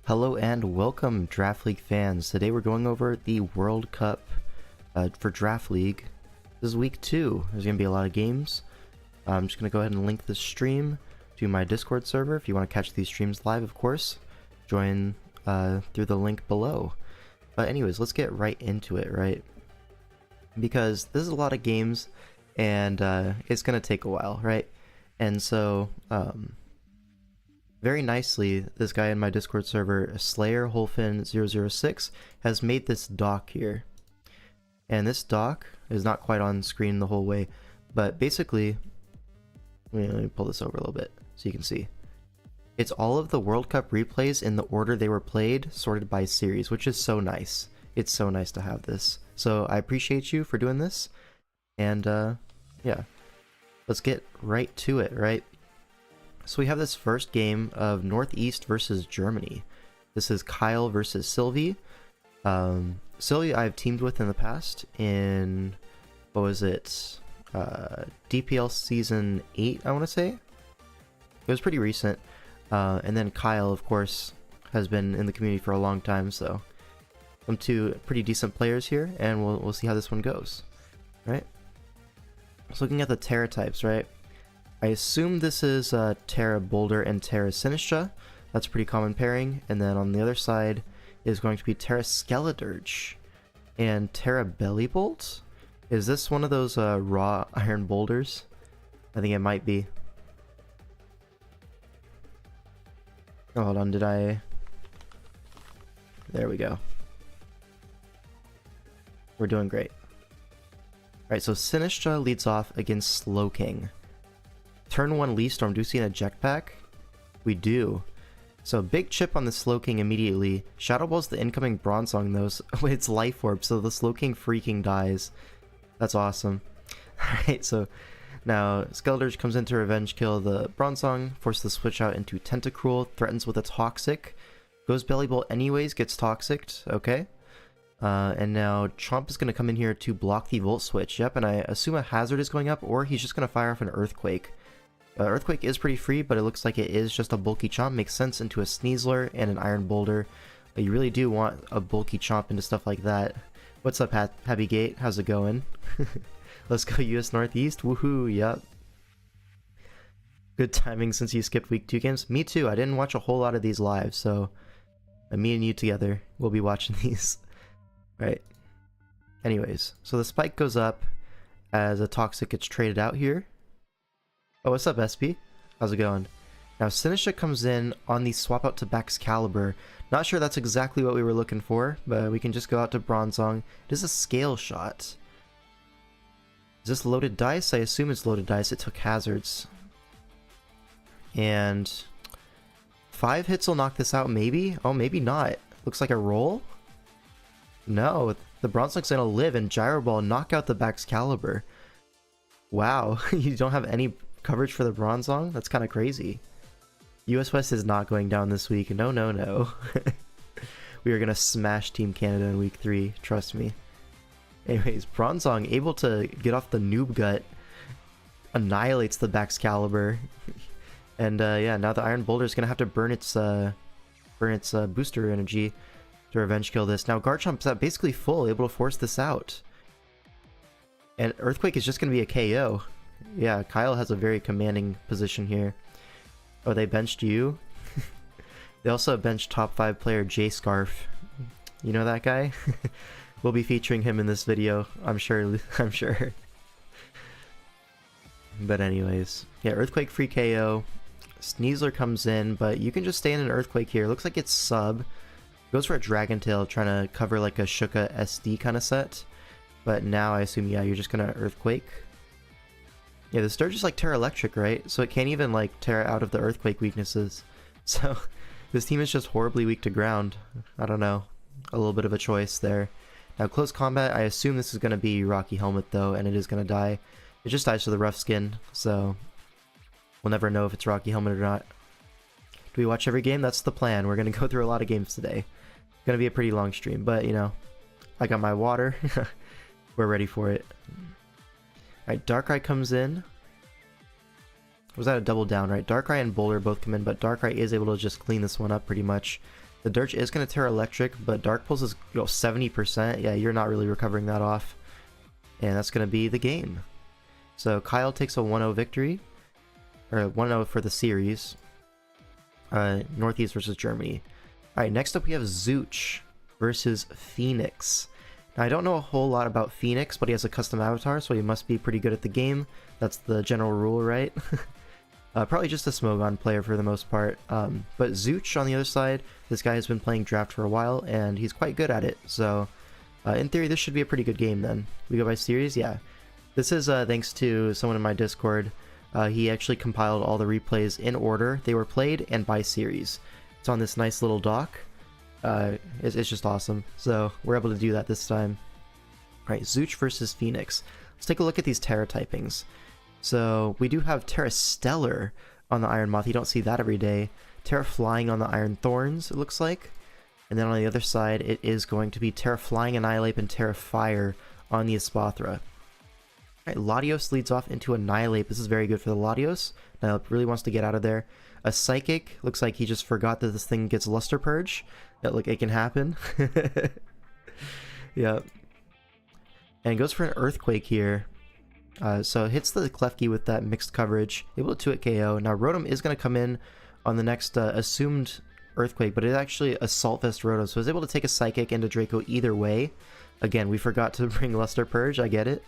Hello and welcome, Draft League fans. Today we're going over the World Cup for Draft League. This is week 2. There's going to be a lot of games. I'm just going to go ahead and link the stream to my Discord server. If you want to catch these streams live, of course, join through the link below. But anyways, let's get right into it, right? Because this is a lot of games, and it's going to take a while, right? And so, very nicely, this guy in my Discord server, Slayer Holfin006, has made this dock here. And this dock is not quite on screen the whole way, but basically, let me pull this over a little bit so you can see. It's all of the World Cup replays in the order they were played, sorted by series, which is so nice. It's so nice to have this. So I appreciate you for doing this, and yeah, let's get right to it, right? So we have this first game of Northeast versus Germany. This is Kyle versus Sylvie. Sylvie I've teamed with in the past in, what was it, DPL Season 8, I want to say? It was pretty recent. And then Kyle, of course, has been in the community for a long time, so I'm two pretty decent players here, and we'll see how this one goes, right? So looking at the Terra types, right? I assume this is Terra Boulder and Terra Sinistra. That's a pretty common pairing. And then on the other side is going to be Terra Skeledirge and Terra Bellybolt. Is this one of those raw iron boulders? I think it might be. Oh, hold on, did I... There we go. We're doing great. Alright, so Sinistra leads off against Slowking. Turn 1 Leaf Storm, do we see an eject pack? We do. So big chip on the Slowking immediately. Shadow Ball's the incoming Bronzong though, so it's Life Orb, so the Slowking freaking dies. That's awesome. Alright, so now Skeledirge comes in to revenge kill the Bronzong, forces the switch out into Tentacruel, threatens with a Toxic. Goes Bellybolt anyways, gets Toxicked, okay. And now Chomp is going to come in here to block the Volt Switch. Yep, and I assume a Hazard is going up, or he's just going to fire off an Earthquake. Earthquake is pretty free, but it looks like it is just a bulky Chomp. Makes sense into a Sneasler and an Iron Boulder. But you really do want a bulky Chomp into stuff like that. What's up, Happy Gate? How's it going? Let's go US Northeast. Woohoo, yep. Good timing since you skipped week 2 games. Me too, I didn't watch a whole lot of these live, so me and you together will be watching these. Right. Anyways, so the spike goes up as a Toxic gets traded out here. Oh, what's up, SP? How's it going? Now, Sinistra comes in on the swap out to Baxcalibur. Not sure that's exactly what we were looking for, but we can just go out to Bronzong. It is a scale shot. Is this loaded dice? I assume it's loaded dice. It took hazards. And 5 hits will knock this out, maybe? Oh, maybe not. Looks like a roll? No, the Bronzong's gonna live and Gyro Ball knock out the Baxcalibur. Wow, you don't have any coverage for the Bronzong? That's kind of crazy. US West is not going down this week. No, no, no. We are gonna smash Team Canada in week 3, trust me. Anyways, Bronzong able to get off the noob gut, annihilates the Baxcalibur. And yeah, now the Iron Boulder is gonna have to burn its booster energy to revenge kill this. Now Garchomp's at basically full, able to force this out. And Earthquake is just going to be a KO. Yeah, Kyle has a very commanding position here. Oh, they benched you? They also benched top 5 player J Scarf. You know that guy? We'll be featuring him in this video, I'm sure. I'm sure. But anyways, yeah, Earthquake free KO. Sneasler comes in, but you can just stay in an Earthquake here. Looks like it's sub. Goes for a Dragon Tail, trying to cover like a Shuka SD kind of set. But now I assume, yeah, you're just gonna Earthquake. Yeah, the Sturge is like Terra Electric, right? So it can't even like tear out of the Earthquake weaknesses. So this team is just horribly weak to ground. I don't know. A little bit of a choice there. Now close combat, I assume this is gonna be Rocky Helmet though, and it is gonna die. It just dies to the Rough Skin, so we'll never know if it's Rocky Helmet or not. Do we watch every game? That's the plan. We're gonna go through a lot of games today. Gonna be a pretty long stream, but you know, I got my water. We're ready for it. Alright, Darkrai comes in. Was that a double down, right? Darkrai and Boulder both come in, but Darkrai is able to just clean this one up pretty much. The Dirge is going to Terra Electric, but Dark Pulse is 70%. Yeah, you're not really recovering that off. And that's going to be the game. So Kyle takes a 1-0 victory. Or 1-0 for the series. Northeast versus Germany. Alright, next up we have Zuch versus Phoenix. Now, I don't know a whole lot about Phoenix, but he has a custom avatar, so he must be pretty good at the game. That's the general rule, right? Probably just a Smogon player for the most part. But Zuch, on the other side, this guy has been playing draft for a while, and he's quite good at it. So, in theory, this should be a pretty good game then. We go by series? Yeah. This is thanks to someone in my Discord. He actually compiled all the replays in order they were played and by series. It's on this nice little doc. It's just awesome. So, we're able to do that this time. Alright, Zuch versus Phoenix. Let's take a look at these Terra typings. So we do have Terra Stellar on the Iron Moth. You don't see that every day. Terra Flying on the Iron Thorns, it looks like. And then on the other side, it is going to be Terra Flying Annihilate and Terra Fire on the Espathra. Alright, Latios leads off into Annihilate. This is very good for the Latios. Annihilate really wants to get out of there. A Psychic, looks like he just forgot that this thing gets Luster Purge. Look, it can happen. Yeah. And goes for an Earthquake here. So hits the Klefki with that mixed coverage, able to 2-hit KO. Now Rotom is going to come in on the next assumed Earthquake, but it's actually Assault Vest Rotom, so it's able to take a Psychic into Draco either way. Again, we forgot to bring Luster Purge, I get it.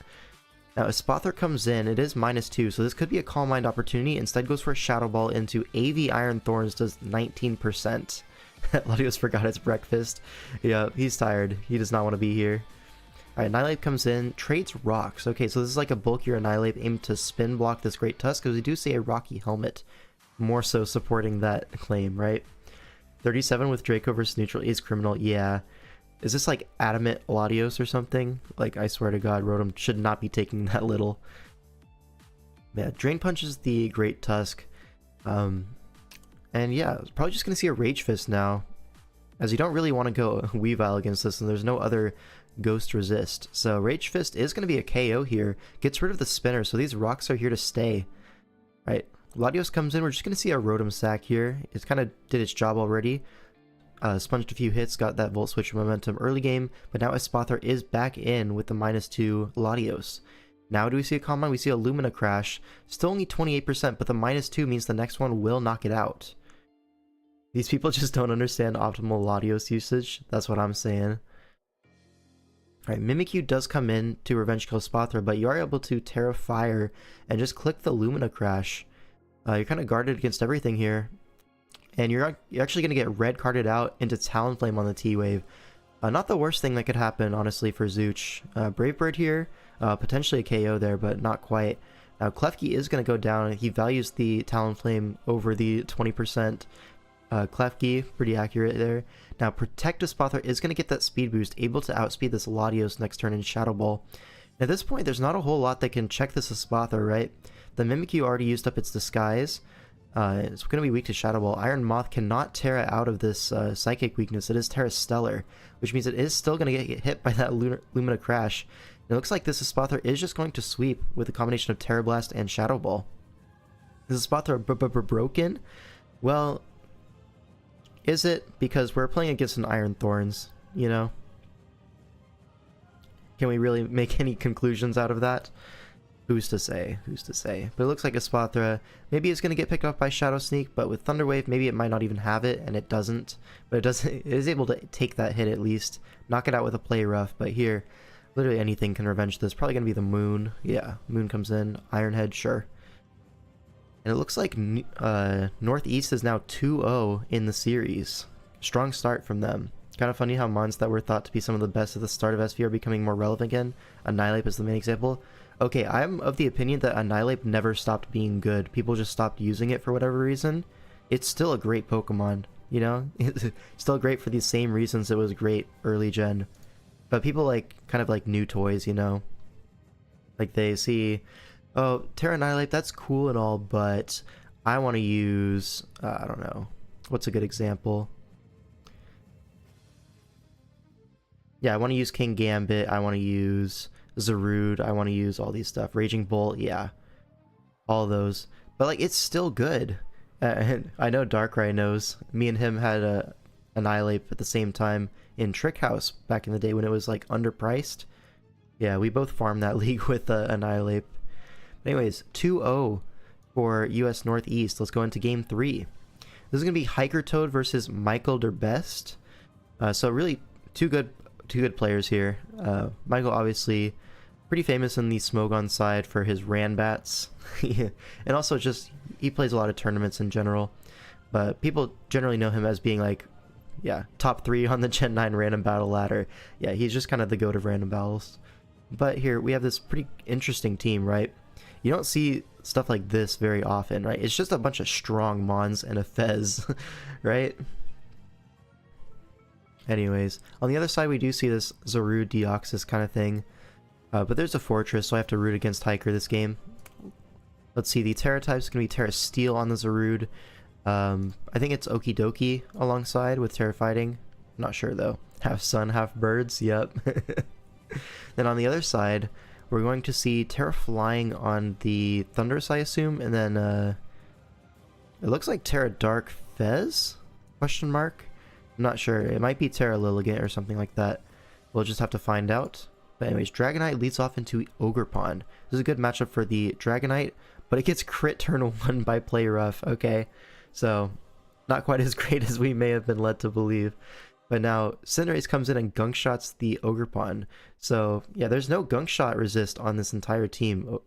Now Espathra comes in, it is -2, so this could be a Calm Mind opportunity. Instead goes for a Shadow Ball into AV Iron Thorns, does 19%. Latios forgot his breakfast. Yeah, he's tired. He does not want to be here. Alright, Annihilate comes in, trades rocks. Okay, so this is like a bulkier Annihilate aimed to spin block this Great Tusk, because we do see a Rocky Helmet more so supporting that claim, right? 37 with Draco versus neutral is criminal, yeah. Is this like Adamant Latios or something? Like, I swear to God, Rotom should not be taking that little. Yeah, Drain punches the Great Tusk. And yeah, probably just going to see a Rage Fist now, as you don't really want to go Weavile against this, and there's no other Ghost Resist. So Rage Fist is going to be a KO here. Gets rid of the spinner, so these rocks are here to stay. Right, Latios comes in. We're just going to see a Rotom Sack here. It's kind of did its job already. Sponged a few hits, got that Volt Switch momentum early game, but now Espathra is back in with the -2 Latios. Now do we see a Calm Mind? We see a Lumina Crash. Still only 28%, but the -2 means the next one will knock it out. These people just don't understand optimal Latios usage. That's what I'm saying. Alright, Mimikyu does come in to Revenge Kill Espathra, but you are able to Terra Fire and just click the Lumina Crash. You're kind of guarded against everything here. And you're actually going to get red carded out into Talonflame on the T-Wave. Not the worst thing that could happen, honestly, for Zuch. Brave Bird here, potentially a KO there, but not quite. Now, Klefki is going to go down. He values the Talonflame over the 20%. Klefki, pretty accurate there. Now, Protect Espathra is going to get that speed boost, able to outspeed this Latios next turn in Shadow Ball. At this point, there's not a whole lot that can check this Espathra, right? The Mimikyu already used up its Disguise. It's going to be weak to Shadow Ball. Iron Moth cannot Terra out of this Psychic weakness. It is Terra Stellar, which means it is still going to get hit by that Lumina Crash. And it looks like this Espathra is just going to sweep with a combination of Terra Blast and Shadow Ball. Is Espathra broken? Well, is it? Because we're playing against an Iron Thorns, you know? Can we really make any conclusions out of that? Who's to say? Who's to say? But it looks like Espathra maybe is going to get picked up by Shadow Sneak, but with Thunder Wave, maybe it might not even have it, and it doesn't. But it is able to take that hit at least. Knock it out with a Play Rough, but here, literally anything can revenge this. Probably going to be the Moon. Yeah, Moon comes in. Iron Head, sure. And it looks like Northeast is now 2-0 in the series. Strong start from them. Kind of funny how mons that were thought to be some of the best at the start of SV are becoming more relevant again. Annihilate is the main example. Okay, I'm of the opinion that Annihilate never stopped being good. People just stopped using it for whatever reason. It's still a great Pokemon, you know? It's still great for these same reasons it was great early gen. But people like, kind of like new toys, you know? Like they see, oh, Terra Annihilate, that's cool and all, but I want to use, I don't know, what's a good example? Yeah, I want to use King Gambit, I want to use Zarude, I want to use all these stuff. Raging Bolt, yeah. All those. But, like, it's still good. I know Darkrai knows. Me and him had Annihilate at the same time in Trick House back in the day when it was like underpriced. Yeah, we both farmed that league with Annihilate. But anyways, 2-0 for US Northeast. Let's go into game 3. This is going to be Hiker Toad versus Michael Der Best. So really two good players here. Michael obviously pretty famous in the Smogon side for his Ranbats. And also just he plays a lot of tournaments in general. But people generally know him as being like, yeah, top 3 on the Gen 9 random battle ladder. Yeah, he's just kind of the goat of random battles. But here we have this pretty interesting team, right? You don't see stuff like this very often, right? It's just a bunch of strong Mons and a Fez, right? Anyways, on the other side we do see this Zarude Deoxys kind of thing. But there's a Fortress, so I have to root against Hiker this game. Let's see, the Terra type is going to be Terra Steel on the Zarude. I think it's Okie Dokie alongside with Terra Fighting. I'm not sure though. Half sun, half birds, yep. Then on the other side, we're going to see Terra Flying on the Thunderous, I assume, and then it looks like Terra Dark Fez? Question mark? I'm not sure. It might be Terra Lilligant or something like that. We'll just have to find out. But anyways, Dragonite leads off into Ogerpon. This is a good matchup for the Dragonite, but it gets crit turn 1 by Play Rough. Okay, so not quite as great as we may have been led to believe. But now Cinderace comes in and gunk shots the Ogerpon. So yeah, there's no gunk shot resist on this entire team.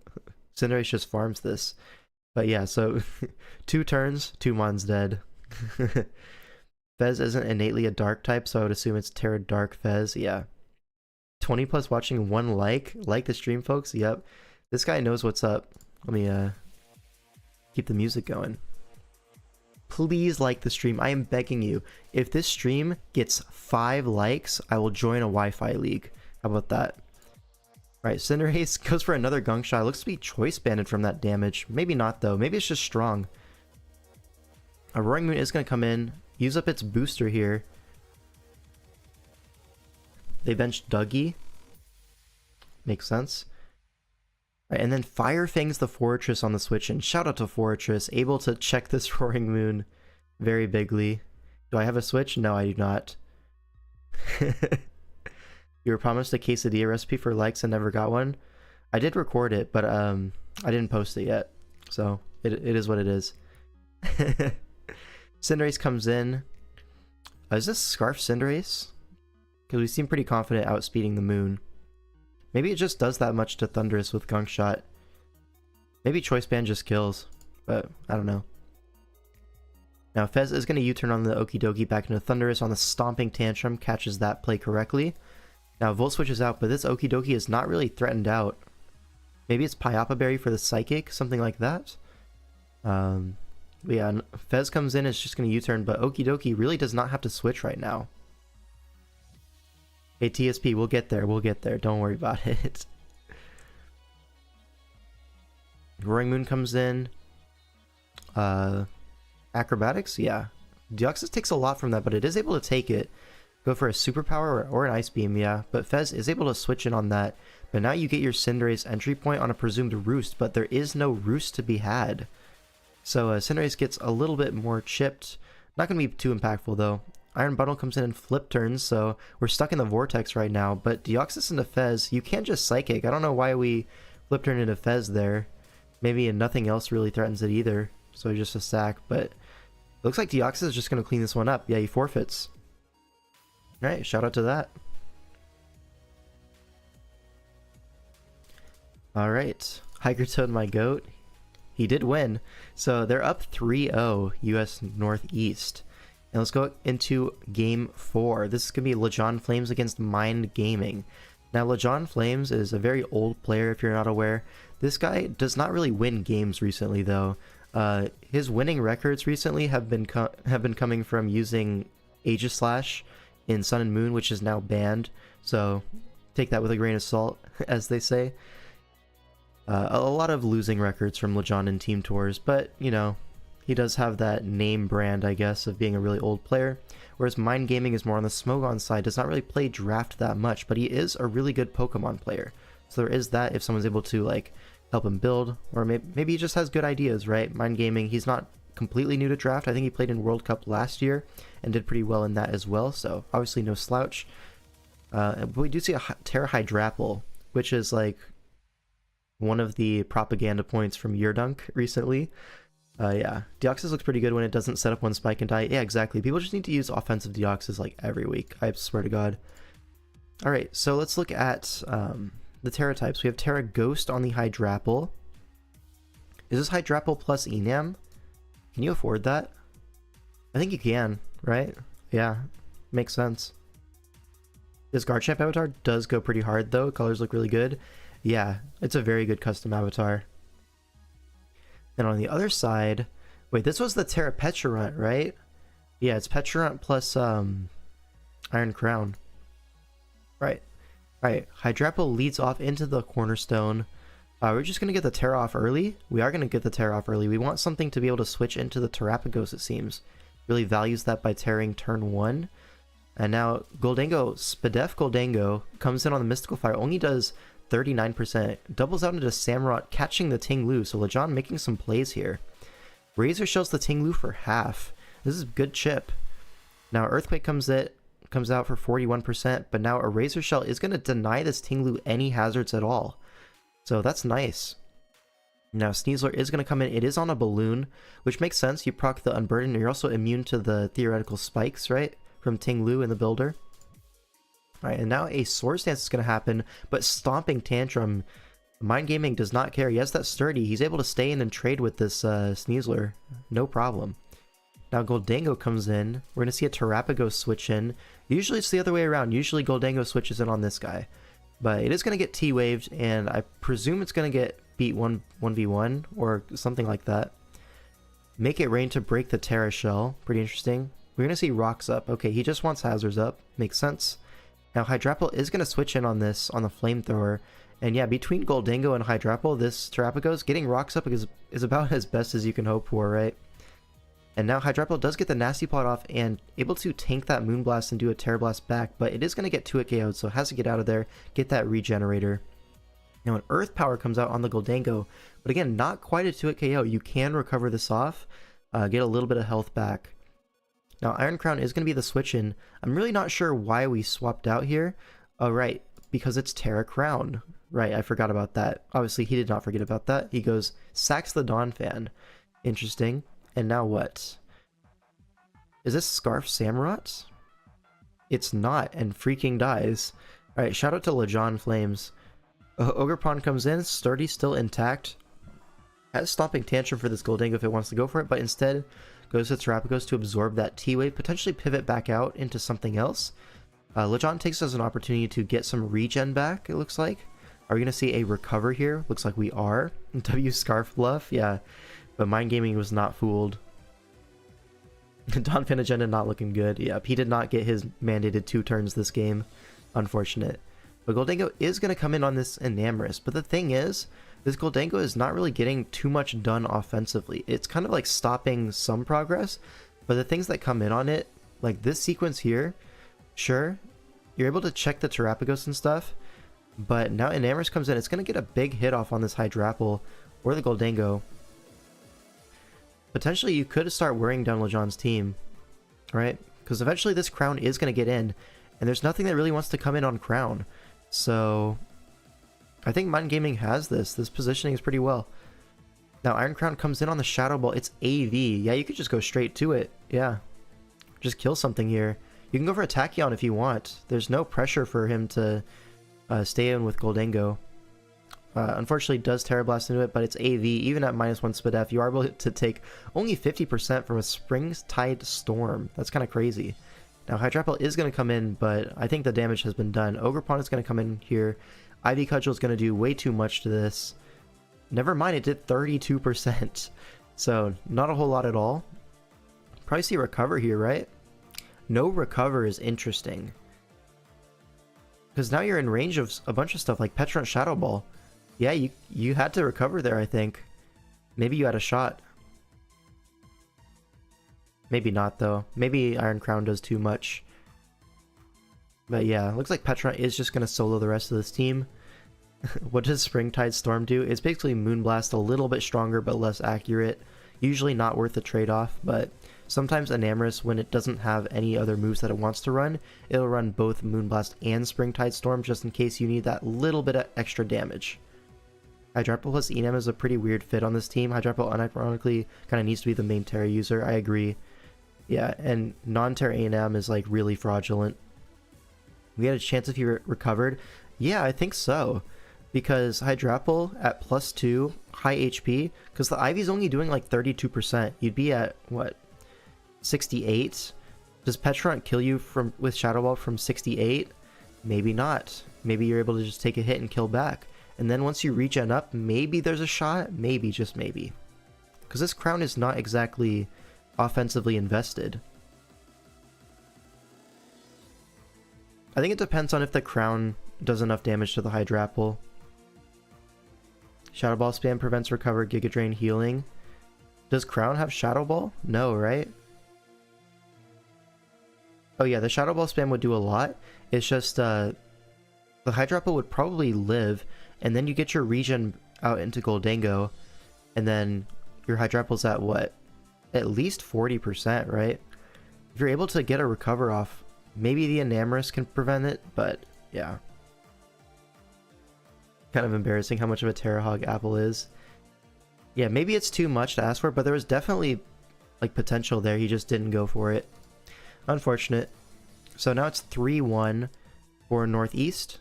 Cinderace just farms this. But yeah, so 2 turns, 2 Mons dead. Fez isn't innately a dark type, so I would assume it's Terra Dark Fez. Yeah. 20 plus watching, 1 like the stream, folks. Yep, this guy knows what's up. Let me keep the music going. Please like the stream. I am begging you. If this stream gets 5 likes, I will join a Wi-Fi league. How about that? Alright, Cinderace goes for another gunk shot. Looks to be choice banded from that damage. Maybe not though. Maybe it's just strong. A Roaring Moon is going to come in, use up its booster here. They benched Dougie. Makes sense. Right, and then Fire Fangs the Fortress on the switch, and shout out to Fortress, able to check this Roaring Moon very bigly. Do I have a switch? No, I do not. You were promised a quesadilla recipe for likes and never got one. I did record it, but I didn't post it yet, so it is what it is. Cinderace comes in. Is this Scarf Cinderace? Because we seem pretty confident outspeeding the Moon. Maybe it just does that much to Thunderous with Gunk Shot. Maybe Choice Band just kills, but I don't know. Now Fez is going to U-turn on the Okie Dokie back into Thunderous on the Stomping Tantrum, catches that play correctly. Now Volt switches out, but this Okie Dokie is not really threatened out. Maybe it's Pyapa Berry for the Psychic, something like that. But yeah, Fez comes in, it's just going to U-turn, but Okie Dokie really does not have to switch right now. Hey TSP, we'll get there, don't worry about it. Roaring Moon comes in. Acrobatics, yeah. Deoxys takes a lot from that, but it is able to take it. Go for a Superpower or an Ice Beam, yeah. But Fez is able to switch in on that. But now you get your Cinderace entry point on a presumed Roost, but there is no Roost to be had. So Cinderace gets a little bit more chipped. Not going to be too impactful though. Iron Bundle comes in and flip turns, so we're stuck in the Vortex right now. But Deoxys into Fez, you can't just Psychic. I don't know why we flip turn into Fez there. Maybe nothing else really threatens it either. So just a sack, but it looks like Deoxys is just going to clean this one up. Yeah, he forfeits. Alright, shout out to that. Alright, Hiker Toad, my goat. He did win. So they're up 3-0 US Northeast. And let's go into Game 4. This is going to be Lejon Flames against Mind Gaming. Now, Lejon Flames is a very old player, if you're not aware. This guy does not really win games recently, though. His winning records recently have been coming from using Aegislash in Sun and Moon, which is now banned. So take that with a grain of salt, as they say. A lot of losing records from Lejon in Team Tours, but, you know, he does have that name brand, I guess, of being a really old player. Whereas Mind Gaming is more on the Smogon side, does not really play draft that much, but he is a really good Pokemon player. So there is that if someone's able to, like, help him build, or maybe he just has good ideas, right? Mind Gaming, he's not completely new to draft. I think he played in World Cup last year and did pretty well in that as well, so obviously no slouch. But we do see a Terra Hydrapple, which is like one of the propaganda points from Yurdunk recently. Yeah, Deoxys looks pretty good when it doesn't set up one spike and die. Yeah, exactly. People just need to use offensive Deoxys like every week, I swear to God. Alright, so let's look at the Terra types. We have Terra Ghost on the Hydrapple. Is this Hydrapple plus Enam? Can you afford that? I think you can, right? Yeah, makes sense. This Garchomp avatar does go pretty hard though. Colors look really good. Yeah, it's a very good custom avatar. And on the other side, wait, this was the Terra Peturunt, right? Yeah, it's Peturunt plus Iron Crown. Right. Alright, Hydrapple leads off into the Cornerstone. We're just going to get the Terra off early. We are going to get the Terra off early. We want something to be able to switch into the Terrapagos, it seems. Really values that by tearing turn 1. And now Goldango, Spadef Goldango, comes in on the Mystical Fire, only does 39%. Doubles out into Samurott, catching the Tinglu, so Lejon making some plays here. Razor Shells the Tinglu for half. This is a good chip. Now Earthquake comes out for 41%, but now a Razor Shell is going to deny this Tinglu any hazards at all. So that's nice. Now Sneasler is going to come in. It is on a balloon, which makes sense. You proc the Unburden, and you're also immune to the theoretical spikes, right? From Tinglu in the builder. Alright, and now a Swords Dance is going to happen, but Stomping Tantrum. Mind Gaming does not care. He has that Sturdy. He's able to stay in and trade with this Sneasler. No problem. Now Goldango comes in. We're going to see a Terrapagos switch in. Usually it's the other way around. Usually Goldango switches in on this guy. But it is going to get T-Waved, and I presume it's going to get beat 1v1 or something like that. Make It Rain to break the Terra Shell. Pretty interesting. We're going to see Rocks up. Okay, he just wants Hazards up. Makes sense. Now Hydrapple is going to switch in on this, on the Flamethrower. And yeah, between Goldango and Hydrapple, this Terrapagos, getting Rocks up is about as best as you can hope for, right? And now Hydrapple does get the Nasty Plot off and able to tank that Moonblast and do a Terra Blast back, but it is going to get 2-hit KO'd, so it has to get out of there, get that Regenerator. Now an Earth Power comes out on the Goldango, but again, not quite a 2-hit KO. You can recover this off, get a little bit of health back. Now Iron Crown is going to be the switch in. I'm really not sure why we swapped out here. Oh right, because it's Terra Crown. Right, I forgot about that. Obviously he did not forget about that. He goes, sacks the Dawn Fan. Interesting. And now what? Is this Scarf Samurott? It's not, and freaking dies. Alright, shout out to Lejon Flames. Ogerpon comes in, Sturdy still intact. Has Stomping Tantrum for this Goldango if it wants to go for it, but instead goes to Terrapagos to absorb that T-Wave, potentially pivot back out into something else. Lejon takes as an opportunity to get some regen back, it looks like. Are we going to see a recover here? Looks like we are. W Scarf Bluff, yeah. But Mind Gaming was not fooled. Dawn Fan Agenda not looking good. Yep, he did not get his mandated 2 turns this game. Unfortunate. But Goldango is going to come in on this Enamorous. But the thing is, this Goldango is not really getting too much done offensively. It's kind of like stopping some progress. But the things that come in on it, like this sequence here, sure, you're able to check the Terrapagos and stuff. But now Enamorous comes in. It's going to get a big hit off on this Hydrapple or the Goldango. Potentially, you could start wearing down Lejon's team, right? Because eventually this Crown is going to get in, and there's nothing that really wants to come in on Crown. So, I think Mind Gaming has this. This positioning is pretty well. Now, Iron Crown comes in on the Shadow Ball. It's AV. Yeah, you could just go straight to it. Yeah. Just kill something here. You can go for a Tachyon if you want. There's no pressure for him to stay in with Goldango. Unfortunately does Terra Blast into it, but it's AV. Even at -1 SPDF, you are able to take only 50% from a Springtide Storm. That's kind of crazy. Now Hydrapple is going to come in, but I think the damage has been done. Ogerpon is going to come in here. Ivy Cudgel is going to do way too much to this. Never mind, it did 32%. So not a whole lot at all. Probably see a recover here, right? No recover is interesting. Because now you're in range of a bunch of stuff like Peturunt Shadow Ball. Yeah, you had to recover there, I think. Maybe you had a shot. Maybe not, though. Maybe Iron Crown does too much. But yeah, looks like Peturunt is just going to solo the rest of this team. What does Springtide Storm do? It's basically Moonblast, a little bit stronger but less accurate. Usually not worth the trade-off, but sometimes Enamorus, when it doesn't have any other moves that it wants to run, it'll run both Moonblast and Springtide Storm just in case you need that little bit of extra damage. Hydrapple plus Enam is a pretty weird fit on this team. Hydrapple unironically kind of needs to be the main Terra user, I agree. Yeah, and non-Terra Enam is like really fraudulent. We had a chance if he recovered. Yeah, I think so. Because Hydrapple at +2, high HP, because the Ivy's only doing like 32%. You'd be at, what, 68? Does Petrunt kill you with Shadow Ball from 68? Maybe not. Maybe you're able to just take a hit and kill back. And then once you regen up, maybe there's a shot. Maybe, just maybe. Because this crown is not exactly offensively invested. I think it depends on if the crown does enough damage to the Hydrapple. Shadow Ball spam prevents recover, Giga Drain healing. Does crown have Shadow Ball? No, right? Oh yeah, the Shadow Ball spam would do a lot. It's just the Hydrapple would probably live, and then you get your regen out into Goldango, and then your Hydrapple's at what? At least 40%, right? If you're able to get a recover off, maybe the Enamorus can prevent it, but yeah. Kind of embarrassing how much of a Terra Hog Apple is. Yeah, maybe it's too much to ask for, but there was definitely like potential there. He just didn't go for it. Unfortunate. So now it's 3-1 for Northeast.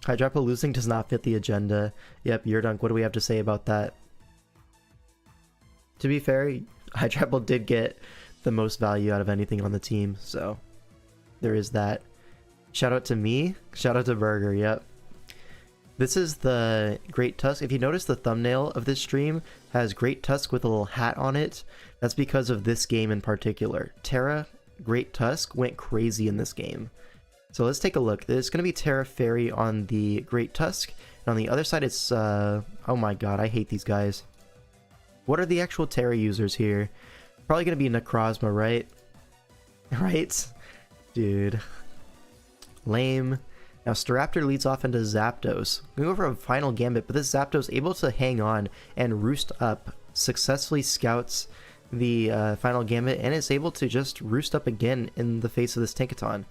Hydrapple losing does not fit the agenda. Yep, Yurdunk, what do we have to say about that? To be fair, Hydrapple did get the most value out of anything on the team, so there is that. Shout out to me. Shout out to Burger, yep. This is the Great Tusk. If you notice, the thumbnail of this stream has Great Tusk with a little hat on it. That's because of this game in particular. Terra Great Tusk went crazy in this game. So let's take a look. There's going to be Terra Fairy on the Great Tusk. And on the other side, it's... oh my god, I hate these guys. What are the actual Terra users here? Probably going to be Necrozma, right? Right? Dude. Lame. Now, Staraptor leads off into Zapdos. We go for a final gambit, but this Zapdos able to hang on and roost up, successfully scouts the final gambit, and is able to just roost up again in the face of this Tinkaton.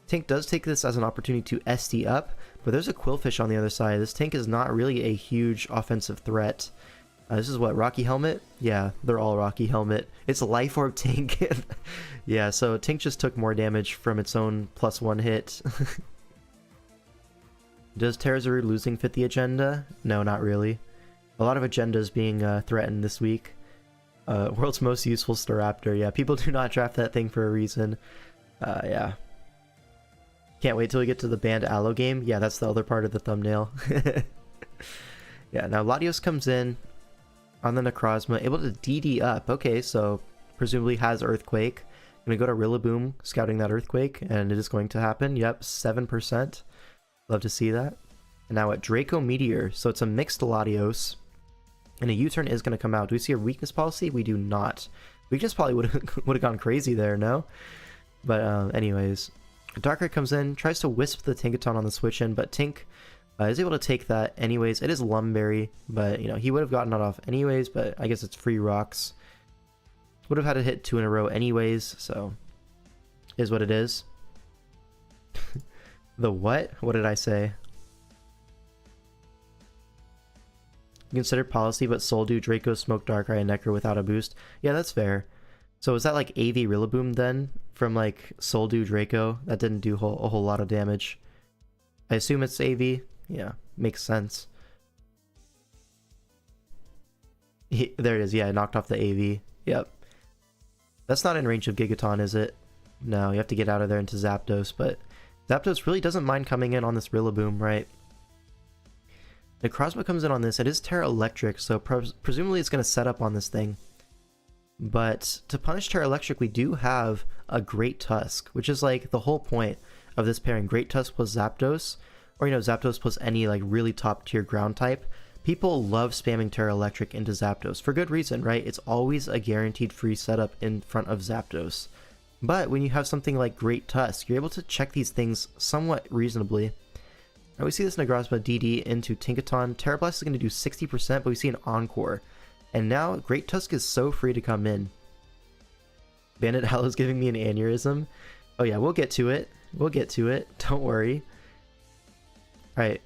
Tink does take this as an opportunity to SD up, but there's a Quillfish on the other side. This Tink is not really a huge offensive threat. This is what, Rocky Helmet? Yeah, they're all Rocky Helmet. It's Life Orb Tink. Yeah, so Tink just took more damage from its own +1 hit. Does Terrazuru losing fit the agenda? No, not really. A lot of agendas being threatened this week. World's most useful Staraptor. Yeah, people do not draft that thing for a reason. Yeah. Can't wait till we get to the banned Aloe game. Yeah, that's the other part of the thumbnail. Yeah, now Latios comes in on the Necrozma, able to DD up. Okay, so presumably has Earthquake. I'm going to go to Rillaboom, scouting that Earthquake, and it is going to happen. Yep, 7%. Love to see that. And now at Draco Meteor, so it's a mixed Latios, and a U-turn is going to come out. Do we see a weakness policy? We do not. Weakness probably would have gone crazy there, no? But anyways, Darkrai comes in, tries to wisp the Tinkaton on the switch in, but Tink is able to take that anyways. It is Lumberry, but you know, he would have gotten it off anyways, but I guess it's free rocks. Would have had to hit 2 in a row anyways, so is what it is. The what? What did I say? Considered policy, but Soldew, Draco, Smoke, Darkrai, and Necro without a boost. Yeah, that's fair. So is that like AV Rillaboom then? From like Soldew, Draco? That didn't do a whole lot of damage. I assume it's AV. Yeah, makes sense. There it is. Yeah, I knocked off the AV. Yep. That's not in range of Gigaton, is it? No, you have to get out of there into Zapdos, but Zapdos really doesn't mind coming in on this Rillaboom, right? Necrozma comes in on this. It is Terra Electric, so presumably it's going to set up on this thing. But to punish Terra Electric, we do have a Great Tusk, which is like the whole point of this pairing. Great Tusk plus Zapdos, or you know, Zapdos plus any like really top tier ground type. People love spamming Terra Electric into Zapdos for good reason, right? It's always a guaranteed free setup in front of Zapdos. But when you have something like Great Tusk, you're able to check these things somewhat reasonably. Now we see this Necrozma DD into Tinkaton. Terra Blast is going to do 60%, but we see an Encore. And now Great Tusk is so free to come in. Bandit Owl is giving me an aneurysm. Oh yeah, we'll get to it. We'll get to it. Don't worry. Alright.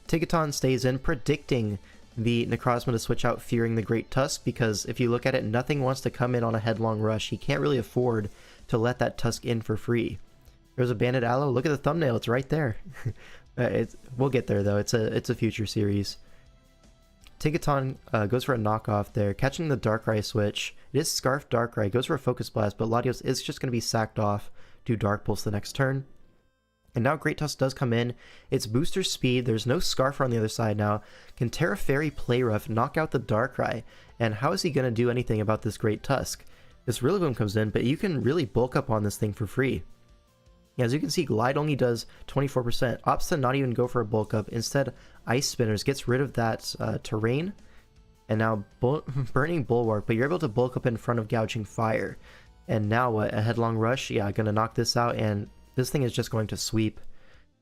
Tigaton stays in, predicting the Necrozma to switch out, fearing the Great Tusk, because if you look at it, nothing wants to come in on a headlong rush. He can't really afford to let that Tusk in for free. There's a Bandit Aloe. Look at the thumbnail. It's right there. We'll get there, though. It's a future series. Tigaton goes for a knockoff there, catching the Darkrai switch. It is Scarf Darkrai, goes for a Focus Blast, but Latios is just going to be sacked off to Dark Pulse the next turn. And now Great Tusk does come in. It's booster speed. There's no Scarfer on the other side now. Can Terra Fairy Play Rough knock out the Darkrai? And how is he going to do anything about this Great Tusk? This Rillaboom comes in, but you can really bulk up on this thing for free. Yeah, as you can see, Glide only does 24%. Opts to not even go for a bulk up. Instead, Ice Spinners gets rid of that terrain. And now Burning Bulwark, but you're able to bulk up in front of Gouging Fire. And now what? A Headlong Rush? Yeah, gonna knock this out, and this thing is just going to sweep.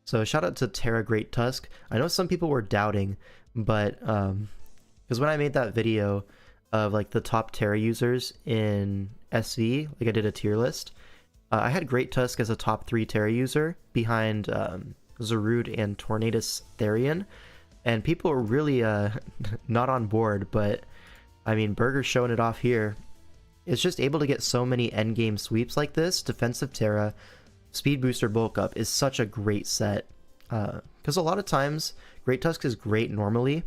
So shout out to Terra Great Tusk. I know some people were doubting, but because when I made that video of like the top Terra users in SV, like I did a tier list, I had Great Tusk as a top 3 Terra user behind Zarude and Tornadus Therian, and people were really not on board, but I mean, Burger's showing it off here. It's just able to get so many endgame sweeps like this. Defensive Terra, Speed Booster Bulk Up is such a great set. Because a lot of times, Great Tusk is great normally.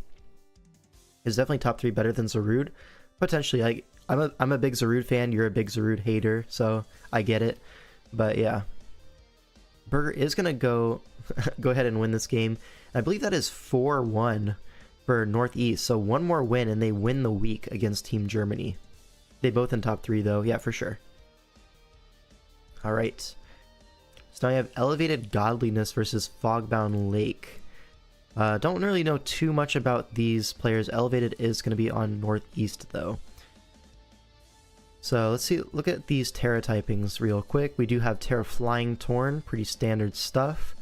Is definitely top 3 better than Zarude. Potentially, I'm a big Zarude fan, you're a big Zarude hater, so I get it. But yeah. Burger is going to go ahead and win this game. I believe that is 4-1 for Northeast, so one more win and they win the week against Team Germany. They both in top 3 though, yeah, for sure. Alright. So now you have Elevated Godliness versus Fogbound Lake. Don't really know too much about these players. Elevated is going to be on Northeast though. So let's see, look at these Terra typings real quick. We do have Terra Flying Torn, pretty standard stuff.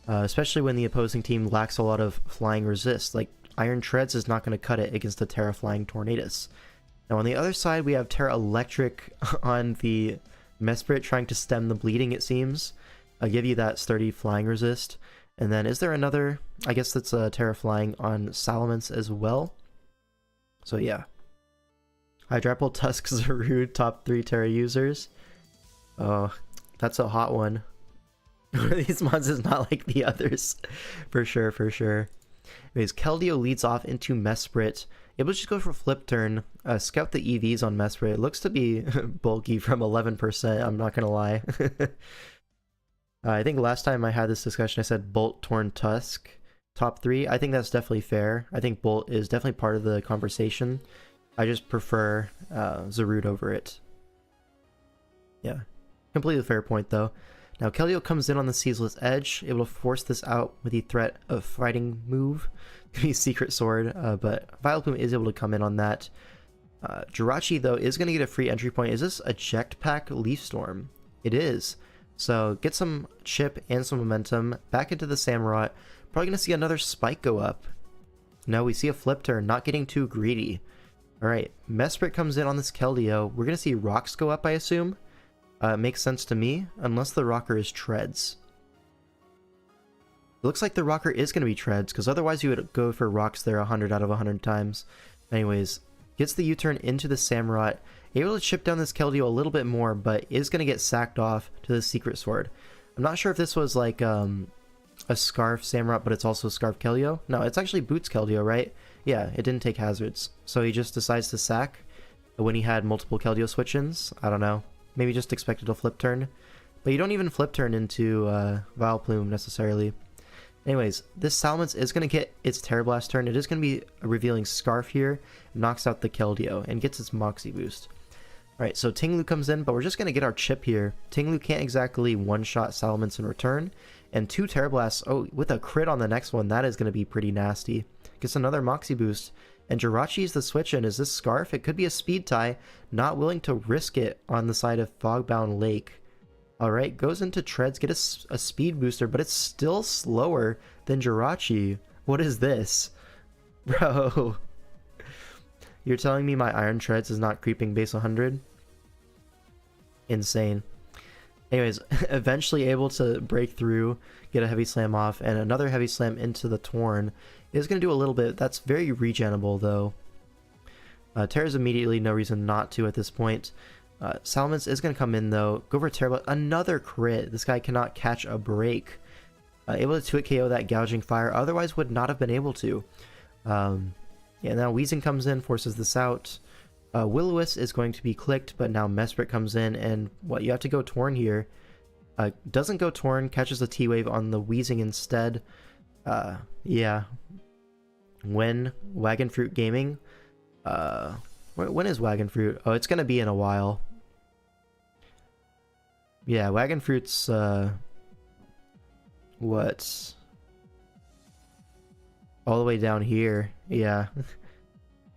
Especially when the opposing team lacks a lot of flying resist. Like Iron Treads is not going to cut it against the Terra Flying Tornadus. Now on the other side we have Terra Electric on the Mesprit, trying to stem the bleeding, it seems. I'll give you that sturdy flying resist. And then is there another? I guess that's a Terra Flying on Salamence as well. So yeah. Hydrapple, Tusk, Zarude, top 3 Terra users. Oh, that's a hot one. These mods is not like the others. For sure, for sure. Anyways, Keldeo leads off into Mesprit. Able to just go for Flip Turn. Scout the EVs on Mesprit. It looks to be bulky from 11%, I'm not gonna lie. I think last time I had this discussion I said Bolt, Torn, Tusk. Top 3. I think that's definitely fair. I think Bolt is definitely part of the conversation. I just prefer Zarude over it. Yeah. Completely fair point though. Now Keldeo comes in on the Ceaseless Edge, able to force this out with the threat of Fighting Move. Gonna be Secret Sword, but Vileplume is able to come in on that. Jirachi though is going to get a free entry point. Is this Eject Pack Leaf Storm? It is. So get some chip and some momentum back into the Samurott. Probably going to see another spike go up. No, we see a Flip Turn, not getting too greedy. Alright, Mesprit comes in on this Keldeo. We're going to see Rocks go up, I assume. Makes sense to me, unless the rocker is Treads. It looks like the rocker is going to be Treads, because otherwise you would go for Rocks there 100 out of 100 times. Anyways, gets the U-turn into the Samurott. Able to chip down this Keldeo a little bit more, but is going to get sacked off to the Secret Sword. I'm not sure if this was like a Scarf Samurott, but it's also Scarf Keldeo. No, it's actually Boots Keldeo, right? Yeah, it didn't take hazards. So he just decides to sack when he had multiple Keldeo switch-ins. I don't know. Maybe just expected a Flip Turn. But you don't even Flip Turn into Vileplume necessarily. Anyways, this Salamence is going to get its Terra Blast turn. It is going to be revealing Scarf here. Knocks out the Keldeo and gets its Moxie boost. Alright, so Tinglu comes in, but we're just going to get our chip here. Tinglu can't exactly one-shot Salamence in return. And 2 Terra Blasts, oh, with a crit on the next one, that is going to be pretty nasty. Gets another Moxie boost. And Jirachi's the switch-in. Is this Scarf? It could be a speed tie. Not willing to risk it on the side of Fogbound Lake. Alright, goes into Treads, get a speed booster, but it's still slower than Jirachi. What is this? Bro. You're telling me my Iron Treads is not creeping base 100? Insane. Anyways, eventually able to break through, get a heavy slam off, and another heavy slam into the Torn is going to do a little bit. That's very regenable though. Terra's immediately, no reason not to at this point. Salamence is going to come in though, go for Terra, but another crit. This guy cannot catch a break. Able to 2-hit KO that Gouging Fire, otherwise would not have been able to. Yeah, now Wheezing comes in, forces this out. Will-O-Wisp is going to be clicked, but now Mesprit comes in, and what, you have to go Torn here. Doesn't go Torn, catches a T-Wave on the Wheezing instead. Yeah. When Wagon Fruit Gaming, when is Wagon Fruit? Oh, it's gonna be in a while. Yeah, Wagon Fruit's, what? All the way down here. Yeah.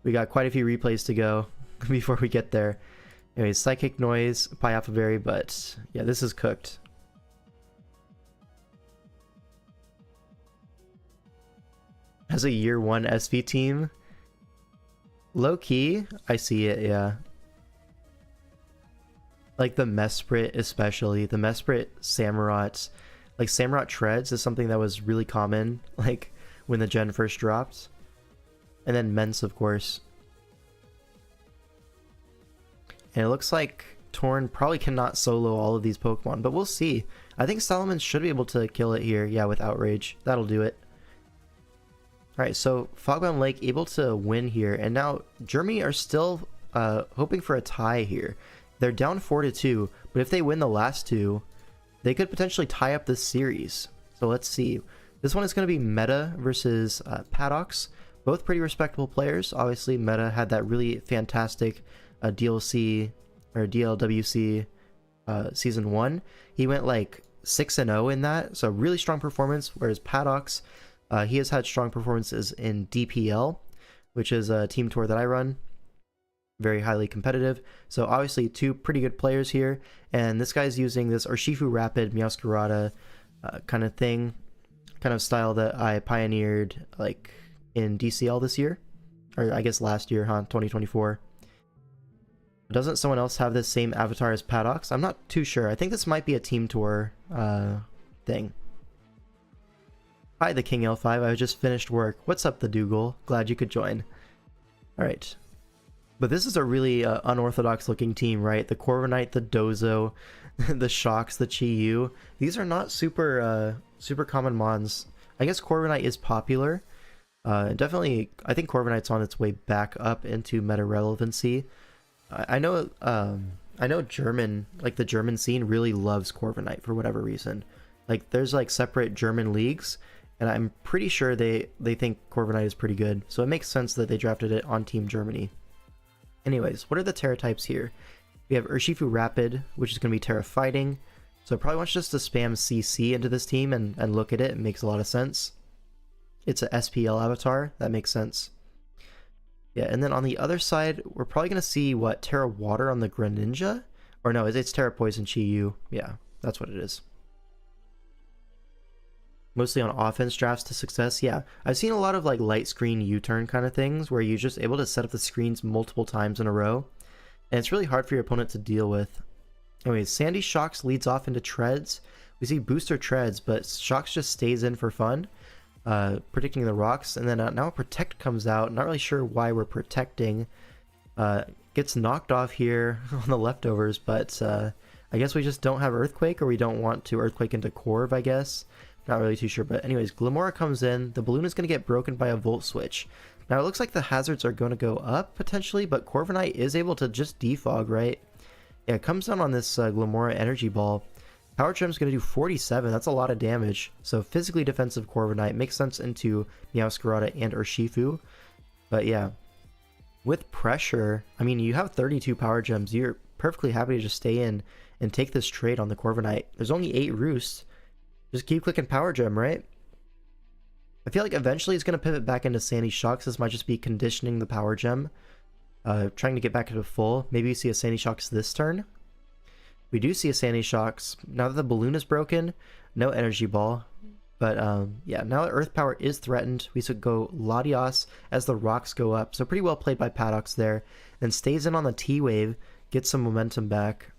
We got quite a few replays to go before we get there. Anyways, Psychic Noise, Alpha Berry, but yeah, this is cooked. As a year 1 SV team, low key, I see it, yeah. Like the Mesprit especially, the Mesprit Samurott, like Samurott Treads is something that was really common, like when the gen first dropped. And then Mence, of course. And it looks like Torn probably cannot solo all of these Pokemon, but we'll see. I think Salamence should be able to kill it here, yeah, with Outrage. That'll do it. Alright, so Fogbound Lake able to win here, and now Germany are still hoping for a tie here. They're down 4-2, but if they win the last two, they could potentially tie up this series. So let's see. This one is going to be Meta versus Padox. Both pretty respectable players. Obviously, Meta had that really fantastic DLC or DLWC Season 1. He went like 6-0 in that, so really strong performance, whereas Padox, he has had strong performances in DPL, which is a team tour that I run. Very highly competitive. So obviously two pretty good players here, and this guy's using this Urshifu Rapid Meowscarada kind of thing, kind of style that I pioneered like in DCL this year, or I guess last year, huh? 2024. Doesn't someone else have this same avatar as Padox? I'm not too sure. I think this might be a team tour thing. Hi, the King L5. I just finished work. What's up, the Dougal? Glad you could join. Alright. But this is a really unorthodox looking team, right? The Corviknight, the Dozo, the Shocks, the YiYu. These are not super super common mons. I guess Corviknight is popular. Definitely, I think Corviknight's on its way back up into meta relevancy. I know German, like the German scene really loves Corviknight for whatever reason. Like there's like separate German leagues, and I'm pretty sure they think Corviknight is pretty good. So it makes sense that they drafted it on Team Germany. Anyways, what are the Terra types here? We have Urshifu Rapid, which is going to be Terra Fighting. So it probably wants just to spam CC into this team and look at it. It makes a lot of sense. It's a SPL avatar. That makes sense. Yeah, and then on the other side, we're probably going to see, what, Terra Water on the Greninja? Or no, it's Terra Poison YiYu. Yeah, that's what it is. Mostly on offense drafts to success. Yeah, I've seen a lot of like light screen U-turn kind of things where you're just able to set up the screens multiple times in a row, and it's really hard for your opponent to deal with. Anyways, Sandy Shocks leads off into Treads. We see Booster Treads, but Shocks just stays in for fun, predicting the rocks, and then now Protect comes out. Not really sure why we're protecting. Gets knocked off here on the leftovers, but I guess we just don't have Earthquake, or we don't want to Earthquake into Corv, I guess. Not really too sure, but anyways, Glimmora comes in. The balloon is going to get broken by a Volt Switch. Now it looks like the hazards are going to go up potentially, but Corviknight is able to just defog, right? Yeah, it comes down on this Glimmora Energy Ball. Power Gem is going to do 47. That's a lot of damage. So physically defensive Corviknight makes sense into Meowscarada and Urshifu. But yeah, with pressure, I mean, you have 32 Power Gems. You're perfectly happy to just stay in and take this trade on the Corviknight. There's only 8 Roosts. Just keep clicking Power Gem, right? I feel like eventually it's going to pivot back into Sandy Shocks. This might just be conditioning the Power Gem. Trying to get back to full. Maybe you see a Sandy Shocks this turn. We do see a Sandy Shocks. Now that the balloon is broken, no Energy Ball. But yeah, now that Earth Power is threatened, we should go Latios as the rocks go up. So pretty well played by Padox there. Then stays in on the T-Wave, gets some momentum back.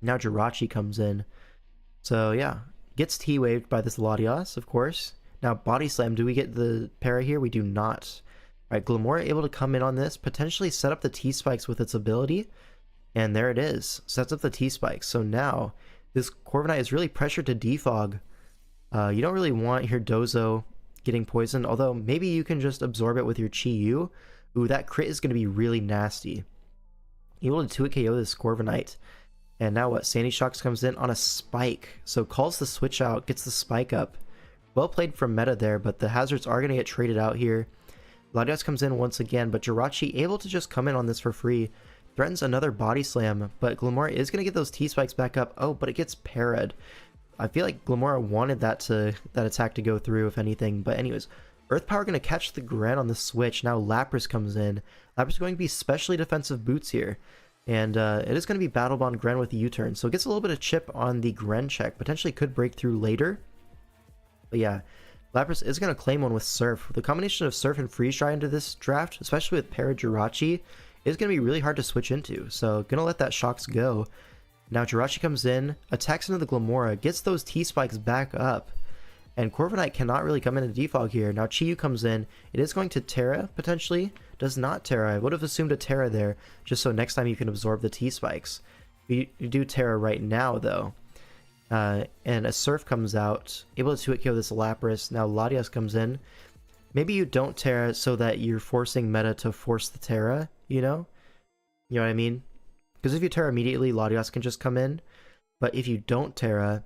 Now Jirachi comes in. So yeah, gets T-Waved by this Latios, of course. Now Body Slam, do we get the para here? We do not. Alright, Glimmora able to come in on this, potentially set up the T-Spikes with its ability. And there it is, sets up the T-Spikes. So now, this Corviknight is really pressured to defog. You don't really want your Dozo getting poisoned, although maybe you can just absorb it with your YiYu. Ooh, that crit is going to be really nasty. Able to 2-hit KO this Corviknight. And now what? Sandy Shocks comes in on a spike. So calls the switch out, gets the spike up. Well played from meta there, but the hazards are going to get traded out here. Latios comes in once again, but Jirachi able to just come in on this for free. Threatens another body slam, but Glimmora is going to get those T-Spikes back up. Oh, but it gets parried. I feel like Glimmora wanted that attack to go through, if anything. But anyways, Earth Power going to catch the Gren on the switch. Now Lapras comes in. Lapras is going to be specially defensive boots here. And it is going to be Battle Bond Gren with the U-turn. So it gets a little bit of chip on the Gren check. Potentially could break through later. But yeah, Lapras is going to claim one with Surf. The combination of Surf and Freeze Dry into this draft, especially with Para Jirachi, is going to be really hard to switch into. So going to let that Shocks go. Now Jirachi comes in, attacks into the Glimmora, gets those T-Spikes back up. And Corviknight cannot really come in and defog here. Now YiYu comes in. It is going to Terra, potentially. Does not Terra. I would have assumed a Terra there, just so next time you can absorb the T-Spikes. You do Terra right now, though. And a Surf comes out, able to 2-hit KO this Lapras. Now Latios comes in. Maybe you don't Terra so that you're forcing meta to force the Terra, you know? You know what I mean? Because if you Terra immediately, Latios can just come in. But if you don't Terra,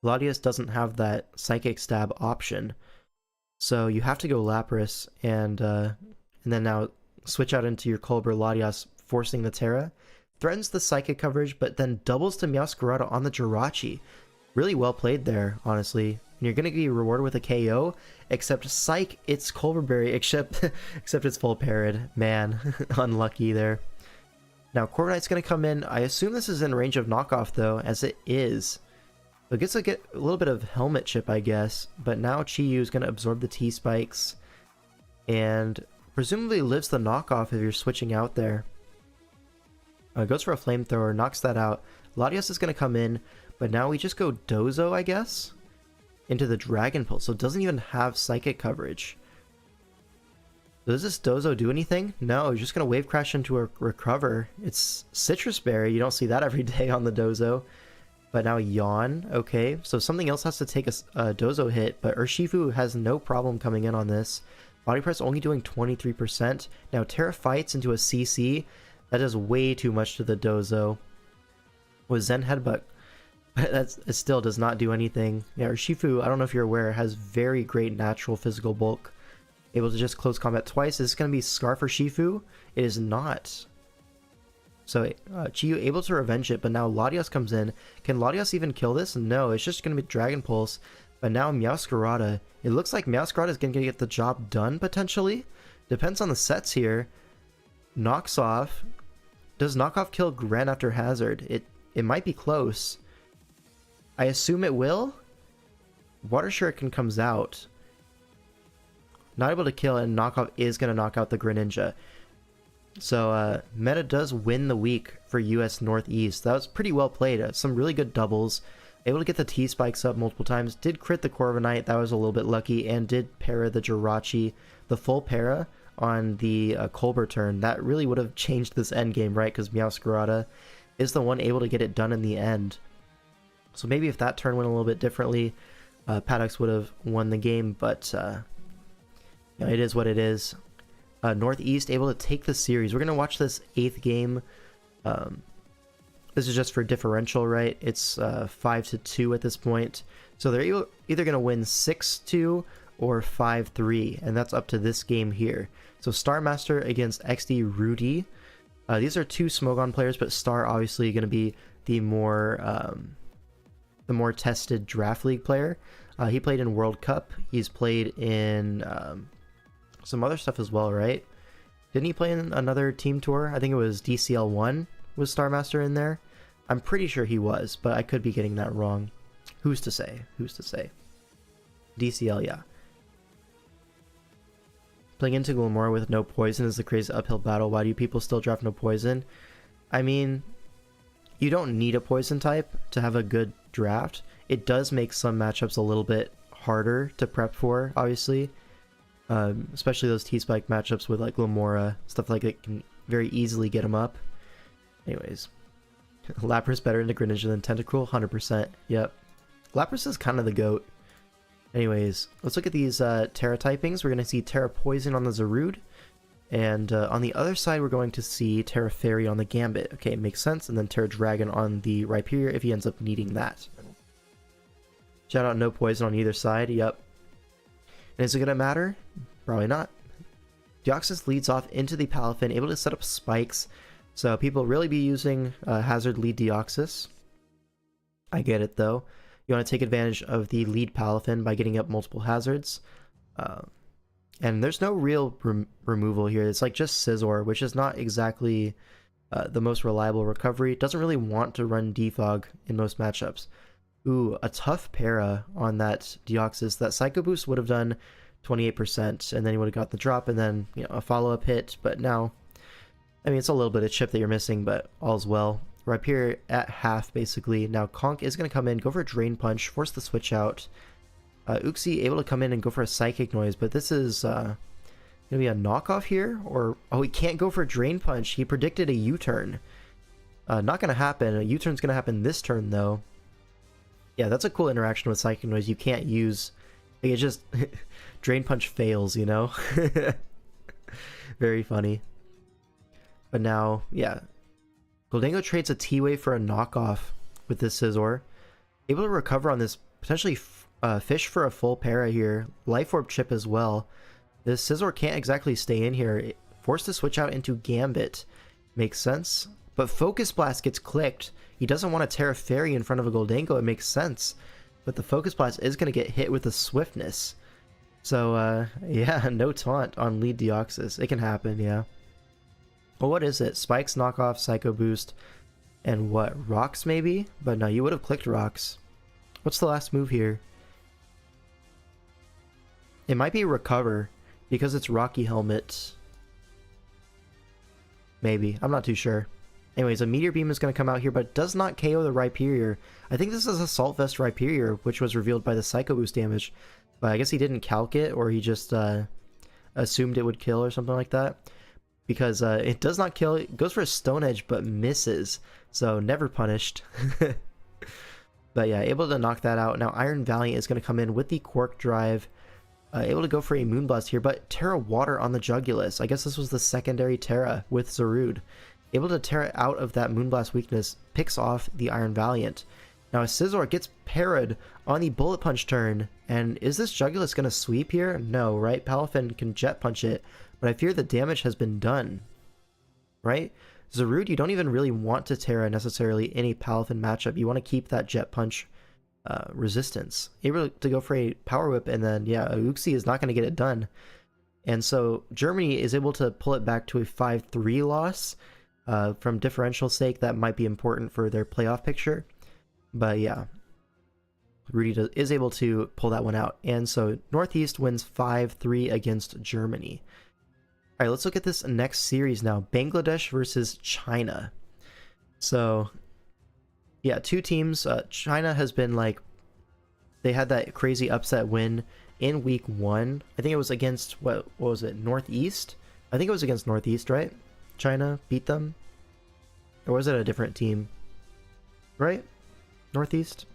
Latios doesn't have that Psychic Stab option. So you have to go Lapras and then now switch out into your Colbur Latios, forcing the Terra. Threatens the Psychic coverage, but then doubles to Meowscarada on the Jirachi. Really well played there, honestly. And you're going to be rewarded with a KO, except Psych, it's Colbur Berry, except it's full parried. Man, unlucky there. Now Corviknight's going to come in. I assume this is in range of knockoff, though, as it is. So it gets to get a little bit of helmet chip, I guess. But now YiYu is going to absorb the T-Spikes. And presumably lives the knockoff if you're switching out there. Goes for a flamethrower, knocks that out. Latios is going to come in, but now we just go Dozo, I guess, into the Dragon Pulse. So it doesn't even have Psychic coverage. Does this Dozo do anything? No, you're just going to Wave Crash into a Recover. It's Citrus Berry. You don't see that every day on the Dozo. But now Yawn. Okay, so something else has to take a Dozo hit, but Urshifu has no problem coming in on this. Body Press only doing 23%. Now Terra fights into a CC. That is way too much to the Dozo. With Zen Headbutt, it still does not do anything. Yeah, Urshifu, I don't know if you're aware, has very great natural physical bulk. Able to just close combat twice. Is this going to be Scarf Urshifu? It is not. So YiYu able to revenge it, but now Latios comes in. Can Latios even kill this? No, it's just going to be Dragon Pulse. But now Meowscarada. It looks like Meowscarada is going to get the job done, potentially. Depends on the sets here. Knocks off. Does knockoff kill Gren after hazard? It might be close. I assume it will. Water Shuriken comes out. Not able to kill, and knockoff is going to knock out the Greninja. So meta does win the week for US Northeast. That was pretty well played. Some really good doubles. Able to get the T-Spikes up multiple times. Did crit the Corviknight. That was a little bit lucky. And did para the Jirachi. The full para on the Colbur turn. That really would have changed this endgame, right? Because Meowscarada is the one able to get it done in the end. So maybe if that turn went a little bit differently, Padox would have won the game. But you know, it is what it is. Northeast able to take the series. We're going to watch this 8th game. This is just for differential, right? It's 5-2 at this point. So they're either going to win 6-2 or 5-3, and that's up to this game here. So Star Master against XD Rudy. These are two Smogon players, but Star obviously going to be the more tested Draft League player. He played in World Cup. He's played in some other stuff as well, right? Didn't he play in another team tour? I think it was DCL1 with Star Master in there. I'm pretty sure he was, but I could be getting that wrong. Who's to say? Who's to say? DCL, yeah. Playing into Glamora with no poison is the crazy uphill battle. Why do people still draft no poison? I mean, you don't need a poison type to have a good draft. It does make some matchups a little bit harder to prep for, obviously. Especially those T-Spike matchups with like Glamora, stuff like that can very easily get them up. Anyways. Lapras better into Greninja than Tentacruel? 100%. Yep. Lapras is kind of the GOAT. Anyways, let's look at these Terra typings. We're going to see Terra Poison on the Zarude. And on the other side, we're going to see Terra Fairy on the Gambit. Okay, it makes sense. And then Terra Dragon on the Rhyperior if he ends up needing that. Shout out no poison on either side. Yep. And is it going to matter? Probably not. Deoxys leads off into the Palafin, able to set up spikes. So people really be using Hazard lead Deoxys. I get it though. You want to take advantage of the lead Palafin by getting up multiple hazards. And there's no real removal here. It's like just Scizor, which is not exactly the most reliable recovery. It doesn't really want to run Defog in most matchups. Ooh, a tough para on that Deoxys. That Psycho Boost would have done 28%, and then he would have got the drop, and then, you know, a follow-up hit. But now, I mean, it's a little bit of chip that you're missing, but all's well. Rhyperior at half, basically. Now, Conk is going to come in, go for a Drain Punch, force the switch out. Uxie able to come in and go for a Psychic Noise, but this is going to be a knockoff here? Or, oh, he can't go for a Drain Punch. He predicted a U-turn. Not going to happen. A U-turn's going to happen this turn, though. Yeah, that's a cool interaction with Psychic Noise. You can't use... Like, it just... Drain Punch fails, you know? Very funny. But now, yeah. Goldango trades a T-Wave for a knockoff with this Scizor. Able to recover on this, potentially fish for a full para here. Life Orb chip as well. This Scizor can't exactly stay in here. Forced to switch out into Gambit. Makes sense. But Focus Blast gets clicked. He doesn't want a Terra Fairy in front of a Goldango. It makes sense. But the Focus Blast is going to get hit with the Swiftness. So, yeah, no taunt on lead Deoxys. It can happen, yeah. Well, what is it? Spikes, knockoff, Psycho Boost, and what? Rocks, maybe? But no, you would have clicked Rocks. What's the last move here? It might be Recover, because it's Rocky Helmet. Maybe. I'm not too sure. Anyways, a Meteor Beam is going to come out here, but it does not KO the Rhyperior. I think this is Assault Vest Rhyperior, which was revealed by the Psycho Boost damage. But I guess he didn't calc it, or he just assumed it would kill or something like that. Because it does not kill, it goes for a Stone Edge, but misses. So never punished. But yeah, able to knock that out. Now Iron Valiant is going to come in with the Quark Drive. Able to go for a Moonblast here, but Terra Water on the Jugulus. I guess this was the secondary Terra with Zarude. Able to Terra out of that Moonblast weakness, picks off the Iron Valiant. Now a Scizor gets parried on the Bullet Punch turn, and is this Jugulus going to sweep here? No, right? Palafin can Jet Punch it, but I fear the damage has been done. Right? Zarude, you don't even really want to Terra necessarily in a Palafin matchup. You want to keep that Jet Punch resistance. Able to go for a Power Whip, and then, yeah, Uxie is not going to get it done. And so Germany is able to pull it back to a 5-3 loss. From differential sake, that might be important for their playoff picture. But yeah, Rudy is able to pull that one out. And so Northeast wins 5-3 against Germany. All right, let's look at this next series now. Bangladesh versus China. So yeah, two teams. China has been like, they had that crazy upset win in week 1. I think it was against, what was it, Northeast? I think it was against Northeast, right? China beat them? Or was it a different team? Right? Northeast?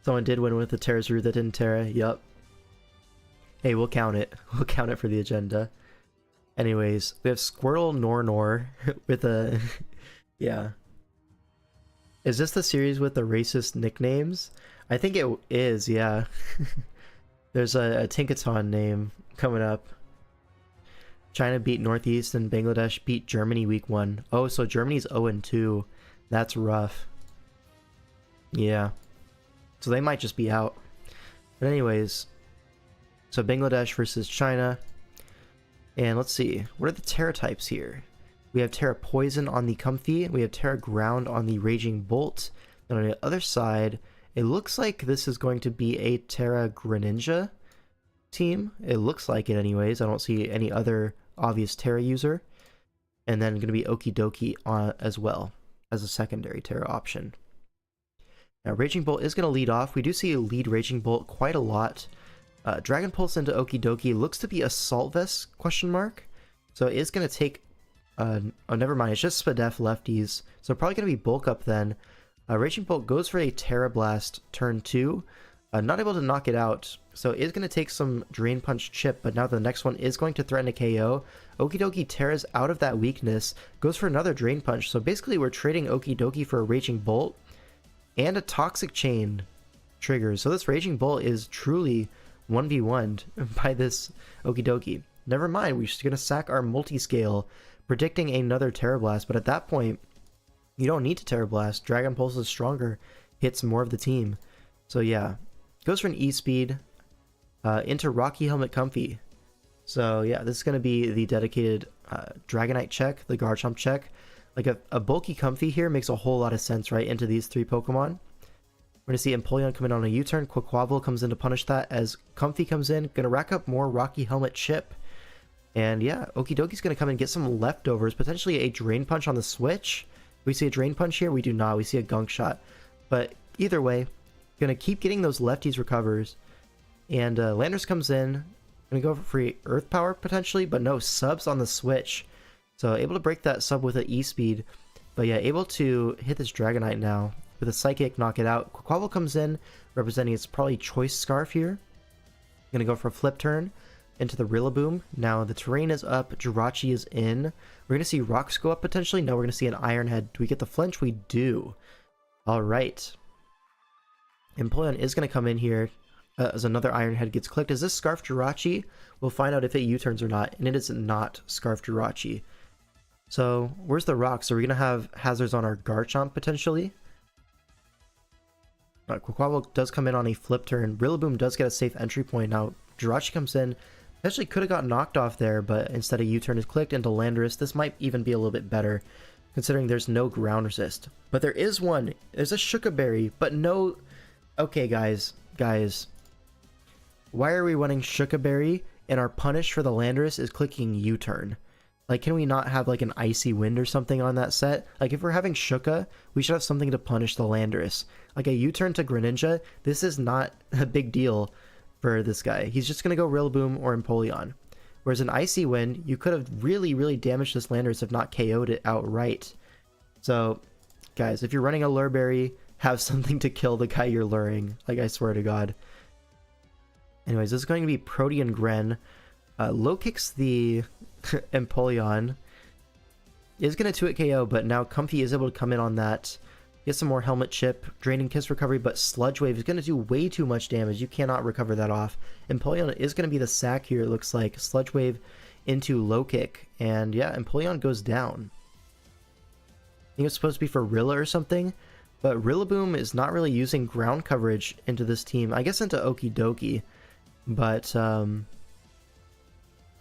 Someone did win with the Terra's Root that didn't Terra. Yup. Hey, we'll count it. We'll count it for the agenda. Anyways, we have Squirtle Nornor with a... yeah. Is this the series with the racist nicknames? I think it is, yeah. There's a Tinkaton name coming up. China beat Northeast and Bangladesh beat Germany week 1. Oh, so Germany's 0-2. That's rough. Yeah. So they might just be out. But anyways, so Bangladesh versus China. And let's see, what are the Terra types here? We have Terra Poison on the Comfy. We have Terra Ground on the Raging Bolt. And on the other side It looks like this is going to be a Terra Greninja team. It looks like it anyways. I don't see any other obvious Terra user. And then going to be Okie Dokie as well as a secondary Terra option. Now Raging Bolt is going to lead off. We do see a lead Raging Bolt quite a lot. Dragon Pulse into Okie Dokie looks to be Assault Vest ? So it is going to take... oh, never mind. It's just Spadef lefties. So probably going to be Bulk Up then. Raging Bolt goes for a Terra Blast turn 2. Not able to knock it out. So it is going to take some Drain Punch chip, but now the next one is going to threaten a KO. Okie Dokie Terra's out of that weakness. Goes for another Drain Punch. So basically we're trading Okie Dokie for a Raging Bolt and a Toxic Chain trigger. So this Raging Bolt is truly 1v1'd by this Okie Dokie. Never mind, we're just going to sack our Multiscale, predicting another Terra Blast, but at that point, you don't need to Terra Blast. Dragon Pulse is stronger, hits more of the team. So yeah, goes for an E-Speed into Rocky Helmet Comfy. So yeah, this is going to be the dedicated Dragonite check, the Garchomp check. Like a bulky Comfy here makes a whole lot of sense, right, into these three Pokemon. We're going to see Empoleon come in on a U-turn. Quaquaval comes in to punish that as Comfy comes in. Going to rack up more Rocky Helmet chip. And yeah, Okie Dokie's going to come and get some leftovers, potentially a Drain Punch on the switch. We see a Drain Punch here? We do not. We see a Gunk Shot. But either way, going to keep getting those lefties recovers. And Landorus comes in. Going to go for free Earth Power potentially, but no, subs on the switch. So able to break that sub with an E-Speed. But yeah, able to hit this Dragonite now with a Psychic, knock it out. Quaquaval comes in, representing its probably Choice Scarf here. Going to go for a Flip Turn into the Rillaboom. Now the terrain is up, Jirachi is in. We're going to see Rocks go up potentially. No, we're going to see an Iron Head. Do we get the flinch? We do. Alright. Empoleon is going to come in here as another Iron Head gets clicked. Is this Scarf Jirachi? We'll find out if it U-turns or not, and it is not Scarf Jirachi. So, where's the Rocks? Are we going to have hazards on our Garchomp potentially? Quaquaval does come in on a Flip Turn. Rillaboom does get a safe entry point. Now, Jirachi comes in. Actually could have got knocked off there, but instead a U-turn is clicked into Landorus. This might even be a little bit better, considering there's no ground resist. But there is one. There's a Shuka Berry, but no... Okay, guys. Why are we running Shuka Berry and our punish for the Landorus is clicking U-turn? Like, can we not have like an Icy Wind or something on that set? Like, if we're having Shuka, we should have something to punish the Landorus. Like a U-turn to Greninja, this is not a big deal for this guy. He's just going to go Rillaboom or Empoleon. Whereas an Icy Wind, you could have really damaged this Landorus if not KO'd it outright. So, guys, if you're running a Lurberry, have something to kill the guy you're luring. Like, I swear to God. Anyways, this is going to be Protean Gren. Low kicks the Empoleon. Is going to 2-hit KO, but now Comfy is able to come in on that. Get some more Helmet Chip, Draining Kiss recovery, but Sludge Wave is going to do way too much damage. You cannot recover that off. Empoleon is going to be the sack here, it looks like. Sludge Wave into Low Kick, and yeah, Empoleon goes down. I think it's supposed to be for Rilla or something, but Rillaboom is not really using ground coverage into this team. I guess into Okie Dokie, but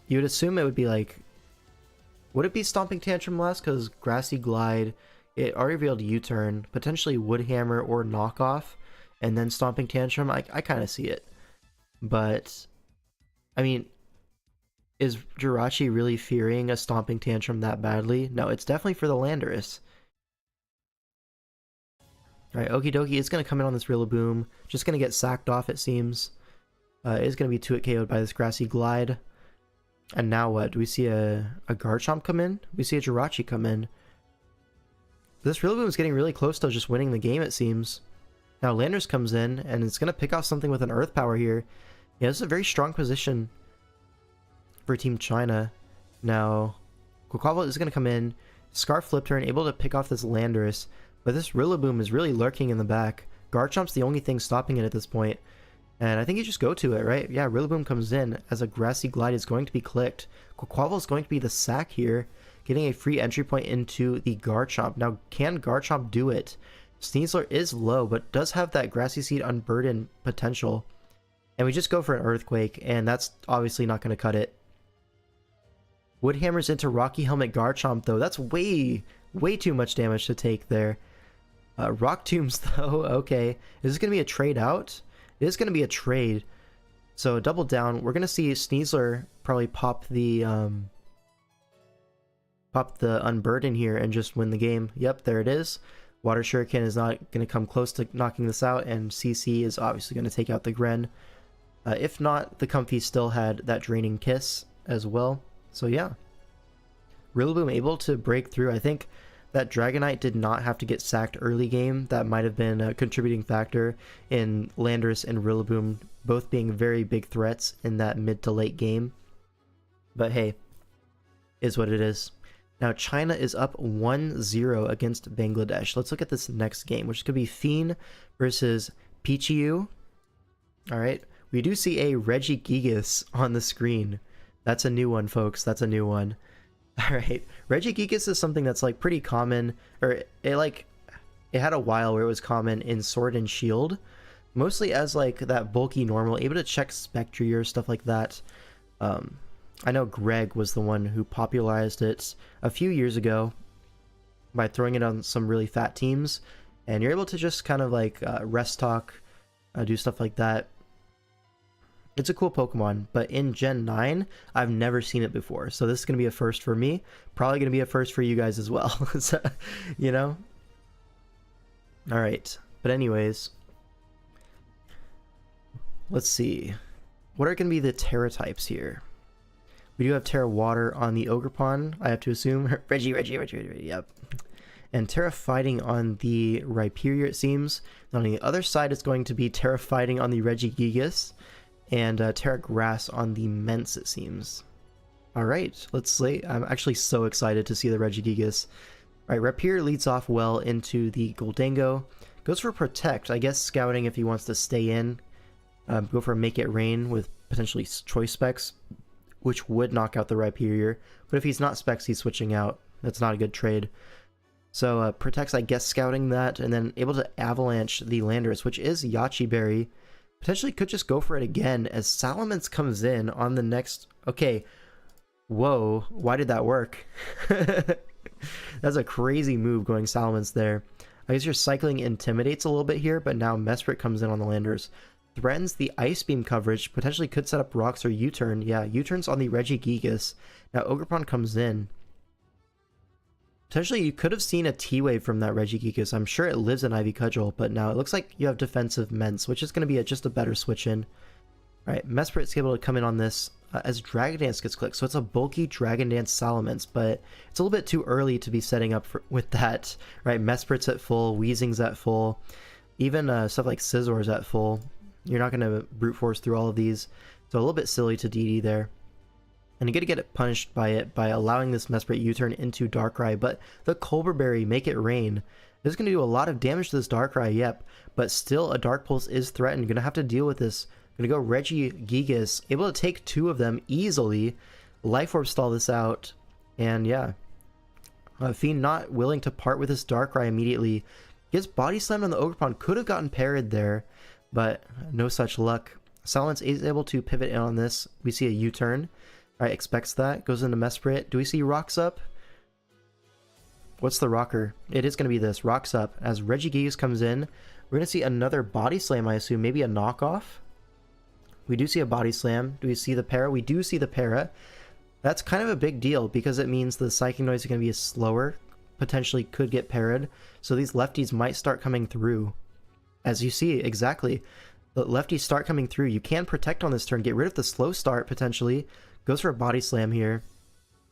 you would assume it would be like... Would it be Stomping Tantrum last? Because Grassy Glide... It already revealed U-turn, potentially Wood Hammer or Knockoff, and then Stomping Tantrum. I kind of see it. But, I mean, is Jirachi really fearing a Stomping Tantrum that badly? No, it's definitely for the Landorus. Alright, Okie Dokie is going to come in on this Rillaboom. Just going to get sacked off, it seems. It is going to be 2-hit KO'd by this Grassy Glide. And now what? Do we see a Garchomp come in? We see a Jirachi come in. This Rillaboom is getting really close to just winning the game, it seems. Now Landorus comes in, and it's going to pick off something with an Earth Power here. Yeah, this is a very strong position for Team China. Now, Quaquaval is going to come in, Scarf Flip Turn, able to pick off this Landorus, but this Rillaboom is really lurking in the back. Garchomp's the only thing stopping it at this point, and I think you just go to it, right? Yeah, Rillaboom comes in as a Grassy Glide is going to be clicked. Quaquaval is going to be the sack here, getting a free entry point into the Garchomp. Now, can Garchomp do it? Sneasler is low, but does have that Grassy Seed Unburden potential. And we just go for an Earthquake, and that's obviously not going to cut it. Wood Hammers into Rocky Helmet Garchomp, though. That's way too much damage to take there. Rock Tombs though, okay. Is this going to be a trade out? It is going to be a trade. So double down. We're going to see Sneasler probably pop the Unburden here and just win the game. Yep, there it is. Water Shuriken is not going to come close to knocking this out, and CC is obviously going to take out the Gren. If not, the Comfy still had that Draining Kiss as well. So yeah. Rillaboom able to break through. I think that Dragonite did not have to get sacked early game. That might have been a contributing factor in Landorus and Rillaboom both being very big threats in that mid to late game. But hey, is what it is. Now China is up 1-0 against Bangladesh. Let's look at this next game, which could be Fiend versus Pichiu. Alright, we do see a Regigigas on the screen. That's a new one, folks. That's a new one. Alright, Regigigas is something that's like pretty common, or it had a while where it was common in Sword and Shield, mostly as like that bulky normal, able to check Spectrier, stuff like that. I know Greg was the one who popularized it a few years ago by throwing it on some really fat teams, and you're able to just kind of like rest talk, do stuff like that. It's a cool Pokemon, but in Gen 9, I've never seen it before, so this is going to be a first for me, probably going to be a first for you guys as well, so, you know? Alright, but anyways, let's see. What are going to be the Terra types here? We do have Terra Water on the Ogerpon, I have to assume. Reggie, yep. And Terra Fighting on the Rhyperior, it seems. And on the other side, it's going to be Terra Fighting on the Regigigas, and Terra Grass on the Mence, it seems. Alright, let's see. I'm actually so excited to see the Regigigas. Alright, Rhyperior leads off well into the Goldango. Goes for Protect, I guess scouting if he wants to stay in. Go for Make It Rain with potentially Choice Specs, which would knock out the Rhyperior. But if he's not Specs, he's switching out. That's not a good trade. So Protect's, I guess, scouting that, and then able to Avalanche the Landorus, which is Yachi Berry. Potentially could just go for it again as Salamence comes in on the next... Okay, whoa, why did that work? That's a crazy move going Salamence there. I guess your Cycling intimidates a little bit here, but now Mesprit comes in on the Landorus. Threatens the Ice Beam coverage, potentially could set up Rocks or U-turn. Yeah, U-turns on the Regigigas. Now Ogerpon comes in. Potentially you could have seen a T-Wave from that Regigigas. I'm sure it lives in Ivy Cudgel, but now it looks like you have defensive Mence, which is going to be just a better switch in. Alright, Mesprit's able to come in on this as Dragon Dance gets clicked. So it's a bulky Dragon Dance Salamence, but it's a little bit too early to be setting up with that. Right, Mesprit's at full, Weezing's at full, even stuff like Scizzor's at full. You're not going to brute force through all of these, so a little bit silly to DD there. And you get to get it punished by it by allowing this Mesprit U-turn into Darkrai, but the Colbur Berry, Make It Rain. This is going to do a lot of damage to this Darkrai, yep, but still a Dark Pulse is threatened. Going to have to deal with this. Going to go Regigigas, able to take two of them easily. Life Orb stall this out, and yeah. Fiend not willing to part with this Darkrai immediately. Gets Body Slammed on the Ogerpon, could have gotten parried there, but no such luck. Salamence is able to pivot in on this. We see a U-turn. Alright, expects that. Goes into Mesprit. Do we see Rocks Up? What's the rocker? It is going to be this. Rocks Up. As Regigigas comes in, we're going to see another Body Slam, I assume. Maybe a knockoff? We do see a Body Slam. Do we see the Para? We do see the Para. That's kind of a big deal because it means the Psychic Noise is going to be slower. Potentially could get parried. So these lefties might start coming through. As you see, exactly. The lefties start coming through. You can Protect on this turn. Get rid of the slow start, potentially. Goes for a Body Slam here.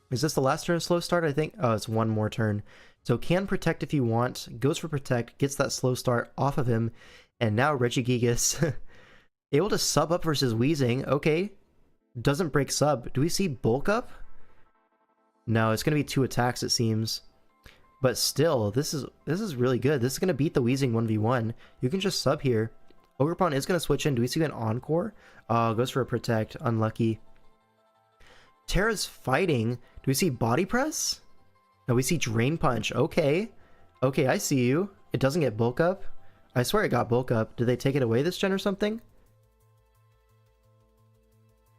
Is this the last turn of slow start? I think. Oh, it's one more turn. So can Protect if you want. Goes for Protect. Gets that slow start off of him. And now Regigigas able to sub up versus Weezing. Okay. Doesn't break sub. Do we see Bulk Up? No, it's going to be 2 attacks, it seems. But still, this is really good. This is going to beat the Weezing 1v1. You can just sub here. Ogerpon is going to switch in. Do we see an Encore? Goes for a Protect. Unlucky. Terra's Fighting. Do we see Body Press? No, we see Drain Punch. Okay. Okay, I see you. It doesn't get Bulk Up. I swear it got Bulk Up. Did they take it away this gen or something?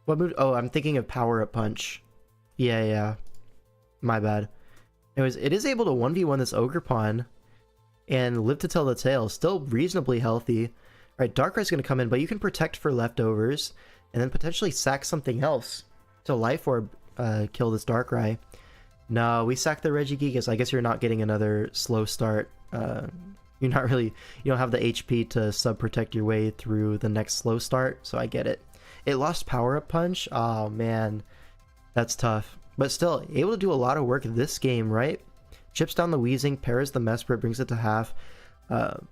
What move? Oh, I'm thinking of Power Up Punch. Yeah. My bad. Anyways, it is able to 1v1 this Ogerpon. and live to tell the tale. Still reasonably healthy. Alright, Darkrai's going to come in, but you can protect for leftovers, and then potentially sack something else to Life Orb kill this Darkrai. No, we sack the Regigigas. I guess you're not getting another slow start. You're not really, you don't have the HP to sub-protect your way through the next slow start, so I get it. It lost Power-Up Punch? Oh man, that's tough. But still, able to do a lot of work this game, right? Chips down the Weezing, pairs the Mesprit, brings it to half.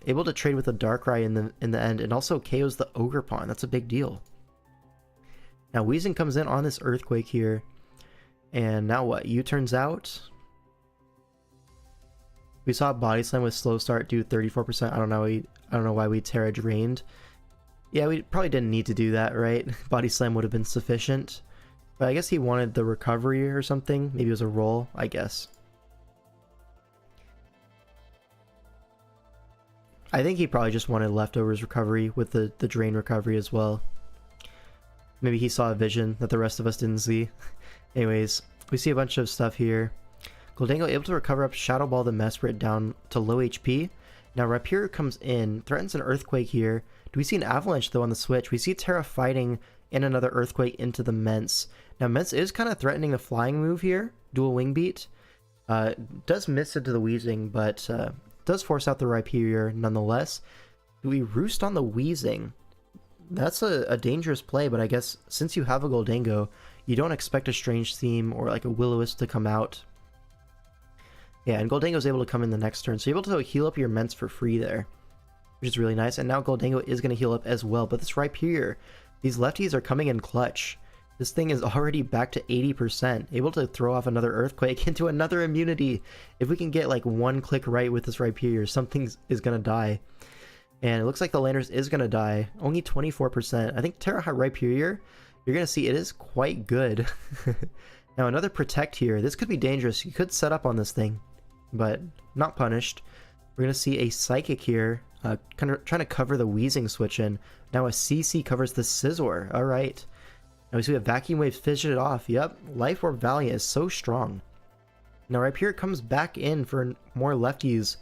Able to trade with a Darkrai in the end, and also KOs the Ogerpon. That's a big deal. Now Weezing comes in on this Earthquake here, and now what? YiYu turns out. We saw Body Slam with slow start do 34%. I don't know why we Terra drained. Yeah, we probably didn't need to do that, right? Body Slam would have been sufficient. But I guess he wanted the recovery or something. Maybe it was a roll, I guess. I think he probably just wanted leftovers recovery with the drain recovery as well. Maybe he saw a vision that the rest of us didn't see. Anyways, we see a bunch of stuff here. Gholdengo able to recover up Shadow Ball the Mesprit down to low HP. Now Rhyperior comes in, threatens an Earthquake here. Do we see an Avalanche though on the switch? We see Terra fighting and another Earthquake into the Mence. Now Mence is kind of threatening a flying move here, dual Wing Beat. Does miss into the Weezing, but does force out the Rhyperior nonetheless. Do we Roost on the Weezing? That's a dangerous play, but I guess since you have a Gholdengo, you don't expect a Strange Theme or like a Will-O-Wisp to come out. Yeah, and Gholdengo is able to come in the next turn, so you're able to heal up your Mence for free there, which is really nice. And now Gholdengo is going to heal up as well, but this Rhyperior, these lefties are coming in clutch. This thing is already back to 80%, able to throw off another Earthquake into another immunity. If we can get like one click right with this Rhyperior, something is going to die. And it looks like the Landers is going to die. Only 24%. I think Terra Rhyperior, you're going to see it is quite good. Now another Protect here. This could be dangerous. You could set up on this thing, but not punished. We're going to see a Psychic here, kind of trying to cover the Weezing switch in. Now a CC covers the Scizor. Alright. Now we see a Vacuum Wave fidget it off. Yep, Life Orb Valiant is so strong. Now Rhyperior comes back in for more lefties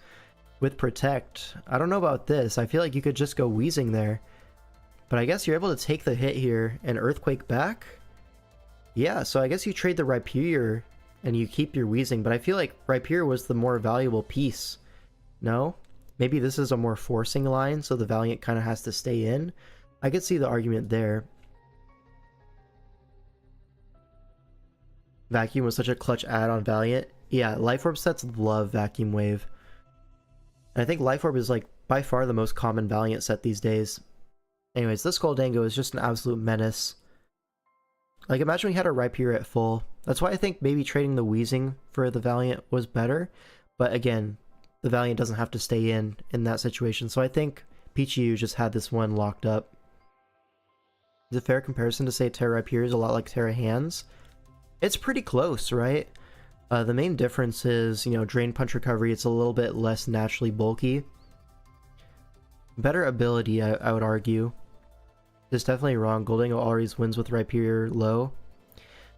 with Protect. I don't know about this. I feel like you could just go Weezing there. But I guess you're able to take the hit here and Earthquake back. Yeah, so I guess you trade the Rhyperior and you keep your Weezing, but I feel like Rhyperior was the more valuable piece. No? Maybe this is a more forcing line, so the Valiant kind of has to stay in. I could see the argument there. Vacuum was such a clutch add on Valiant. Yeah, Life Orb sets love Vacuum Wave. And I think Life Orb is like by far the most common Valiant set these days. Anyways, this Gholdengo is just an absolute menace. Like, imagine we had a Rhyperior at full. That's why I think maybe trading the Weezing for the Valiant was better. But again, the Valiant doesn't have to stay in that situation. So I think Pichiu just had this one locked up. Is it a fair comparison to say Terra Rhyperior is a lot like Terra Hands? It's pretty close, right? The main difference is, you know, Drain Punch recovery, it's a little bit less naturally bulky. Better ability, I would argue. It's definitely wrong. Gholdengo always wins with Rhyperior low.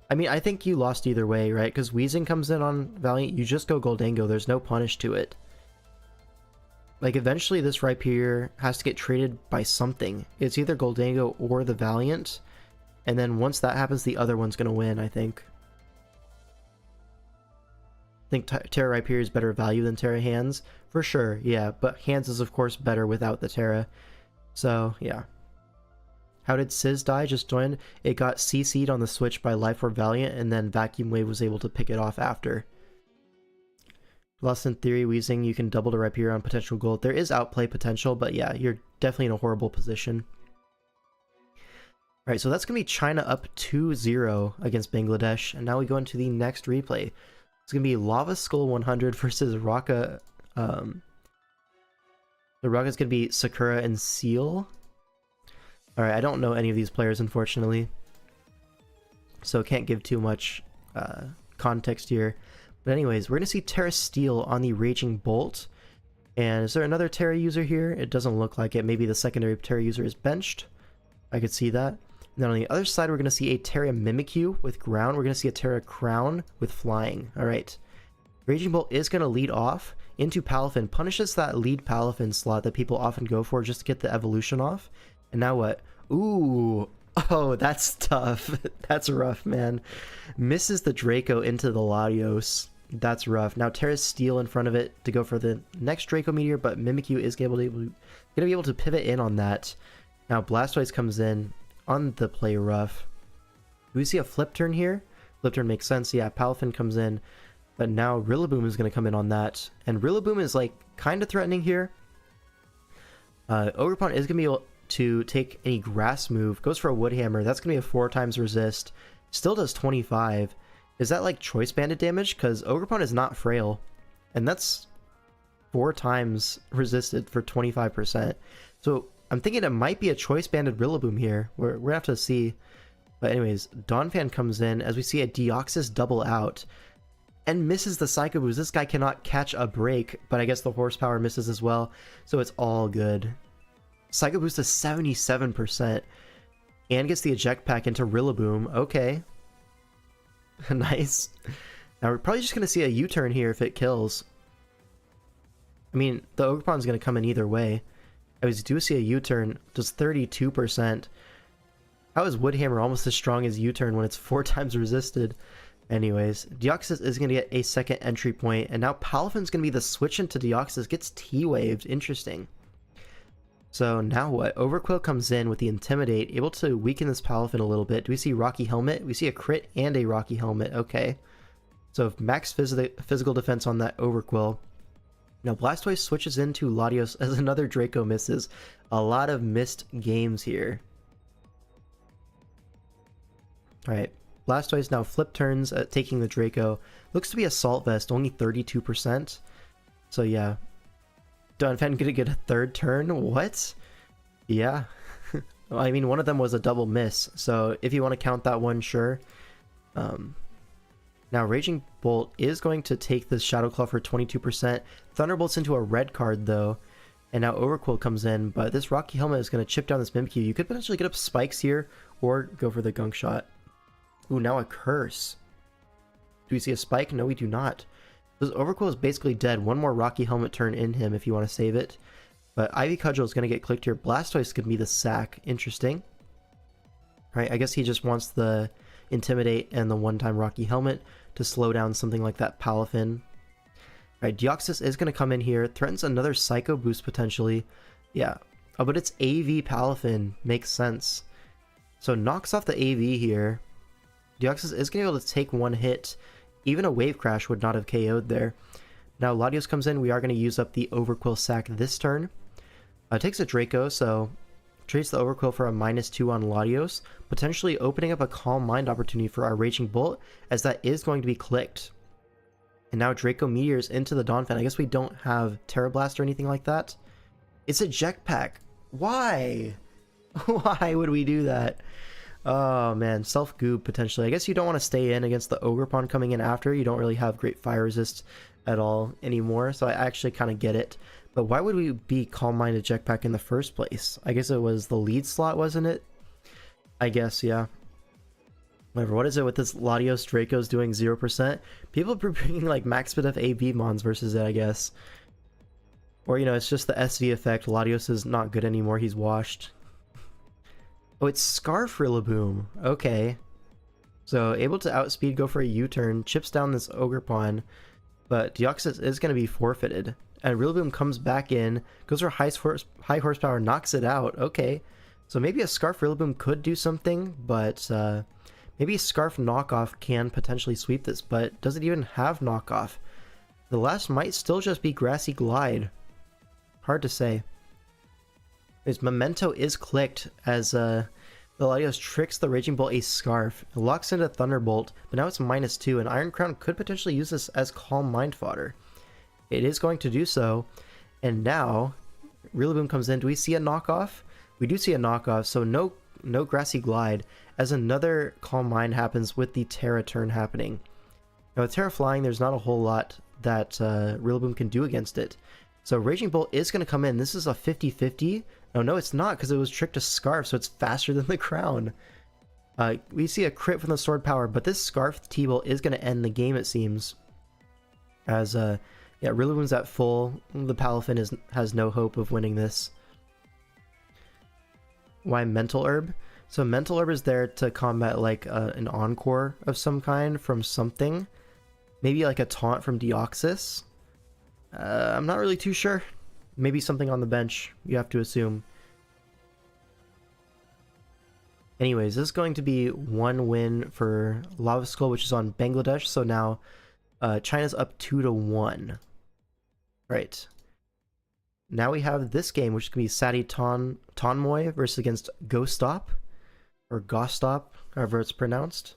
I mean, I think you lost either way, right? Because Weezing comes in on Valiant, you just go Gholdengo. There's no punish to it. Like, eventually this Rhyperior has to get traded by something. It's either Gholdengo or the Valiant. And then once that happens, the other one's going to win, I think. I think Terra Rhyperior is better value than Terra Hands. For sure, yeah. But Hands is, of course, better without the Terra. So, yeah. How did Sizz die? Just joined. It got CC'd on the switch by Life Orb Valiant, and then Vacuum Wave was able to pick it off after. Lost in theory, Weezing, you can double to Rhyperior on potential gold. There is outplay potential, but yeah, you're definitely in a horrible position. Alright, so that's going to be China up 2-0 against Bangladesh, and now we go into the next replay. It's going to be Lava Skull 100 versus Rocka. The Rocka is going to be Sakura and Seal. Alright, I don't know any of these players, unfortunately, so can't give too much context here. But anyways, we're going to see Terra Steel on the Raging Bolt. And is there another Terra user here? It doesn't look like it. Maybe the secondary Terra user is benched. I could see that. And then on the other side, we're going to see a Terra Mimikyu with Ground. We're going to see a Terra Crown with Flying. Alright. Raging Bolt is going to lead off. into Palafin, punishes that lead Palafin slot that people often go for just to get the evolution off. And now what? Ooh, oh, that's tough. That's rough, man. Misses the Draco into the Latios. That's rough. Now Terra's Steel in front of it to go for the next Draco Meteor, but Mimikyu is gonna be able to pivot in on that. Now Blastoise comes in on the play rough. Do we see a flip turn here? Flip turn makes sense. Yeah, Palafin comes in, but now Rillaboom is going to come in on that. And Rillaboom is like kind of threatening here. Ogerpon is going to be able to take any grass move. Goes for a Wood Hammer. That's going to be a 4 times resist. Still does 25. Is that like choice banded damage? Because Ogerpon is not frail. And that's 4 times resisted for 25%. So I'm thinking it might be a choice banded Rillaboom here. We're going to have to see. But anyways, Donphan comes in as we see a Deoxys double out and misses the Psycho Boost. This guy cannot catch a break, but I guess the horsepower misses as well, so it's all good. Psycho Boost is 77% and gets the eject pack into Rillaboom. Okay. Nice. Now we're probably just going to see a U-turn here if it kills. I mean, the Ogerpon's going to come in either way. I do see a U-turn, does 32%. How is Wood Hammer almost as strong as U-turn when it's 4 times resisted? Anyways, Deoxys is going to get a second entry point, and now Palafin's going to be the switch into Deoxys, gets T-waved. Interesting. So now what? Overquill comes in with the Intimidate, able to weaken this Palafin a little bit. Do we see Rocky Helmet? We see a crit and a Rocky Helmet. Okay. So max physical defense on that Overquill. Now Blastoise switches into Latios as another Draco misses. A lot of missed games here. Alright, Blastoise now flip turns at taking the Draco. Looks to be Assault Vest, only 32%. So yeah. Donphan gonna get a third turn? What? Yeah. I mean, one of them was a double miss, so if you want to count that one, sure. Now Raging Bolt is going to take this Shadow Claw for 22%. Thunderbolt's into a red card though. And now Overquill comes in, but this Rocky Helmet is going to chip down this Mimikyu. You could potentially get up Spikes here, or go for the Gunk Shot. Ooh, now a Curse. Do we see a Spike? No, we do not. This Overquill is basically dead. One more Rocky Helmet turn in him if you want to save it. But Ivy Cudgel is going to get clicked here. Blastoise could be the sack. Interesting. Right, I guess he just wants the Intimidate and the one-time Rocky Helmet to slow down something like that Palafin. Right, Deoxys is going to come in here. Threatens another Psycho Boost potentially. Yeah. Oh, but it's AV Palafin. Makes sense. So knocks off the AV here. Deoxys is going to be able to take one hit. Even a Wave Crash would not have KO'd there. Now Latios comes in. We are going to use up the Overquill sack this turn. Takes a Draco, so trades the Overquill for a -2 on Latios, potentially opening up a Calm Mind opportunity for our Raging Bolt, as that is going to be clicked. And now Draco Meteors into the Donphan. I guess we don't have Terra Blast or anything like that. It's a Eject Pack. Why? Why would we do that? Oh man, self-goob potentially. I guess you don't want to stay in against the Ogerpon coming in after. You don't really have great fire resist at all anymore, so I actually kind of get it. But why would we be Calm Mind Eject Pack in the first place? I guess it was the lead slot, wasn't it? I guess, yeah. Whatever, what is it with this Latios Draco's doing 0%? People are bringing like max speed of AB mons versus it, I guess. Or, you know, it's just the SV effect. Latios is not good anymore, he's washed. Oh, it's Scarf Rillaboom. Okay. So, able to outspeed, go for a U-turn, chips down this Ogerpon, but Deoxys is going to be forfeited. And Rillaboom comes back in, goes for high horsepower, knocks it out. Okay. So maybe a Scarf Rillaboom could do something, but maybe Scarf Knockoff can potentially sweep this, but does it even have Knockoff? The last might still just be Grassy Glide. Hard to say. His Memento is clicked as the Latios tricks the Raging Bolt a Scarf. It locks into Thunderbolt, but now it's -2, and Iron Crown could potentially use this as Calm Mind fodder. It is going to do so, and now Rillaboom comes in. Do we see a knockoff? We do see a knockoff, so no Grassy Glide, as another Calm Mind happens with the Terra turn happening. Now with Terra flying, there's not a whole lot that Rillaboom can do against it. So Raging Bolt is going to come in. This is a 50-50. No, it's not, because it was tricked to Scarf, so it's faster than the Crown. We see a crit from the Sword Power, but this Scarf T-Bolt is going to end the game, it seems. As Yeah, Rillaboom's at full. The Palafin has no hope of winning this. Why Mental Herb? So Mental Herb is there to combat like an Encore of some kind from something. Maybe like a taunt from Deoxys. I'm not really too sure. Maybe something on the bench, you have to assume. Anyways, this is going to be 1 win for Lava Skull, which is on Bangladesh. So now China's up 2-1. Right. Now we have this game, which is going to be Tonmoy versus against GoStop. Or GoStop, however it's pronounced.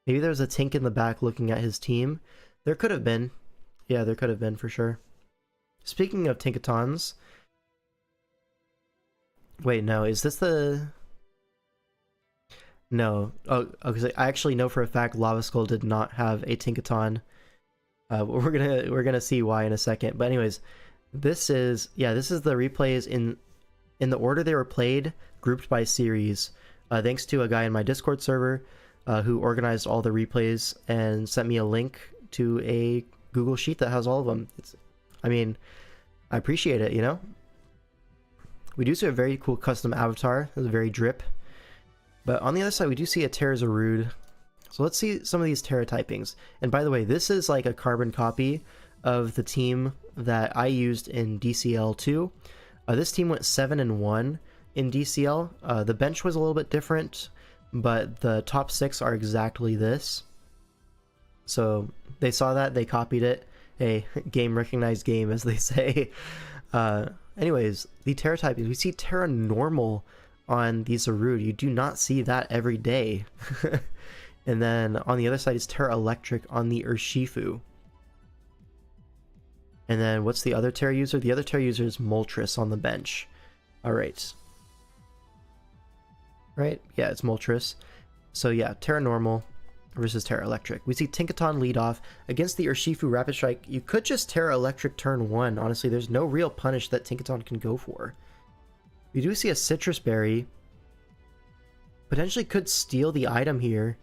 Maybe there's a Tink in the back looking at his team. There could have been. Yeah, there could have been for sure. Speaking of Tinkatons... Wait, no, is this the... No. Oh, okay, I actually know for a fact Lava Skull did not have a Tinkaton. We're gonna see why in a second. But anyways, this is the replays in the order they were played, grouped by series. Thanks to a guy in my Discord server who organized all the replays and sent me a link to a Google Sheet that has all of them. I mean, I appreciate it, you know? We do see a very cool custom avatar. It's very drip. But on the other side, we do see a Terrazarud. So let's see some of these Terra typings. And by the way, this is like a carbon copy of the team that I used in DCL2. This team went 7-1 in DCL. The bench was a little bit different, but the top 6 are exactly this. So they saw that, they copied it. A game recognized game, as they say. Anyways, the Terra typings. We see Terra Normal on the Zarud. You do not see that every day. And then on the other side is Terra Electric on the Urshifu. And then what's the other Terra user? The other Terra user is Moltres on the bench. Alright. Right? Yeah, it's Moltres. So yeah, Terra Normal versus Terra Electric. We see Tinkaton lead off against the Urshifu Rapid Strike. You could just Terra Electric turn 1. Honestly, there's no real punish that Tinkaton can go for. We do see a Citrus Berry. Potentially could steal the item here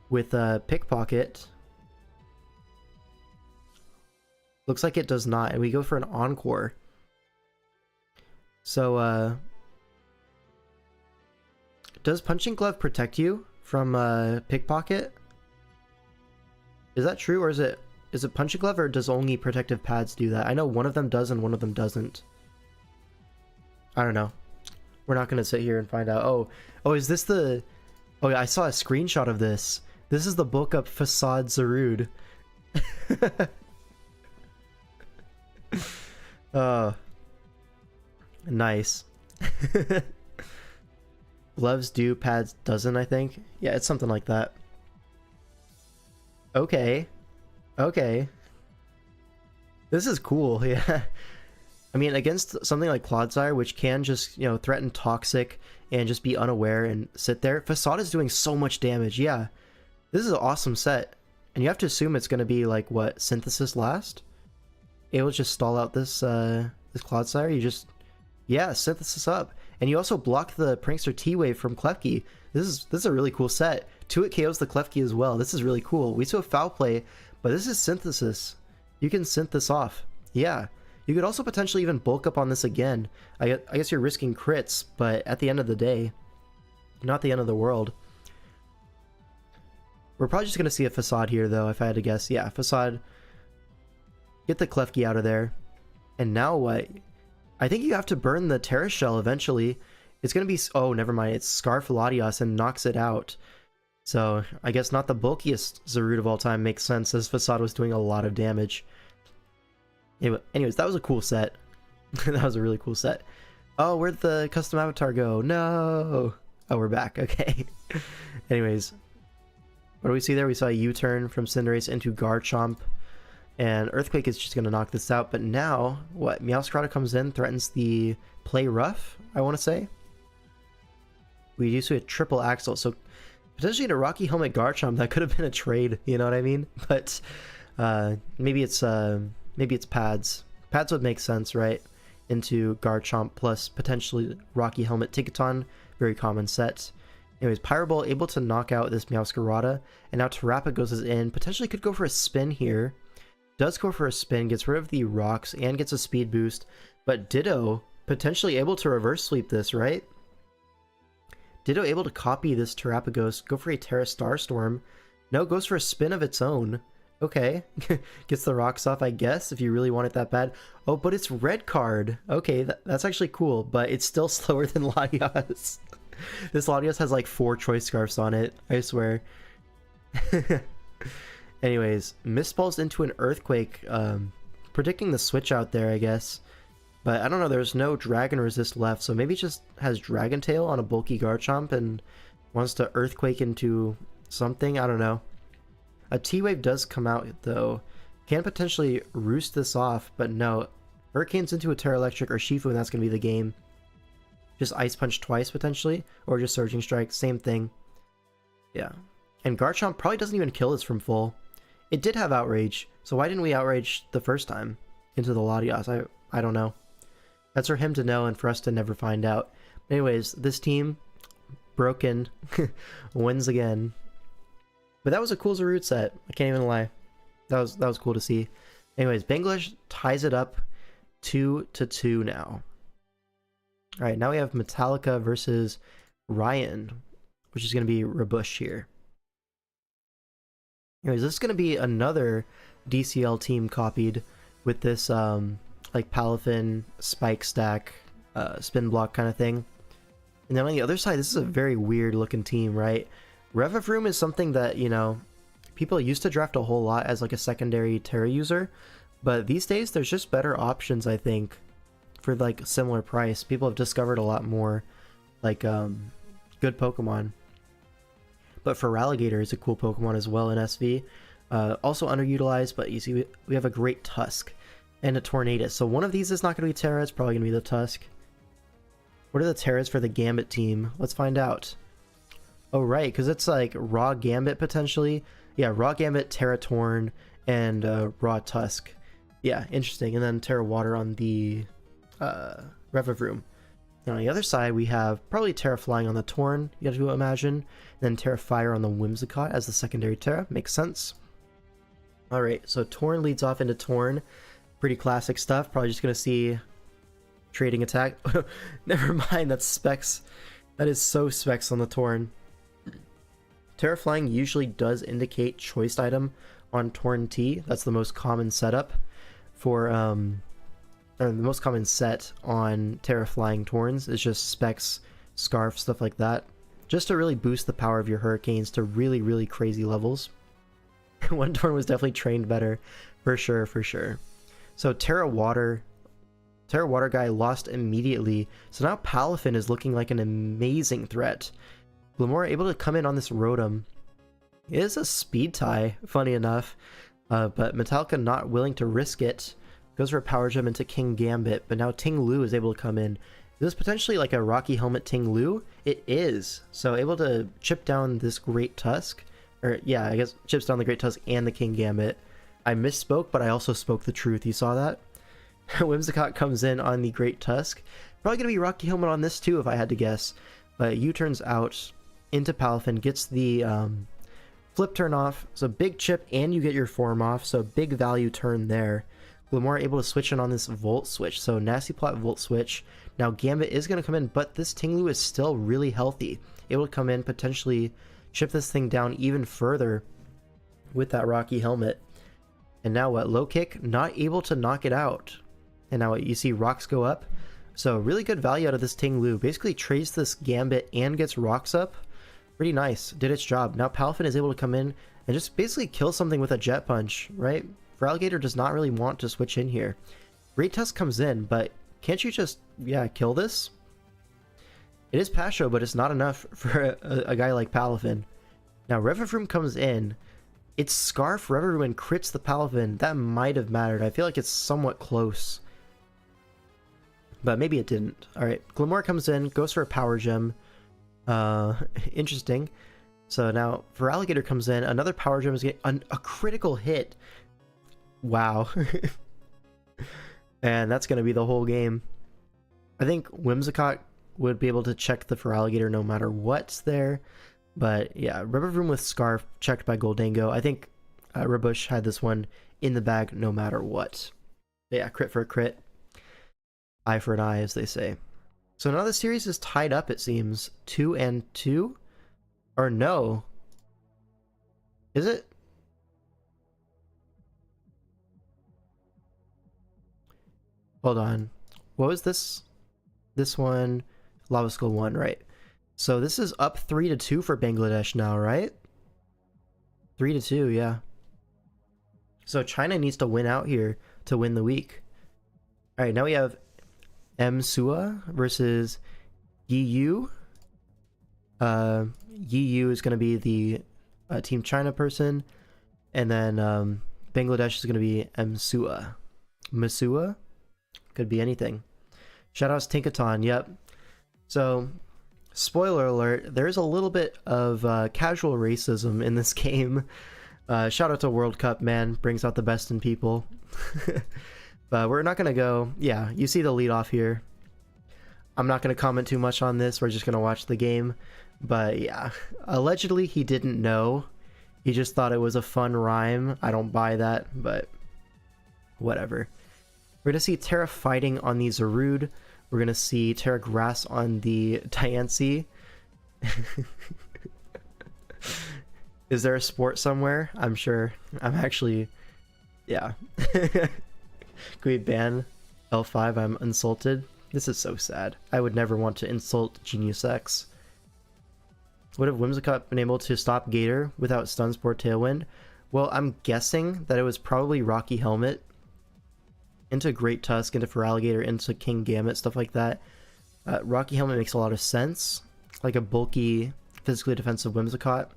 with a Pickpocket. Looks like it does not, and we go for an Encore. So, does Punching Glove protect you from Pickpocket? Is that true, or is it Punching Glove, or does only Protective Pads do that? I know one of them does and one of them doesn't. I don't know. We're not going to sit here and find out. Oh, is this the... Oh, yeah, I saw a screenshot of this. This is the bulk up Facade Zarud. Nice. Gloves do, pads doesn't, I think. Yeah, it's something like that. Okay. Okay. This is cool, yeah. I mean, against something like Clodsire, which can just, you know, threaten Toxic and just be unaware and sit there, Facade is doing so much damage, yeah. This is an awesome set. And you have to assume it's going to be, like, what, Synthesis last? Able to just stall out this Clodsire? You just... Yeah, Synthesis up. And you also block the Prankster T-Wave from Klefki. This is a really cool set. 2-hit KOs the Klefki as well. This is really cool. We saw Foul Play, but this is Synthesis. You can synth this off. Yeah. You could also potentially even bulk up on this again. I guess you're risking crits, but at the end of the day, not the end of the world. We're probably just going to see a Facade here, though, if I had to guess. Yeah, Facade. Get the Klefki out of there. And now what? I think you have to burn the Terra Shell eventually. It's going to be... Oh, never mind. It's Scarf Latios and knocks it out. So, I guess not the bulkiest Zarud of all time makes sense, as Facade was doing a lot of damage. Anyways, that was a cool set. That was a really cool set. Oh, where'd the custom avatar go? No! Oh, we're back. Okay. Anyways. What do we see there? We saw a U-turn from Cinderace into Garchomp. And Earthquake is just going to knock this out. But now, what? Meowscarada comes in, threatens the Play Rough, I want to say. We do see a triple Axle. So, potentially in a Rocky Helmet Garchomp, that could have been a trade, you know what I mean? But, maybe it's Pads. Pads would make sense, right? Into Garchomp plus potentially Rocky Helmet Tinkaton. Very common set. Anyways, Pyro Ball able to knock out this Meowscarada. And now Terrappa goes in. Potentially could go for a spin here. Does go for a spin, gets rid of the rocks, and gets a speed boost. But Ditto potentially able to reverse sweep this, right? Ditto able to copy this Terrapagos, go for a Terra Starstorm. No, goes for a spin of its own. Okay, gets the rocks off, I guess, if you really want it that bad. Oh, but it's red card. Okay, that's actually cool, but it's still slower than Latias. This Latias has like 4 choice scarfs on it, I swear. Anyways, misspulls into an Earthquake, predicting the switch out there, I guess. But I don't know, there's no Dragon Resist left, so maybe it just has Dragon Tail on a bulky Garchomp and wants to Earthquake into something, I don't know. A T-Wave does come out, though. Can potentially roost this off, but no. Hurricanes into a Terra Electric or Shifu, and that's going to be the game. Just Ice Punch twice, potentially. Or just Surging Strike, same thing. Yeah. And Garchomp probably doesn't even kill this from full. It did have Outrage, so why didn't we Outrage the first time into the Latias? I don't know. That's for him to know and for us to never find out. Anyways, this team, broken, wins again. But that was a cool Zarude set. I can't even lie. That was cool to see. Anyways, Bangladesh ties it up 2-2 now. Alright, now we have Metallica versus Ryan, which is going to be Rabush here. Anyways, this is going to be another DCL team copied with this like Palafin, Spike Stack, Spin Block kind of thing. And then on the other side, this is a very weird looking team, right? Revavroom is something that, you know, people used to draft a whole lot as like a secondary Terra user, but these days there's just better options, I think, for like similar price. People have discovered a lot more like good Pokemon. But Feraligatr is a cool Pokemon as well in SV. Also underutilized, but you see we have a great Tusk and a Tornadus. So one of these is not going to be Terra, it's probably going to be the Tusk. What are the Terras for the Gambit team? Let's find out. Oh, right, because it's like Raw Gambit potentially. Yeah, Raw Gambit, Terra Torn, and Raw Tusk. Yeah, interesting. And then Terra Water on the Revavroom. And on the other side, we have probably Terra Flying on the Torn, you have to imagine. And then Terra Fire on the Whimsicott as the secondary Terra. Makes sense. Alright, so Torn leads off into Torn. Pretty classic stuff. Probably just going to see Trading Attack. Never mind, that's Specs. That is so Specs on the Torn. Terra Flying usually does indicate choiced item on Torn T. That's the most common setup for, or the most common set on Terra Flying Torns is just Specs, Scarf, stuff like that. Just to really boost the power of your Hurricanes to really, really crazy levels. One Torn was definitely trained better, for sure, for sure. So Terra Water guy lost immediately, so now Palafin is looking like an amazing threat. Glamora able to come in on this Rotom. It is a speed tie, funny enough, but Metallica not willing to risk it. Goes for a Power Gem into King Gambit, but now Ting Lu is able to come in. Is this potentially like a Rocky Helmet Ting Lu? It is. So able to chip down this Great Tusk. Or yeah, I guess chips down the Great Tusk and the King Gambit. I misspoke, but I also spoke the truth. You saw that? Whimsicott comes in on the Great Tusk. Probably going to be Rocky Helmet on this too, if I had to guess. But U-turns out into Palafin, gets the flip turn off, so big chip and you get your form off, so big value turn there. Glamora able to switch in on this Volt Switch, so Nasty Plot Volt Switch. Now Gambit is going to come in, but this Tinglu is still really healthy. Able to come in, potentially chip this thing down even further with that Rocky Helmet. And now what? Low Kick, not able to knock it out. And now what? You see rocks go up. So really good value out of this Tinglu. Basically trades this Gambit and gets rocks up. Pretty nice. Did its job. Now Palafin is able to come in and just basically kill something with a Jet Punch, right? Feraligatr does not really want to switch in here. Great Tusk comes in, but can't you just, yeah, kill this? It is Pasho, but it's not enough for a guy like Palafin. Now Revavroom comes in. It's Scarf Revavroom and crits the Palafin. That might have mattered. I feel like it's somewhat close. But maybe it didn't. Alright, Glamora comes in, goes for a Power Gem. Interesting. So now Feraligatr comes in, another Power Gem is getting a critical hit. Wow. And that's going to be the whole game. I think Whimsicott would be able to check the Feraligatr no matter what's there. But yeah, Revavroom with Scarf checked by Goldango. I think Rabush had this one in the bag no matter what. Yeah, crit for a crit. Eye for an eye, as they say. So now the series is tied up, it seems. 2-2? Or no. Is it? Hold on. What was this? This one, Lava Skull 1, right? So this is up 3-2 for Bangladesh now, right? 3-2, yeah. So China needs to win out here to win the week. All right, now we have Msua versus YiYu. YiYu is going to be the Team China person, and then Bangladesh is going to be Msua. Msua? Could be anything. Shoutouts Tinkaton, yep. So, spoiler alert, there's a little bit of casual racism in this game. Shout out to World Cup, man. Brings out the best in people. But we're not going to go... Yeah, you see the lead off here. I'm not going to comment too much on this. We're just going to watch the game. But yeah, allegedly he didn't know. He just thought it was a fun rhyme. I don't buy that, but whatever. We're going to see Terra fighting on the Zarude. We're going to see Terra Grass on the Diancie. Is there a sport somewhere? I'm sure. I'm actually... Yeah. Can we ban L5? I'm insulted. This is so sad. I would never want to insult Genius X. Would have Whimsicott been able to stop Gator without Stun Spore Tailwind? Well, I'm guessing that it was probably Rocky Helmet into Great Tusk, into Feraligatr, into King Gamut, stuff like that. Rocky Helmet makes a lot of sense. Like a bulky, physically defensive Whimsicott.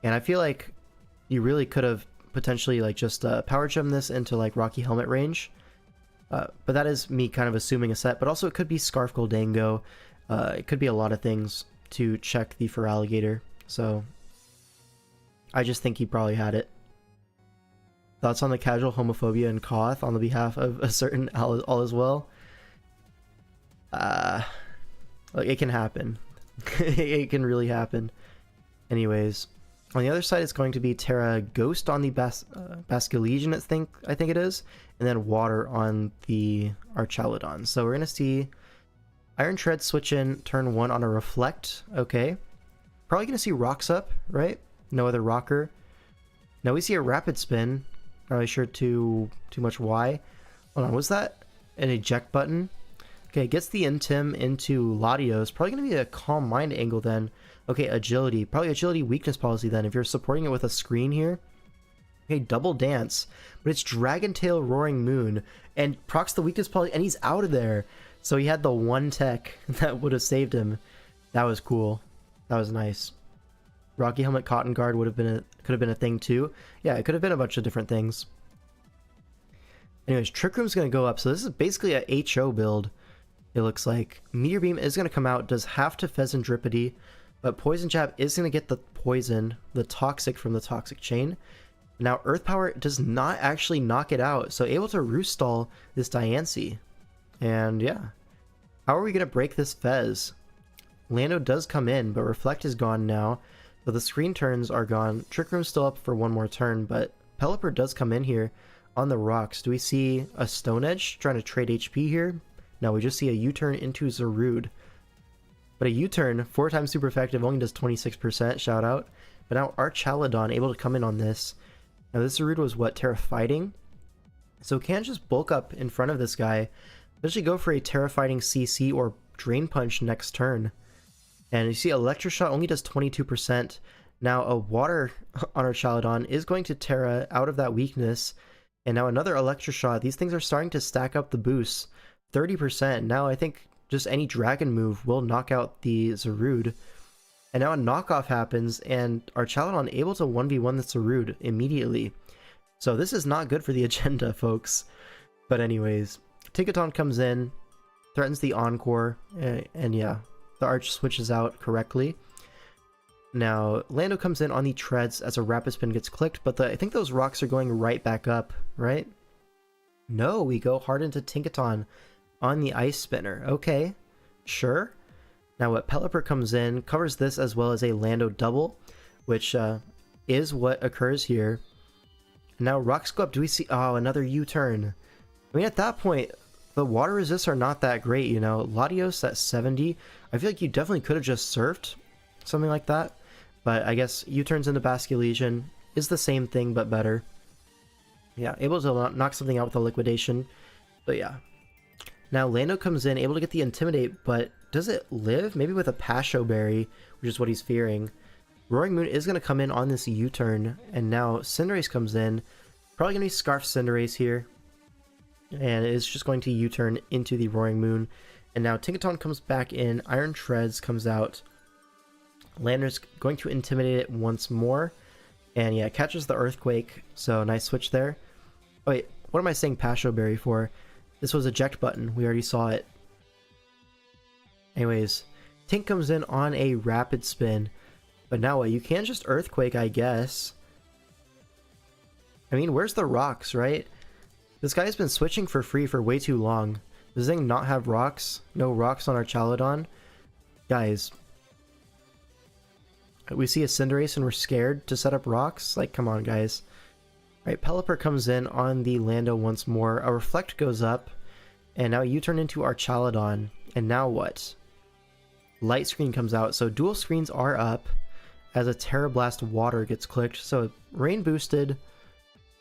And I feel like you really could have potentially like just Power Gem this into like Rocky Helmet range. But that is me kind of assuming a set. But also it could be Scarf Goldango. It could be a lot of things to check the Feraligatr. So I just think he probably had it. Thoughts on the casual homophobia and Koth on the behalf of a certain all as well? Like it can happen. It can really happen. Anyways, on the other side it's going to be Terra Ghost on the Basculesian, I think it is, and then Water on the Archaludon. So we're gonna see Iron Tread switch in turn 1 on a Reflect. Okay, probably gonna see Rocks up, right? No other Rocker. Now we see a Rapid Spin. Not really sure too much why. Hold on, was that an eject button? Okay, gets the Intim into Latios. Probably going to be a Calm Mind angle then. Okay, Agility. Probably Agility Weakness Policy then, if you're supporting it with a screen here. Okay, Double Dance. But it's Dragon Tail Roaring Moon. And procs the Weakness Policy, and he's out of there. So he had the one tech that would have saved him. That was cool. That was nice. Rocky Helmet Cotton Guard could have been a thing too. Yeah, it could have been a bunch of different things. Anyways, Trick Room's going to go up. So this is basically a HO build. It looks like Meteor Beam is going to come out, does half to Pheasantdripity, but Poison Jab is going to get the poison, the toxic from the toxic chain. Now Earth Power does not actually knock it out, so able to Roost Stall this Diancie. And yeah, how are we going to break this Fez? Lando does come in, but Reflect is gone now, so the screen turns are gone. Trick Room's still up for one more turn, but Pelipper does come in here on the rocks. Do we see a Stone Edge trying to trade HP here? Now we just see a U-turn into Zarude. But a U-turn, 4 times super effective, only does 26%, shout out. But now Archaludon able to come in on this. Now this Zarude was what, Terra Fighting? So can't just bulk up in front of this guy. Especially go for a Terra Fighting CC or Drain Punch next turn. And you see Electroshot only does 22%. Now a Water on Archaludon is going to Terra out of that weakness. And now another Electroshot. These things are starting to stack up the boosts. 30%. Now I think just any dragon move will knock out the Zarude. And now a knockoff happens and Archaludon able to 1v1 the Zarude immediately. So this is not good for the agenda, folks. But anyways, Tinkaton comes in, threatens the Encore, and yeah, the Arch switches out correctly. Now Lando comes in on the Treads as a Rapid Spin gets clicked, but I think those rocks are going right back up, right? No, we go hard into Tinkaton on the Ice Spinner. Okay, sure. Now what Pelipper comes in, covers this as well as a Lando double, which is what occurs here. Now rocks go up. Do we see... Oh, another U-turn. I mean, at that point, the water resists are not that great, you know. Latios at 70. I feel like you definitely could have just surfed something like that. But I guess U-turns into Basket Legion is the same thing, but better. Yeah, able to knock something out with a liquidation. But yeah. Now Lando comes in, able to get the Intimidate, but does it live? Maybe with a Pasho Berry, which is what he's fearing. Roaring Moon is going to come in on this U-turn, and now Cinderace comes in. Probably going to be Scarf Cinderace here. And it's just going to U-turn into the Roaring Moon. And now Tinkaton comes back in, Iron Treads comes out. Lander's going to Intimidate it once more. And yeah, catches the Earthquake, so nice switch there. Oh wait, what am I saying Pasho Berry for? This was eject button, we already saw it. Anyways, Tink comes in on a Rapid Spin. But now what, you can just Earthquake, I guess. I mean, where's the rocks, right? This guy's been switching for free for way too long. Does this thing not have rocks? No rocks on our Chalodon? Guys. We see a Cinderace and we're scared to set up rocks? Like, come on, guys. Alright, Pelipper comes in on the Lando once more. A Reflect goes up. And now you turn into our Chalodon. And now what? Light Screen comes out. So dual screens are up as a Terra Blast Water gets clicked. So Rain boosted.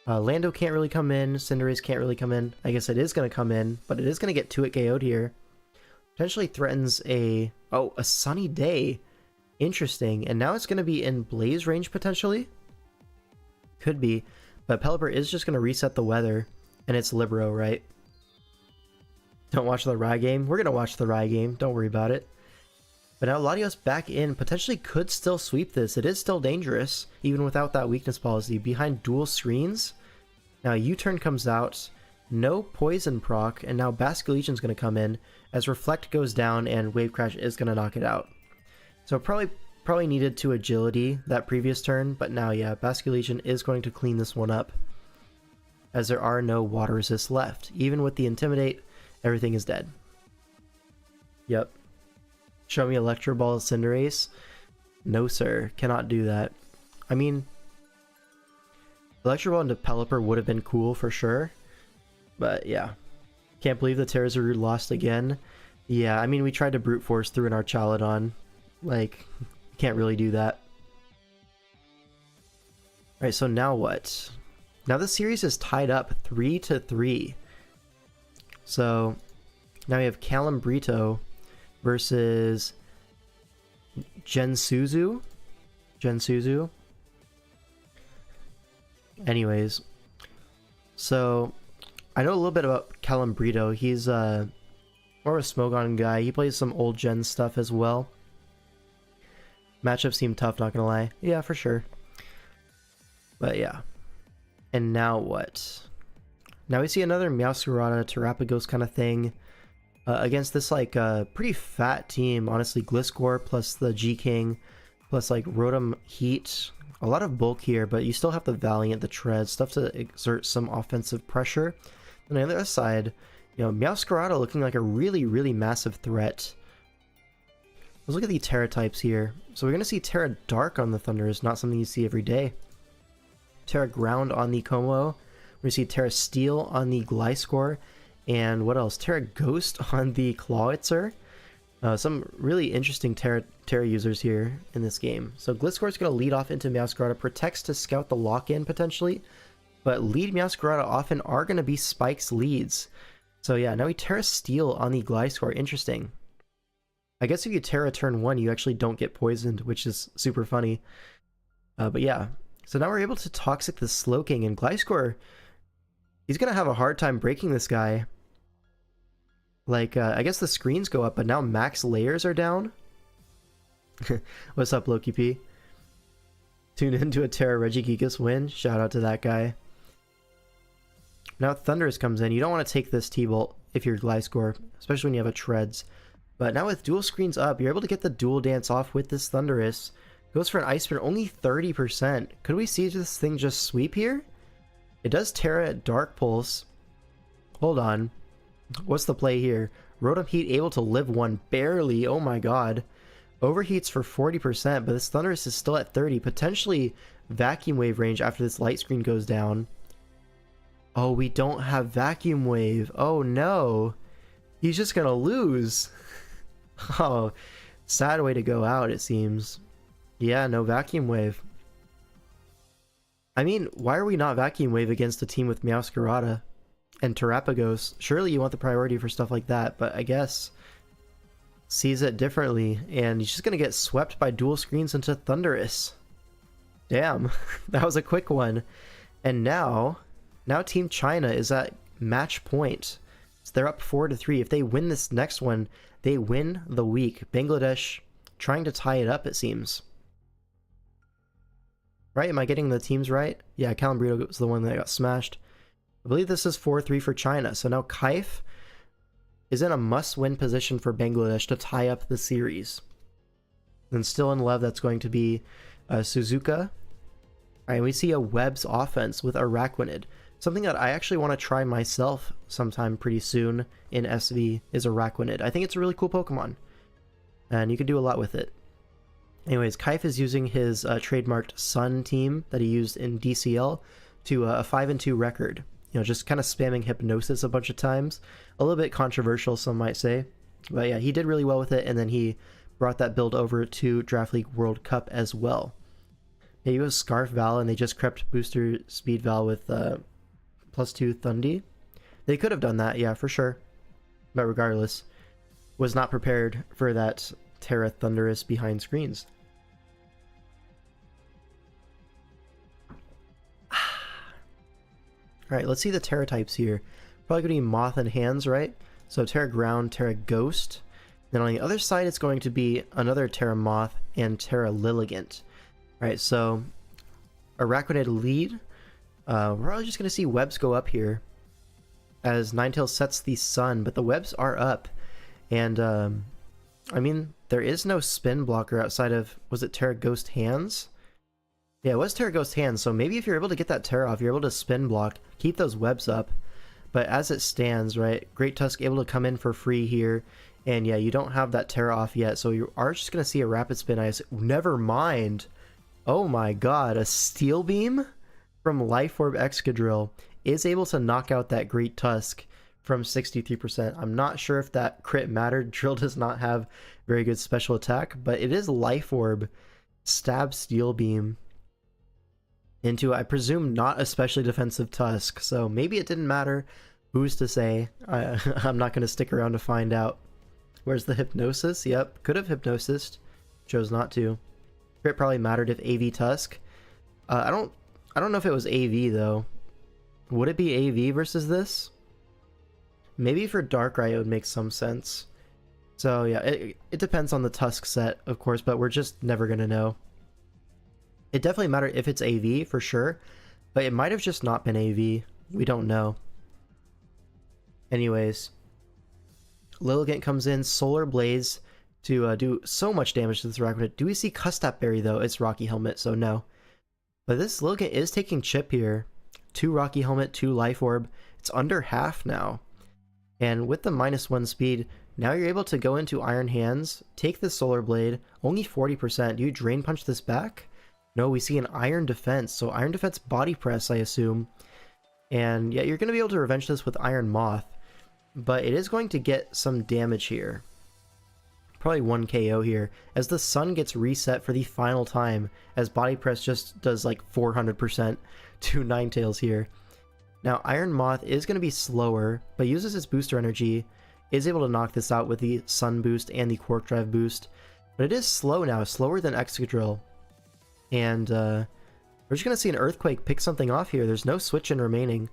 Lando can't really come in. Cinderace can't really come in. I guess it is going to come in. But it is going to get 2-hit KO'd here. Potentially threatens a... Oh, a Sunny Day. Interesting. And now it's going to be in Blaze range potentially? Could be. But Pelipper is just going to reset the weather. And it's Libero, right? Don't watch the Rye game? We're going to watch the Rye game. Don't worry about it. But now Latios back in. Potentially could still sweep this. It is still dangerous. Even without that weakness policy. Behind dual screens. Now U-turn comes out. No poison proc. And now Basket Legion's going to come in. As Reflect goes down and Wave Crash is going to knock it out. So probably needed to agility that previous turn, but now yeah, Basket Legion is going to clean this one up. As there are no water resists left. Even with the Intimidate, everything is dead. Yep. Show me Electro Ball Cinderace? No sir, cannot do that. I mean, Electro Ball into Pelipper would have been cool for sure. But yeah. Can't believe the Terrazarud lost again. Yeah, I mean we tried to brute force through in our Chalodon. Like, can't really do that. Alright, so now what? Now this series is tied up 3-3. So, now we have Calambrito versus Gensuzu. Anyways, so I know a little bit about Calambrito. He's more of a Smogon guy. He plays some old gen stuff as well. Matchups seem tough, not gonna lie. Yeah, for sure. But yeah. And now what? Now we see another Meowscarada, Terrapagos kind of thing. Against this, like, pretty fat team. Honestly, Gliscor plus the G-King. Plus, like, Rotom Heat. A lot of bulk here, but you still have the Valiant, the Tread. Stuff to exert some offensive pressure. And on the other side, you know, Meowscarada looking like a really, really massive threat. Let's look at the Terra types here. So we're going to see Terra Dark on the Thundurus, not something you see every day. Terra Ground on the Como. We're going to see Terra Steel on the Gliscor. And what else? Terra Ghost on the Clawitzer. Some really interesting Terra users here in this game. So Gliscor is going to lead off into Meowscarada. Protects to scout the lock-in potentially. But lead Meowscarada often are going to be Spike's leads. So yeah, now we Terra Steel on the Gliscor. Interesting. I guess if you Terra turn 1, you actually don't get poisoned, which is super funny. But yeah, so now we're able to Toxic the Slowking, and Gliscor, he's going to have a hard time breaking this guy. Like, I guess the screens go up, but now max layers are down. What's up, Loki P? Tune into a Terra Regigigas win. Shout out to that guy. Now Thundurus comes in. You don't want to take this T-Bolt if you're Gliscor, especially when you have a Treads. But now with dual screens up, you're able to get the dual dance off with this Thundurus. Goes for an Ice Spin, only 30%. Could we see this thing just sweep here? It does Terra Dark Pulse. Hold on. What's the play here? Rotom Heat able to live one barely. Oh my god. Overheats for 40%, but this Thundurus is still at 30. Potentially Vacuum Wave range after this Light Screen goes down. Oh, we don't have Vacuum Wave. Oh no. He's just gonna lose. Oh, sad way to go out, it seems. Yeah, no Vacuum Wave. I mean, why are we not Vacuum Wave against a team with Meowscarada and Terapagos? Surely you want the priority for stuff like that, but I guess sees it differently, and he's just gonna get swept by dual screens into Thundurus. Damn, that was a quick one. And now Team China is at match point. So they're up 4-3. If they win this next one, they win the week. Bangladesh trying to tie it up, it seems. Right? Am I getting the teams right? Yeah, Calambrito was the one that got smashed. I believe this is 4-3 for China. So now Kaif is in a must-win position for Bangladesh to tie up the series. And still in love, that's going to be Suzukaaa. Alright, we see a Webs offense with Araquanid. Something that I actually want to try myself sometime pretty soon in SV is Araquanid. I think it's a really cool Pokemon, and you can do a lot with it. Anyways, Kaif is using his trademarked Sun team that he used in DCL to a 5-2 record. You know, just kind of spamming Hypnosis a bunch of times. A little bit controversial, some might say. But yeah, he did really well with it, and then he brought that build over to Draft League World Cup as well. Yeah, you have Scarf Val, and they just crept Booster Speed Val with +2 Thundi. They could have done that, yeah, for sure. But regardless, was not prepared for that Terra Thundurus behind screens. Alright, let's see the Terra types here. Probably going to be Moth and Hands, right? So Terra Ground, Terra Ghost. Then on the other side, it's going to be another Terra Moth and Terra Lilligant. Alright, so Araquanid lead. We're probably just going to see webs go up here as Ninetales sets the Sun, but the webs are up. And, I mean, there is no spin blocker outside of, was it Terra Ghost Hands? Yeah, it was Terra Ghost Hands, so maybe if you're able to get that Terra off, you're able to spin block, keep those webs up. But as it stands, right, Great Tusk able to come in for free here. And yeah, you don't have that Terra off yet, so you are just going to see a Rapid Spin Ice. Never mind. Oh my god, a Steel Beam from Life Orb Excadrill is able to knock out that Great Tusk from 63%. I'm not sure if that crit mattered. Drill does not have very good special attack, but it is Life Orb Stab Steel Beam into, I presume, not especially defensive Tusk, so maybe it didn't matter. Who's to say? I'm not going to stick around to find out. Where's the Hypnosis? Yep, could have Hypnosised. Chose not to. Crit probably mattered if AV Tusk. I don't know if it was AV though. Would it be AV versus this? Maybe for Darkrai it would make some sense. So yeah, it depends on the Tusk set, of course, but we're just never gonna know. It definitely mattered if it's AV for sure, but it might have just not been AV. We don't know. Anyways, Lilligant comes in, Solar Blaze to do so much damage to this Araquanid. Do we see Custap Berry though? It's Rocky Helmet, so no. But this Lilligant is taking chip here. 2 Rocky Helmet, 2 Life Orb. It's under half now. And with the -1 speed, now you're able to go into Iron Hands, take the Solar Blade, only 40%. Do you Drain Punch this back? No, we see an Iron Defense. So Iron Defense Body Press, I assume. And yeah, you're going to be able to revenge this with Iron Moth. But it is going to get some damage here. Probably 1 KO here, as the Sun gets reset for the final time, as Body Press just does like 400% to Ninetales here. Now, Iron Moth is going to be slower, but uses its booster energy, is able to knock this out with the Sun boost and the Quark Drive boost. But it is slow now, slower than Excadrill. And we're just going to see an Earthquake pick something off here. There's no switch-in remaining.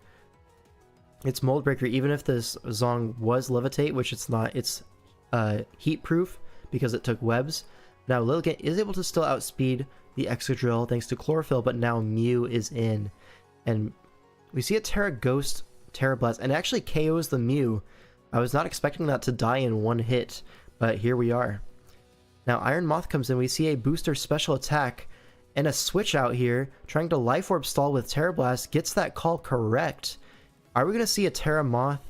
It's Mold Breaker, even if this Zong was Levitate, which it's not. It's heat proof because it took webs. Now Lilligant is able to still outspeed the Excadrill thanks to Chlorophyll, but now Mew is in. And we see a Terra Ghost Terra Blast, and it actually KOs the Mew. I was not expecting that to die in one hit, but here we are. Now Iron Moth comes in, we see a booster special attack, and a switch out here, trying to Life Orb stall with Terra Blast, gets that call correct. Are we going to see a Terra Moth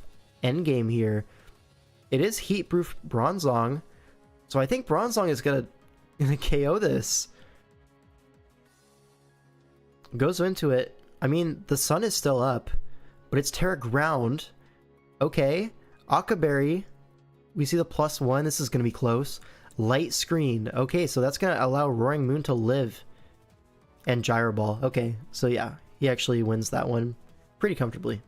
endgame here? It is heat-proof Bronzong, so I think Bronzong is gonna KO this. Goes into it. I mean, the Sun is still up, but it's Terra Ground. Okay. Akaberry. We see the +1. This is going to be close. Light Screen. Okay, so that's going to allow Roaring Moon to live. And Gyro Ball. Okay, so yeah, he actually wins that one pretty comfortably.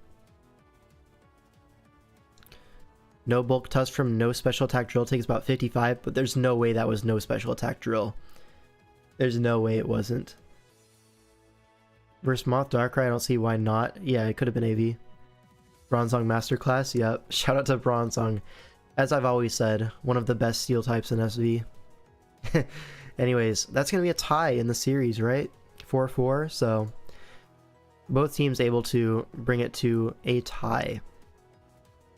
No bulk tusk from no special attack drill takes about 55, but there's no way that was no special attack drill. There's no way it wasn't. Versus Moth Darkrai, I don't see why not. Yeah, it could have been AV. Bronzong Masterclass, yep. Shout out to Bronzong. As I've always said, one of the best steel types in SV. Anyways, that's going to be a tie in the series, right? 4-4, so both teams able to bring it to a tie.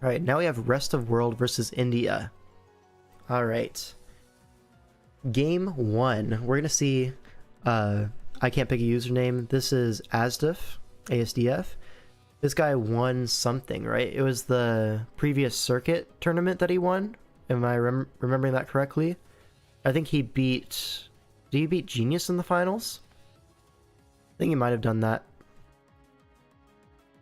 Alright, now we have Rest of World versus India. Alright. Game 1. We're going to see, I can't pick a username. This is ASDF. This guy won something, right? It was the previous circuit tournament that he won. Am I remembering that correctly? I think he beat... Did he beat Genius in the finals? I think he might have done that.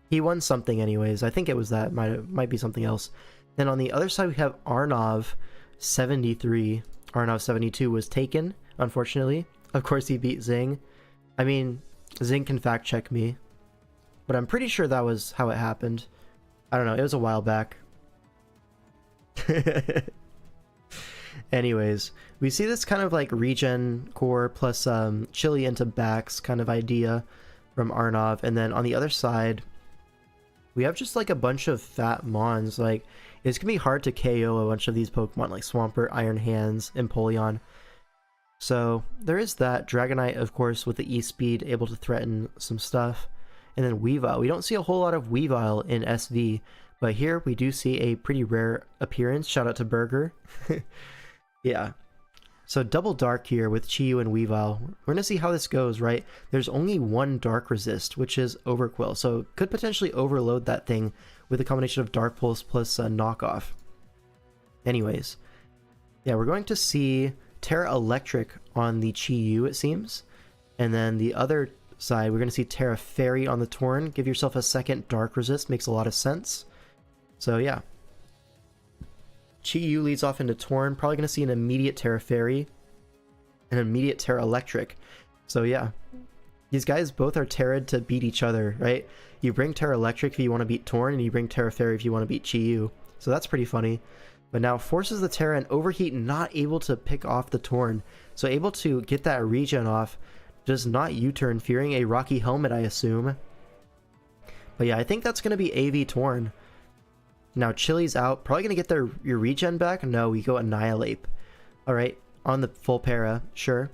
He won something anyways. I think it was that. Might be something else. Then on the other side we have Arnav 73. Arnav 72 was taken, unfortunately. Of course he beat Zing. I mean, Zing can fact check me. But I'm pretty sure that was how it happened. I don't know, it was a while back. Anyways, we see this kind of like regen core plus chili into backs kind of idea from Arnav. And then on the other side, we have just like a bunch of fat mons. Like, it's gonna be hard to KO a bunch of these Pokemon like Swampert, Iron Hands, Empoleon. So there is that. Dragonite, of course, with the E-Speed, able to threaten some stuff. And then Weavile. We don't see a whole lot of Weavile in SV, but here we do see a pretty rare appearance. Shout out to Burger. Yeah. So double dark here with Pichiu and Weavile. We're going to see how this goes, right? There's only one dark resist, which is Overquill. So could potentially overload that thing with a combination of Dark Pulse plus knockoff. Anyways. Yeah, we're going to see Terra Electric on the Pichiu, it seems. And then the other side, we're going to see Terra Fairy on the Torn. Give yourself a second dark resist. Makes a lot of sense. So yeah. Pichiu leads off into Torn. Probably going to see an immediate Terra Fairy. An immediate Terra Electric. So yeah. These guys both are Terra'd to beat each other, right? You bring Terra Electric if you want to beat Torn, and you bring Terra Fairy if you want to beat Pichiu. So that's pretty funny. But now forces the Terra and Overheat, not able to pick off the Torn. So able to get that regen off. Does not U-turn, fearing a Rocky Helmet, I assume. But yeah, I think that's going to be AV Torn. Now Chili's out. Probably going to get your regen back. No, we go Annihilate. Alright, on the full para, sure.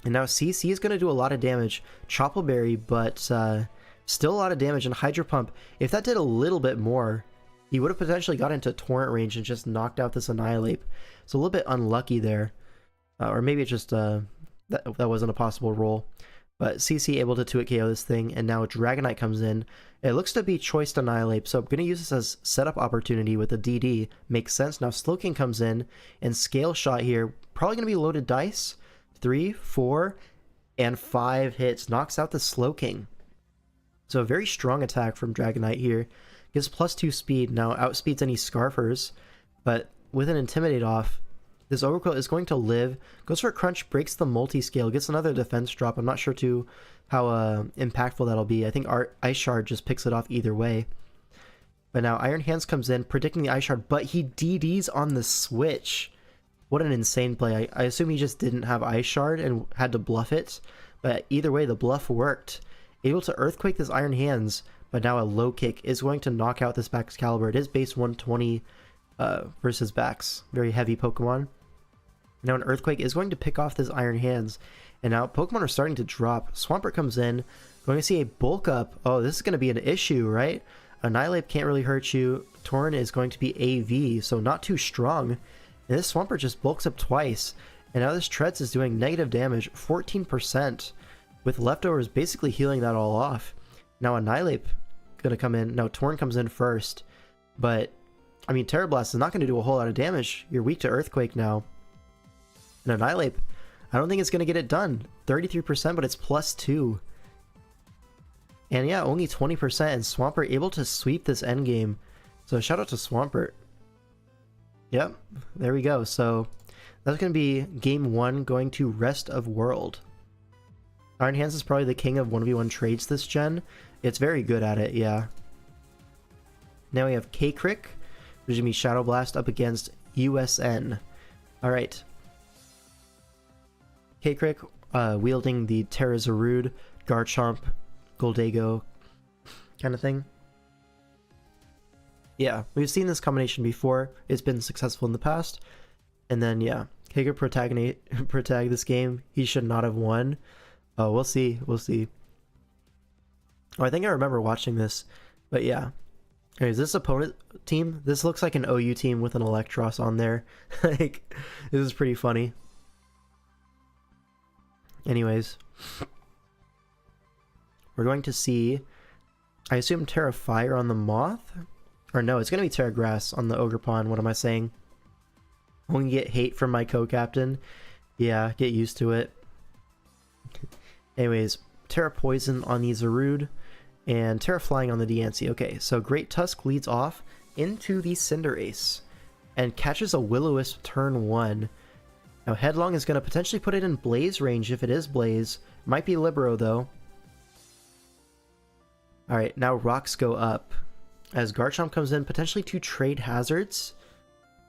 And now CC is going to do a lot of damage. Choppleberry, but still a lot of damage. And Hydro Pump, if that did a little bit more, he would have potentially got into Torrent range and just knocked out this Annihilate. So a little bit unlucky there. Or maybe it's just... That wasn't a possible roll. But CC able to 2-hit KO this thing, and now Dragonite comes in. It looks to be Choice to Annihilate, so I'm going to use this as setup opportunity with a DD. Makes sense. Now Slowking comes in, and Scale Shot here. Probably going to be loaded dice. 3, 4, and 5 hits. Knocks out the Slowking. So a very strong attack from Dragonite here. Gives +2 speed. Now outspeeds any Scarfers, but with an Intimidate off, this Overquill is going to live, goes for a Crunch, breaks the multi-scale, gets another defense drop. I'm not sure too how impactful that'll be. I think Ice Shard just picks it off either way. But now Iron Hands comes in, predicting the Ice Shard, but he DDs on the switch. What an insane play. I assume he just didn't have Ice Shard and had to bluff it. But either way, the bluff worked. Able to Earthquake this Iron Hands, but now a Low Kick is going to knock out this Baxcalibur. It is base 120 versus Bax. Very heavy Pokemon. Now an Earthquake is going to pick off this Iron Hands. And now Pokemon are starting to drop. Swampert comes in. Going to see a Bulk Up. Oh, this is going to be an issue, right? Annihilate can't really hurt you. Torn is going to be AV, so not too strong. And this Swampert just bulks up twice. And now this Treads is doing negative damage, 14%. With leftovers basically healing that all off. Now Annihilate going to come in. Now Torn comes in first. But, I mean, Terra Blast is not going to do a whole lot of damage. You're weak to Earthquake now. And Annihilate, I don't think it's going to get it done. 33%, but it's +2. And yeah, only 20%, and Swampert able to sweep this endgame. So shout out to Swampert. Yep, there we go. So that's going to be game 1 going to Rest of World. Iron Hands is probably the king of 1v1 trades this gen. It's very good at it, yeah. Now we have K-Crick, which is going to be Shadow Blast up against USN. Alright. K-Crick wielding the Terrazarud, Garchomp, Goldego kind of thing. Yeah, we've seen this combination before. It's been successful in the past. And then, yeah, K-Crick protag this game. He should not have won. Oh, we'll see. We'll see. Oh, I think I remember watching this. But yeah. Is this opponent team? This looks like an OU team with an Electros on there. Like, this is pretty funny. Anyways. We're going to see, I assume, Terra Fire on the Moth? Or no, it's going to be Terra Grass on the Ogerpon. What am I saying? I'm going to get hate from my co-captain. Yeah, get used to it. Anyways, Terra Poison on the Zarude, and Terra Flying on the Diancie. Okay, so Great Tusk leads off into the Cinderace, and catches a Will-O-Wisp turn 1. Now Headlong is going to potentially put it in Blaze range if it is Blaze. Might be Libero though. Alright, now Rocks go up. As Garchomp comes in, potentially to trade hazards.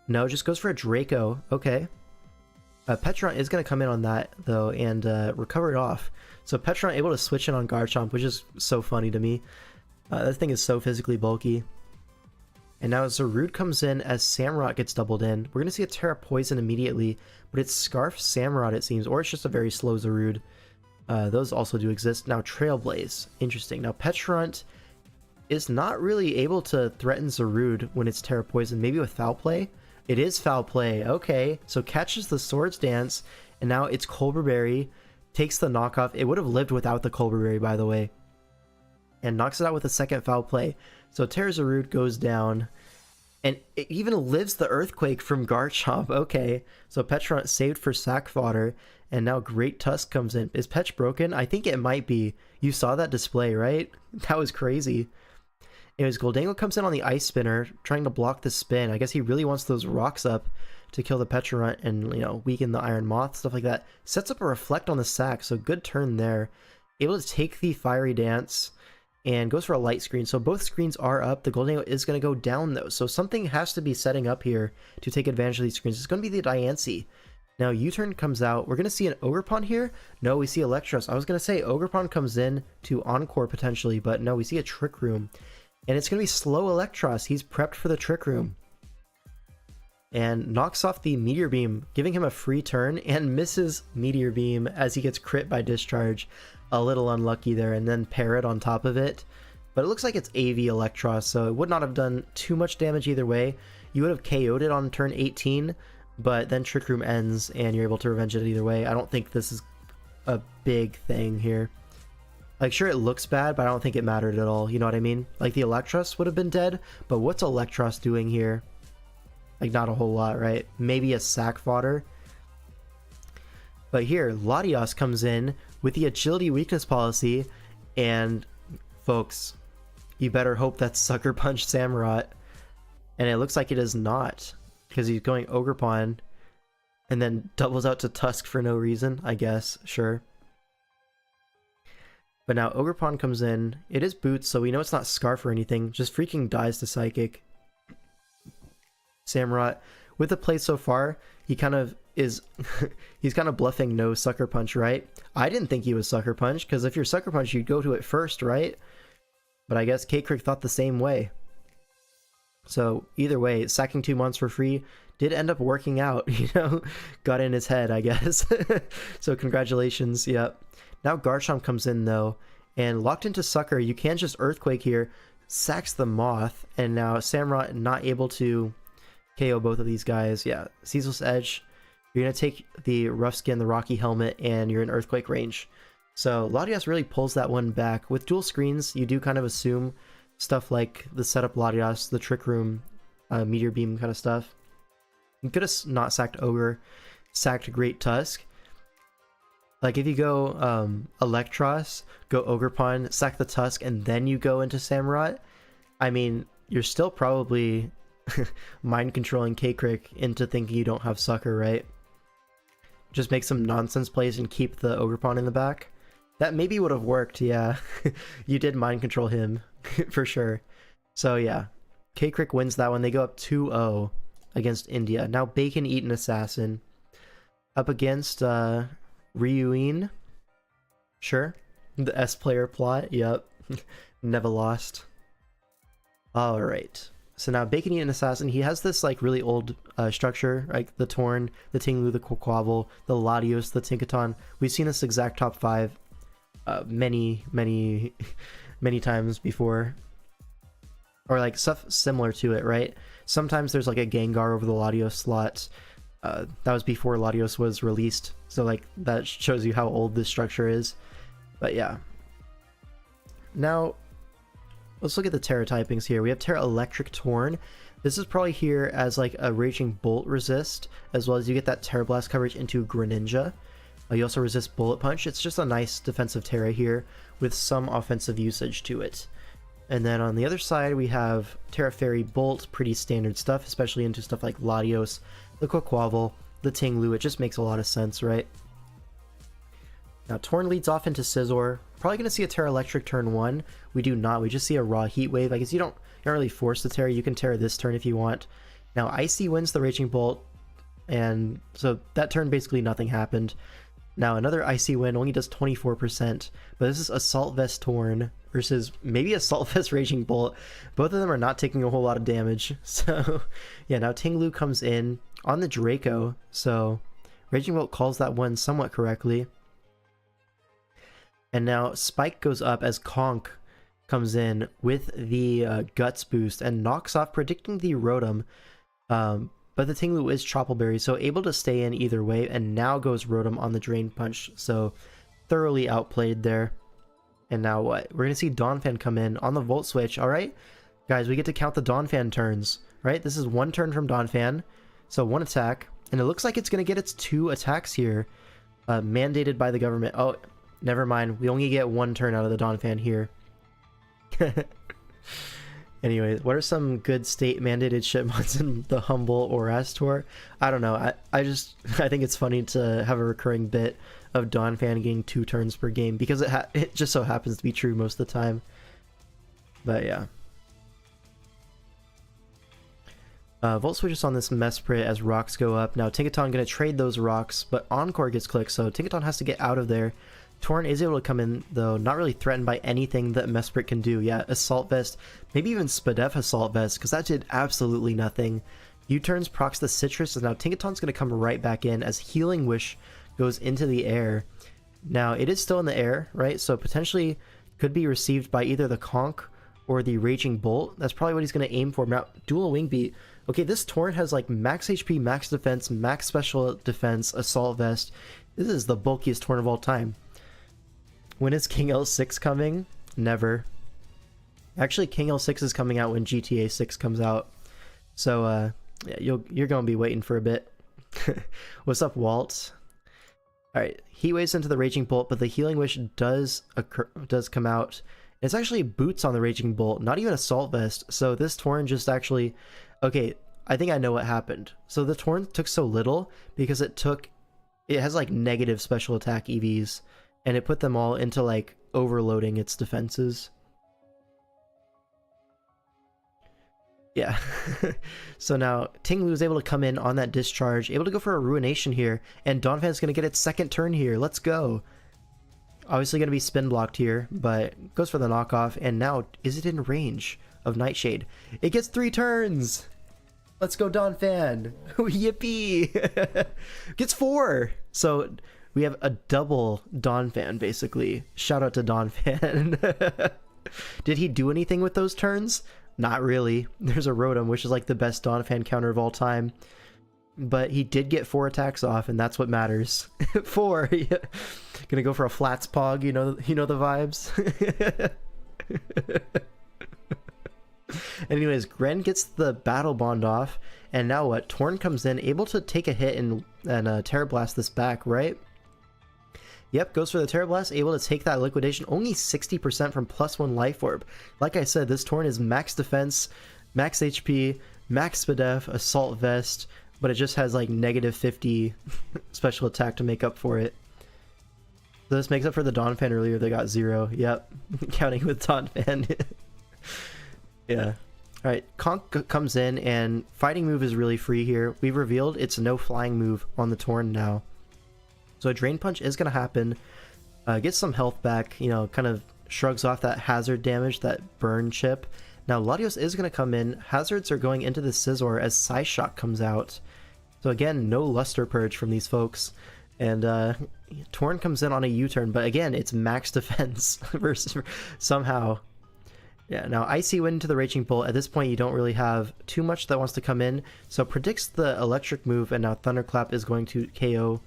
No, just goes for a Draco. Okay. Petron is going to come in on that, though, and recover it off. So Petron able to switch in on Garchomp, which is so funny to me. That thing is so physically bulky. And now Zarude comes in as Samurott gets doubled in. We're going to see a Terra Poison immediately, but it's Scarf Samurott, it seems, or it's just a very slow Zarude. Those also do exist. Now Trailblaze. Interesting. Now Petrunt is not really able to threaten Zarude when it's Terra Poison. Maybe with Foul Play? It is Foul Play. Okay. So catches the Swords Dance, and now it's Colbur Berry. Takes the knockoff. It would have lived without the Colbur Berry, by the way. And knocks it out with a second Foul Play. So Terra Zarude goes down. And it even lives the Earthquake from Garchomp. Okay. So Petrunt saved for sack fodder. And now Great Tusk comes in. Is Petch broken? I think it might be. You saw that display, right? That was crazy. Anyways, Goldango comes in on the Ice Spinner, trying to block the spin. I guess he really wants those rocks up to kill the Petulant and, you know, weaken the Iron Moth, stuff like that. Sets up a Reflect on the sack, so good turn there. Able to take the Fiery Dance and goes for a Light Screen. So both screens are up. The Goldango is going to go down, though. So something has to be setting up here to take advantage of these screens. It's going to be the Diancie. Now U-turn comes out. We're going to see an Ogerpon here. No, we see Electros. I was going to say Ogerpon comes in to Encore potentially, but no, we see a Trick Room. And it's going to be slow Electros. He's prepped for the Trick Room. And knocks off the Meteor Beam, giving him a free turn, and misses Meteor Beam as he gets crit by Discharge. A little unlucky there, and then Parrot on top of it. But it looks like it's AV Electros, so it would not have done too much damage either way. You would have KO'd it on turn 18, but then Trick Room ends, and you're able to revenge it either way. I don't think this is a big thing here. Like, sure, it looks bad, but I don't think it mattered at all, you know what I mean? Like, the Electros would have been dead, but what's Electros doing here? Like, not a whole lot, right? Maybe a sack fodder. But here, Latios comes in with the Agility Weakness Policy, and, folks, you better hope that's Sucker Punch Samurott. And it looks like it is not, because he's going Ogerpon, and then doubles out to Tusk for no reason, I guess, sure. But now Ogerpon comes in. It is Boots, so we know it's not Scarf or anything. Just freaking dies to Psychic. Samurott, with the play so far, he kind of is... he's kind of bluffing no Sucker Punch, right? I didn't think he was Sucker Punch, because if you're Sucker Punch, you'd go to it first, right? But I guess K-Crick thought the same way. So either way, sacking 2 months for free did end up working out, you know? Got in his head, I guess. So congratulations, yep. Now Garchomp comes in, though, and locked into Sucker, you can just Earthquake here, sacks the Moth, and now Samurott not able to KO both of these guys. Yeah, Ceaseless Edge, you're going to take the Rough Skin, the Rocky Helmet, and you're in Earthquake range. So Latios really pulls that one back. With dual screens, you do kind of assume stuff like the setup Latios, the Trick Room, Meteor Beam kind of stuff. You could have not sacked Ogre, sacked Great Tusk. Like if you go Electros, go Ogerpon, sack the Tusk, and then you go into Samurott, I mean, you're still probably mind controlling K-Crick into thinking you don't have Sucker, right? Just make some nonsense plays and keep the Ogerpon in the back. That maybe would have worked, yeah. You did mind control him, for sure. So yeah, K-Crick wins that one. They go up 2-0 against India. Now Bacon Eaten Assassin up against Ryuin. Sure. The S player plot, yep. Never lost. Alright. So now Bacon Eaten Assassin, he has this like really old structure, like the Torn, the Tinglu, the Quaquavel, the Latios, the Tinkaton. We've seen this exact top 5 many times before. Or like stuff similar to it, right? Sometimes there's like a Gengar over the Latios slots. That was before Latios was released, so like that shows you how old this structure is. But yeah. Now, let's look at the Terra typings here. We have Terra Electric Torn. This is probably here as like a Raging Bolt resist, as well as you get that Terra Blast coverage into Greninja. You also resist Bullet Punch. It's just a nice defensive Terra here with some offensive usage to it. And then on the other side, we have Terra Fairy Bolt, pretty standard stuff, especially into stuff like Latios, the Quaquavel, the Tinglu. It just makes a lot of sense, right? Now, Torn leads off into Scizor. Probably going to see a Terra Electric turn 1. We do not. We just see a raw Heat Wave. I guess you don't really force the Terra. You can Terra this turn if you want. Now, Icy wins the Raging Bolt, and so that turn basically nothing happened. Now, another Icy win only does 24%, but this is Assault Vest Torn versus maybe Assault Vest Raging Bolt. Both of them are not taking a whole lot of damage. So, yeah, now Tinglu comes in on the Draco, so Raging Bolt calls that one somewhat correctly. And now Spike goes up as Conk comes in with the Guts boost and knocks off predicting the Rotom. But the Tinglu is Troupple Berry, so able to stay in either way, and now goes Rotom on the Drain Punch, so thoroughly outplayed there. And now what? We're going to see Donphan come in on the Volt Switch. Alright, guys, we get to count the Donphan turns, right? This is one turn from Donphan, so one attack, and it looks like it's going to get its 2 attacks here, mandated by the government. Oh, never mind, we only get 1 turn out of the Donphan here. Anyways, what are some good state-mandated shipments in the Humble or Astor? I don't know. I think it's funny to have a recurring bit of Donphan getting 2 turns per game because it just so happens to be true most of the time. But yeah. Volt switches on this Mesprit as rocks go up. Now Tinkaton gonna trade those rocks, but Encore gets clicked, so Tinkaton has to get out of there. Torn is able to come in, though, not really threatened by anything that Mesprit can do. Yeah, Assault Vest, maybe even Spadef Assault Vest, because that did absolutely nothing. U-turns procs the Citrus, and now Tinkaton's going to come right back in as Healing Wish goes into the air. Now, it is still in the air, right? So potentially could be received by either the Conk or the Raging Bolt. That's probably what he's going to aim for. Now, Dual Wing Beat. Okay, this Torn has like max HP, max defense, max special defense, Assault Vest. This is the bulkiest Torn of all time. When is King L6 coming? Never. Actually, King L6 is coming out when GTA 6 comes out. So, yeah, you're going to be waiting for a bit. What's up, Walt? Alright, he waves into the Raging Bolt, but the Healing Wish does come out. It's actually boots on the Raging Bolt, not even Assault Vest. So this Torn just actually... Okay, I think I know what happened. So the Torn took so little because it has like negative special attack EVs. And it put them all into, like, overloading its defenses. Yeah. So now, Tinglu is able to come in on that discharge, able to go for a Ruination here, and Donphan's going to get its 2nd turn here. Let's go. Obviously going to be spin blocked here, but goes for the knockoff, and now, is it in range of Nightshade? It gets 3 turns! Let's go, Donphan! Yippee! Gets 4! So... we have a double Donphan, basically. Shout out to Donphan. Did he do anything with those turns? Not really. There's a Rotom, which is like the best Donphan counter of all time. But he did get 4 attacks off, and that's what matters. 4! Yeah. Gonna go for a Flats Pog, you know the vibes? Anyways, Gren gets the Battle Bond off, and now what? Torn comes in, able to take a hit and Terra Blast this back, right? Yep, goes for the Terra Blast, able to take that liquidation, only 60% from +1 Life Orb. Like I said, this Torn is max defense, max HP, max SPDF, Assault Vest, but it just has like -50 special attack to make up for it. So this makes up for the Donphan earlier, they got 0. Yep, counting with Donphan. Yeah. Alright, Conk comes in, and fighting move is really free here. We've revealed it's no flying move on the Torn now. So a Drain Punch is going to happen, gets some health back, you know, kind of shrugs off that hazard damage, that burn chip. Now Latios is going to come in, hazards are going into the Scizor as Psyshock comes out. So again, no Luster Purge from these folks. And Torn comes in on a U-turn, but again, it's max defense versus somehow. Yeah, now Icy went into the Raging Bolt. At this point, you don't really have too much that wants to come in. So predicts the electric move, and now Thunderclap is going to KO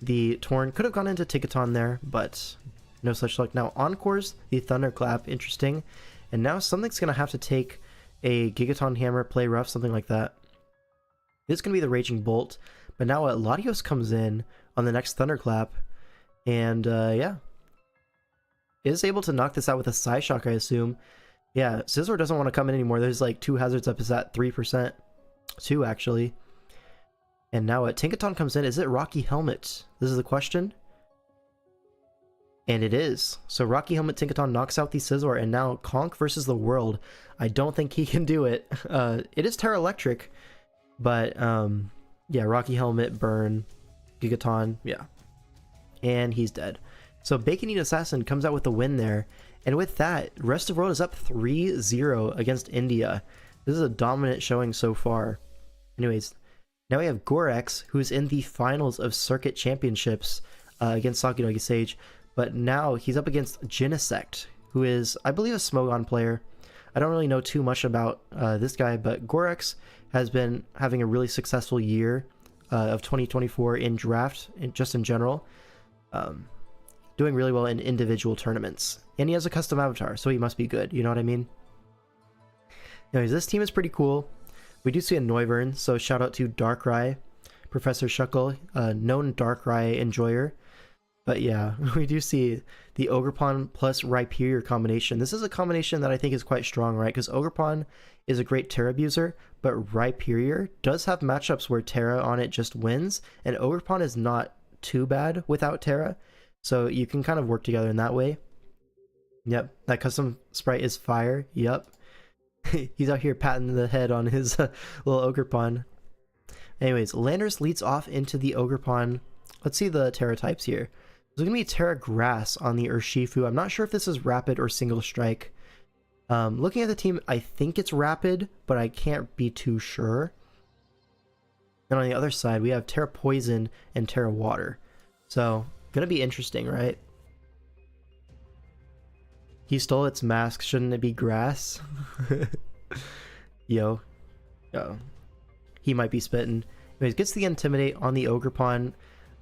the Torn. Could have gone into Ticketon there, but no such luck. Now Encores the Thunderclap, interesting. And now something's going to have to take a Gigaton Hammer, play rough, something like that. This is going to be the Raging Bolt. But now Latios comes in on the next Thunderclap. And yeah. Is able to knock this out with a Psyshock, I assume. Yeah, Scizor doesn't want to come in anymore. There's like 2 hazards up. Is that 3%? 2 actually. And now Tinkaton comes in. Is it Rocky Helmet? This is the question. And it is. So Rocky Helmet Tinkaton knocks out the Scizor, and now Conk versus the world. I don't think he can do it. It is Terra Electric, but yeah, Rocky Helmet, Burn, Gigaton, yeah. And he's dead. So Bacon Eat Assassin comes out with the win there. And with that, Rest of World is up 3-0 against India. This is a dominant showing so far. Anyways, now we have Gorex, who's in the finals of Circuit Championships against Sakunogi Sage. But now he's up against Genesect, who is, I believe, a Smogon player. I don't really know too much about this guy, but Gorex has been having a really successful year of 2024 in draft, just in general. Doing really well in individual tournaments. And he has a custom avatar, so he must be good, you know what I mean? Anyways, this team is pretty cool. We do see a Noivern, so shout out to Darkrai, Professor Shuckle, known Darkrai enjoyer. But yeah, we do see the Ogerpon plus Rhyperior combination. This is a combination that I think is quite strong, right? Because Ogerpon is a great Terra abuser, but Rhyperior does have matchups where Terra on it just wins, and Ogerpon is not too bad without Terra. So you can kind of work together in that way. Yep, that custom sprite is fire. Yep. He's out here patting the head on his little Ogerpon. Anyways, Landorus leads off into the Ogerpon. Let's see the Terra types here. There's going to be Terra Grass on the Urshifu. I'm not sure if this is Rapid or Single Strike. Looking at the team, I think it's Rapid, but I can't be too sure. And on the other side, we have Terra Poison and Terra Water. So, gonna be interesting, right? He stole its mask. Shouldn't it be grass? Yo. He might be spitting. Anyways, gets the Intimidate on the Ogerpon.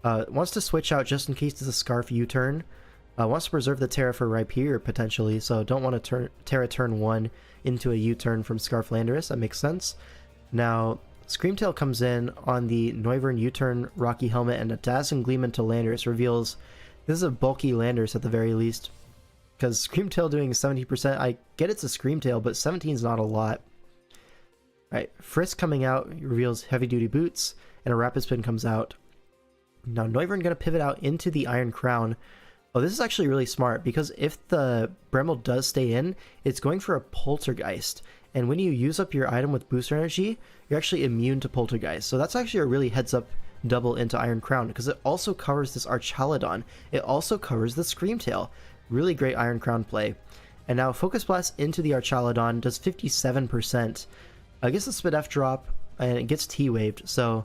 Wants to switch out just in case there's a Scarf U-turn. Wants to preserve the Terra for Rhyperior potentially, so don't want to turn Terra turn 1 into a U-turn from Scarf Landorus. That makes sense. Now, Screamtail comes in on the Noivern U-turn Rocky Helmet, and a Dazzling Gleam into Landorus reveals this is a bulky Landorus at the very least. Because Screamtail doing 70%, I get it's a Screamtail, but 17 is not a lot. Alright, Frisk coming out reveals Heavy Duty Boots, and a Rapid Spin comes out. Now Noivern going to pivot out into the Iron Crown. Oh, this is actually really smart, because if the Bremel does stay in, it's going for a Poltergeist. And when you use up your item with booster energy, you're actually immune to Poltergeist. So that's actually a really heads-up double into Iron Crown, because it also covers this Archaludon. It also covers the Screamtail. Really great Iron Crown play. And now Focus Blast into the Archaludon does 57%. Gets the SPDF drop, and it gets T-Waved. So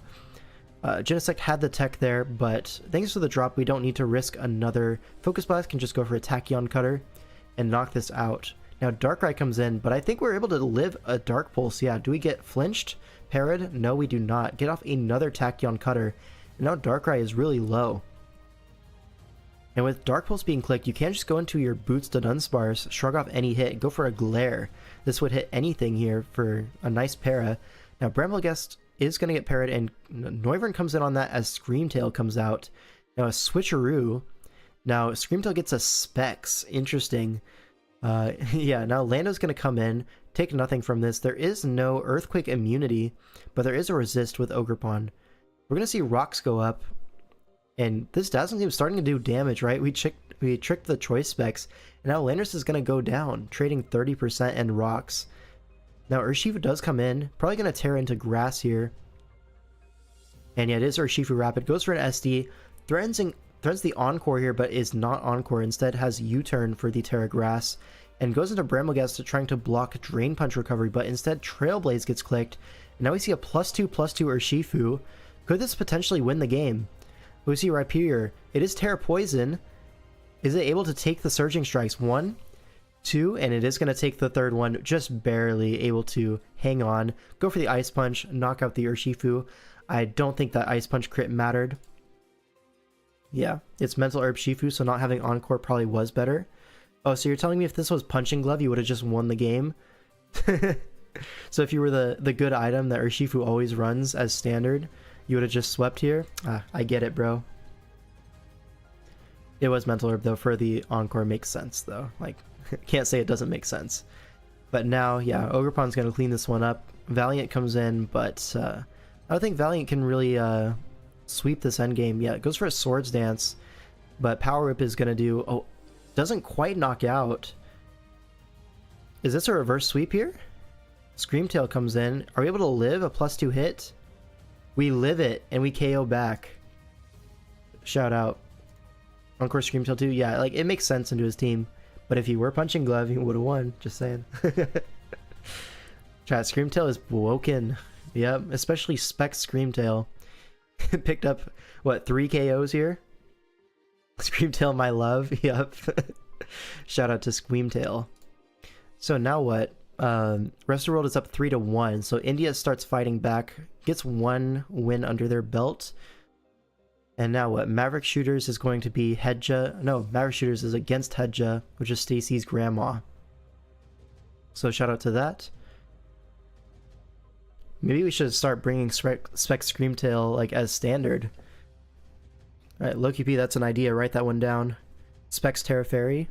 Genesect had the tech there, but thanks to the drop, we don't need to risk another. Focus Blast can just go for a Tachyon Cutter and knock this out. Now Darkrai comes in, but I think we're able to live a Dark Pulse. Yeah, do we get flinched? Parried? No, we do not. Get off another Tachyon Cutter. And now Darkrai is really low. And with Dark Pulse being clicked, you can't just go into your Boots to Dunsparce, shrug off any hit, go for a Glare. This would hit anything here for a nice para. Now Bramblegast is going to get parried, and Noivern comes in on that as Screamtail comes out. Now a Switcheroo Now, Screamtail gets a Specs. Interesting. Yeah, now Lando's going to come in, take nothing from this. There is no Earthquake immunity, but there is a resist with Ogerpon. We're going to see rocks go up, and this Dazzling Gleam is starting to do damage, right? We tricked the choice specs, and now Landorus is going to go down, trading 30% and rocks. Now Urshifu does come in, probably going to tear into grass here. And yeah, it is Urshifu Rapid, goes for an SD, threatens the Encore here, but is not Encore, instead has U-turn for the Terra Grass, and goes into Bramblegast trying to block Drain Punch recovery, but instead Trailblaze gets clicked, and now we see a +2/+2 Urshifu. Could this potentially win the game? We see Rhyperior. It is Terra Poison. Is it able to take the Surging Strikes? 1, 2, and it is going to take the third one, just barely able to hang on. Go for the Ice Punch, knock out the Urshifu. I don't think that Ice Punch crit mattered. Yeah, it's Mental Herb Shifu, so not having Encore probably was better. Oh, so you're telling me if this was Punching Glove, you would have just won the game? So if you were the good item that Urshifu always runs as standard, you would have just swept here? Ah, I get it, bro. It was Mental Herb, though, for the Encore. Makes sense, though. Like, can't say it doesn't make sense. But now, yeah, Ogerpon's going to clean this one up. Valiant comes in, but I don't think Valiant can really sweep this endgame. Yeah, it goes for a Swords Dance, but Power Whip is going to do... Oh, doesn't quite knock out. Is this a reverse sweep here? Screamtail comes in. Are we able to live a +2 hit? We live it, and we KO back. Shout out. Encore Screamtail too. Yeah, like, it makes sense into his team. But if he were Punching Glove, he would have won. Just saying. Chat, Screamtail is broken. Yep, especially Spec Screamtail. Picked up, what, 3 KOs here? Screamtail, my love. Yep. Shout out to Screamtail. So now what? Rest of the world is up 3-1. So India starts fighting back, gets 1 win under their belt. And now what? Maverick Shooters is going to be Hedja. No, Maverick Shooters is against Hedja, which is Stacy's grandma. So shout out to that. Maybe we should start bringing Spec Screamtail like as standard. Alright, Loki P, that's an idea. Write that one down. Specs Terra Fairy.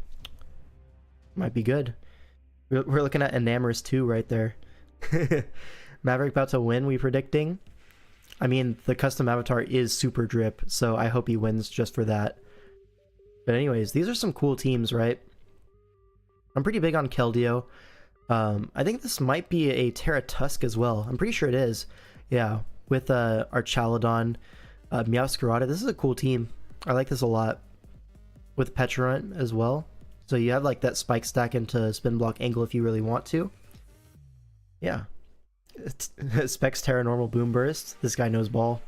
Might be good. We're looking at Enamorous 2 right there. Maverick about to win, we predicting. I mean, the custom avatar is super drip, so I hope he wins just for that. But anyways, these are some cool teams, right? I'm pretty big on Keldeo. I think this might be a Terra Tusk as well. I'm pretty sure it is. Yeah, with our Chaladon, Meowscarada. This is a cool team. I like this a lot. With Petrarunt as well. So you have like that spike stack into spin block angle if you really want to. Yeah. Specs Terra Normal Boom Burst. This guy knows ball.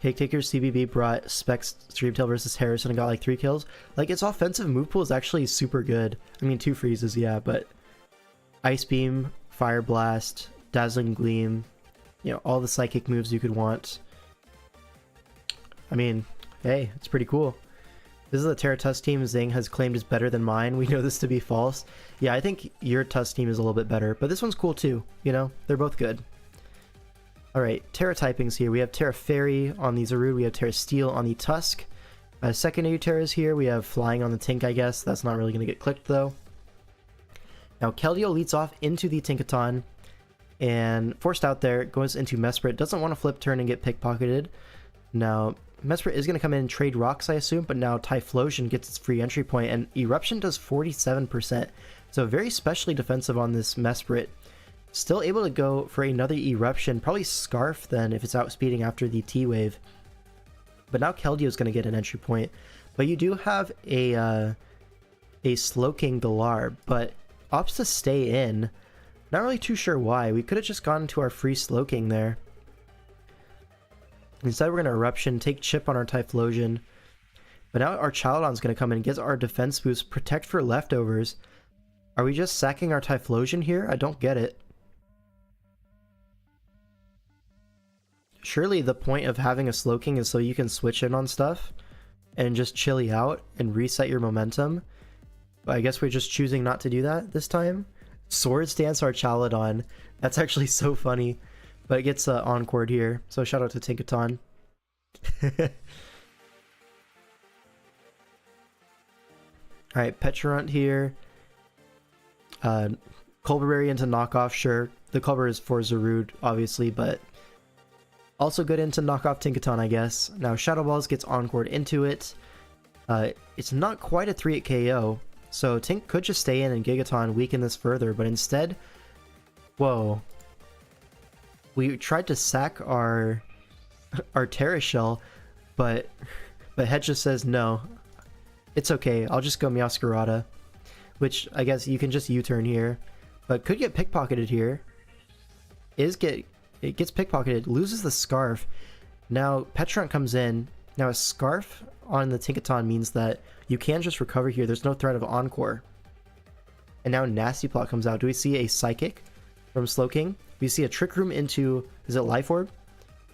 Cake Taker CBB brought Specs Streamtail versus Harrison and got like 3 kills. Like, its offensive move pool is actually super good. I mean, 2 freezes, yeah, but Ice Beam, Fire Blast, Dazzling Gleam, you know, all the psychic moves you could want. I mean, hey, it's pretty cool. This is the Terra Tusk team Zing has claimed is better than mine. We know this to be false. Yeah, I think your Tusk team is a little bit better, but this one's cool too. You know, they're both good. Alright, Terra typings here. We have Terra Fairy on the Zarude. We have Terra Steel on the Tusk. Secondary Terras here. We have Flying on the Tink, I guess. That's not really going to get clicked though. Now, Keldeo leads off into the Tinkaton. And forced out there, goes into Mesprit. Doesn't want to flip turn and get pickpocketed. Now, Mesprit is going to come in and trade rocks, I assume, but now Typhlosion gets its free entry point, and Eruption does 47%. So very specially defensive on this Mesprit. Still able to go for another Eruption, probably Scarf then if it's outspeeding after the T-Wave. But now Keldeo is going to get an entry point. But you do have a Slowking Galar, but opts to stay in. Not really too sure why. We could have just gone to our free Slowking there. Instead, we're going to Eruption, take chip on our Typhlosion. But now our Chaladon's going to come in and get our defense boost, protect for leftovers. Are we just sacking our Typhlosion here? I don't get it. Surely the point of having a Slowking is so you can switch in on stuff and just chilly out and reset your momentum. But I guess we're just choosing not to do that this time. Swords Dance our Chaladon. That's actually so funny. But it gets encored here, so shout out to Tinkaton. Alright, Petulant here. Colberberry into knockoff, sure. The Colbur is for Zarude, obviously, but also good into knockoff Tinkaton, I guess. Now Shadow Balls gets Encored into it. It's not quite a 3-hit KO, so Tink could just stay in and Gigaton weaken this further, but instead... Whoa. We tried to sack our Terra Shell, but Head just says no. It's okay, I'll just go Meowscarada. Which, I guess you can just U-turn here. But could get pickpocketed here. It gets pickpocketed, loses the Scarf. Now Petulant comes in. Now a Scarf on the Tinkaton means that you can just recover here. There's no threat of Encore. And now Nasty Plot comes out. Do we see a Psychic from Slowking? We see a Trick Room into... Is it Life Orb?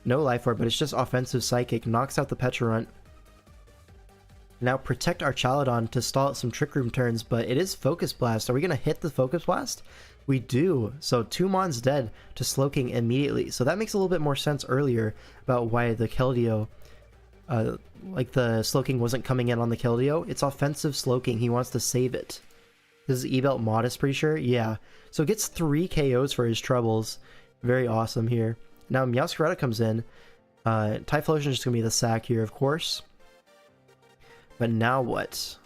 No Life Orb, but it's just offensive Psychic. Knocks out the Petulant. Now protect our Chaladon to stall out some Trick Room turns, but it is Focus Blast. Are we going to hit the Focus Blast? We do. So 2 Mons dead to Slowking immediately. So that makes a little bit more sense earlier about why the Keldeo, like the Slowking wasn't coming in on the Keldeo. It's offensive Slowking. He wants to save it. This is E-Belt Modest, pretty sure? Yeah. So it gets 3 KOs for his troubles. Very awesome here. Now Meowscarada comes in. Typhlosion is just going to be the sack here, of course. But now what?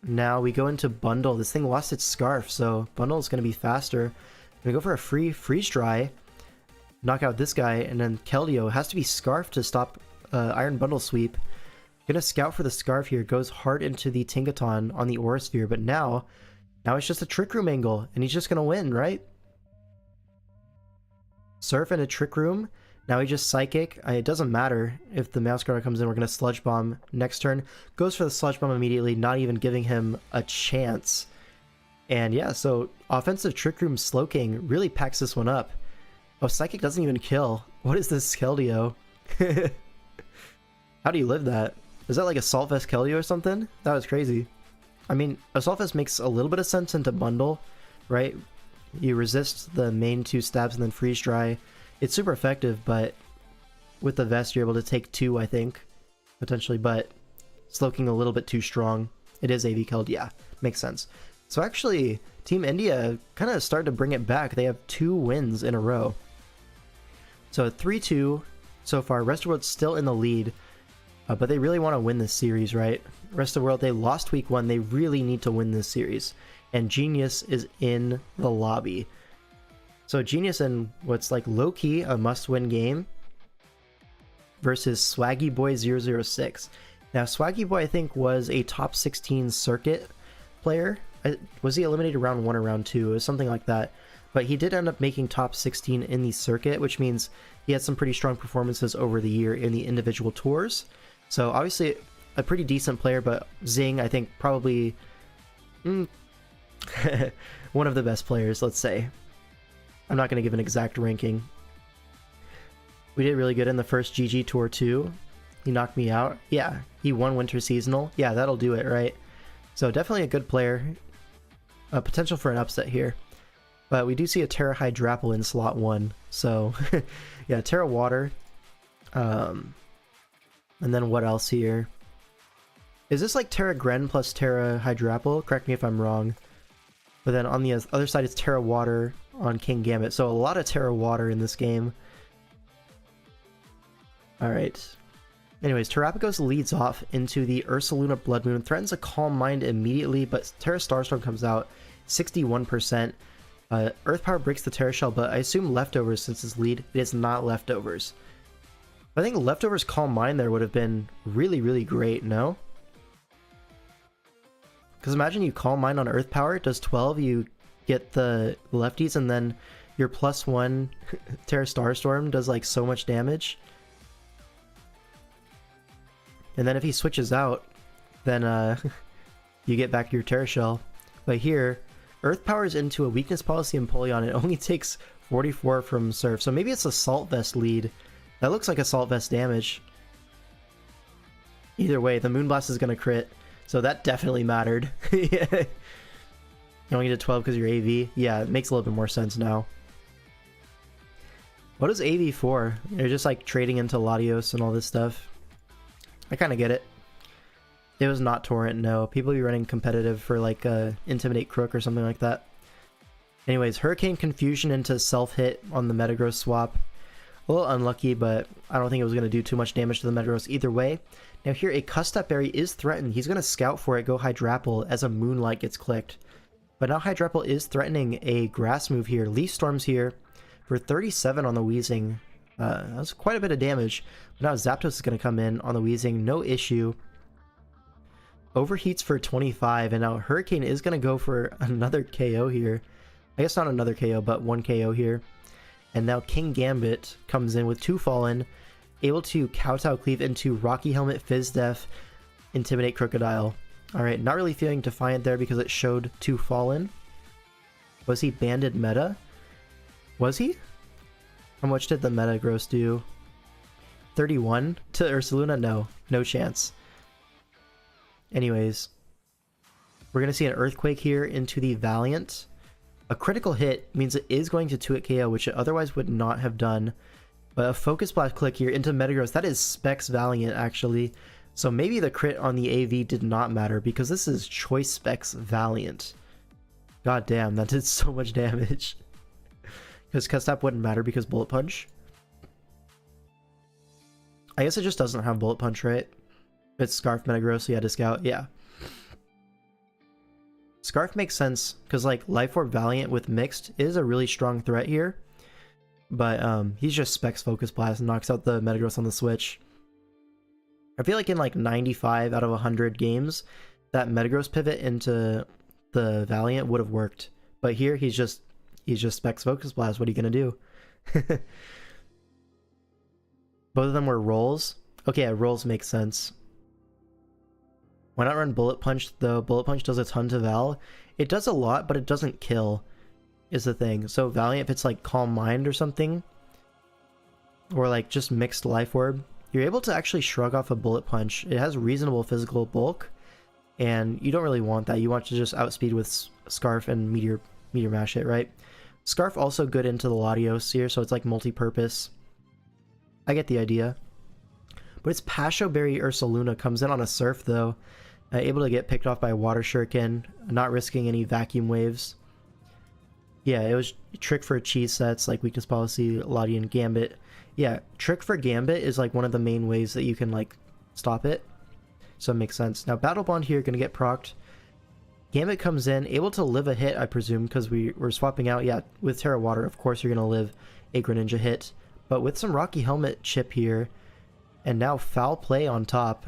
Now we go into Bundle. This thing lost its Scarf, so Bundle is going to be faster. I'm going to go for a free Freeze Dry. Knock out this guy, and then Keldeo has to be Scarf to stop Iron Bundle Sweep. Gonna scout for the Scarf here. Goes hard into the Tinkaton on the Aura Sphere, but now it's just a Trick Room angle, and he's just going to win, right? Surf and a Trick Room. Now he just Psychic. It doesn't matter if the Meowscarada comes in. We're going to Sludge Bomb next turn. Goes for the Sludge Bomb immediately, not even giving him a chance. And yeah, so offensive Trick Room Slowking really packs this one up. Oh, Psychic doesn't even kill. What is this Keldeo? How do you live that? Is that like Assault Vest Keldeo or something? That was crazy. I mean, Assault Vest makes a little bit of sense into Bundle, right? You resist the main 2 stabs and then Freeze Dry. It's super effective, but with the Vest you're able to take 2, I think, potentially, but Slowking a little bit too strong. It is AV Keld, yeah, makes sense. So actually, Team India kind of started to bring it back. They have 2 wins in a row. So 3-2 so far. Rest of World's still in the lead, but they really want to win this series, right? Rest of World, they lost week 1. They really need to win this series. And Genius is in the lobby. So Genius in what's like low-key a must-win game versus Swaggy Boy 006. Now Swaggy Boy I think was a top 16 circuit player. Was he eliminated round 1 or round 2? It was something like that. But he did end up making top 16 in the circuit, which means he had some pretty strong performances over the year in the individual tours. So obviously a pretty decent player, but Zing I think probably one of the best players, let's say. I'm not going to give an exact ranking. We did really good in the first GG Tour too. He knocked me out. Yeah, he won Winter Seasonal. Yeah, that'll do it, right? So definitely a good player. Potential for an upset here. But we do see a Terra Hydrapple in slot 1. So, yeah, Terra Water. And then what else here? Is this like Terra Gren plus Terra Hydrapple? Correct me if I'm wrong. But then on the other side, it's Terra Water on King Gambit. So a lot of Terra Water in this game. Alright. Anyways, Terrapagos leads off into the Ursaluna Blood Moon. Threatens a Calm Mind immediately, but Terra Starstorm comes out 61%. Earth Power breaks the Terra Shell, but I assume Leftovers since it's lead. It is not Leftovers. I think Leftovers Calm Mind there would have been really, really great, no? Because imagine you Calm Mind on Earth Power, it does 12, you get the lefties, and then your +1 Terra Starstorm does like so much damage. And then if he switches out, then you get back your Terra Shell. But here, Earth Power's into a Weakness Policy Empoleon. It only takes 44 from Surf, so maybe it's Assault Vest lead. That looks like Assault Vest damage. Either way, the Moonblast is going to crit, so that definitely mattered. Yeah. You only get a 12 because you're AV. Yeah, it makes a little bit more sense now. What is AV for? They're just like trading into Latios and all this stuff. I kind of get it. It was not Torrent, no. People be running competitive for like Intimidate Crook or something like that. Anyways, Hurricane Confusion into self-hit on the Metagross swap. A little unlucky, but I don't think it was going to do too much damage to the Metagross either way. Now here, a Custap Berry is threatened. He's going to scout for it, go Hydrapple as a Moonlight gets clicked. But now Hydrapple is threatening a Grass move here. Leaf Storm's here for 37 on the Weezing. That's quite a bit of damage. But now Zapdos is going to come in on the Weezing, no issue. Overheats for 25, and now Hurricane is going to go for another KO here. I guess not another KO, but one KO here. And now King Gambit comes in with 2 Fallen, able to Kowtow Cleave into Rocky Helmet, Fizz Def, Intimidate Crocodile. Alright, not really feeling Defiant there because it showed 2 Fallen. Was he Banded meta? Was he? How much did the Metagross do? 31 to Ursaluna? No, no chance. Anyways, we're going to see an Earthquake here into the Valiant. A critical hit means it is going to 2-hit KO, which it otherwise would not have done. But a Focus Blast click here into Metagross, that is Specs Valiant actually. So maybe the crit on the AV did not matter because this is Choice Specs Valiant. God damn, that did so much damage. Because Custap wouldn't matter because Bullet Punch. I guess it just doesn't have Bullet Punch, right? It's Scarf Metagross, so you had to scout. Yeah. Scarf makes sense because like Life Orb Valiant with Mixed is a really strong threat here. But he's just Specs Focus Blast and knocks out the Metagross on the switch. I feel like in like 95 out of 100 games, that Metagross pivot into the Valiant would have worked. But here he's just Specs Focus Blast. What are you gonna do? Both of them were rolls. Okay, yeah, rolls make sense. Why not run Bullet Punch though? Bullet Punch does a ton to Val. It does a lot, but it doesn't kill, is the thing. So Valiant, if it's like Calm Mind or something, or like just Mixed Life Orb, you're able to actually shrug off a Bullet Punch. It has reasonable physical bulk, and you don't really want that. You want to just outspeed with Scarf and Meteor Mash it, right? Scarf also good into the Latios here, so it's like multi-purpose. I get the idea. But it's Pasho Berry Ursaluna comes in on a Surf though. Able to get picked off by Water Shuriken, not risking any Vacuum Waves. Yeah, it was Trick for cheese sets like Weakness Policy, Latian Gambit. Yeah, Trick for Gambit is like one of the main ways that you can like stop it. So it makes sense. Now Battle Bond here, gonna get procced. Gambit comes in, able to live a hit, I presume, because we're swapping out. Yeah, with Terra Water, of course you're gonna live a Greninja hit. But with some Rocky Helmet chip here, and now Foul Play on top.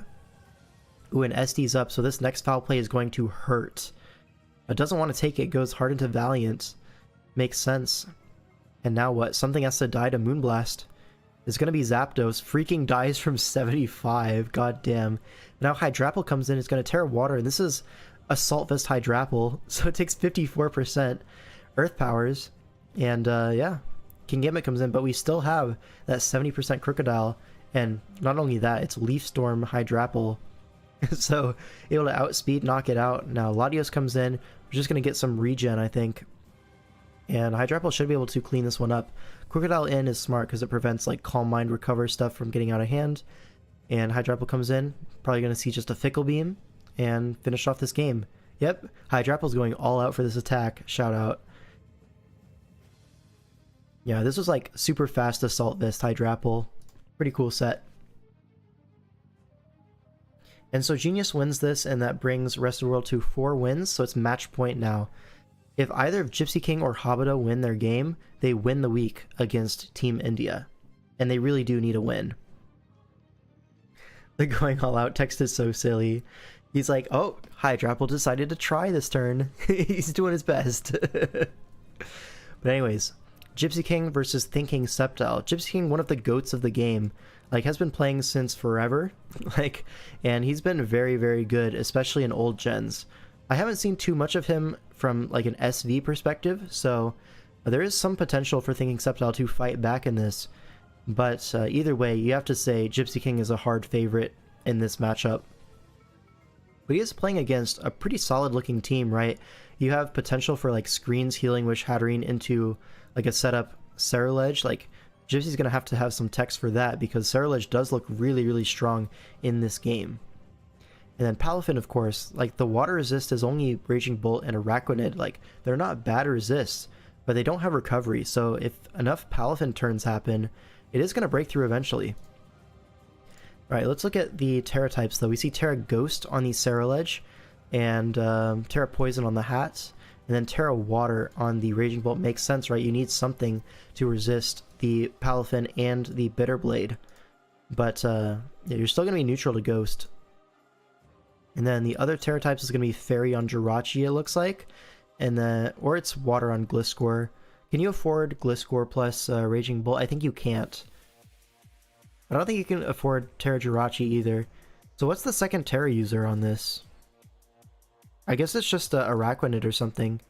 Ooh, and SD's up, so this next Foul Play is going to hurt. It doesn't want to take it, goes hard into Valiant. Makes sense. And now what? Something has to die to Moonblast. It's going to be Zapdos. Freaking dies from 75. God damn. Now Hydrapple comes in, it's going to Terra Water, and this is Assault Vest Hydrapple, so it takes 54% Earth Powers. And yeah, King Gambit comes in, but we still have that 70% Crocodile. And not only that, it's Leaf Storm Hydrapple. So, able to outspeed, knock it out. Now, Latios comes in. We're just going to get some regen, I think. And Hydrapple should be able to clean this one up. Crocodile in is smart because it prevents, like, Calm Mind Recover stuff from getting out of hand. And Hydrapple comes in. Probably going to see just a Fickle Beam. And finish off this game. Yep, Hydrapple's going all out for this attack. Shout out. Yeah, this was, like, super fast Assault Vest Hydrapple. Pretty cool set. And so Genius wins this, and that brings Rest of the World to 4 wins, so it's match point now. If either of Gypsy King or Habito win their game, they win the week against Team India. And they really do need a win. The going all out text is so silly. He's like, oh, Hydrapple decided to try this turn. He's doing his best. But anyways, Gypsy King versus Thinking Sceptile. Gypsy King, one of the goats of the game, like has been playing since forever, like, and he's been very, very good, especially in old gens. I haven't seen too much of him from like an SV perspective, so there is some potential for Thinking Sceptile to fight back in this. But either way, you have to say Gypsy King is a hard favorite in this matchup. But he is playing against a pretty solid looking team, right? You have potential for like Screens healing Wish Hatterene into like a setup Ceruledge. Like Gypsy's going to have some text for that because Ceruledge does look really, really strong in this game. And then Palafin, of course, like the water resist is only Raging Bolt and Araquanid. Like, they're not bad resists, but they don't have recovery. So if enough Palafin turns happen, it is going to break through eventually. Alright, let's look at the Terra types though. We see Terra Ghost on the Ceruledge, and Terra Poison on the Hats, and then Terra Water on the Raging Bolt. Makes sense, right? You need something to resist the Palafin and the Bitterblade. But yeah, you're still going to be neutral to Ghost. And then the other Terra types is going to be Fairy on Jirachi, it looks like. And then, or it's Water on Gliscor. Can you afford Gliscor plus Raging Bolt? I think you can't. I don't think you can afford Terra Jirachi either. So what's the second Terra user on this? I guess it's just Araquanid or something.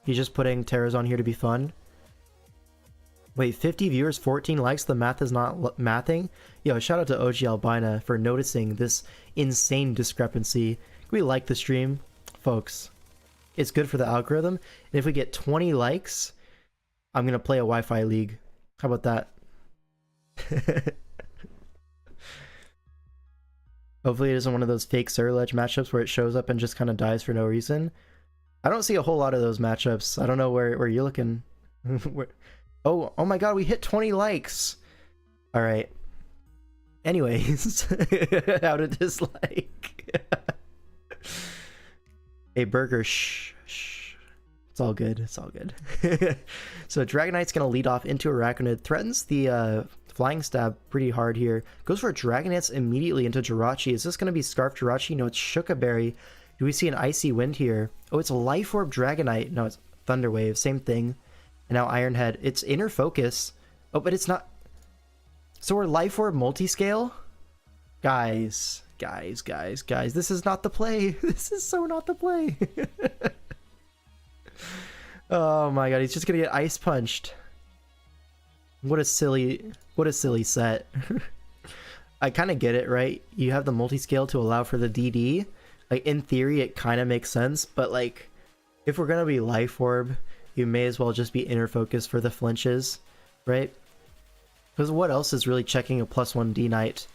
He's just putting Terras on here to be fun. Wait, 50 viewers, 14 likes, the math is not mathing? Yo, shout out to OG Albina for noticing this insane discrepancy. Can we like the stream? Folks, it's good for the algorithm. And if we get 20 likes, I'm going to play a Wi-Fi league. How about that? Hopefully it isn't one of those fake Ceruledge matchups where it shows up and just kind of dies for no reason. I don't see a whole lot of those matchups. I don't know where you're looking. Oh my god, we hit 20 likes! Alright. Anyways, how did this like? Hey, Burger, shh. It's all good, it's all good. So Dragonite's gonna lead off into Araquanid, threatens the Flying Stab pretty hard here. Goes for a Dragonite immediately into Jirachi. Is this gonna be Scarf Jirachi? No, it's Shukaberry. Do we see an Icy Wind here? Oh, it's a Life Orb Dragonite. No, it's Thunder Wave, same thing. And now Iron Head. It's Inner Focus. Oh, but it's not. So we're Life Orb multi-scale? Guys. This is not the play. This is so not the play. Oh my god, he's just gonna get Ice Punched. What a silly set. I kind of get it, right? You have the multi-scale to allow for the DD. Like, in theory, it kind of makes sense, but like, if we're gonna be Life Orb, you may as well just be Inner Focus for the flinches, right? Because what else is really checking a +1 D-Knight?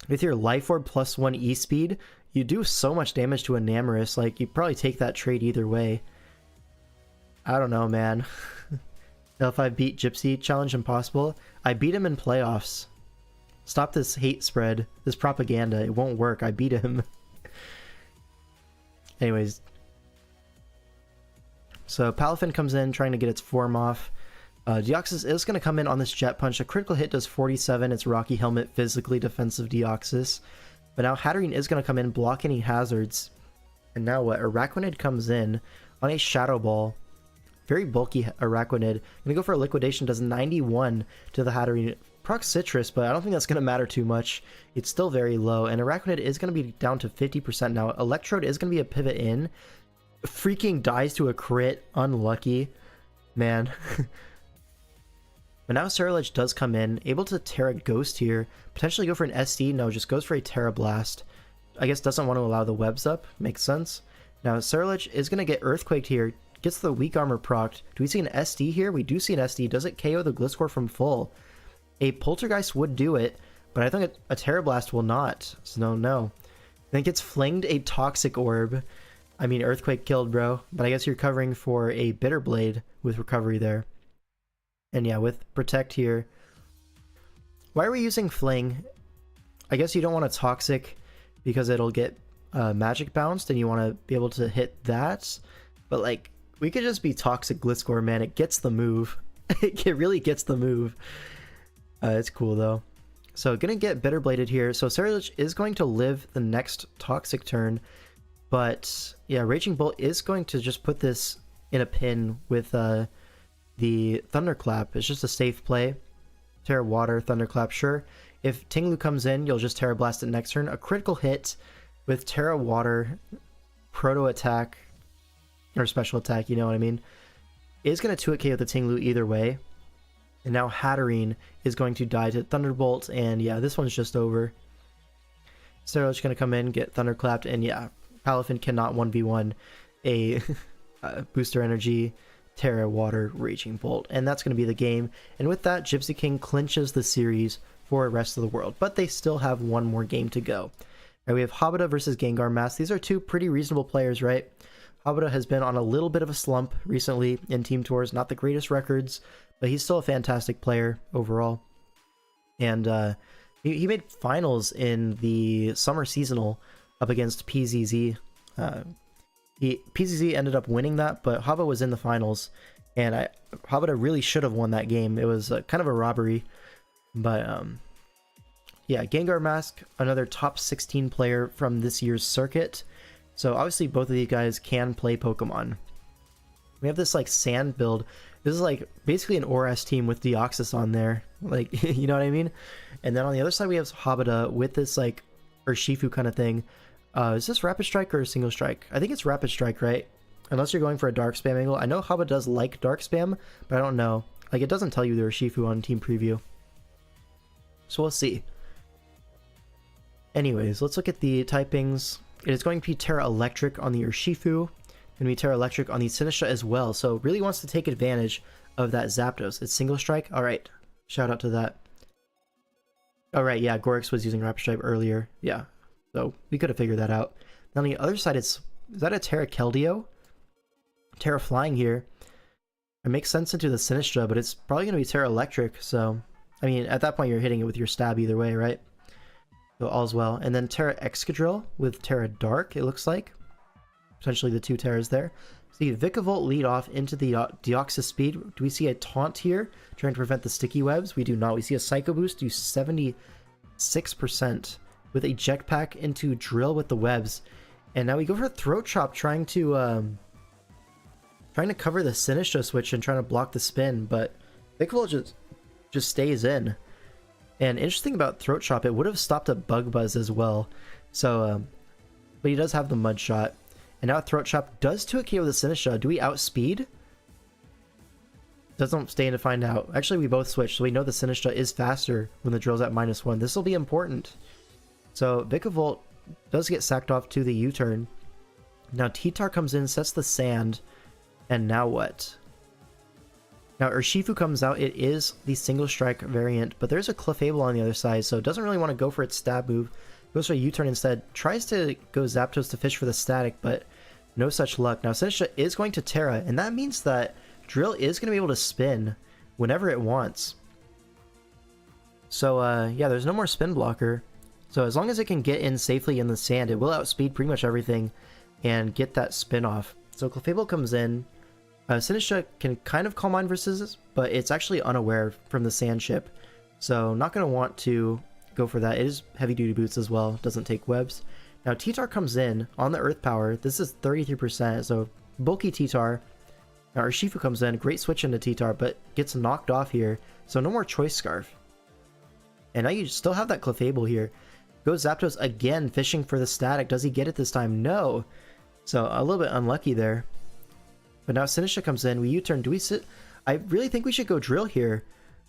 With your Life Orb +1 E-Speed, you do so much damage to a Namorous, like, you probably take that trade either way. I don't know, man. L5 beat Gypsy, challenge impossible. I beat him in playoffs. Stop this hate spread, this propaganda, it won't work, I beat him. Anyways. So Palafin comes in trying to get its form off. Deoxys is going to come in on this Jet Punch. A critical hit does 47. It's Rocky Helmet, physically defensive Deoxys. But now Hatterene is going to come in, block any hazards. And now what? Araquanid comes in on a Shadow Ball. Very bulky Araquanid. Going to go for a Liquidation, does 91 to the Hatterene. Proc Citrus, but I don't think that's going to matter too much. It's still very low. And Araquanid is going to be down to 50% now. Electrode is going to be a pivot in. Freaking dies to a crit. Unlucky. Man. But now Ceruledge does come in, able to Terra Ghost here, potentially go for an SD. No, just goes for a Terra Blast. I guess doesn't want to allow the webs up. Makes sense. Now Ceruledge is going to get Earthquaked here, gets the Weak Armor procced. Do we see an SD here? We do see an SD. Does it KO the Gliscor from full? A Poltergeist would do it, but I think a Terra Blast will not. So no. Then it gets flinged a Toxic Orb. I mean, Earthquake killed, bro. But I guess you're covering for a Bitter Blade with recovery there. And yeah, with Protect here. Why are we using Fling? I guess you don't want a Toxic because it'll get Magic bounced and you want to be able to hit that. But like, we could just be Toxic Gliscor, man. It gets the move. It really gets the move. It's cool though. So gonna get Bitter Bladed here. So Ceruledge is going to live the next Toxic turn. But yeah, Raging Bolt is going to just put this in a pin with the Thunderclap. It's just a safe play. Terra Water, Thunderclap, sure. If Tinglu comes in, you'll just Terra Blast it next turn. A critical hit with Terra Water, Proto Attack, or Special Attack, you know what I mean, is going to 2-hit KO the Tinglu either way. And now Hatterene is going to die to Thunderbolt, and yeah, this one's just over. Ceruledge going to come in, get Thunderclapped, and yeah, Palafin cannot 1v1 a Booster Energy, Terra Water, Raging Bolt. And that's going to be the game. And with that, Gypsy King clinches the series for the rest of the world, but they still have one more game to go. Right, we have Habita versus Gengar Mask. These are two pretty reasonable players, right? Habita has been on a little bit of a slump recently in Team Tours, not the greatest records, but he's still a fantastic player overall. And he made finals in the summer seasonal up against PZZ. PZZ ended up winning that, but Habita was in the finals, and Habita really should have won that game. It was kind of a robbery, but yeah, Gengar Mask, another top 16 player from this year's circuit. So obviously both of these guys can play Pokemon. We have this like sand build. This is like basically an ORAS team with Deoxys on there, like, you know what I mean? And then on the other side we have Habita with this like Urshifu kind of thing. Is this Rapid Strike or Single Strike? I think it's Rapid Strike, right? Unless you're going for a Dark Spam angle. I know Habita does like Dark Spam, but I don't know. Like, it doesn't tell you the Urshifu on Team Preview. So we'll see. Anyways, let's look at the typings. It is going to be Terra Electric on the Urshifu. Going to be Terra Electric on the Sinistcha as well. So really wants to take advantage of that Zapdos. It's Single Strike. All right. Shout out to that. All right. Yeah, Gorix was using Rapid Strike earlier. Yeah. So we could have figured that out. Now on the other side, is that a Terra Keldeo? Terra Flying here. It makes sense into the Sinistcha, but it's probably going to be Terra Electric. So, I mean, at that point, you're hitting it with your stab either way, right? So all's well. And then Terra Excadrill with Terra Dark, it looks like. Potentially the two Terras there. See Vikavolt lead off into the Deoxys Speed. Do we see a Taunt here trying to prevent the sticky webs? We do not. We see a Psycho Boost do 76% with a Jetpack into Drill with the webs. And now we go for a Throat Chop trying to cover the Sinistcha switch and trying to block the spin, but Vikavolt just stays in. And interesting about Throat Chop, it would have stopped a Bug Buzz as well. So, but he does have the Mud Shot. And now Throat Chop does 2-KO with the Sinistcha. Do we outspeed? Doesn't stay in to find out. Actually, we both switched, so we know the Sinistcha is faster when the drill's at -1. This will be important. So Vikavolt does get sacked off to the U-turn. Now T-Tar comes in, sets the sand, and now what? Now Urshifu comes out. It is the Single Strike variant, but there's a Clefable on the other side, so it doesn't really want to go for its stab move. Goes for a U-turn instead. Tries to go Zapdos to fish for the static, but no such luck. Now Sinistcha is going to Terra, and that means that Drill is going to be able to spin whenever it wants. So yeah, there's no more spin blocker. So as long as it can get in safely in the sand, it will outspeed pretty much everything and get that spin off. So Clefable comes in. Sinistcha can kind of Calm Mind versus, but it's actually unaware from the sand chip. So not going to want to go for that. It is heavy duty boots as well. Doesn't take webs. Now T-Tar comes in on the Earth Power. This is 33%. So bulky T-Tar. Now Urshifu comes in. Great switch into T-Tar, but gets knocked off here. So no more Choice Scarf. And now you still have that Clefable here. Goes Zapdos again, fishing for the static. Does he get it this time? No. So a little bit unlucky there. But now Sinistcha comes in. We U-turn. Do we sit? I really think we should go Drill here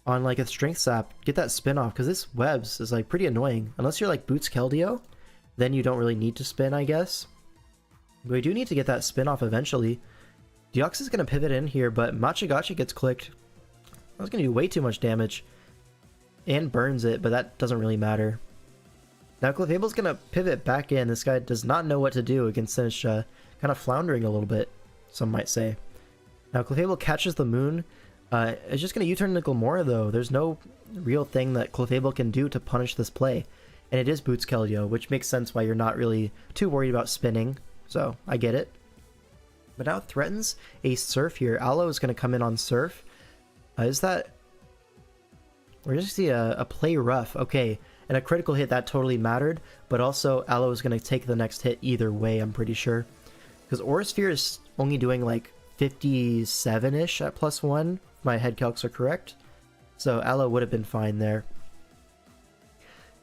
on like a Strength Sap. Get that spin off, because this webs is like pretty annoying. Unless you're like Boots Keldeo, then you don't really need to spin, I guess. But we do need to get that spin off eventually. Deoxys is going to pivot in here, but Machagachi gets clicked. That's going to do way too much damage. And burns it, but that doesn't really matter. Now Clefable's going to pivot back in. This guy does not know what to do against Sinistcha. Kind of floundering a little bit, some might say. Now Clefable catches the Moon. It's just going to U-turn into Glimmora though. There's no real thing that Clefable can do to punish this play. And it is Boots Keldeo, which makes sense why you're not really too worried about spinning. So, I get it. But now it threatens a Surf here. Aloe is going to come in on Surf. Is that... We're just going to see a play rough. Okay, and a critical hit, that totally mattered. But also, Aloe is going to take the next hit either way, I'm pretty sure. Because Aura Sphere is only doing like 57-ish at +1. If my head calcs are correct. So Aloe would have been fine there.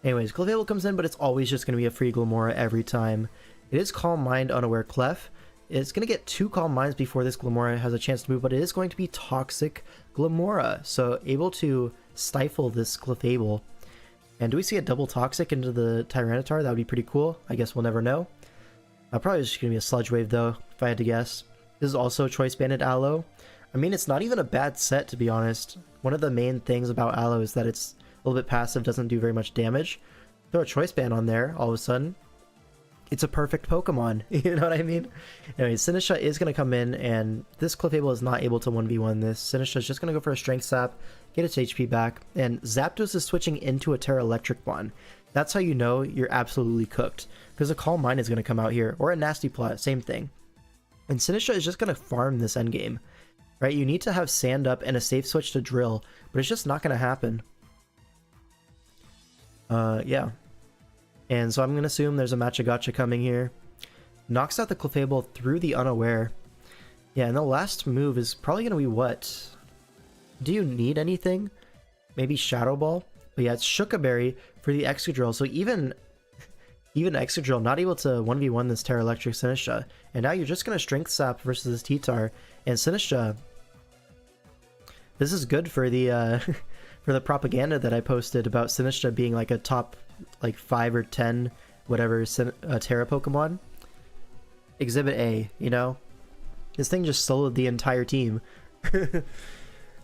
Anyways, Clefable comes in, but it's always just going to be a free Glimmora every time. It is Calm Mind, Unaware Clef. It's going to get 2 Calm Minds before this Glimmora has a chance to move, but it is going to be Toxic Glimmora. So able to stifle this Clefable. And do we see a double Toxic into the Tyranitar? That would be pretty cool. I guess we'll never know. Probably just going to be a Sludge Wave though, if I had to guess. This is also Choice Banded Aloe. I mean, it's not even a bad set, to be honest. One of the main things about Aloe is that it's little bit passive, doesn't do very much damage. Throw a Choice Band on there, all of a sudden, it's a perfect Pokemon. You know what I mean? Anyway, Sinistcha is going to come in, and this Clefable is not able to 1v1 this. Sinistcha is just going to go for a Strength Sap, get its HP back, and Zapdos is switching into a Terra Electric Bond. That's how you know you're absolutely cooked, because a Calm Mind is going to come out here, or a Nasty Plot, same thing. And Sinistcha is just going to farm this endgame, right? You need to have Sand Up and a safe switch to Drill, but it's just not going to happen. Yeah. And so I'm going to assume there's a Machagotcha coming here. Knocks out the Clefable through the Unaware. Yeah, and the last move is probably going to be what? Do you need anything? Maybe Shadow Ball? But yeah, it's Suzukaaa Berry for the Excadrill. So even Excadrill not able to 1v1 this Terra Electric Sinistcha. And now you're just going to Strength Sap versus this T-Tar. And Sinistcha, this is good for the for the propaganda that I posted about Sinistcha being like a top like 5 or 10 whatever Terra Pokemon. Exhibit A, you know? This thing just soloed the entire team.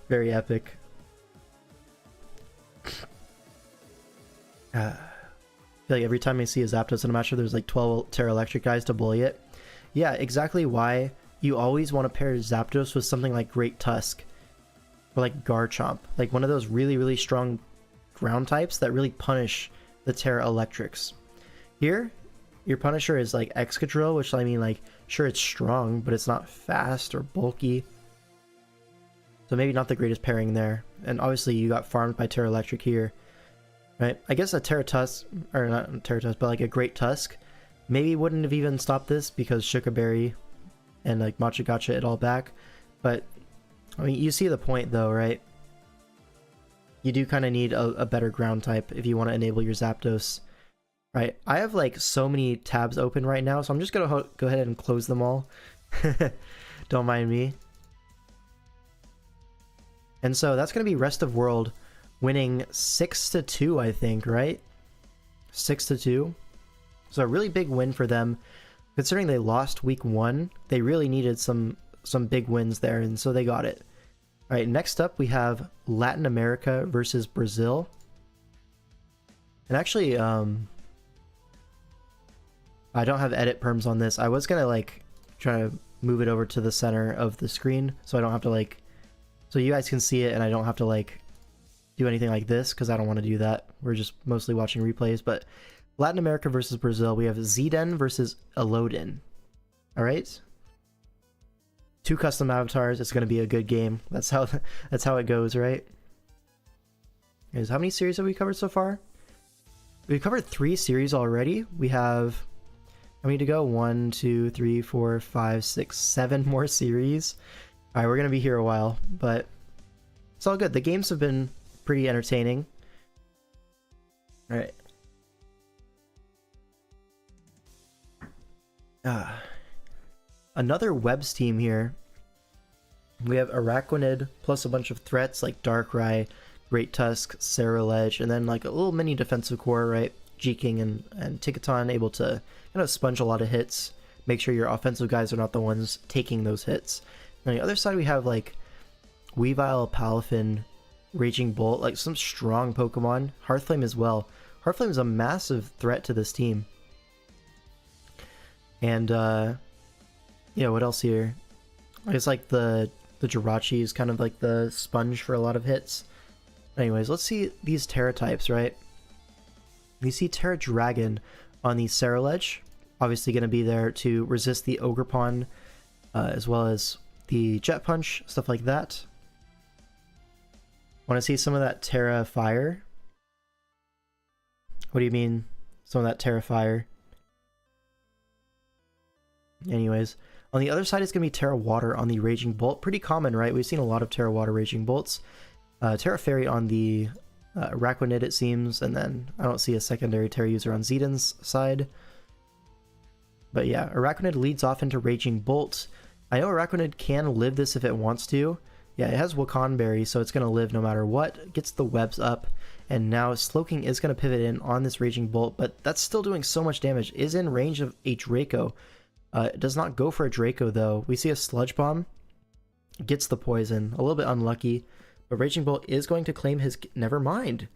Very epic. I feel like every time I see a Zapdos in a match, there's like 12 Terra Electric guys to bully it. Yeah, exactly why you always want to pair Zapdos with something like Great Tusk. Or like Garchomp. Like one of those really, really strong ground types that really punish the Terra Electrics. Here, your Punisher is like Excadrill, which I mean like, sure it's strong, but it's not fast or bulky. So maybe not the greatest pairing there. And obviously you got farmed by Terra Electric here. Right? I guess a Terra Tusk, or not Terra Tusk, but like a Great Tusk, maybe wouldn't have even stopped this because Suzukaaa Berry and like Machagotcha it all back. But, I mean, you see the point though, right? You do kind of need a better ground type if you want to enable your Zapdos. Right? I have like so many tabs open right now, so I'm just going to go ahead and close them all. Don't mind me. And so that's going to be Rest of World winning 6-2, I think, right? 6-2. So a really big win for them. Considering they lost week 1, they really needed some big wins there, and so they got it. All right, next up we have Latin America versus Brazil. And actually, I don't have edit perms on this. I was gonna like try to move it over to the center of the screen so I don't have to like, so you guys can see it and I don't have to like do anything like this because I don't want to do that. We're just mostly watching replays. But Latin America versus Brazil, we have Zeden versus Elodin. All right, 2 custom avatars. It's going to be a good game. That's how it goes, right? Anyways, how many series have we covered so far? We've covered 3 series already. We have, how many to go? 1, 2, 3, 4, 5, 6, 7 more series. All right, we're going to be here a while, but it's all good. The games have been pretty entertaining. All right. Another Webs team here. We have Araquanid plus a bunch of threats like Darkrai, Great Tusk, Ceruledge, and then like a little mini defensive core, right? G-King and Ticketon able to kind of sponge a lot of hits. Make sure your offensive guys are not the ones taking those hits. And on the other side we have like Weavile, Palafin, Raging Bolt, like some strong Pokemon. Hearthflame as well. Hearthflame is a massive threat to this team. And yeah, what else here? I guess like the Jirachi is kind of like the sponge for a lot of hits. Anyways, let's see these Terra types, right? We see Terra Dragon on the Ceruledge. Obviously going to be there to resist the Ogerpon, as well as the Jet Punch, stuff like that. Want to see some of that Terra Fire? What do you mean, some of that Terra Fire? Anyways, on the other side is going to be Terra Water on the Raging Bolt. Pretty common, right? We've seen a lot of Terra Water Raging Bolts. Terra Fairy on the Araquanid, it seems, and then I don't see a secondary Terra user on Zeden's side. But yeah, Araquanid leads off into Raging Bolt. I know Araquanid can live this if it wants to. Yeah, it has Wakan Berry, so it's going to live no matter what. Gets the webs up, and now Slowking is going to pivot in on this Raging Bolt, but that's still doing so much damage. Is in range of a Draco. It does not go for a Draco, though. We see a Sludge Bomb. Gets the poison. A little bit unlucky. But Raging Bolt is going to claim his... Never mind.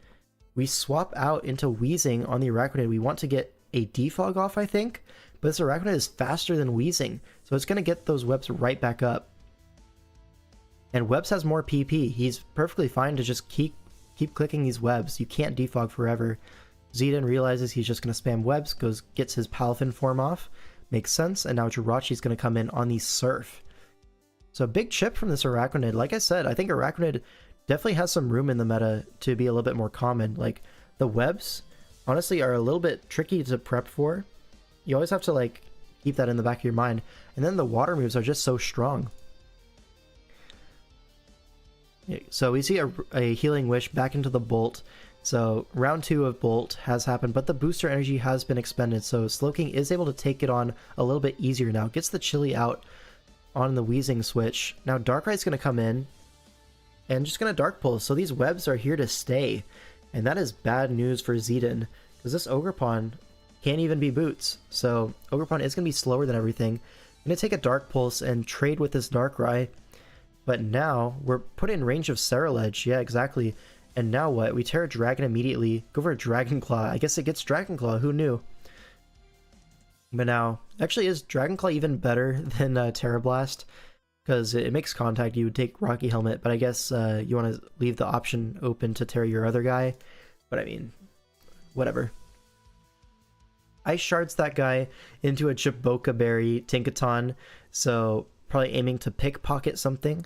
we swap out into Wheezing on the Arachnid. We want to get a defog off, I think, but this Arachnid is faster than Wheezing, so it's going to get those webs right back up. And webs has more PP. He's perfectly fine to just keep clicking these webs. You can't defog forever. Zidane realizes he's just going to spam webs, gets his Palafin form off. Makes sense, and now Jirachi's going to come in on the Surf. So a big chip from this Arachnid. Like I said, I think Arachnid definitely has some room in the meta to be a little bit more common. Like, the webs, honestly, are a little bit tricky to prep for. You always have to, like, keep that in the back of your mind. And then the water moves are just so strong. So we see a Healing Wish back into the Bolt. So round 2 of Bolt has happened, but the booster energy has been expended. So Slowking is able to take it on a little bit easier now. Gets the Chili out on the Wheezing switch. Now Darkrai's going to come in and just going to Dark Pulse. So these webs are here to stay. And that is bad news for Zidane, because this Ogerpon can't even be boots. So Ogerpon is going to be slower than everything. I'm going to take a Dark Pulse and trade with this Darkrai. But now we're put in range of Ceruledge. Yeah, exactly. And now what? We Terra Dragon immediately. Go for a Dragon Claw. I guess it gets Dragon Claw. Who knew? But now, actually, is Dragon Claw even better than Terra Blast? Because it makes contact. You would take Rocky Helmet, but I guess you want to leave the option open to Terra your other guy. But I mean, whatever. Ice Shards that guy into a Chiboka Berry Tinkaton. So probably aiming to pickpocket something.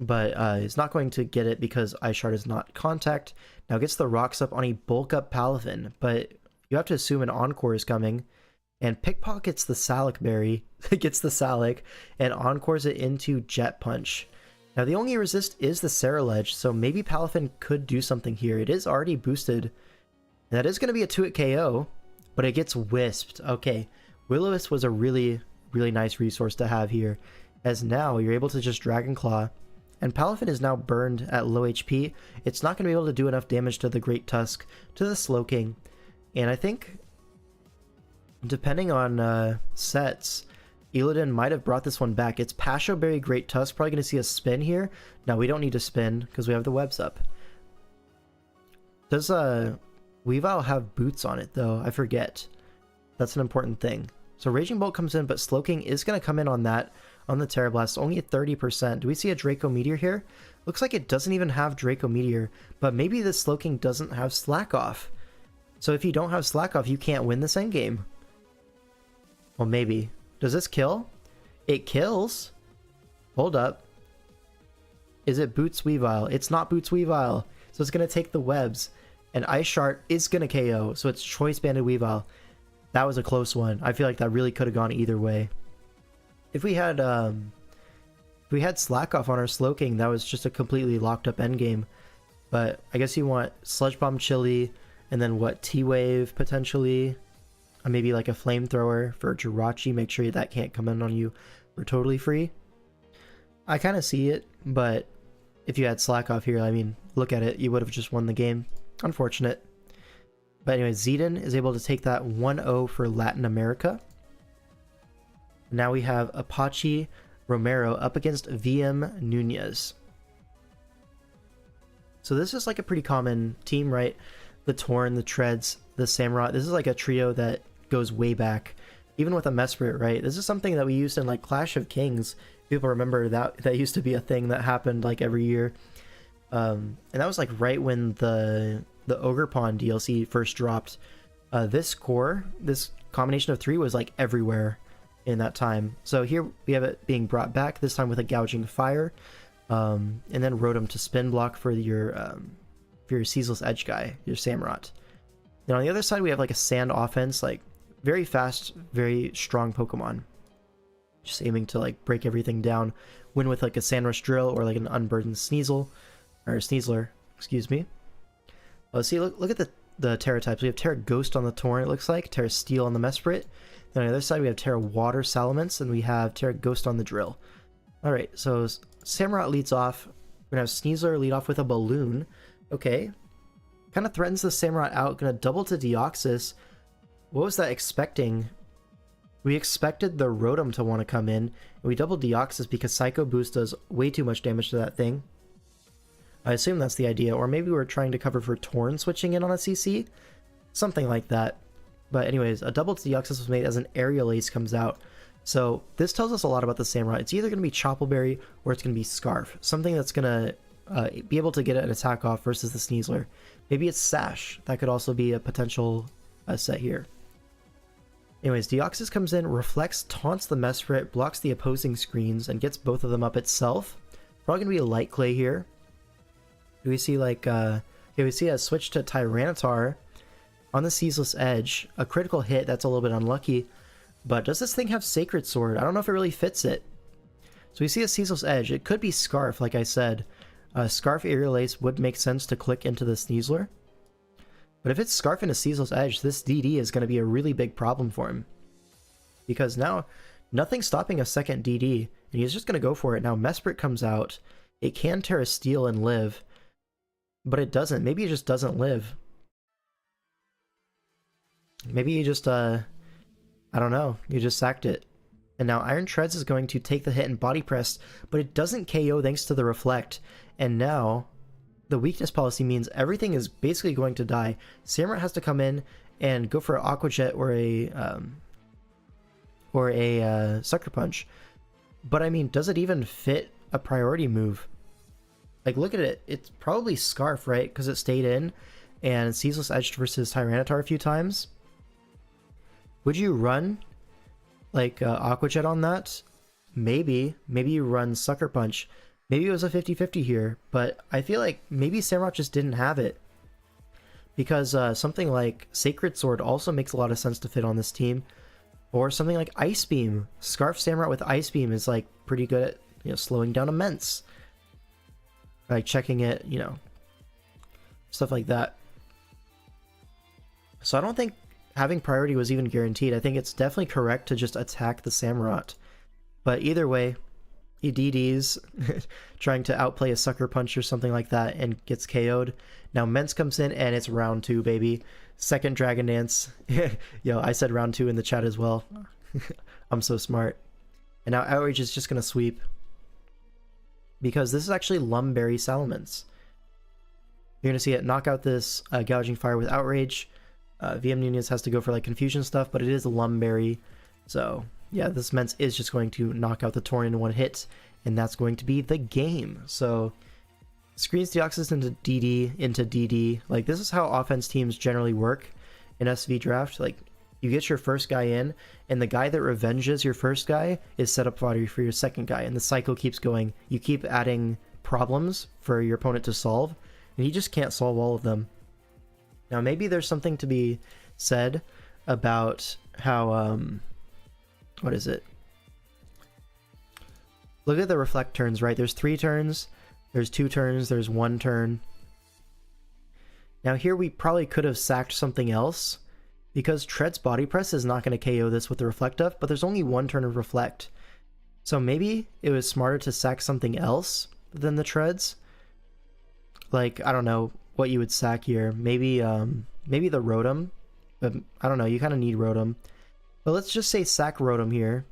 But it's not going to get it because Ice Shard is not contact. Now gets the rocks up on a bulk up Palafin, but you have to assume an Encore is coming. And pickpockets the Salic Berry, gets the Salic, and Encores it into Jet Punch. Now the only resist is the Ceruledge, so maybe Palafin could do something here. It is already boosted. And that is going to be a 2-hit KO, but it gets Wisped. Okay, Will-O-Wisp was a really nice resource to have here, as now you're able to just Dragon Claw. And Palafin is now burned at low HP. It's not going to be able to do enough damage to the Great Tusk, to the Slowking. And I think, depending on sets, Illidan might have brought this one back. It's Pasho Berry Great Tusk. Probably going to see a spin here. Now we don't need to spin because we have the webs up. Does Weavile have boots on it though? I forget. That's an important thing. So Raging Bolt comes in, but Slowking is going to come in on that. On the Terra Blast, only at 30%. Do we see a Draco Meteor here? Looks like it doesn't even have Draco Meteor, but maybe this Slowking doesn't have Slack Off. So if you don't have Slack Off, you can't win this endgame. Well, maybe. Does this kill? It kills. Hold up. Is it Boots Weavile? It's not Boots Weavile. So it's going to take the webs. And Ice Shard is going to KO, so it's Choice Banded Weavile. That was a close one. I feel like that really could have gone either way. If we had Slack Off on our Slowking, that was just a completely locked up endgame. But I guess you want Sludge Bomb Chili, and then what, T-Wave potentially? Or maybe like a Flamethrower for Jirachi, make sure that can't come in on you for totally free. I kind of see it, but if you had Slack Off here, I mean, look at it, you would have just won the game. Unfortunate. But anyway, Zidane is able to take that 1-0 for Latin America. Now we have Apache Romero up against VM Nunez. So this is like a pretty common team, right? The Torn, the Treads, the Samurott. This is like a trio that goes way back. Even with a Mesprit, right? This is something that we used in like Clash of Kings. People remember that used to be a thing that happened like every year. And that was like right when the Ogerpon DLC first dropped. This core, this combination of 3 was like everywhere in that time. So here we have it being brought back, this time with a Gouging Fire, and then Rotom to spin block for your Ceaseless Edge guy, your Samurott. Then on the other side we have like a Sand offense, like very fast, very strong Pokemon. Just aiming to like break everything down, win with like a Sandrush Drill or like an Unburdened Sneasel, or Sneasler, excuse me. Let's see, look at the Terra types. We have Terra Ghost on the Torrent, it looks like, Terra Steel on the Mesprit. Then on the other side, we have Terra Water Salamence, and we have Terra Ghost on the Drill. Alright, so Samurott leads off. We're going to have Sneasler lead off with a Balloon. Okay. Kind of threatens the Samurott out. Going to double to Deoxys. What was that expecting? We expected the Rotom to want to come in, and we doubled Deoxys because Psycho Boost does way too much damage to that thing. I assume that's the idea, or maybe we're trying to cover for Torn switching in on a CC? Something like that. But anyways, a double Deoxys was made as an aerial ace comes out. So this tells us a lot about the Samurai. It's either going to be Choppleberry or it's going to be Scarf. Something that's going to be able to get an attack off versus the Sneasler. Maybe it's Sash. That could also be a potential set here. Anyways, Deoxys comes in, reflects, taunts the Mesprit, blocks the opposing screens, and gets both of them up itself. Probably going to be a Light Clay here. Do we see like, we see a switch to Tyranitar on the Ceaseless Edge. A critical hit, that's a little bit unlucky. But does this thing have Sacred Sword? I don't know if it really fits it. So we see a Ceaseless Edge. It could be Scarf, like I said. Scarf Aerial Ace would make sense to click into the Sneasler. But if it's Scarf into Ceaseless Edge, this DD is going to be a really big problem for him. Because now, nothing's stopping a second DD, and he's just going to go for it. Now, Mesprit comes out. It can Terra Steel and live, but it doesn't. Maybe it just doesn't live. Maybe you just, I don't know, you just sacked it. And now Iron Treads is going to take the hit and body press, but it doesn't KO thanks to the Reflect. And now, the weakness policy means everything is basically going to die. Samurai has to come in and go for an Aqua Jet or a Sucker Punch. But I mean, does it even fit a priority move? Like, look at it. It's probably Scarf, right? Because it stayed in and Ceaseless Edged versus Tyranitar a few times. Would you run like Aqua Jet on that? Maybe. Maybe you run Sucker Punch. Maybe it was a 50-50 here, but I feel like maybe Samurott just didn't have it. Because something like Sacred Sword also makes a lot of sense to fit on this team. Or something like Ice Beam. Scarf Samurott with Ice Beam is like pretty good at, you know, slowing down Immense. Like checking it, you know, stuff like that. So I don't think having priority was even guaranteed. I think it's definitely correct to just attack the Samurott. But either way, he DDs, trying to outplay a Sucker Punch or something like that, and gets KO'd. Now Mence comes in, and it's round 2, baby. Second Dragon Dance. Yo, I said round 2 in the chat as well. I'm so smart. And now Outrage is just going to sweep. Because this is actually Lumberry Salamence. You're going to see it knock out this Gouging Fire with Outrage. VM Nunez has to go for like Confusion stuff, but it is Lumberry. So yeah, this Mence is just going to knock out the Torn in one hit, and that's going to be the game. So screens Deoxys into DD. Like, this is how offense teams generally work in SV draft. Like, you get your first guy in, and the guy that revenges your first guy is set up fodder for your second guy, and the cycle keeps going. You keep adding problems for your opponent to solve, and he just can't solve all of them. Now, maybe there's something to be said about how, what is it? Look at the reflect turns, right? There's 3 turns, there's 2 turns, there's 1 turn. Now here we probably could have sacked something else, because Tread's Body Press is not going to KO this with the Reflect up, but there's only 1 turn of Reflect. So maybe it was smarter to sack something else than the Treads. Like, I don't know what you would sack here. Maybe maybe the Rotom. But I don't know, you kind of need Rotom. But let's just say sack Rotom here.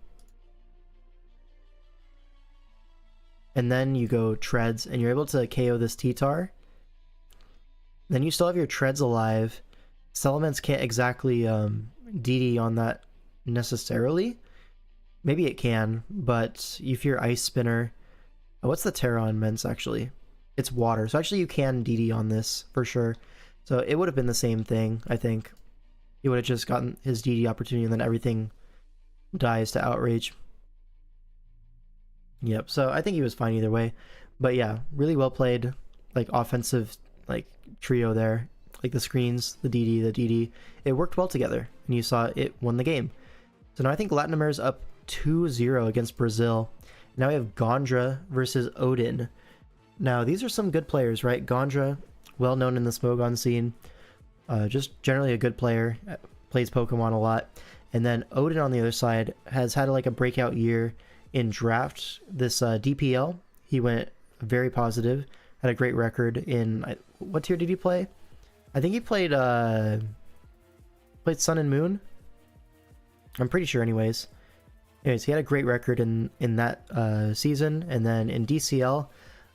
And then you go Treads, and you're able to KO this T-Tar. Then you still have your Treads alive. Salamence can't exactly DD on that necessarily. Maybe it can, but you fear Ice Spinner. Oh, what's the Terra on Mence, actually? It's Water, so actually you can DD on this, for sure. So it would have been the same thing, I think. He would have just gotten his DD opportunity, and then everything dies to Outrage. Yep, so I think he was fine either way. But yeah, really well played, like, offensive, like, trio there. Like the screens, the DD. It worked well together, and you saw it won the game. So now I think Latin America's up 2-0 against Brazil. Now we have Gondra versus Odin. Now these are some good players, right? Gondra, well known in the Smogon scene. Just generally a good player, plays Pokemon a lot. And then Odin on the other side has had like a breakout year in draft. This DPL, he went very positive, had a great record in, what tier did he play? I think he played Sun and Moon. I'm pretty sure anyways. Anyways, he had a great record in that season, and then in DCL,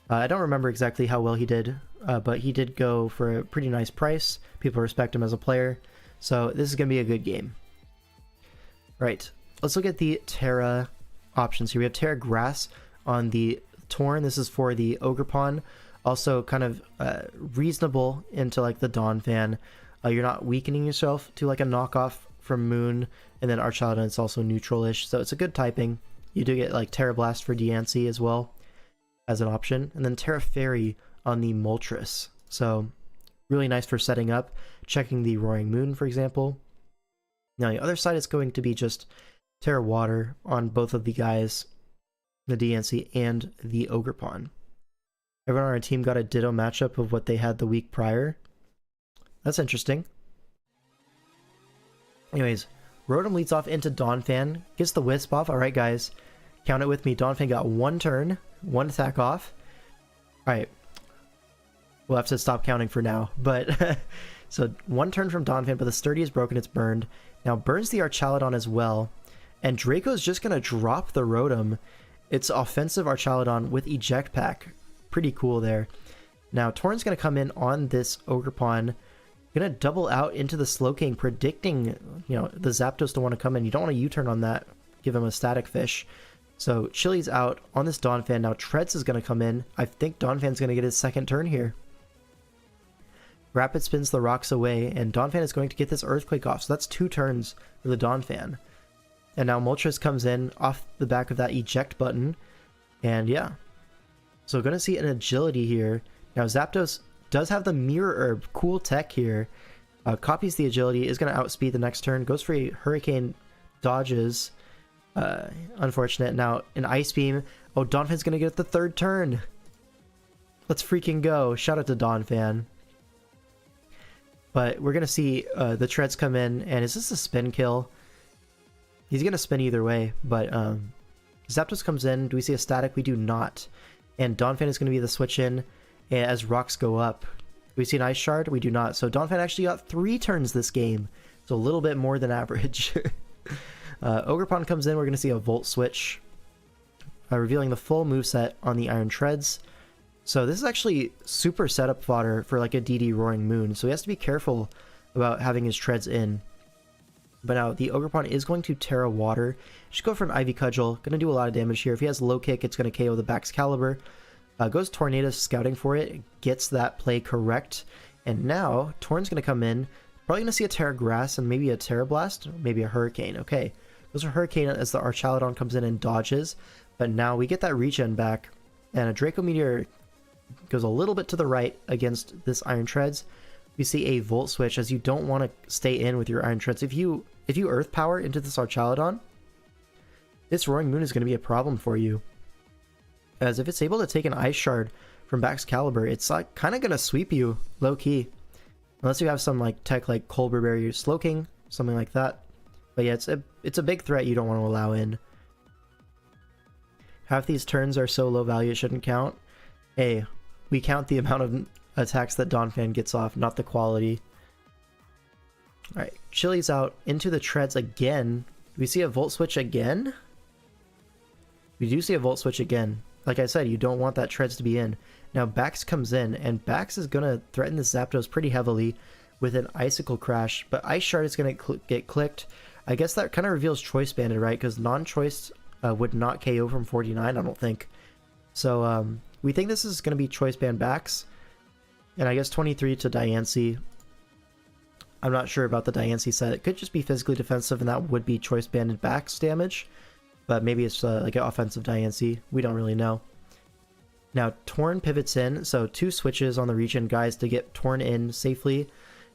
I don't remember exactly how well he did, but he did go for a pretty nice price. People respect him as a player, so this is going to be a good game. Right, let's look at the Terra options here. We have Terra Grass on the Torn. This is for the Ogerpon. Also kind of reasonable into like the Donphan. You're not weakening yourself to like a knockoff from Moon, and then Archaludon is also neutral-ish, so it's a good typing. You do get like Terra Blast for Diancie as well as an option, and then Terra Fairy on the Moltres. So really nice for setting up, checking the Roaring Moon, for example. Now the other side is going to be just Terra Water on both of the guys, the Diancie and the Ogerpon. Everyone on our team got a ditto matchup of what they had the week prior. That's interesting. Anyways, Rotom leads off into Donphan, gets the Wisp off. Alright guys, count it with me. Donphan got one turn, one attack off. Alright, we'll have to stop counting for now. But, so one turn from Donphan, but the Sturdy is broken, it's burned. Now burns the Archaludon as well. And Draco's just going to drop the Rotom. It's offensive Archaludon with Eject Pack. Pretty cool there. Now Torn's going to come in on this Ogerpon. Gonna double out into the Slowking, predicting, you know, the Zapdos to want to come in. You don't want to U-turn on that, give him a Static Fish. So Chili's out on this Donphan. Now Treads is going to come in. I think Donphan's going to get his second turn here. Rapid spins the rocks away, and Donphan is going to get this Earthquake off. So that's 2 turns for the Donphan. And now Moltres comes in off the back of that Eject button. And yeah. So going to see an Agility here. Now Zapdos does have the Mirror Herb, cool tech here. Copies the Agility, is going to outspeed the next turn. Goes for a Hurricane, dodges. Unfortunate. Now an Ice Beam. Oh, Donphan's going to get the 3rd turn. Let's freaking go. Shout out to Donphan. But we're going to see the Treads come in. And is this a spin kill? He's going to spin either way. But Zapdos comes in. Do we see a Static? We do not. And Donphan is going to be the switch in as rocks go up. Do we see an Ice Shard? We do not. So Donphan actually got 3 turns this game. So a little bit more than average. Ogerpon comes in. We're going to see a Volt Switch. Revealing the full moveset on the Iron Treads. So this is actually super setup fodder for like a DD Roaring Moon. So he has to be careful about having his Treads in. But now the Ogerpon is going to Terra Water. Just go for an Ivy Cudgel. Going to do a lot of damage here. If he has low kick, it's going to KO the Baxcalibur. Goes Tornado scouting for it, gets that play correct, and now Torn's going to come in, probably going to see a Terra Grass and maybe a Terra Blast, maybe a Hurricane. Okay, goes for Hurricane as the Archaludon comes in and dodges, but now we get that regen back, and a Draco Meteor goes a little bit to the right against this Iron Treads. We see a Volt Switch as you don't want to stay in with your Iron Treads. If you Earth Power into this Archaludon, this Roaring Moon is going to be a problem for you. As if it's able to take an Ice Shard from Baxcalibur, it's like kind of going to sweep you low-key. Unless you have some like tech like Colbur Berry or Slowking, something like that. But yeah, it's a big threat you don't want to allow in. Half these turns are so low value it shouldn't count. Hey, we count the amount of attacks that Donphan gets off, not the quality. Alright, Chili's out into the Treads again. Do we see a Volt Switch again? We do see a Volt Switch again. Like I said, you don't want that Treads to be in. Now Bax comes in, and Bax is going to threaten the Zapdos pretty heavily with an Icicle Crash, but Ice Shard is going to get clicked. I guess that kind of reveals Choice Banded, right? Because non-choice would not KO from 49, I don't think. So we think this is going to be Choice Band Bax, and I guess 23 to Diancie. I'm not sure about the Diancie set. It could just be physically defensive, and that would be Choice Banded Bax damage. But maybe it's like an offensive Diancie. We don't really know. Now, Torn pivots in. So 2 switches on the regen guys to get Torn in safely.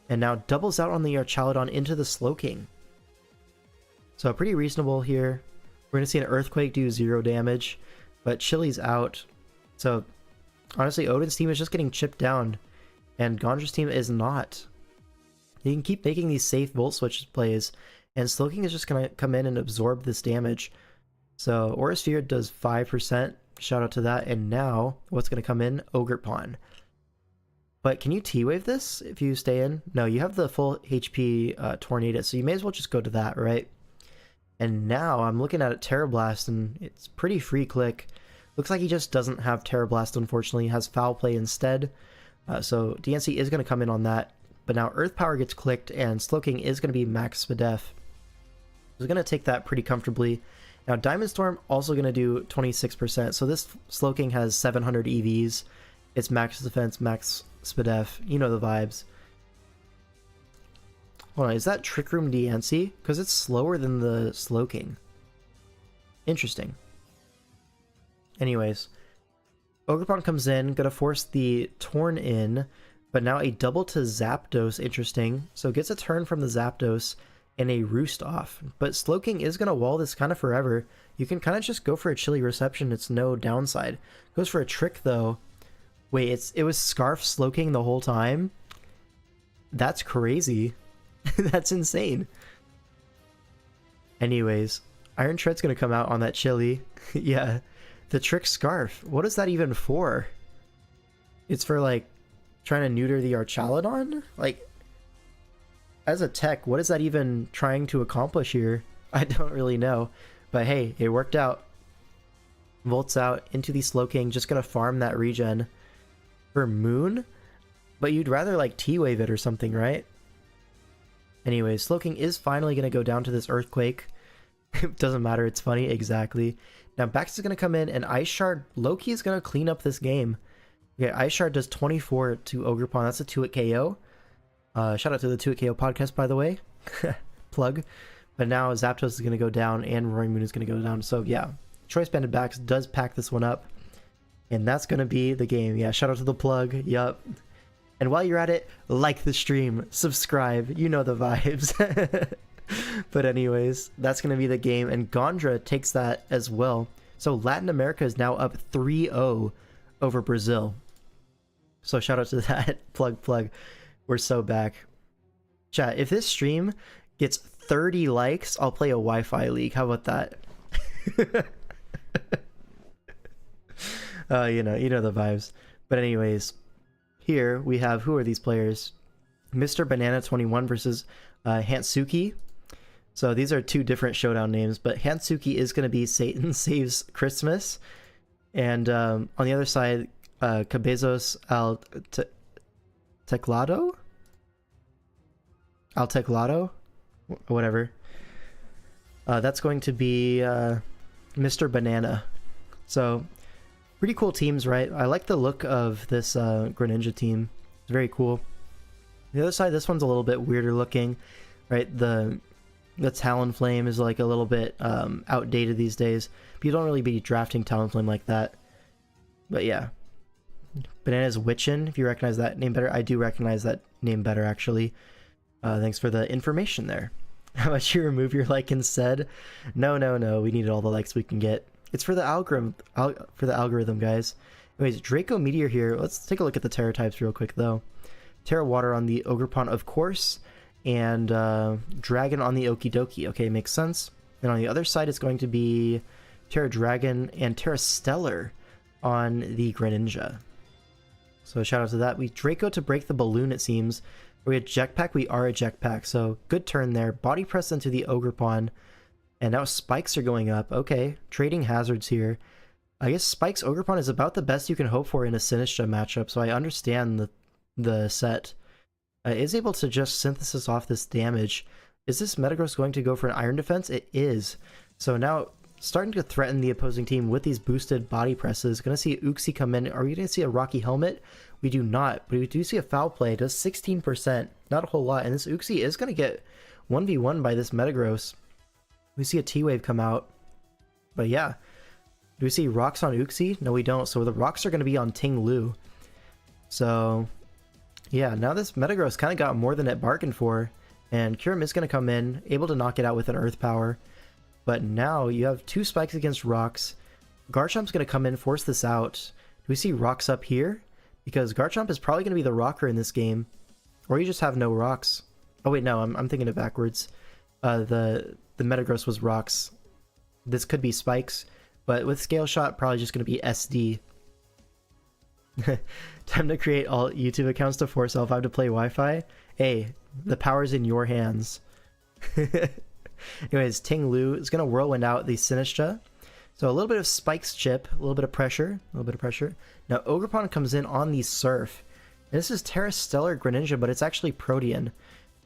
And now doubles out on the Archaludon into the Slowking. So pretty reasonable here. We're going to see an Earthquake do 0 damage. But Chili's out. So honestly, Odin's team is just getting chipped down. And Gondra's team is not. You can keep making these safe Volt Switch plays. And Slowking is just going to come in and absorb this damage. So Aura Sphere does 5%, shout out to that, and now what's going to come in? Ogerpon. But can you T-Wave this if you stay in? No, you have the full HP Tornado, so you may as well just go to that, right? And now I'm looking at a Terra Blast, and it's pretty free click. Looks like he just doesn't have Terra Blast, unfortunately. He has Foul Play instead. So DNC is going to come in on that. But now Earth Power gets clicked, and Slowking is going to be max Spadef. He's going to take that pretty comfortably. Now Diamond Storm also going to do 26%. So this Slowking has 700 EVs. It's max defense, max Spadef. You know the vibes. Hold on, is that Trick Room DNC? Because it's slower than the Slowking. Interesting. Anyways, Ogerpon comes in, gonna force the Torn in, but now a double to Zapdos, interesting. So gets a turn from the Zapdos and a Roost off. But Slowking is gonna wall this kind of forever. You can kind of just go for a Chilly Reception, it's no downside. Goes for a Trick though. Wait, it was Scarf Slowking the whole time? That's crazy. That's insane. Anyways, Iron Tread's gonna come out on that Chilly. Yeah. The Trick Scarf. What is that even for? It's for, like, trying to neuter the Archaludon? Like, as a tech, what is that even trying to accomplish here? I don't really know. But hey, it worked out. Volts out into the Slowking. Just gonna farm that regen. For Moon? But you'd rather, like, T-Wave it or something, right? Anyways, Slowking is finally gonna go down to this Earthquake. It doesn't matter, it's funny, exactly. Now Bax is going to come in, and Ice Shard low-key is going to clean up this game. Okay, Ice Shard does 24 to Ogerpon. That's a 2-hit KO. Shout out to the 2-hit KO podcast, by the way. Plug. But now Zapdos is going to go down, and Roaring Moon is going to go down. So yeah, Choice Banded Bax does pack this one up. And that's going to be the game. Yeah, shout out to the plug. Yup. And while you're at it, like the stream, subscribe. You know the vibes. But anyways, that's going to be the game, and Gondra takes that as well. So Latin America is now up 3-0 over Brazil. So shout out to that. Plug. We're so back. Chat, if this stream gets 30 likes, I'll play a Wi-Fi league. How about that? You know the vibes. But anyways, here we have, who are these players? Mr. Banana 21 versus Hantsuki. So these are two different showdown names, but Hantsuki is going to be Satan Saves Christmas. And on the other side, Cabezos al Teclado? Al Teclado? Whatever. That's going to be Mr. Banana. So, pretty cool teams, right? I like the look of this Greninja team. It's very cool. The other side, this one's a little bit weirder looking, right? The Talonflame is like a little bit outdated these days. But you don't really be drafting Talonflame like that. But yeah. Banana's Witchin, if you recognize that name better. I do recognize that name better, actually. Thanks for the information there. How about you remove your like instead? No. We need all the likes we can get. It's for the algorithm, guys. Anyways, Draco Meteor here. Let's take a look at the Terra types real quick, though. Terra Water on the Ogerpon, of course. And Dragon on the Okie Dokie. Okay, makes sense. And on the other side, it's going to be Terra Dragon and Terra Stellar on the Greninja. So shout out to that. We Draco to break the balloon, it seems. Are we a Jetpack? We are a Jetpack. So good turn there. Body press into the Ogerpon. And now spikes are going up. Okay, trading hazards here. I guess Spikes Ogerpon is about the best you can hope for in a Sinistra matchup. So I understand the set. Is able to just synthesis off this damage. Is this Metagross going to go for an Iron Defense? It is. So now starting to threaten the opposing team with these boosted body presses. Gonna see Uxie come in. Are we gonna see a Rocky Helmet? We do not, but we do see a Foul Play. It does 16%. Not a whole lot. And this Uxie is gonna get 1v1 by this Metagross. We see a T-Wave come out. But yeah. Do we see rocks on Uxie? No, we don't. So the rocks are gonna be on Ting Lu. So yeah, now this Metagross kind of got more than it bargained for, and Kyurem is going to come in, able to knock it out with an Earth Power. But now you have two spikes against rocks. Garchomp's going to come in, force this out. Do we see rocks up here? Because Garchomp is probably going to be the rocker in this game. Or you just have no rocks. Oh wait, no, I'm thinking it backwards. The Metagross was rocks. This could be spikes, but with Scale Shot, probably just going to be SD. Time to create all YouTube accounts to force L5 to play Wi-Fi. Hey, the power's in your hands. Anyways, Ting Lu is going to Whirlwind out the Sinistra. So a little bit of Spike's chip, a little bit of pressure, a little bit of pressure. Now Ogerpon comes in on the Surf. And this is Terra Stellar Greninja, but it's actually Protean.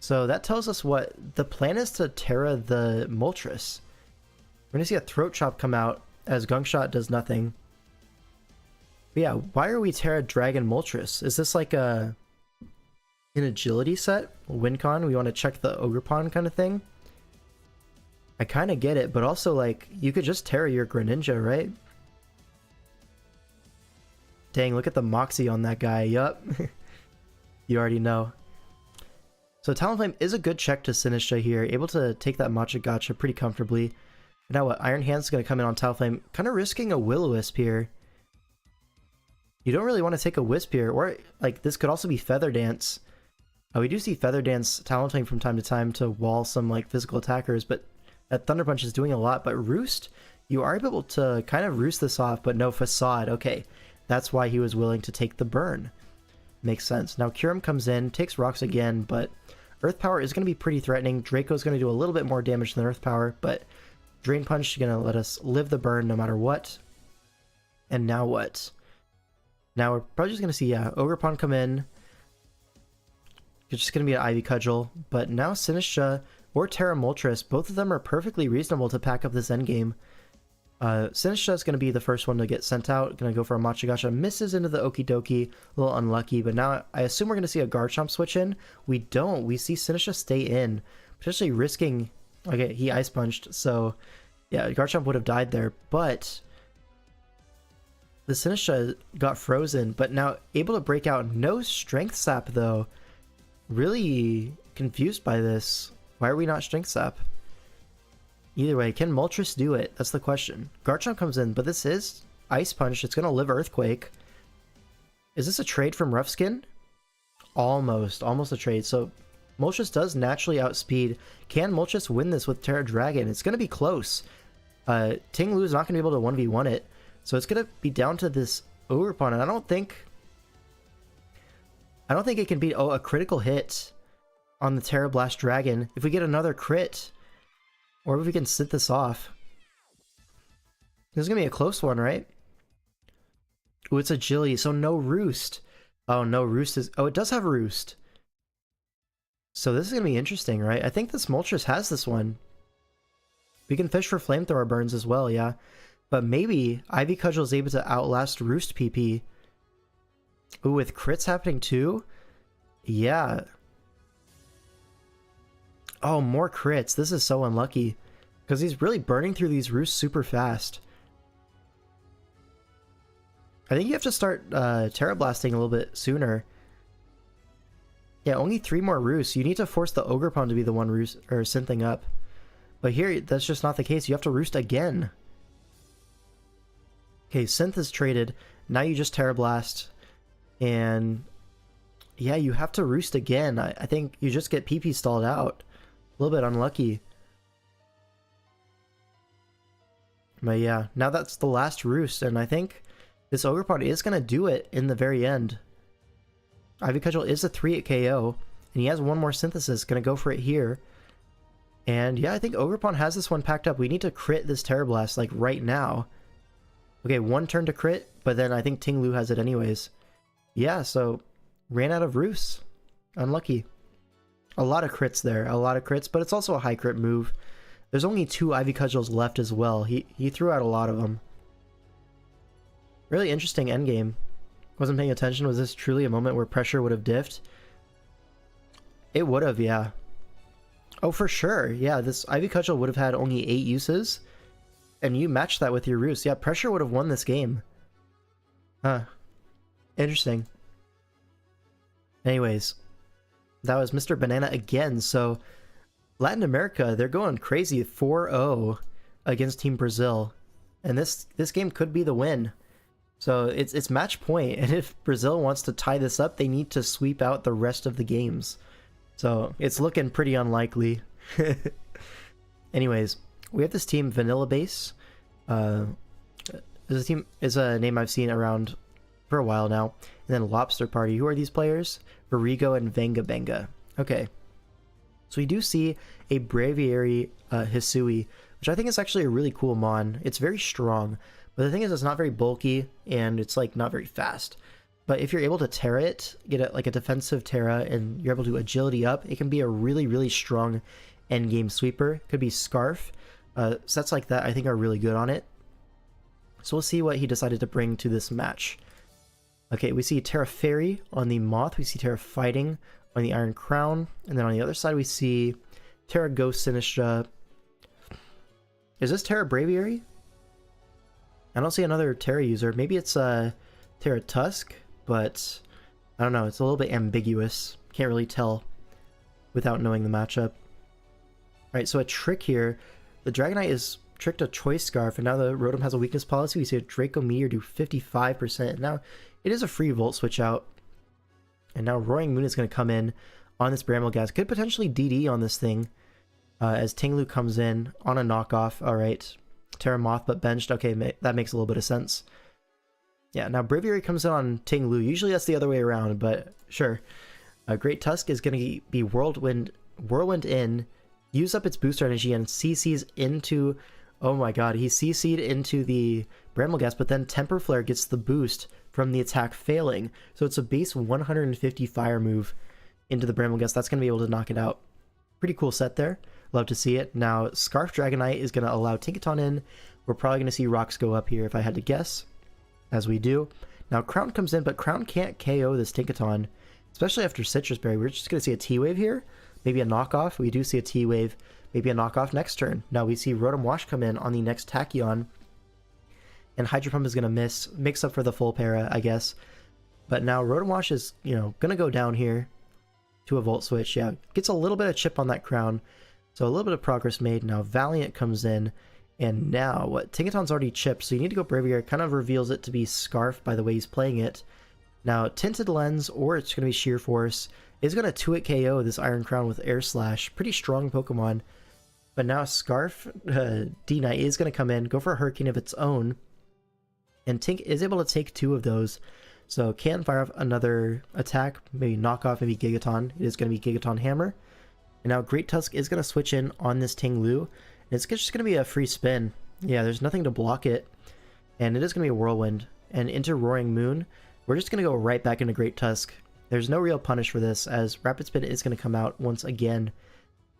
So that tells us what the plan is to Terra the Moltres. We're going to see a Throat Chop come out as Gunk Shot does nothing. But yeah, why are we Terra Dragon Moltres? Is this like an agility set? Wincon, we want to check the Ogerpon kind of thing? I kind of get it, but also like, you could just Terra your Greninja, right? Dang, look at the Moxie on that guy, yup. You already know. So Talonflame is a good check to Sinistcha here, able to take that Matcha Gotcha pretty comfortably. Now what, Iron Hand's going to come in on Talonflame, kind of risking a Will-O-Wisp here. You don't really want to take a Wisp here, or like this could also be Feather Dance. We do see Feather Dance Talonflame from time to time to wall some like physical attackers, but that Thunder Punch is doing a lot. But Roost, you are able to kind of roost this off, but no Facade. Okay, that's why he was willing to take the burn. Makes sense. Now Kyurem comes in, takes rocks again, but Earth Power is going to be pretty threatening. Draco's going to do a little bit more damage than Earth Power, but Drain Punch is going to let us live the burn no matter what. And now what? Now we're probably just going to see Ogerpon come in. It's just going to be an Ivy Cudgel, but now Sinistcha or Terra Moltres, both of them are perfectly reasonable to pack up this endgame. Sinistcha is going to be the first one to get sent out. Going to go for a Matcha Gotcha. Misses into the Okie Dokie. A little unlucky, but now I assume we're going to see a Garchomp switch in. We don't. We see Sinistcha stay in, potentially risking... Okay, he Ice Punched, so yeah, Garchomp would have died there, but the Sinistcha got frozen, but now able to break out. No Strength Sap, though. Really confused by this. Why are we not Strength Sap? Either way, can Moltres do it? That's the question. Garchomp comes in, but this is Ice Punch. It's going to live Earthquake. Is this a trade from Rough Skin? Almost a trade. So Moltres does naturally outspeed. Can Moltres win this with Terra Dragon? It's going to be close. Ting Lu is not going to be able to 1v1 it. So it's going to be down to this Ogerpon, and I don't think it can beat a critical hit on the Terra Blast Dragon. If we get another crit, or if we can sit this off. This is going to be a close one, right? Ooh, it's Agility, so no Roost. Oh, no Roost is... Oh, it does have Roost. So this is going to be interesting, right? I think this Moltres has this one. We can fish for Flamethrower burns as well, yeah. But maybe Ivy Cudgel is able to outlast Roost PP. Ooh, with crits happening too? Yeah. Oh, more crits. This is so unlucky. Because he's really burning through these Roosts super fast. I think you have to start Terra Blasting a little bit sooner. Yeah, only 3 more Roosts. You need to force the Ogerpon to be the one Roost or Synthing up. But here, that's just not the case. You have to Roost again. Okay, Synth is traded. Now you just Terra Blast. And yeah, you have to Roost again. I think you just get PP stalled out. A little bit unlucky. But yeah, now that's the last Roost, and I think this Ogerpon is going to do it in the very end. Ivy Cudgel is a 3-hit KO, and he has one more Synthesis. Going to go for it here. And yeah, I think Ogerpon has this one packed up. We need to crit this Terra Blast, like, right now. Okay, 1 turn to crit, but then I think Ting Lu has it anyways. Yeah, so ran out of Roosts. Unlucky. A lot of crits there, a lot of crits, but it's also a high crit move. There's only 2 Ivy Cudgels left as well. He threw out a lot of them. Really interesting endgame. Wasn't paying attention. Was this truly a moment where pressure would have diffed? It would have, yeah. Oh, for sure. Yeah, this Ivy Cudgel would have had only 8 uses. And you matched that with your Roost. Yeah, pressure would have won this game. Huh. Interesting. Anyways. That was Mr. Banana again. So, Latin America, they're going crazy. 4-0 against Team Brazil. And this game could be the win. So, it's match point. And if Brazil wants to tie this up, they need to sweep out the rest of the games. So, it's looking pretty unlikely. Anyways, we have this team, Vanilla Base. This team is a name I've seen around for a while now. And then Lobster Party. Who are these players? Verigo and Venga Benga. Okay. So we do see a Braviary Hisui, which I think is actually a really cool mon. It's very strong, but the thing is it's not very bulky, and it's like not very fast. But if you're able to Terra it, get it like a defensive Terra, and you're able to agility up, it can be a really, really strong endgame sweeper. Could be Scarf. Sets like that I think are really good on it. So we'll see what he decided to bring to this match. Okay, we see Terra Fairy on the Moth, we see Terra Fighting on the Iron Crown, and then on the other side we see Terra Ghost Sinistra. Is this Terra Braviary? I don't see another Terra user. Maybe it's Terra Tusk, but I don't know, it's a little bit ambiguous. Can't really tell without knowing the matchup. Alright, so a trick here. The Dragonite is tricked a Choice Scarf, and now the Rotom has a weakness policy. We see a Draco Meteor do 55%. Now, it is a free Volt Switch out. And now Roaring Moon is going to come in on this Bramble-Gas. Could potentially DD on this thing, as Tinglu comes in on a knockoff. Alright, Terra Moth but benched. Okay, that makes a little bit of sense. Yeah, now Braviary comes in on Tinglu. Usually that's the other way around, but sure. Great Tusk is going to be Whirlwind in, use up its booster energy, and CC's into... Oh my god, he CC'd into the Bramble-Gas, but then Temper Flare gets the boost from the attack failing. So it's a base 150 fire move into the Bramble-Gas. That's going to be able to knock it out. Pretty cool set there. Love to see it. Now, Scarf Dragonite is going to allow Tinkaton in. We're probably going to see Rocks go up here if I had to guess, as we do. Now, Crown comes in, but Crown can't KO this Tinkaton, especially after Citrus Berry. We're just going to see a T-Wave here. Maybe a knockoff. We do see a T-Wave. Maybe a knockoff next turn. Now we see Rotom Wash come in on the next Tachyon. And Hydro Pump is going to mix up for the full para, I guess. But now Rotom Wash is, you know, going to go down here to a Volt Switch. Yeah, gets a little bit of chip on that Crown. So a little bit of progress made. Now Valiant comes in. And now, what? Tinkaton's already chipped, so you need to go Braviary. Kind of reveals it to be Scarf by the way he's playing it. Now, Tinted Lens, or it's going to be Sheer Force, is going to 2-hit KO this Iron Crown with Air Slash. Pretty strong Pokemon. But now Scarf D-Knight is going to come in, go for a Hurricane of its own. And Tink is able to take 2 of those. So can fire off another attack, maybe knock off, maybe Gigaton. It is going to be Gigaton Hammer. And now Great Tusk is going to switch in on this Tinglu. And it's just going to be a free spin. Yeah, there's nothing to block it. And it is going to be a Whirlwind. And into Roaring Moon, we're just going to go right back into Great Tusk. There's no real punish for this, as Rapid Spin is going to come out once again.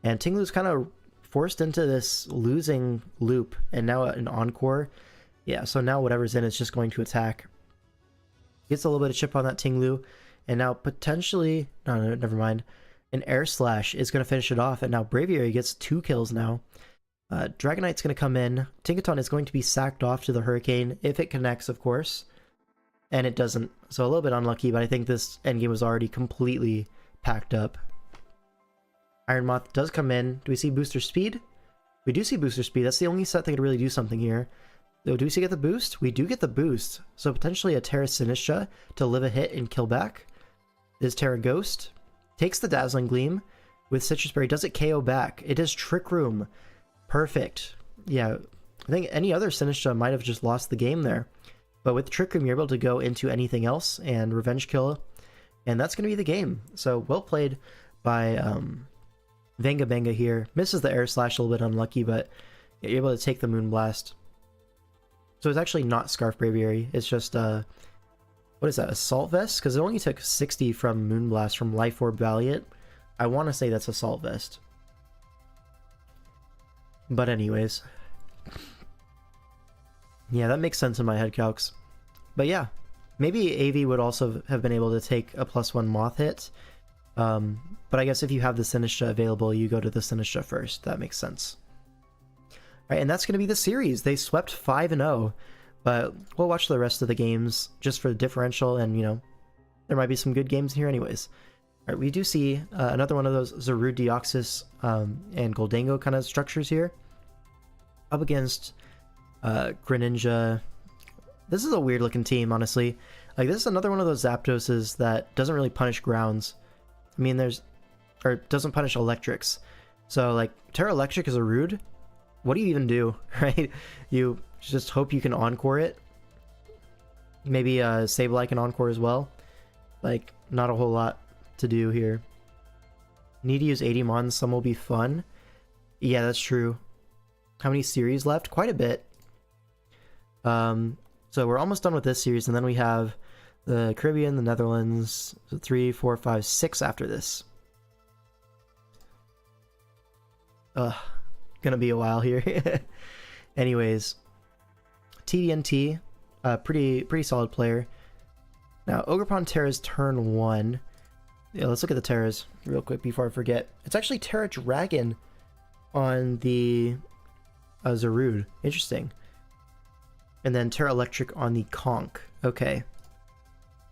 And Tinglu's kind of forced into this losing loop, and now an Encore. Yeah, so now whatever's in is just going to attack. Gets a little bit of chip on that Tinglu, and now potentially... No, never mind. An Air Slash is going to finish it off, and now Braviary gets 2 kills now. Dragonite's going to come in. Tinkaton is going to be sacked off to the Hurricane, if it connects, of course. And it doesn't, so a little bit unlucky, but I think this endgame was already completely packed up. Iron Moth does come in. Do we see Booster Speed? We do see Booster Speed. That's the only set that could really do something here. So do we get the boost? We do get the boost. So potentially a Terra Sinistra to live a hit and kill back. Is Terra Ghost. Takes the Dazzling Gleam with Citrus Berry. Does it KO back? It does Trick Room. Perfect. Yeah, I think any other Sinistra might have just lost the game there. But with Trick Room, you're able to go into anything else and Revenge Kill. And that's going to be the game. So well played by Venga Benga here. Misses the Air Slash, a little bit unlucky, but you're able to take the Moonblast. So it's actually not Scarf Braviary. It's just, what is that, Assault Vest? Because it only took 60 from Moonblast from Life Orb Valiant. I want to say that's Assault Vest. But anyways. Yeah, that makes sense in my head calcs. But yeah, maybe AV would also have been able to take a +1 Moth hit. But I guess if you have the Sinistra available, you go to the Sinistra first. That makes sense. Alright, and that's going to be the series. They swept 5-0, but we'll watch the rest of the games just for the differential, and, you know, there might be some good games here anyways. Alright, we do see another one of those Zarude, Deoxys, and Goldango kind of structures here. Up against Greninja. This is a weird looking team, honestly. Like, this is another one of those Zapdoses that doesn't really punish grounds. I mean, or doesn't punish electrics. So, like, Terra Electric is a Rude. What do you even do, right? You just hope you can Encore it. Maybe Sableye can Encore as well. Like, not a whole lot to do here. Need to use 80 Mons, some will be fun. Yeah, that's true. How many series left? Quite a bit. So we're almost done with this series, and then we have the Caribbean, the Netherlands, so 3, 4, 5, 6 after this. Gonna be a while here. Anyways, TDNT, pretty solid player. Now, Ogerpon Terra's turn 1. Yeah, let's look at the Terras real quick before I forget. It's actually Terra Dragon on the Zarude. Interesting. And then Terra Electric on the Conch. Okay.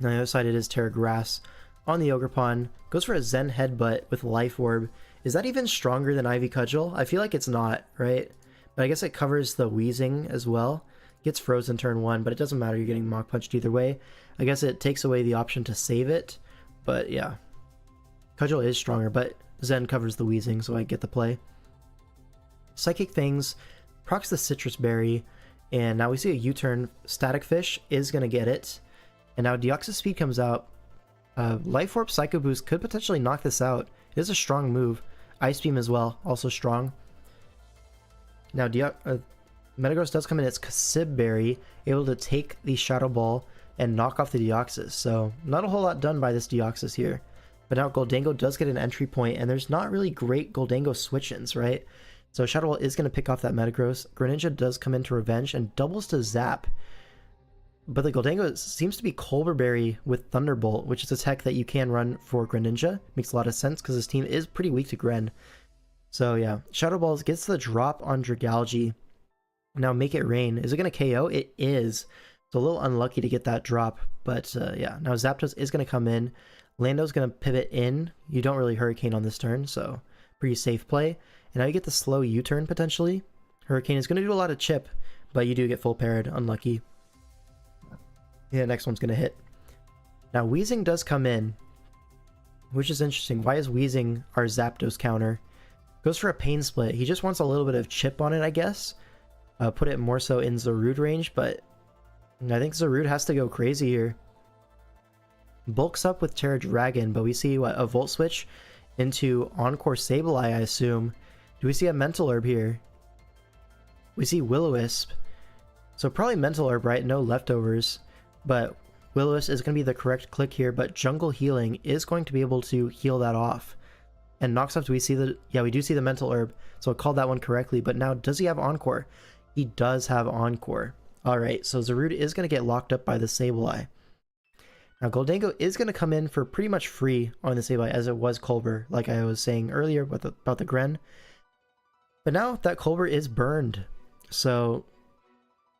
On the other side it is Terra Grass on the Ogerpon. Goes for a Zen Headbutt with Life Orb. Is that even stronger than Ivy Cudgel? I feel like it's not, right? But I guess it covers the Wheezing as well. Gets frozen turn 1, but it doesn't matter. You're getting Mach Punched either way. I guess it takes away the option to save it. But yeah. Cudgel is stronger, but Zen covers the Wheezing, so I get the play. Psychic Things procs the Citrus Berry. And now we see a U-turn. Static Fish is going to get it. And now Deoxys Speed comes out. Life Orb Psycho Boost could potentially knock this out. It is a strong move. Ice Beam as well, also strong. Now Metagross does come in its Kasib Berry, able to take the Shadow Ball and knock off the Deoxys. So not a whole lot done by this Deoxys here. But now Goldango does get an entry point, and there's not really great Goldango switch-ins, right? So Shadow Ball is going to pick off that Metagross. Greninja does come into Revenge and doubles to Zap. But the Goldango seems to be Colbur Berry with Thunderbolt, which is a tech that you can run for Greninja. Makes a lot of sense because this team is pretty weak to Gren. So yeah, Shadow Ball gets the drop on Dragalge. Now Make It Rain. Is it going to KO? It is. It's a little unlucky to get that drop. But yeah, now Zapdos is going to come in. Lando's going to pivot in. You don't really Hurricane on this turn, so pretty safe play. And now you get the slow U-turn potentially. Hurricane is going to do a lot of chip, but you do get full parried. Unlucky. Yeah, next one's going to hit. Now Wheezing does come in, which is interesting. Why is Wheezing our Zapdos counter? Goes for a Pain Split. He just wants a little bit of chip on it, I guess. Put it more so in Zarude range, but I think Zarude has to go crazy here. Bulks up with Terra Dragon, but we see what, a Volt Switch into Encore Sableye, I assume. Do we see a Mental Herb here? We see Will-O-Wisp. So probably Mental Herb, right? No leftovers. But Will-O-Wisp is going to be the correct click here, but Jungle Healing is going to be able to heal that off. And knocks off, do we see the... Yeah, we do see the Mental Herb, so I called that one correctly. But now, does he have Encore? He does have Encore. Alright, so Zarude is going to get locked up by the Sableye. Now, Goldango is going to come in for pretty much free on the Sableye, as it was Colbur, like I was saying earlier about the Gren. But now that Colbur is burned, so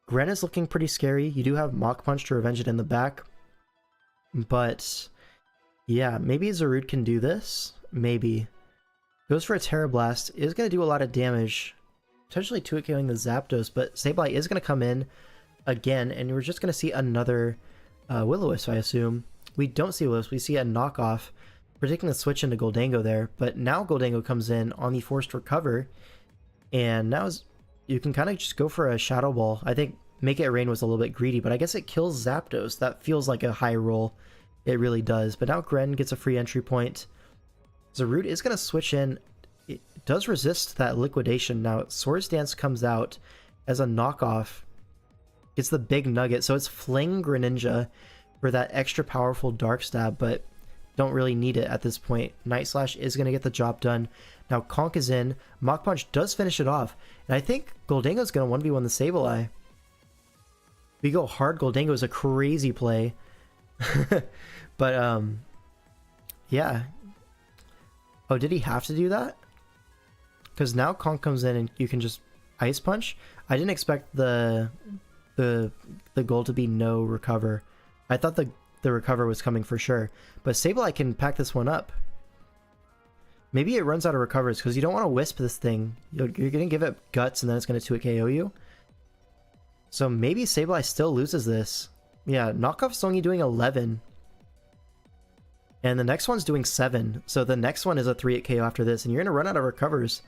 Gren is looking pretty scary. You do have Mach Punch to revenge it in the back. But yeah, maybe Zarude can do this. Maybe. Goes for a Terra Blast. Is going to do a lot of damage. Potentially 2-KOing the Zapdos, but Sableye is going to come in again, and we're just going to see another Will-O-Wisp, I assume. We don't see Will-O-Wisp. We see a knockoff, predicting the switch into Goldango there. But now Goldango comes in on the Forced Recover, and now you can kind of just go for a Shadow Ball. I think Make It Rain was a little bit greedy, but I guess it kills Zapdos. That feels like a high roll. It really does. But now Gren gets a free entry point. Zarude is going to switch in. It does resist that Liquidation. Now Swords Dance comes out as a knockoff. It's the big nugget. So it's Fling Greninja for that extra powerful Dark Stab, but don't really need it at this point. Night Slash is going to get the job done. Now Conch is in. Mach Punch does finish it off. And I think Goldango's going to 1v1 the Sableye. We go hard. Goldango is a crazy play. But, yeah. Oh, did he have to do that? Because now Conch comes in and you can just Ice Punch. I didn't expect the goal to be no recover. I thought the recover was coming for sure. But Sableye can pack this one up. Maybe it runs out of recovers because you don't want to Wisp this thing. You're going to give it Guts and then it's going to 2-KO you. So maybe Sableye still loses this. Yeah, Knockoff's only doing 11. And the next one's doing 7. So the next one is a 3-KO after this. And you're going to run out of recovers.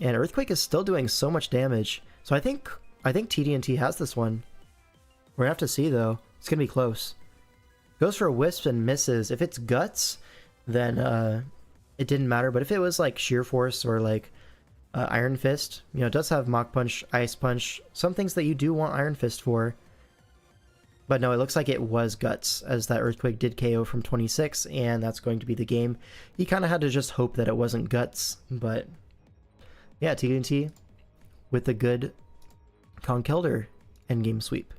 And Earthquake is still doing so much damage. So I think TDNT has this one. We're going to have to see though. It's going to be close. Goes for a Wisp and misses. If it's Guts, then it didn't matter. But if it was like Sheer Force or like Iron Fist. You know, it does have Mach Punch, Ice Punch, some things that you do want Iron Fist for. But no, it looks like it was Guts, as that Earthquake did KO from 26, and that's going to be the game. You kind of had to just hope that it wasn't Guts, but yeah, TNT with a good Conkeldurr endgame sweep.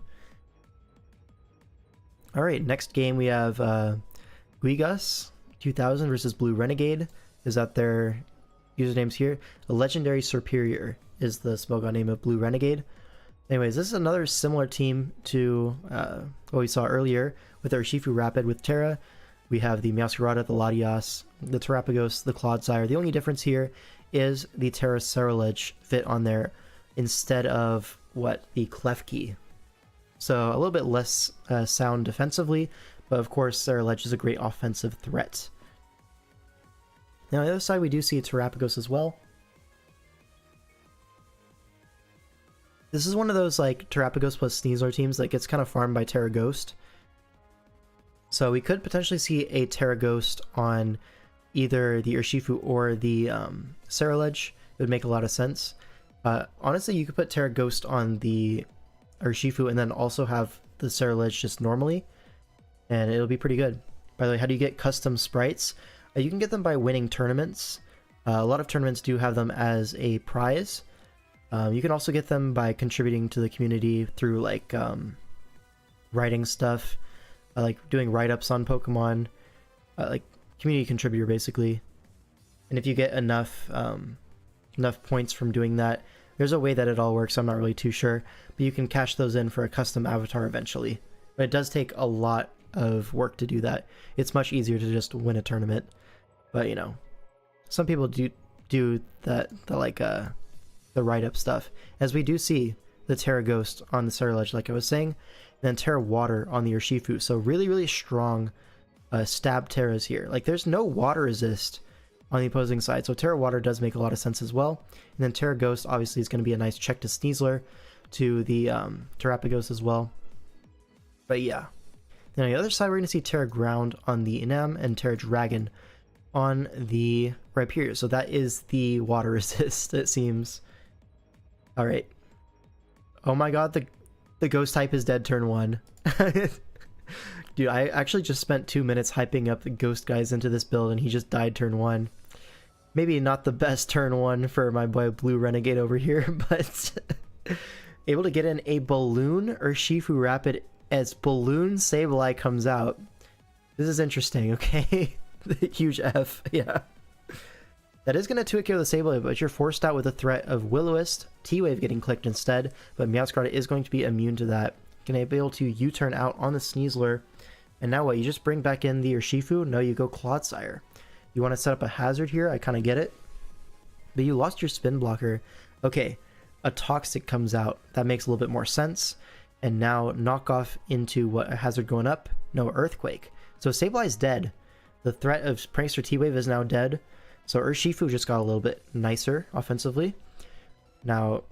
Alright, next game we have Guigus 2000 versus Blue Renegade. Is that their usernames here? A Legendary Superior is the spellgod name of Blue Renegade. Anyways, this is another similar team to what we saw earlier with our Urshifu Rapid with Terra. We have the Meowscarada, the Latias, the Terrapagos, the Clodsire. The only difference here is the Terra Ceruledge fit on there instead of what the Klefki. So a little bit less sound defensively, but of course Ceruledge is a great offensive threat. Now on the other side we do see Terrapagos as well. This is one of those like Terrapagos plus Sneasler teams that gets kind of farmed by Terra Ghost. So we could potentially see a Terra Ghost on either the Urshifu or the Ceruledge. It would make a lot of sense. Honestly, you could put Terra Ghost on the Urshifu and then also have the Ceruledge just normally, and it'll be pretty good. By the way, how do you get custom sprites? You can get them by winning tournaments. A lot of tournaments do have them as a prize. You can also get them by contributing to the community through like writing stuff, like doing write-ups on Pokemon, like community contributor basically. And if you get enough enough points from doing that, there's a way that it all works. I'm not really too sure, but you can cash those in for a custom avatar eventually. But it does take a lot of work to do that. It's much easier to just win a tournament, but you know, some people do that, the write-up stuff, as we do see the Terra Ghost on the Ceruledge, like I was saying, and then Terra Water on the Urshifu. So really strong stab Terras here. Like there's no water resist on the opposing side, so Terra Water does make a lot of sense as well. And then Terra Ghost obviously is going to be a nice check to Sneasler, to the Terrapagos as well. But yeah, then on the other side we're going to see Terra Ground on the Inam and Terra Dragon on the Rhyperior. So that is the water resist, it seems. Alright. Oh my god, the ghost type is dead turn 1. Dude, I actually just spent 2 minutes hyping up the ghost guys into this build and he just died turn 1. Maybe not the best turn 1 for my boy Blue Renegade over here, but able to get in a Balloon Urshifu Rapid as Balloon Sableye comes out. This is interesting, okay? The huge F, yeah. That is going to 2-hit KO the Sableye, but you're forced out with the threat of Will-O-Wisp, T-Wave getting clicked instead, but Meowscarada is going to be immune to that. Gonna be able to U-turn out on the Sneasler, and now what, you just bring back in the Urshifu? No, you go Clodsire. You want to set up a hazard here, I kind of get it. But you lost your spin blocker. Okay, a Toxic comes out, that makes a little bit more sense. And now knock off into what, a hazard going up? No, Earthquake. So Sableye's dead. The threat of Prankster T-Wave is now dead. So Urshifu just got a little bit nicer offensively. Now,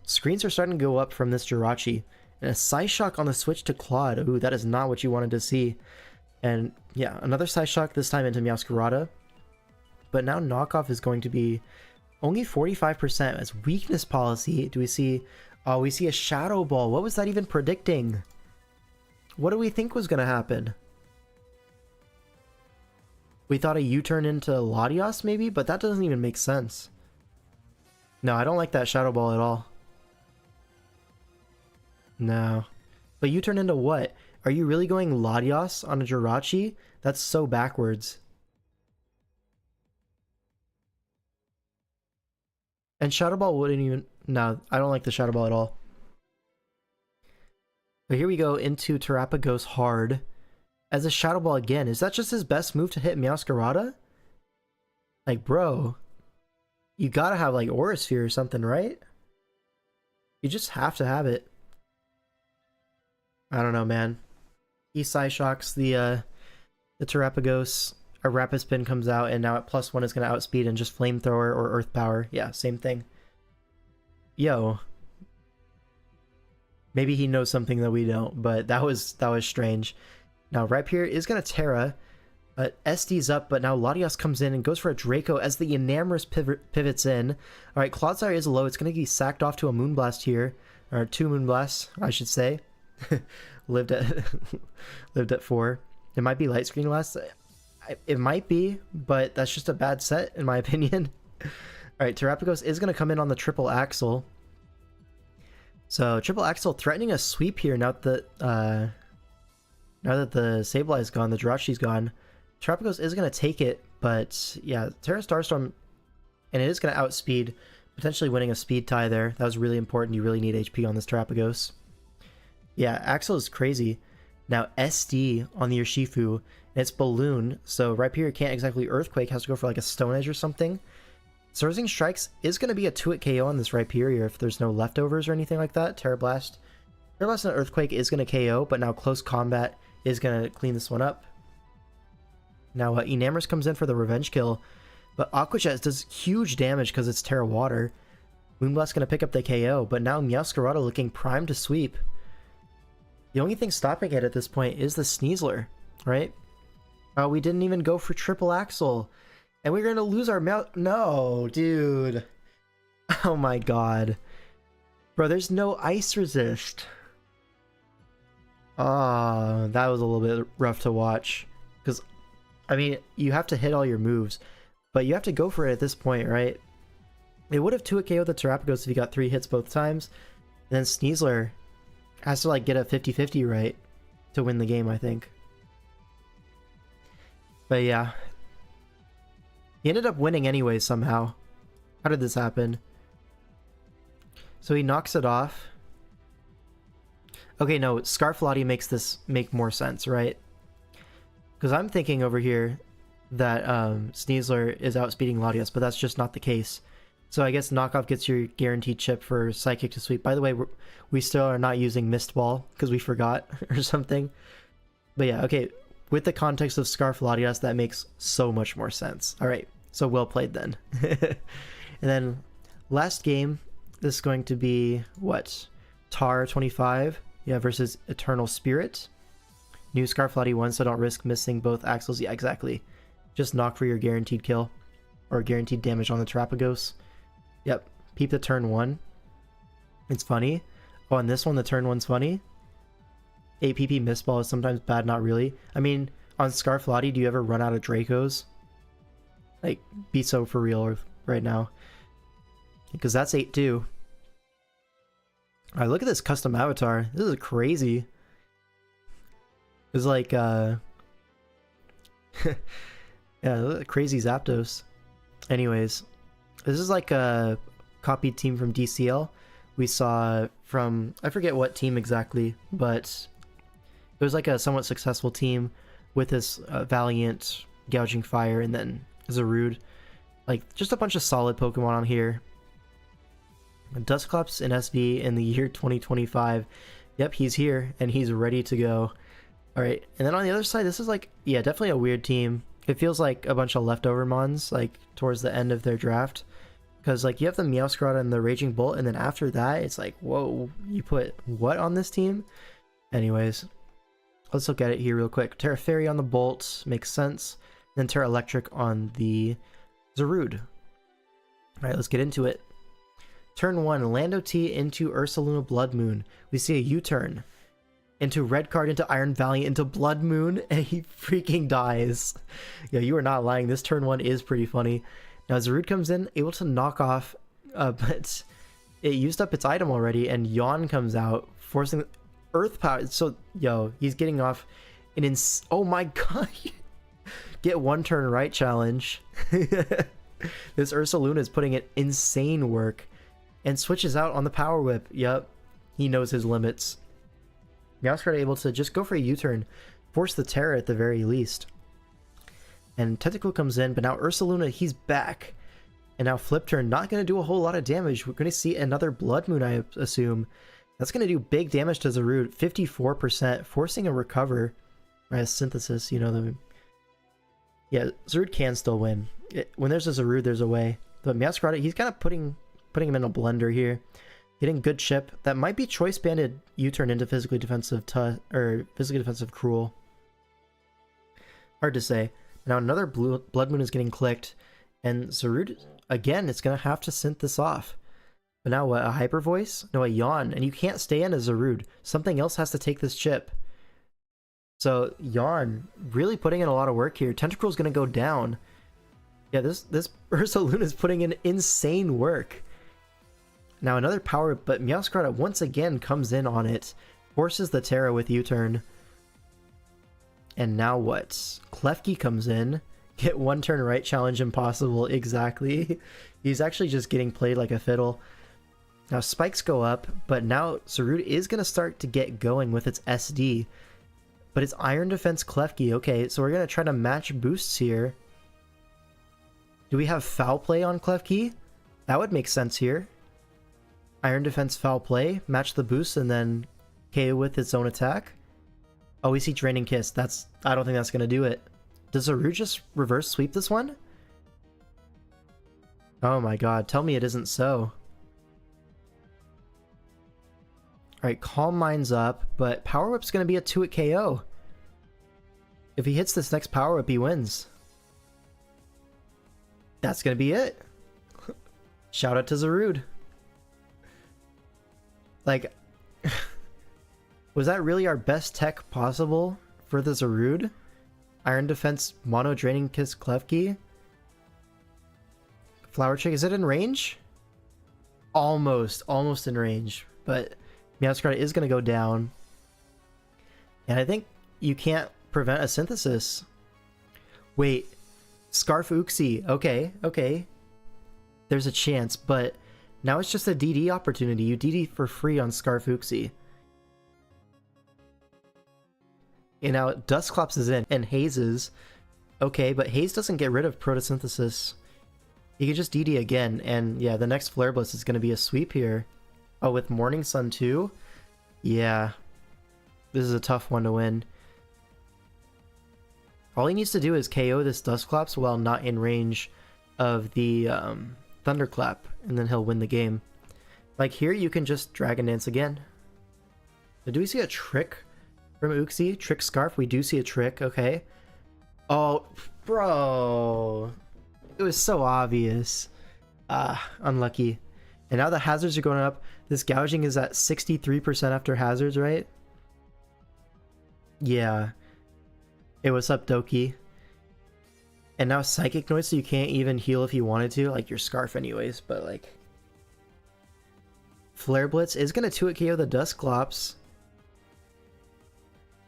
screens are starting to go up from this Jirachi. And a Psyshock on the switch to Claude. Ooh, that is not what you wanted to see. And yeah, another Psyshock, this time into Meowscarada. But now knockoff is going to be only 45% as weakness policy. Do we see... Oh, we see a Shadow Ball. What was that even predicting? What do we think was going to happen? We thought a U-turn into Latias maybe, but that doesn't even make sense. No, I don't like that Shadow Ball at all. No. But U-turn into what? Are you really going Latias on a Jirachi? That's so backwards. And Shadow Ball wouldn't even... No, I don't like the Shadow Ball at all. But here we go into Terrapagos hard. As a Shadow Ball again. Is that just his best move to hit Meowscarada? Like, bro. You gotta have, like, Aura Sphere or something, right? You just have to have it. I don't know, man. He Psyshocks the Terrapagos. A Rapid Spin comes out, and now at +1 is going to outspeed and just Flamethrower or Earth Power. Yeah, same thing. Yo. Maybe he knows something that we don't, but that was strange. Now, Rhyperior is going to Terra, SD's up, but now Latias comes in and goes for a Draco as the Enamorous pivots in. Alright, Clodsire is low. It's going to be sacked off to a Moonblast here. Or 2 Moonblasts, I should say. lived at 4. It might be Light Screen last. It might be, but that's just a bad set, in my opinion. Alright, Terapagos is going to come in on the Triple Axle. So, Triple Axle threatening a sweep here now that the Sableye is gone, the Jirachi's gone. Terapagos is going to take it, but yeah, Terra Starstorm, and it is going to outspeed, potentially winning a speed tie there. That was really important. You really need HP on this Terapagos. Yeah, Axel is crazy. Now SD on the Urshifu, and it's Balloon, so right here can't exactly Earthquake, has to go for like a Stone Edge or something. Surging Strikes is going to be a 2-hit KO on this Rhyperior if there's no leftovers or anything like that. Terra Blast and Earthquake is going to KO, but now Close Combat is going to clean this one up. Now Enamorous comes in for the revenge kill, but Aqua Jet does huge damage because it's Terra Water. Moonblast going to pick up the KO, but now Meowscarada looking primed to sweep. The only thing stopping it at this point is the Sneasler, right? We didn't even go for Triple Axle. And we're going to lose our No, dude. Oh my god. Bro, there's no Ice Resist. Ah, that was a little bit rough to watch. Because, I mean, you have to hit all your moves. But you have to go for it at this point, right? It would have 2-hit KO'd the Terapagos if you got 3 hits both times. And then Sneasler has to, like, get a 50-50 right to win the game, I think. But yeah. He ended up winning anyway somehow. How did this happen? So he knocks it off. Okay, no, Scarflottie makes this make more sense, right? Because I'm thinking over here that Sneasler is outspeeding Latias, but that's just not the case. So I guess Knockoff gets your guaranteed chip for Psychic to sweep. By the way, we still are not using Mist Ball because we forgot or something. But yeah, okay. With the context of Scarf Latias, that makes so much more sense. Alright, so well played then. And then last game, this is going to be, what? Tar 25, yeah, versus Eternal Spirit. New Scarflottie 1, so don't risk missing both axles. Yeah, exactly. Just knock for your guaranteed kill. Or guaranteed damage on the Terapagos. Yep, peep the turn 1. It's funny. Oh, and this one, the turn 1's funny. APP Mistball is sometimes bad, not really. I mean, on Scarflottie, do you ever run out of Dracos? Like, be so for real right now. Because that's 8-2. Alright, look at this custom avatar. This is crazy. It's like, yeah, crazy Zapdos. Anyways, this is like a copied team from DCL. We saw from, I forget what team exactly, but it was like a somewhat successful team with this Valiant, Gouging Fire, and then Zarude. Like, just a bunch of solid Pokemon on here. Dusclops in SV in the year 2025. Yep, he's here, and he's ready to go. Alright, and then on the other side, this is like, yeah, definitely a weird team. It feels like a bunch of leftover mons, like, towards the end of their draft. Because, like, you have the Meowscarada and the Raging Bolt, and then after that, it's like, whoa, you put what on this team? Anyways, let's look at it here real quick. Terra Fairy on the Bolt, makes sense. Then Terra Electric on the Zarude. Alright, let's get into it. Turn 1, Lando T into Ursaluna Blood Moon. We see a U-turn. Into Red Card, into Iron Valiant, into Blood Moon, and he freaking dies. Yeah, you are not lying. This turn 1 is pretty funny. Now Zarude comes in, able to knock off, but it used up its item already, and Yawn comes out, forcing Earth Power. So, yo, he's getting off an oh my god. Get one turn right challenge. This Ursaluna is putting in insane work. And switches out on the Power Whip. Yep, he knows his limits. Meowscarada able to just go for a U-turn, force the Terra at the very least. And Tentacle comes in, but now Ursaluna, he's back. And now Flip Turn, not going to do a whole lot of damage. We're going to see another Blood Moon, I assume. That's going to do big damage to Zarude, 54%, forcing a recover. Right, Synthesis, you know, yeah, Zarude can still win. When there's a Zarude, there's a way. But Meowscarada, he's kind of putting him in a blender here. Getting good chip. That might be choice banded U-turn into physically defensive Cruel. Hard to say. Now another Blood Moon is getting clicked, and Zarud, again, it's going to have to synth this off. But now what, a Hyper Voice? No, a Yawn, and you can't stay in a Zarud. Something else has to take this chip. So Yawn, really putting in a lot of work here. Tentacle's going to go down. Yeah, this Ursaluna is putting in insane work. Now another power, but Meowscarada once again comes in on it. Forces the Terra with U-turn. And now what? Klefki comes in. Get one turn right, challenge impossible. Exactly. He's actually just getting played like a fiddle. Now spikes go up, but now Zarud is going to start to get going with its SD. But it's Iron Defense Klefki. Okay, so we're going to try to match boosts here. Do we have Foul Play on Klefki? That would make sense here. Iron Defense Foul Play, match the boost, and then KO with its own attack. Oh, we see Draining Kiss. I don't think that's going to do it. Does Zarud just reverse sweep this one? Oh my god, tell me it isn't so. Alright, Calm Mind's up, but Power Whip's going to be a 2-hit KO. If he hits this next Power Whip, he wins. That's going to be it. Shout out to Zarud. Like... Was that really our best tech possible for the Zarud? Iron Defense, Mono Draining Kiss Klefki? Flower Trick, is it in range? Almost in range, but Meowscarada is going to go down. And I think you can't prevent a synthesis. Wait, Scarf Uxie, okay. There's a chance, but now it's just a DD opportunity. You DD for free on Scarf Uxie. And now Dusclops is in, and Haze is. Okay, but Haze doesn't get rid of Protosynthesis. You can just DD again, and yeah, the next Flare Blitz is going to be a sweep here. Oh, with Morning Sun too? Yeah. This is a tough one to win. All he needs to do is KO this Dusclops while not in range of the Thunderclap, and then he'll win the game. Like here, you can just Dragon Dance again. Do we see a trick from Uxie? Trick Scarf? We do see a trick, okay. Oh, bro. It was so obvious. Unlucky. And now the hazards are going up. This gouging is at 63% after hazards, right? Yeah. Hey, what's up, Doki? And now Psychic Noise, so you can't even heal if you wanted to. Like your Scarf anyways, but like... Flare Blitz is going to 2-hit KO the Dusclops.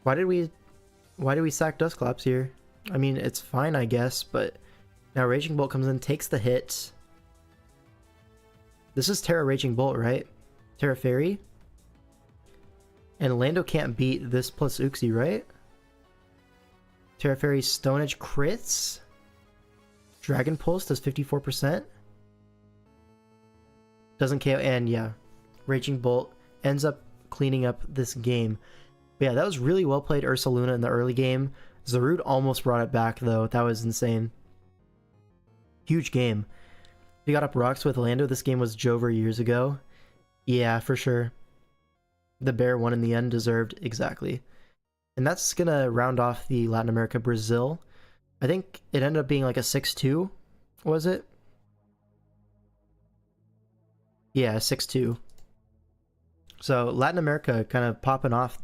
Why did we sack Dusclops here? I mean, it's fine, I guess, but now Raging Bolt comes in, takes the hit. This is Terra Raging Bolt, right? Terra Fairy? And Lando can't beat this plus Uxie, right? Terra Fairy Stone Edge crits? Dragon Pulse does 54%? Doesn't KO, and yeah, Raging Bolt ends up cleaning up this game. But yeah, that was really well played Ursaluna in the early game. Zarud almost brought it back though. That was insane. Huge game. We got up rocks with Lando. This game was Jover years ago. Yeah, for sure. The bear won in the end, deserved, exactly. And that's gonna round off the Latin America Brazil. I think it ended up being like a 6-2, was it? Yeah, 6-2. So Latin America kind of popping off.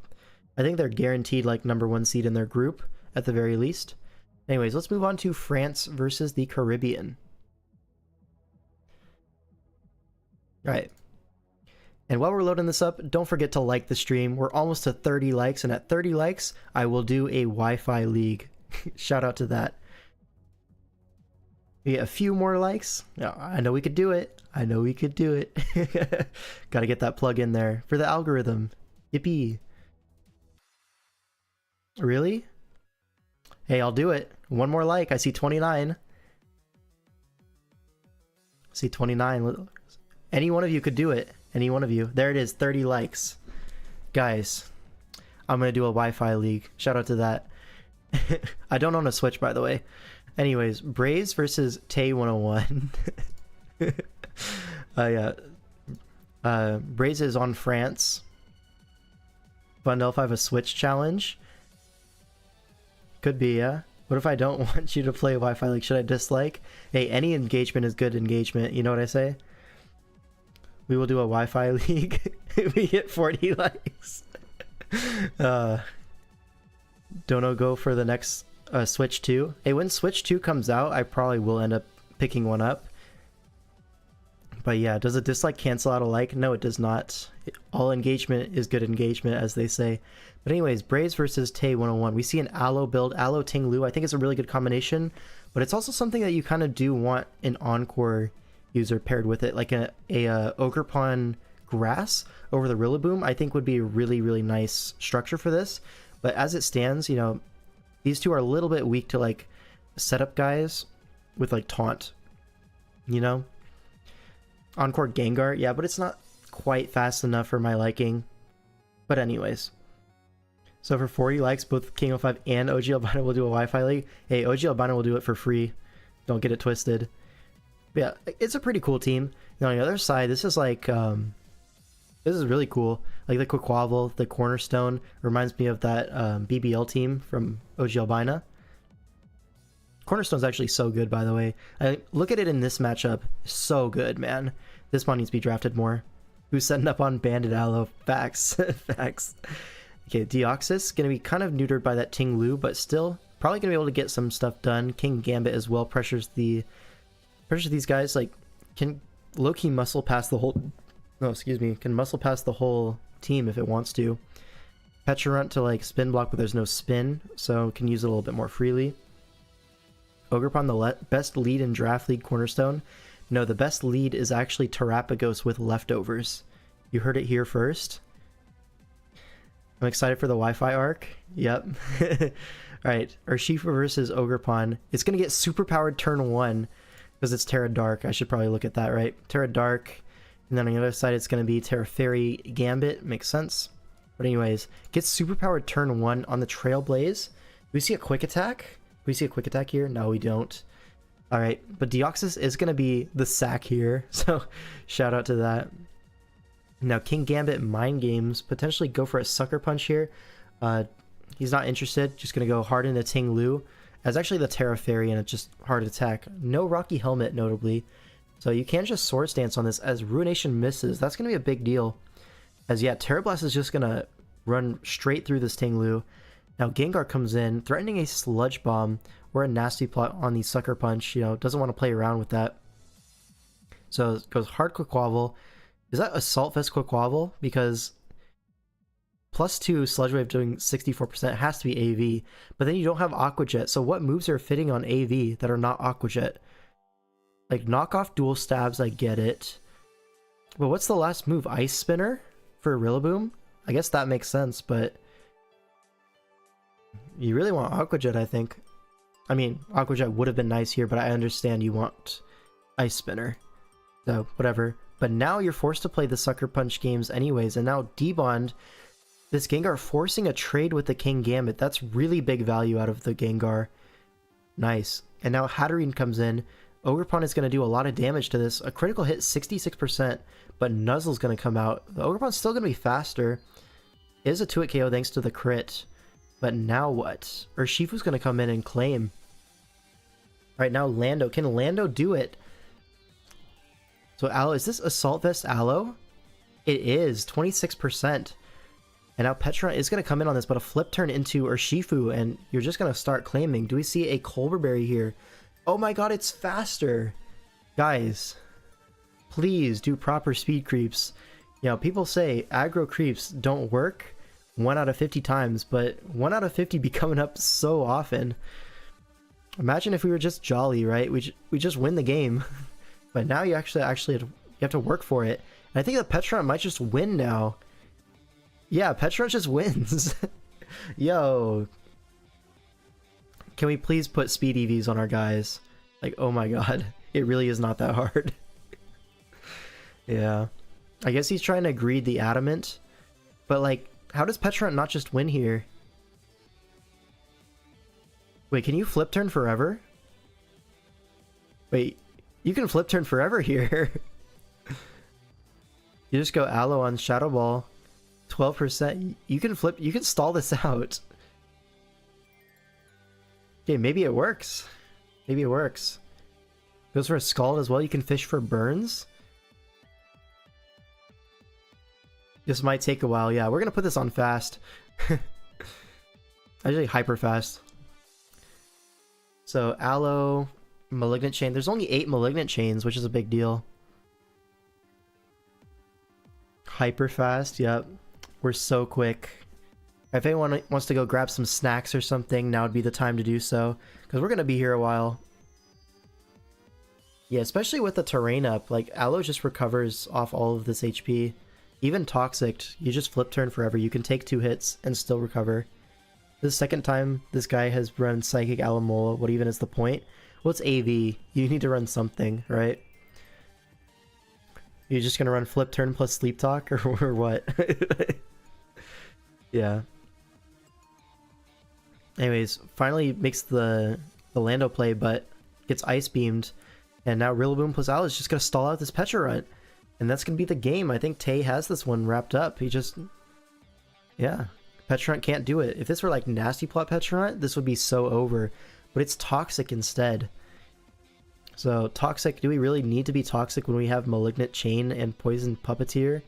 I think they're guaranteed like #1 seed in their group at the very least. Anyways, let's move on to France versus the Caribbean. Alright. And while we're loading this up, don't forget to like the stream. We're almost to 30 likes, and at 30 likes, I will do a Wi-Fi league. Shout out to that. We get a few more likes. Yeah, I know we could do it. I know we could do it. Gotta get that plug in there for the algorithm. Yippee. Really? Hey, I'll do it. One more like. I see 29. I see 29. Any one of you could do it. Any one of you. There it is. 30 likes. Guys, I'm going to do a Wi-Fi league. Shout out to that. I don't own a Switch, by the way. Anyways, Braze versus Tay 101. Yeah. Braze is on France. Fundell if I have a Switch challenge. Could be, yeah. What if I don't want you to play Wi-Fi League? Should I dislike? Hey, any engagement is good engagement. You know what I say? We will do a Wi-Fi League. We hit 40 likes. Don't go for the next Switch 2. Hey, when Switch 2 comes out, I probably will end up picking one up. But yeah, does a dislike cancel out a like? No, it does not. All engagement is good engagement, as they say. But anyways, Braves versus Tay 101. We see an Aloe build, Aloe Ting Lu. I think it's a really good combination, but it's also something that you kind of do want an Encore user paired with it, like a Ogerpon Grass over the Rillaboom. I think would be a really, really nice structure for this. But as it stands, you know, these two are a little bit weak to like setup guys with like Taunt, you know? Encore Gengar, yeah, but it's not quite fast enough for my liking. But anyways. So for 40 likes, both King 05 and OG Albino will do a Wi-Fi League. Hey, OG Albino will do it for free. Don't get it twisted. But yeah, it's a pretty cool team. And on the other side, this is like, this is really cool. Like the Quaquaval, the Cornerstone, reminds me of that BBL team from OG Albino. Cornerstone's actually so good, by the way. Look at it in this matchup. So good, man. This one needs to be drafted more. Who's setting up on Bandit Aloe? Facts. Facts. Okay, Deoxys, going to be kind of neutered by that Ting Lu, but still probably going to be able to get some stuff done. King Gambit as well pressures these guys. Like, can low-key muscle past the whole... No, excuse me. Can muscle past the whole team if it wants to. Pecharunt to, like, spin block, but there's no spin, so can use it a little bit more freely. Ogerpon, the best lead in Draft League Cornerstone. No, the best lead is actually Terapagos with leftovers. You heard it here first. I'm excited for the Wi-Fi arc. Yep. Alright, Urshifu versus Ogerpon. It's going to get super powered turn 1 because it's Terra Dark. I should probably look at that, right? Terra Dark. And then on the other side, it's going to be Terra Fairy Gambit. Makes sense. But anyways, gets super powered turn 1 on the Trailblaze. Do we see a quick attack? Do we see a quick attack here? No, we don't. Alright, but Deoxys is going to be the sack here. So, shout out to that. Now, King Gambit Mind Games potentially go for a Sucker Punch here. He's not interested. Just going to go hard into Ting Lu. As actually the Terra Fairy and it's just hard attack. No Rocky Helmet, notably. So you can just Swords Dance on this as Ruination misses. That's going to be a big deal. As yeah, Terra Blast is just going to run straight through this Ting Lu. Now Gengar comes in, threatening a Sludge Bomb or a Nasty Plot on the Sucker Punch. You know, doesn't want to play around with that. So it goes hard Quaquaval. Is that Assault Vest Quaquaval? Because +2 Sludge Wave doing 64% has to be AV. But then you don't have Aqua Jet. So what moves are fitting on AV that are not Aqua Jet? Like knock off Dual Stabs, I get it. But what's the last move? Ice Spinner for Rillaboom? I guess that makes sense, but you really want Aqua Jet, I think. I mean, Aqua Jet would have been nice here, but I understand you want Ice Spinner. So, whatever. But now you're forced to play the Sucker Punch games anyways, and now Debond, this Gengar forcing a trade with the King Gambit. That's really big value out of the Gengar. Nice. And now Hatterene comes in. Ogerpon is going to do a lot of damage to this. A critical hit, 66%, but Nuzzle's going to come out. The Ogerpon's still going to be faster. It is a 2-hit KO thanks to the crit. But now what? Urshifu's going to come in and claim. Alright, now Lando. Can Lando do it? So Aloe, is this Assault Vest Aloe? It is, 26%. And now Pecharunt is going to come in on this, but a flip turn into Urshifu, and you're just going to start claiming. Do we see a Colberberry here? Oh my god, it's faster! Guys, please do proper speed creeps. You know, people say aggro creeps don't work 1 out of 50 times, but 1 out of 50 be coming up so often. Imagine if we were just jolly, right? We just win the game. But now you actually have to work for it. And I think that Pecharunt might just win now. Yeah, Pecharunt just wins. Yo. Can we please put speed EVs on our guys? Like, oh my god. It really is not that hard. Yeah. I guess he's trying to greed the Adamant. But like, how does Pecharunt not just win here? Wait, can you flip turn forever? Wait, you can flip turn forever here. You just go Aloe on Shadow Ball. 12%. You can flip, you can stall this out. Okay, maybe it works. Maybe it works. Goes for a Scald as well. You can fish for burns. This might take a while. Yeah, we're gonna put this on fast. Actually, hyper fast. So, Aloe, Malignant Chain. There's only 8 Malignant Chains, which is a big deal. Hyper fast, yep. We're so quick. If anyone wants to go grab some snacks or something, now would be the time to do so. Because we're going to be here a while. Yeah, especially with the terrain up. Like, Aloe just recovers off all of this HP. Even Toxic, you just flip turn forever. You can take 2 hits and still recover. This is the second time this guy has run Psychic Alomomomola. What even is the point? Well, it's AV. You need to run something, right? You're just gonna run Flip Turn plus Sleep Talk, or what? Yeah. Anyways, finally makes the Lando play, but gets Ice Beamed. And now Rillaboom plus Aloe is just gonna stall out this Petra Runt. And that's gonna be the game. I think Tay has this one wrapped up. He just... Yeah. Petra Runt can't do it. If this were like Nasty Plot Petra Runt, this would be so over. But it's Toxic instead. So, Toxic, do we really need to be Toxic when we have Malignant Chain and Poison Puppeteer?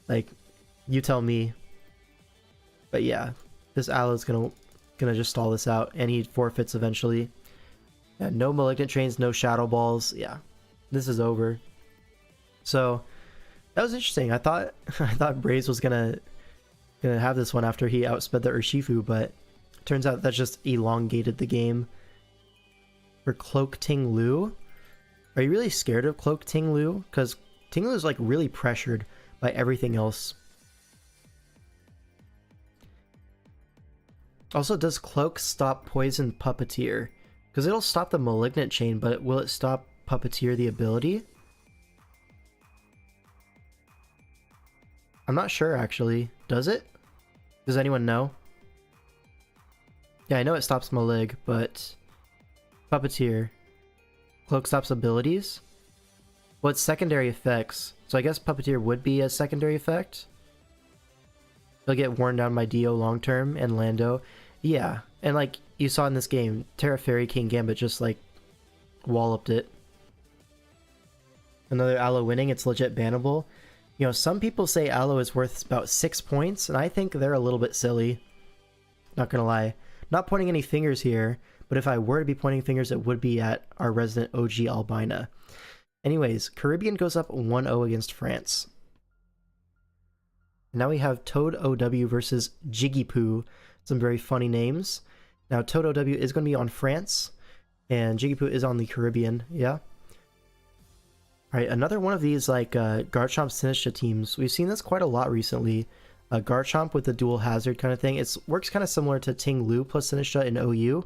Like, you tell me. But yeah, this Aloe's gonna just stall this out, and he forfeits eventually. Yeah, no Malignant Chains, no Shadow Balls. Yeah, this is over. So, that was interesting. I thought Braves was gonna have this one after he outsped the Urshifu, but turns out that just elongated the game. For Cloak Ting Lu, are you really scared of Cloak Ting Lu? Because Ting Lu is like really pressured by everything else. Also, does Cloak stop Poison Puppeteer? Because it'll stop the Malignant Chain, but will it stop Puppeteer the ability? I'm not sure actually. Does it? Does anyone know? Yeah, I know it stops Malig, but Puppeteer. Cloak stops abilities? Well, it's secondary effects, so I guess Puppeteer would be a secondary effect. They'll get worn down by Dio long term, and Lando. Yeah, and like you saw in this game, Terra Fairy King Gambit just like walloped it. Another Aloe winning, it's legit bannable. You know, some people say Aloe is worth about 6 points, and I think they're a little bit silly. Not gonna lie. Not pointing any fingers here, but if I were to be pointing fingers, it would be at our resident OG Albina. Anyways, Caribbean goes up 1-0 against France. Now we have Toad OW versus Jigglypoo. Some very funny names. Now Toad OW is going to be on France, and Jigglypoo is on the Caribbean, yeah? Alright, another one of these like Garchomp Sinistcha teams. We've seen this quite a lot recently. Garchomp with the dual hazard kind of thing. It works kind of similar to Ting Lu plus Sinistcha in OU.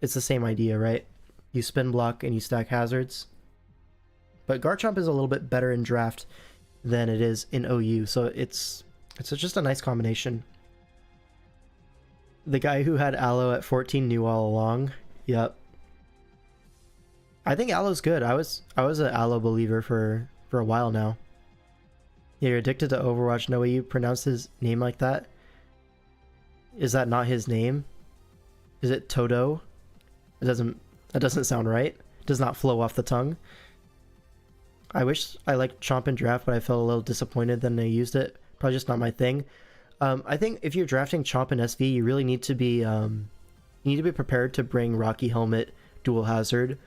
It's the same idea, right? You spin block and you stack hazards. But Garchomp is a little bit better in draft than it is in OU, so it's just a nice combination. The guy who had Aloe at 14 knew all along. Yep. I think Aloe's good. I was an Aloe believer for a while now. Yeah, you're addicted to Overwatch. No way you pronounce his name like that. Is that not his name? Is it Toto? That doesn't sound right. It does not flow off the tongue. I wish I liked Chomp in draft, but I felt a little disappointed that I used it. Probably just not my thing. I think if you're drafting Chomp in SV, you really need to be prepared to bring Rocky Helmet dual hazard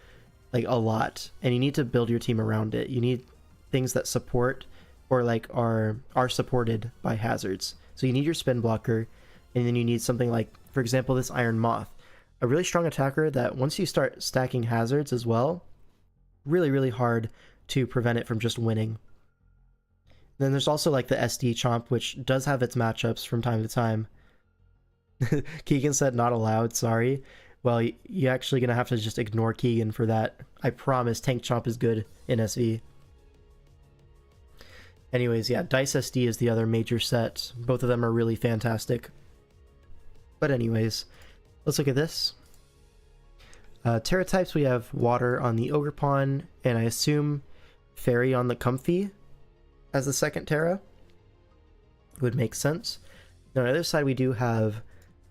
like a lot, and you need to build your team around it. You need things that support or like are supported by hazards. So you need your spin blocker, and then you need something like, for example, this Iron Moth, a really strong attacker that once you start stacking hazards as well, really, really hard to prevent it from just winning. Then there's also like the SD Chomp, which does have its matchups from time to time. Keegan said not allowed, sorry. Well, you're actually going to have to just ignore Keegan for that. I promise Tank Chomp is good in SV. Anyways, yeah, Dice SD is the other major set. Both of them are really fantastic. But anyways, let's look at this. Terra types, we have Water on the Ogerpon, and I assume Fairy on the Comfy as the second Terra. Would make sense. Now, on the other side, we do have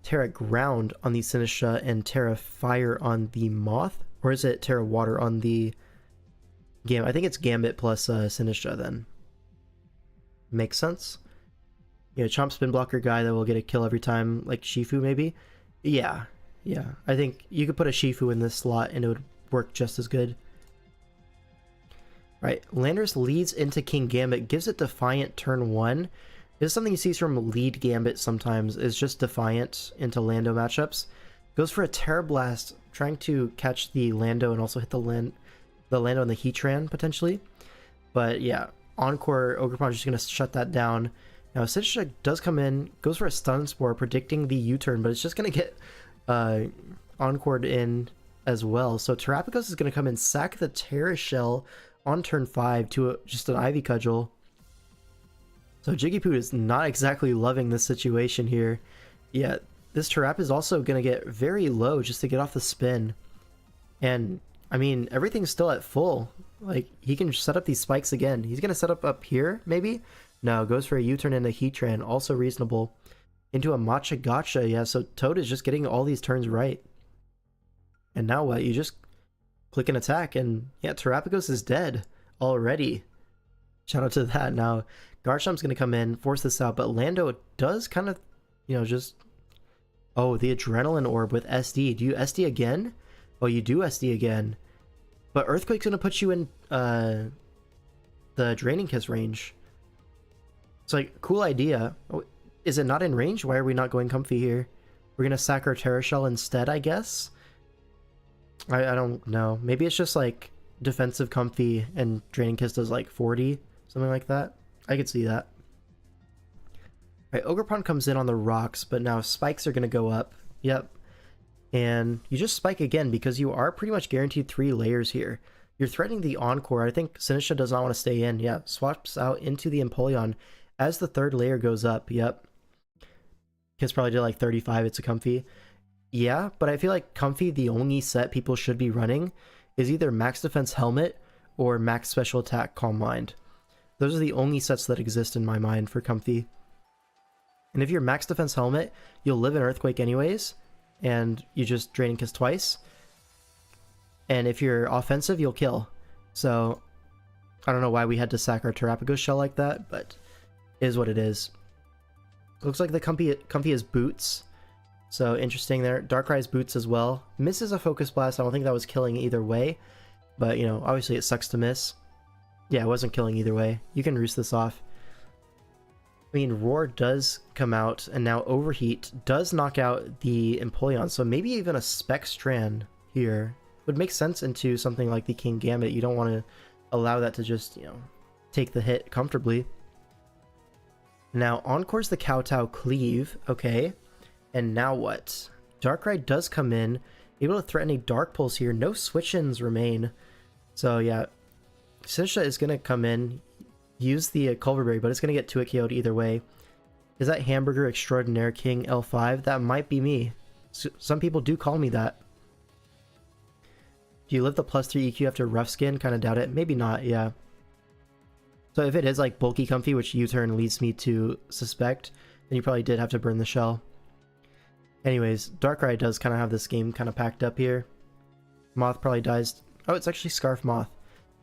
Terra Ground on the Sinistra and Terra Fire on the Moth? Or is it Terra Water on the Gambit? I think it's Gambit plus Sinistra then. Makes sense. You know, Chomp Spin Blocker guy that will get a kill every time, like Shifu maybe? Yeah, yeah. I think you could put a Shifu in this slot and it would work just as good. Right, Landorus leads into King Gambit, gives it Defiant turn 1. This is something you see from lead Gambit sometimes, is just Defiant into Lando matchups. Goes for a Terra Blast, trying to catch the Lando and also hit the Lando and the Heatran potentially. But yeah, Encore Ogerpon is just going to shut that down. Now Sinistra does come in, goes for a Stun Spore, predicting the U-turn, but it's just going to get Encored in as well. So Terrapagos is going to come in, sack the Terra Shell on turn 5 to just an Ivy Cudgel. So Jiggypoo is not exactly loving this situation here. Yeah, this Terrap is also going to get very low just to get off the spin. And, I mean, everything's still at full. Like, he can set up these spikes again. He's going to set up here, maybe? No, goes for a U-turn into Heatran, also reasonable. Into a Matcha Gotcha, yeah, so Toad is just getting all these turns right. And now what? You just click an attack, and yeah, Terrapagos is dead already. Shout out to that. Now, Garchomp's going to come in, force this out, but Lando does kind of, you know, just... Oh, the Adrenaline Orb with SD. Do you SD again? Oh, you do SD again. But Earthquake's going to put you in the Draining Kiss range. It's like, cool idea. Oh, is it not in range? Why are we not going comfy here? We're going to sack our Terra Shell instead, I guess? I don't know. Maybe it's just like defensive comfy and Draining Kiss does like 40, something like that. I could see that. Right, Ogerpon comes in on the rocks, but now spikes are going to go up. Yep. And you just spike again because you are pretty much guaranteed 3 layers here. You're threatening the Encore. I think Sinistra does not want to stay in. Yeah, swaps out into the Empoleon as the 3rd layer goes up. Yep. Kiss probably did like 35. It's a comfy. Yeah, but I feel like comfy, the only set people should be running is either Max Defense Helmet or Max Special Attack Calm Mind. Those are the only sets that exist in my mind for comfy. And if you're Max Defense Helmet, you'll live in Earthquake anyways, and you just Draining Kiss twice. And if you're offensive, you'll kill. So, I don't know why we had to sack our Terrapagos shell like that, but it is what it is. Looks like the comfy is Boots. So, interesting there. Darkrai's Boots as well. Misses a Focus Blast. I don't think that was killing either way. But, you know, obviously it sucks to miss. Yeah, it wasn't killing either way. You can roost this off. I mean, Roar does come out, and now Overheat does knock out the Empoleon, so maybe even a Spec Strand here would make sense into something like the King Gambit. You don't want to allow that to just, you know, take the hit comfortably. Now, Encore's the Kowtow Cleave, okay, and now what? Darkrai does come in, able to threaten a Dark Pulse here, no switch-ins remain, so yeah, Sinistra is going to come in, use the Culverberry, but it's going to get 2-hit KO'd either way. Is that Hamburger Extraordinaire King L5? That might be me. Some people do call me that. Do you live the +3 EQ after Rough Skin? Kind of doubt it. Maybe not, yeah. So if it is like bulky comfy, which U-turn leads me to suspect, then you probably did have to burn the shell. Anyways, Darkrai does kind of have this game kind of packed up here. Moth probably dies. Oh, it's actually Scarf Moth.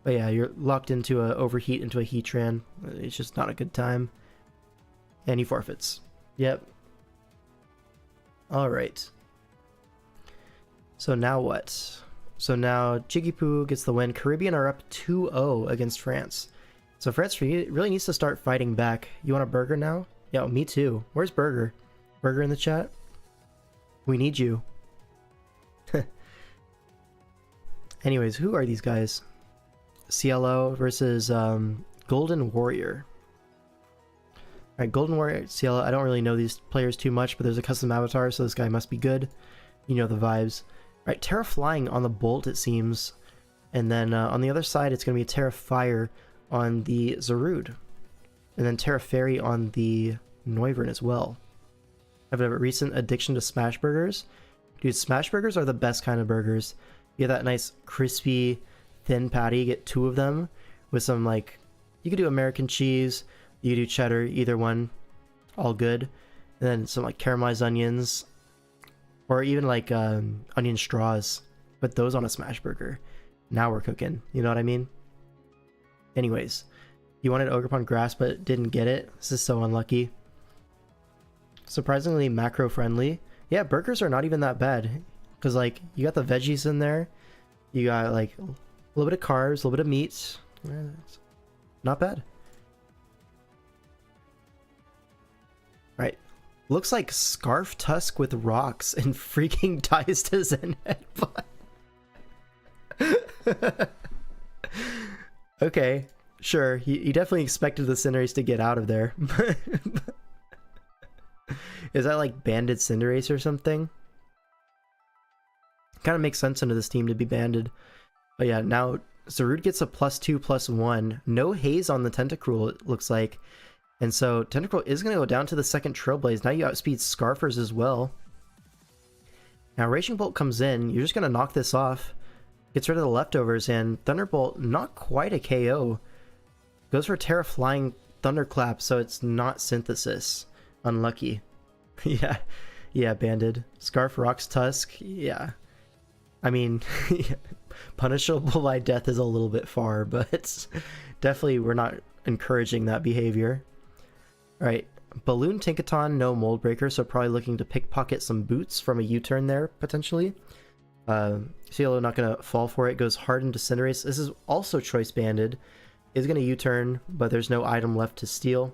But yeah, you're locked into a Overheat into a Heatran. It's just not a good time. And he forfeits. Yep. Alright. So now what? So now Jiggypoo gets the win. Caribbean are up 2-0 against France. So France really needs to start fighting back. You want a burger now? Yeah, me too. Where's Burger? Burger in the chat? We need you. Anyways, who are these guys? CLO versus Golden Warrior. Alright, Golden Warrior, CLO, I don't really know these players too much, but there's a custom avatar, so this guy must be good. You know the vibes. Alright, Terra Flying on the Bolt, it seems. And then on the other side, it's going to be a Terra Fire on the Zarude. And then Terra Fairy on the Noivern as well. I have a recent addiction to smash burgers. Dude, smash burgers are the best kind of burgers. You get that nice crispy thin patty, you get 2 of them with some, like, you could do American cheese, you could do cheddar, either one, all good. And then some like caramelized onions, Or even like onion straws. Put those on a smash burger. Now we're cooking. You know what I mean? Anyways, you wanted Ogerpon grass but didn't get it. This is so unlucky. Surprisingly macro friendly. Yeah, burgers are not even that bad. Because like, you got the veggies in there. You got like a little bit of carbs, a little bit of meat. Not bad. Right. Looks like Scarf Tusk with rocks and freaking ties to Zen Headbutt. Okay, sure. He definitely expected the Cinderace to get out of there. Is that like banded Cinderace or something? Kind of makes sense into this team to be banded. But yeah, now Rudy gets a +2/+1. No haze on the Tentacruel, it looks like. And so Tentacruel is going to go down to the second Trailblaze. Now you outspeed Scarfers as well. Now Raging Bolt comes in. You're just going to knock this off. Gets rid of the leftovers. And Thunderbolt, not quite a KO. Goes for Terra Flying Thunderclap, so it's not Synthesis. Unlucky. Yeah. Yeah, banded. Scarf Rocks Tusk. Yeah. I mean, punishable by death is a little bit far, but definitely we're not encouraging that behavior. Alright, Balloon Tinkaton, no Mold Breaker, so probably looking to pickpocket some boots from a U-turn there, potentially. Cielo not going to fall for it, goes hard into Cinderace. This is also Choice Banded. Is going to U-turn, but there's no item left to steal.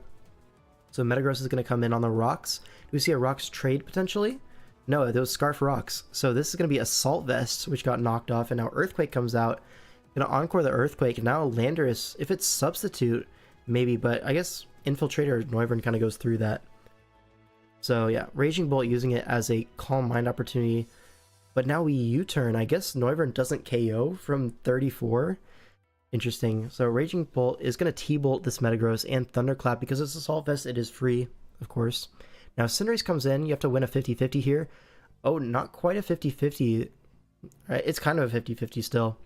So Metagross is going to come in on the rocks. Do we see a rocks trade potentially? No, those Scarf Rocks. So this is going to be Assault Vest, which got knocked off, and now Earthquake comes out. Going to Encore the Earthquake. Now Landorus, if it's Substitute, maybe, but I guess Infiltrator or Noivern kind of goes through that. So yeah, Raging Bolt using it as a Calm Mind opportunity. But now we U-turn. I guess Noivern doesn't KO from 34. Interesting. So Raging Bolt is going to T-Bolt this Metagross and Thunderclap. Because it's Assault Vest, it is free, of course. Now Cinderace comes in. You have to win a 50-50 here. Oh, not quite a 50-50. Right, it's kind of a 50-50 still.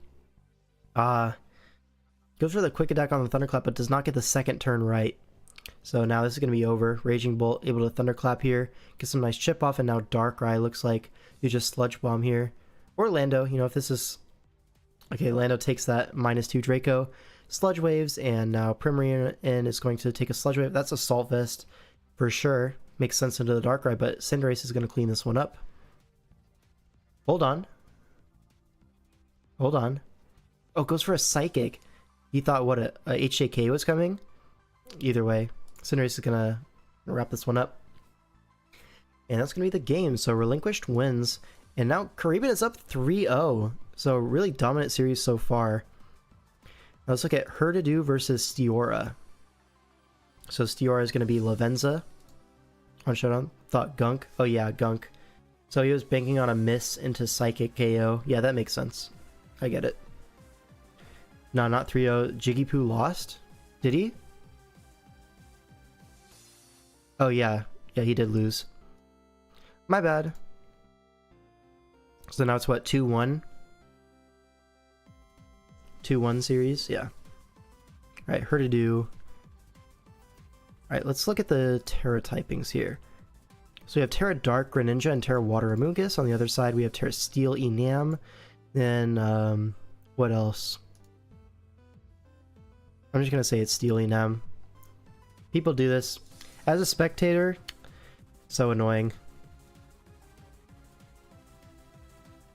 Goes for the Quick Attack on the Thunderclap, but does not get the second turn right. So now this is going to be over. Raging Bolt able to Thunderclap here. Get some nice chip off, and now Darkrai looks like you just Sludge Bomb here. Or Lando, you know, if this is... Okay, Lando takes that -2 Draco. Sludge Waves, and now Primarine is going to take a Sludge Wave. That's Assault Vest for sure. Makes sense into the Darkrai, but Cinderace is going to clean this one up. Hold on. Hold on. Oh, goes for a Psychic. He thought, what, a HJK was coming? Either way, Cinderace is going to wrap this one up. And that's going to be the game. So Relinquished wins. And now Kariban is up 3-0. So really dominant series so far. Now let's look at Herdadoo versus Steora. So Steora is going to be Lavenza on Showdown. Thought Gunk. Oh yeah, Gunk. So he was banking on a miss into Psychic KO. Yeah, that makes sense. I get it. No, not 3-0. Jigglypuff lost? Did he? Oh yeah. Yeah, he did lose. My bad. So now it's what, 2-1? 2-1 series? Yeah. Alright, Herdadoo. Alright, let's look at the Terra typings here. So we have Terra Dark Greninja and Terra Water Amoonguss. On the other side, we have Terra Steel Enam. Then, what else? I'm just going to say it's Steel Enam. People do this. As a spectator, so annoying.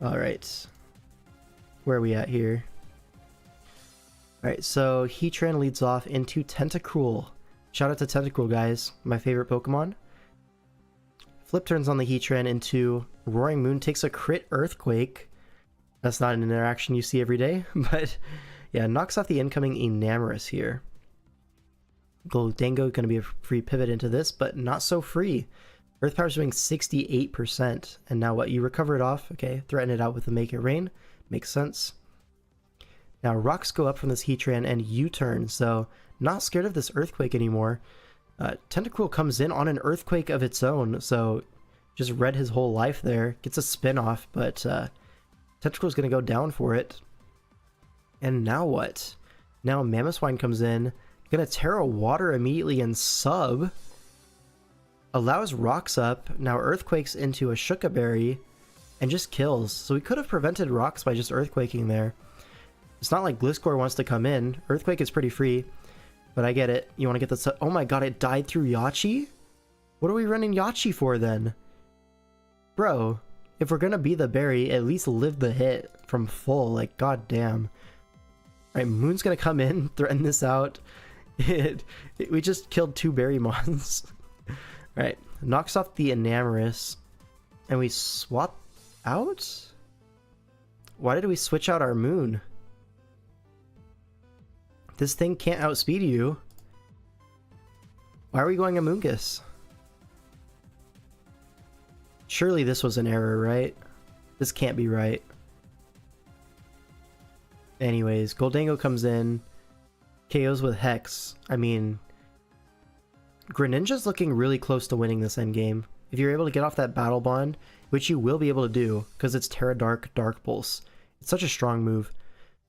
Alright. Where are we at here? Alright, so Heatran leads off into Tentacruel. Shout out to Tentacruel, guys. My favorite Pokemon. Flip turns on the Heatran into Roaring Moon, takes a crit Earthquake. That's not an interaction you see every day, but yeah, knocks off the incoming Enamorous here. Goldango going to be a free pivot into this, but not so free. Earth Power's doing 68%, and now what? You recover it off. Okay, threaten it out with the Make It Rain. Makes sense. Now rocks go up from this Heatran and U-turn, so not scared of this Earthquake anymore. Tentacruel comes in on an Earthquake of its own, so just read his whole life there. Gets a spin-off, but Tentacruel's going to go down for it. And now what? Now Mamoswine comes in, going to Terra Water immediately and sub. Allows rocks up. Now Earthquakes into a Shuka Berry. and just kills. So we could have prevented rocks by just Earthquaking there. It's not like Gliscor wants to come in. Earthquake is pretty free, but I get it. You want to get this... Oh my god, it died through Yachi? What are we running Yachi for then? Bro, if we're gonna be the berry, at least live the hit from full. Like, god damn. Alright, Moon's gonna come in, threaten this out. We just killed 2 berry mons. Alright, knocks off the Enamorous. And we swap out? Why did we switch out our Moon? This thing can't outspeed you. Why are we going Amoonguss? Surely this was an error, right? This can't be right. Anyways, Goldango comes in. KOs with Hex. I mean, Greninja's looking really close to winning this endgame. If you're able to get off that Battle Bond, which you will be able to do, because it's Terra Dark, Dark Pulse. It's such a strong move.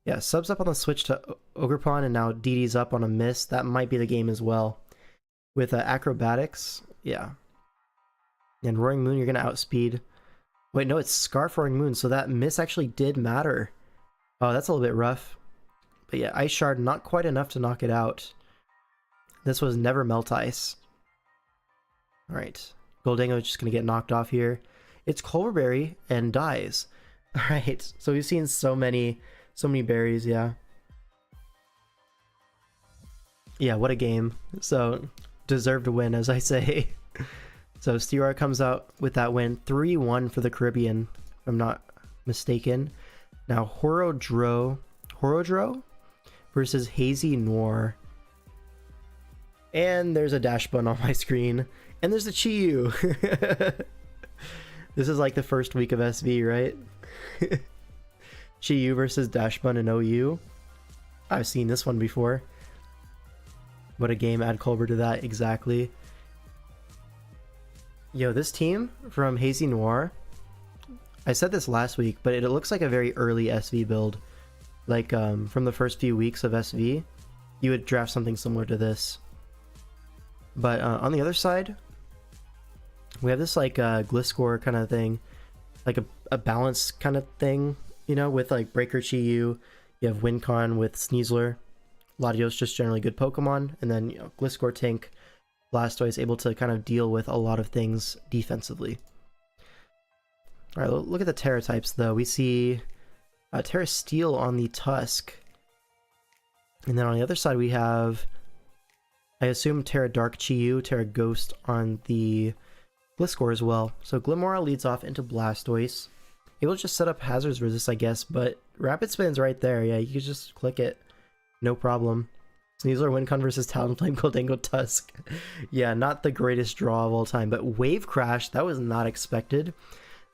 Yeah, subs up on the switch to Ogerpon, and now DD's up on a miss. That might be the game as well. With Acrobatics, yeah. And Roaring Moon, you're going to outspeed. Wait, no, it's Scarf Roaring Moon, so that miss actually did matter. Oh, that's a little bit rough. But yeah, Ice Shard, not quite enough to knock it out. This was never Melt Ice. Alright, Goldango is just going to get knocked off here. It's Colberberry and dies. Alright, so we've seen so many berries, yeah. Yeah, what a game. So, deserved to win, as I say. So, Steeroar comes out with that win. 3-1 for the Caribbean, if I'm not mistaken. Now, Horodro versus Hazy Noir. And there's a dash button on my screen. And there's a Chiyu. This is like the first week of SV, right? Chiyu versus dash button and OU. I've seen this one before. What a game. Add Culver to that, exactly. Yo, this team from Hazy Noir, I said this last week, but it looks like a very early SV build. Like, from the first few weeks of SV, you would draft something similar to this. But on the other side, we have this like Gliscor kind of thing, like a balance kind of thing, you know, with like Breaker Chiyu. You have Wincon with Sneasler. Latios just generally good Pokemon, and then, you know, Gliscor tank. Blastoise able to kind of deal with a lot of things defensively. Alright, look at the Terra types though. We see Terra Steel on the Tusk. And then on the other side we have, I assume, Terra Dark Chiyu, Terra Ghost on the Gliscor as well. So Glimmora leads off into Blastoise. Able to just set up Hazard's Resist, I guess, but Rapid Spin's right there. Yeah, you can just click it. No problem. Sneasler, Wincon versus Talonflame, Goldango, Tusk. Yeah, not the greatest draw of all time, but Wave Crash, that was not expected.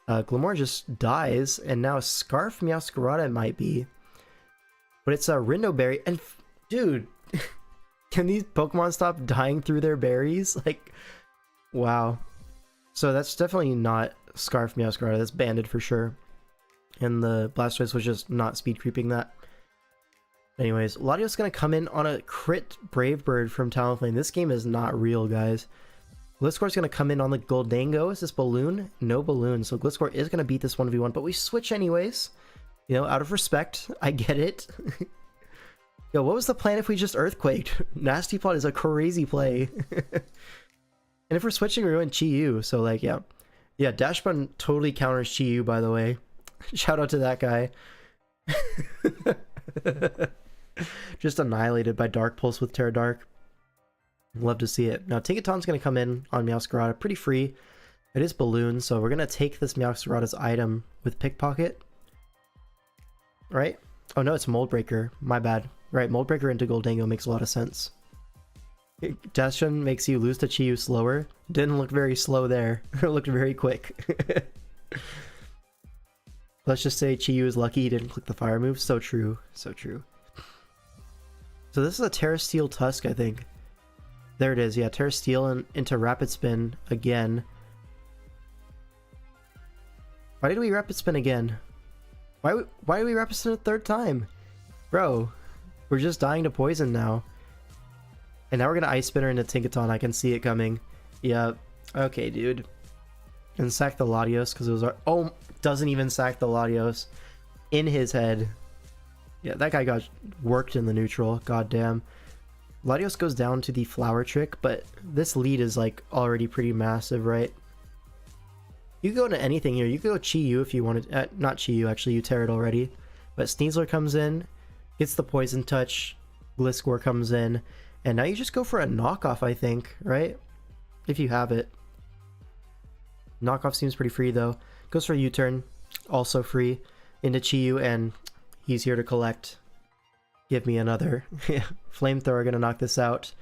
Glimmora just dies, and now Scarf Meowscarada it might be. But it's a Rindoberry, and dude, can these Pokemon stop dying through their berries? Like, wow. So that's definitely not Scarf Meowscarada, that's banded for sure. And the Blastoise was just not speed creeping that. Anyways, Latios gonna come in on a crit Brave Bird from Talonflame. This game is not real, guys. Gliscor's gonna come in on the Goldango. Is this Balloon? No Balloon. So Gliscor is gonna beat this 1v1, but we switch anyways. You know, out of respect. I get it. Yo, what was the plan if we just Earthquaked? Nasty Plot is a crazy play. And if we're switching, we're going Chiyu. So, like, yeah. Yeah, Dash Button totally counters Chiyu, by the way. Shout out to that guy. Just annihilated by Dark Pulse with Terra Dark. Love to see it. Now Tinkaton's going to come in on Meowscarada, pretty free. It is Balloon, so we're going to take this Meowscarada's item with Pickpocket. Right? Oh no, it's Mold Breaker. My bad. Right, Mold Breaker into Goldango makes a lot of sense. Dashin makes you lose to Chiyu slower. Didn't look very slow there. It looked very quick. Let's just say Chiyu is lucky he didn't click the fire move. So true. So true. So this is a Terra Steel Tusk, I think. There it is. Yeah, Terra Steel and into Rapid Spin again. Why did we Rapid Spin again? Why did we Rapid Spin a third time? Bro, we're just dying to poison now. And now we're gonna Ice Spinner into Tinkaton. I can see it coming. Yep. Okay, dude. And sack the Latios because it was our... Oh, Doesn't even sack the Latios in his head. Yeah, that guy got worked in the neutral. Goddamn. Latios goes down to the flower trick, but this lead is like already pretty massive, right? You could go into anything here. You could go YiYu if you wanted. Not YiYu, actually, you tear it already. But Sneasler comes in, gets the poison touch, Gliscor comes in, and now you just go for a knockoff, I think, right? If you have it. Knockoff seems pretty free though. Goes for a U-turn, also free, into YiYu, and he's here to collect. Give me another. Flamethrower gonna knock this out.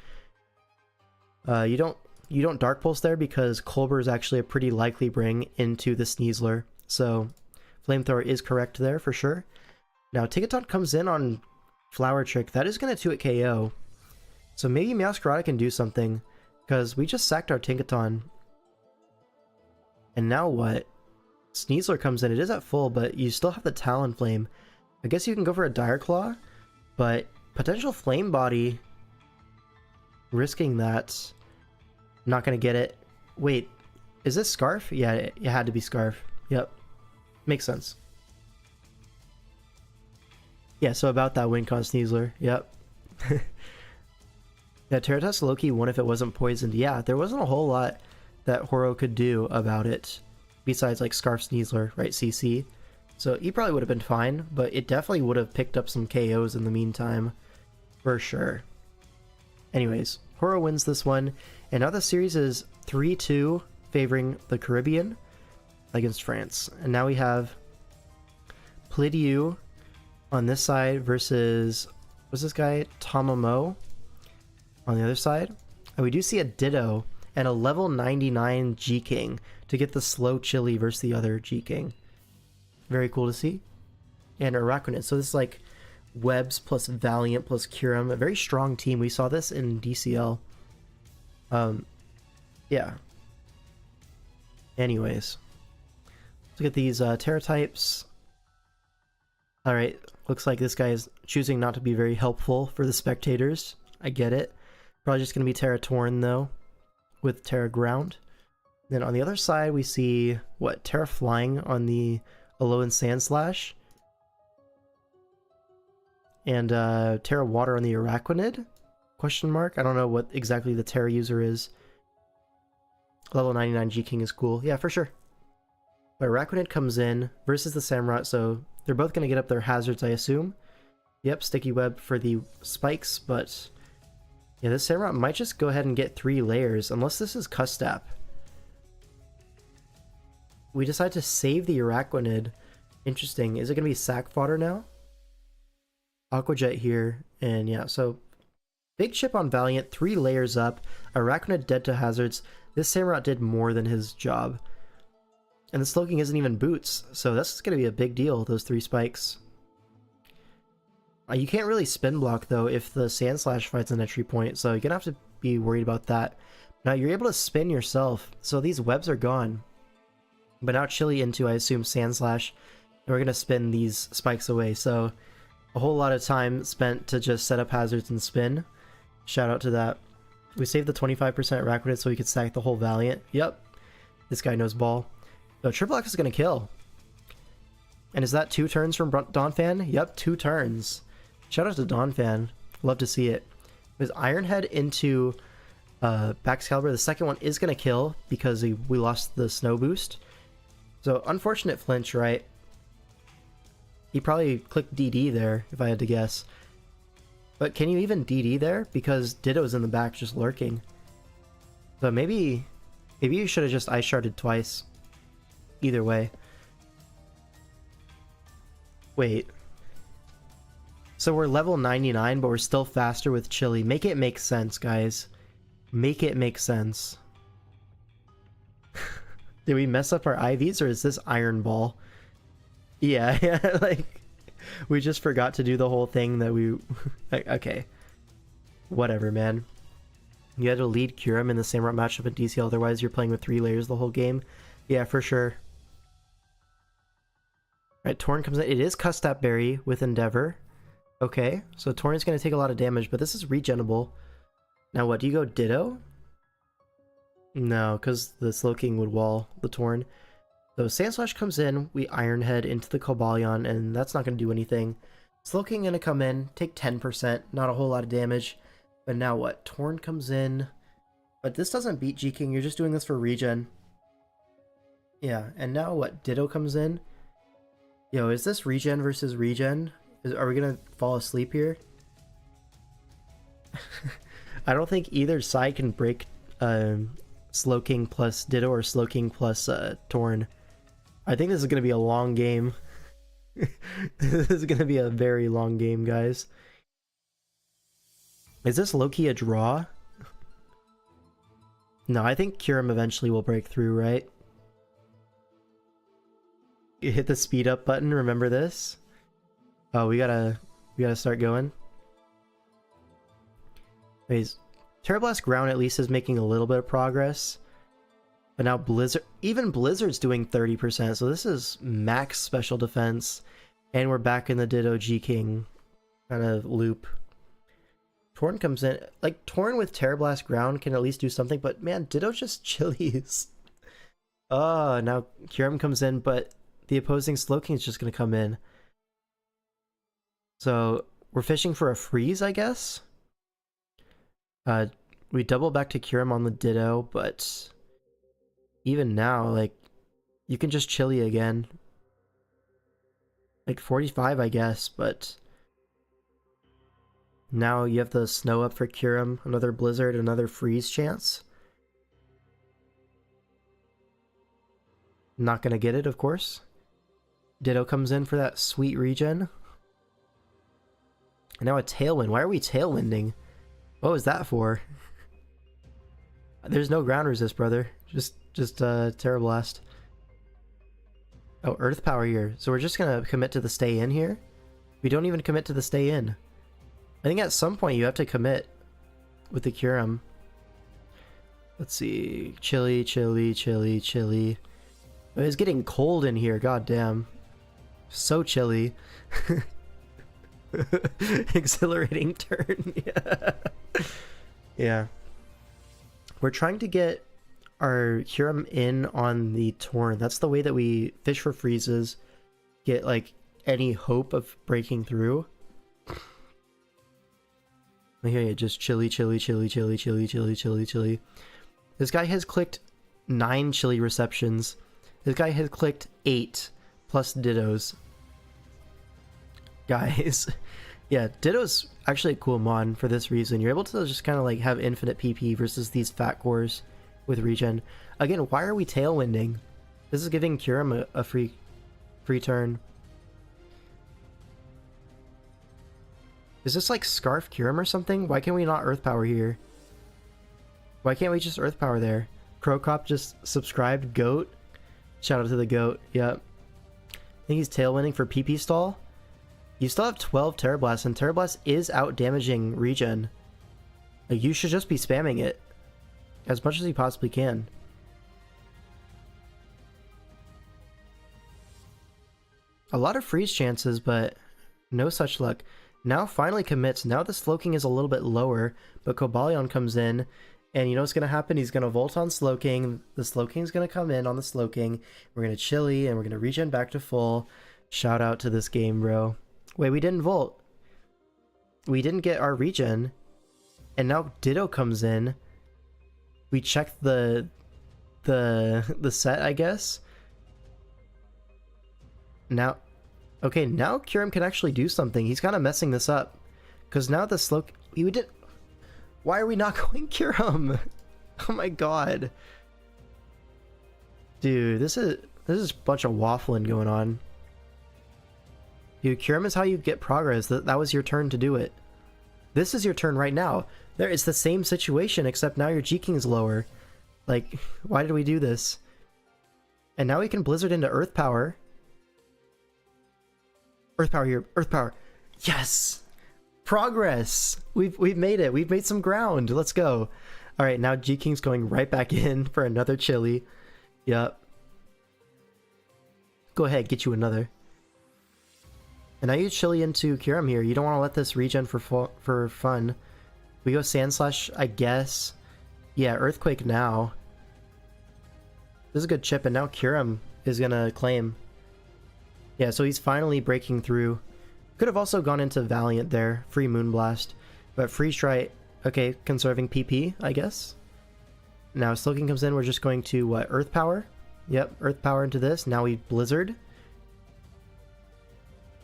You don't Dark Pulse there because Colbur is actually a pretty likely bring into the Sneasler. So Flamethrower is correct there for sure. Now Tinkaton comes in on Flower Trick. That is gonna 2-hit KO. So maybe Meowscarada can do something because we just sacked our Tinkaton. And now what? Sneasler comes in. It is at full, but you still have the Talonflame. I guess you can go for a Dire Claw. But potential Flame Body, risking that, not gonna get it. Wait, is this Scarf? Yeah, it had to be Scarf. Yep, makes sense. Yeah, so about that Wincon Sneasler. Yep. Yeah, Teratus Loki won if it wasn't poisoned. Yeah, there wasn't a whole lot that Horo could do about it, besides like Scarf Sneasler, right? CC. So he probably would have been fine, but it definitely would have picked up some KOs in the meantime, for sure. Anyways, Horo wins this one, and now the series is 3-2 favoring the Caribbean against France. And now we have Pichiu on this side versus, what's this guy? Tonmoy on the other side. And we do see a Ditto and a level 99 G-King to get the slow Chili versus the other G-King. Very cool to see. And Araquanid. So this is like Webs plus Valiant plus Kyurem. A very strong team. We saw this in DCL. Yeah. Anyways. Let's look at these Terra types. Alright. Looks like this guy is choosing not to be very helpful for the spectators. I get it. Probably just going to be Terra Torn though. With Terra Ground. Then on the other side we see, what, Terra Flying on the Alolan Sandslash. And Terra Water on the Araquanid? Question mark? I don't know what exactly the Terra user is. Level 99 G-King is cool. Yeah, for sure. But Araquanid comes in versus the Samurott, so they're both going to get up their hazards, I assume. Yep, Sticky Web for the spikes, but yeah, this Samurott might just go ahead and get 3 layers, unless this is Custap. We decide to save the Araquanid. Interesting. Is it going to be sack fodder now? Aqua Jet here, and yeah, so big chip on Valiant, 3 layers up, Araquanid dead to hazards. This Samurott did more than his job. And the Slowking isn't even boots, so that's going to be a big deal, those 3 spikes. You can't really spin block though if the Sandslash fights an entry point, so you're going to have to be worried about that. Now you're able to spin yourself, so these webs are gone. But now Chili into, I assume, Sandslash, and we're going to spin these spikes away, so a whole lot of time spent to just set up hazards and spin. Shout out to that. We saved the 25% Araquanid so we could stack the whole Valiant. Yep. This guy knows ball. No, Triple X is going to kill. And is that 2 turns from Donphan? Yep, 2 turns. Shout out to Donphan. Love to see it. With Iron Head into Baxcalibur, the second one is going to kill because we lost the snow boost. So, unfortunate flinch, right? He probably clicked DD there, if I had to guess. But can you even DD there? Because Ditto's in the back just lurking. So maybe you should have just Ice Sharded twice. Either way. Wait. So we're level 99, but we're still faster with Chili. Make it make sense, guys. Make it make sense. Did we mess up our IVs, or is this Iron Ball? Yeah, yeah, like, we just forgot to do the whole thing that we... Okay. Whatever, man. You had to lead Kyurem in the same matchup at DCL, otherwise you're playing with 3 layers the whole game. Yeah, for sure. Right, Torn comes in. It is Custap Berry with Endeavor. Okay, so Torn is going to take a lot of damage, but this is regenable. Now what, do you go Ditto? No, because the Slowking would wall the Torn. So Sandslash comes in, we Iron Head into the Cobalion, and that's not going to do anything. Slowking going to come in, take 10%, not a whole lot of damage. But now what? Torn comes in, but this doesn't beat G-King, you're just doing this for regen. Yeah, and now what? Ditto comes in. Yo, is this regen versus regen? Are we going to fall asleep here? I don't think either side can break Slowking plus Ditto or Slowking plus Torn. I think this is going to be a long game. This is going to be a very long game, guys. Is this low-key a draw? No, I think Kyurem eventually will break through, right? You hit the speed up button, remember this? Oh, we gotta start going. Anyways, Terrablast Ground at least is making a little bit of progress. But now Blizzard, even Blizzard's doing 30%, so this is max special defense. And we're back in the Ditto G-King kind of loop. Torn comes in, like Torn with Terrablast Ground can at least do something, but man, Ditto just chilies. Oh, now Kyurem comes in, but the opposing Slowking is just going to come in. So we're fishing for a freeze, I guess. We double back to Kyurem on the Ditto, but even now, like, you can just chili again. Like 45, I guess, but now you have the snow up for Kyurem, another Blizzard, another freeze chance. Not gonna get it, of course. Ditto comes in for that sweet regen. And now a Tailwind. Why are we Tailwinding? What was that for? There's no ground resist, brother. Just Terra Blast. Oh, Earth Power here. So we're just gonna commit to the stay in here? We don't even commit to the stay in. I think at some point you have to commit with the Kyurem. Let's see. Chilly, chilly, chilly, chilly. It's getting cold in here, goddamn. So chilly. Exhilarating turn. Yeah. Yeah. We're trying to get our Kyurem in on the Torn. That's the way that we fish for freezes, get like any hope of breaking through. Okay, just chilly, chilly, chilly, chilly, chilly, chilly, chilly, chilly. This guy has clicked 9 chilly receptions. This guy has clicked 8 plus Dittos. Guys, yeah, Ditto's actually a cool mod for this reason. You're able to just kind of like have infinite PP versus these fat cores with regen. Again, why are we tailwinding? This is giving Kyurem a free turn. Is this like Scarf Kyurem or something? Why can't we not Earth Power here? Why can't we just Earth Power there? Crocop just subscribed. Goat. Shout out to the goat. Yep. I think he's tailwinding for PP stall. You still have 12 Terra Blasts, and Terra Blast is out damaging regen. Like, you should just be spamming it as much as you possibly can. A lot of freeze chances, but no such luck. Now finally commits. Now the Slowking is a little bit lower, but Cobalion comes in, and you know what's going to happen? He's going to Volt on Slowking. The Slowking's going to come in on the Slowking. We're going to chilly, and we're going to regen back to full. Shout out to this game, bro. Wait, we didn't Volt. We didn't get our regen. And now Ditto comes in. We check the set, I guess. Now, okay, now Kyurem can actually do something. He's kind of messing this up. Because now the Slow... We did... Why are we not going Kyurem? Oh my god. Dude, this is a bunch of waffling going on. Dude, Kyurem is how you get progress. That was your turn to do it. This is your turn right now. It's the same situation, except now your G-King is lower. Like, why did we do this? And now we can Blizzard into Earth Power. Earth Power here. Earth Power. Yes! Progress! We've made it. We've made some ground. Let's go. Alright, now G-King's going right back in for another chili. Yep. Go ahead, get you another. And now you chili into Kyurem here. You don't want to let this regen for fun. We go Sandslash, I guess. Yeah, Earthquake now. This is a good chip, and now Kyurem is gonna claim. Yeah, so he's finally breaking through. Could have also gone into Valiant there, free Moonblast, but Freeze Try, okay, conserving PP, I guess. Now Slowking comes in, we're just going to, what, Earth Power? Yep, Earth Power into this, now we Blizzard.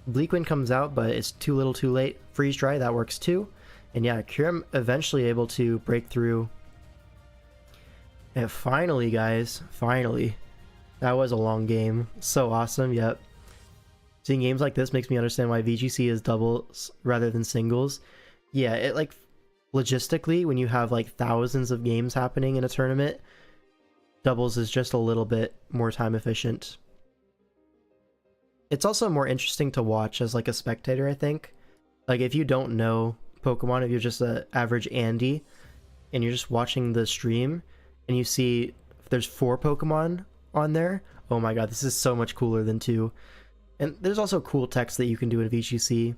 Bleak Wind comes out, but it's too little too late. Freeze Dry, that works too. And yeah, Kyurem eventually able to break through. And finally, guys, finally. That was a long game. So awesome, yep. Seeing games like this makes me understand why VGC is doubles rather than singles. Yeah, it like, logistically, when you have like thousands of games happening in a tournament, doubles is just a little bit more time efficient. It's also more interesting to watch as like a spectator, I think. Like if you don't know Pokemon, if you're just an average Andy and you're just watching the stream and you see there's 4 Pokemon on there, oh my god, this is so much cooler than 2. And there's also cool text that you can do in VGC.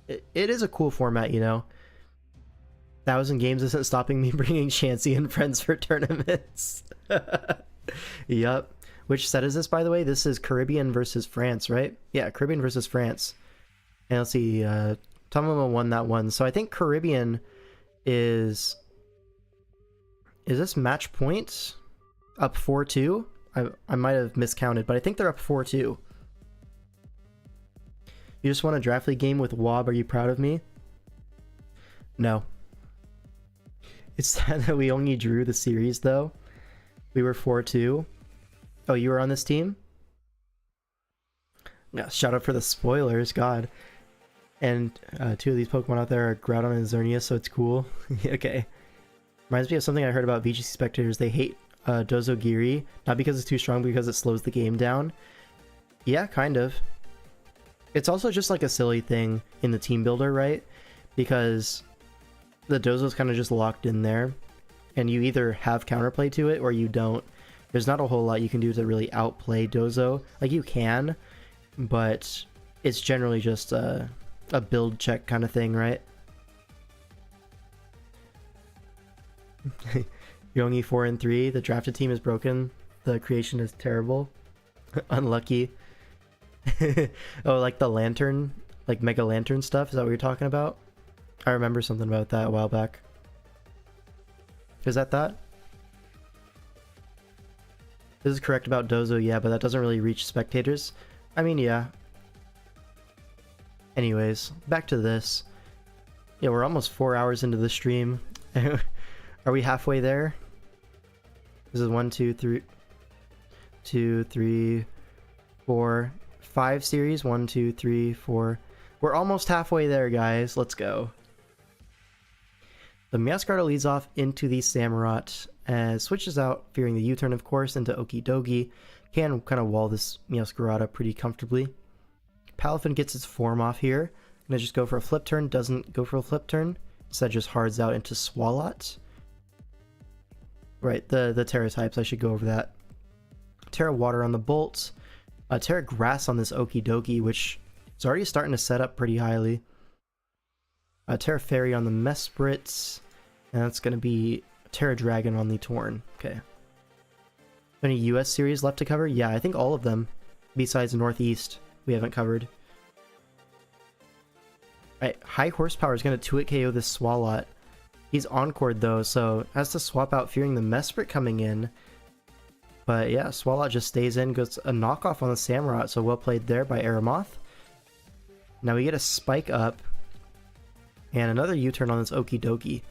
It is a cool format, you know. 1,000 games isn't stopping me bringing Chansey and friends for tournaments. Yup. Which set is this, by the way? This is Caribbean versus France, right? Yeah, Caribbean versus France. And let's see, Tonmoy won that one. So I think Caribbean is this match point? Up 4-2? I might have miscounted, but I think they're up 4-2. You just won a draft league game with Wob. Are you proud of me? No. It's sad that we only drew the series, though. We were 4-2. Oh, you were on this team? Yeah, shout out for the spoilers, god. And 2 of these Pokemon out there are Groudon and Xerneas, so it's cool. Okay. Reminds me of something I heard about VGC spectators. They hate Dozogiri, not because it's too strong, but because it slows the game down. Yeah, kind of. It's also just like a silly thing in the team builder, right? Because the Dozo's kind of just locked in there, and you either have counterplay to it or you don't. There's not a whole lot you can do to really outplay Dozo. Like, you can, but it's generally just a build check kind of thing, right? You're only 4-3. The drafted team is broken. The creation is terrible. Unlucky. Oh, like the lantern, like Mega Lantern stuff? Is that what you're talking about? I remember something about that a while back. Is that that? This is correct about Dozo, yeah, but that doesn't really reach spectators. I mean, yeah. Anyways, back to this. Yeah, we're almost 4 hours into the stream. Are we halfway there? This is 1, 2, 3, 2, 3, 4, 5 series. 1, 2, 3, 4. We're almost halfway there, guys. Let's go. The Meowscarada leads off into the Samurott, and switches out, fearing the U-turn, of course, into Okidogi. Can kind of wall this Meowscarada pretty comfortably. Palafin gets its form off here. Gonna just go for a flip turn. Doesn't go for a flip turn. Instead just hards out into Swalot. Right, the Terra types, I should go over that. Terra Water on the Bolt. Terra Grass on this Okidogi, which is already starting to set up pretty highly. Terra Fairy on the Mesprit. And that's going to be Terra Dragon on the Torn. Okay. Any US series left to cover? Yeah, I think all of them. Besides Northeast, we haven't covered. Alright, High Horsepower is going to 2-hit KO this Swalot. He's Encored though, so has to swap out, fearing the Mesprit coming in. But yeah, Swalot just stays in, goes a knockoff on the Samurott, so well played there by Aramoth. Now we get a Spike Up, and another U-turn on this Okidogi.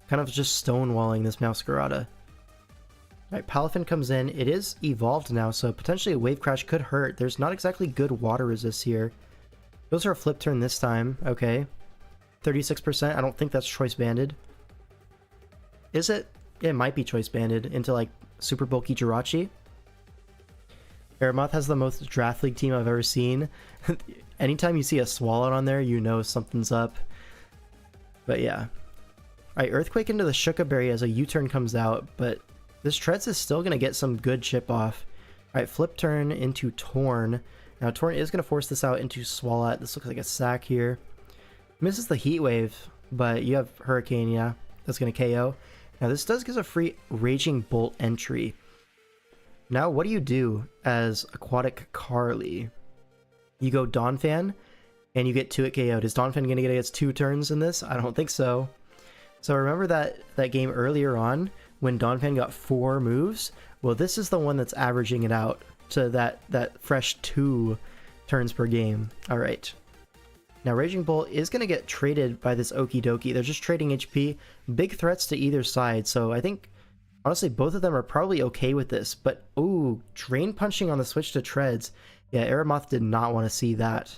Kind of just stonewalling this Meowscarada. Alright, Palafin comes in. It is evolved now, so potentially a Wave Crash could hurt. There's not exactly good water resist here. Goes for a Flip Turn this time. Okay. 36%. I don't think that's Choice Banded. Is it? It might be Choice Banded into like Super Bulky Jirachi. Aramoth has the most draft league team I've ever seen. Anytime you see a Swalot on there, you know something's up. But yeah. Alright, Earthquake into the Shuka Berry as a U-turn comes out, but this Treads is still going to get some good chip off. Alright, Flip Turn into Torn. Now Torn is going to force this out into Swalot. This looks like a sack here. Misses the Heat Wave, but you have Hurricane, yeah. That's going to KO. Now this does give a free Raging Bolt entry. Now, what do you do as Aquatic Carly? You go Donphan, and you get 2 KO'd. Is Donphan going to get its 2 turns in this? I don't think so. So remember that game earlier on when Donphan got 4 moves? Well, this is the one that's averaging it out to that fresh 2 turns per game. All right. Now, Raging Bolt is going to get traded by this Okie Dokie. They're just trading HP. Big threats to either side, so I think, honestly, both of them are probably okay with this. But, ooh, Drain Punching on the switch to Treads. Yeah, Aeromoth did not want to see that.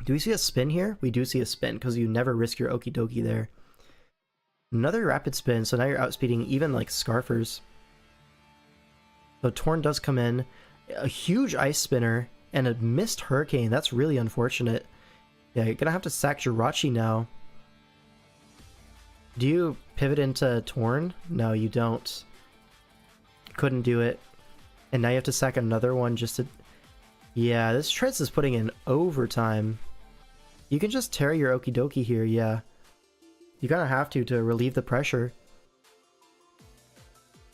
Do we see a spin here? We do see a spin, because you never risk your Okie Dokie there. Another Rapid Spin, so now you're outspeeding even, like, Scarfers. So Torn does come in. A huge Ice Spinner, and a missed Hurricane. That's really unfortunate. Yeah, you're gonna have to sack Jirachi now. Do you pivot into Torn? No, you don't. Couldn't do it. And now you have to sack another one just to... Yeah, this Treads is putting in overtime. You can just tear your Okie Dokie here, yeah. You kind of have to relieve the pressure.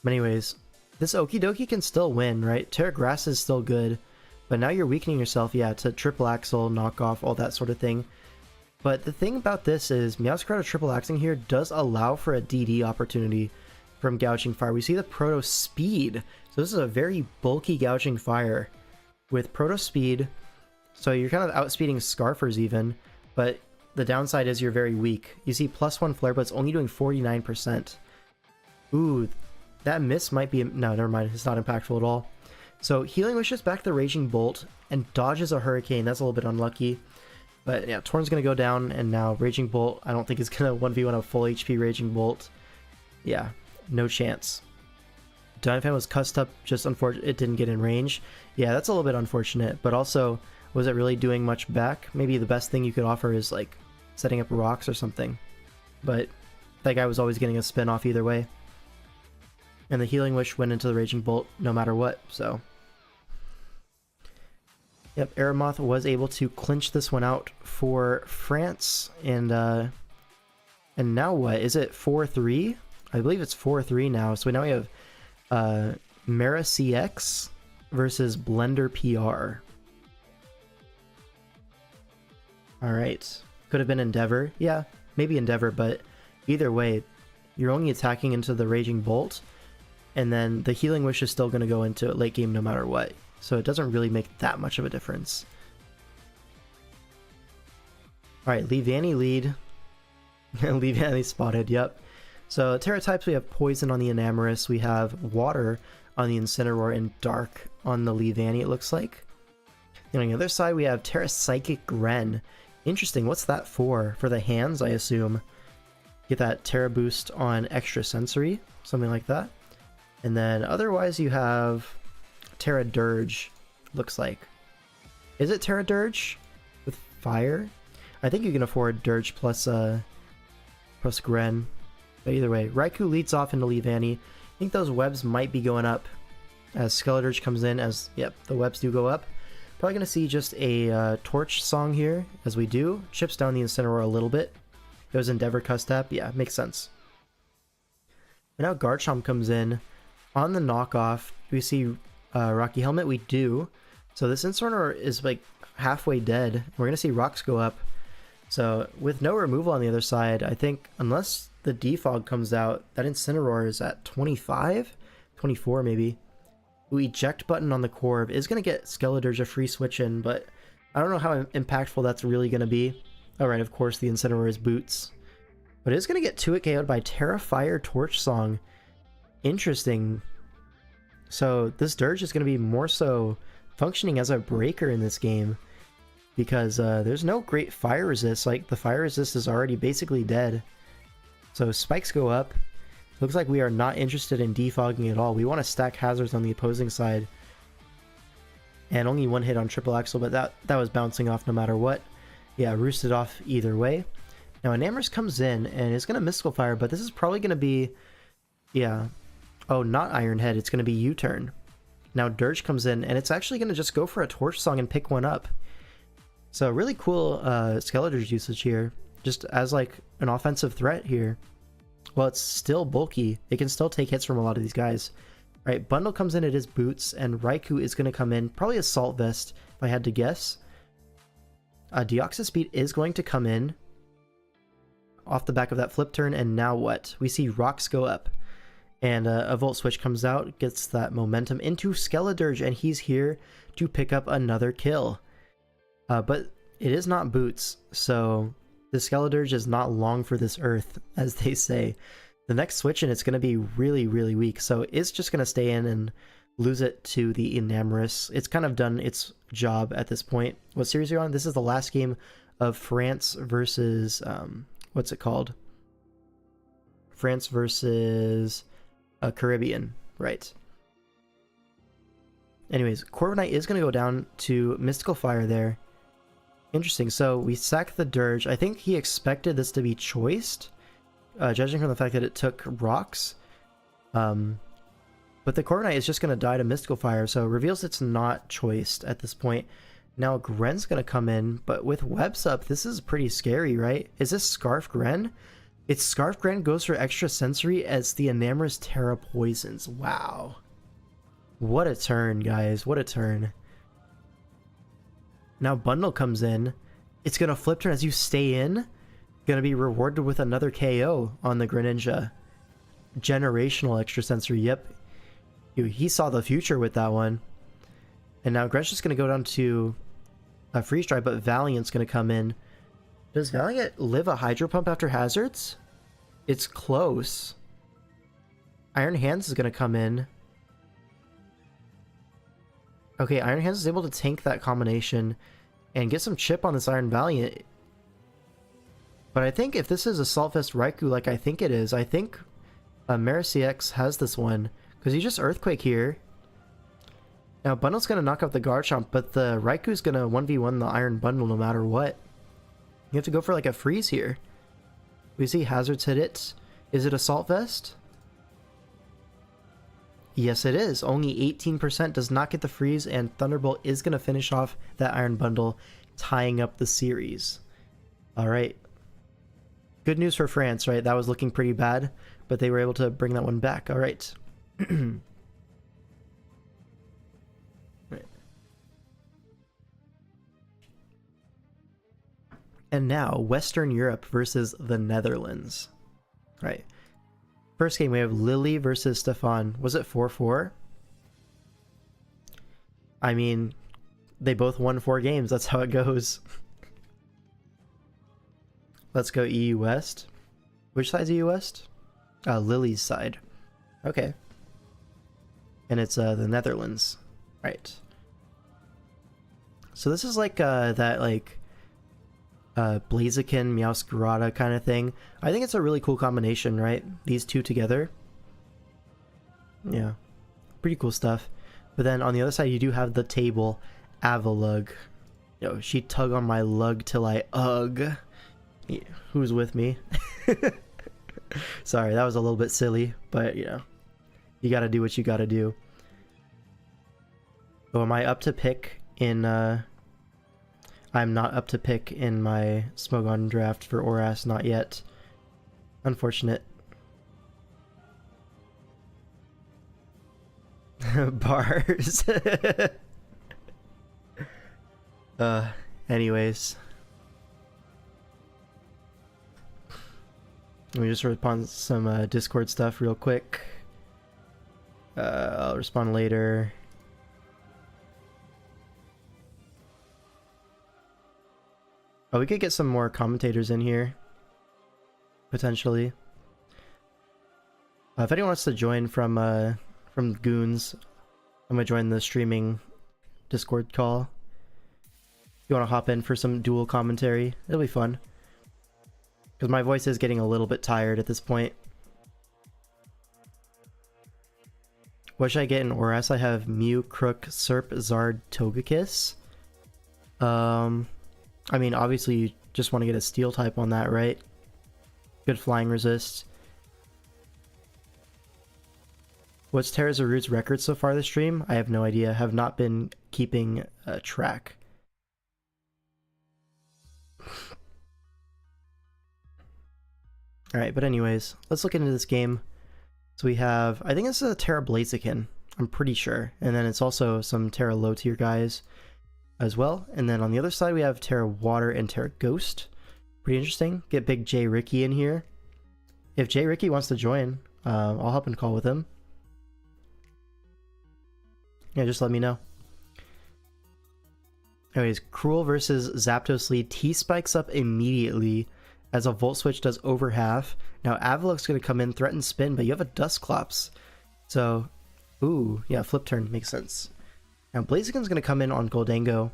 But anyways, this Okie Dokie can still win, right? Terra Grass is still good. But now you're weakening yourself, yeah, to triple axle, knockoff, all that sort of thing. But the thing about this is Meowscarada triple axing here does allow for a DD opportunity from Gouging Fire. We see the Proto Speed. So this is a very bulky Gouging Fire with Proto Speed. So you're kind of outspeeding Scarfers even, but the downside is you're very weak. You see +1 flare, but it's only doing 49%. Ooh, that miss might be... No, never mind. It's not impactful at all. So Healing Wishes back the Raging Bolt and dodges a Hurricane. That's a little bit unlucky. But yeah, Torn's going to go down, and now Raging Bolt, I don't think is going to 1v1 a full HP Raging Bolt. Yeah, no chance. Donphan was cussed up, just unfortunate it didn't get in range. Yeah, that's a little bit unfortunate, but also, was it really doing much back? Maybe the best thing you could offer is like setting up rocks or something. But that guy was always getting a spin off either way. And the Healing Wish went into the Raging Bolt no matter what, so... Yep, Aeromoth was able to clinch this one out for France, and now what? Is it 4-3? I believe it's 4-3 now, so now we have Mara CX versus Blender PR. Alright, could have been Endeavor. Yeah, maybe Endeavor, but either way, you're only attacking into the Raging Bolt, and then the Healing Wish is still going to go into it late game no matter what. So it doesn't really make that much of a difference. Alright, Leavanny lead. Leavanny spotted, yep. So Terra types, we have Poison on the Enamorous, we have Water on the Incineroar, and Dark on the Leavanny, it looks like. And on the other side, we have Terra Psychic Ren. Interesting, what's that for? For the hands, I assume. Get that Terra boost on Extra Sensory, something like that. And then otherwise you have Terra Dirge, looks like. Is it Terra Dirge with Fire? I think you can afford Dirge plus Gren. But either way, Raikou leads off into Leavanny. I think those webs might be going up as Skeledirge comes in, as, yep, the webs do go up. Probably going to see just a Torch Song here, as we do. Chips down the Incineroar a little bit. It was Endeavor Custap, yeah, makes sense. But now Garchomp comes in. On the knockoff, we see Rocky Helmet, we do. So this Incineroar is like halfway dead. We're going to see rocks go up. So with no removal on the other side, I think unless the Defog comes out, that Incineroar is at 25? 24 maybe. Ooh, eject button on the Corv is going to get Skeledirge a free switch in, but I don't know how impactful that's really going to be. Alright, of course the Incineroar is Boots. But it's going to get 2-hit KO'd by Terra Fire Torch Song. Interesting. So this Dirge is going to be more so functioning as a breaker in this game, because there's no great fire resist. Like, the fire resist is already basically dead. So spikes go up. Looks like we are not interested in defogging at all. We want to stack hazards on the opposing side. And only one hit on triple axle, but that was bouncing off no matter what. Yeah, roosted off either way. Now Enamorous comes in and it's going to Mystical Fire, but this is probably going to be... Yeah. Oh, not Iron Head, it's going to be U-turn. Now Dirge comes in, and it's actually going to just go for a Torch Song and pick one up. So really cool Skeledirge usage here, just as like an offensive threat here. Well, it's still bulky. It can still take hits from a lot of these guys. Right, Bundle comes in, it is Boots, and Raikou is going to come in, probably Assault Vest, if I had to guess. Deoxys Speed is going to come in off the back of that flip turn, and now what? We see Rocks go up, and a Volt Switch comes out, gets that momentum into Skeledirge, and he's here to pick up another kill. But it is not Boots, so the Skeledirge is not long for this earth, as they say. The next switch, and it's going to be really, really weak, so it's just going to stay in and lose it to the Enamorous. It's kind of done its job at this point. What series are you on? This is the last game of France versus, what's it called? France versus Caribbean, right. Anyways, Corviknight is going to go down to Mystical Fire there. Interesting, so we sack the Dirge. I think he expected this to be choiced, judging from the fact that it took Rocks. But the Corviknight is just going to die to Mystical Fire, so it reveals it's not choiced at this point. Now Gren's going to come in, but with Webs up, this is pretty scary, right? Is this Scarf Gren? It's Scarf Gren goes for extra sensory as the Enamorous Terra poisons. Wow. What a turn, guys. What a turn. Now Bundle comes in. It's going to flip turn as you stay in. Going to be rewarded with another KO on the Greninja. Generational extra sensory. Yep. He saw the future with that one. And now Gren's just going to go down to a Freeze Dry, but Valiant's going to come in. Does Valiant live a Hydro Pump after Hazards? It's close. Iron Hands is going to come in. Okay, Iron Hands is able to tank that combination and get some chip on this Iron Valiant. But I think if this is Assault Vest Raikou like I think it is, I think MaraCX has this one. Because you just Earthquake here. Now Bundle's going to knock out the Garchomp, but the Raikou's going to 1v1 the Iron Bundle no matter what. You have to go for like a freeze here. We see Hazards hit it. Is it Assault Vest? Yes, it is. Only 18% does not get the freeze, and Thunderbolt is going to finish off that Iron Bundle, tying up the series. Alright. Good news for France, right? That was looking pretty bad, but they were able to bring that one back. Alright. Right. And now, Western Europe versus the Netherlands. Right. First game, we have Lily versus Stefan. Was it 4-4? I mean, they both won 4 games. That's how it goes. Let's go EU West. Which side's EU West? Lily's side. Okay. And it's the Netherlands. Right. So this is like that like Blaziken, Meowscarada kind of thing. I think it's a really cool combination, right? These two together. Yeah. Pretty cool stuff. But then on the other side you do have the table Avalug. Yo, she tug on my lug till I ugh. Yeah, who's with me? Sorry, that was a little bit silly, but you know. You gotta do what you gotta do. Oh, am I up to pick in, I'm not up to pick in my Smogon draft for Oras, not yet. Unfortunate. Bars. Anyways. Let me just respond some Discord stuff real quick. I'll respond later. Oh, we could get some more commentators in here. Potentially. If anyone wants to join from Goons, I'm gonna join the streaming Discord call. If you want to hop in for some dual commentary, it'll be fun. Because my voice is getting a little bit tired at this point. What should I get in Oras? I have Mew, Crook, Serp, Zard, Togekiss. I mean, obviously you just want to get a Steel type on that, right? Good flying resist. What's Terrazarude's record so far this stream? I have no idea. Have not been keeping track. Alright, but anyways, let's look into this game. So we have, I think this is a Terra Blaziken, I'm pretty sure. And then it's also some Terra low tier guys as well. And then on the other side we have Terra Water and Terra Ghost. Pretty interesting. Get big J Ricky in here. If J Ricky wants to join, I'll hop in call with him. Yeah, just let me know. Anyways, Cruel versus Zapdos lead. T spikes up immediately as a Volt Switch does over half. Now Avalok's going to come in, threaten spin, but you have a Dusclops. So, ooh, yeah, flip turn makes sense. Now Blaziken's going to come in on Goldango.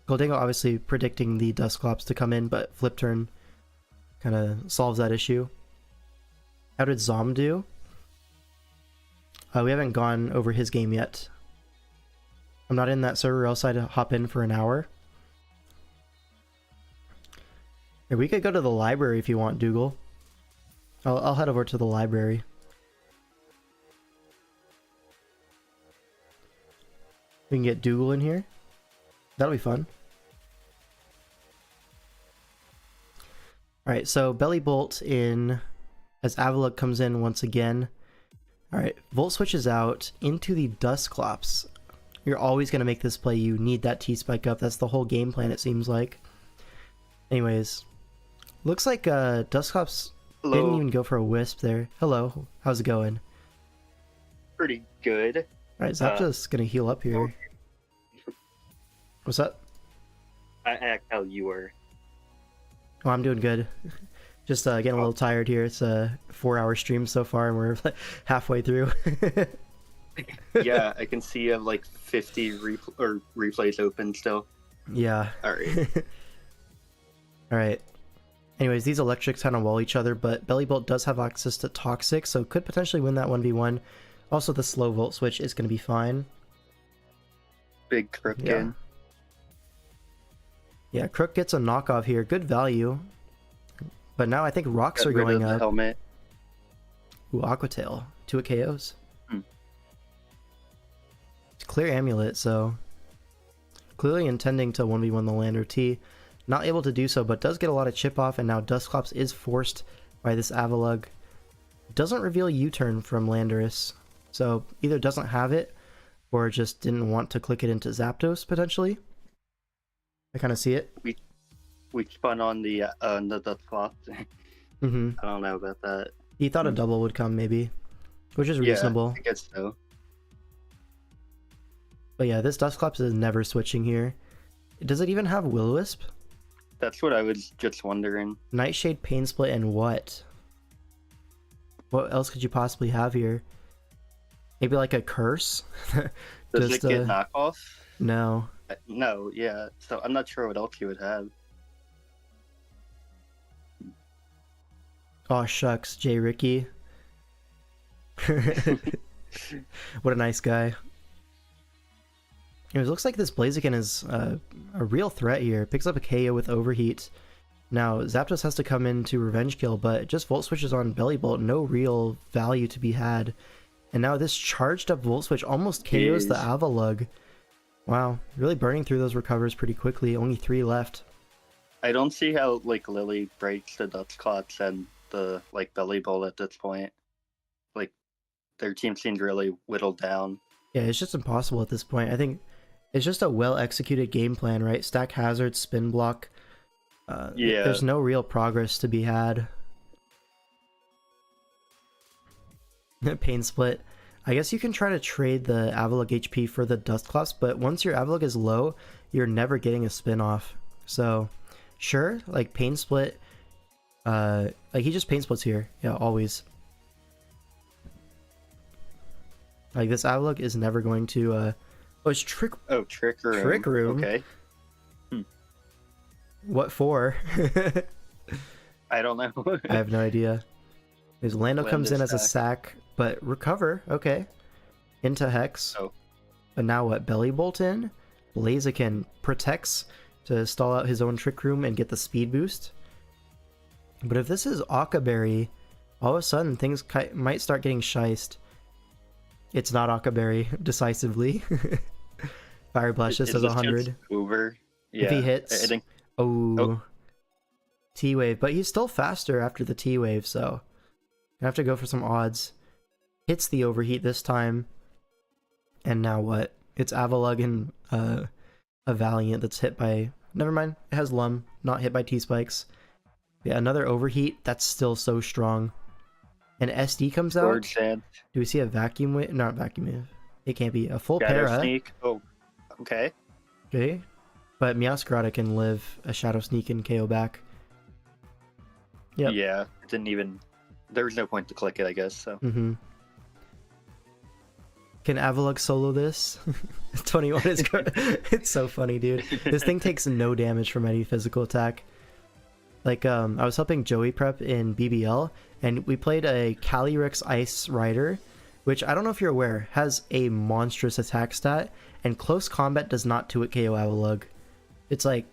Goldango obviously predicting the Dusclops to come in, but flip turn kind of solves that issue. How did Zom do? We haven't gone over his game yet. I'm not in that server, else I'd hop in for an hour. Yeah, we could go to the library if you want, Dougal. I'll head over to the library. We can get Dougal in here. That'll be fun. Alright, so Belly Bolt in as Avalok comes in once again. Alright, Volt switches out into the Dusclops. You're always going to make this play. You need that T-Spike up. That's the whole game plan, it seems like. Anyways, looks like Dusclops didn't even go for a Wisp there. Hello, how's it going? Pretty good. Alright, Zapdos going to heal up here. What's up? I asked how you were. Oh, I'm doing good. Just getting a little tired here. It's a 4-hour stream so far, and we're halfway through. Yeah, I can see you have like 50 replays open still. Yeah. Alright. Alright. Anyways, these electrics kind of wall each other, but Bellybolt does have access to Toxic, so could potentially win that 1v1. Also, the slow Volt Switch is going to be fine. Big Crook in. Yeah, Crook gets a knockoff here. Good value. But now I think rocks Got are going up. Helmet. Ooh, Aqua Tail. 2 KOs. It's clear Amulet, so clearly intending to 1v1 the Lander T. Not able to do so, but does get a lot of chip off, and now Dusclops is forced by this Avalug. Doesn't reveal U-turn from Landorus, so either doesn't have it, or just didn't want to click it into Zapdos, potentially. I kind of see it. We spun on the Dusclops. Mm-hmm. I don't know about that. He thought a double would come, maybe, which is reasonable. Yeah, I guess so. But yeah, this Dusclops is never switching here. Does it even have Will-O-Wisp? That's what I was just wondering. Nightshade, Pain Split, and what? What else could you possibly have here? Maybe like a Curse? Does it get knockoff? No. No, yeah. So I'm not sure what else you would have. Oh shucks, J Ricky. What a nice guy. It looks like this Blaziken is a real threat here. Picks up a KO with Overheat. Now, Zapdos has to come in to Revenge Kill, but just Volt Switches on Bellybolt, no real value to be had. And now this charged up Volt Switch almost KOs the Avalug. Wow, really burning through those recovers pretty quickly. Only 3 left. I don't see how like Lily breaks the Dusclops and the like Bellybolt at this point. Like their team seems really whittled down. Yeah, it's just impossible at this point. I think it's just a well-executed game plan, right? Stack hazard, spin block. Yeah. There's no real progress to be had. Pain Split. I guess you can try to trade the Avalug HP for the Dusclops, but once your Avalug is low, you're never getting a spin-off. So, sure, like Pain Split. Like he just Pain Splits here. Yeah, always. Like this Avalug is never going to oh, it's Trick Room. Trick Room. Okay. What for? I don't know. I have no idea. His Lando comes in as a sack, but recover, okay. Into Hex. Oh. But now what? Bellybolt in? Blaziken protects to stall out his own Trick Room and get the speed boost. But if this is Okaberry, all of a sudden things might start getting shiced. It's not Okaberry, decisively. Fire Blast just does 100. Over. Yeah. If he hits... I think... Oh. T-Wave. But he's still faster after the T-Wave, so... I have to go for some odds. hits the overheat this time. And now what? It's Avalug and a Valiant that's hit by... Never mind, it has Lum, not hit by T-Spikes. Yeah, another overheat, that's still so strong. And SD comes out. Do we see a vacuum wave? Not vacuum wave. It can't be. A full Shadow para. Sneak. Oh, okay. Okay. But Meowscarada can live a Shadow Sneak and KO back. Yep. Yeah, it didn't even... There was no point to click it, I guess, so... Mm-hmm. Can Avalug solo this? 21 is... It's so funny, dude. This thing takes no damage from any physical attack. Like, I was helping Joey prep in BBL, and we played a Calyrex Ice Rider, which, I don't know if you're aware, has a monstrous attack stat, and close combat does not 2-hit KO Avalug. It's like,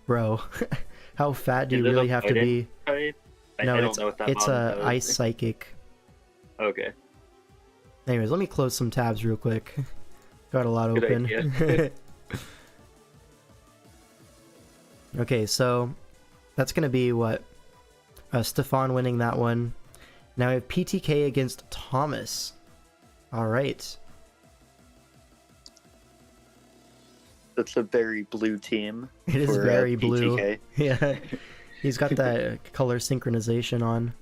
bro, how fat do you really have to be? No, it's a Ice Psychic. Okay. Anyways, let me close some tabs real quick. Got a lot open. Okay, so that's going to be what? Stefan winning that one. Now we have PTK against Thomas. Alright. That's a very blue team. It is very blue. PTK. Yeah. He's got that color synchronization on.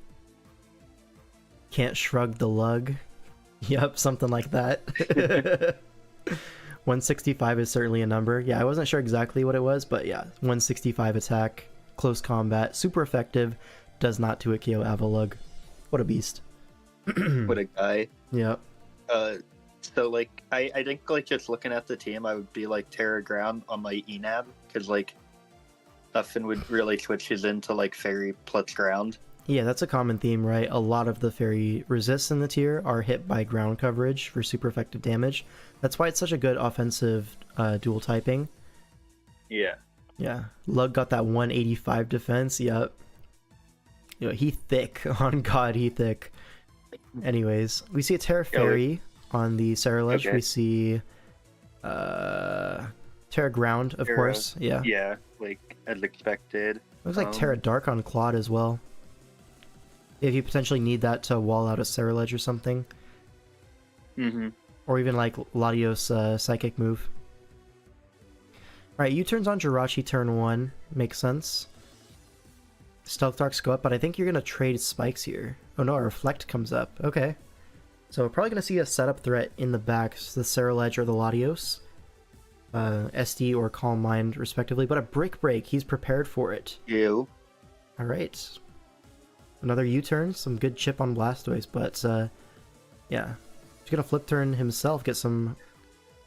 Can't shrug the lug. Yep, something like that. 165 is certainly a number. Yeah, I wasn't sure exactly what it was, but yeah, 165 attack, close combat, super effective, does not 2-hit KO Avalug. What a beast. What a guy. Yep. So like I think like just looking at the team, I would be like Terra Ground on my Enab, because like nothing would really switches into like Fairy plus Ground. Yeah, that's a common theme, right? A lot of the fairy resists in the tier are hit by ground coverage for super effective damage. That's why it's such a good offensive dual typing. Yeah. Yeah. Lug got that 185 defense. Yep. You know, he thick. On God, he thick. Anyways, we see a Terra Fairy on the Cerulege. Okay. We see Terra Ground, of course. Yeah. Yeah, like as expected. Looks like Terra Dark on Claude as well. If you potentially need that to wall out a Cerulege or something. Mm-hmm. Or even like Latios Psychic move. Alright, U-turns on Jirachi turn 1. Makes sense. Stealth Darks go up, but I think you're going to trade spikes here. Oh no, a Reflect comes up. Okay. So we're probably going to see a setup threat in the back. The Cerulege or the Latios. SD or Calm Mind, respectively. But a Brick Break, he's prepared for it. You. Alright. Another U-turn, some good chip on Blastoise, but yeah. He's gonna flip turn himself, get some,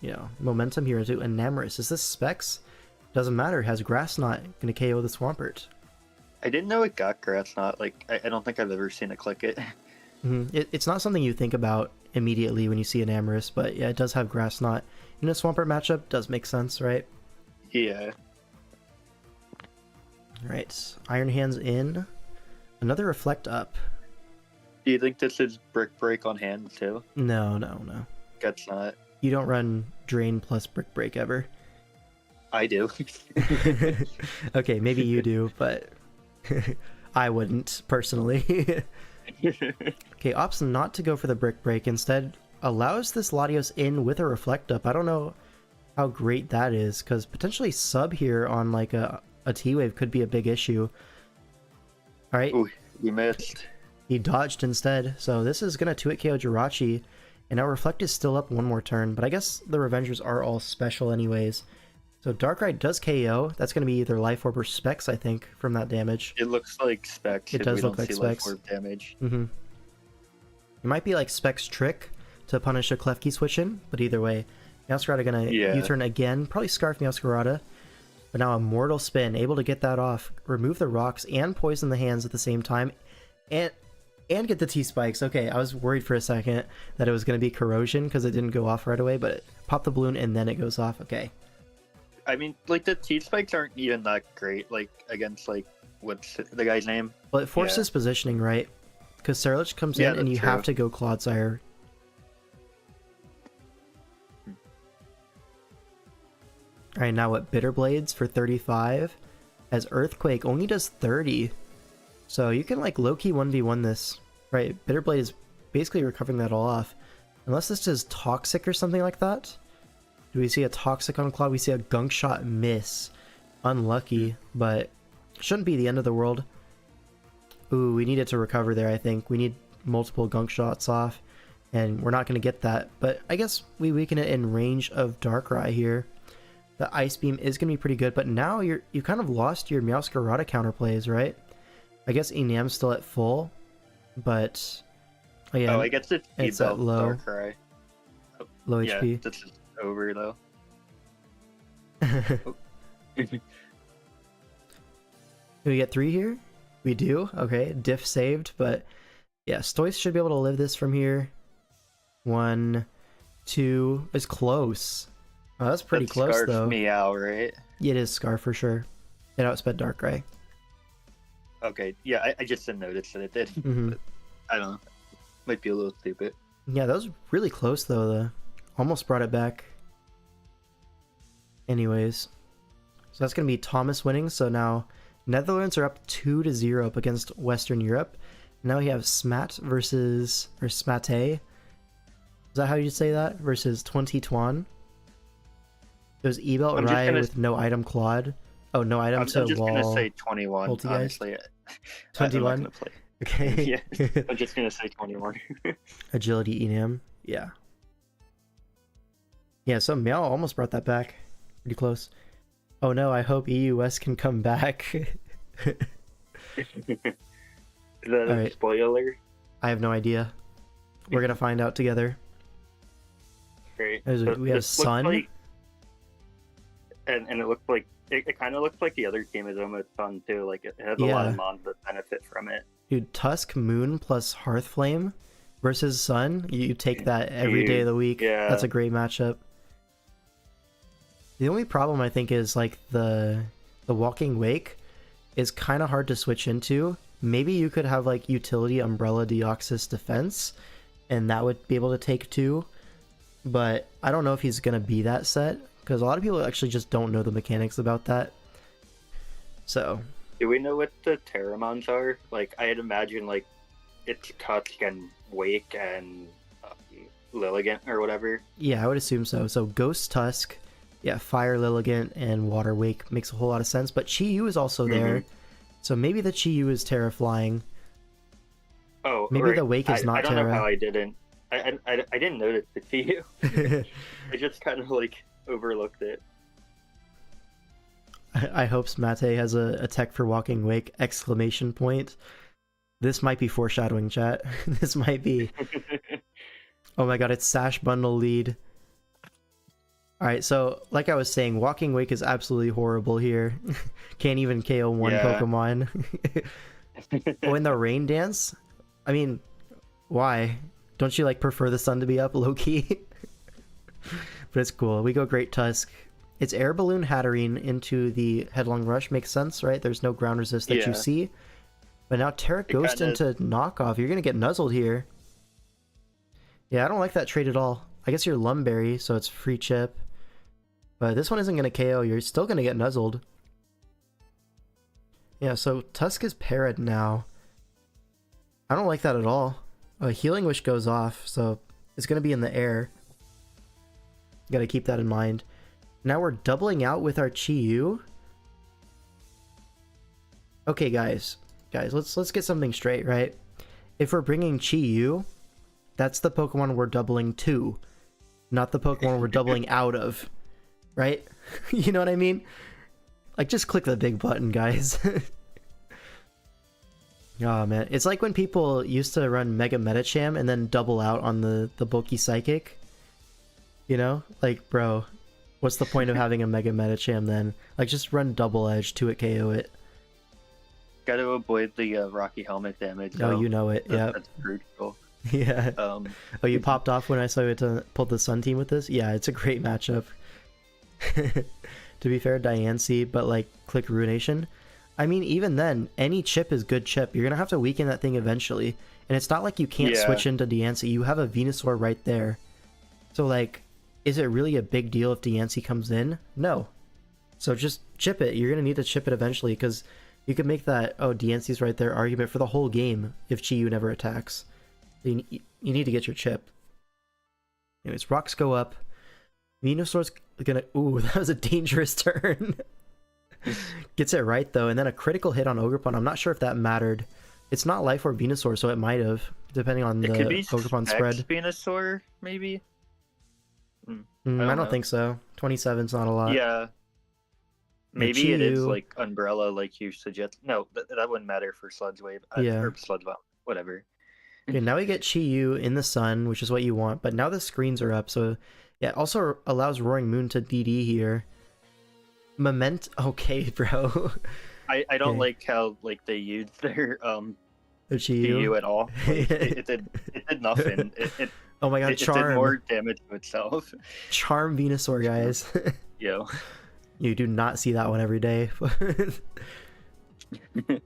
you know, momentum here into Enamorus. Is this Specs? Doesn't matter, has Grass Knot, gonna KO the Swampert. I didn't know it got Grass Knot, like, I don't think I've ever seen it click it. It's not something you think about immediately when you see Enamorus, but yeah, it does have Grass Knot. In a Swampert matchup, does make sense, right? Yeah. Alright, Iron Hands in. Another Reflect up. Do you think this is Brick Break on hand too? No. Guess not. You don't run Drain plus Brick Break ever. I do. Okay, maybe you do, but I wouldn't, personally. Okay, opts not to go for the Brick Break. Instead, allows this Latios in with a Reflect up. I don't know how great that is, because potentially sub here on like a T-Wave could be a big issue. Alright. Ooh, you missed. He dodged instead, so this is going to 2-hit KO Jirachi, and now Reflect is still up one more turn, but I guess the Revengers are all special anyways. So Darkrai does KO, that's going to be either Life Orb or Specs, I think, from that damage. It looks like Specs. It does look like Specs. Life Orb damage. It might be like Specs Trick to punish a Klefki switch in, but either way, Meowscarada going to U-turn again, probably Scarf Meowscarada. But now a Mortal Spin, able to get that off, remove the rocks and poison the hands at the same time, and get the T-Spikes. Okay, I was worried for a second that it was going to be Corrosion because it didn't go off right away, but it popped the balloon and then it goes off. Okay. I mean, like, the T-Spikes aren't even that great, like, against, like, what's the guy's name? Well, it forces positioning, right? Because Cerulege comes in and you have to go Clodsire. Alright, now what? Bitter Blades for 35, as Earthquake only does 30. So you can like low-key 1v1 this, right? Bitter Blade is basically recovering that all off. Unless this is Toxic or something like that. Do we see a Toxic on Claw? We see a Gunk Shot miss. Unlucky, but shouldn't be the end of the world. Ooh, we needed to recover there, I think. We need multiple Gunk Shots off, and we're not going to get that. But I guess we weaken it in range of Darkrai here. The Ice Beam is going to be pretty good, but now you kind of lost your Meowscarada counterplays, right? I guess Enam's still at full, but... Oh, yeah, I guess it's at low. Darkrai. Low Yeah, HP. this is over, though. Do we get 3 here? We do? Okay, diff saved, but yeah, Stoice should be able to live this from here. 1, 2, it's close. Oh, that's pretty close, Scarf though. Meow, right? Yeah, it is Scarf for sure. It outsped Darkrai. Okay, yeah, I just didn't notice that it did. But I don't know. Might be a little stupid. Yeah, that was really close, though. Almost brought it back. Anyways. So that's going to be Thomas winning, so now Netherlands are up 2-0 up against Western Europe. Now we have Smat versus... or Smate. Is that how you say that? Versus 20 It was E-Belt Rai with no item Claude. Oh, no item to wall. I'm just going to say 21, honestly. 21? I'm not gonna play. Okay. Yeah, I'm just going to say 21. Agility Enam. Yeah. Yeah, so Meow almost brought that back. Pretty close. Oh no, I hope EUS can come back. Is that a spoiler? I have no idea. We're gonna find out together. Great. We have Sun. Like, and it looks like it kind of looks like the other team is almost Sun too. Like it has a lot of mons that benefit from it. Dude, Tusk Moon plus Hearthflame versus Sun. You take that every day of the week. Yeah. That's a great matchup. The only problem I think is like the Walking Wake is kind of hard to switch into. Maybe you could have like Utility Umbrella Deoxys Defense, and that would be able to take 2. But I don't know if he's gonna be that set, because a lot of people actually just don't know the mechanics about that. So, do we know what the Terramons are? Like, I'd imagine like it's Tusk and Wake and Lilligant or whatever. Yeah, I would assume so. So Ghost Tusk, yeah, Fire Lilligant and Water Wake makes a whole lot of sense. But Chi-Yu is also there, so maybe the Chi-Yu is Terra flying. Oh, maybe right. the Wake is not Terra. I don't know how I didn't. I didn't notice the Chi-Yu. I just kind of like overlooked it. I hope Smate has a tech for Walking Wake! Exclamation point. This might be foreshadowing, chat. This might be. Oh my god, it's Sash Bundle lead. Alright, so like I was saying, Walking Wake is absolutely horrible here. Can't even KO one Pokemon. Oh, in the Rain Dance? I mean, why? Don't you like prefer the sun to be up, low-key? But it's cool. We go Great Tusk. It's Air Balloon Hatterene into the Headlong Rush. Makes sense, right? There's no ground resist that you see. But now Terra Ghost into Knockoff. You're going to get nuzzled here. Yeah, I don't like that trade at all. I guess you're Lumberry, so it's free chip. But this one isn't going to KO. You're still going to get nuzzled. Yeah, so Tusk is parried now. I don't like that at all. Healing Wish goes off, so it's going to be in the air. Got to keep that in mind. Now we're doubling out with our Chi-Yu. Okay, guys, let's get something straight, right? If we're bringing Chi-Yu, that's the Pokemon we're doubling to, not the Pokemon we're doubling out of, right? You know what I mean? Like, just click the big button, guys. Oh man, it's like when people used to run Mega Metacham and then double out on the bulky Psychic. You know? Like, bro, what's the point of having a Mega Metacham then? Like, just run Double Edge to it, KO it. Gotta avoid the Rocky Helmet damage. Oh, you know it, yeah. That's brutal. Yeah. Oh, you popped off when I saw you to pull the Sun team with this? Yeah, it's a great matchup. To be fair, Diancie, but like, click Ruination. I mean, even then, any chip is good chip. You're gonna have to weaken that thing eventually. And it's not like you can't switch into Diancie. You have a Venusaur right there. So, like, is it really a big deal if Diancie comes in? No. So just chip it. You're gonna need to chip it eventually, because you could make that, oh, Diancie's right there argument for the whole game if Chi-Yu never attacks. You need to get your chip. Anyways, rocks go up. Venusaur's gonna... Ooh, that was a dangerous turn. Gets it right, though, and then a critical hit on Ogerpon. I'm not sure if that mattered. It's not Life Orb Venusaur, so it might have, depending on the Ogerpon spread. Venusaur, maybe? I don't think so. 27's not a lot. Yeah. Maybe it is like Umbrella, like you suggest. No, that wouldn't matter for Sludge Wave. Or Sludge Bomb, whatever. Okay, now we get Chiyu in the sun, which is what you want, but now the screens are up, so yeah, it also allows Roaring Moon to DD here. Okay, bro. I don't like how like they used their Chiyu at all. Like, it did nothing. Oh my god, Charm. It did more damage to itself. Charm Venusaur, guys. Yo. You do not see that one every day.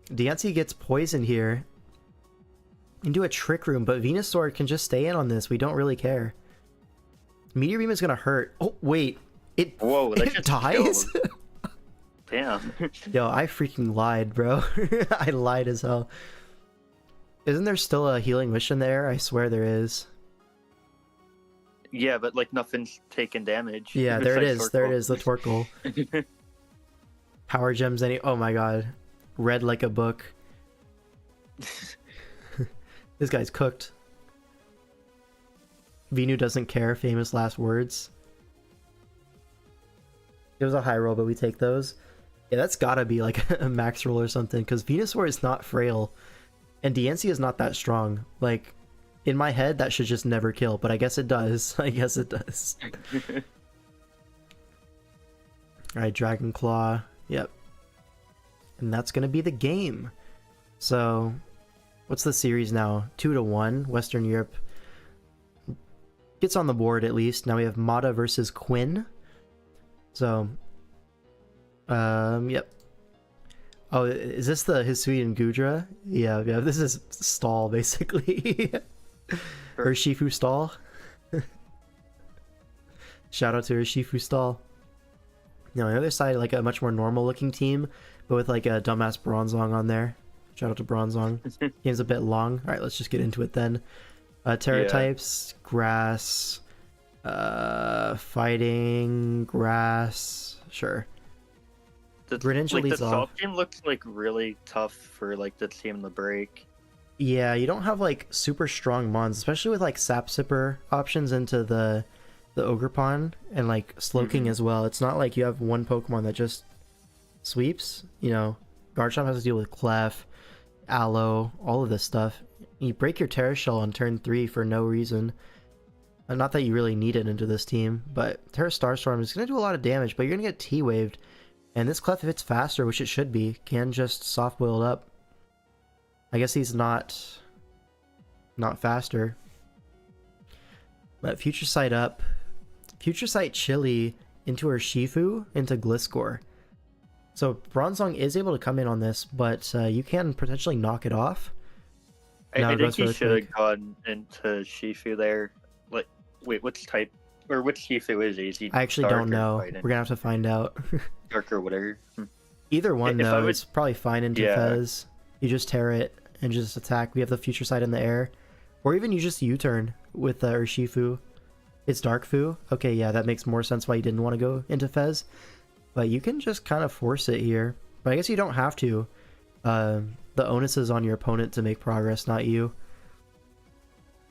Diancie gets poisoned here. Into a Trick Room, but Venusaur can just stay in on this. We don't really care. Meteor Beam is gonna hurt. Oh, wait. It dies? Damn. Yo, I freaking lied, bro. I lied as hell. Isn't there still a healing mission there? I swear there is. Yeah, but like nothing's taken damage. Yeah, there it is. Torkoal. There it is, the Torkoal. Power Gems oh my god. Read like a book. This guy's cooked. Venu doesn't care, famous last words. It was a high roll, but we take those. Yeah, that's gotta be like a max roll or something, because Venusaur is not frail. And Diancie is not that strong. Like, in my head, that should just never kill, but I guess it does. I guess it does. Alright, Dragon Claw. Yep. And that's gonna be the game. So, what's the series now? 2-1. Western Europe gets on the board at least. Now we have Mata versus Quinn. So, yep. Oh, is this the Hisui and Gudra? Yeah, this is stall, basically. Or Shifu stall. Shout out to Shifu stall. Now, on the other side, like a much more normal looking team, but with like a dumbass Bronzong on there. Shout out to Bronzong. Game's a bit long. Alright, let's just get into it then. Terra types, grass, fighting, grass, sure. Greninja leads the off. top team looks like really tough for like the team in the break. Yeah, you don't have like super strong mons, especially with like Sap Sipper options into the Ogerpon and like Slowking as well. It's not like you have one Pokemon that just sweeps. You know, Garchomp has to deal with Clef, Aloe, all of this stuff. You break your Terra Shell on turn 3 for no reason. Not that you really need it into this team, but Terra Starstorm is going to do a lot of damage, but you're going to get T-Waved. And this Clef, if it's faster, which it should be, can just soft boil it up. I guess he's not faster. But Future Sight up. Future Sight Chili into her Shifu, into Gliscor. So Bronzong is able to come in on this, but you can potentially knock it off. I think he should have gone into Shifu there. Like, wait, which type, or which Shifu is he? Is he I actually don't know. We're gonna have to find out. Dark or whatever. Either one, though, it's probably fine into Fez. You just tear it and just attack. We have the Future Sight in the air. Or even you just U-turn with Urshifu. It's Dark Fu. Okay, yeah, that makes more sense why you didn't want to go into Fez. But you can just kind of force it here. But I guess you don't have to. The onus is on your opponent to make progress, not you.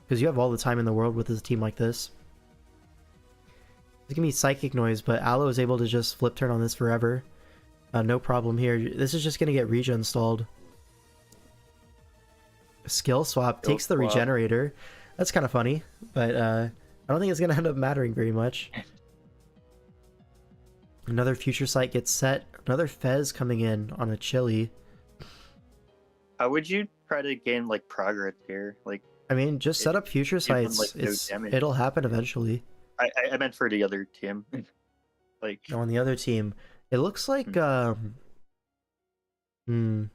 Because you have all the time in the world with a team like this. It's gonna be Psychic Noise, but Aloe is able to just flip turn on this forever. No problem here. This is just gonna get regen stalled. Skill Swap takes the Regenerator. That's kind of funny, but I don't think it's gonna end up mattering very much. Another Future Sight gets set. Another Fez coming in on a Chili. How would you try to gain like progress here? Like, I mean, just set up Future Sights. It'll happen eventually. I meant for the other team. Like on the other team, it looks like I don't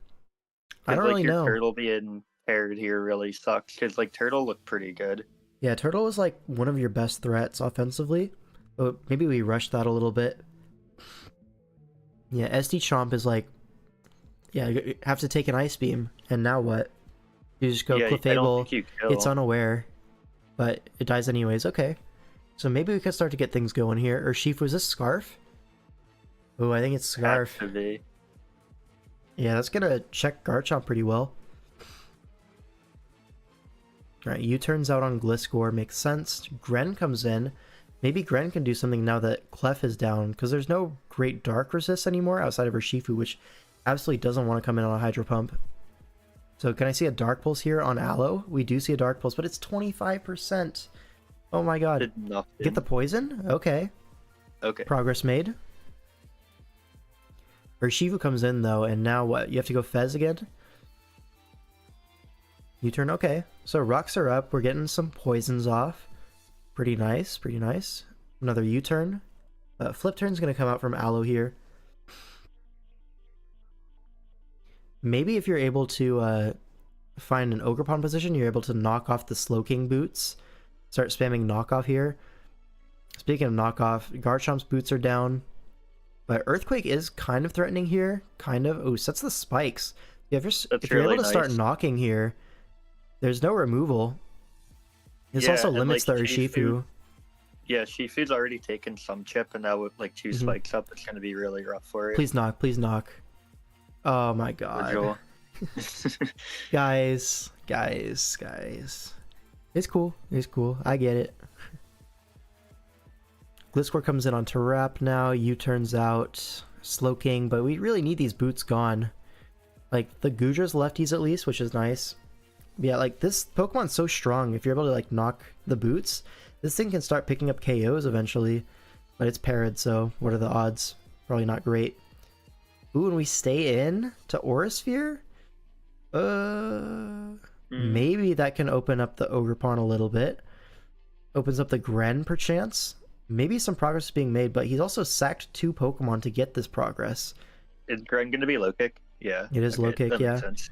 really know. Turtle being paired here really sucks because like Turtle looked pretty good. Yeah, Turtle was like one of your best threats offensively. But maybe we rushed that a little bit. Yeah, SD Chomp is like, yeah, you have to take an Ice Beam, and now what? You just go Yeah, I don't Clefable, think you kill. it's unaware, but it dies anyways. Okay. So maybe we can start to get things going here. Or Shifu, is this Scarf? Oh, I think it's Scarf. Has to be. Yeah, that's gonna check Garchomp pretty well. Alright, U-turns out on Gliscor, makes sense. Gren comes in. Maybe Gren can do something now that Clef is down, because there's no great Dark resist anymore outside of her Shifu, which absolutely doesn't want to come in on a Hydro Pump. So can I see a Dark Pulse here on Aloe? We do see a Dark Pulse, but it's 25%. Oh my god. Did nothing. Get the poison? Okay. Okay. Progress made. Urshifu comes in though, and now what? You have to go Fez again? U-turn, okay. So rocks are up, we're getting some poisons off. Pretty nice, pretty nice. Another U-turn. Flip turn's gonna come out from Aloe here. Maybe if you're able to find an Ogerpon position, you're able to knock off the Slowking boots. Start spamming knockoff here. Speaking of knockoff, Garchomp's boots are down. But Earthquake is kind of threatening here. Kind of. Oh, sets the spikes. Yeah, if you're really able to start nice. knocking here, there's no removal. This Yeah, also and, limits like, the Urshifu. Yeah, Shifu's already taken some chip, and now with like 2 spikes up, it's gonna be really rough for it. Please knock, please knock. Oh my god. Guys. It's cool, it's cool. I get it. Gliscor comes in on Tarap now. U-turns out. Slowking, but we really need these boots gone. Like, the Gudra's lefties at least, which is nice. Yeah, like, this Pokemon's so strong. If you're able to, like, knock the boots, this thing can start picking up KOs eventually. But it's parried, so what are the odds? Probably not great. Ooh, and we stay in to Aurasphere? Maybe that can open up the Ogerpon a little bit. Opens up the Gren, perchance. Maybe some progress is being made, but he's also sacked 2 Pokemon to get this progress. Is Gren gonna be low kick? Yeah. It is low kick, that yeah. makes sense.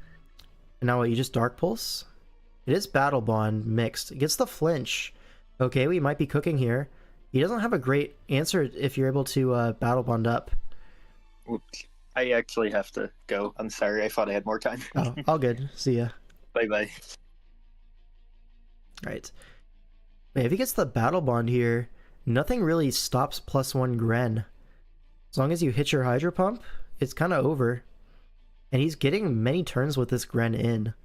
And now what, you just Dark Pulse? It is Battle Bond mixed. It gets the flinch. Okay, we might be cooking here. He doesn't have a great answer if you're able to Battle Bond up. Oops. I actually have to go. I'm sorry, I thought I had more time. Oh, all good. See ya. Bye-bye. Right. Wait, if he gets the Battle Bond here, nothing really stops +1 Gren. As long as you hit your Hydro Pump, it's kind of over. And he's getting many turns with this Gren in.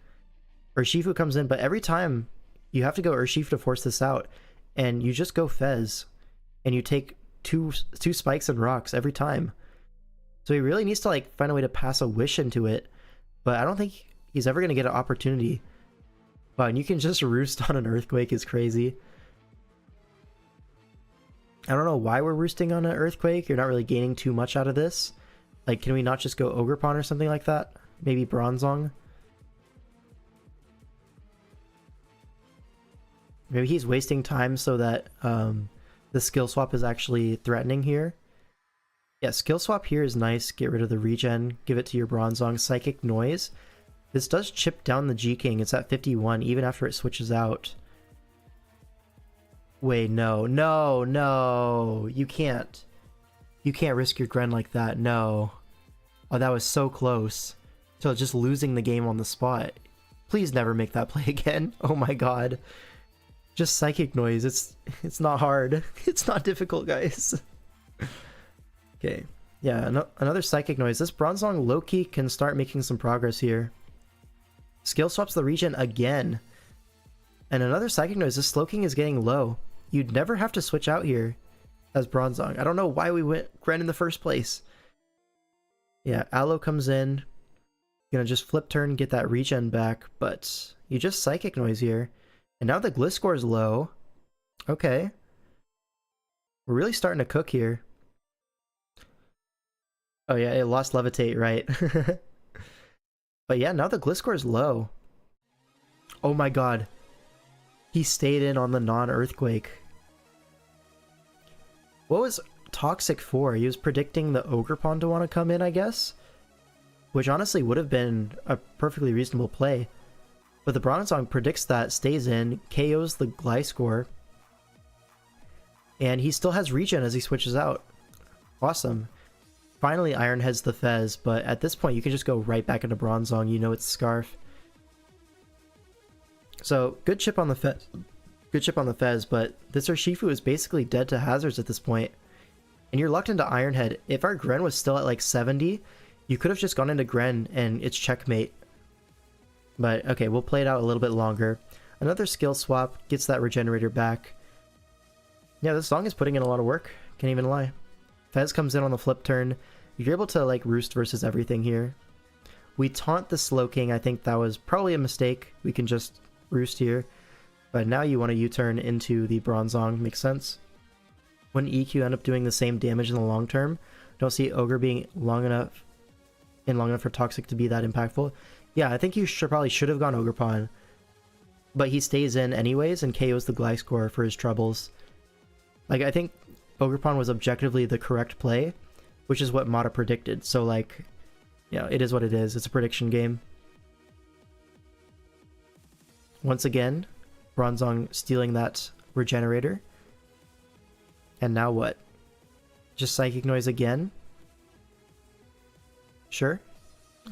Urshifu comes in, but every time you have to go Urshifu to force this out. And you just go Fez. And you take two spikes and rocks every time. So he really needs to like find a way to pass a wish into it. But I don't think he's ever going to get an opportunity. Wow, and you can just roost on an Earthquake is crazy. I don't know why we're roosting on an Earthquake. You're not really gaining too much out of this. Like, can we not just go Ogerpon or something like that? Maybe Bronzong? Maybe he's wasting time so that the skill swap is actually threatening here. Yeah, skill swap here is nice. Get rid of the regen. Give it to your Bronzong. Psychic Noise. This does chip down the G-King. It's at 51 even after it switches out. Wait, no. You can't. You can't risk your Gren like that. No. Oh, that was so close. So just losing the game on the spot. Please never make that play again. Oh my god. Just Psychic Noise. It's not hard. It's not difficult, guys. Okay. Yeah, another Psychic Noise. This Bronzong low-key can start making some progress here. Skill swaps the regen again. And another Psychic Noise. This Slowking is getting low. You'd never have to switch out here as Bronzong. I don't know why we went Gren in the first place. Yeah, Aloe comes in. Gonna just flip turn, get that regen back, but you just Psychic Noise here. And now the Gliscor is low. Okay. We're really starting to cook here. Oh yeah, it lost Levitate, right? But yeah, now the Gliscor is low. Oh my god. He stayed in on the non-Earthquake. What was Toxic for? He was predicting the Ogerpon to want to come in, I guess? Which honestly would have been a perfectly reasonable play. But the Bronzong predicts that, stays in, KOs the Gliscor. And he still has regen as he switches out. Awesome. Finally Iron heads the Fez, but at this point you can just go right back into Bronzong. You know it's Scarf. So good chip on the Fez. Good chip on the Fez, but this Urshifu is basically dead to hazards at this point. And you're locked into Ironhead. If our Gren was still at like 70, you could have just gone into Gren and it's checkmate. But okay, we'll play it out a little bit longer. Another skill swap gets that regenerator back. Yeah, this song is putting in a lot of work. Can't even lie. Fez comes in on the flip turn. You're able to like roost versus everything here. We taunt the Slowking. I think that was probably a mistake. We can just roost here. But now you want to U-turn into the Bronzong. Makes sense. Wouldn't EQ end up doing the same damage in the long term? Don't see Ogre being long enough for Toxic to be that impactful. Yeah, I think you probably should have gone Ogerpon. But he stays in anyways and KOs the Gliscor for his troubles. Like, I think Ogerpon was objectively the correct play, which is what Mata predicted. So, like, you know, it is what it is. It's a prediction game. Once again, Bronzong stealing that regenerator. And now what? Just Psychic Noise again? Sure.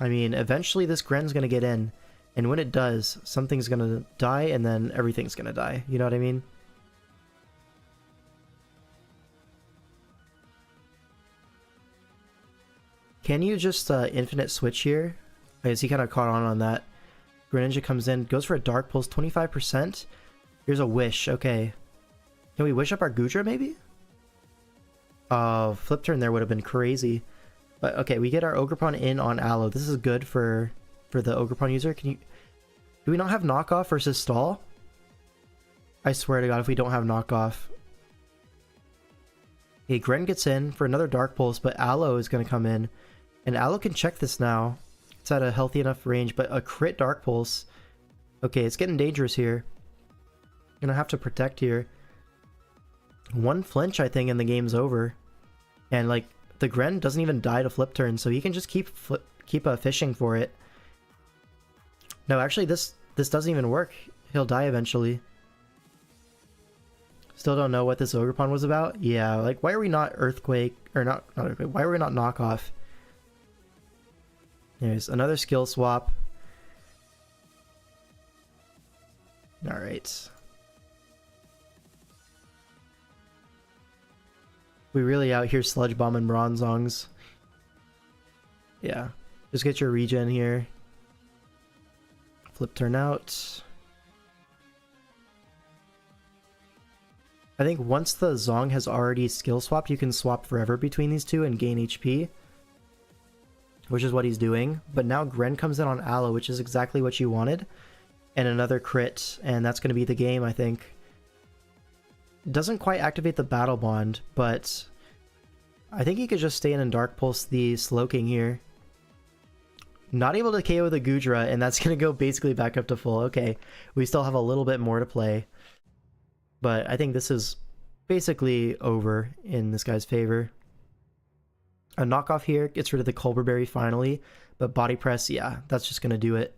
I mean, eventually this Gren's gonna get in. And when it does, something's gonna die and then everything's gonna die. You know what I mean? Can you just infinite switch here? Is he kind of caught on that? Greninja comes in, goes for a Dark Pulse, 25%. Here's a Wish, okay. Can we wish up our Goodra maybe? Flip turn there would have been crazy. But okay, we get our Ogerpon in on Aloe. This is good for the Ogerpon user. Do we not have knockoff versus stall? I swear to god if we don't have knockoff. Okay, Gren gets in for another Dark Pulse, but Aloe is going to come in. And Aloe can check this now. It's at a healthy enough range, but a crit Dark Pulse. Okay, it's getting dangerous here. Gonna have to protect here. One flinch, I think, and the game's over. And, like, the Gren doesn't even die to flip turn, so he can just keep fishing for it. No, actually, this doesn't even work. He'll die eventually. Still don't know what this Ogerpon was about. Yeah, like, why are we not Earthquake? Or not Earthquake. Why are we not Knockoff? There's another skill swap. Alright. We really out here Sludge Bomb and Bronzongs. Yeah. Just get your regen here. Flip turn out. I think once the Zong has already skill swapped, you can swap forever between these two and gain HP. Which is what he's doing. But now Gren comes in on Aloe, which is exactly what you wanted. And another crit, and that's going to be the game, I think. Doesn't quite activate the Battle Bond, but I think he could just stay in and Dark Pulse the Slowking here. Not able to KO the Goodra, and that's going to go basically back up to full. Okay, we still have a little bit more to play. But I think this is basically over in this guy's favor. A knockoff here gets rid of the Culber Berry finally, but Body Press, yeah, that's just going to do it.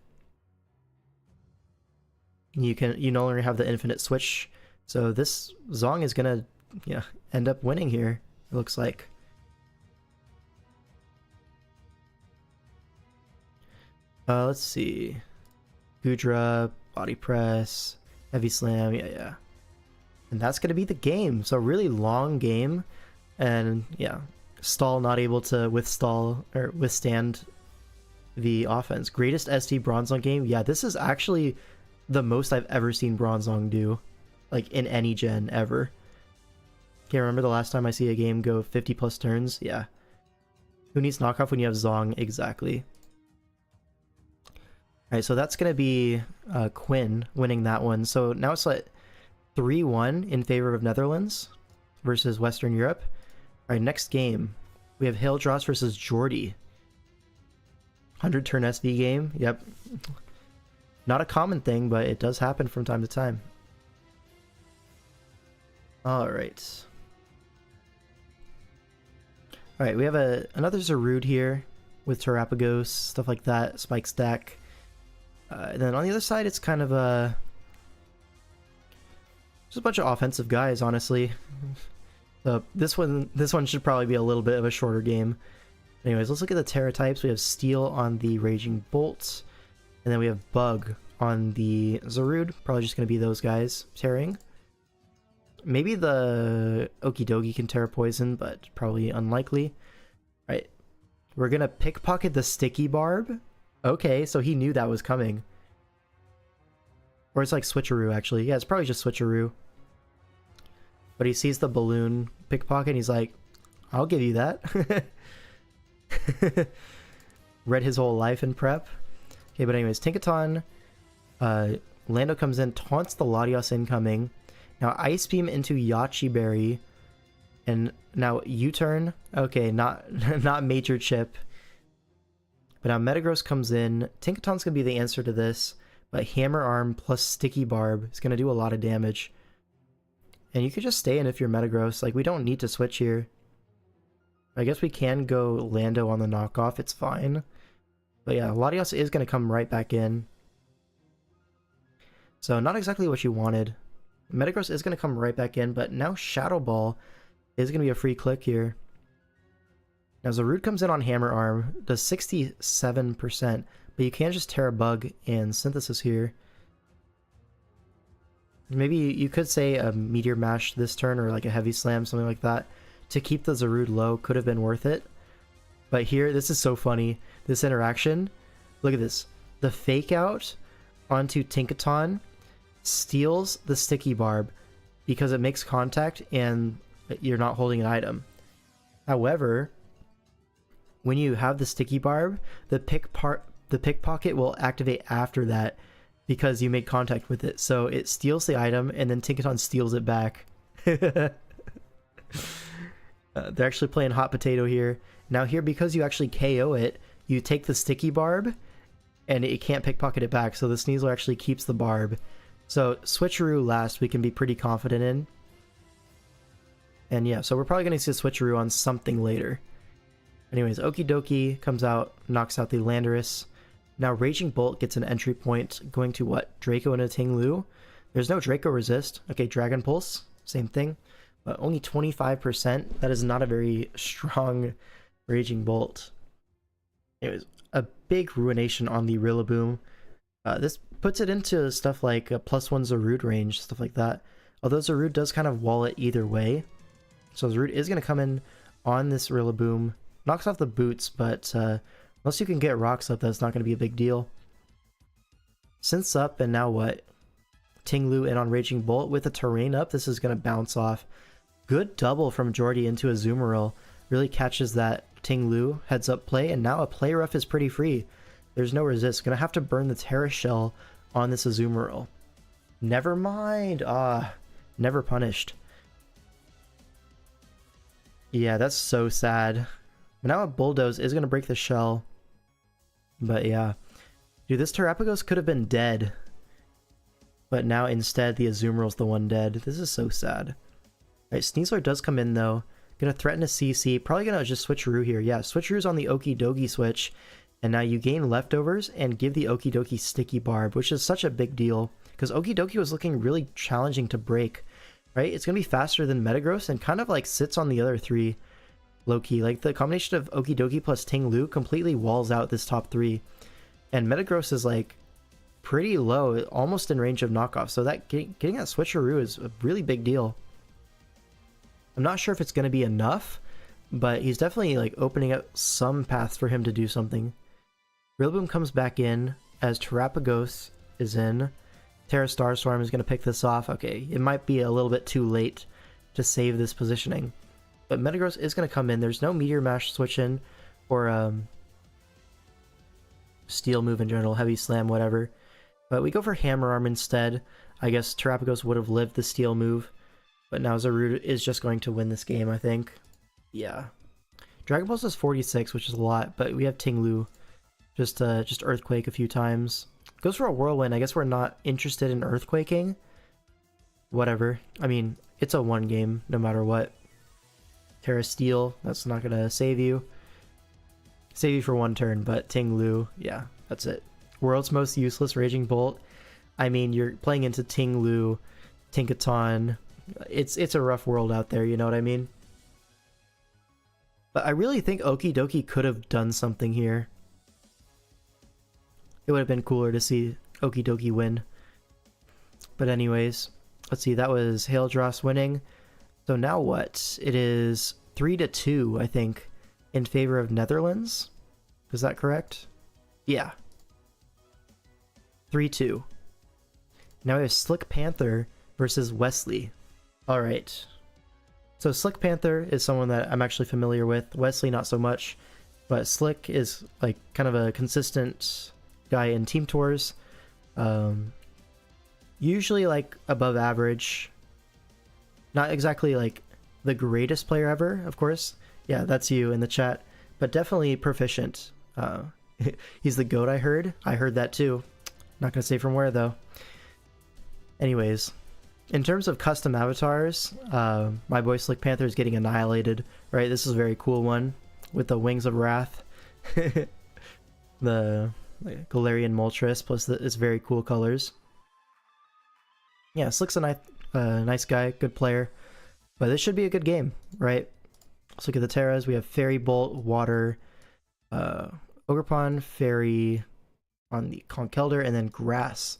You no longer have the infinite switch, so this Zong is gonna end up winning here, it looks like. Let's see. Goodra, Body Press, Heavy Slam, yeah. And that's gonna be the game. So really long game, and yeah, Stall not able to withstand the offense. Greatest SD Bronzong game, yeah, this is actually the most I've ever seen Bronzong do, like, in any gen ever. Can't remember the last time I see a game go 50 plus turns. Yeah. Who needs knockoff when you have Zong? Exactly. Alright, so that's gonna be Quinn winning that one. So now it's like 3-1 in favor of Netherlands versus Western Europe. Alright, next game. We have Haildross versus Jordy. 100 turn SV game. Yep. Not a common thing, but it does happen from time to time. Alright. Alright, we have another Zarude here with Terapagos, stuff like that, Spike Stack. And then on the other side, it's kind of just a bunch of offensive guys, honestly. So this one should probably be a little bit of a shorter game. Anyways, let's look at the Terra types. We have Steel on the Raging Bolt. And then we have Bug on the Zarude. Probably just going to be those guys tearing. Maybe the Okidogi can Terra Poison, but probably unlikely. Right. We're going to pickpocket the Sticky Barb. Okay, so he knew that was coming. Or it's like Switcheroo, actually. Yeah, it's probably just Switcheroo. But he sees the balloon pickpocket and he's like, I'll give you that. Read his whole life in prep. Okay, but anyways, Tinkaton. Lando comes in, taunts the Latios incoming. Now Ice Beam into Yachi Berry. And now U-turn. Okay, not Major Chip. But now Metagross comes in. Tinkaton's going to be the answer to this. But Hammer Arm plus Sticky Barb is going to do a lot of damage. And you could just stay in if you're Metagross. Like, we don't need to switch here. I guess we can go Lando on the knockoff. It's fine. But yeah, Latios is going to come right back in. So not exactly what you wanted. Metagross is going to come right back in. But now Shadow Ball is going to be a free click here. Now Zarude comes in on Hammer Arm. Does 67%. But you can just Terra Bug and Synthesis here. Maybe you could say a Meteor Mash this turn or like a Heavy Slam, something like that. To keep the Zarude low could have been worth it. But here, this is so funny. This interaction. Look at this. The Fake Out onto Tinkaton steals the Sticky Barb because it makes contact and you're not holding an item. However, when you have the Sticky Barb, the Pickpocket will activate after that because you made contact with it. So it steals the item and then Tinkaton steals it back. They're actually playing hot potato here. Now here, because you actually KO it, you take the Sticky Barb and it can't pickpocket it back. So the Sneasel actually keeps the Barb. So Switcheroo last we can be pretty confident in. And yeah, so we're probably going to see a Switcheroo on something later. Anyways, Okidoki comes out, knocks out the Landorus. Now Raging Bolt gets an entry point going to what? Draco and a Tinglu. There's no Draco resist. Okay, Dragon Pulse, same thing. But only 25%. That is not a very strong Raging Bolt. Anyways, a big Ruination on the Rillaboom. This puts it into stuff like a +1 Zarude range, stuff like that. Although Zarude does kind of wall it either way. So Zarude is going to come in on this Rillaboom. Knocks off the boots, but unless you can get rocks up, that's not going to be a big deal. Synths up, and now what? Tinglu in on Raging Bolt with the terrain up. This is going to bounce off. Good double from Jordy into a Azumarill. Really catches that Tinglu heads up play, and now a play rough is pretty free. There's no resist. Gonna have to burn the Terra Shell on this Azumarill. Never mind. Never punished. Yeah, that's so sad. Now a Bulldoze is gonna break the shell. But yeah. Dude, this Terrapagos could have been dead. But now instead the Azumarill's the one dead. This is so sad. Alright, Sneasler does come in though. Gonna threaten a CC. Probably gonna just Switcheroo here. Yeah, Switcheroo's on the Okidogi switch. And now you gain leftovers and give the Okidogi Sticky Barb, which is such a big deal. Because Okidogi was looking really challenging to break. Right? It's gonna be faster than Metagross and kind of like sits on the other three. Low-key. Like the combination of Okidogi plus Tinglu completely walls out this top three. And Metagross is like pretty low, almost in range of knockoff. So that getting that Switcheroo is a really big deal. I'm not sure if it's going to be enough, but he's definitely like opening up some paths for him to do something. Rillaboom comes back in as Terrapagos is in. Terra Starstorm is going to pick this off. Okay, it might be a little bit too late to save this positioning. But Metagross is going to come in. There's no Meteor Mash switch in or Steel move in general, Heavy Slam, whatever. But we go for Hammer Arm instead. I guess Terrapagos would have lived the Steel move. But now Zarude is just going to win this game, I think. Yeah. Dragon Pulse is 46, which is a lot, but we have Tinglu. Just Earthquake a few times. Goes for a Whirlwind. I guess we're not interested in Earthquaking. Whatever. I mean, it's a one game, no matter what. Terra Steel, that's not going to save you. Save you for one turn, but Tinglu, yeah, that's it. World's most useless Raging Bolt. I mean, you're playing into Tinglu, Tinkaton. It's a rough world out there, you know what I mean? But I really think Okidoki could have done something here. It would have been cooler to see okie dokie win. But anyways, let's see, that was Haildross winning. So now what? It is 3-2, I think, in favor of Netherlands. Is that correct? Yeah. 3-2. Now we have Slick Panther versus Wesley. Alright. So Slick Panther is someone that I'm actually familiar with. Wesley, not so much. But Slick is like kind of a consistent guy in team tours. Usually like above average. Not exactly like the greatest player ever, of course. Yeah, that's you in the chat. But definitely proficient. He's the GOAT, I heard. I heard that too. Not gonna say from where though. Anyways, in terms of custom avatars, my boy Slick Panther is getting annihilated, right? This is a very cool one with the Wings of Wrath. The Galarian Moltres plus its very cool colors. Yeah, Slick's a nice guy, good player. But this should be a good game, right? Let's look at the Terras. We have Fairy Bolt, Water, Ogerpon, Fairy on the Conkeldurr, and then Grass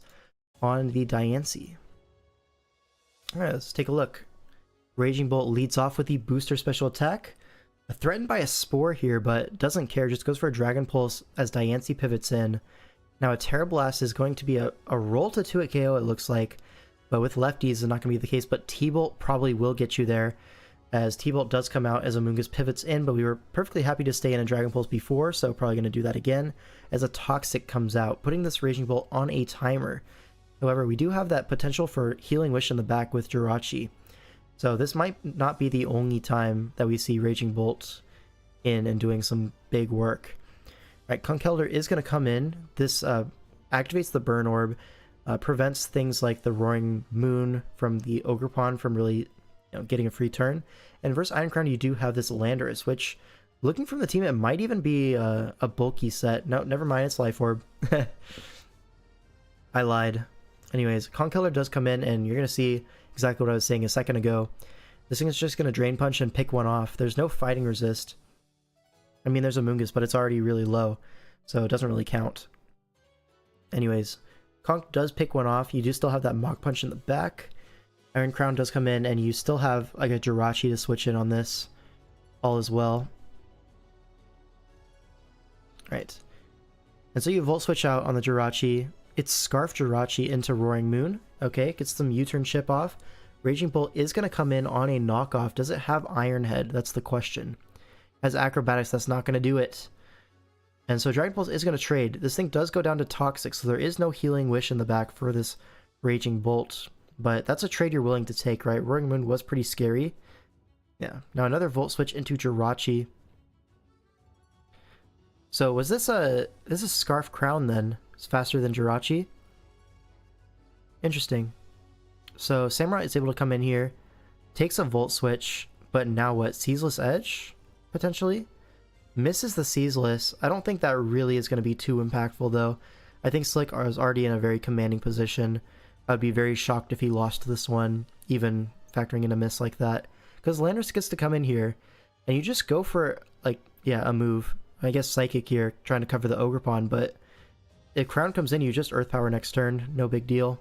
on the Diancie. Alright, let's take a look. Raging Bolt leads off with the booster special attack. Threatened by a Spore here, but doesn't care, just goes for a Dragon Pulse as Diancie pivots in. Now a Terra Blast is going to be a roll to 2-hit KO, it looks like. But with lefties, it's not going to be the case, but T-Bolt probably will get you there, as T-Bolt does come out as Amoonguss pivots in, but we were perfectly happy to stay in a Dragon Pulse before, so probably going to do that again, as a Toxic comes out, putting this Raging Bolt on a timer. However, we do have that potential for Healing Wish in the back with Jirachi. So this might not be the only time that we see Raging Bolt in and doing some big work. Right, Conkeldurr is going to come in. This activates the Burn Orb, prevents things like the Roaring Moon from the Ogerpon from really getting a free turn. And versus Iron Crown, you do have this Landorus, which, looking from the team, it might even be a bulky set. No, never mind, it's Life Orb. I lied. Anyways, Conkeldurr does come in, and you're going to see exactly what I was saying a second ago. This thing is just going to Drain Punch and pick one off. There's no fighting resist. I mean, there's a Amoonguss, but it's already really low, so it doesn't really count. Anyways, Conk does pick one off. You do still have that Mach Punch in the back. Iron Crown does come in, and you still have like a Jirachi to switch in on this. All as well. Right. And so you Volt Switch out on the Jirachi. It's Scarf Jirachi into Roaring Moon. Okay, gets some U-turn chip off. Raging Bolt is going to come in on a knockoff. Does it have Iron Head? That's the question. Has Acrobatics, that's not going to do it. And so Dragon Pulse is going to trade. This thing does go down to Toxic, so there is no Healing Wish in the back for this Raging Bolt. But that's a trade you're willing to take, right? Roaring Moon was pretty scary. Yeah. Now another Volt Switch into Jirachi. So was this a Scarf Crown then? It's faster than Jirachi? Interesting. So Samurai is able to come in here, takes a Volt Switch, but now what? Ceaseless Edge? Potentially? Misses the Ceaseless. I don't think that really is going to be too impactful though. I think Slick is already in a very commanding position. I'd be very shocked if he lost this one, even factoring in a miss like that. Because Landorus gets to come in here, and you just go for, like, yeah, a move. I guess Psychic here, trying to cover the Ogerpon, but if Crown comes in, you just Earth Power next turn. No big deal.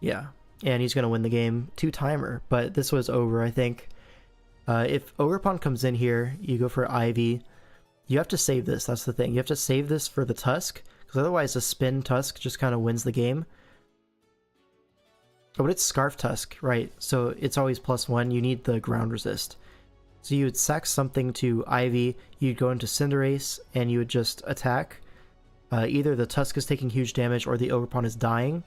Yeah, and he's going to win the game. 2-timer, but this was over, I think. If Ogerpon comes in here, you go for Ivy. You have to save this, that's the thing. You have to save this for the Tusk, because otherwise a Spin Tusk just kind of wins the game. Oh, but it's Scarf Tusk, right? So it's always +1. You need the ground resist. So you would sack something to Ivy, you'd go into Cinderace, and you would just attack. Either the Tusk is taking huge damage or the Ogerpon is dying.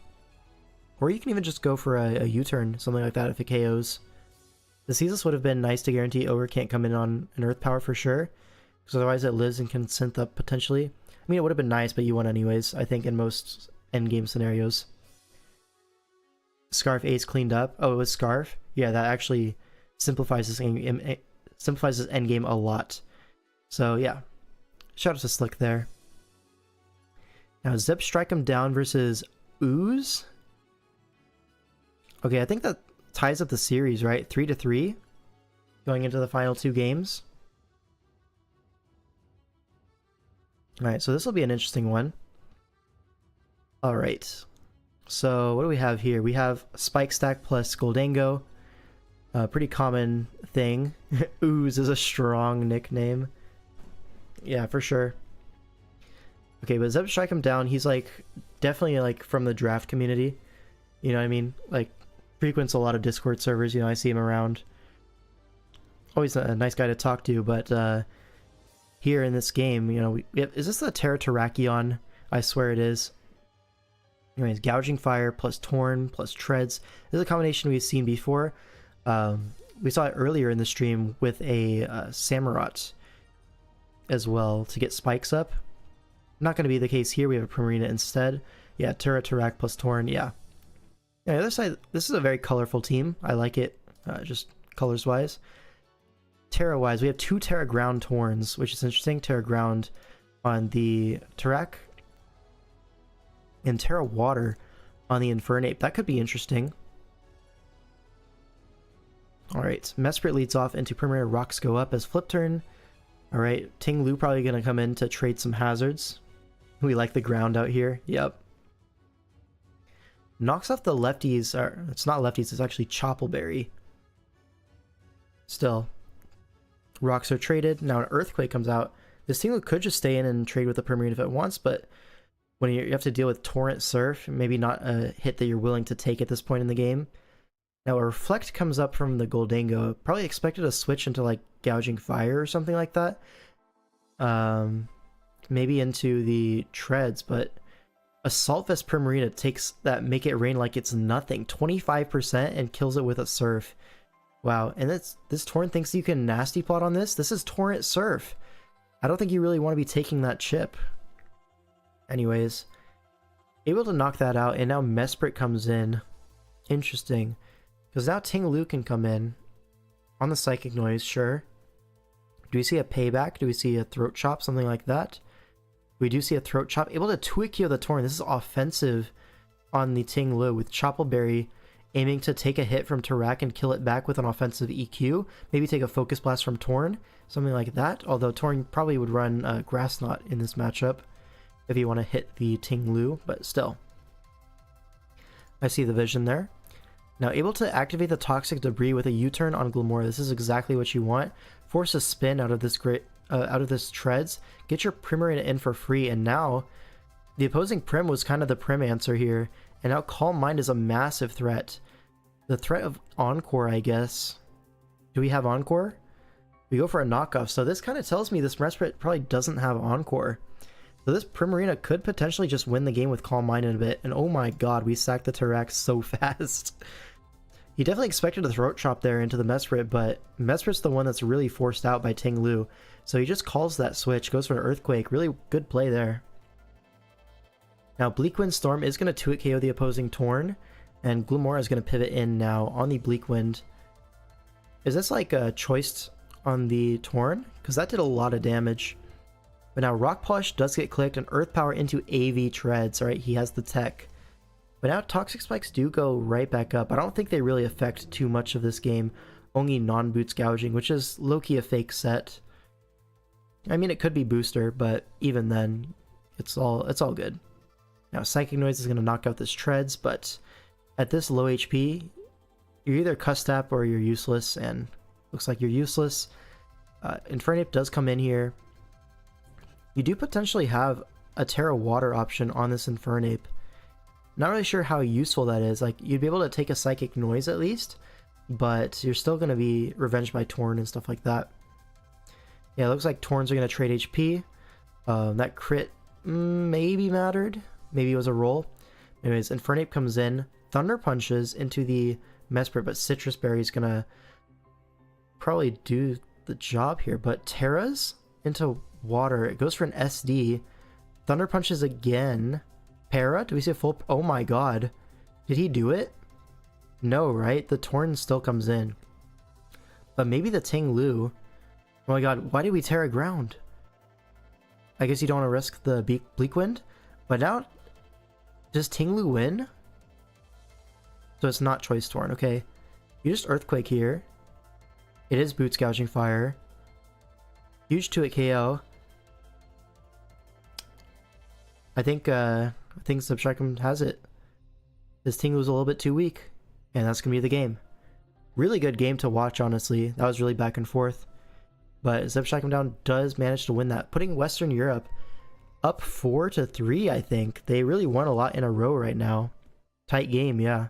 Or you can even just go for a U-turn, something like that if it KOs. The Ceaseless would have been nice to guarantee Ogre can't come in on an Earth Power for sure, because otherwise it lives and can synth up potentially. I mean, it would have been nice, but you won anyways, I think, in most endgame scenarios. Scarf Ace cleaned up. Oh, it was Scarf? Yeah, that actually simplifies this endgame a lot. So, yeah. Shout out to Slick there. Now, Zip Strike him down versus Ooze? Okay, I think that ties up the series, right? 3-3 going into the final 2 games. Alright, so this will be an interesting one. Alright. So what do we have here? We have Spike Stack plus Goldango. A pretty common thing. Ooze is a strong nickname. Yeah, for sure. Okay, but Zeb strike him down. He's like definitely like from the draft community. You know what I mean? Like frequents a lot of Discord servers. You know, I see him around. Always a nice guy to talk to. But here in this game, you know, is this the Terratarakion? I swear it is. Anyways, Gouging Fire plus Torn plus Treads. This is a combination we've seen before. We saw it earlier in the stream with a Samurott as well to get spikes up. Not going to be the case here. We have a Primarina instead. Yeah, Terratarak plus Torn. Yeah. Yeah, the other side, this is a very colorful team. I like it, just colors-wise. Terra-wise, we have 2 Terra Ground Torns, which is interesting. Terra Ground on the Tarak and Terra Water on the Infernape. That could be interesting. Alright, Mesprit leads off into Primarina. Rocks go up as flip turn. Alright, Ting Lu probably going to come in to trade some hazards. We like the ground out here. Yep. Knocks off the lefties. Or it's not lefties, it's actually Choppleberry. Still. Rocks are traded. Now an Earthquake comes out. This Ting Lu could just stay in and trade with the Primarina if it wants, but when you have to deal with Torrent Surf, maybe not a hit that you're willing to take at this point in the game. Now a Reflect comes up from the Goldango. Probably expected a switch into like Gouging Fire or something like that. Maybe into the Treads, but Assault Vest Primarina takes that Make It Rain like it's nothing. 25% and kills it with a Surf. Wow, and this Torrent thinks you can Nasty Plot on this? This is Torrent Surf. I don't think you really want to be taking that chip. Anyways, able to knock that out, and now Mesprit comes in. Interesting. Because now Ting Lu can come in on the Psychic Noise, sure. Do we see a Payback? Do we see a Throat Chop? Something like that? We do see a Throat Chop. Able to Tuikyo the Torn. This is offensive on the Ting Lu with Choppleberry aiming to take a hit from Tarak and kill it back with an offensive EQ. Maybe take a Focus Blast from Torn. Something like that. Although Torn probably would run Grass Knot in this matchup if you want to hit the Ting Lu, but still. I see the vision there. Now able to activate the Toxic Debris with a U-turn on Glamora. This is exactly what you want. Force a spin out of this Treads. Get your Primarina in for free, and now the opposing Prim was kind of the Prim answer here, and now Calm Mind is a massive threat. The threat of Encore, I guess. Do we have Encore? We go for a knockoff, so this kind of tells me this Mesprit probably doesn't have Encore. So this Primarina could potentially just win the game with Calm Mind in a bit, and oh my god, we sacked the Tarak so fast. He definitely expected a Throat Chop there into the Mesprit, but Mesprit's the one that's really forced out by Ting Lu. So he just calls that switch, goes for an Earthquake. Really good play there. Now Bleakwind Storm is going to 2-hit KO the opposing Torn, and Glamora is going to pivot in now on the Bleakwind. Is this like a choice on the Torn? Because that did a lot of damage. But now Rock Polish does get clicked, and Earth Power into AV Treads. Alright, he has the tech. But now Toxic Spikes do go right back up. I don't think they really affect too much of this game. Only non-boots gouging, which is low-key a fake set. I mean, it could be booster, but even then, it's all good. Now Psychic Noise is going to knock out this Treads, but at this low HP, you're either Custap or you're useless, and looks like you're useless. Infernape does come in here. You do potentially have a Terra Water option on this Infernape. Not really sure how useful that is. Like, you'd be able to take a Psychic Noise at least, but you're still going to be revenged by Torn and stuff like that. Yeah, it looks like Torns are going to trade HP. That crit maybe mattered. Maybe it was a roll. Anyways, Infernape comes in, Thunder Punches into the Mesprit, but Citrus Berry is going to probably do the job here. But Terra's into Water. It goes for an SD. Thunder Punches again. Para? Do we see a full... Oh my god. Did he do it? No, right? The Torn still comes in. But maybe the Ting Lu... Oh my god, why did we Terra Ground? I guess you don't want to risk the Bleakwind? But now... Does Ting Lu win? So it's not Choice Torn, okay. You just Earthquake here. It is Boots Gouging Fire. Huge 2-hit KO. I think I think Substracum has it. This team was a little bit too weak, and that's going to be the game. Really good game to watch, honestly. That was really back and forth. But Substracum Down does manage to win that, putting Western Europe up 4-3, I think. They really won a lot in a row right now. Tight game, yeah.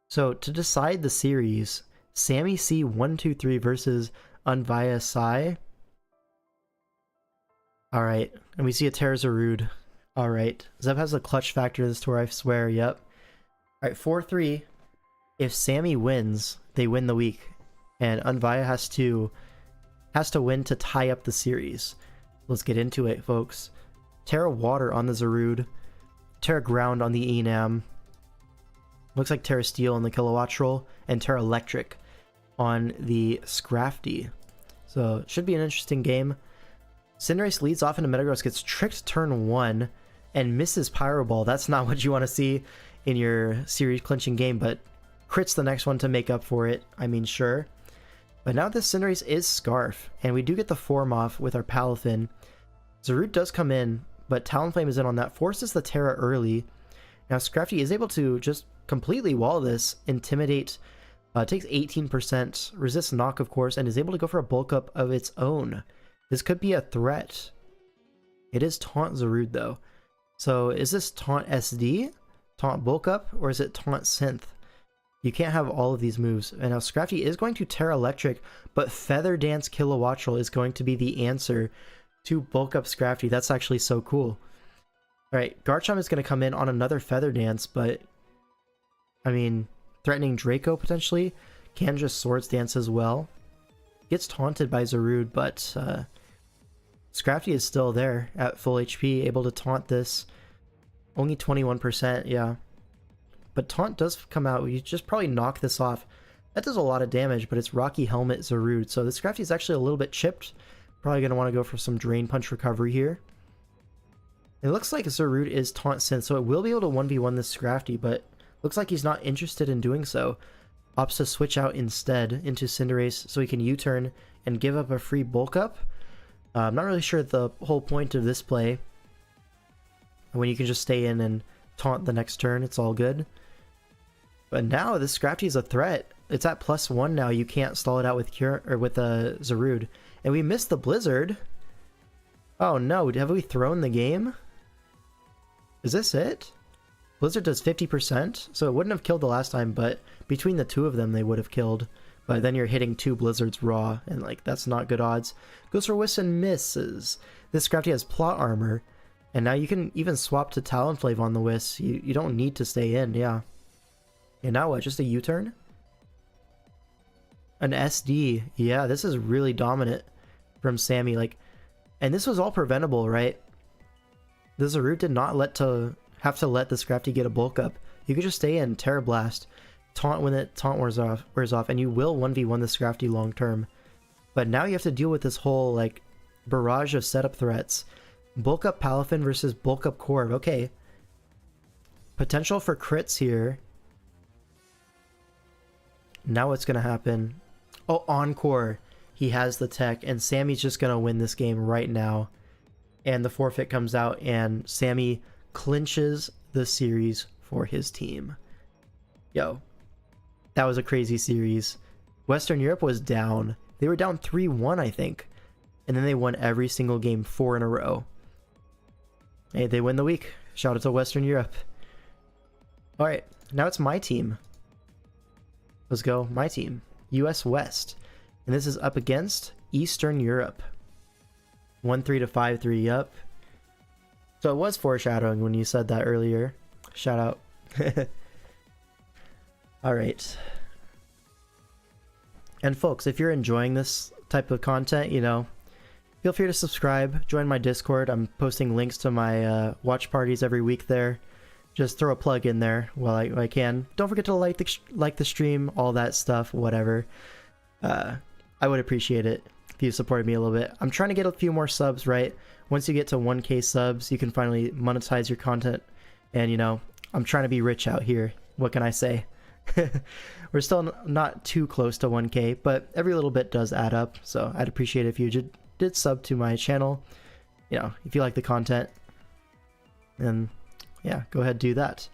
So, to decide the series, Sammy C 1-2-3 versus Unvaya Sai. Alright, and we see a Terrazarud. Alright, Zeb has a clutch factor in this tour, I swear, yep. Alright, 4-3. If Sammy wins, they win the week. And Unvaya has to win to tie up the series. Let's get into it, folks. Terra Water on the Zarud. Terra Ground on the Enam. Looks like Terra Steel on the Kilowattrol. And Terra Electric on the Scrafty. So, it should be an interesting game. Cinderace leads off into Metagross, gets tricked turn 1, and misses Pyro Ball. That's not what you want to see in your series clinching game, but crits the next one to make up for it. I mean, sure. But now this Cinderace is Scarf, and we do get the form off with our Palafin. Zarud does come in, but Talonflame is in on that, forces the Terra early. Now Scrafty is able to just completely wall this, Intimidate, takes 18%, resists Knock of course, and is able to go for a bulk up of its own. This could be a threat. It is Taunt Zarud though. So is this Taunt SD, Taunt Bulk Up, or is it Taunt Synth? You can't have all of these moves. And now Scrafty is going to Terra Electric, but Feather Dance Kilowattrol is going to be the answer to bulk up Scrafty. That's actually so cool. Alright, Garchomp is going to come in on another Feather Dance, but I mean, threatening Draco potentially. Can just Swords Dance as well. Gets taunted by Zarud, but Scrafty is still there at full HP, able to taunt this. Only 21%, yeah. But taunt does come out. You just probably knock this off. That does a lot of damage, but it's Rocky Helmet Zarud. So this Scrafty is actually a little bit chipped. Probably going to want to go for some Drain Punch recovery here. It looks like Zarud is Taunt Synth, so it will be able to 1v1 this Scrafty, but looks like he's not interested in doing so. Opts to switch out instead into Cinderace so he can U-turn and give up a free bulk up. I'm not really sure the whole point of this play. When you can just stay in and taunt the next turn, it's all good. But now this Scrafty is a threat. It's at +1 now. You can't stall it out with Zarud. And we missed the Blizzard. Oh no, have we thrown the game? Is this it? Blizzard does 50%, so it wouldn't have killed the last time, but between the two of them they would have killed. But then you're hitting 2 Blizzards raw, and like, that's not good odds. Goes for Whis and misses. This Scrafty has Plot Armor, and now you can even swap to Talonflame on the Whis. You don't need to stay in, yeah. And now what, just a U-turn? An SD, yeah, this is really dominant from Sammy, like, and this was all preventable, right? The Zarud did not have to let the Scrafty get a bulk up. You could just stay in, Terra Blast, taunt when it taunt wears off, and you will 1v1 the Scrafty long term. But now you have to deal with this whole like barrage of setup threats. Bulk up Palafin versus bulk up Corv. Okay. Potential for crits here. Now what's gonna happen? Oh, Encore. He has the tech, and Sammy's just gonna win this game right now. And the forfeit comes out, and Sammy clinches the series for his team. Yo, that was a crazy series. Western Europe was down. They were down 3-1, I think. And then they won every single game 4 in a row. Hey, they win the week. Shout out to Western Europe. Alright, now it's my team. Let's go, my team. US West. And this is up against Eastern Europe. 1-3 to 5-3 up. So it was foreshadowing when you said that earlier. Shout out. Alright. And folks, if you're enjoying this type of content, you know, feel free to subscribe, join my Discord. I'm posting links to my watch parties every week there. Just throw a plug in there while I can. Don't forget to like the stream, all that stuff, whatever. I would appreciate it if you supported me a little bit. I'm trying to get a few more subs, right? Once you get to 1K subs, you can finally monetize your content. And, you know, I'm trying to be rich out here. What can I say? We're still not too close to 1K, but every little bit does add up. So I'd appreciate it if you did sub to my channel. You know, if you like the content. And yeah, go ahead, do that.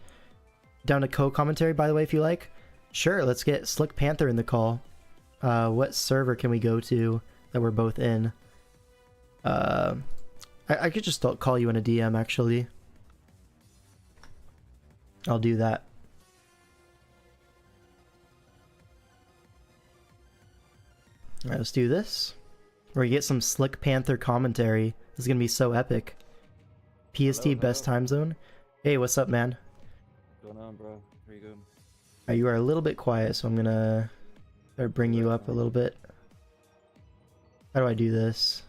Down to co-commentary, by the way, if you like. Sure, let's get Slick Panther in the call. What server can we go to that we're both in? I could just call you in a DM, actually. I'll do that. Alright, let's do this. Where you get some Slick Panther commentary. This is gonna be so epic. PST Hello, best hello. time zone. Hey, what's up, man? What's going on, bro? Pretty good. You are a little bit quiet, so I'm gonna bring you up a little bit. How do I do this?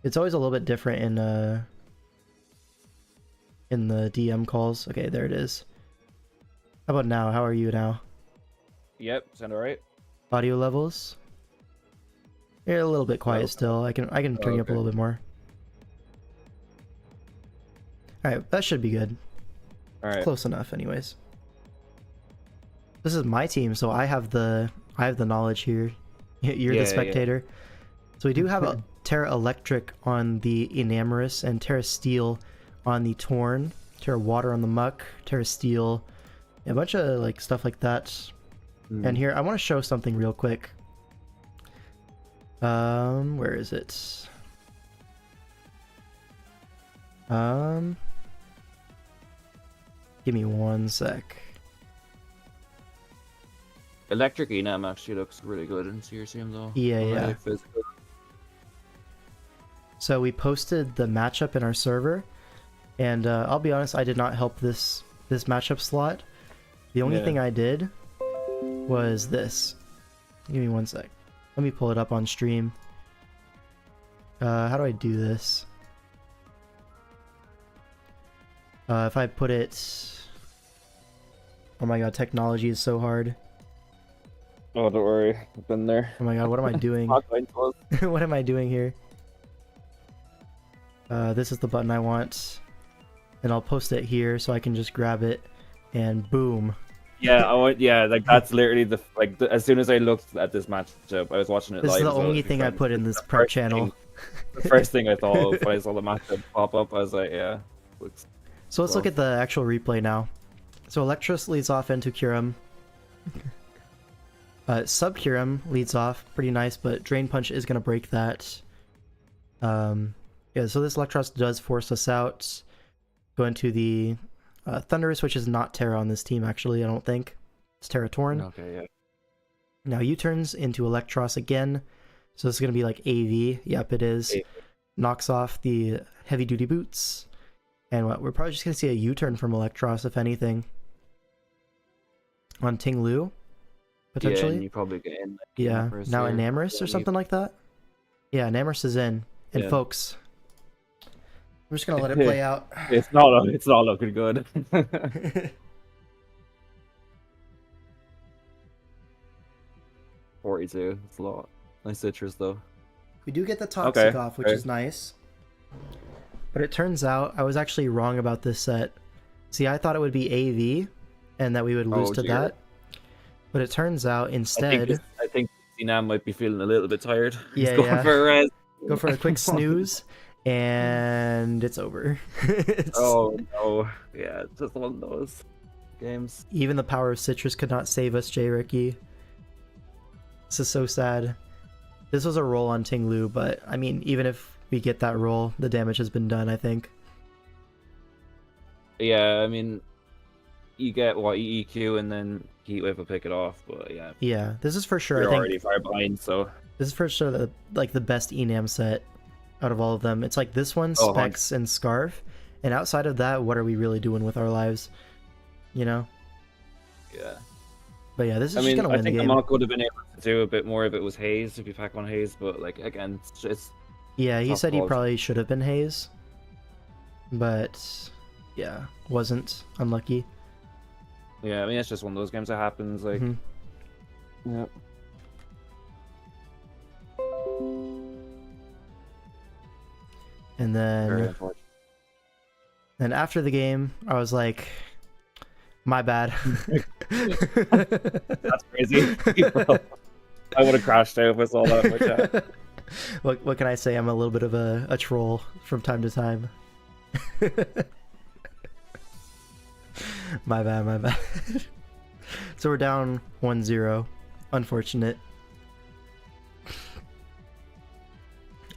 It's always a little bit different in the DM calls. Okay, there it is. How about now? How are you now? Yep, sound alright? Audio levels? You're a little bit quiet Hello? still. I can turn you up a okay. little bit more. Alright, that should be good. Alright. Close enough anyways. This is my team, so I have the knowledge here. You're Yeah, the spectator. So we do have a Terra Electric on the Enamorous and Terra Steel on the Torn, Terra Water on the Muck, Terra Steel, a bunch of like stuff like that. And here I want to show something real quick. Where is it? Give me one sec. Electric Enam actually looks really good in CRCM though. Yeah, Really yeah. physical. So we posted the matchup in our server, and I'll be honest, I did not help this matchup slot. The only Yeah. thing I did was this. Give me one sec. Let me pull it up on stream. How do I do this? If I put it... Oh my god, technology is so hard. Oh, don't worry. I've been there. Oh my god, what am I doing? What am I doing here? This is the button I want. And I'll post it here so I can just grab it and boom. Yeah, like that's literally as soon as I looked at this matchup, I was watching it This live. is the as well, only to be thing I frank. put in this The prep first channel. thing- The first thing I thought of when I saw the matchup pop up, I was like, yeah. Looks So let's look at the actual replay now. So Electros leads off into Curum. Sub Curum leads off, pretty nice, but Drain Punch is going to break that. Yeah, so this Electros does force us out. Go into the Thunderous, which is not Terra on this team, actually, I don't think. It's Terra Torn. okay, yeah. Now U-turns into Electros again. So this is going to be like AV. Yep, it is. AV. Knocks off the heavy-duty boots. And what we're probably just going to see a U-turn from Electros, if anything. On Ting Lu, potentially. Yeah, and you probably get in. Like, Yeah, Enamorous now here. Enamorous or Yeah, something like that? Yeah, Enamorous is in. And Yeah. folks, we're just going to let it play out. It's not looking good. 42. It's a lot. Nice citrus though. We do get the Toxic Okay, off, which okay. is nice. But it turns out I was actually wrong about this set. See, I thought it would be AV, and that we would lose Oh, to dear. that. But it turns out instead... I think Nam might be feeling a little bit tired. Yeah, He's going yeah. for a res. Go for a quick snooze, and it's over. Oh no. Yeah, it's just one of those games. Even the power of Citrus could not save us, J. Ricky. This is so sad. This was a roll on Ting Lu, but I mean, even if we get that roll, the damage has been done, I think. Yeah, I mean, you get what EQ and then Heatwave will pick it off, but yeah, Yeah, this is for sure. you're I think already far behind. So this is for sure the best Enam set out of all of them. It's like this one, Oh, Specs, and Scarf. And outside of that, what are we really doing with our lives? You know? yeah, But yeah, this is I just mean, gonna I win the think the game. mock would have been able to do a bit more if it was Haze, if you pack on Haze, but like again, it's just Yeah, he tough said he calls. probably should have been Haze. But yeah, wasn't. Unlucky. yeah. I mean, it's just one of those games that happens. Like, Mhm. yeah. And Very then unfortunate. after the game, I was like, my bad. That's crazy. I would have crashed out if I saw that in my chat. What can I say? I'm a little bit of a troll from time to time. My bad, my bad. So we're down 1-0. Unfortunate.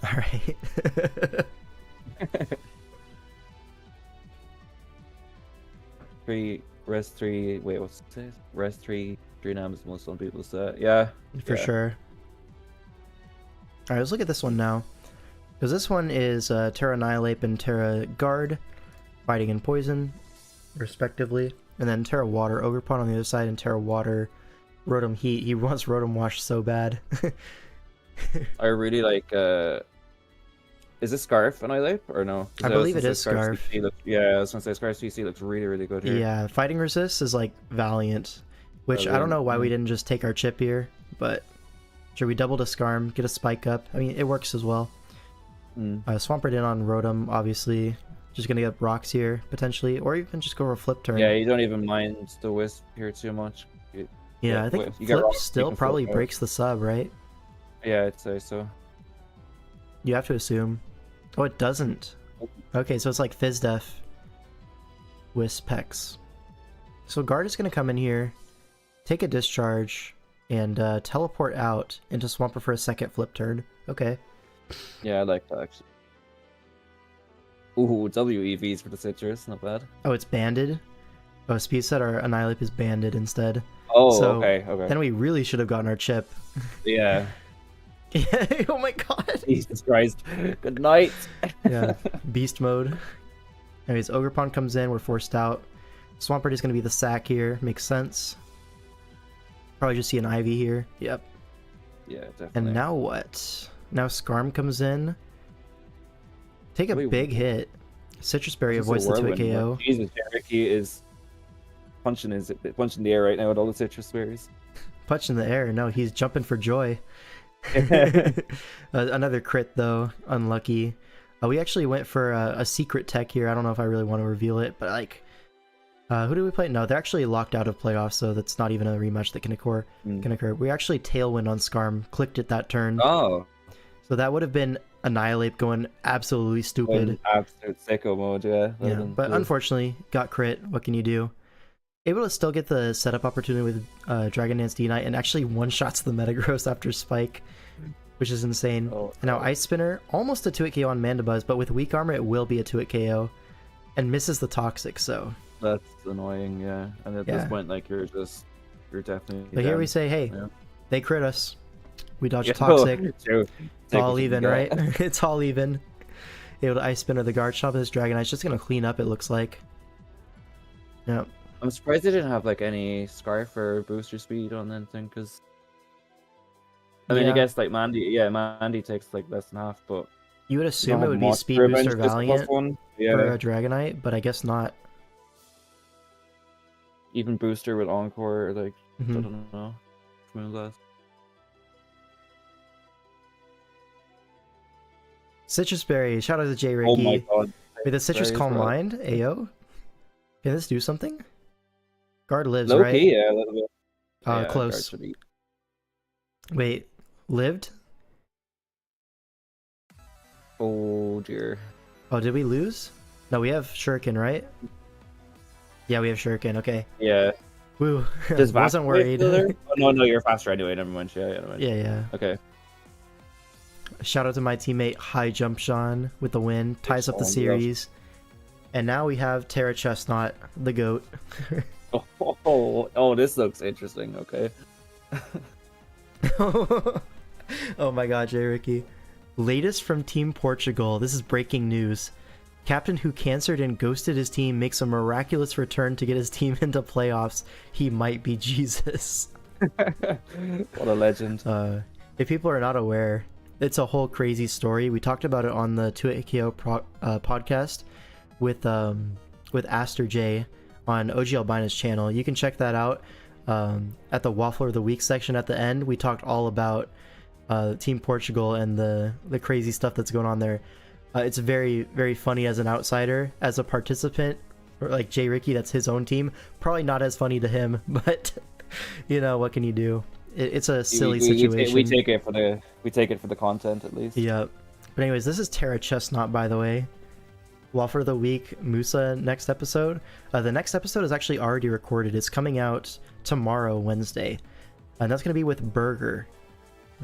Alright. Rest 3, wait, what's it say? Rest 3, 3 nams, most some people say. Yeah. For sure. Alright, let's look at this one now. Because this one is Terra Annihilate and Terra Guard, fighting in Poison, respectively. And then Terra Water Ogerpon on the other side, and Terra Water Rotom Heat. He wants Rotom Wash so bad. I really like, is this Scarf Annihilate or no? I believe it is Scarf. Yeah, I was gonna say Scarf CC looks really, really good here. Yeah, Fighting Resist is like Valiant, which I don't know why we didn't just take our chip here, but sure, we doubled a Scarm, get a Spike Up. I mean, it works as well. Swampert in on Rotom, obviously. Just gonna get rocks here, potentially, or you can just go for a flip turn. Yeah, you don't even mind the Wisp here too much. Yeah, I think flip still probably breaks the sub, right? Yeah, I'd say so. You have to assume. Oh, it doesn't. Okay, so it's like Fizz Def. Wisp Pex. So Guard is gonna come in here, take a discharge, and teleport out into Swampert for a second flip turn. Okay. Yeah, I like that actually. Ooh, WEVs for the citrus, not bad. Oh, it's banded? Oh, Speed Set or Annihilate is banded instead. Oh, so okay. Then we really should have gotten our chip. Yeah. Oh my god! Jesus Christ. Good night! Yeah, beast mode. Anyways, Ogerpon comes in, we're forced out. Swampert is going to be the sack here, makes sense. Probably just see an Ivy here, yep. Yeah, definitely. And now what? Now Scarm comes in. Take a big hit. Citrus Berry avoids the 2-hit KO. Jesus, Ricky is punching the air right now with all the citrus berries. Punch in the air? No, he's jumping for joy. Another crit though, unlucky. We actually went for a secret tech here. I don't know if I really want to reveal it, but like, who do we play? No, they're actually locked out of playoffs, so that's not even a rematch that can occur. We actually Tailwind on Scarm, clicked it that turn. Oh. So that would have been Annihilate going absolutely stupid. Absolute sicko mode, yeah. Yeah, but unfortunately, got crit. What can you do? Able to still get the setup opportunity with Dragon Dance D-Knight and actually one-shots the Metagross after Spike, which is insane. And now Ice Spinner, almost a 2-hit KO on Mandibuzz, but with weak armor it will be a 2-hit KO. And misses the Toxic, so... That's annoying, yeah. And at this point, like, you're definitely... But here we say, hey, they crit us. We dodged Toxic. It's all even, right? It's all even. Able to Ice Spinner the Guard Shop. This Dragonite's just gonna clean up, it looks like. Yep. I'm surprised they didn't have like any Scarf or booster speed on anything, because I mean, I guess like Mandy takes like less than half, but you would assume it would be Speed Booster Valiant for a Dragonite, but I guess not. Even Booster with Encore, like I don't know. Moonblast. Citrus Berry, shout out to J Ricky. Oh my god. Wait, the Citrus Calm Mind? AO? Can this do something? Guard lives, Low right? Key, yeah, a little bit. Close. Wait, lived? Oh dear. Oh, did we lose? No, we have Shuriken, right? Yeah, we have Shuriken, okay. Yeah. Woo. Wasn't worried. Oh, no, you're faster anyway, never mind. Yeah. Okay. Shout out to my teammate High Jump Sean with the win. Ties up the series. And now we have Terra Chestnut, the GOAT. Oh, this looks interesting, okay. Oh my god, J Ricky. Latest from Team Portugal. This is breaking news. Captain who cancered and ghosted his team makes a miraculous return to get his team into playoffs. He might be Jesus. What a legend. If people are not aware, it's a whole crazy story. We talked about it on the 2-hit KO podcast with Aster J on OG Albina's channel. You can check that out at the Waffle of the Week section at the end. We talked all about Team Portugal and the crazy stuff that's going on there. It's very, very funny as an outsider. As a participant, or like J Ricky, that's his own team. Probably not as funny to him, but you know, what can you do? It's a silly situation. We take it for the content at least. Yeah. But anyways, this is Terra Chestnut, by the way. Waffle of the Week Msua next episode. The next episode is actually already recorded. It's coming out tomorrow, Wednesday. And that's going to be with Burger.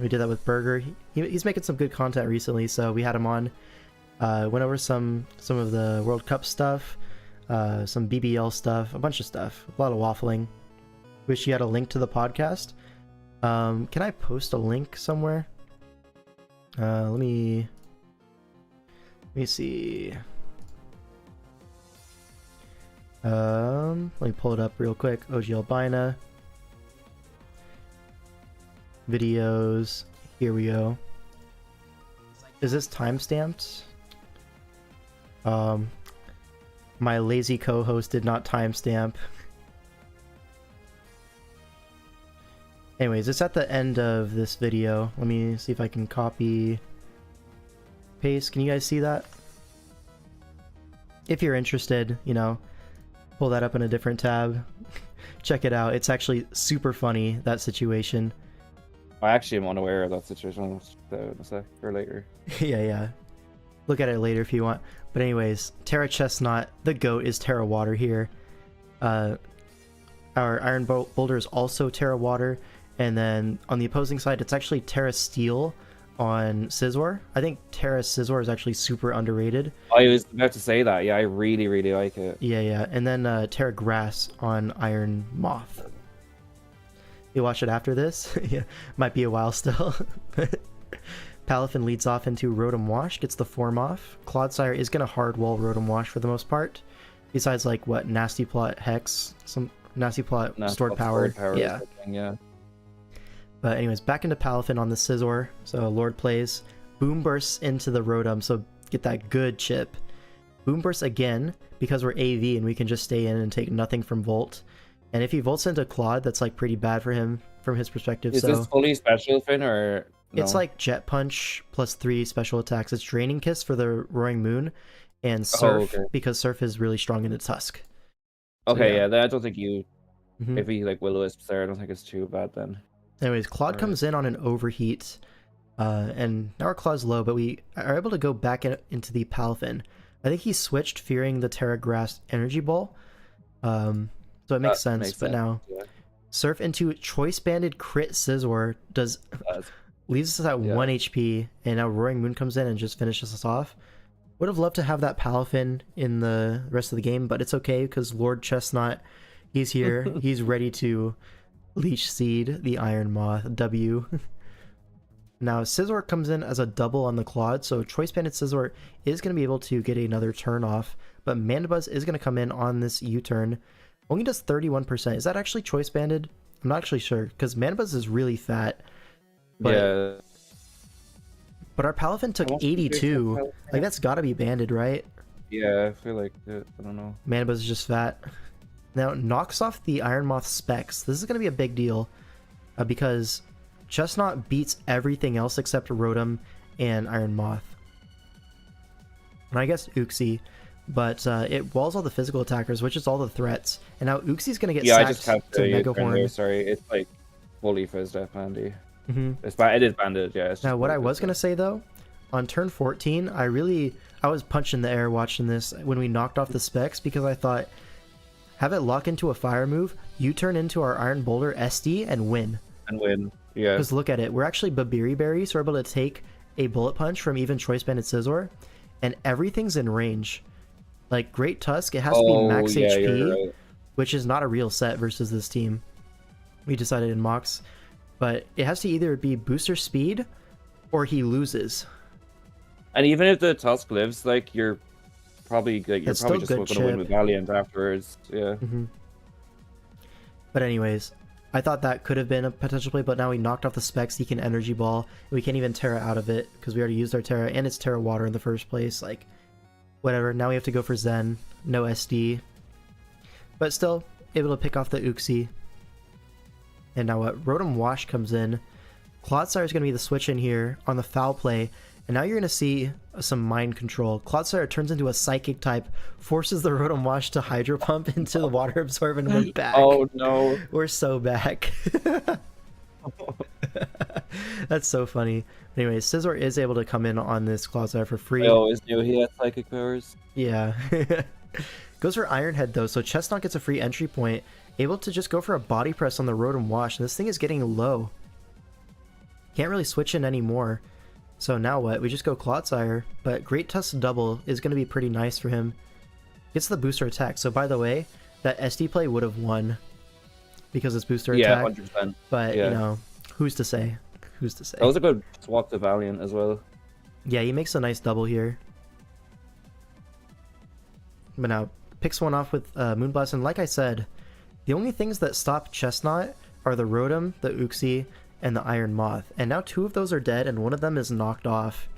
We did that with Burger. He's making some good content recently, so we had him on. Went over some of the World Cup stuff, some BBL stuff, a bunch of stuff. A lot of waffling. Wish you had a link to the podcast. Can I post a link somewhere? Let me see. Let me pull it up real quick. OG Albina. Videos. Here we go. Is this timestamped? My lazy co-host did not timestamp. Anyways, it's at the end of this video. Let me see if I can copy, paste. Can you guys see that? If you're interested, you know, pull that up in a different tab. Check it out. It's actually super funny, that situation. I actually am unaware of that situation. I'll check that out in a sec, or later. Yeah. Look at it later if you want. But anyways, Terra Chestnut, the GOAT, is Terra Water here. Our Iron Boulder is also Terra Water. And then on the opposing side, it's actually Terra Steel on Scizor. I think Terra Scizor is actually super underrated. I was about to say that. Yeah, I really, really like it. Yeah. And then Terra Grass on Iron Moth. You watch it after this? Yeah, might be a while still. Palafin leads off into Rotom Wash, gets the form off. Clodsire is going to hard wall Rotom Wash for the most part. Besides, like, what, Nasty Plot Hex? Some Nasty Plot Stored Power. Yeah. Yeah. But anyways, back into Palafin on the Scizor. So Lord plays. Boom bursts into the Rotom, so get that good chip. Boom bursts again, because we're AV and we can just stay in and take nothing from Volt. And if he Volts into Claude, that's like pretty bad for him from his perspective. Is this fully special, Finn, or no? It's like Jet Punch plus 3 special attacks. It's Draining Kiss for the Roaring Moon, and Surf, because Surf is really strong in its Husk. Okay, so, yeah, I don't think you... If he like Will-O-Wisps there, I don't think it's too bad then. Anyways, Claude comes in on an Overheat, and now our Claw's low, but we are able to go back into the Palafin. I think he switched fearing the Terra Grass Energy Ball, so it makes sense. But now, Surf into Choice Banded Crit Scizor leaves us at 1 HP, and now Roaring Moon comes in and just finishes us off. Would have loved to have that Palafin in the rest of the game, but it's okay because Lord Chestnut, he's here. He's ready to Leech Seed the Iron Moth W. Now Scizor comes in as a double on the Claude, so Choice Banded Scizor is going to be able to get another turn off, but Mandibuzz is going to come in on this U-turn. Only does 31%. Is that actually Choice Banded? I'm not actually sure, because Mandibuzz is really fat. But, yeah. But our Palafin took 82. Like, that's gotta be banded, right? Yeah, I feel like it. I don't know. Mandibuzz is just fat. Now, knocks off the Iron Moth specs. This is gonna be a big deal, because Chestnut beats everything else except Rotom and Iron Moth. And I guess Uxie. But it walls all the physical attackers, which is all the threats. And now Uxie's going to get sacked I just have to Mega Horn. Sorry, it's like fully Fizz Def Handy. It is banded, yeah. Now, what I was going to say, though, on turn 14, I was punching the air watching this when we knocked off the specs, because I thought, have it lock into a fire move, you turn into our Iron Boulder SD and win. Yeah. Because look at it, we're actually Babiri Berry, so we're able to take a Bullet Punch from even Choice Banded Scizor, and everything's in range. Like, Great Tusk, it has to be max HP, right, which is not a real set versus this team. We decided in mocks. But it has to either be booster speed, or he loses. And even if the Tusk lives, like, you're probably just going to win with Valiant afterwards. Yeah. But anyways, I thought that could have been a potential play, but now we knocked off the specs. He can Energy Ball. We can't even Terra out of it, because we already used our Terra, and it's Terra Water in the first place. Like, whatever, now we have to go for Zen, no SD. But still, able to pick off the Uxie. And now what? Rotom Wash comes in. Clodsire is going to be the switch in here on the foul play. And now you're going to see some mind control. Clodsire turns into a Psychic type, forces the Rotom Wash to Hydro Pump into the Water Absorb, and we're back. Oh no. We're so back. That's so funny. Anyway, Scizor is able to come in on this Clodsire for free. I always knew he had psychic powers. Yeah. Goes for Iron Head though, so Chestnut gets a free entry point. Able to just go for a body press on the Rotom Wash, and this thing is getting low. Can't really switch in anymore. So now what? We just go Clodsire, but Great Tusk double is going to be pretty nice for him. Gets the booster attack. So by the way, that SD play would have won because it's booster attack. 100%. But, you know, who's to say? Who's to say? That was a good swap to Valiant as well. Yeah, he makes a nice double here. But now, picks one off with Moonblast, and like I said, the only things that stop Chestnut are the Rotom, the Uxie, and the Iron Moth. And now 2 of those are dead, and one of them is knocked off.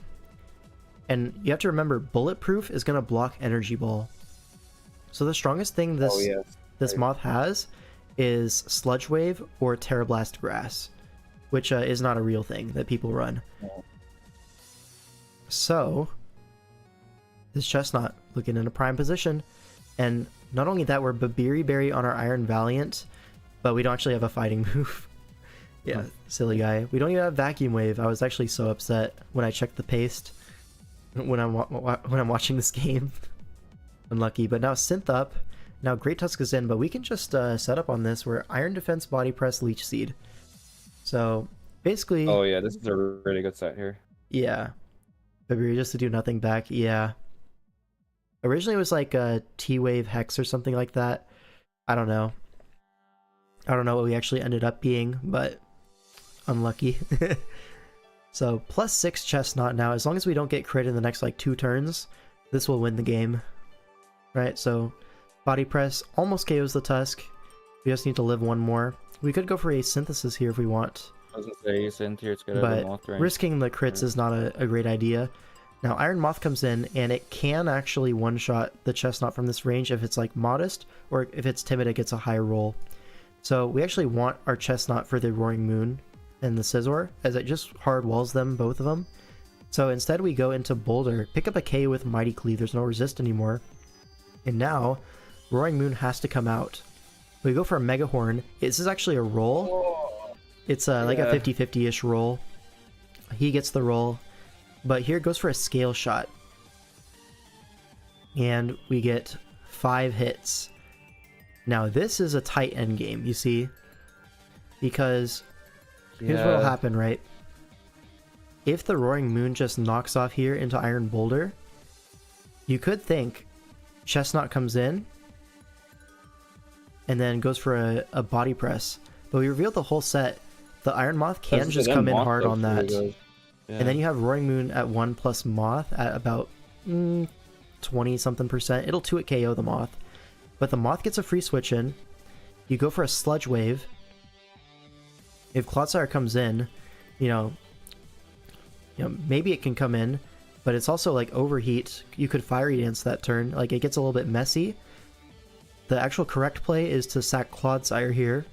And you have to remember, Bulletproof is going to block Energy Ball. So the strongest thing this Moth has is Sludge Wave or Terra Blast Grass, which is not a real thing that people run. No. So, this Chestnut looking in a prime position, and not only that, we're Babiri Berry on our Iron Valiant, but we don't actually have a fighting move. Yeah, silly guy. We don't even have Vacuum Wave. I was actually so upset when I checked the paste when I'm watching this game. Unlucky, but now Synth up. Now Great Tusk is in, but we can just set up on this where Iron Defense, Body Press, Leech Seed. So basically, oh yeah, this is a really good set here. Yeah, Babiri just to do nothing back. Yeah. Originally it was like a T-Wave Hex or something like that. I don't know. I don't know what we actually ended up being, but unlucky. So +6 Chestnut now. As long as we don't get crit in the next like 2 turns, this will win the game. Right, so Body Press almost KOs the Tusk. We just need to live one more. We could go for a Synthesis here if we want. I was gonna say Synth here, it's good, but risking the crits is not a great idea. Now Iron Moth comes in, and it can actually one-shot the Chestnut from this range if it's like Modest, or if it's Timid it gets a high roll. So we actually want our Chestnut for the Roaring Moon and the Scizor, as it just hard walls them, both of them. So instead we go into Boulder, pick up a KO with Mighty Cleave, there's no resist anymore. And now, Roaring Moon has to come out. We go for a Mega Horn. This is actually a roll. It's like a 50-50-ish roll. He gets the roll. But here goes for a Scale Shot. And we get 5 hits. Now this is a tight endgame, you see? Because here's what will happen, right? If the Roaring Moon just knocks off here into Iron Boulder, you could think Chestnut comes in and then goes for a body press, but we revealed the whole set. The Iron Moth can just come in hard on that. And then you have Roaring Moon at 1 plus Moth at about 20 something percent. It'll 2-hit KO the Moth, but the Moth gets a free switch in. You go for a Sludge Wave. If Clodsire comes in, you know maybe it can come in, but it's also like Overheat. You could Fiery Dance that turn. Like, it gets a little bit messy. The actual correct play is to sack Clodsire here.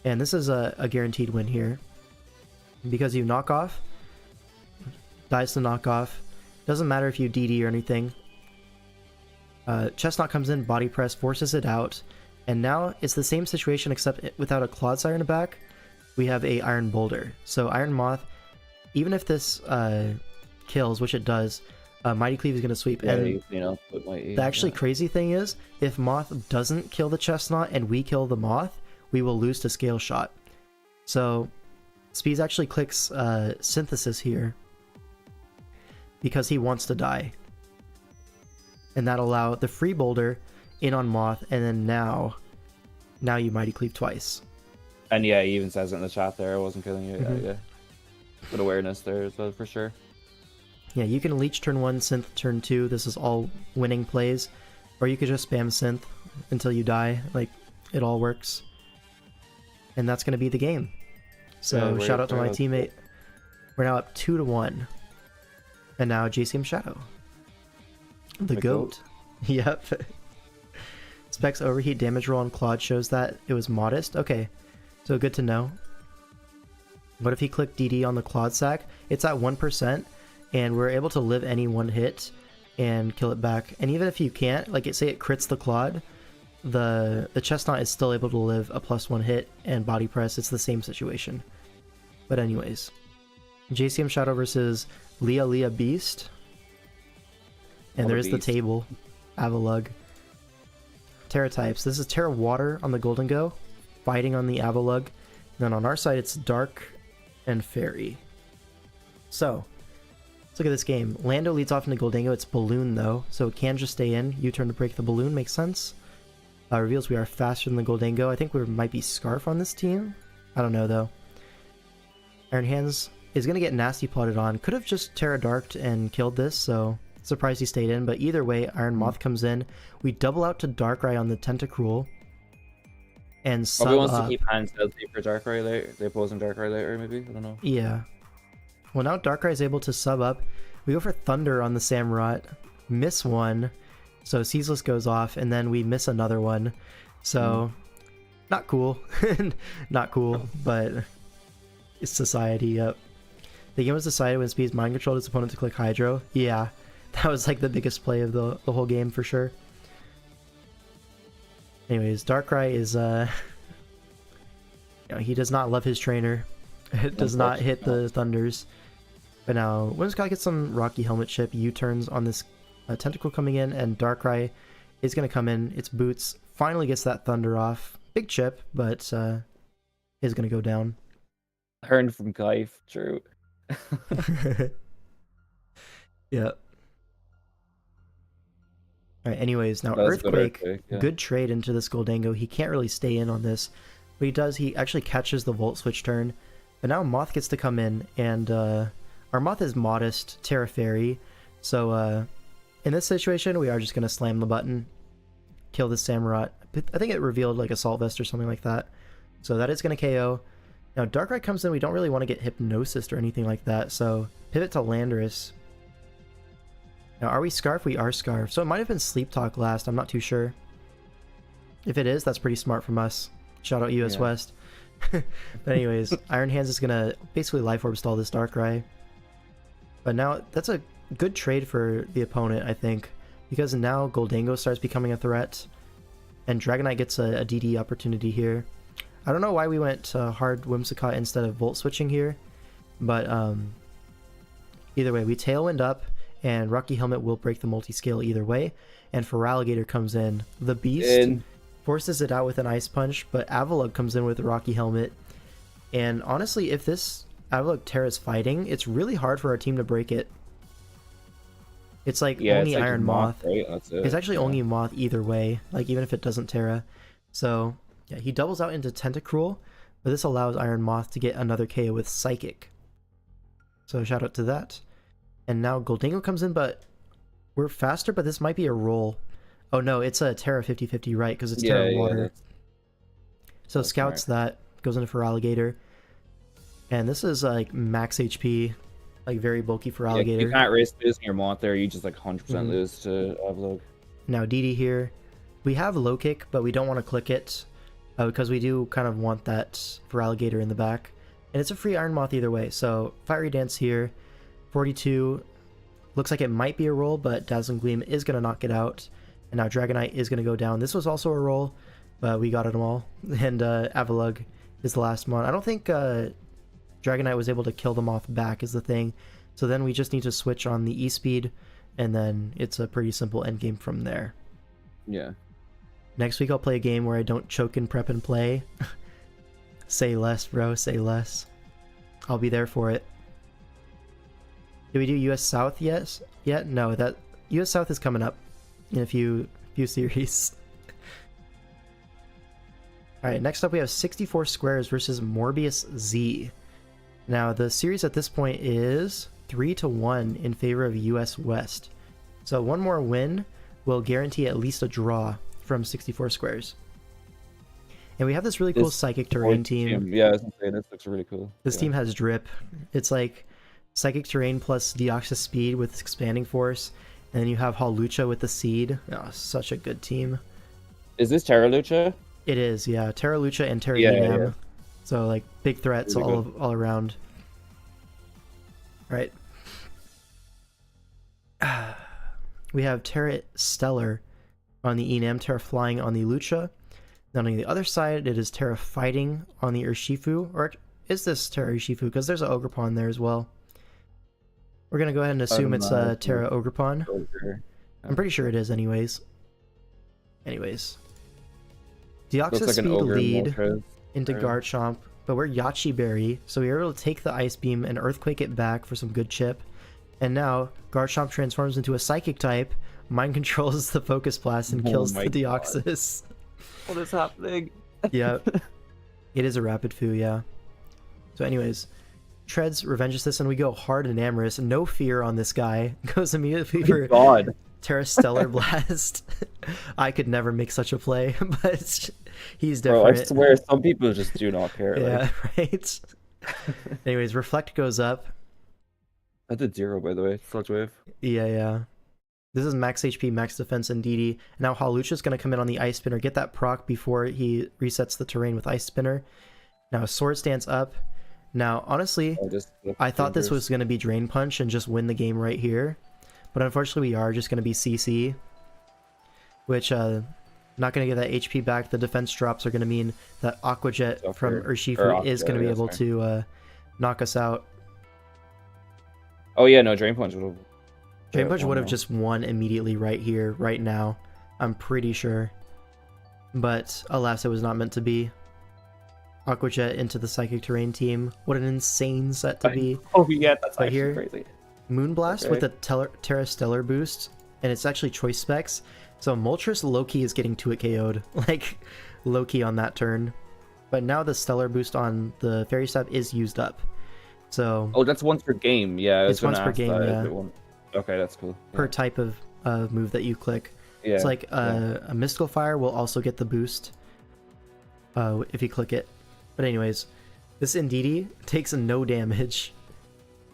And this is a guaranteed win here. Because you knock off. Dies to knock off. Doesn't matter if you DD or anything. Chestnut comes in, Body Press, forces it out. And now it's the same situation except without a Clodsire in the back. We have a Iron Boulder. So Iron Moth, even if this kills, which it does, Mighty Cleave is going to sweep. Yeah, and the actually crazy thing is, if Moth doesn't kill the Chestnut and we kill the Moth, we will lose to Scale Shot. So Speeds actually clicks Synthesis here because he wants to die. And that'll allow the free Boulder in on Moth, and then now you Mighty Cleave twice. And yeah, he even says it in the chat there, I wasn't killing you. Yeah. Good awareness there as well, for sure. Yeah, you can Leech turn 1, Synth turn 2. This is all winning plays. Or you could just spam Synth until you die. Like, it all works. And that's going to be the game. So, shout out to my teammate. We're now up 2-1. And now JCM Shadow. The GOAT. Yep. Specs Overheat damage roll on Claude shows that it was modest. Okay, so good to know. But if he clicked DD on the Claude sack, it's at 1%, and we're able to live any one hit and kill it back. And even if you can't, like say it crits the Claude, the Chestnut is still able to live a +1 hit and body press. It's the same situation. But anyways, JCM Shadow versus Leah Beast. And there's the table. Avalug. Terra types. This is Terra Water on the Golden Go, fighting on the Avalug. And then on our side, it's Dark and Fairy. So, let's look at this game. Lando leads off into Goldango. It's Balloon, though, so it can just stay in. U-turn to break the Balloon. Makes sense. Reveals we are faster than the Goldango. I think we might be Scarf on this team. I don't know, though. Iron Hands is going to get Nasty plotted on. Could have just Terra Darked and killed this, so surprised he stayed in. But either way, Iron Moth comes in. We double out to Darkrai on the Tentacruel. And sub Probably wants to keep hands healthy for Darkrai later. The opposing Darkrai later, maybe? I don't know. Yeah. Well, now Darkrai is able to sub up. We go for Thunder on the Samurott. Miss one. So Ceaseless goes off, and then we miss another one. So, not cool. Not cool, but it's society, yep. The game was decided when Speed's mind controlled his opponent to click Hydro. Yeah, that was like the biggest play of the whole game for sure. Anyways, Darkrai is, he does not love his trainer. It does not hit the Thunders. But now, Whimsicott gets some Rocky Helmet chip. U-turns on this Tentacle coming in, and Darkrai is going to come in. Its Boots finally gets that Thunder off. Big chip, but is going to go down. Learned from Kaif, true. Yeah. Alright, anyways, now That's Earthquake, yeah. good trade into this Goldango. He can't really stay in on this. What he does, he actually catches the Volt Switch turn. But now Moth gets to come in, and our Moth is Modest, Terra Fairy. So, in this situation, we are just going to slam the button, kill this Samurott. I think it revealed like Assault Vest or something like that. So that is going to KO. Now Darkrai comes in, we don't really want to get Hypnosis or anything like that, so pivot to Landorus. Now are we Scarf? We are Scarf. So it might have been Sleep Talk last, I'm not too sure. If it is, that's pretty smart from us. Shout out US West. But anyways, Iron Hands is going to basically Life Orb stall this Darkrai. But now that's a good trade for the opponent, I think, because now Goldango starts becoming a threat, and Dragonite gets a DD opportunity here. I don't know why we went hard Whimsicott instead of Volt Switching here, but either way, we Tailwind up, and Rocky Helmet will break the multi-scale either way, and Feraligatr comes in. The Beast forces it out with an Ice Punch, but Avalug comes in with a Rocky Helmet, and honestly, if this Avalug Terra is fighting, it's really hard for our team to break it. It's like only it's like Iron Moth. Right? That's it. It's actually only Moth either way, like even if it doesn't Terra. So yeah, he doubles out into Tentacruel, but this allows Iron Moth to get another KO with Psychic. So shout out to that. And now Goldango comes in, but we're faster, but this might be a roll. Oh no, it's a Terra 50-50, right? Because it's Terra Water. So that's scouts smart. that, goes into Feraligatr. And this is like max HP, like very bulky Feraligatr. You can't risk losing your Moth there, you just like 100% lose to Avalug. Now DD here. We have low kick, but we don't want to click it because we do kind of want that Feraligatr in the back. And it's a free Iron Moth either way. So Fiery Dance here. 42. Looks like it might be a roll, but Dazzling Gleam is going to knock it out. And now Dragonite is going to go down. This was also a roll, but we got it all. And Avalug is the last one. I don't think Dragonite was able to kill the Moth back is the thing. So then we just need to switch on the E-Speed, and then it's a pretty simple endgame from there. Yeah. Next week I'll play a game where I don't choke and prep and play. Say less, bro. Say less. I'll be there for it. Did we do US South yet? No, that US South is coming up in a few series. Alright, next up we have 64 Squares versus Morbius Z. Now the series at this point is 3-1 in favor of US West. So one more win will guarantee at least a draw from 64 Squares. And we have this really cool Psychic Terrain team. Yeah, I was gonna say, this looks really cool. This team has drip. It's like Psychic Terrain plus Deoxys Speed with Expanding Force. And then you have Hawlucha with the Seed. Oh, such a good team. Is this Terra Lucha? It is, yeah. Terra Lucha and Terra Yeah, Enam. yeah. So like big threats Really all around. Right. We have Terra Stellar on the Enam, Terra Flying on the Lucha. Then on the other side, it is Terra Fighting on the Urshifu. Or is this Terra Urshifu? Because there's an Ogerpon there as well. We're gonna go ahead and assume it's Terra Ogrepon. Ogre. I'm pretty sure it is anyways. Deoxys Looks like an speed ogre lead Moltres. into Right. Garchomp, but we're Yachi Berry, so we were able to take the Ice Beam and Earthquake it back for some good chip. And now Garchomp transforms into a Psychic type, mind controls the Focus Blast, and Oh kills my the God. Deoxys. What is happening? Yep. It is a Rapid Foo, yeah. So anyways, Treads revenges this, and we go hard and Amorous. No fear on this guy. Goes immediately for God. Terrastellar Blast. I could never make such a play, but he's Bro, I different. swear some people just do not care. Yeah, Like, right? Anyways, Reflect goes up. I did 0 by the way. Sludge Wave. Yeah. This is max HP, max defense, and DD. Now Hawlucha's going to come in on the Ice Spinner, get that proc before he resets the terrain with Ice Spinner. Now Sword Stance up. Now, honestly, I thought this was going to be Drain Punch and just win the game right here. But unfortunately, we are just going to be CC. Which, not going to get that HP back. The defense drops are going to mean that Aqua Jet from Urshifu is going to be able to knock us out. Oh yeah, no, Drain Punch would have. Drain Punch would have just won immediately right here, right now. I'm pretty sure. But alas, it was not meant to be. Aqua Jet into the Psychic Terrain team. What an insane set to be. Oh yeah, that's But actually here, crazy. Moonblast with a Terra Stellar boost, and it's actually choice specs. So Moltres Loki is getting 2-hit KO'd, like Loki on that turn. But now the Stellar boost on the Fairy Stab is used up. So Oh, that's once per game. Yeah, it's once per game. Yeah, okay, that's cool. per type of move that you click. Yeah, It's like a Mystical Fire will also get the boost if you click it. But anyways, this Indeedee takes no damage.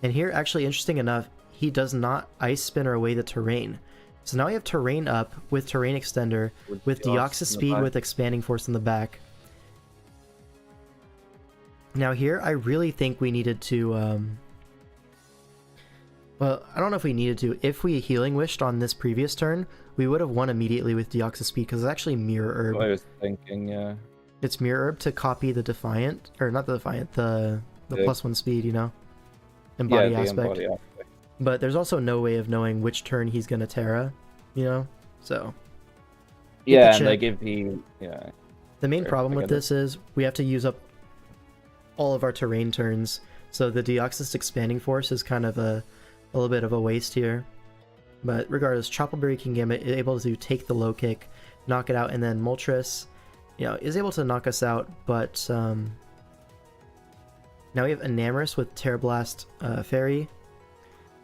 And here, actually, interesting enough, he does not Ice Spinner away the terrain. So now we have terrain up with Terrain Extender, with Deoxys Speed with Expanding Force in the back. Now here, I really think we needed to... well, I don't know if we needed to. If we Healing Wished on this previous turn, we would have won immediately with Deoxys Speed, because it's actually Mirror Herb. I was thinking, yeah. It's Mirror Herb to copy the Defiant, or not the Defiant, the +1 speed, you know? Embody aspect. But there's also no way of knowing which turn he's gonna Terra, you know? So. Yeah, and like if he, yeah. The main problem with this is we have to use up all of our terrain turns, so the Deoxys Expanding Force is kind of a little bit of a waste here. But regardless, Choppleberry Kingambit is able to take the low kick, knock it out, and then Moltres, you know, is able to knock us out, but now we have Enamorous with Terra Blast Fairy.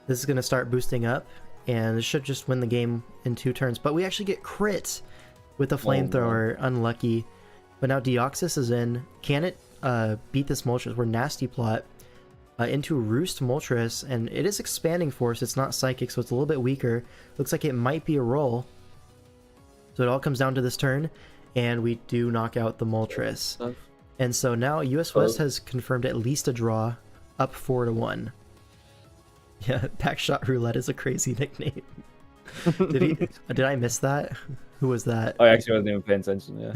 This is going to start boosting up, and this should just win the game in 2 turns. But we actually get crit with the Flamethrower. Unlucky. But now Deoxys is in. Can it beat this Moltres? We're Nasty Plot into Roost Moltres, and it is Expanding Force. It's not Psychic, so it's a little bit weaker. Looks like it might be a roll. So it all comes down to this turn, and we do knock out the Moltres. And so now US West has confirmed at least a draw, up 4-1. Yeah, Backshot Roulette is a crazy nickname. Did I miss that? Who was that? Oh, I actually wasn't even paying attention, yeah.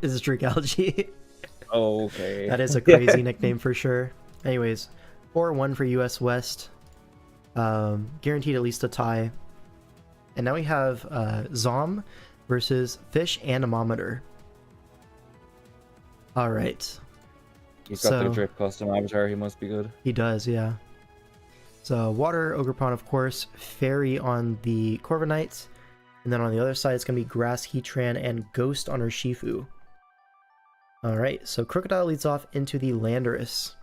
Is Dragalgy? Oh, okay. That is a crazy nickname for sure. Anyways, 4-1 for US West. Guaranteed at least a tie. And now we have Zom versus Fish Anemometer. Alright. He's got the drip custom avatar, he must be good. He does, yeah. So Water Ogrepon, of course, Fairy on the Corviknight, and then on the other side it's going to be Grass Heatran and Ghost on Urshifu. Alright, so Crocodile leads off into the Landorus.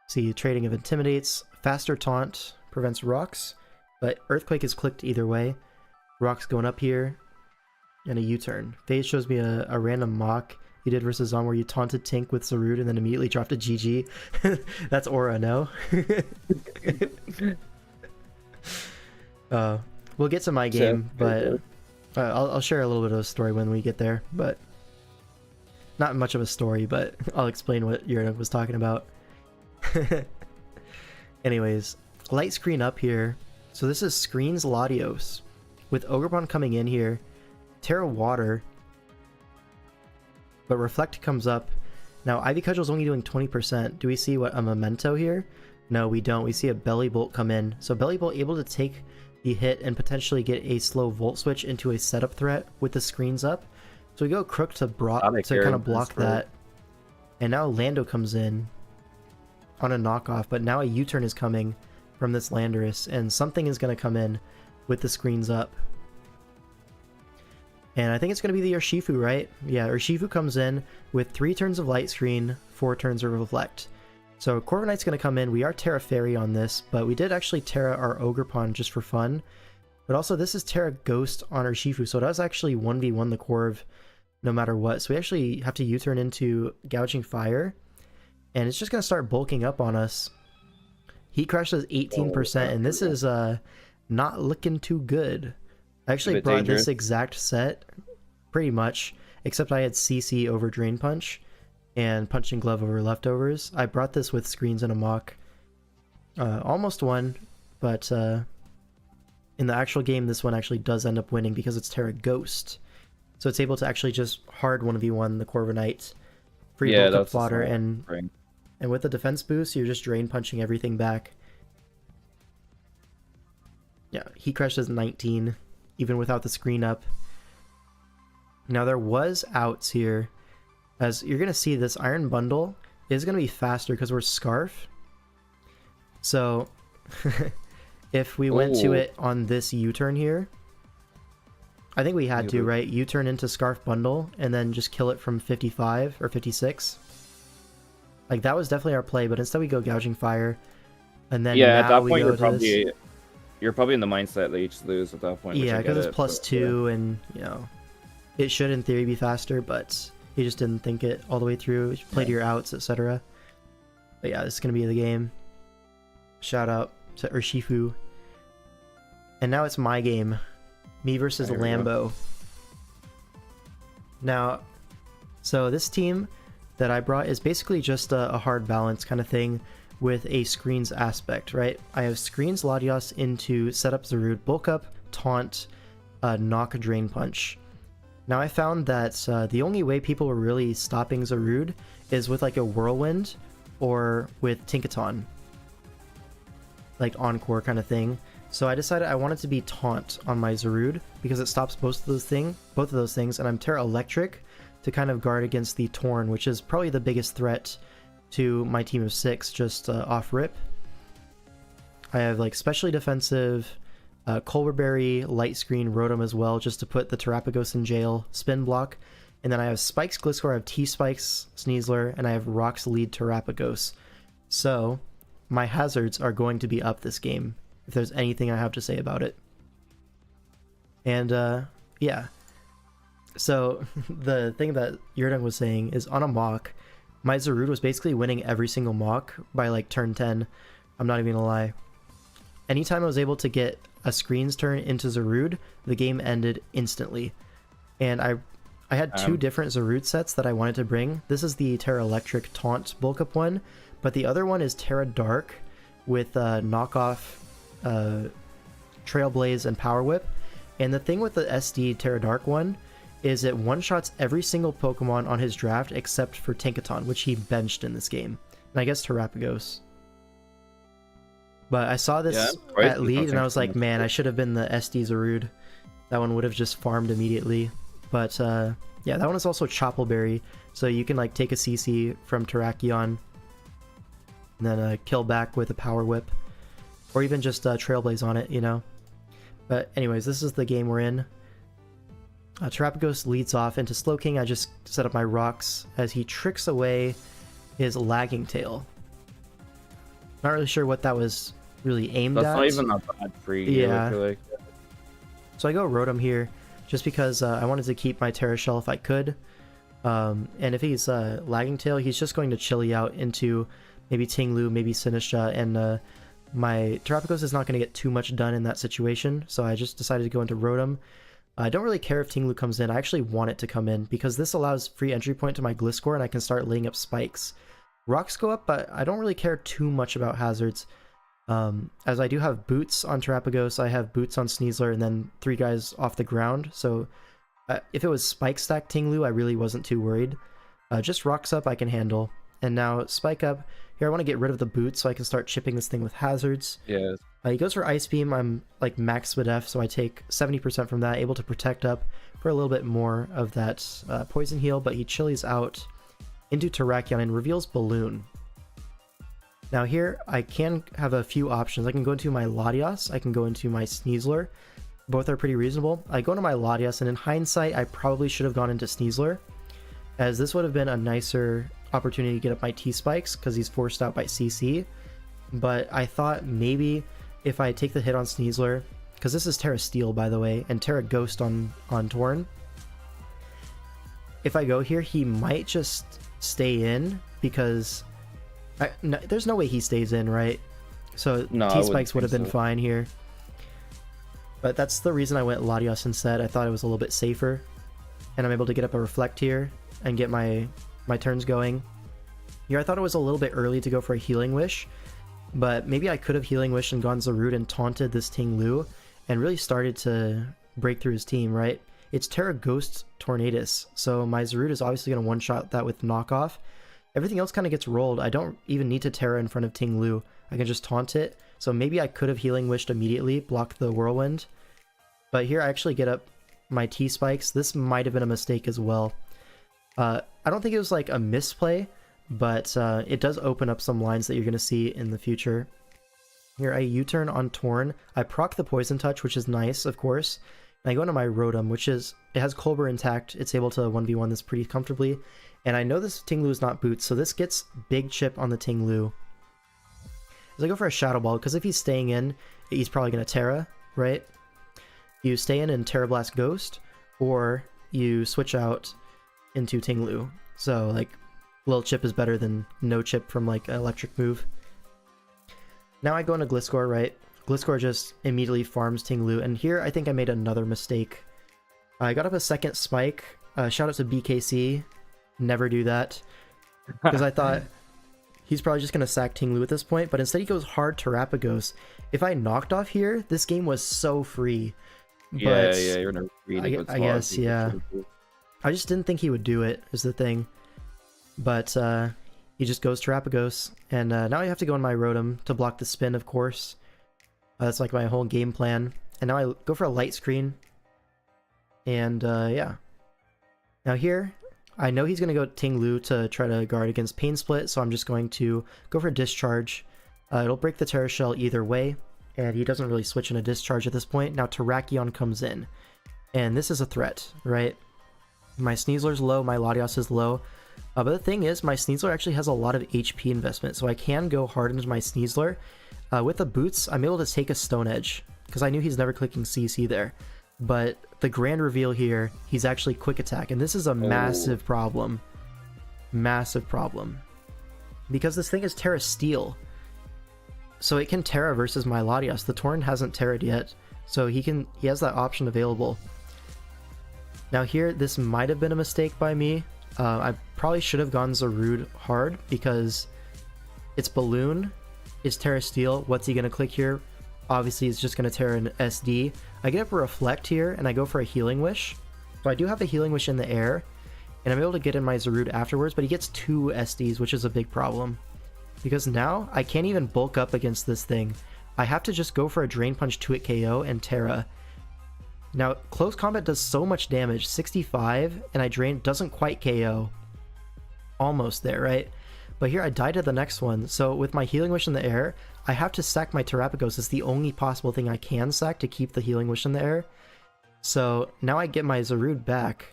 See, trading of Intimidates, Faster Taunt, prevents Rocks, but Earthquake is clicked either way. Rocks going up here, and a U-turn. Phase shows me a random mock you did versus Zom where you taunted Tink with Sarud and then immediately dropped a GG. That's Aura, no? We'll get to my game, but I'll share a little bit of a story when we get there. But not much of a story, but I'll explain what Yurna was talking about. Anyways, light screen up here. So this is Screens Latios with Ogrepon coming in here. Terra Water. But Reflect comes up. Now, Ivy Cudgel's only doing 20%. Do we see what a Memento here? No, we don't. We see a Belly Bolt come in. So Belly Bolt able to take the hit and potentially get a slow Volt Switch into a setup threat with the screens up. So we go Crook to kind of block that. And now Lando comes in on a knockoff, but now a U-turn is coming from this Landorus, and something is going to come in with the screens up. And I think it's going to be the Urshifu, right? Yeah, Urshifu comes in with 3 turns of Light Screen, 4 turns of Reflect. So Corviknight's going to come in. We are Terra Fairy on this, but we did actually Terra our Ogerpon just for fun. But also this is Terra Ghost on Urshifu, so it does actually 1v1 the Corv no matter what. So we actually have to U-turn into Gouging Fire, and it's just going to start bulking up on us. Heat Crash does 18%, and this is not looking too good. I actually brought this exact set, pretty much, except I had CC over Drain Punch and Punching Glove over Leftovers. I brought this with Screens and a Mock. Almost won, but in the actual game, this one actually does end up winning because it's Terra Ghost. So it's able to actually just hard 1v1 the Corviknight, free bulk up fodder, and with the defense boost, you're just Drain Punching everything back. Yeah, Heat Crash does 19, even without the screen up. Now there was outs here, as you're going to see this Iron Bundle is going to be faster because we're Scarf. So if we went to it on this U-turn here, I think we had to, right? U-turn into Scarf Bundle and then just kill it from 55 or 56. Like, that was definitely our play, but instead we go Gouging Fire. And then at that point you're probably in the mindset that you just lose at that point. Yeah, because it's +2 and, you know, it should in theory be faster, but you just didn't think it all the way through. You played your outs, etc. But yeah, this is going to be the game. Shout out to Urshifu. And now it's my game. Me versus Lambo. Now, so this team that I brought is basically just a hard balance kind of thing with a screens aspect, right? I have screens Latios into setup Zarude, bulk up, taunt, knock, drain punch. Now I found that the only way people were really stopping Zarude is with like a whirlwind or with Tinkaton, like encore kind of thing. So I decided I wanted to be taunt on my Zarude because it stops both of those things, and I'm Terra Electric to kind of guard against the Torn, which is probably the biggest threat to my team of 6 just off rip. I have like specially defensive, Colberberry, Light Screen, Rotom as well, just to put the Terapagos in jail, Spin Block, and then I have Spikes Gliscor, I have T-Spikes, Sneasler, and I have Rocks Lead Terapagos. So my hazards are going to be up this game, if there's anything I have to say about it. And yeah, so the thing that Yurdung was saying is on a mock, my Zarude was basically winning every single mock by like turn 10. I'm not even gonna lie. Anytime I was able to get a screens turn into Zarude, the game ended instantly. And I had 2 different Zarude sets that I wanted to bring. This is the Terra Electric Taunt bulk up one, but the other one is Terra Dark with knockoff Trailblaze and Power Whip. And the thing with the SD Terra Dark one is it one-shots every single Pokemon on his draft except for Tinkaton, which he benched in this game. And I guess Terapagos. But I saw this at lead and I was like, man, I should have been the SD Zarude. That one would have just farmed immediately. But yeah, that one is also Choppleberry, so you can like take a CC from Terrakion and then kill back with a Power Whip. Or even just Trailblaze on it, you know? But anyways, this is the game we're in. Terapagos leads off into Slowking. I just set up my rocks as he tricks away his Lagging Tail. Not really sure what that was really aimed at. That's not even that bad for you. Yeah. I feel like. So I go Rotom here just because I wanted to keep my Terra Shell if I could. And if he's Lagging Tail, he's just going to Chili out into maybe Tinglu, maybe Sinistra, and my Terapagos is not going to get too much done in that situation, so I just decided to go into Rotom. I don't really care if Tinglu comes in. I actually want it to come in because this allows free entry point to my Gliscor and I can start laying up spikes. Rocks go up, but I don't really care too much about hazards. As I do have Boots on Terapagos, I have Boots on Sneasler, and then 3 guys off the ground. So if it was Spike Stack Tinglu, I really wasn't too worried. Just Rocks Up I can handle. And now Spike Up. Here I want to get rid of the boots so I can start chipping this thing with hazards. Yeah. He goes for Ice Beam. I'm like max SPDF, so I take 70% from that, able to protect up for a little bit more of that poison heal, but he chilies out into Terrakion and reveals Balloon. Now here, I can have a few options. I can go into my Latias, I can go into my Sneasler. Both are pretty reasonable. I go into my Latias, and in hindsight, I probably should have gone into Sneasler, as this would have been a nicer opportunity to get up my T-Spikes, because he's forced out by CC. But I thought maybe if I take the hit on Sneasler, because this is Terra Steel, by the way, and Terra Ghost on Torn, if I go here, he might just stay in, because no, there's no way he stays in, right? So no, T-Spikes would have been fine here. But that's the reason I went Latios instead. I thought it was a little bit safer. And I'm able to get up a Reflect here and get my turns going. Here I thought it was a little bit early to go for a Healing Wish, but maybe I could have Healing Wished and gone Zarude and taunted this Ting Lu and really started to break through his team, right? It's Terra Ghost Tornadus, so my Zarude is obviously going to one-shot that with Knockoff. Everything else kind of gets rolled. I don't even need to Terra in front of Ting Lu. I can just taunt it. So maybe I could have Healing Wished immediately, blocked the Whirlwind. But here I actually get up my T-Spikes. This might have been a mistake as well. I don't think it was like a misplay, but it does open up some lines that you're going to see in the future. Here I U-turn on Torn. I proc the Poison Touch, which is nice, of course. And I go into my Rotom, which is, it has Colbur intact. It's able to 1v1 this pretty comfortably. And I know this Ting Lu is not boots, so this gets big chip on the Ting Lu. As I go for a Shadow Ball, because if he's staying in, he's probably going to Terra, right? You stay in and Terra Blast Ghost, or you switch out into Ting Lu. So, like, little chip is better than no chip from, like, an electric move. Now I go into Gliscor, right? Gliscor just immediately farms Ting Lu, and here I think I made another mistake. I got up a second Spike. Shout out to BKC. Never do that. Because I thought he's probably just going to sack Ting Lu at this point, but instead he goes hard Terapagos. If I knocked off here, this game was so free. But yeah, you're in a really good spot. I guess, yeah. I just didn't think he would do it, is the thing. But he just goes Terapagos, and now I have to go on my Rotom to block the spin, of course. That's like my whole game plan. And now I go for a Light Screen. And yeah. Now here, I know he's going to go Ting Lu to try to guard against Pain Split, so I'm just going to go for a Discharge. It'll break the Terra Shell either way, and he doesn't really switch in a Discharge at this point. Now Terrakion comes in, and this is a threat, right? My Sneasler's low, my Latios is low, but the thing is, my Sneasler actually has a lot of HP investment, so I can go hard into my Sneasler. With the boots, I'm able to take a Stone Edge, because I knew he's never clicking CC there. But the grand reveal here, he's actually Quick Attack, and this is a massive problem. Massive problem. Because this thing is Terra Steel. So it can Terra versus my Latias. The Torn hasn't Terra'd yet, so he has that option available. Now here, this might have been a mistake by me. I probably should have gone Zarude hard, because it's Balloon, it's Terra Steel. What's he going to click here? Obviously, it's just going to Terra an SD. I get up a Reflect here, and I go for a Healing Wish. So I do have a Healing Wish in the air, and I'm able to get in my Zarude afterwards, but he gets 2 SDs, which is a big problem. Because now, I can't even bulk up against this thing. I have to just go for a Drain Punch 2-hit KO and Terra. Now, Close Combat does so much damage, 65, and I doesn't quite KO. Almost there, right? But here I die to the next one, so with my Healing Wish in the air, I have to sack my Terapagos. It's the only possible thing I can sack to keep the Healing Wish in the air. So now I get my Zarude back,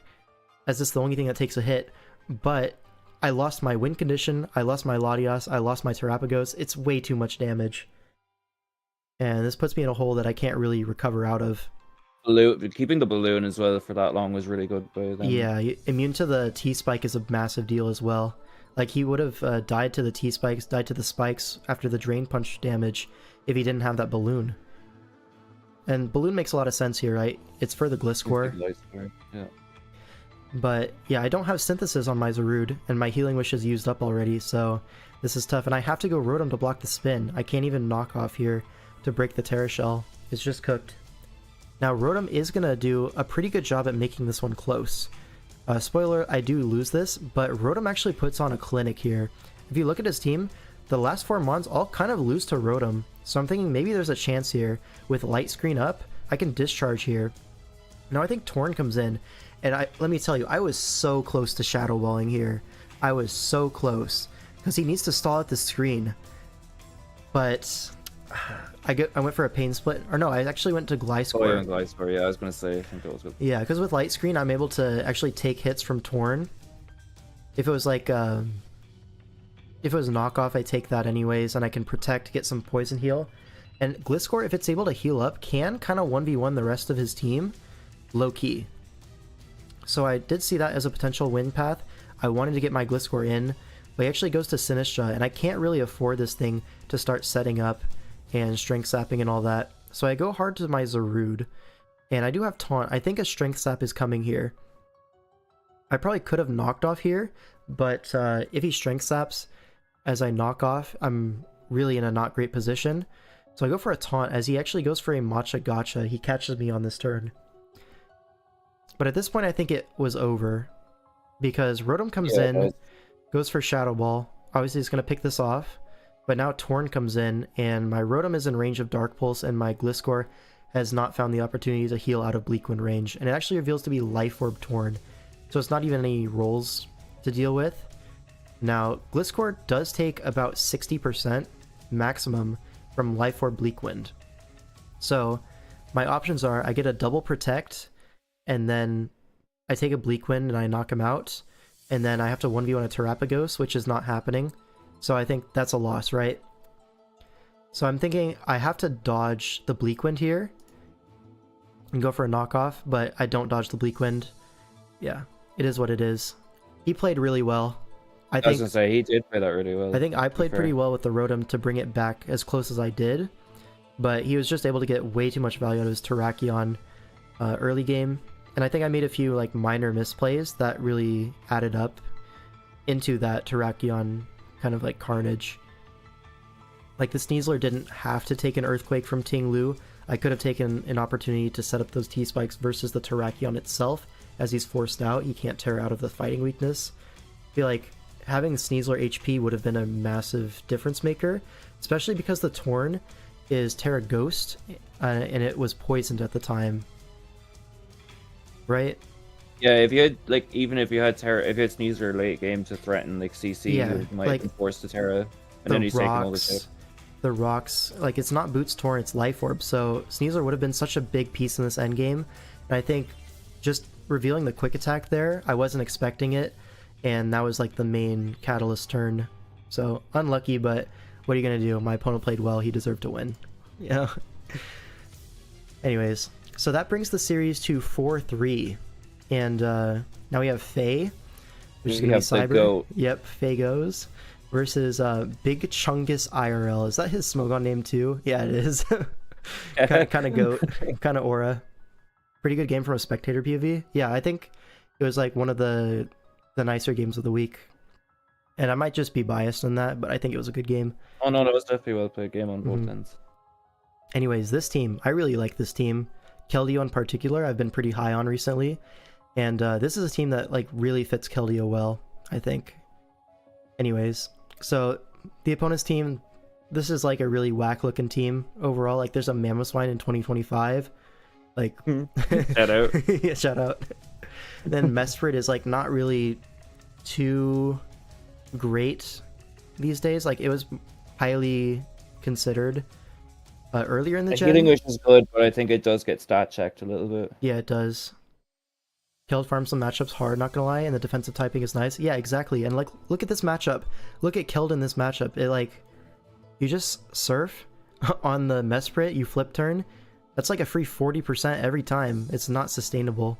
as it's the only thing that takes a hit, but I lost my Wind Condition, I lost my Latias, I lost my Terapagos. It's way too much damage. And this puts me in a hole that I can't really recover out of. Keeping the Balloon as well for that long was really good by them. Yeah, immune to the T-Spike is a massive deal as well. Like, he would have died to the T-Spikes, died to the Spikes after the Drain Punch damage if he didn't have that Balloon. And Balloon makes a lot of sense here, right? It's for the Gliscor. Yeah. But yeah, I don't have Synthesis on my Zarude, and my Healing Wish is used up already, so this is tough. And I have to go Rotom to block the spin. I can't even knock off here to break the Terra Shell. It's just cooked. Now, Rotom is going to do a pretty good job at making this one close. Spoiler, I do lose this, but Rotom actually puts on a clinic here. If you look at his team, the last 4 mons all kind of lose to Rotom. So I'm thinking maybe there's a chance here. With Light Screen up, I can discharge here. Now I think Torn comes in, and let me tell you, I was so close to Shadow Balling here. I was so close, because he needs to stall out the screen. But I went for a Pain Split, or no, I actually went to Gliscor. Oh, yeah, Gliscor, yeah, I was going to say, I think that was good. Yeah, because with Light Screen, I'm able to actually take hits from Torn. If it was like, if it was knockoff, I take that anyways, and I can protect, get some poison heal. And Gliscor, if it's able to heal up, can kind of 1v1 the rest of his team, low-key. So I did see that as a potential win path. I wanted to get my Gliscor in, but he actually goes to Sinistra, and I can't really afford this thing to start setting up and strength sapping and all that. So I go hard to my Zarude, and I do have Taunt. I think a strength sap is coming here. I probably could have knocked off here, but if he strength saps as I knock off, I'm really in a not great position. So I go for a taunt as he actually goes for a Matcha Gotcha. He catches me on this turn. But at this point, I think it was over because Rotom comes in, goes for Shadow Ball. Obviously, he's going to pick this off. But now Torn comes in, and my Rotom is in range of Dark Pulse, and my Gliscor has not found the opportunity to heal out of Bleak Wind range. And it actually reveals to be Life Orb Torn. So it's not even any rolls to deal with. Now, Gliscor does take about 60% maximum from Life Orb Bleak Wind. So my options are I get a double protect, and then I take a Bleak Wind and I knock him out, and then I have to 1v1 a Terapagos, which is not happening. So I think that's a loss, right? So I'm thinking I have to dodge the Bleak Wind here and go for a knockoff, but I don't dodge the Bleak Wind. Yeah, it is what it is. He played really well. I was gonna say he did play that really well. I think I played pretty well with the Rotom to bring it back as close as I did, but he was just able to get way too much value out of his Terrakion early game, and I think I made a few like minor misplays that really added up into that Terrakion kind of like carnage. Like the Sneasler didn't have to take an Earthquake from Ting Lu. I could have taken an opportunity to set up those T-Spikes versus the Terrakion itself. As he's forced out, he can't tear out of the fighting weakness. I feel like having Sneasler HP would have been a massive difference maker, especially because the Torn is Terra Ghost, and it was poisoned at the time. Right? Yeah, if you had like even if you had Sneasler late game to threaten like CC, yeah, you might like, be forced to Terra, and then he's taking over too. The rocks, like it's not Boots Torn, it's Life Orb, so Sneasler would have been such a big piece in this endgame, and I think just revealing the quick attack there, I wasn't expecting it, and that was like the main catalyst turn. So unlucky, but what are you gonna do? My opponent played well, he deserved to win. Yeah. Anyways, so that brings the series to 4-3, and now we have Faye, which is gonna be Cyber. Yep, Faye goes versus Big Chungus IRL. Is that his Smogon name too? Yeah, it is. kind of goat, kind of aura. Pretty good game from a spectator POV. Yeah, I think it was like one of the nicer games of the week. And I might just be biased on that, but I think it was a good game. Oh no, that was definitely a well played game on both ends. Anyways, this team, I really like this team. Keldeo in particular, I've been pretty high on recently. And this is a team that like really fits Keldeo well, I think. Anyways, so the opponent's team, this is like a really whack looking team overall. Like there's a Mamoswine in 2025. Like shout out. Yeah, shout out. Then Mesprit is like not really too great these days. Like it was highly considered earlier in the gen. English is good, but I think it does get stat checked a little bit. Yeah, it does. Keld farms some matchups hard, not gonna lie, and the defensive typing is nice. Yeah, exactly. And like, look at this matchup. Look at Keld in this matchup. It like, you just surf on the Mesprit, you flip turn. That's like a free 40% every time. It's not sustainable.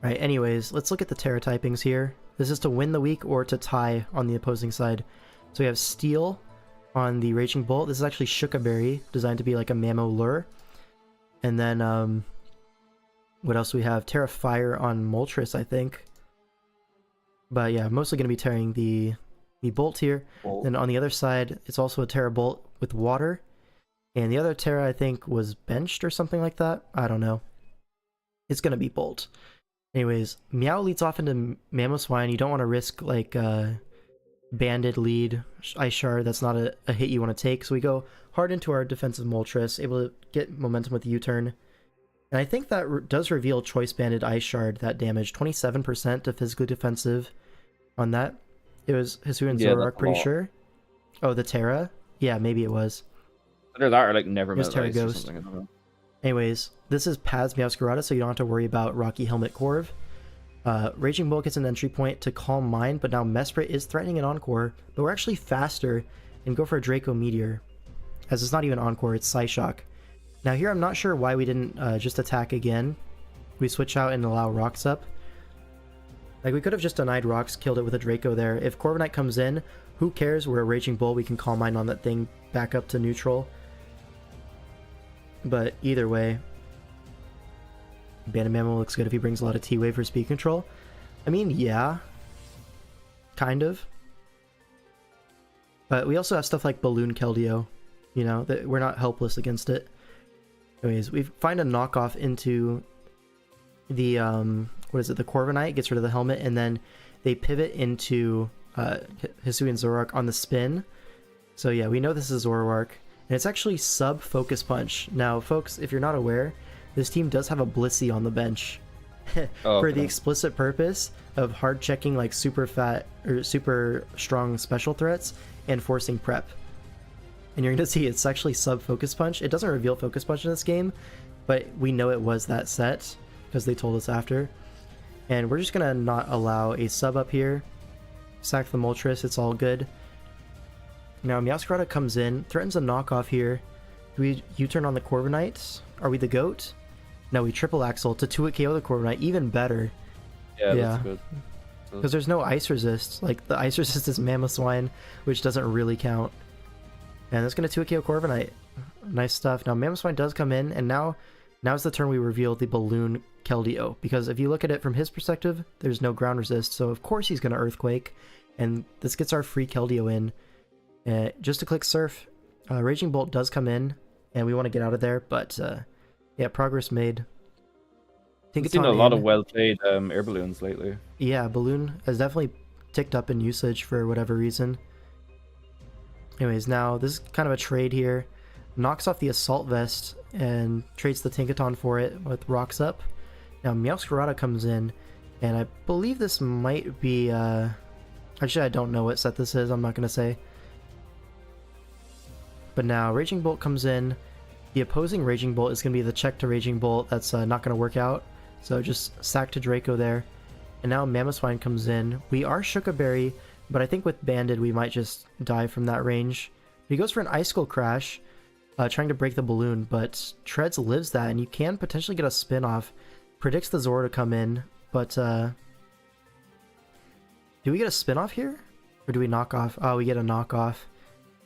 Right, anyways, let's look at the Terra typings here. This is to win the week or to tie on the opposing side. So we have Steel on the Raging Bolt. This is actually Shuka Berry, designed to be like a Mamo lure. And then, what else do we have? Terra Fire on Moltres, I think. But yeah, mostly going to be tearing the Bolt here. Then on the other side, it's also a Terra Bolt with Water. And the other Terra, I think, was benched or something like that. I don't know. It's going to be Bolt. Anyways, Meow leads off into Mamoswine. You don't want to risk like Banded lead, Ice Shard. That's not a hit you want to take. So we go hard into our defensive Moltres, able to get momentum with the U-turn. And I think that does reveal Choice Banded Ice Shard, that damage. 27% to physically defensive on that. It was Hisuian Zoroark, pretty sure. Oh, the Terra? Yeah, maybe it was. Either that or like never met Terra Ice or Ghost. something. I don't know. Anyways, this is Paz Meowscarada, so you don't have to worry about Rocky Helmet Corv. Raging Bull gets an entry point to Calm Mind, but now Mesprit is threatening an Encore, but we're actually faster and go for a Draco Meteor. As it's not even Encore, it's Psyshock. Now here I'm not sure why we didn't just attack again. We switch out and allow Rocks up. Like, we could have just denied Rocks, killed it with a Draco there. If Corviknight comes in, who cares? We're a Raging Bull, we can Calm Mind on that thing, back up to neutral. But either way, Banded Mammal looks good if he brings a lot of T-Wave for speed control. I mean, yeah. Kind of. But we also have stuff like Balloon Keldeo. You know, that we're not helpless against it. Anyways, we find a knockoff into the, what is it, the Corviknight, gets rid of the helmet, and then they pivot into Hisuian Zoroark on the spin. So yeah, we know this is Zoroark. And it's actually sub-Focus Punch. Now, folks, if you're not aware, this team does have a Blissey on the bench. For the explicit purpose of hard checking like super fat or super strong special threats and forcing prep. And you're going to see it's actually sub-Focus Punch. It doesn't reveal Focus Punch in this game, but we know it was that set because they told us after. And we're just going to not allow a sub up here. Sack the Moltres, it's all good. Now Meowscarada comes in, threatens a knockoff here. Do we U-turn on the Corviknight? Are we the GOAT? No, we triple axle to 2-hit KO the Corviknight, even better. Yeah, that's good. Because there's no ice resist. Like, the ice resist is Mamoswine, which doesn't really count. And that's going to 2-hit KO Corviknight. Nice stuff. Now Mamoswine does come in, and now's the turn we reveal the Balloon Keldeo. Because if you look at it from his perspective, there's no ground resist, so of course he's going to Earthquake. And this gets our free Keldeo in. Just to click Surf, Raging Bolt does come in, and we want to get out of there, but yeah, progress made. I've seen a lot of well-played air balloons lately. Yeah, Balloon has definitely ticked up in usage for whatever reason. Anyways, now this is kind of a trade here. Knocks off the Assault Vest and trades the Tinkaton for it with Rocks up. Now Meowscarada comes in, and I believe this might be... Actually, I don't know what set this is, I'm not going to say. But now Raging Bolt comes in. The opposing Raging Bolt is going to be the check to Raging Bolt. That's not going to work out. So just sack to Draco there. And now Mamoswine comes in. We are Shuka Berry, but I think with Banded we might just die from that range. He goes for an Icicle Crash, trying to break the balloon, but Treads lives that, and you can potentially get a spin-off. Predicts the Zora to come in, but do we get a spin-off here? Or do we knock off? Oh, we get a knockoff.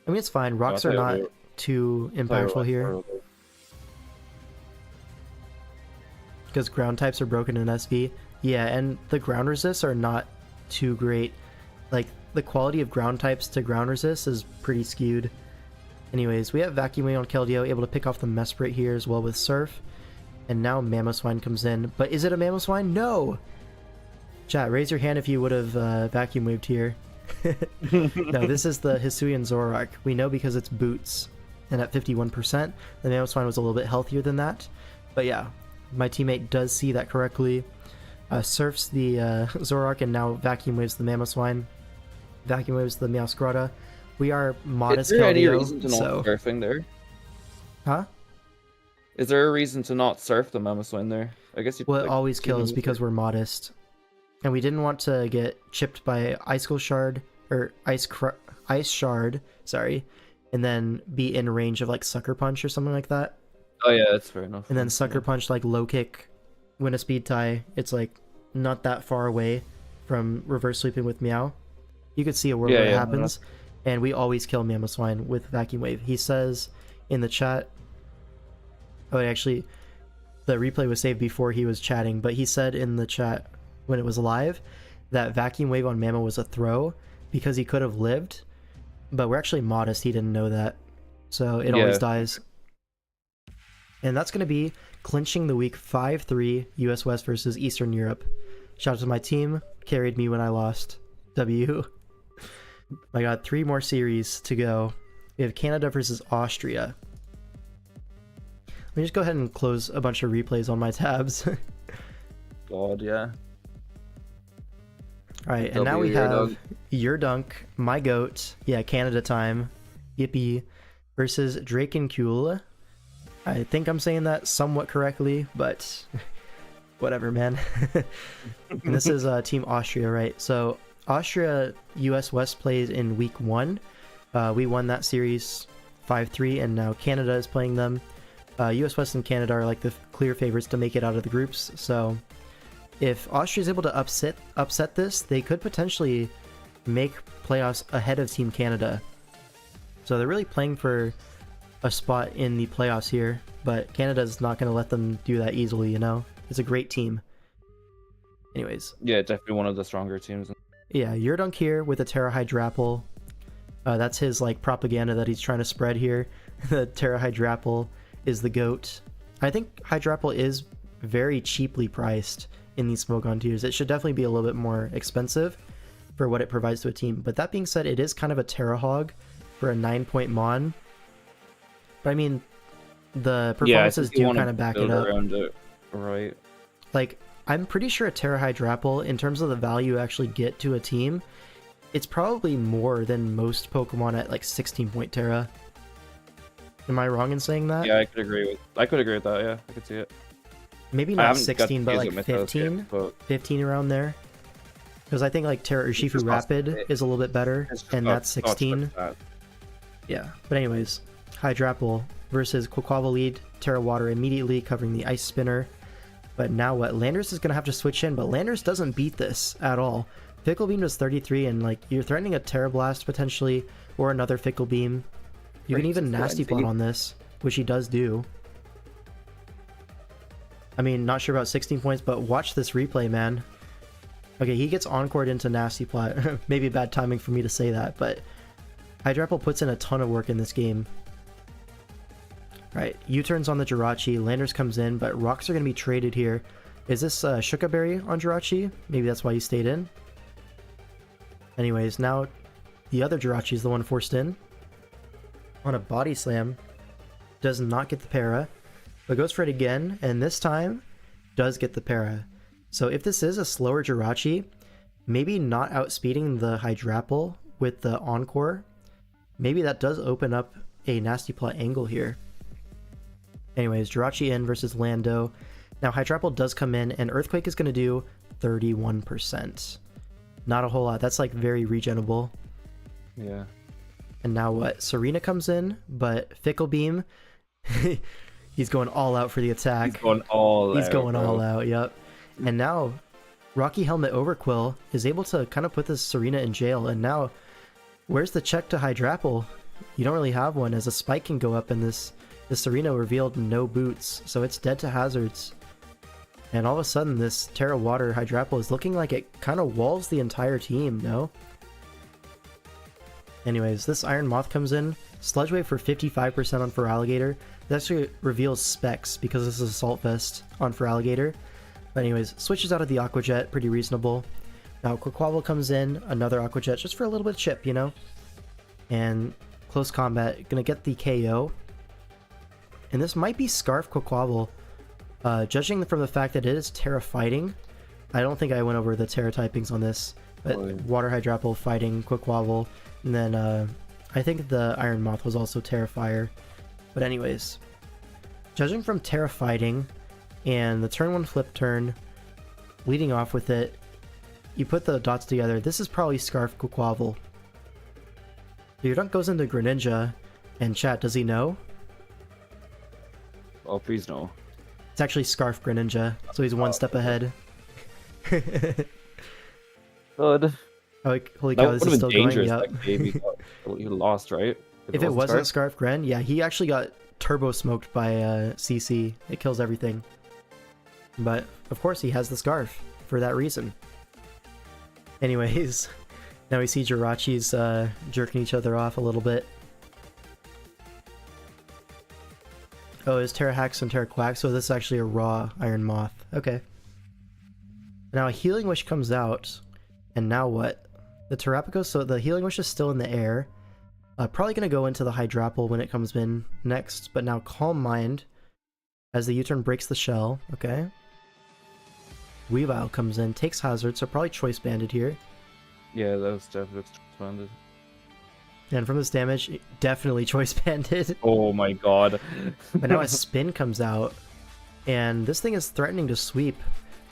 I mean, it's fine. Rocks are not too impactful here. Because ground types are broken in SV. Yeah, and the ground resists are not too great. Like, the quality of ground types to ground resist is pretty skewed. Anyways, we have Vacuum Wave on Keldeo, able to pick off the Mesprit here as well with Surf. And now Mamoswine comes in. But is it a Mamoswine? No! Chat, raise your hand if you would have Vacuum Waved here. No, this is the Hisuian Zoroark. We know because it's boots. And at 51%, the Mamoswine was a little bit healthier than that. But yeah, my teammate does see that correctly. Surfs the Zoroark and now Vacuum Waves the Mamoswine. Vacuum Waves the Meowscarada. We are modest. Is there any reason to not surfing there? Huh? Is there a reason to not surf the Mamoswine there? I guess you. Well, it always kills because we're modest. And we didn't want to get chipped by Icicle Shard, or Ice Shard, sorry, and then be in range of like Sucker Punch or something like that. Oh yeah, that's fair enough. And then Sucker Punch, like low kick, win a speed tie. It's like not that far away from reverse sweeping with Meow. You could see a world where it happens. And we always kill Mamoswine with Vacuum Wave. He says in the chat... Oh, actually, the replay was saved before he was chatting, but he said in the chat when it was live that Vacuum Wave on Mamo was a throw because he could have lived, but we're actually modest. He didn't know that. So it always dies. And that's going to be clinching the week 5-3 US West versus Eastern Europe. Shout out to my team, carried me when I lost. W. I got 3 more series to go. We have Canada versus Austria. Let me just go ahead and close a bunch of replays on my tabs. God, yeah. Alright, and now we have your dunk, my goat, yeah, Canada time, Yippee, versus Drake and Kuhl. I think I'm saying that somewhat correctly, but whatever, man. And this is Team Austria, right? So Austria US West plays in week 1. We won that series 5-3, and now Canada is playing them. US West and Canada are like the clear favorites to make it out of the groups, so if Austria is able to upset this, they could potentially make playoffs ahead of Team Canada. So they're really playing for a spot in the playoffs here, but Canada's not going to let them do that easily, you know? It's a great team. Anyways. Yeah, definitely one of the stronger teams. Yeah, Yurdunk here with a Terra Hydrapple. That's his like propaganda that he's trying to spread here. The Terra Hydrapple is the GOAT. I think Hydrapple is very cheaply priced in these Smogon tiers. It should definitely be a little bit more expensive for what it provides to a team. But that being said, it is kind of a Terra Hog for a 9-point Mon. But I mean, the performances do kind of back it up. Right. Like, I'm pretty sure a Terra Hydrapple, in terms of the value you actually get to a team, it's probably more than most Pokemon at like 16-point Terra. Am I wrong in saying that? Yeah, I could agree with that, yeah. I could see it. Maybe not 16, but like 15? Yet, but... 15 around there. Because I think like Terra Urshifu Rapid is a little bit better, and that's 16. Yeah, but anyways, Hydrapple versus Quaquaval lead, Terra Water immediately covering the Ice Spinner. But now what? Landers is going to have to switch in, but Landers doesn't beat this at all. Fickle Beam does 33, and like you're threatening a Terra Blast potentially, or another Fickle Beam. You can even Nasty Plot on this, which he does do. I mean, not sure about 16 points, but watch this replay, man. Okay, he gets encored into Nasty Plot. Maybe bad timing for me to say that, but Hydrapple puts in a ton of work in this game. Right, U-turns on the Jirachi, Landers comes in, but rocks are going to be traded here. Is this Shuka Berry on Jirachi? Maybe that's why he stayed in. Anyways, now the other Jirachi is the one forced in. On a Body Slam. Does not get the para, but goes for it again, and this time does get the para. So if this is a slower Jirachi, maybe not outspeeding the Hydrapple with the Encore, maybe that does open up a Nasty Plot angle here. Anyways, Jirachi in versus Lando. Now Hydrapple does come in, and Earthquake is going to do 31%. Not a whole lot. That's like very regenable. Yeah. And now what? Serena comes in, but Fickle Beam, he's going all out for the attack. He's going all out, yep. And now Rocky Helmet Overquill is able to kind of put this Serena in jail. And now, where's the check to Hydrapple? You don't really have one, as a spike can go up, and this Serena revealed no boots, so it's dead to hazards. And all of a sudden, this Terra Water Hydrapple is looking like it kind of walls the entire team, no? Anyways, this Iron Moth comes in, Sludge Wave for 55% on Feraligatr. That actually reveals specs because this is Assault Vest on Feraligatr. But anyways, switches out of the Aqua Jet, pretty reasonable. Now Quaquaval comes in, another Aqua Jet, just for a little bit of chip, you know? And close combat, gonna get the KO. And this might be Scarf Quaquaval. Judging from the fact that it is Terra fighting, I don't think I went over the Terra typings on this, but Water Hydrapple fighting Quaquaval, and then I think the Iron Moth was also Terra Fire. But anyways, judging from Terra fighting and the turn 1 flip turn, leading off with it, you put the dots together, this is probably Scarf Quaquaval. Your dunk goes into Greninja, and chat, does he know? Oh, please no. It's actually Scarf Greninja, so he's one step ahead. Good. Oh, holy cow, this is still going. Yep. You lost, right? If it wasn't Scarf Gren, yeah, he actually got turbo smoked by CC. It kills everything. But, of course, he has the Scarf for that reason. Anyways, now we see Jirachis jerking each other off a little bit. Oh, it's Terra Hacks and Terra Quack, so this is actually a raw Iron Moth. Okay. Now a Healing Wish comes out, and now what? The Terrapico, so the Healing Wish is still in the air. Probably going to go into the Hydrapple when it comes in next, but now Calm Mind as the U-turn breaks the shell. Okay. Weavile comes in, takes Hazard, so probably Choice Banded here. Yeah, that was definitely expanded. And from this damage, definitely Choice Banded. Oh my god. But now a Spin comes out, and this thing is threatening to sweep.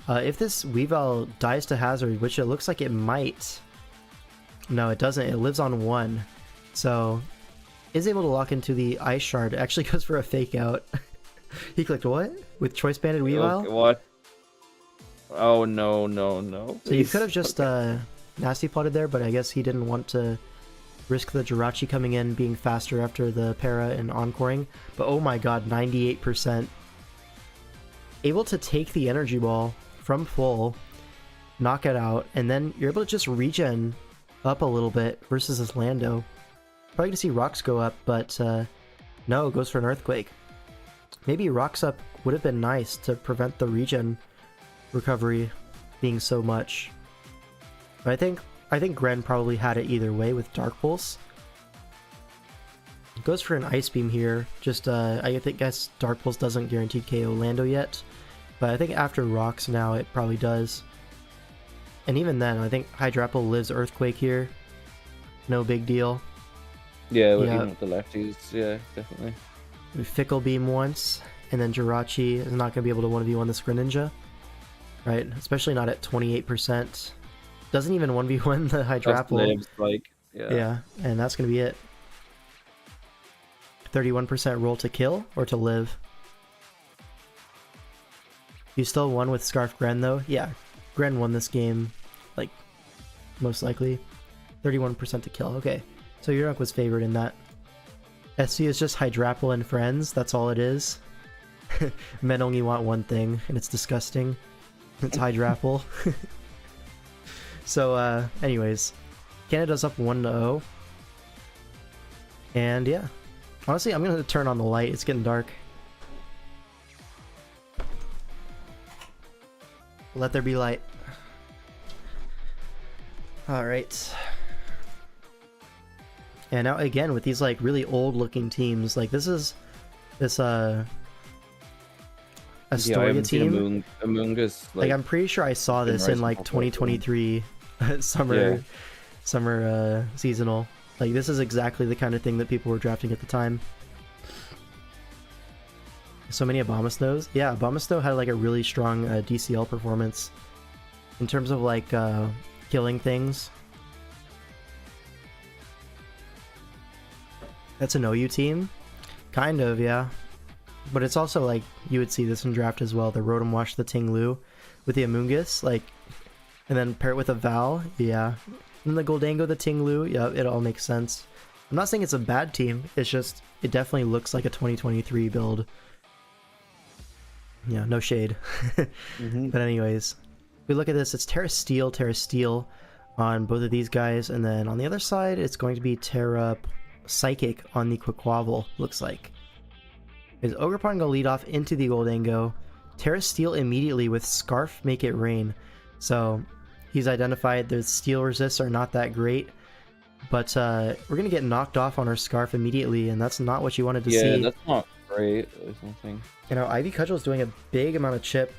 If this Weavile dies to Hazard, which it looks like it might... No, it doesn't. It lives on 1. So, is able to lock into the Ice Shard. It actually goes for a Fake Out. He clicked what? With Choice Banded Weavile? Okay, what? Oh, no, no, no. So you could have just Nasty Plotted there, but I guess he didn't want to risk the Jirachi coming in, being faster after the Para and Encoring. But oh my god, 98%. Able to take the Energy Ball from full, knock it out, and then you're able to just regen up a little bit versus this Lando. Probably gonna see Rocks go up, but no, it goes for an Earthquake. Maybe Rocks up would have been nice to prevent the regen recovery being so much. But I think Gren probably had it either way with Dark Pulse. Goes for an Ice Beam here. Just I guess Dark Pulse doesn't guarantee KO Lando yet, but I think after Rocks now it probably does. And even then, I think Hydrapple lives Earthquake here. No big deal. Yeah, even with the lefties, yeah, definitely. We Fickle Beam once, and then Jirachi is not going to be able to 1v1 this Greninja. Right? Especially not at 28%. Doesn't even 1v1 the Hydrapple. Lives, like, yeah, and that's going to be it. 31% roll to kill or to live. You still won with Scarf Gren though? Yeah, Gren won this game, like, most likely. 31% to kill, okay. So Yurik was favored in that. SC is just Hydrapple and friends, that's all it is. Men only want one thing, and it's disgusting. It's Hydrapple. So, anyways, Canada's up 1-0. And yeah, honestly, I'm gonna turn on the light, it's getting dark. Let there be light. Alright. And now again with these like really old looking teams, like this is this Astoria team. Amoongus, like I'm pretty sure I saw this in like 2023 summer seasonal. Like this is exactly the kind of thing that people were drafting at the time. So many Abomasnows. Yeah, Abomasnow had like a really strong DCL performance in terms of like killing things. That's an OU team? Kind of, yeah. But it's also like, you would see this in draft as well, the Rotom Wash, the Ting-Lu with the Amoongus, like, and then pair it with a Val, yeah. And the Goldango, the Ting-Lu, yeah, it all makes sense. I'm not saying it's a bad team, it's just, it definitely looks like a 2023 build. Yeah, no shade. But anyways, we look at this, it's Terra Steel on both of these guys, and then on the other side, it's going to be Terra Psychic on the Quaquaval, looks like. Is Ogerpon going to lead off into the Goldango? Terra Steel immediately with Scarf Make It Rain. So he's identified the steel resists are not that great, but we're going to get knocked off on our Scarf immediately, and that's not what you wanted to see. Yeah, that's not great or something. You know, Ivy Cudgel's doing a big amount of chip,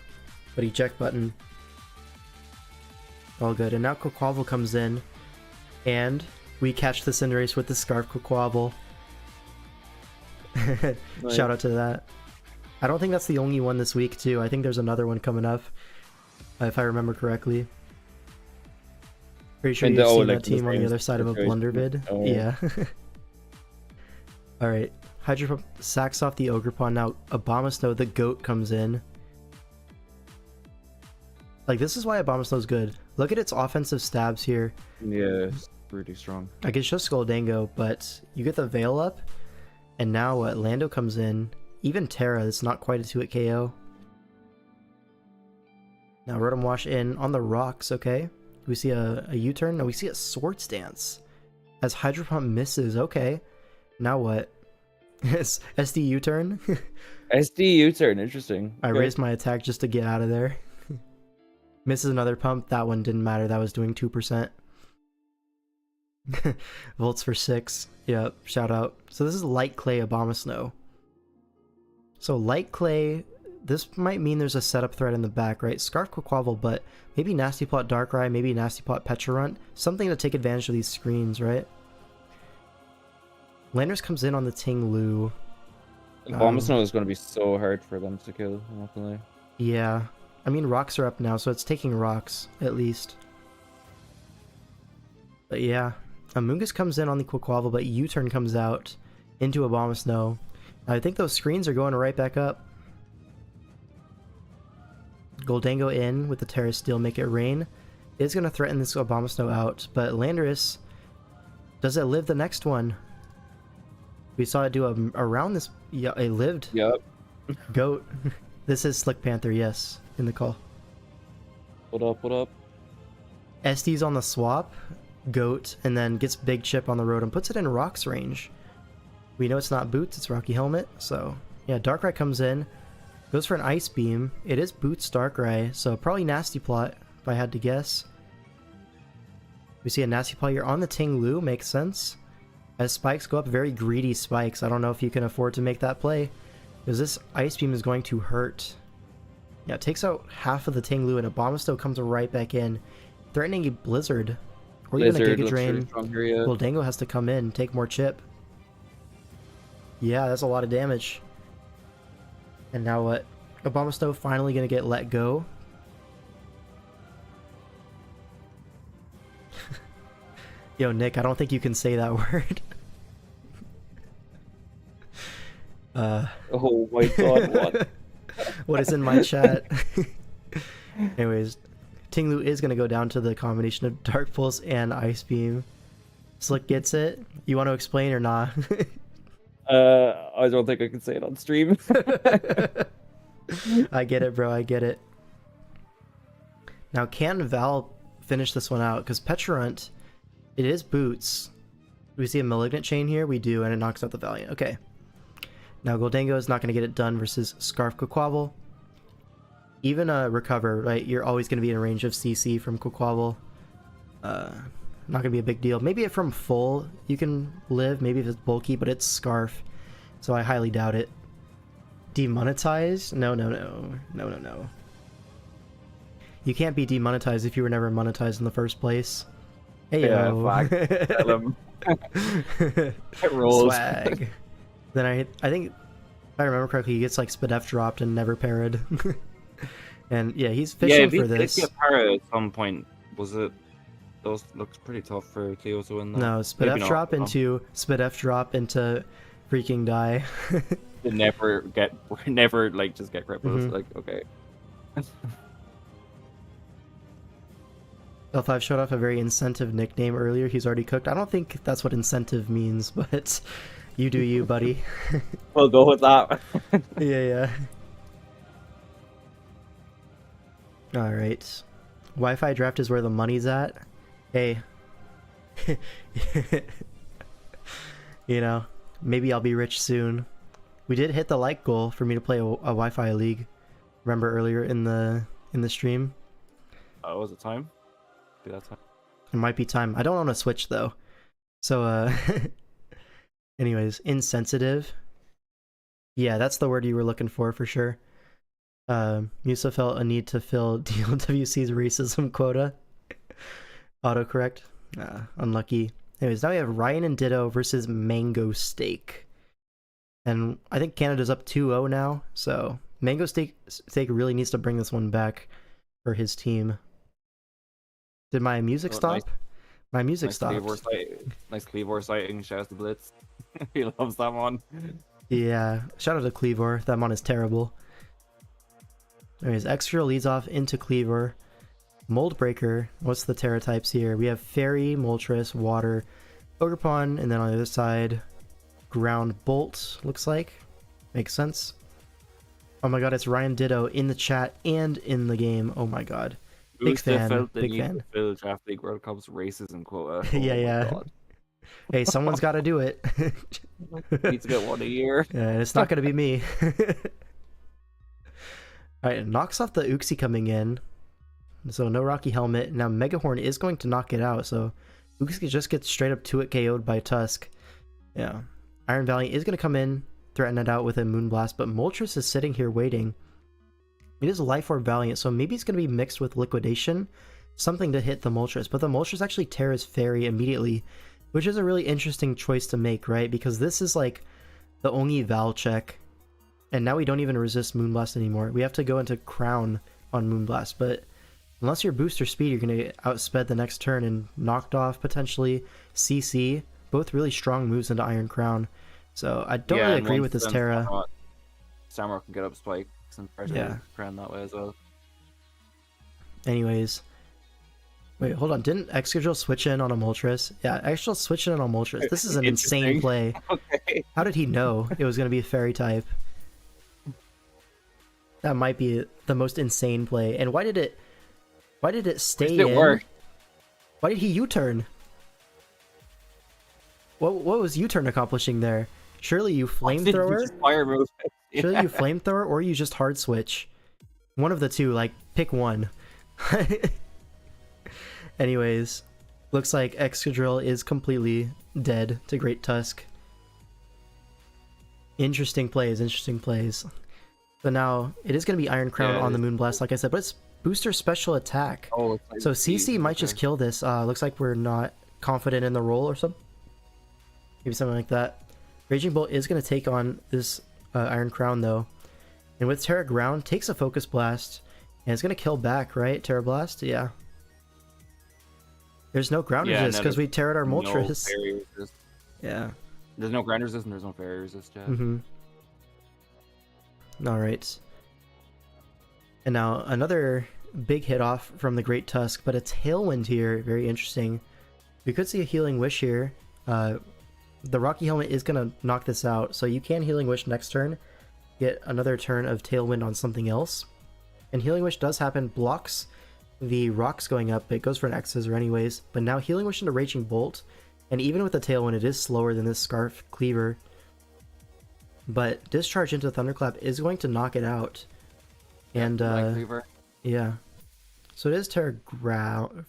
but eject button. All good. And now Quaquaval comes in, and we catch the Cinderace with the Scarf Quaquaval. Nice. Shout out to that. I don't think that's the only one this week too. I think there's another one coming up, if I remember correctly. Pretty sure you've seen that team on the other side of a Blundervid. Oh. Yeah. Alright. Hydro Pump sacks off the Ogerpon. Now Abomasnow, the goat, comes in. Like, this is why Abomasnow's good. Look at its offensive stabs here. Yeah, it's pretty strong. Like, it's just Goldango, but you get the Veil up, and now Lando comes in. Even Terra, it's not quite a 2-hit KO. Now Rotom Wash in on the rocks, okay. We see a U-turn? No, we see a Swords Dance. As Hydro Pump misses, okay. Now what? SD U-turn? SD U-turn, interesting. I Okay. raised my attack just to get out of there. Misses another pump. That one didn't matter. That was doing 2%. Volts for 6. Yep, shout out. So this is Light Clay Abomasnow. So Light Clay, this might mean there's a setup threat in the back, right? Scarf Quaquavel, but maybe Nasty Plot Darkrai, maybe Nasty Plot Pecharunt. Something to take advantage of these screens, right? Landers comes in on the Ting Lu. Abomasnow is going to be so hard for them to kill, I'm not gonna lie. Yeah. I mean, rocks are up now, so it's taking rocks, at least. But yeah. Amoonguss comes in on the Quaquavel, but U-turn comes out into Abomasnow. I think those screens are going right back up. Goldango in with the Terra Steel, make it rain. Is going to threaten this Abomasnow out, but Landorus, does it live the next one? We saw it do around this. Yeah, it lived. Yep. Goat. This is Slick Panther, yes, in the call. What up, what up? SD's on the swap, Goat, and then gets Big Chip on the road and puts it in Rock's range. We know it's not Boots, it's Rocky Helmet, so yeah, Darkrai comes in, goes for an Ice Beam. It is Boots Darkrai, so probably Nasty Plot, if I had to guess. We see a Nasty Plot here on the Ting Lu, makes sense. As spikes go up, very greedy spikes. I don't know if you can afford to make that play, because this Ice Beam is going to hurt. Yeah, it takes out half of the Ting Lu, and Abomasnow comes right back in, threatening a Blizzard. Or even a Giga Drain. Goldango has to come in, take more chip. Yeah, that's a lot of damage. And now what? Abomasnow finally gonna get let go. Yo, Nick, I don't think you can say that word. Oh my god, what? What is in my chat? Anyways, Ting Lu is going to go down to the combination of Dark Pulse and Ice Beam. Slick gets it. You want to explain or not? I don't think I can say it on stream. I get it, bro. I get it. Now, can Val finish this one out? Because Pecharunt, it is Boots. Do we see a Malignant Chain here? We do, and it knocks out the Valiant. Okay. Now, Goldango is not going to get it done versus Scarf Quaquavel. Even a Recover, right? You're always going to be in range of CC from Quaquavel. Not going to be a big deal. Maybe from full you can live. Maybe if it's bulky, but it's Scarf. So I highly doubt it. Demonetized? No, no, no. No, no, no. You can't be demonetized if you were never monetized in the first place. Hey, yo. It rolls. Swag. Then I think, if I remember correctly, he gets like Spadef dropped and never parried. And yeah, he's fishing for this. Yeah, if he did get parried at some point, was it? Those looks pretty tough for Cleo to win. No, Spadef drop into Spadef drop into freaking die. They never like just get crippled. Like, okay. L5 showed off a very incentive nickname earlier. He's already cooked. I don't think that's what incentive means, but you do you, buddy. We'll go with that. Yeah. Alright. Wi-Fi draft is where the money's at. Hey. You know, maybe I'll be rich soon. We did hit the like goal for me to play a Wi-Fi league. Remember earlier in the stream? Oh, was it time? Be that time. It might be time. I don't own a Switch though. So anyways, insensitive. Yeah, that's the word you were looking for sure. Msua felt a need to fill DLWC's racism quota. Autocorrect. Unlucky. Anyways, now we have Ryan and Ditto versus Mango Steak. And I think Canada's up 2-0 now, so Mango Steak really needs to bring this one back for his team. Did my music stop? Nice. My music Nice stopped. Nice Cleavor sighting. Shout out to Blitz. He loves that one. Yeah, shout out to Cleavor. That mon is terrible. Anyways, Extra leads off into Cleavor. Mold Breaker. What's the Terra types here? We have Fairy, Moltres, Water, Ogerpon, and then on the other side, Ground Bolt, looks like. Makes sense. Oh my god, it's Ryan Ditto in the chat and in the game. Oh my god. Big fan. Big fan. Fill Draft League World Cup's racism quota. Yeah. Hey, someone's got to do it. Need to get one a year. Yeah, it's not going to be me. Alright, it knocks off the Uxie coming in. So no Rocky Helmet. Now Megahorn is going to knock it out, so Uxie just gets straight up 2-hit KO'd by Tusk. Yeah. Iron Valiant is going to come in, threaten it out with a Moonblast, but Moltres is sitting here waiting. It is Life Orb Valiant, so maybe it's going to be mixed with Liquidation. Something to hit the Moltres, but the Moltres actually tears Fairy immediately, which is a really interesting choice to make, right? Because this is like the only Val check, and now we don't even resist Moonblast anymore. We have to go into Crown on Moonblast, but unless you're booster speed, you're going to get outsped the next turn and knocked off, potentially. CC, both really strong moves into Iron Crown. So I don't really agree with this Terra. Samurott can get up spikes and try to Crown that way as well. Anyways. Wait, hold on. Didn't Excadrill switch in on a Moltres? Yeah, Excadrill switched in on a Moltres. This is an insane play. Okay. How did he know it was going to be a Fairy type? That might be the most insane play. And why did it stay in? Work? Why did he U-turn? What was U-turn accomplishing there? Surely you flamethrower? Fire move. Surely you flamethrower or you just hard switch. One of the two, like pick one. Anyways, looks like Excadrill is completely dead to Great Tusk. Interesting plays. But now, it is going to be Iron Crown on the Moonblast, like I said, but it's booster special attack. Oh, so CC might just kill this. Looks like we're not confident in the roll or something. Maybe something like that. Raging Bolt is going to take on this Iron Crown, though. And with Terra Ground, takes a Focus Blast. And it's going to kill back, right? Terra Blast? Yeah. There's no ground resist because we Terra'd our Moltres. No yeah. There's no ground resist and there's no fairy resist yet. Alright. And now another big hit off from the Great Tusk, but a Tailwind here. Very interesting. We could see a Healing Wish here. The Rocky Helmet is going to knock this out, so you can Healing Wish next turn. Get another turn of Tailwind on something else. And Healing Wish does happen, blocks the rocks going up. It goes for an X-Scissor anyways, but now Healing Wish into Raging Bolt, and even with the Tailwind it is slower than this Scarf Cleaver, but Discharge into Thunderclap is going to knock it out. And yeah, so it is Terra Ground,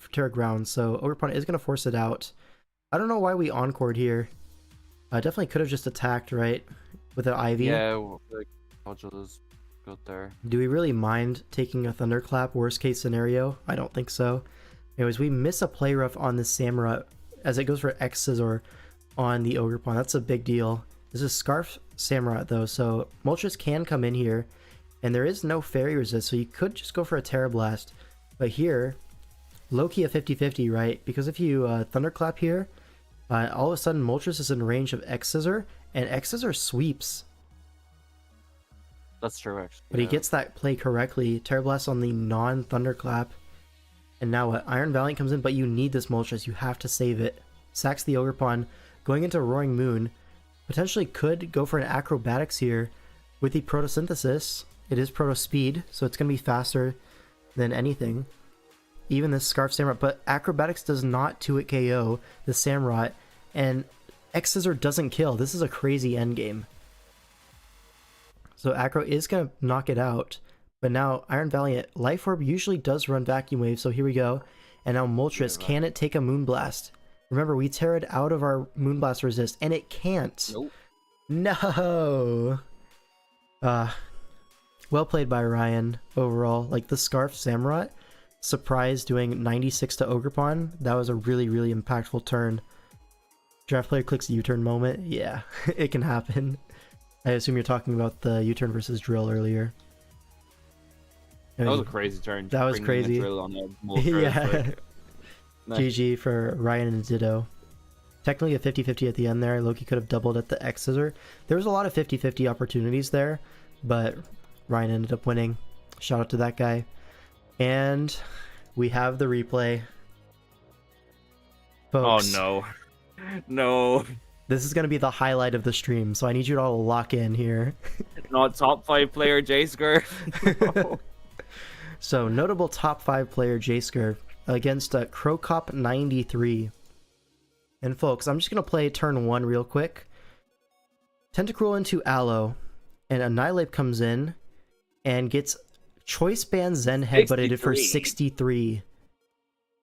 so Ogerpon is going to force it out. I don't know why we Encored here. Definitely could have just attacked, right, with an Ivy. Yeah, like is good there. Do we really mind taking a Thunderclap worst case scenario? I don't think so. Anyways, we miss a Play Rough on the Samurott as it goes for X-Scissor on the Ogerpon. That's a big deal. This is Scarf Samurott though, so Moltres can come in here, and there is no Fairy Resist, so you could just go for a Terra Blast. But here, low-key a 50-50, right? Because if you Thunderclap here, all of a sudden Moltres is in range of X-Scissor, and X-Scissor sweeps. That's true, actually. But he gets that play correctly. Terra Blast on the non-Thunderclap. And now what? Iron Valiant comes in, but you need this Moltres. You have to save it. Sacks the Ogerpon. Going into Roaring Moon. Potentially could go for an Acrobatics here. With the Protosynthesis, it is Proto Speed, so it's going to be faster than anything. Even this Scarf Samurott. But Acrobatics does not 2-hit KO the Samurott. And X-Scissor doesn't kill. This is a crazy endgame. So Acro is going to knock it out, but now Iron Valiant, Life Orb usually does run Vacuum Wave, so here we go. And now Moltres, can it take a Moonblast? Remember, we Terra'd out of our Moonblast resist, and it can't. Nope. No! Well played by Ryan, overall. Like, the Scarf Samurott, surprise doing 96 to Ogerpon, that was a really, really impactful turn. Draft player clicks U-turn moment, yeah, it can happen. I assume you're talking about the U-turn versus drill earlier. That was a crazy turn. That was crazy. Yeah. Nice. GG for Ryan and Ditto. Technically a 50-50 at the end there. Loki could have doubled at the X-Scissor. There was a lot of 50-50 opportunities there, but Ryan ended up winning. Shout out to that guy. And we have the replay. Folks, oh no. No. This is going to be the highlight of the stream, so I need you all to lock in here. Not top 5 player J-Scurf. No. So, notable top 5 player J-Scurf against Crocop 93. And folks, I'm just going to play turn 1 real quick. Tentacruel into Aloe, and Annihilate comes in and gets Choice Band Zen headbutted for 63.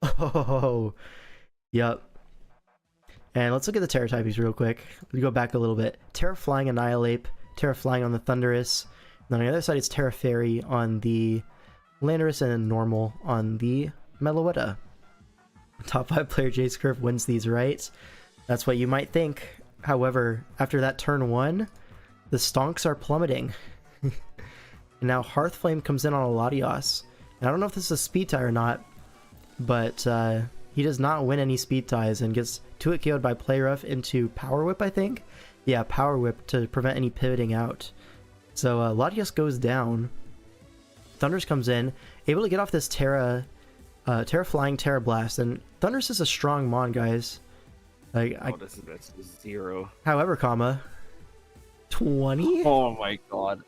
Oh, yep. And let's look at the Terra typings real quick. We go back a little bit. Terra Flying Annihilate, Terra Flying on the Thundurus. And on the other side, it's Terra Fairy on the Landorus and Normal on the Meloetta. Top 5 player J-Scurf wins these, right? That's what you might think. However, after that turn 1, the stonks are plummeting. And now Hearthflame comes in on a Latios. And I don't know if this is a speed tie or not, but he does not win any speed ties and gets 2-hit KO'd by Play Rough into Power Whip, I think? Yeah, Power Whip to prevent any pivoting out. So Latios goes down. Thundurus comes in, able to get off this Terra Flying, Terra Blast, and Thundurus is a strong mon, guys. This is 0. However, 20? Oh my god.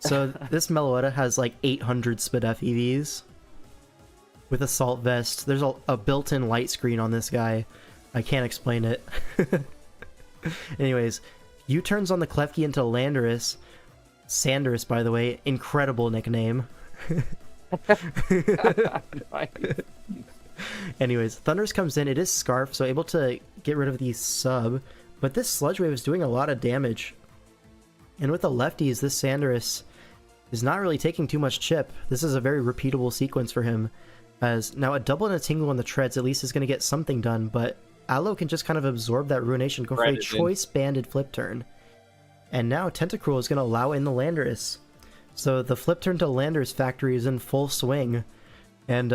So this Meloetta has like 800 SPDF EVs. With Assault Vest. There's a built-in light screen on this guy. I can't explain it. Anyways, U-turns on the Klefki into Landorus. Sandurus, by the way. Incredible nickname. Anyways, Thundurus comes in. It is Scarf, so able to get rid of the sub. But this Sludge Wave is doing a lot of damage. And with the lefties, this Sandurus is not really taking too much chip. This is a very repeatable sequence for him. As now a double and a tingle on the treads at least is going to get something done, but Aloe can just kind of absorb that Ruination, go for a choice banded flip turn. And now Tentacruel is going to allow in the Landorus. So the flip turn to Landorus factory is in full swing. And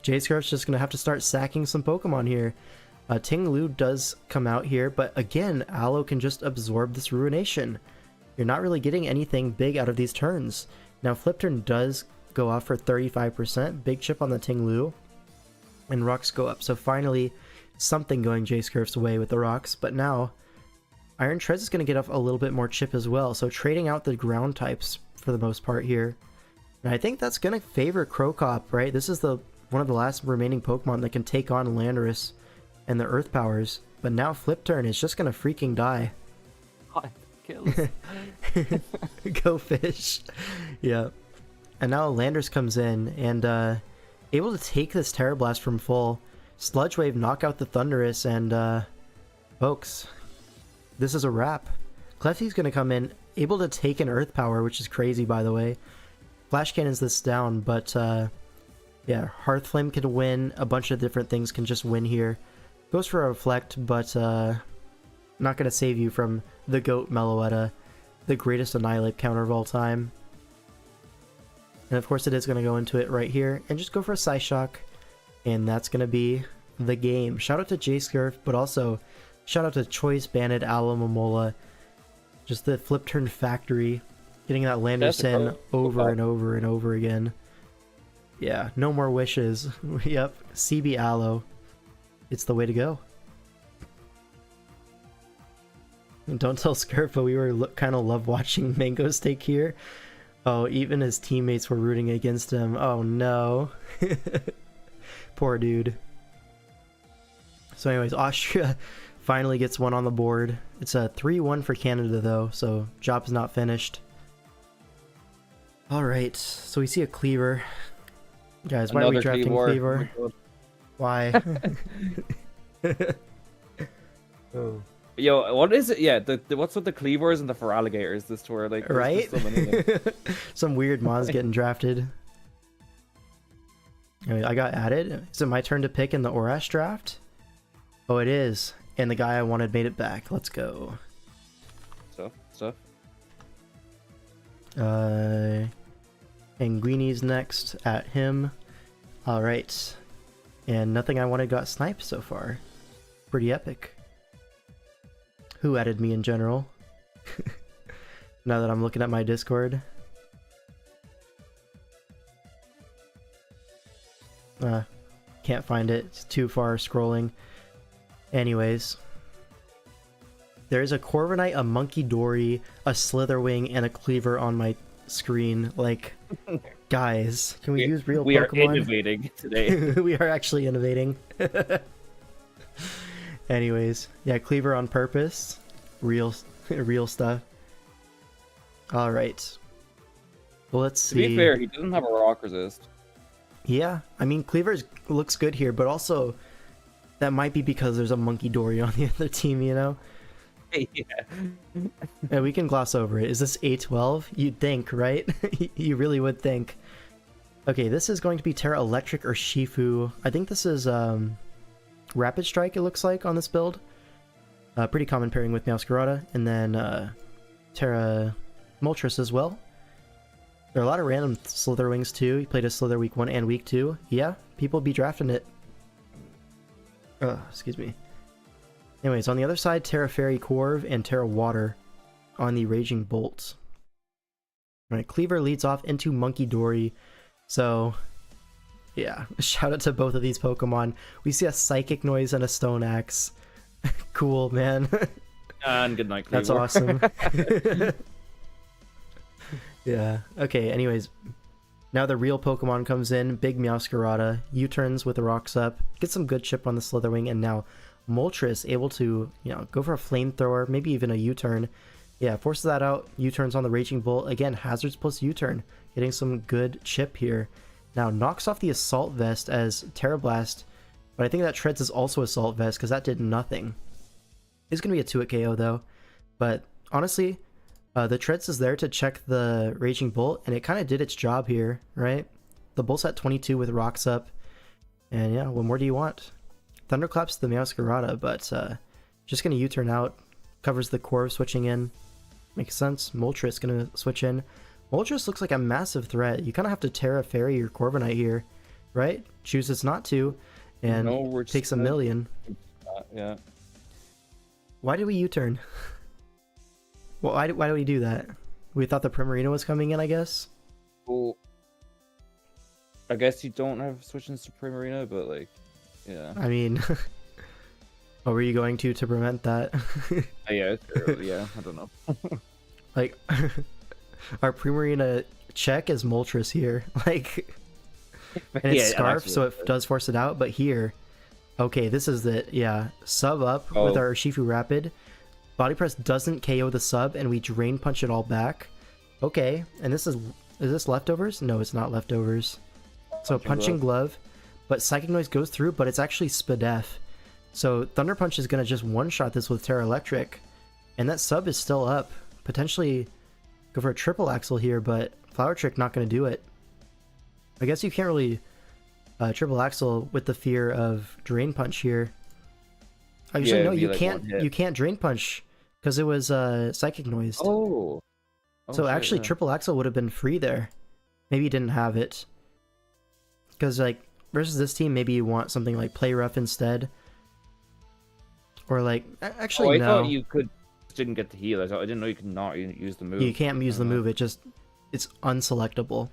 J-Scarf's just going to have to start sacking some Pokemon here. Ting Lu does come out here, but again, Aloe can just absorb this Ruination. You're not really getting anything big out of these turns. Now flip turn does go off for 35%, big chip on the Ting Lu, and rocks go up. So finally, something going J-Scurf's way with the rocks, but now Iron Treads is going to get off a little bit more chip as well, so trading out the ground types for the most part here. And I think that's going to favor Crocop, right? This is one of the last remaining Pokemon that can take on Landorus and the Earth Powers, but now Flip Turn is just going to freaking die. Kills. Go fish. Yeah. And now Landorus comes in and able to take this Terra Blast from full. Sludge Wave, knock out the Thundurus, and folks, this is a wrap. Klefty's going to come in, able to take an Earth Power, which is crazy, by the way. Flash Cannon's this down, but yeah, Hearthflame can win. A bunch of different things can just win here. Goes for a Reflect, but not going to save you from the GOAT Meloetta, the greatest Annihilate counter of all time. And of course it is going to go into it right here, and just go for a Psyshock, and that's going to be the game. Shout out to J-Scurf, but also shout out to Choice Banded alomomomola. Just the flip turn factory, getting that Landorus in over and over and over again. Yeah, no more wishes. Yep, CB Aloe. It's the way to go. And don't tell Scurf, but we were kind of love watching Mango Steak here. Oh, even his teammates were rooting against him. Oh no. Poor dude. So anyways, Austria finally gets one on the board. It's a 3-1 for Canada though, so job's not finished. Alright, so we see a Cleaver. Guys, why are we drafting Cleaver? Oh Why? Oh. Yo, what is it? Yeah, what's with the Cleavers and the Feraligators this tour? Like, right? So many Some weird mons getting drafted. Anyway, I got added. Is it my turn to pick in the Orash draft? Oh, it is. And the guy I wanted made it back. Let's go. Stuff. Anguini's next at him. Alright. And nothing I wanted got sniped so far. Pretty epic. Who added me in general? Now that I'm looking at my Discord. Can't find it. It's too far scrolling. Anyways. There is a Corviknight, a Monkey Dory, a Slitherwing, and a Cleaver on my screen. Like, guys, can we use real Pokemon? We are innovating today. We are actually innovating. Anyways, yeah, Cleaver on purpose. Real real stuff. Alright. Well, let's see. To be fair, he doesn't have a rock resist. Yeah, I mean, Cleaver looks good here, but also that might be because there's a Monkey Dory on the other team, you know? Yeah. Yeah, we can gloss over it. Is this A12? You'd think, right? You really would think. Okay, this is going to be Terra Electric or Shifu. I think this is Rapid Strike, it looks like, on this build. Pretty common pairing with Meowscarada. And then Terra Moltres as well. There are a lot of random Slitherwings too. He played a Slither week 1 and week 2. Yeah, people be drafting it. Excuse me. Anyways, on the other side, Terra Fairy Corv and Terra Water on the Raging Bolt. Alright, Cleaver leads off into Monkey Dory. So, yeah, shout out to both of these Pokemon. We see a Psychic Noise and a Stone Axe. Cool, man. And good night, Cleaver. That's awesome. Yeah. Okay, anyways. Now the real Pokemon comes in. Big Meowscarada. U-turns with the rocks up. Get some good chip on the Slitherwing. And now Moltres able to, you know, go for a Flamethrower. Maybe even a U-turn. Yeah, forces that out. U-turns on the Raging Bolt. Again, Hazards plus U-turn. Getting some good chip here. Now knocks off the Assault Vest as Terra Blast. But I think that Treads is also Assault Vest because that did nothing. It's going to be a 2-hit KO though. But honestly, the Treads is there to check the Raging Bolt, and it kind of did its job here, right? The Bolt's at 22 with rocks up, and yeah, what more do you want? Thunderclaps the Meowscarada, but just going to U-turn out, covers the Corv switching in. Makes sense. Moltres going to switch in. Moltres looks like a massive threat. You kind of have to Terra Fairy your Corviknight here, right? Chooses not to, and takes a million. Yeah. Why did we U-turn? Well, why do we do that? We thought the Primarina was coming in, I guess? Well, I guess you don't have switches to Primarina, but like, yeah. I mean, what were you going to prevent that? Yeah, it's early, yeah, I don't know. Like, our Primarina check is Moltres here. Like, and it's Scarf, so it does force it out, but here, okay, this is it, yeah. Sub up with our Shifu Rapid. Body Press doesn't KO the sub, and we Drain Punch it all back. Okay, and this is this leftovers? No, it's not leftovers. So Punching Glove, but Psychic Noise goes through, but it's actually Spadef. So Thunder Punch is going to just one-shot this with Terra Electric, and that sub is still up. Potentially go for a Triple Axle here, but Flower Trick not going to do it. I guess you can't really Triple Axle with the fear of Drain Punch here. Actually, yeah, no, you can't. You can't Drain Punch. Because it was Psychic Noise. Oh. So shit, actually, yeah. Triple Axle would have been free there. Maybe you didn't have it. Because, like, versus this team, maybe you want something like Play Rough instead. Or, like, actually, no. I thought you didn't get the heal. I didn't know you could not use the move. You can't use the move. It's unselectable.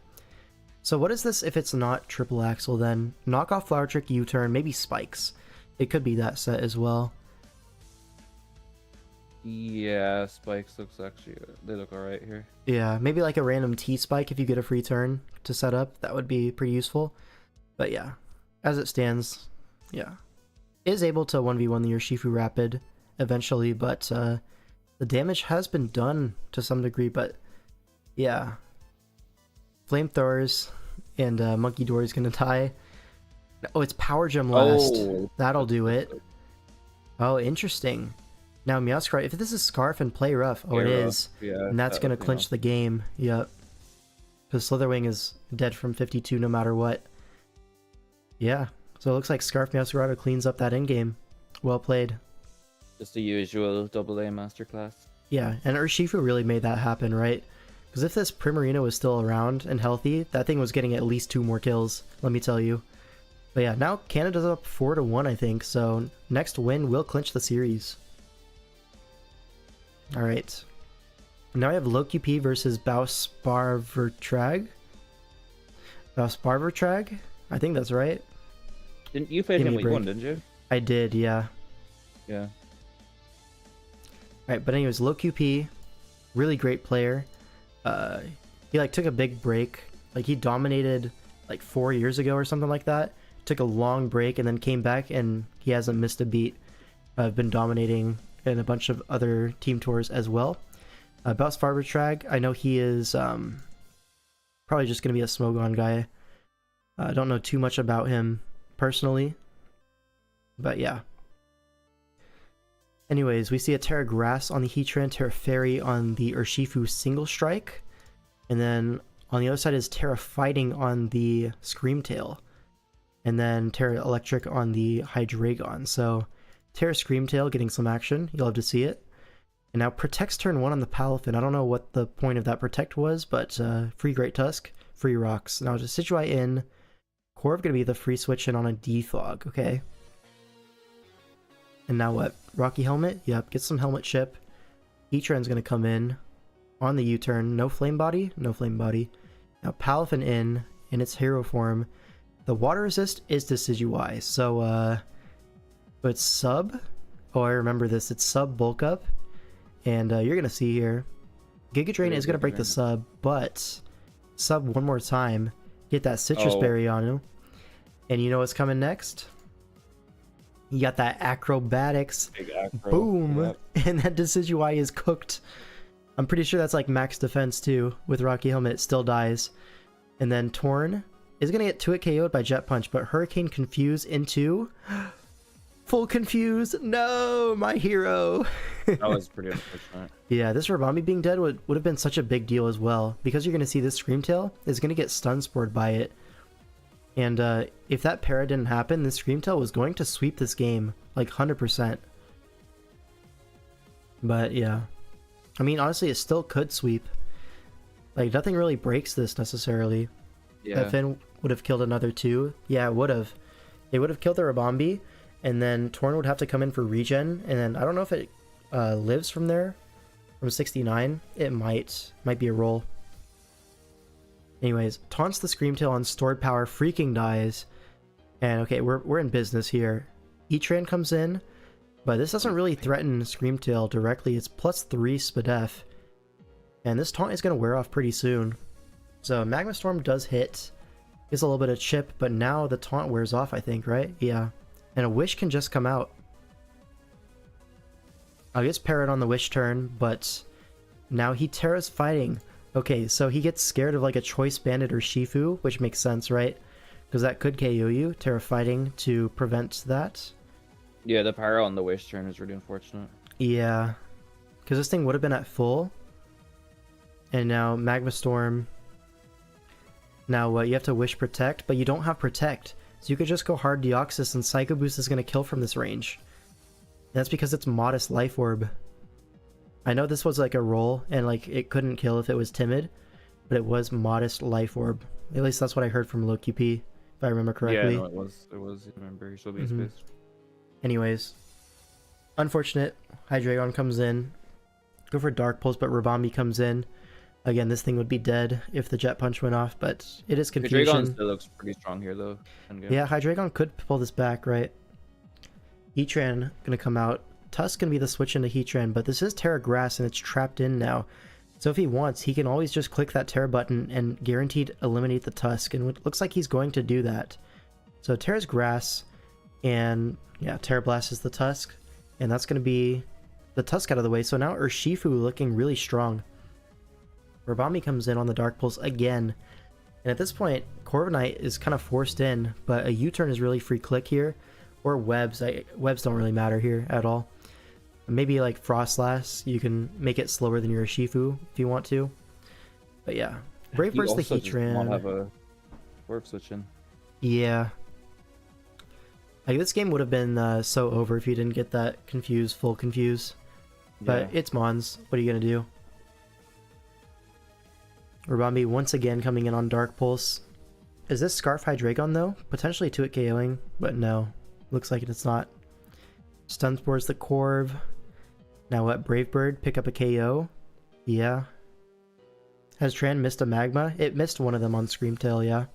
So what is this if it's not Triple Axle then? Knock off Flower Trick, U-turn, maybe Spikes. It could be that set as well. Yeah, Spikes looks actually, they look alright here. Yeah, maybe like a random T-Spike if you get a free turn to set up. That would be pretty useful. But yeah, as it stands, yeah. Is able to 1v1 your Shifu Rapid eventually, but the damage has been done to some degree, but yeah. Flamethrowers and Monkey Dory's gonna die. Oh, it's Power Gem last. Oh. That'll do it. Oh, interesting. Now Meowscarada, if this is Scarf and Play Rough, it is. Yeah, and that's going to clinch the game. Yep. Because Slitherwing is dead from 52 no matter what. Yeah. So it looks like Scarf Meowscarada cleans up that in-game. Well played. Just the usual AA masterclass. Yeah, and Urshifu really made that happen, right? Because if this Primarina was still around and healthy, that thing was getting at least 2 more kills, let me tell you. But yeah, now Canada's up 4-1, I think, so next win will clinch the series. Alright. Now I have Loki versus Bausparvertrag. Bausparvertrag? I think that's right. Didn't you play him week 1, didn't you? I did, yeah. Yeah. Alright, but anyways, LowQP, really great player. He like took a big break. Like he dominated like 4 years ago or something like that. Took a long break and then came back and he hasn't missed a beat. been dominating in a bunch of other team tours as well. About Farbertrag, I know he is probably just going to be a Smogon guy. I don't know too much about him personally, but yeah. Anyways, we see a Terra Grass on the Heatran, Terra Fairy on the Urshifu Single Strike, and then on the other side is Terra Fighting on the Screamtail, and then Terra Electric on the Hydreigon. So Terra Screamtail getting some action, you'll have to see it. And now Protect's turn 1 on the Palafin. I don't know what the point of that Protect was, but free Great Tusk, free Rocks. Now to Decidueye in, Corv gonna be the free switch in on a Defog, okay. And now what? Rocky Helmet? Yep, get some Helmet Chip. Heatran's gonna come in on the U-turn. No Flame Body? No Flame Body. Now Palafin in its hero form. The Water Resist is Decidueye, so it's Sub. Oh, I remember this. It's Sub Bulk Up. And you're gonna see here, Giga Drain is gonna break the Sub, but Sub one more time, get that Citrus Berry on him. And you know what's coming next? You got that Acrobatics. Big acro. Boom! Yep. And that Decidueye is cooked. I'm pretty sure that's like max defense too. With Rocky Helmet, it still dies. And then Torn is gonna get 2-hit KO'd by Jet Punch, but Hurricane Confuse into Full Confuse. No, my hero. That was pretty unfortunate. Yeah, this Rabambi being dead would have been such a big deal as well, because you're going to see this Screamtail is going to get stun spored by it. And if that para didn't happen, this Screamtail was going to sweep this game, like 100%. But yeah. I mean, honestly, it still could sweep. Like, nothing really breaks this necessarily. Yeah. That Finn would have killed another 2. Yeah, it would have. It would have killed the Rabambi, and then Torn would have to come in for regen, and then I don't know if it lives from there, from 69. It might be a roll. Anyways, taunts the Screamtail on stored power, freaking dies, and okay, we're in business here. Heatran comes in, but this doesn't really threaten Screamtail directly. It's +3 Spadef, and this taunt is going to wear off pretty soon. So Magma Storm does hit, gets a little bit of chip, but now the taunt wears off, I think, right? Yeah. And a Wish can just come out. I guess Parrot on the Wish turn, but now he Terra's fighting. Okay, so he gets scared of like a Choice Bandit or Shifu, which makes sense, right? Because that could KO you. Terra fighting to prevent that. Yeah, the Pyro on the Wish turn is really unfortunate. Yeah. Because this thing would have been at full. And now Magma Storm. Now you have to Wish Protect, but you don't have Protect. So you could just go hard Deoxys and Psycho Boost is going to kill from this range. And that's because it's Modest Life Orb. I know this was like a roll and like it couldn't kill if it was timid, but it was Modest Life Orb. At least that's what I heard from LowQP, if I remember correctly. Yeah, no, it was. I remember, he's still being spaced. Anyways, unfortunate. Hydreigon comes in. Go for Dark Pulse, but Rabambi comes in. Again, this thing would be dead if the Jet Punch went off, but it is confusion. Hydreigon still looks pretty strong here, though. Yeah, Hydreigon could pull this back, right? Heatran gonna come out. Tusk gonna be the switch into Heatran, but this is Terra Grass and it's trapped in now. So if he wants, he can always just click that Terra button and guaranteed eliminate the Tusk, and it looks like he's going to do that. So Terra's Grass, and yeah, Terra Blast is the Tusk, and that's gonna be the Tusk out of the way. So now Urshifu looking really strong. Rabambi comes in on the Dark Pulse again. And at this point, Corviknight is kind of forced in, but a U-turn is really free click here. Or webs. Webs don't really matter here at all. Maybe like Frostlass, you can make it slower than your Urshifu if you want to. But yeah. Brave Bird's the Heatran. Want to have a warp switch in. Yeah. Like this game would have been so over if you didn't get that full confuse. But it's Mons. What are you going to do? Rabambi once again coming in on Dark Pulse. Is this Scarf Hydreigon though? Potentially 2-hit KOing, but no. Looks like it's not. Stun Spores the Corv. Now what? Brave Bird pick up a KO? Yeah. Has Tran missed a Magma? It missed one of them on Screamtail, yeah.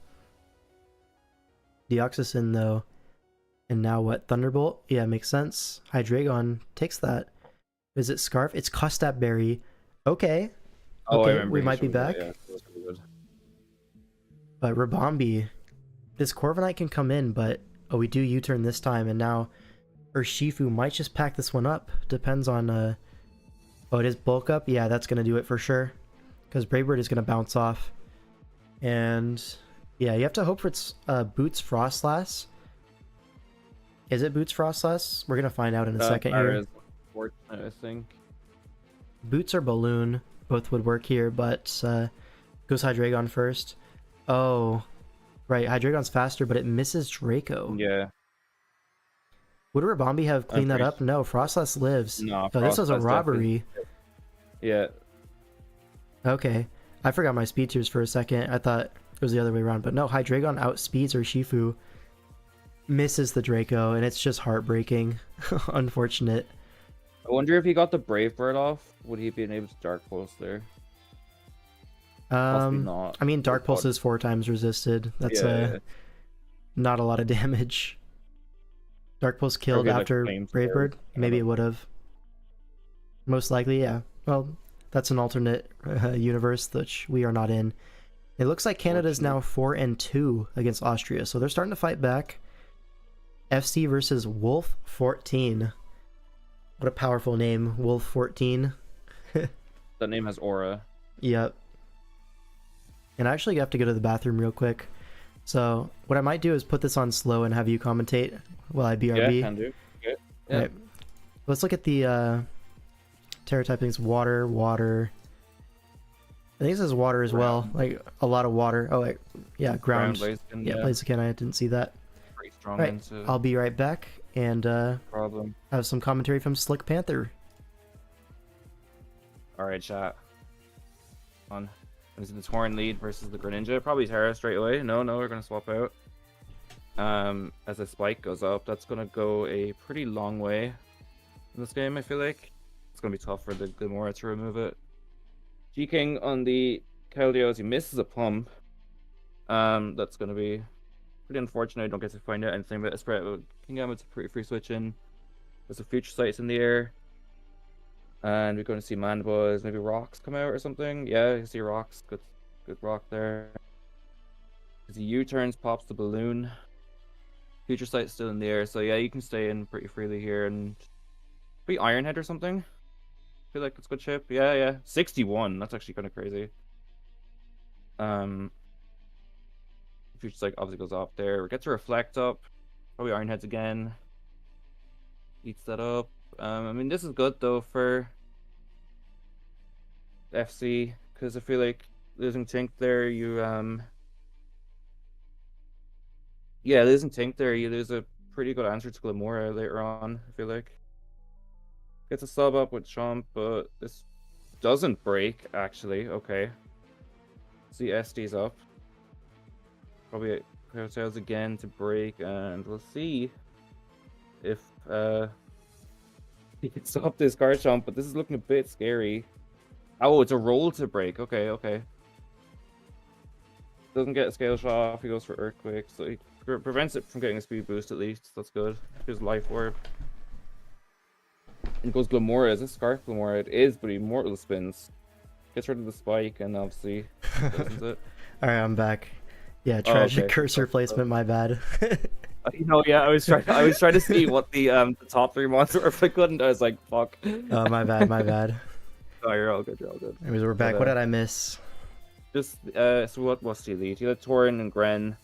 Deoxys in though. And now what? Thunderbolt? Yeah, makes sense. Hydreigon takes that. Is it Scarf? It's Custap Berry. Okay. Oh, okay, I remember. We might be back. Yeah, that was really good. But Rabambi, this Corviknight can come in, but oh, we do U-turn this time, and now or Shifu might just pack this one up. Depends on oh, it is bulk up. Yeah, that's gonna do it for sure. Because Bravebird is gonna bounce off. And yeah, you have to hope for its Boots Frostlass. Is it Boots Frostlass? We're gonna find out in a second here. Is fortunate, I think. Boots or Balloon, both would work here, but goes Hydreigon first. Oh, right, Hydreigon's faster, but it misses Draco. Yeah. Would Rabombi have cleaned that up? No, Frostlass lives. No, Oh, this was a Frostlass robbery. Yeah. Okay, I forgot my speed tiers for a second. I thought it was the other way around, but no, Hydreigon outspeeds Urshifu, misses the Draco, and it's just heartbreaking. Unfortunate. I wonder if he got the Brave Bird off, would he be able to Dark Pulse there? Possibly not. I mean, Dark Pulse is 4 times resisted. That's not a lot of damage. Dark Pulse killed after Brave Bird? Maybe it would have. Most likely, yeah. Well, that's an alternate universe which we are not in. It looks like Canada is now 4-2 against Austria, so they're starting to fight back. FC versus Wolf 14. What a powerful name, Wolf 14. That name has aura. Yep. And I actually have to go to the bathroom real quick. So what I might do is put this on slow and have you commentate while I BRB. Yeah, can do. Okay. Yeah. Right. Let's look at the Terra typings. Water, water. I think this is water as well. Like a lot of water. Oh, wait. Yeah, ground. Blaziken, yeah, Blaziken. I didn't see that. Pretty strong Right. into I'll be right back and problem. have some commentary from Slick Panther. Alright, chat. On. Is it the Torn lead versus the Greninja? Probably Terra straight away. No, we're gonna swap out. As the spike goes up, that's gonna go a pretty long way in this game, I feel like. It's gonna be tough for the Glimora to remove it. G-King on the Keldeo, he misses a pump. That's gonna be pretty unfortunate. I don't get to find out anything about a spread. King Gambit's a pretty free switch in. There's a future sights in the air. And we're going to see Mandibles, maybe rocks come out or something. Yeah, you see rocks. Good rock there. As he U-turns, pops the balloon. Future sight's still in the air, so yeah, you can stay in pretty freely here and maybe Iron Head or something. Feel like it's good chip. Yeah. 61. That's actually kind of crazy. Future sight obviously goes off there. Gets a reflect up. Probably Iron Heads again. Eats that up. I mean, this is good though for FC because I feel like losing Tink there, losing Tink there, you lose a pretty good answer to Glimora later on. I feel like gets a sub up with Chomp, but this doesn't break actually. Okay, see SD's up. Probably Tails again to break, and we'll see if he can stop this Garchomp, but this is looking a bit scary. Oh, it's a roll to break. Okay. Doesn't get a scale shot off. He goes for Earthquake, so he prevents it from getting a speed boost at least. That's good. His Life Orb. And goes Glimora. Is this Scarf Glimora? It is, but he Immortal spins. Gets rid of the spike, and obviously doesn't it. Alright, I'm back. Yeah, tragic cursor placement, my bad. I was trying to see what the top 3 monsters were. If I couldn't, I was like, fuck. Oh, my bad. Oh, you're all good. Anyways, we're back. What did I miss? Just so what was the lead? He had Tauren and Gren.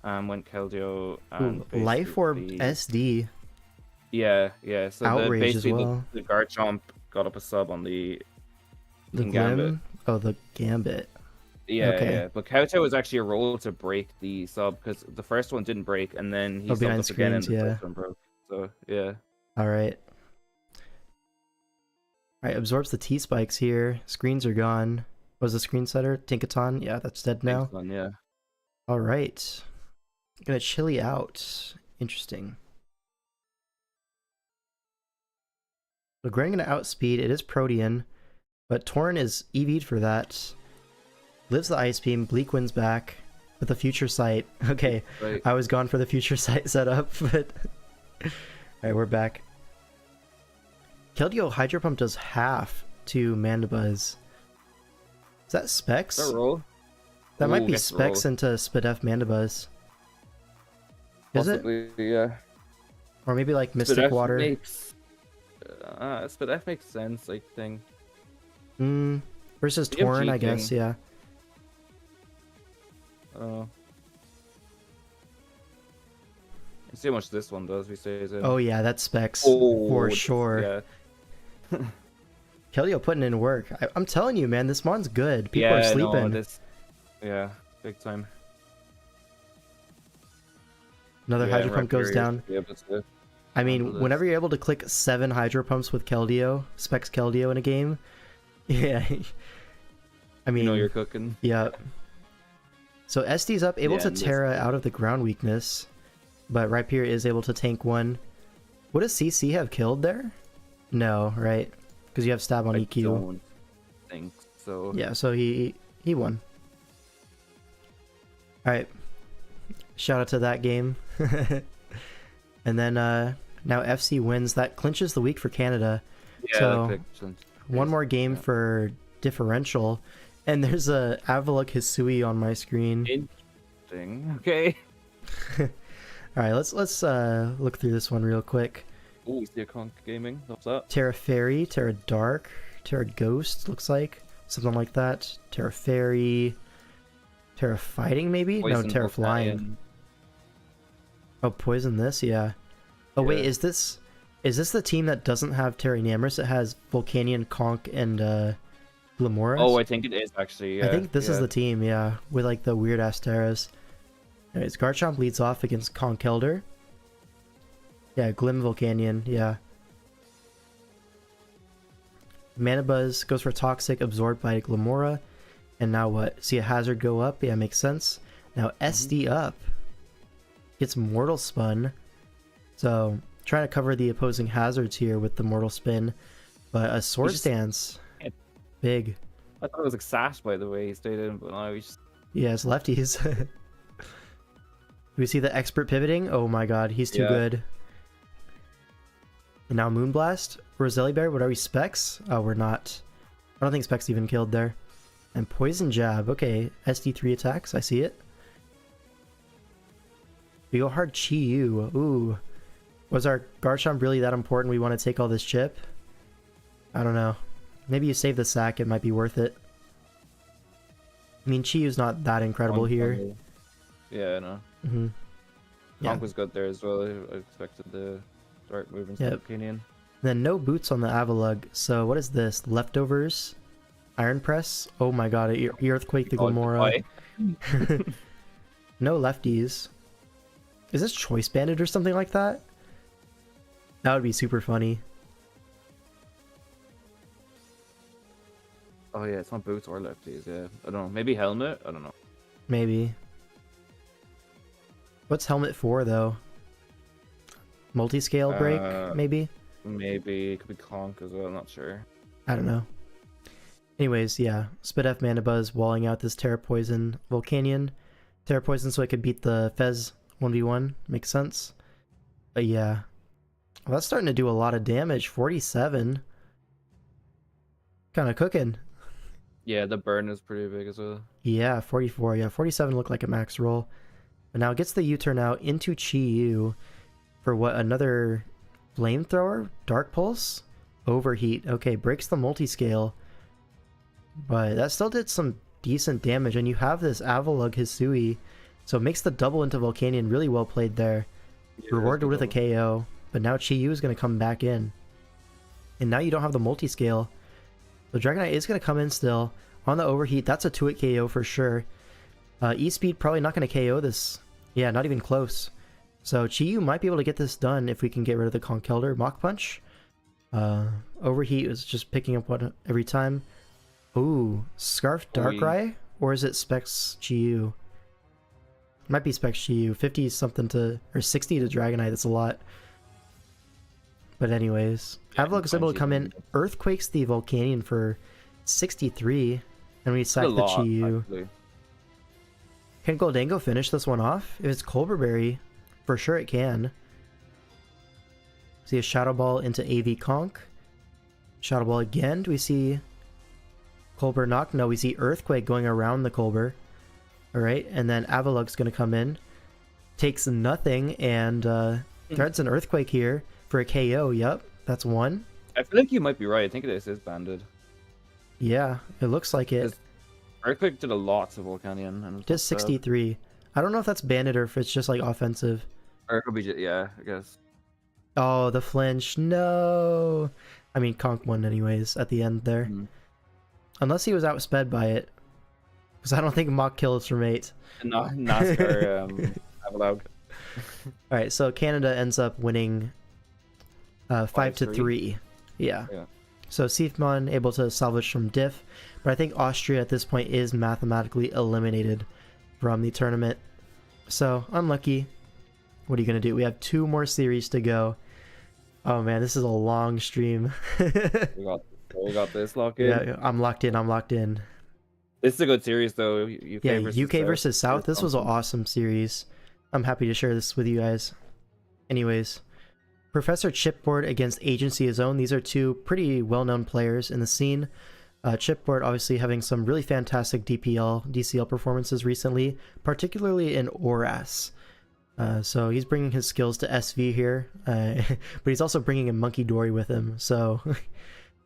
Went Keldeo and Life Orb SD. Yeah. So Outrage as well. The Garchomp got up a sub on the Gambit. Oh, the Gambit. Yeah. But Kowtow was actually a roll to break the sub because the first one didn't break, and then he subbed up again and the first one broke. So yeah. All right, absorbs the T-spikes here. Screens are gone. Was the screen setter Tinkaton? Yeah, that's dead now. Tinkaton, yeah. All right. Gonna chilly out. Interesting. So Gren gonna outspeed. It is Protean, but Tauren is EV'd for that. Lives the Ice Beam. Bleak wins back with the Future Sight. Okay, right. I was gone for the Future Sight setup, but alright, we're back. Keldeo Hydro Pump does half to Mandibuzz. Is that Specs? That roll? That might be Specs into Spadef Mandibuzz. Is possibly, it? Yeah. Or maybe like Spit Mystic F Water. Spit F makes sense, I think. Versus We have Torn, I G-King. guess, yeah. See how much this one does. We say is it? Oh yeah, that's specs Oh, for it's- sure. Yeah. Keldeo putting in work. I'm telling you, man, this mon's good. People yeah, are sleeping. No, this... Yeah, big time. Another Yeah, Hydro Pump goes Raptor down. should be able to I mean, handle this. whenever you're able to click 7 Hydro Pumps with Keldeo, specs Keldeo in a game, yeah. I mean, You know you're cooking. yeah. So SD's up, able Yeah, to and this- Terra out of the ground weakness, but Rhyperior is able to tank one. What does CC have killed there? No, right? Because you have stab on I EQ. don't think so. Yeah, so he won. Alright. Shout out to that game. And then now FC wins. That clinches the week for Canada. Yeah, So, that picks- One more game for differential. And there's a Avalok Hisui on my screen. Interesting. Okay. Alright, let's look through this one real quick. Oh, we see a Conk Gaming. What's up? Terra Fairy, Terra Dark, Terra Ghost, looks like. Something like that. Terra Fairy, Terra Fighting maybe? Poison No, Terra Flying. Volcanion. Oh, Poison this? Yeah. Oh wait, Yeah. is this the team that doesn't have Terra Namorous? It has Volcanion, Conk, and Glamourus? Oh, I think it is actually. Yeah, I think this is yeah. the team, yeah, with like the weird ass Terras. Anyways, Garchomp leads off against Conkeldurr. Yeah, Glim Volcanion, yeah. Manabuzz goes for Toxic, absorbed by Glamoura. And now what? See a Hazard go up? Yeah, makes sense. Now SD up. Gets Mortal Spun. So, trying to cover the opposing hazards here with the Mortal Spin. But a Sword just- Stance. Big. I thought it was like Sash, by the way, he stayed in, but now he's just... Yeah, it's lefties. Do we see the expert pivoting? Oh my god, he's too Yeah. good. And now Moonblast. Roselli Bear, what are we, Specs? Oh, we're not. I don't think Specs even killed there. And Poison Jab. Okay, SD3 attacks. I see it. We go hard Chi-Yu. Ooh. Was our Garchomp really that important we want to take all this chip? I don't know. Maybe you save the sack, it might be worth it. I mean, Chi-Yu's not that incredible here. Yeah, I know. Mm-hmm. Yeah. Conk was good there as well. I expected the start moving Yep. to Volcanion. Then no boots on the Avalug. So what is this? Leftovers? Iron Press? Oh my god, Earthquake the Oh, Glamora. why? No lefties. Is this Choice Banded or something like that? That would be super funny. Oh yeah, it's not boots or lefties, yeah. I don't know. Maybe helmet? I don't know. Maybe. What's Helmet for, though? Multi-scale break, maybe? Maybe it could be Conk as well, I'm not sure. I don't know. Anyways, yeah. Spit F Manabuzz walling out this Terra Poison Volcanion. Terra Poison so I could beat the Fez 1v1. Makes sense. But yeah. Well, that's starting to do a lot of damage. 47. Kind of cooking. Yeah, the burn is pretty big as well. Yeah, 44. Yeah, 47 looked like a max roll. But now it gets the U-turn out into Chi-Yu for what? Another Flamethrower? Dark Pulse? Overheat. Okay, breaks the multi-scale. But that still did some decent damage. And you have this Avalug Hisui. So it makes the double into Volcanion. Really well played there. Yeah, Rewarded with a that's good. KO. But now Chi-Yu is going to come back in. And now you don't have the multi-scale. So Dragonite is going to come in still. On the overheat, that's a 2-hit KO for sure. E-Speed probably not going to KO this. Yeah, not even close. So Chi-Yu might be able to get this done if we can get rid of the Conkeldurr Mach Punch. Overheat is just picking up one every time. Ooh, Scarf Darkrai? Or is it Specs Chi-Yu? Might be Specs Chi-Yu. 50 something to... Or 60 to Dragonite, that's a lot. But anyways, Yeah, Avalok is able to come in, Earthquakes the Volcanion for 63, and we sack It's a the lot, Chi-Yu. actually. Can Goldango finish this one off? If it's Colbur Berry, for sure it can. See a Shadow Ball into AV Conk. Shadow Ball again. Do we see Colbur knock? No, we see Earthquake going around the Colbur. Alright, and then Avalug's going to come in. Takes nothing, and Threads an Earthquake here for a KO. Yep, that's one. I feel like you might be right. I think this is banded. Yeah, it looks like it. Earthquake did a lot to Volcanion. And Just 63. I don't know if that's banded or if it's just like offensive. Or it could be, yeah, I guess. Oh, the flinch. No. I mean, Conk won anyways at the end there. Unless he was outsped by it. Because I don't think Mock kills from 8. NASCAR Avalog. Alright, so Canada ends up winning 5-3. Yeah. So Siefmon able to salvage from diff. But I think Austria at this point is mathematically eliminated from the tournament. So, unlucky. What are you going to do? We have 2 more series to go. Oh man, this is a long stream. we got this. Lock in. Yeah, I'm locked in. I'm locked in. This is a good series though. UK versus South. This was an awesome series. I'm happy to share this with you guys. Anyways, Professor Chipboard against Agency His Own. These are 2 pretty well-known players in the scene. Chipboard obviously having some really fantastic DCL performances recently, particularly in ORAS. So he's bringing his skills to SV here, but he's also bringing a Monkey Dory with him, so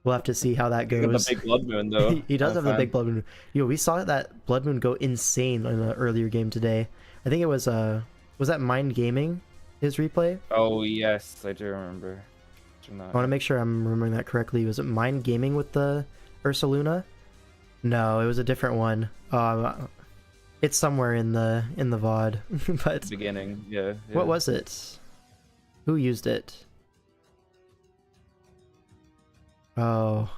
we'll have to see how that goes. He's got the big blood moon, though. He does have the big blood moon. We saw that blood moon go insane in an earlier game today. I think it was that Mind Gaming, his replay? Oh, yes, I do remember. I want to make sure I'm remembering that correctly. Was it Mind Gaming with the Ursaluna? No, it was a different one. It's somewhere in the VOD, but the beginning, yeah. What was it? Who used it? Oh,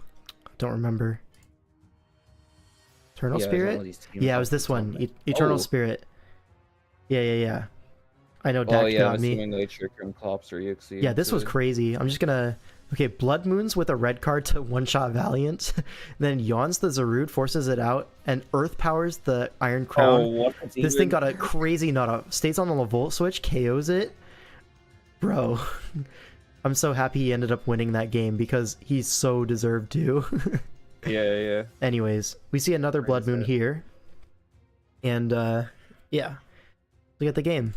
I don't remember. Eternal Spirit? Yeah, it was this one. Eternal Spirit. Yeah. I know Dak got me. Yeah, this was crazy. I'm just gonna... Okay, Blood Moons with a red card to one-shot Valiant. Then Yawns the Zarude, forces it out, and Earth powers the Iron Crown. This thing got a crazy stays on the Volt switch, KOs it. Bro, I'm so happy he ended up winning that game because he so deserved to. Yeah. Anyways, we see another Blood Moon here. And, yeah. Look at the game.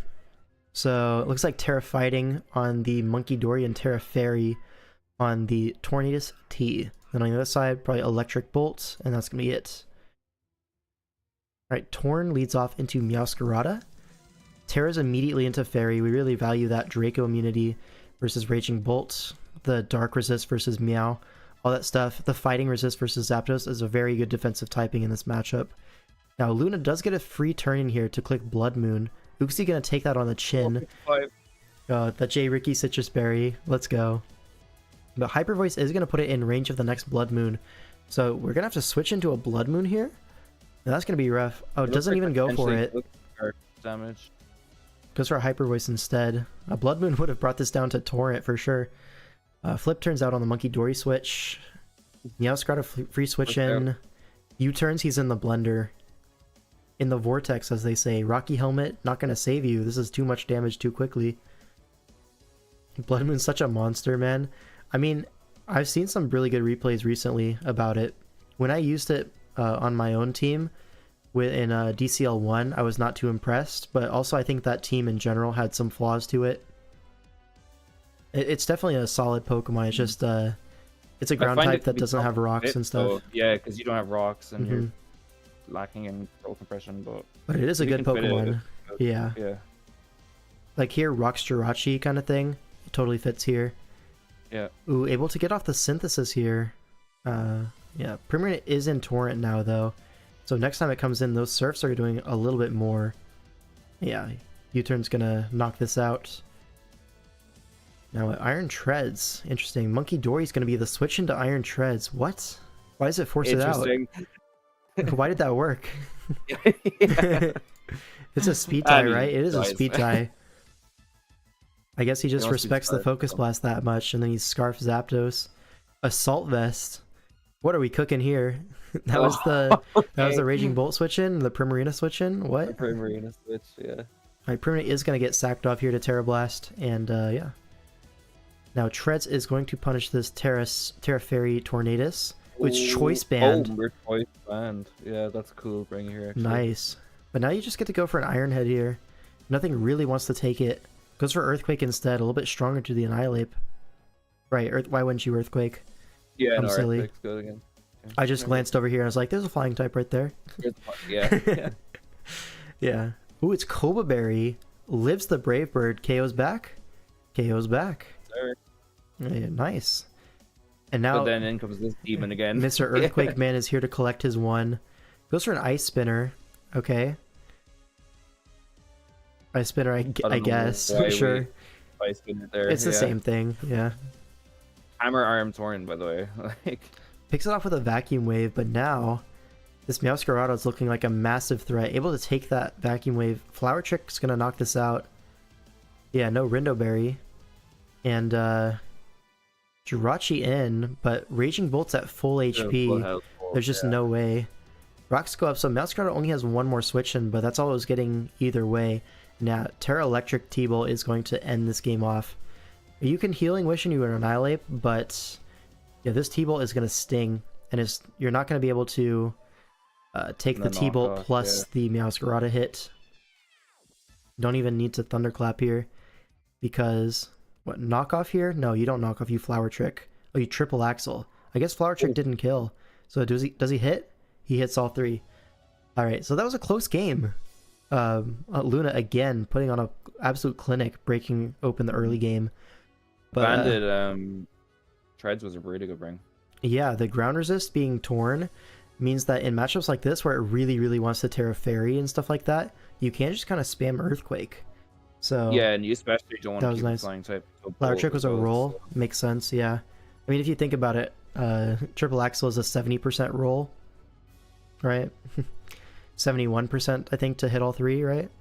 So, it looks like Terra Fighting on the Monkey Dory and Terra Fairy on the Tornadus T. Then on the other side, probably Electric Bolts, and that's going to be it. Alright, Torn leads off into Meowscarada. Terra's immediately into Fairy. We really value that Draco immunity versus Raging Bolt. The Dark Resist versus Meow. All that stuff. The Fighting Resist versus Zapdos is a very good defensive typing in this matchup. Now, Luna does get a free turn in here to click Blood Moon. Uxie going to take that on the chin. The J. Ricky Citrus Berry. Let's go. But Hyper Voice is going to put it in range of the next Blood Moon. So we're going to have to switch into a Blood Moon here. Now that's going to be rough. Oh, it doesn't even go for it. Damage. Goes for a Hyper Voice instead. A Blood Moon would have brought this down to Torrent for sure. Flip turns out on the Monkey Dory switch. Meowscarada free switch in. U-turns, he's in the blender. In the vortex, as they say. Rocky Helmet, not going to save you. This is too much damage too quickly. Blood Moon's such a monster, man. I mean, I've seen some really good replays recently about it. When I used it on my own team in DCL1, I was not too impressed, but also I think that team in general had some flaws to it. It's definitely a solid Pokemon. It's just it's a ground type that doesn't have rocks and stuff. So, yeah, because you don't have rocks and you're lacking in roll compression, but it is a good Pokemon. Yeah. Like here, Rocks Jirachi kind of thing. It totally fits here. Yeah. Ooh, able to get off the synthesis here. Yeah, Primarina is in Torrent now, though. So next time it comes in, those Surfs are doing a little bit more. Yeah, U-turn's gonna knock this out. Now, Iron Treads. Interesting. Monkey Dory's gonna be the switch into Iron Treads. What? Why does it force it out? Why did that work? It's a speed tie, right? It is a speed tie. I guess he just respects the Focus Blast that much, and then he Scarf Zapdos. Assault Vest. What are we cooking here? That was the Raging Bolt switch in, the Primarina switch in. What? The Primarina switch, yeah. Alright, Primarina is gonna get sacked off here to Terra Blast, and yeah. Now Treads is going to punish this Terra Fairy Tornadus. It's Choice Band. Oh, we're Choice Band. Yeah, that's cool bringing here. Actually. Nice. But now you just get to go for an Iron Head here. Nothing really wants to take it. Goes for Earthquake instead, a little bit stronger to the Annihilate. Right, why wouldn't you Earthquake? Yeah, I'm no, silly. Earthquake's good again. Yeah, I just never- glanced over here and I was like, there's a flying type right there. Yeah, yeah. Yeah. Ooh, it's Koba Berry. Lives the Brave Bird. KO's back. KO's back. Sorry. Yeah, nice. And now But then in comes this demon again. Mr. Earthquake Man is here to collect his one. Goes for an Ice Spinner. Okay. Ice Spinner, I don't know guess. why we Sure. Ice Spinner there. It's the yeah. same thing. Yeah. Hammer Arm Torn, by the way. Like, Picks it off with a Vacuum Wave, but now this Meowscarada is looking like a massive threat. Able to take that Vacuum Wave. Flower Trick's gonna knock this out. Yeah, no Rindo Berry. And Jirachi in, but Raging Bolt's at full HP. full health, There's just no way. Rocks go up, so Meowscarada only has one more switch in, but that's all it was getting either way. Now, Terra Electric T-Bolt is going to end this game off. You can Healing Wish and you can Annihilate, but yeah, this T-Bolt is going to sting, and you're not going to be able to take the T-Bolt plus the Meowscarada hit. Don't even need to Thunderclap here, because... What, knock off here? No, you don't knock off, you Flower Trick. Oh, you Triple Axle. I guess Flower Trick didn't kill. So does he hit? He hits all three. Alright, so that was a close game. Luna again putting on an absolute clinic, breaking open the early game. But, Banded Treads was a really good bring. Yeah, the ground resist being torn means that in matchups like this where it really, really wants to Terra Fairy and stuff like that, you can just kind of spam Earthquake. So Yeah, and you especially don't want that to was keep nice. flying type. So Flower bold Trick was as a well, roll. so- Makes sense, yeah. I mean, if you think about it, Triple Axle is a 70% roll, right? 71%, I think, to hit all three, right?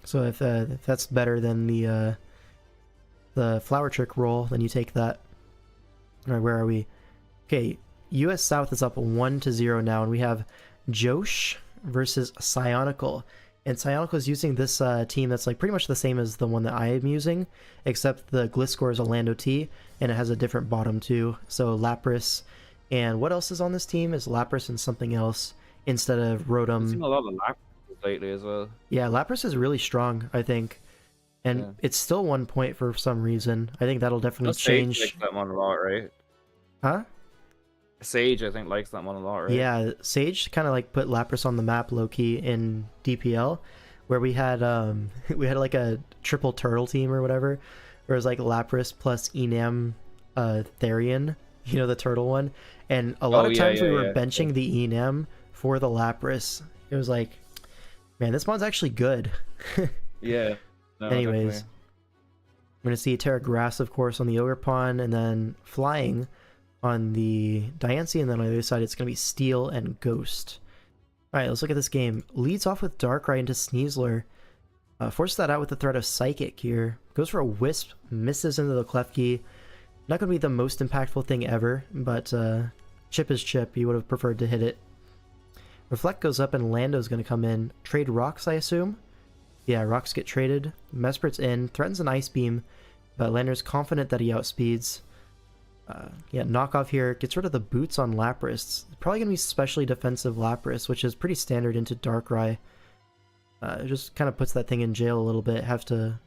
So if that's better than the Flower Trick roll, then you take that. All right, where are we? Okay, US South is up 1-0 now, and we have Josh versus Psionical. And Psionical is using this team that's like pretty much the same as the one that I am using, except the Gliscor is a Lando T, and it has a different bottom too. So Lapras, and what else is on this team is Lapras and something else instead of I've Rotom. seen a lot of Lapras lately as well. Yeah, Lapras is really strong, I think. And Yeah. it's still 1 point for some reason. I think that'll definitely Sage change. likes that one a lot, right? Huh? Sage, I think, likes that one a lot, right? Yeah, Sage kind of like put Lapras on the map low-key in DPL, where we had we had like a triple turtle team or whatever, where it was like Lapras plus Enam Therian, you know, the turtle one. And a lot of times we were benching the Enam for the Lapras. It was like, man, this mod's actually good. Yeah. No, Anyways, definitely. I'm going to see Terra Grass, of course, on the Ogerpon, and then Flying on the Diancie, and then on the other side it's going to be Steel and Ghost. Alright, let's look at this game. Leads off with Darkrai into Sneasler. Forces that out with the threat of Psychic here. Goes for a Wisp, misses into the Klefki. Not going to be the most impactful thing ever, but chip is chip. You would have preferred to hit it. Reflect goes up and Lando's going to come in. Trade Rocks, I assume? Yeah, Rocks get traded. Mespert's in, threatens an Ice Beam, but Lander's confident that he outspeeds. Yeah, knockoff here. Gets rid of the boots on Lapras. Probably going to be specially defensive Lapras, which is pretty standard into Darkrai. It just kind of puts that thing in jail a little bit. Have to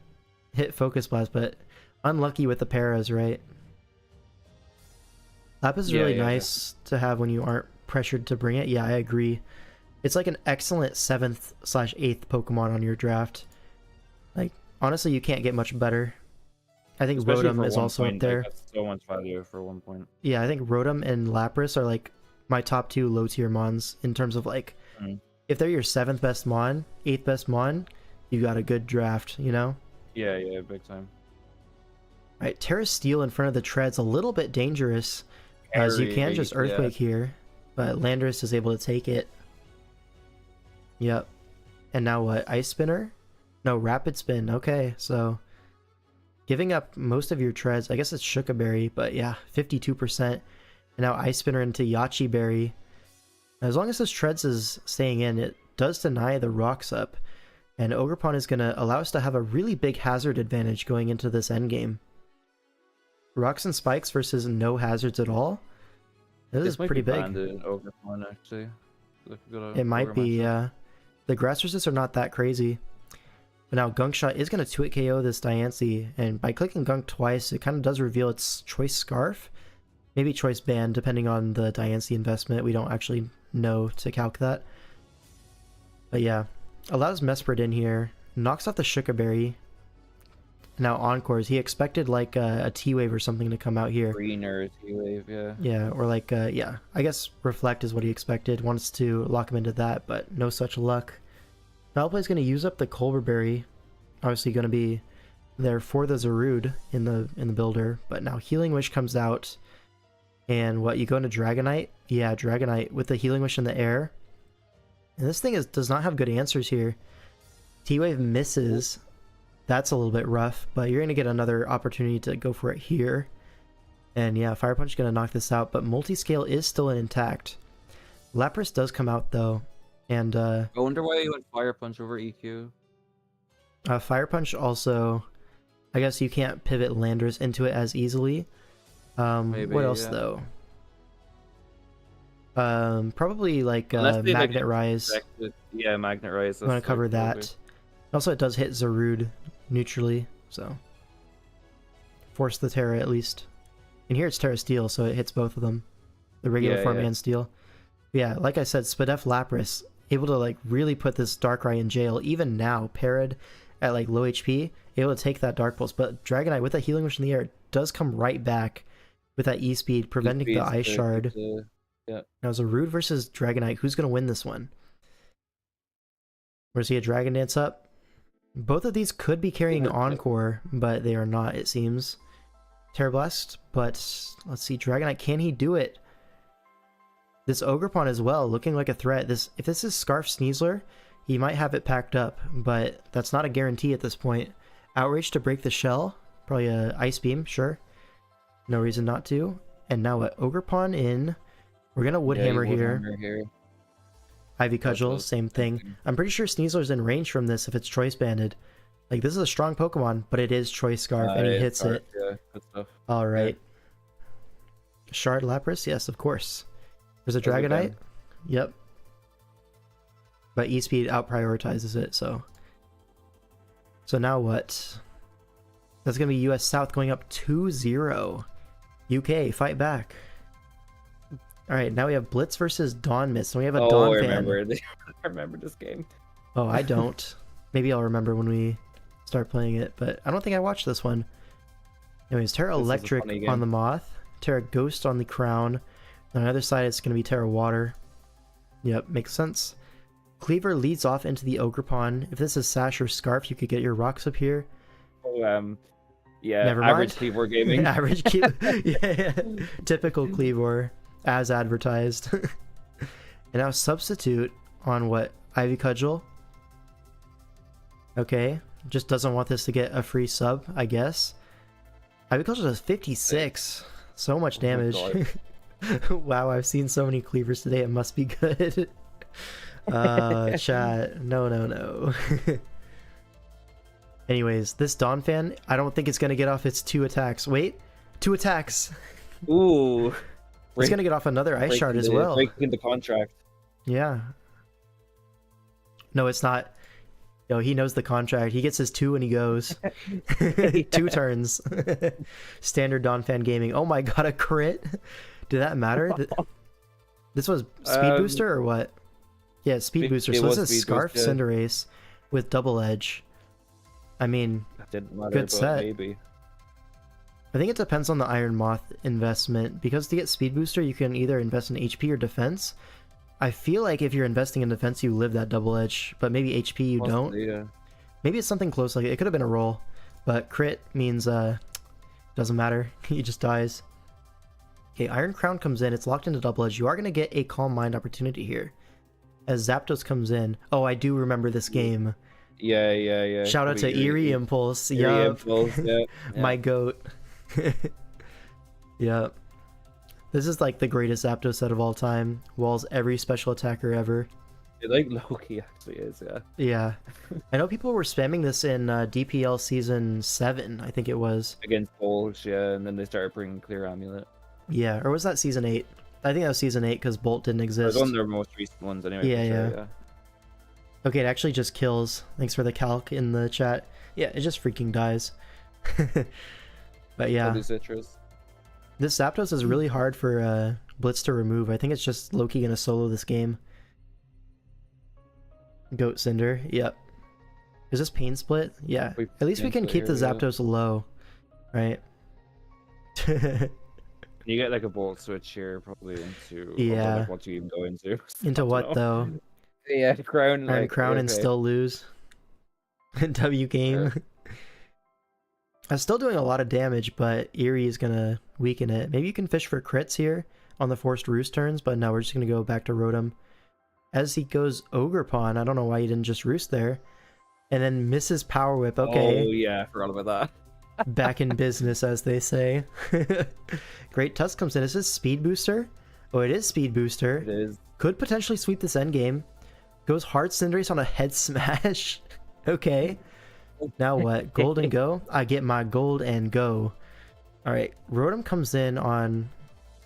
hit Focus Blast, but unlucky with the paras, right? Lapras is really nice to have when you aren't pressured to bring it. Yeah, I agree. It's like an excellent 7th/8th Pokemon on your draft. Like, honestly, you can't get much better. I think Especially Rotom for is 1 also point, up there. like, that's so much value for 1 point. Yeah, I think Rotom and Lapras are like my top 2 low tier mons in terms of like, if they're your 7th best mon, 8th best mon, you got a good draft, you know? Yeah, yeah, big time. Alright, Terra Steel in front of the tread's a little bit dangerous, as you can just Earthquake here, but Landorus is able to take it. Yep. And now what? Ice Spinner? No, Rapid Spin. Okay, so giving up most of your treads. I guess it's Shuka Berry, but yeah, 52%. And now Ice Spinner into Yachi Berry. As long as this treads is staying in, it does deny the rocks up. And Ogerpon is going to allow us to have a really big hazard advantage going into this endgame. Rocks and spikes versus no hazards at all. This is pretty big. Ogerpon, actually. It might be, yeah. The grass resists are not that crazy. But now Gunk Shot is going to 2-hit KO this Diancie, and by clicking Gunk twice, it kind of does reveal its Choice Scarf. Maybe Choice Band, depending on the Diancie investment. We don't actually know to calc that. But yeah, allows Mesprit in here, knocks off the Shukaberry. Now Encores, he expected like a T-Wave or something to come out here. Greener T-Wave, yeah. Yeah, or like, yeah, I guess Reflect is what he expected. Wants to lock him into that, but no such luck. Valplay's going to use up the Colberberry. Obviously going to be there for the Zarude in the builder, but now Healing Wish comes out. And what, you go into Dragonite? Yeah, Dragonite with the Healing Wish in the air. And this thing does not have good answers here. T-Wave misses. That's a little bit rough, but you're going to get another opportunity to go for it here. And yeah, Fire Punch is going to knock this out, but Multiscale is still intact. Lapras does come out though, and I wonder why you went Fire Punch over EQ. Fire Punch also, I guess you can't pivot Landers into it as easily. Maybe, what else yeah. though? Probably like Unless they, Magnet like, Rise. expected- Yeah, Magnet Rise. I'm gonna that's, cover like, that. probably- Also, it does hit Zarude neutrally, so force the Terra at least. And here it's Terra Steel, so it hits both of them, the regular Yeah, form yeah. and Steel. Yeah, like I said, Spadef Lapras able to like really put this Darkrai in jail. Even now, Parad at like low HP, able to take that Dark Pulse. But Dragonite with that Healing Wish in the air does come right back with that E-Speed, preventing the Ice Shard. Yeah. Now, Zarude versus Dragonite. Who's going to win this one? We're see a Dragon Dance up. Both of these could be carrying Encore, but they are not, it seems. Terra Blast, but let's see. Dragonite, can he do it? This Ogerpon as well, looking like a threat. If this is Scarf Sneasler, he might have it packed up, but that's not a guarantee at this point. Outrage to break the shell. Probably a Ice Beam, sure. No reason not to. And now what? Ogerpon in. We're going to Woodhammer here. Ivy Cudgel, same thing. I'm pretty sure Sneasler's in range from this if it's Choice Banded. Like, this is a strong Pokemon, but it is Choice Scarf, and he hits it. Yeah, good stuff. Alright. Shard Lapras? Yes, of course. There's a As we Dragonite? can. Yep. But E-Speed out-prioritizes it, so... So now what? That's going to be US South going up 2-0. UK, fight back. Alright, now we have Blitz versus Dawn Mist. And we have a Dawn I fan. remember. I remember this game. Oh, I don't. Maybe I'll remember when we start playing it, but I don't think I watched this one. Anyways, Terra This is a Electric funny on game. the Moth, Terra Ghost on the Crown. On the other side, it's going to be Terra Water. Yep, makes sense. Cleaver leads off into the Ogerpon. If this is Sash or Scarf, you could get your rocks up here. Oh, yeah, Never average mind. keyboard gaming. Average yeah. Typical Cleavor, as advertised. And now Substitute on what? Ivy Cudgel? Okay, just doesn't want this to get a free sub, I guess. Ivy Cudgel does 56. So much Oh my damage. Wow, I've seen so many Cleavers today, it must be good. Chat. No. Anyways, this Dawn fan, I don't think it's going to get off its 2 attacks. Wait, 2 attacks. Ooh. It's going to get off another Ice Shard as well. Breaking the contract. Yeah. No, it's not. Yo, he knows the contract. He gets his 2 and he goes. 2 turns. Standard Dawn fan gaming. Oh my god, a crit? Did that matter? This was Speed Booster or what? Yeah, Speed Booster. it So this was is Speed Scarf Boost, yeah. Cinderace with Double Edge. I mean, That didn't matter, Good but set. maybe. I think it depends on the Iron Moth investment, because to get Speed Booster, you can either invest in HP or defense. I feel like if you're investing in defense, you live that Double Edge, but maybe HP you don't. Possibly, yeah. Maybe it's something close like it. It could have been a roll, but crit means doesn't matter. He just dies. Okay, Iron Crown comes in. It's locked into Double Edge. You are going to get a Calm Mind opportunity here. As Zapdos comes in. Oh, I do remember this game. Yeah. Shout out to Probably Eerie Impulse. Eerie Yup. Impulse, yeah. My goat. Yep. This is like the greatest Zapdos set of all time. Walls every special attacker ever. It like Loki actually is, yeah. Yeah. I know people were spamming this in DPL Season 7, I think it was. Against Bulge, yeah, and then they started bringing Clear Amulet. Yeah, or was that Season 8? I think that was Season 8 because Bolt didn't It exist. was one of their most recent ones anyway. Yeah, for sure, yeah. Okay, it actually just kills. Thanks for the calc in the chat. Yeah, it just freaking dies. But yeah, I'll do Citrus. this Zapdos is really hard for Blitz to remove. I think it's just Loki gonna solo this game. Goat Cinder, yep. Is this Pain Split? Yeah. At least we can keep the Zapdos low, right? You get like a bolt switch here, probably into Yeah. like, what you even go into. Into what though? Yeah, crown. Iron Like, Crown and okay. still lose. W game. I'm still doing a lot of damage, but Eerie is gonna weaken it. Maybe you can fish for crits here on the forced roost turns, but no, we're just gonna go back to Rotom. As he goes Ogre Pawn, I don't know why he didn't just roost there. And then misses Power Whip. Okay. Oh yeah, I forgot about that. Back in business, as they say. Great Tusk comes in. Is this Speed Booster? Oh, it is Speed Booster. It is. Could potentially sweep this endgame. Goes hard Cinderace on a head smash. Okay. Now what? Gold and go? I get my gold and go. Alright, Rotom comes in on...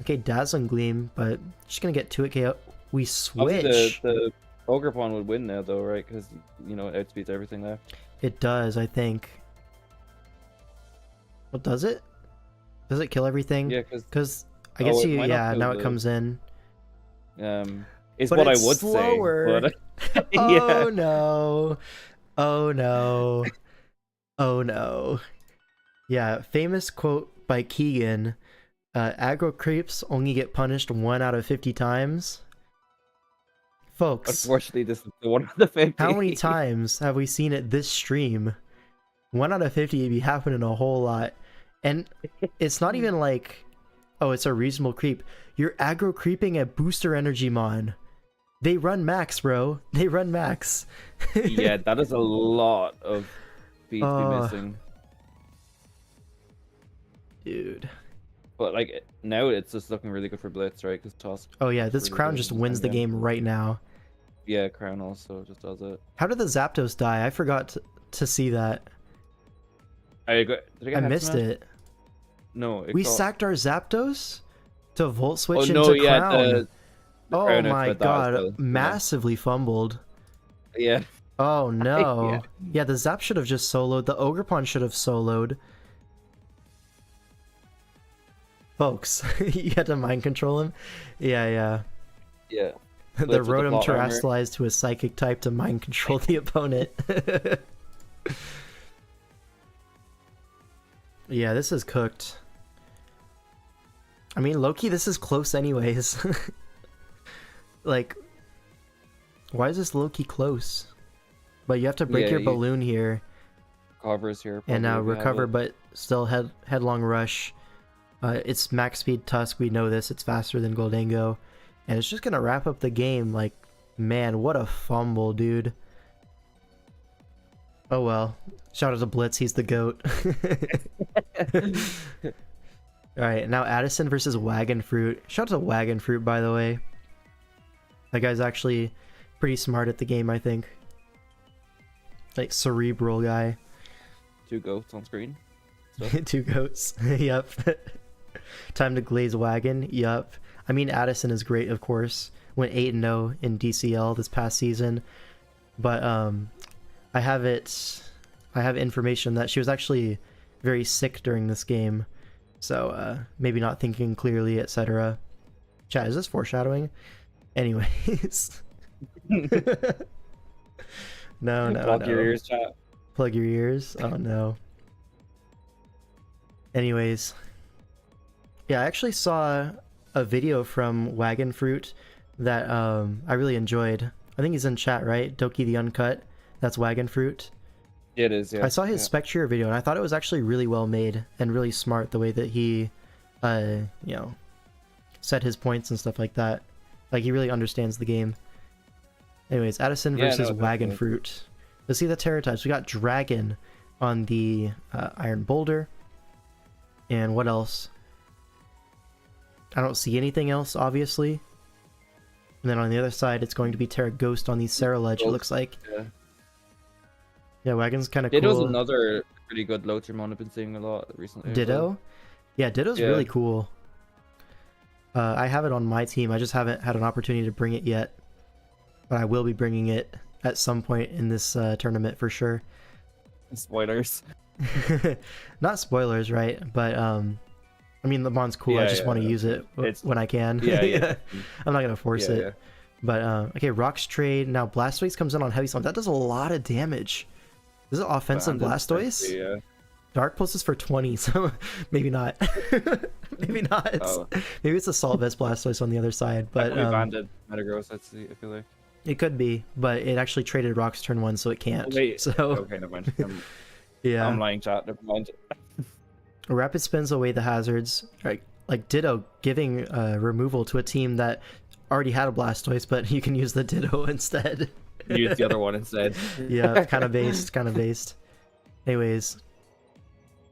Okay, Dazzling Gleam, but just gonna get 2 KO. We switch. Obviously the Ogre Pawn would win now, though, right? Because, you know, it outspeeds everything there. It does, I think. What does it? Does it kill everything? Yeah, because I guess it you, might not yeah, kill now it the- comes in. Is But what I it's would slower. say. But, Oh yeah. no. Oh no. Oh no. Yeah, famous quote by Keegan. Aggro creeps only get punished 1 out of 50 times. Folks, Unfortunately, this is the one of the 50. how many times have we seen it this stream? 1 out of 50 would be happening a whole lot. And it's not even like, oh, it's a reasonable creep. You're aggro creeping at booster energy mon. They run max, bro. They run max. Yeah, that is a lot of speed to be missing. Dude. But like now, it's just looking really good for Blitz, right? Because Tusk. Oh yeah, this really crown good just in wins the endgame. game right now. Yeah, Crown also just does it. How did the Zapdos die? I forgot to see that. Did I missed it. No, We got... sacked our Zapdos to Volt Oh Switch no, into yeah, Crown. the Oh Crown my outfit, that was god, the- yeah. massively fumbled. Yeah. Oh no. Yeah. Yeah, the Zap should have just soloed. The Ogerpon should have soloed. Folks, you had to mind control him? Yeah. Yeah. The Blitz with the Rotom plot armor. terrestrialized to a psychic type to mind control the opponent. Yeah, this is cooked. I mean, Loki, this is close anyways. Like, why is this Loki close? But you have to break Yeah, your you- balloon here Covers here. and probably, if you have recover, it. but still headlong rush. It's max speed Tusk, we know this. It's faster than Goldango. And it's just gonna wrap up the game. Like, man, what a fumble, dude. Oh well. Shout out to Blitz, he's the GOAT. Alright, now Addison versus Wagon Fruit. Shout out to Wagon Fruit, by the way. That guy's actually pretty smart at the game, I think. Like, cerebral guy. 2 goats on screen. 2 goats. Yep. Time to glaze Wagon. Yep. I mean, Addison is great, of course. Went 8-0 in DCL this past season. But I have information that she was actually very sick during this game. So maybe not thinking clearly, etc. Chat, is this foreshadowing? Anyways. No. Plug your ears, chat. Plug your ears? Oh no. Anyways. Yeah, I actually saw a video from Wagon Fruit that I really enjoyed. I think he's in chat, right? Doki the Uncut. That's Wagon Fruit. Yeah, it is, yeah. I saw his Spectre video and I thought it was actually really well made and really smart the way that he set his points and stuff like that. Like, he really understands the game. Anyways, Addison versus Wagon Fruit. Let's see the Terra types. We got Dragon on the Iron Boulder. And what else? I don't see anything else, obviously. And then on the other side, it's going to be Terra Ghost on the Ceruledge, it looks like. Yeah. Yeah, Wagon's kind of cool. Ditto's another pretty good Lochermon I've been seeing a lot recently. Ditto? Yeah, Ditto's really cool. I have it on my team. I just haven't had an opportunity to bring it yet. But I will be bringing it at some point in this tournament for sure. Spoilers. Not spoilers, right? But I mean, the mon's cool. I Yeah, just want to use it when I can. Yeah. I'm not gonna force it. Yeah. But okay, Rocks trade. Now Blastoise comes in on Heavy Slam. That does a lot of damage. This is offensive Blastoise. Yeah. Dark Pulse is for 20, so maybe not. Maybe not. Oh. Maybe it's Assault Vest Blastoise on the other side. But we banded Metagross. I feel like it could be, but it actually traded Rocks turn 1, so it can't. Wait. So Okay, never mind. yeah, I'm lying, chat. Never mind. Rapid spins away the hazards. Right, like Ditto giving removal to a team that already had a Blastoise, but you can use the Ditto instead. Use the other one instead. Yeah, kind of based. Anyways,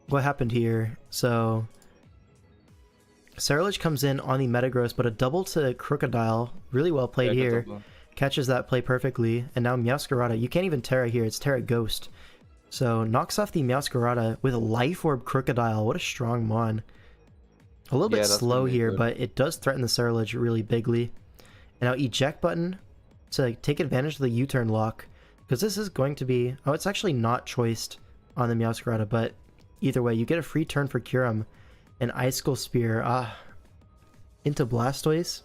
what happened here? So Ceruledge comes in on the Metagross, but a double to Crocodile, really well played here. Catches that play perfectly, and now Meowscarada, you can't even Terra here, it's Terra Ghost. So knocks off the Meowscarada with a Life Orb Crocodile. What a strong mon. A little bit slow here, but it does threaten the Ceruledge really bigly. And now eject button to take advantage of the U-turn lock, because this is going to be... Oh, it's actually not choiced on the Meowscarada, but either way, you get a free turn for Kyurem. An Icicle Spear into Blastoise.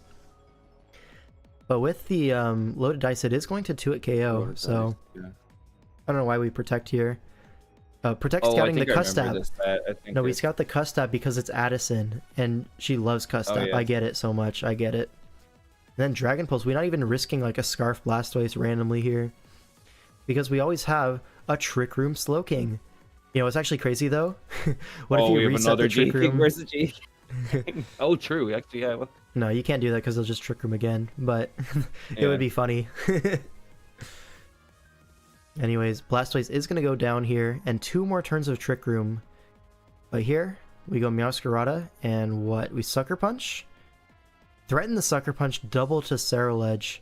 But with the loaded dice, it is going to 2-hit KO, so yeah. I don't know why we protect here. Protect scouting the Custab. No, we scout the Custab because it's Addison, and she loves Custab. Yeah. I get it so much. I get it. And then Dragon Pulse, we're not even risking like a Scarf Blastoise randomly here, because we always have a Trick Room Slowking. You know, it's actually crazy though. What if you reset the Trick Room? Where's the G? Oh, true. Actually, yeah. No, you can't do that because they'll just Trick Room again, but it would be funny. Anyways, Blastoise is going to go down here, and 2 more turns of Trick Room. But here, we go Meowscarada, and what? We Sucker Punch? Threaten the Sucker Punch, double to Ceruledge.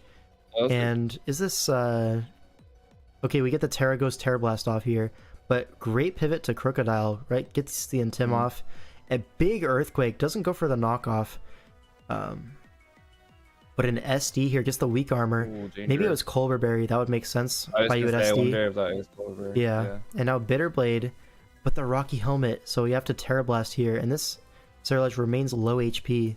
And is this... Okay, we get the Terra Ghost Terra Blast off here, but great pivot to Crocodile, right? Gets the Intim off. A big Earthquake, doesn't go for the knockoff. But an SD here gets the weak armor. Ooh, maybe it was Colbur Berry. That would make sense. I SD. wonder if that is Colbur. Yeah. And now Bitter Blade, but the Rocky Helmet. So you have to Terra Blast here, and this Ceruledge remains low HP.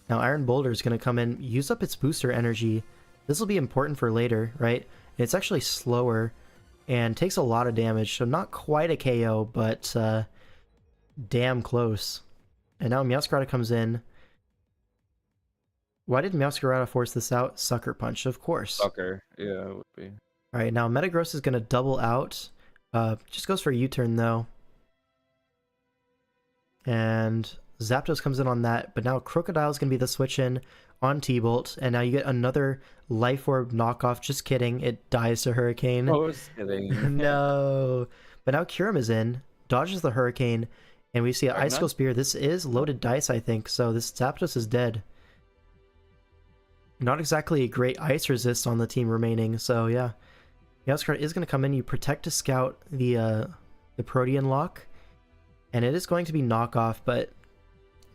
Now Iron Boulder is going to come in, use up its booster energy. This will be important for later, right? It's actually slower and takes a lot of damage, so not quite a KO, but damn close. And now Meowscarada comes in. Why did Meowscarada force this out? Sucker Punch, of course. Sucker, yeah, it would be. Alright, now Metagross is going to double out. Just goes for a U-turn, though. And Zapdos comes in on that, but now Crocodile is going to be the switch-in on T-Bolt, and now you get another Life Orb knockoff. Just kidding, it dies to Hurricane. Oh, I was kidding. No. But now Kyurem is in, dodges the Hurricane, and we see an Icicle Spear. This is loaded dice, I think, so this Zapdos is dead. Not exactly a great ice resist on the team remaining, so yeah. Meowscarada is going to come in. You protect to scout the Protean lock, and it is going to be knockoff, but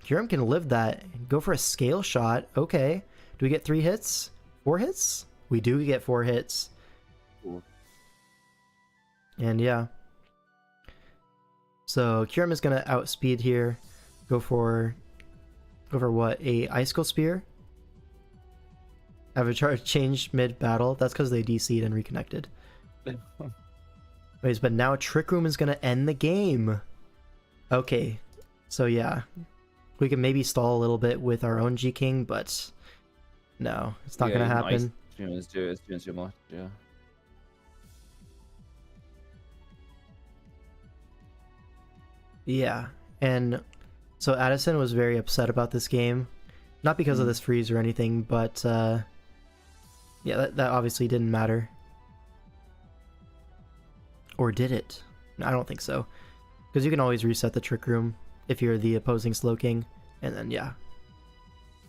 Kyurem can live that. Go for a Scale Shot. Okay. Do we get 3 hits? 4 hits? We do get 4 hits. Cool. And yeah. So Kyurem is going to outspeed here. Go for what? A Icicle Spear? Have a charge change mid-battle. That's because they DC'd and reconnected. Anyways, but now Trick Room is going to end the game. Okay. So yeah. We can maybe stall a little bit with our own G-King, but no, it's not going to happen. It's doing too much, yeah. Yeah, and so Addison was very upset about this game. Not because of this freeze or anything, but yeah, that obviously didn't matter. Or did it? I don't think so. Because you can always reset the Trick Room if you're the opposing Slowking, and then yeah.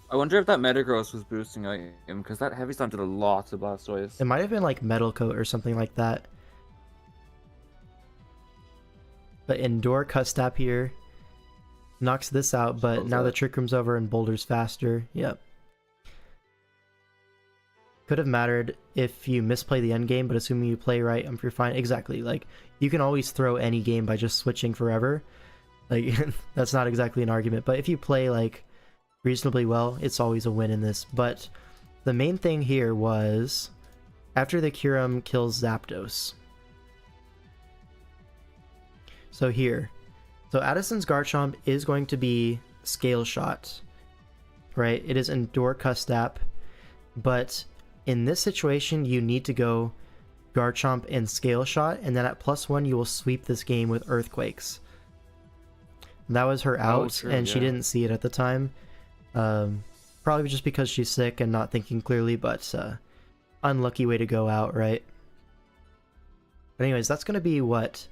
I wonder if that Metagross was boosting him, because that Heavy Slam did a lot to Blastoise. It might have been like Metal Coat or something like that. But Endure Custap here knocks this out, but now the Trick Room's over and Boulder's faster. Yep. Could have mattered if you misplay the end game, but assuming you play right, you're fine. Exactly. Like, you can always throw any game by just switching forever. Like, that's not exactly an argument. But if you play, like, reasonably well, it's always a win in this. But the main thing here was, after the Kyurem kills Zapdos. So here. So Addison's Garchomp is going to be Scale Shot. Right? It is Endure Custap. But in this situation, you need to go Garchomp and Scale Shot, and then at +1 you will sweep this game with Earthquakes. That was her out, true, and she yeah. didn't see it at the time. Probably just because she's sick and not thinking clearly, but unlucky way to go out, right? But anyways, that's going to be, what,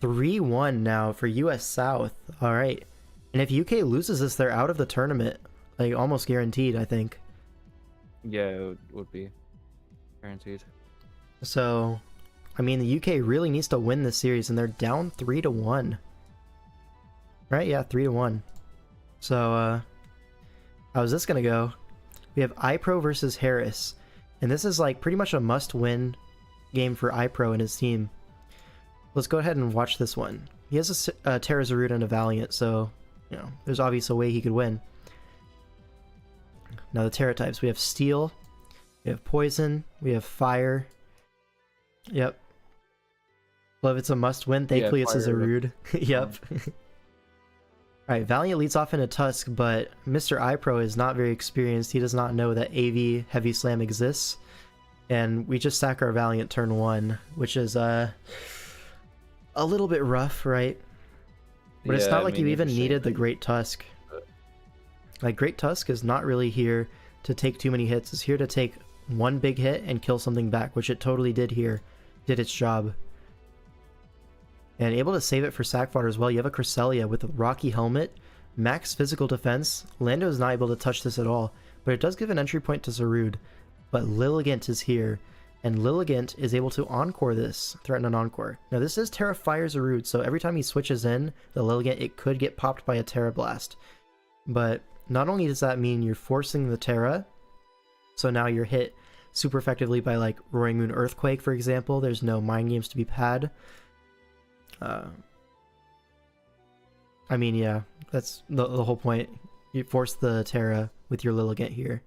3-1 now for US South. Alright. And if UK loses this, they're out of the tournament. Like, almost guaranteed, I think. Yeah, it would be guaranteed. So, I mean, the UK really needs to win this series, and they're down 3-1. Right? Yeah, 3-1. So, how's this gonna go? We have iPro versus Harris, and this is like pretty much a must-win game for iPro and his team. Let's go ahead and watch this one. He has a Terrazarud and a Valiant, so, you know, there's obviously a way he could win. Now the Terra types, we have Steel, we have Poison, we have Fire. Yep. Well, if it's a must-win, thankfully it's a Zarud. Yep. Alright, Valiant leads off in a Tusk, but Mr. iPro is not very experienced. He does not know that AV Heavy Slam exists. And we just sack our Valiant turn 1, which is a little bit rough, right? But it's not like you even needed the Great Tusk. Like, Great Tusk is not really here to take too many hits. It's here to take one big hit and kill something back, which it totally did here. Did its job. And able to save it for sack fodder as well. You have a Cresselia with a Rocky Helmet, max physical defense. Lando is not able to touch this at all, but it does give an entry point to Zarud. But Lilligant is here, and Lilligant is able to Encore this, threaten an Encore. Now this is Terra Fire Zarud, so every time he switches in the Lilligant, it could get popped by a Terra Blast. But not only does that mean you're forcing the Terra, so now you're hit super effectively by like Roaring Moon Earthquake, for example. There's no mind games to be had. I mean, yeah, that's the whole point. You force the Terra with your Lilligant here.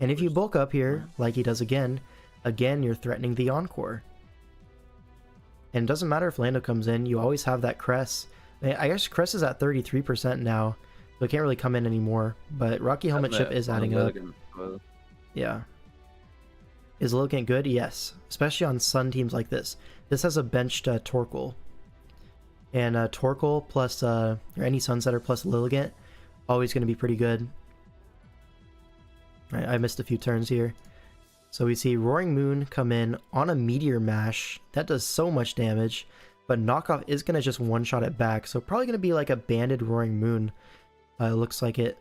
And if you bulk up here, like he does again, you're threatening the Encore. And it doesn't matter if Lando comes in, you always have that Cress. I guess Cress is at 33% now, so it can't really come in anymore. But Rocky Helmet Chip is adding up. Yeah. Is Lilligant good? Yes. Especially on Sun teams like this. This has a benched Torkoal. And Torkoal plus, or any Sunsetter plus Lilligant, always going to be pretty good. Right, I missed a few turns here. So we see Roaring Moon come in on a Meteor Mash. That does so much damage. But Knockoff is going to just one-shot it back. So probably going to be like a banded Roaring Moon. Looks like it.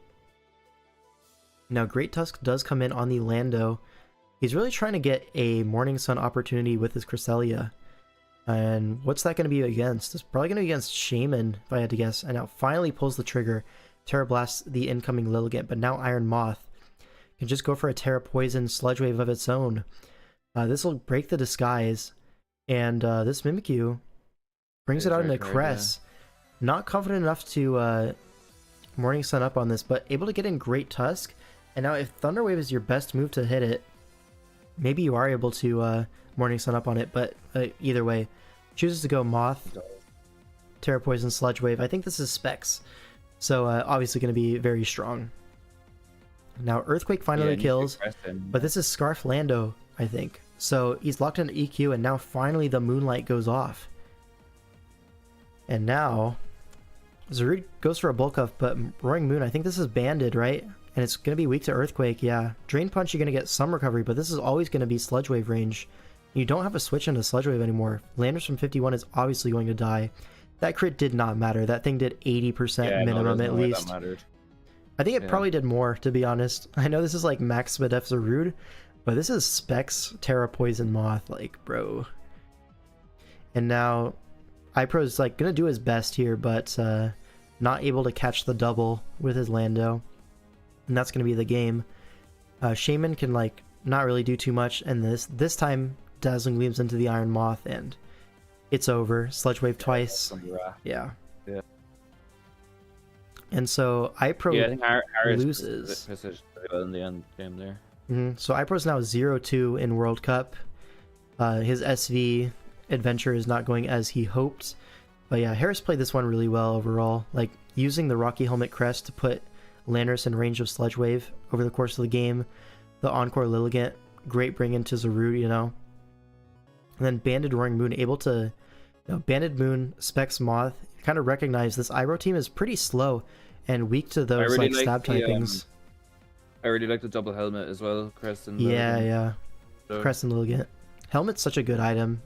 Now Great Tusk does come in on the Lando. He's really trying to get a Morning Sun opportunity with his Cresselia. And what's that going to be against? It's probably going to be against Shaman, if I had to guess. And now finally pulls the trigger. Terra Blasts the incoming Lilligant, but now Iron Moth can just go for a Terra Poison Sludge Wave of its own. This will break the disguise. And this Mimikyu brings it out into Cress. Yeah. Not confident enough to Morning Sun up on this, but able to get in Great Tusk. And now if Thunder Wave is your best move to hit it, maybe you are able to Morning Sun up on it, but either way, chooses to go Moth, Terra Poison, Sludge Wave. I think this is Specs, so obviously going to be very strong. Now Earthquake finally kills, but this is Scarf Lando, I think. So he's locked into EQ, and now finally the Moonlight goes off. And now Zarud goes for a bulk up, but Roaring Moon, I think this is banded, right? And it's going to be weak to Earthquake, yeah. Drain Punch, you're going to get some recovery, but this is always going to be Sludge Wave range. You don't have a switch into Sludge Wave anymore. Landers from 51 is obviously going to die. That crit did not matter. That thing did 80% minimum at least. I think it probably did more, to be honest. I know this is like Max Spadef Zarud, but this is Specs Terra Poison Moth, like, bro. And now iPro's like going to do his best here, but not able to catch the double with his Lando. And that's going to be the game. Shaman can like not really do too much, and this time Dazzling Gleams into the Iron Moth, and it's over. Sludge Wave twice. Yeah. Yeah. And so iPro Yeah, I think Harris loses. very well in the end game there. So iPro's now 0-2 in World Cup. His SV adventure is not going as he hoped. But yeah, Harris played this one really well overall. Like, using the Rocky Helmet Crest to put Landorus in range of Sludge Wave over the course of the game. The Encore Lilligant, great bring into Rudy, you know. And then Banded Roaring Moon, able to... You know, Banded Moon, Specs Moth, kind of recognize this Iroh team is pretty slow and weak to those really like stab typings. I really like the double helmet as well, Crest and Yeah. So, Crest and Lilligant. Helmet's such a good item.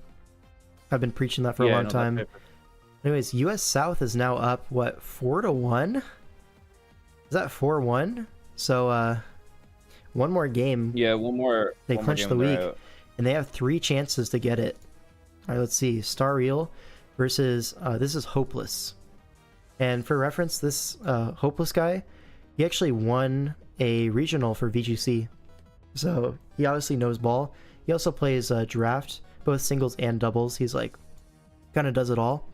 I've been preaching that for a long time. Anyways, US South is now up, what, 4-1? Is that 4-1? So, one more game. Yeah, one more. They one more clinch game the and they're week, out. and they have 3 chances to get it. Alright, let's see. Star Real versus, this is Hopeless. And for reference, this Hopeless guy, he actually won a regional for VGC. So, he obviously knows ball. He also plays draft, both singles and doubles. He's like, kind of does it all.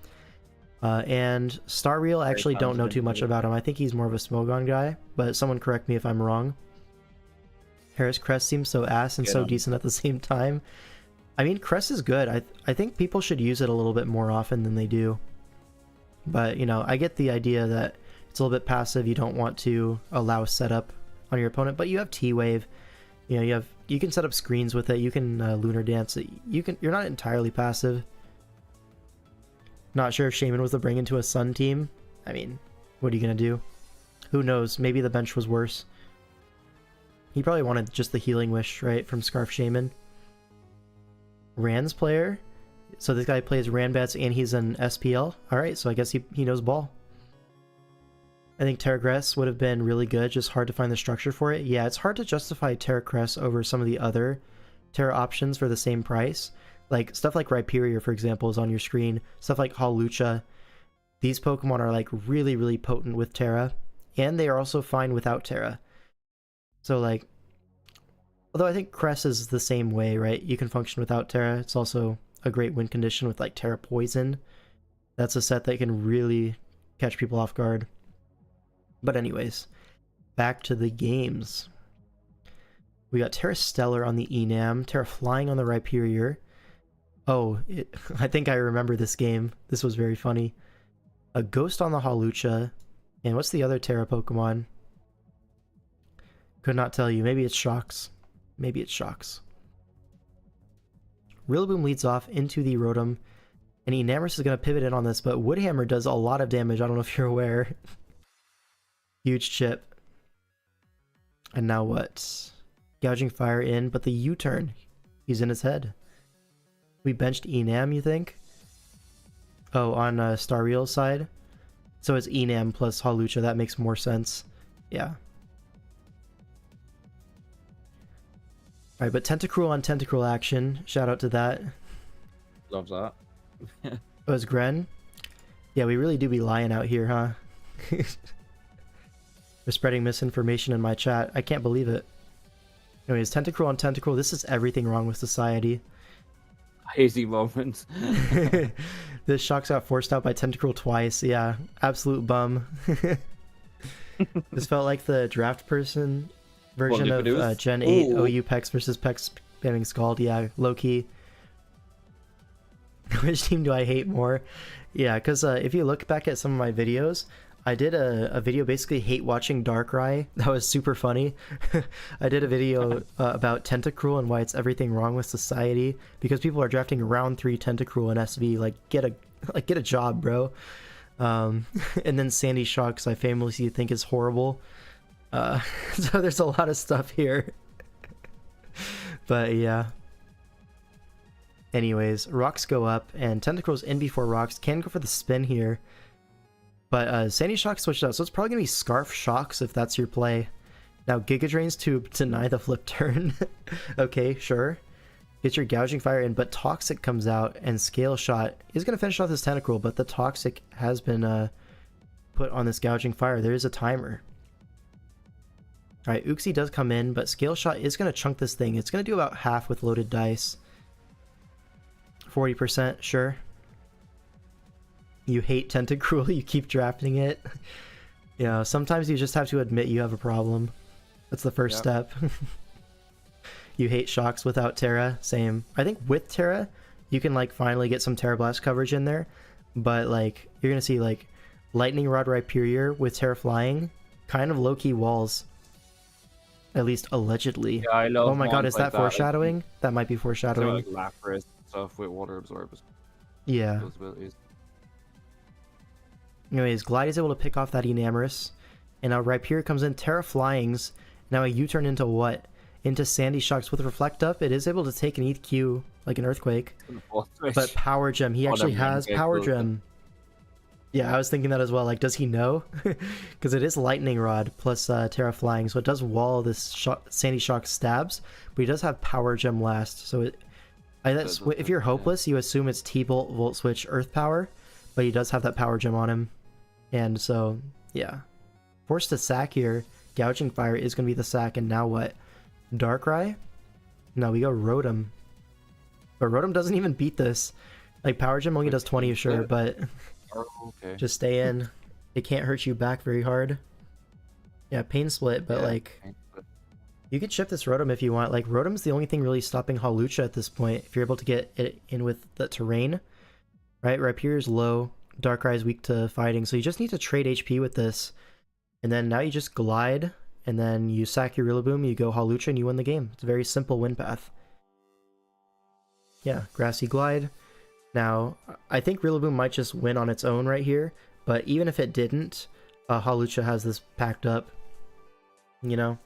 And Star Real, I actually don't know too much about him. I think he's more of a Smogon guy, but someone correct me if I'm wrong. Harris Crest seems so ass and so decent at the same time. I mean, Crest is good. I think people should use it a little bit more often than they do. But, you know, I get the idea that it's a little bit passive. You don't want to allow setup on your opponent, but you have T-Wave. You know, you can set up screens with it. You can Lunar Dance it. You're not entirely passive. Not sure if Shaman was the bring into a Sun team. I mean, what are you gonna do? Who knows? Maybe the bench was worse. He probably wanted just the Healing Wish, right, from Scarf Shaman. Rand's player. So this guy plays Ranbats and he's an SPL. Alright, so I guess he knows ball. I think Terragress would have been really good, just hard to find the structure for it. Yeah, it's hard to justify Terragress over some of the other Terra options for the same price. Like, stuff like Rhyperior, for example, is on your screen. Stuff like Hawlucha. These Pokemon are, like, really, really potent with Terra. And they are also fine without Terra. So, like... Although I think Cress is the same way, right? You can function without Terra. It's also a great win condition with, like, Terra Poison. That's a set that can really catch people off guard. But anyways, back to the games. We got Terra Stellar on the Enam. Terra Flying on the Rhyperior. Oh, I think I remember this game. This was very funny. A Ghost on the Hawlucha. And what's the other Terra Pokemon? Could not tell you. Maybe it's Shocks. Maybe it's Shocks. Rillaboom leads off into the Rotom. And Enamorous is going to pivot in on this, but Woodhammer does a lot of damage. I don't know if you're aware. Huge chip. And now what? Gouging Fire in, but the U-turn. He's in his head. We benched Enam, you think? Oh, on Star Real's side? So it's Enam plus Hawlucha. That makes more sense. Yeah. Alright, but Tentacruel on Tentacruel action. Shout out to that. Love that. Oh, it's Gren? Yeah, we really do be lying out here, huh? We're spreading misinformation in my chat. I can't believe it. Anyways, Tentacruel on Tentacruel. This is everything wrong with society. Hazy moment. This Shock's got forced out by Tentacruel twice. Yeah, absolute bum. This felt like the draft person version of Gen 8 OU Pex versus Pex spamming Scald. Yeah, low-key. Which team do I hate more? Yeah, because if you look back at some of my videos, I did a video basically hate watching Darkrai. That was super funny. I did a video about Tentacruel and why it's everything wrong with society because people are drafting round 3 Tentacruel in SV. Like get a job, bro. And then Sandy Shocks I famously think is horrible. So there's a lot of stuff here. But yeah. Anyways, rocks go up and Tentacruel's in before rocks. Can go for the spin here. But Sandy Shock switched out, so it's probably going to be Scarf Shocks if that's your play. Now Giga Drains to deny the flip turn. Okay, sure. Get your Gouging Fire in, but Toxic comes out, and Scale Shot is going to finish off this Tentacruel, but the Toxic has been put on this Gouging Fire. There is a timer. Alright, Uxie does come in, but Scale Shot is going to chunk this thing. It's going to do about half with loaded dice. 40%, sure. You hate Tentacruel, you keep drafting it. You know, sometimes you just have to admit you have a problem. That's the first step. You hate Shocks without Terra, same. I think with Terra, you can like finally get some Terra Blast coverage in there, but like you're gonna see like Lightning Rod Rhyperior with Terra Flying, kind of low-key walls. At least allegedly. Yeah, I love oh my god, is like that foreshadowing? That might be So foreshadowing. like Lapras stuff with water absorbers. Yeah. Those abilities. Anyways, Glide is able to pick off that Enamorous. And now Rhyperior comes in, Terra Flyings. Now a U-turn into what? Into Sandy Shocks with Reflect Up. It is able to take an EQ, like an Earthquake. But Power Gem, he actually has Power Gem. Yeah, I was thinking that as well. Like, does he know? Because it is Lightning Rod plus Terra Flying, so it does wall this Sandy Shock stabs, but he does have Power Gem last. So if you're hopeless, you assume it's T-Bolt, Volt Switch, Earth Power, but he does have that Power Gem on him. And so, yeah. Forced to sack here. Gouging Fire is going to be the sack, and now what? Darkrai? No, we go Rotom. But Rotom doesn't even beat this. Like, Power Gem only does 20, sure, but... Okay. Just stay in. It can't hurt you back very hard. Yeah, Pain Split, but like... You could ship this Rotom if you want. Like, Rotom's the only thing really stopping Hawlucha at this point, if you're able to get it in with the terrain. Right? Rhyperior's low, Darkrai's weak to fighting, so you just need to trade HP with this. And then now you just glide, and then you sack your Rillaboom, you go Hawlucha, and you win the game. It's a very simple win path. Yeah, Grassy Glide. Now, I think Rillaboom might just win on its own right here, but even if it didn't, Hawlucha has this packed up, you know?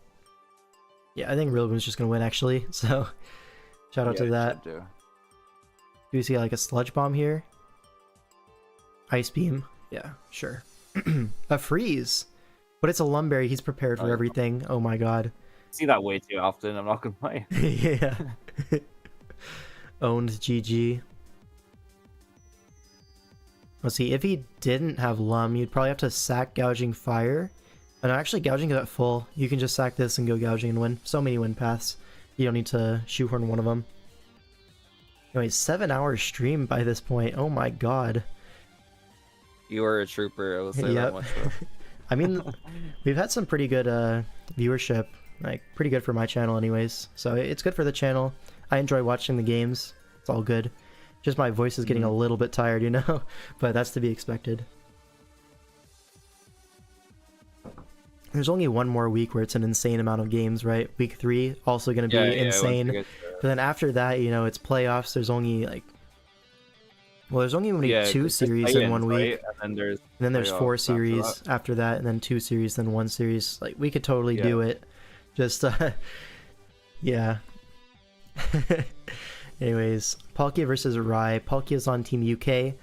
Yeah, I think Rillaboom's just gonna win, actually, so shout out to that. Do you see, like, a Sludge Bomb here? Ice Beam? Yeah, sure. A Freeze! But it's a Lumberry, he's prepared for everything. Oh my god. See that way too often, I'm not gonna lie. Yeah. Owned GG. Let's see, if he didn't have Lum, you'd probably have to sack Gouging Fire. And actually, Gouging is at full. You can just sack this and go Gouging and win. So many win paths. You don't need to shoehorn one of them. Anyway, 7-hour stream by this point. Oh my god. You are a trooper, I will say that much. I mean, we've had some pretty good viewership. Like, pretty good for my channel anyways. So it's good for the channel. I enjoy watching the games. It's all good. Just my voice is getting a little bit tired, you know? But that's to be expected. There's only one more week where it's an insane amount of games, right? Week 3, also going to be insane. But then after that, you know, it's playoffs. There's only, like... Well, there's only going to be 2 series in 1 week. Right? And then there's 4 series after that, and then 2 series, then 1 series. Like, we could totally do it. Just, yeah. Anyways, Palkia versus Rai. Palkia's on Team UK.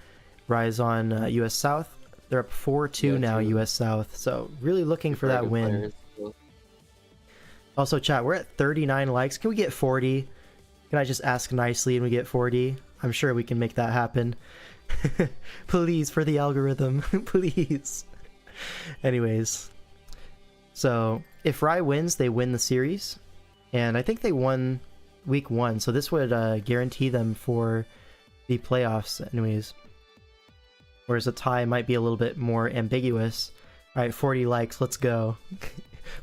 Rai's on US South. They're up 4-2 now, US South. So, really looking for that win. Also, chat, we're at 39 likes. Can we get 40? Can I just ask nicely and we get 40? I'm sure we can make that happen. Please, for the algorithm. Please. Anyways. So, if Rai wins, they win the series. And I think they won week 1, so this would guarantee them for the playoffs anyways. Whereas a tie might be a little bit more ambiguous. Alright, 40 likes, let's go.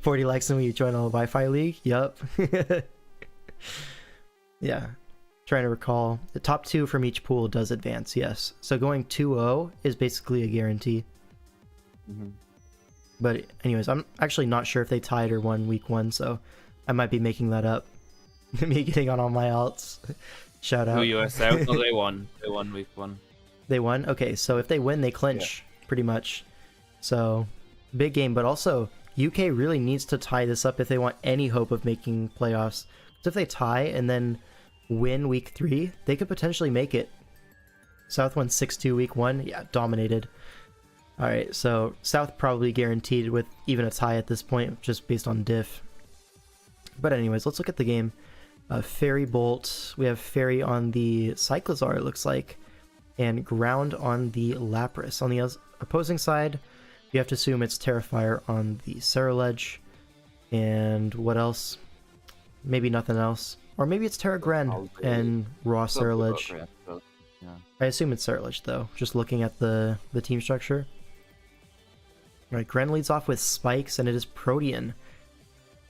40 likes and we join a Wi-Fi league? Yup. Yeah. Trying to recall. The top 2 from each pool does advance, yes. So going 2-0 is basically a guarantee. But anyways, I'm actually not sure if they tied or won week 1, so I might be making that up. Me getting on all my alts. Shout out. US South? No, they won. They won week 1. They won? Okay, so if they win, they clinch, pretty much. So, big game, but also, UK really needs to tie this up if they want any hope of making playoffs. So if they tie and then win week 3, they could potentially make it. South won 6-2 week 1. Yeah, dominated. Alright, so South probably guaranteed with even a tie at this point, just based on diff. But anyways, let's look at the game. Fairy Bolt. We have Fairy on the Cyclizar, it looks like. And Ground on the Lapras. On the opposing side, you have to assume it's Terrafire on the Ceruledge. And what else? Maybe nothing else. Or maybe it's Terra Gren and raw Ceruledge. Yeah. I assume it's Ceruledge though, just looking at the team structure. Alright, Gren leads off with spikes and it is Protean.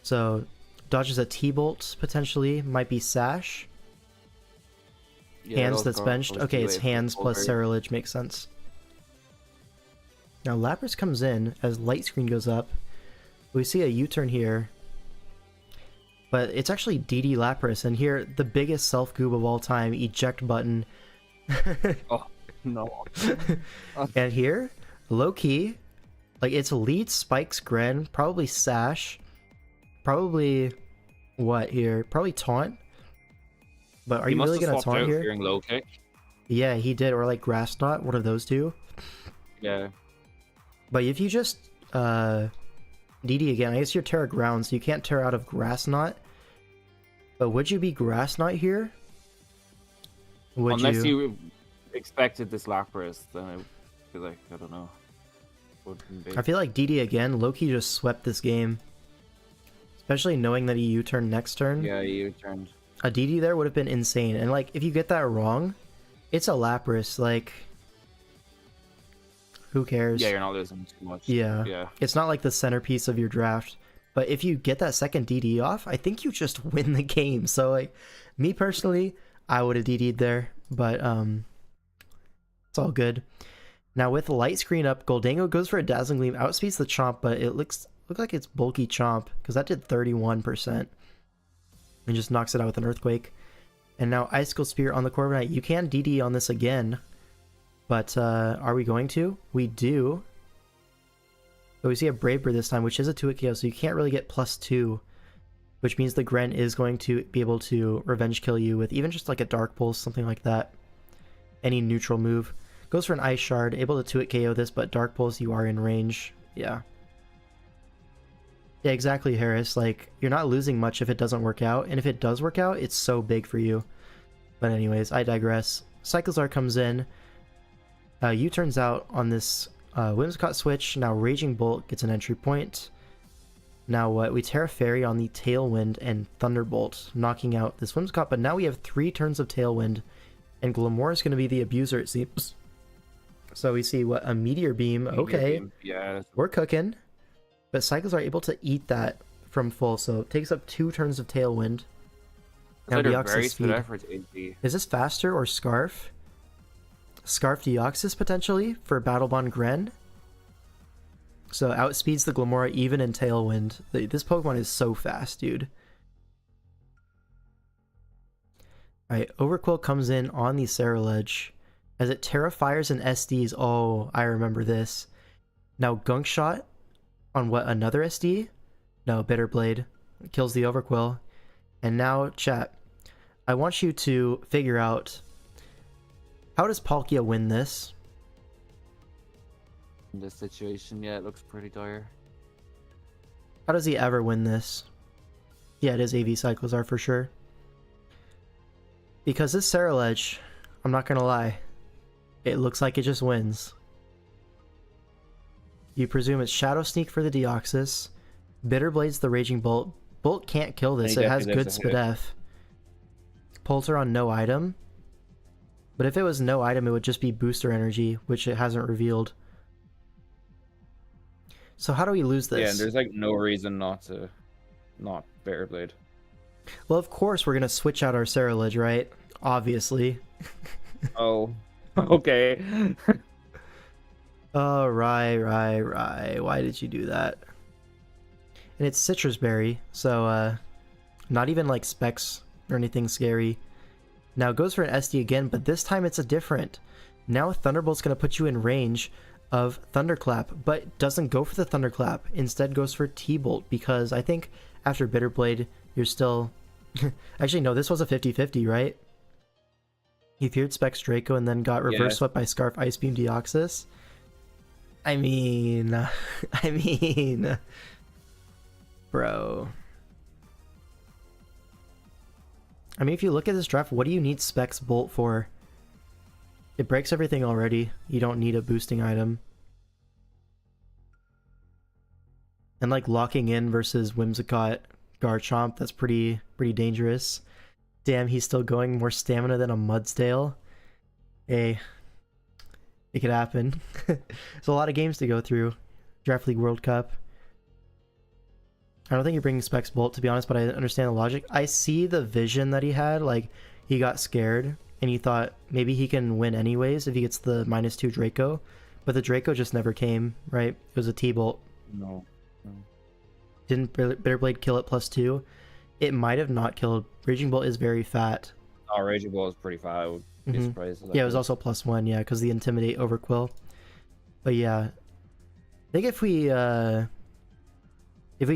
So dodges a T-Bolt potentially, might be Sash. Hands that's benched. Okay, it's hands plus Ceruledge, makes sense. Now Lapras comes in as light screen goes up. We see a U-turn here. But it's actually DD Lapras, and here the biggest self-goob of all time, eject button. Oh, no. And here, low-key, like it's lead spikes Gren, probably Sash, probably what here? Probably taunt. But are you really gonna taunt here? Fearing low kick. Yeah, he did, or like grass knot, one of those two. Yeah. But if you just DD again, I guess you're Terra Ground, so you can't tear out of grass knot. But would you be grass knot here? Unless you expected this Lapras, then I feel like, I don't know. I feel like DD again, Loki just swept this game. Especially knowing that he U-turned next turn. Yeah, he U-turned. A DD there would have been insane. And like, if you get that wrong, it's a Lapras. Like, who cares? Yeah, you're not losing too much. Yeah. It's not like the centerpiece of your draft. But if you get that second DD off, I think you just win the game. So like, me personally, I would have DD'd there. But it's all good. Now with the light screen up, Goldango goes for a Dazzling Gleam, outspeeds the Chomp, but it looks like it's bulky Chomp, because that did 31%. And just knocks it out with an Earthquake. And now Icicle Spear on the Corviknight. You can DD on this again. But are we going to? We do. But we see a Brave Bird this time, which is a 2-hit KO, so you can't really get +2. Which means the Gren is going to be able to revenge kill you with even just like a Dark Pulse, something like that. Any neutral move. Goes for an Ice Shard, able to 2-hit KO this, but Dark Pulse, you are in range. Yeah. Yeah, exactly, Harris. Like, you're not losing much if it doesn't work out, and if it does work out, it's so big for you. But anyways, I digress. Cyclizar comes in. U-turns out on this Whimsicott switch. Now Raging Bolt gets an entry point. Now what? We Terra Fairy on the Tailwind and Thunderbolt, knocking out this Whimsicott, but now we have 3 turns of Tailwind, and Glamour is going to be the abuser, it seems. So we see, what, a Meteor Beam. Okay, Beam. Yeah, we're cooking. But Cycles are able to eat that from full, so it takes up 2 turns of Tailwind. Now Deoxys speed. Is this faster or Scarf? Scarf Deoxys potentially for Battle Bond Gren. So outspeeds the Glamora even in Tailwind. This Pokemon is so fast, dude. Alright, Overquill comes in on the Ceruledge as it Terra Fires and SDs. Oh, I remember this. Now Gunk Shot on what, another SD? No, Bitter Blade kills the Overquill. And now, chat, I want you to figure out, how does Palkia win this? In this situation, yeah, it looks pretty dire. How does he ever win this? Yeah, it is AV Cyclizar for sure. Because this Ceruledge, I'm not gonna lie, it looks like it just wins. You presume it's Shadow Sneak for the Deoxys. Bitter Blade's the Raging Bolt. Bolt can't kill this, it has good Spadef. Polter on no item. But if it was no item, it would just be Booster Energy, which it hasn't revealed. So how do we lose this? Yeah, and there's like no reason not Bitter Blade. Well, of course we're gonna switch out our Ceruledge, right? Obviously. Oh, okay. Oh, right. Why did you do that? And it's Citrus Berry, so not even like specs or anything scary. Now goes for an SD again, but this time it's a different. Now Thunderbolt's gonna put you in range of Thunderclap, but doesn't go for the Thunderclap. Instead goes for T-Bolt, because I think after Bitter Blade, you're still... Actually, no, this was a 50-50, right? He feared Specs Draco and then got reverse swept by Scarf Ice Beam Deoxys. I mean... Bro. I mean, if you look at this draft, what do you need Specs Bolt for? It breaks everything already. You don't need a boosting item. And like locking in versus Whimsicott Garchomp, that's pretty dangerous. Damn, he's still going. More stamina than a Mudsdale. Hey, it could happen. There's a lot of games to go through. Draft League World Cup. I don't think you're bringing Specs Bolt, to be honest, but I understand the logic. I see the vision that he had. Like, he got scared, and he thought maybe he can win anyways if he gets the -2 Draco. But the Draco just never came, right? It was a T-Bolt. No. Didn't Bitterblade kill it +2? It might have not killed. Raging Bolt is very fat. Oh, Raging Ball is pretty fat. I would be surprised. Yeah, it was also +1, yeah, because the Intimidate Overquill. But yeah, I think if we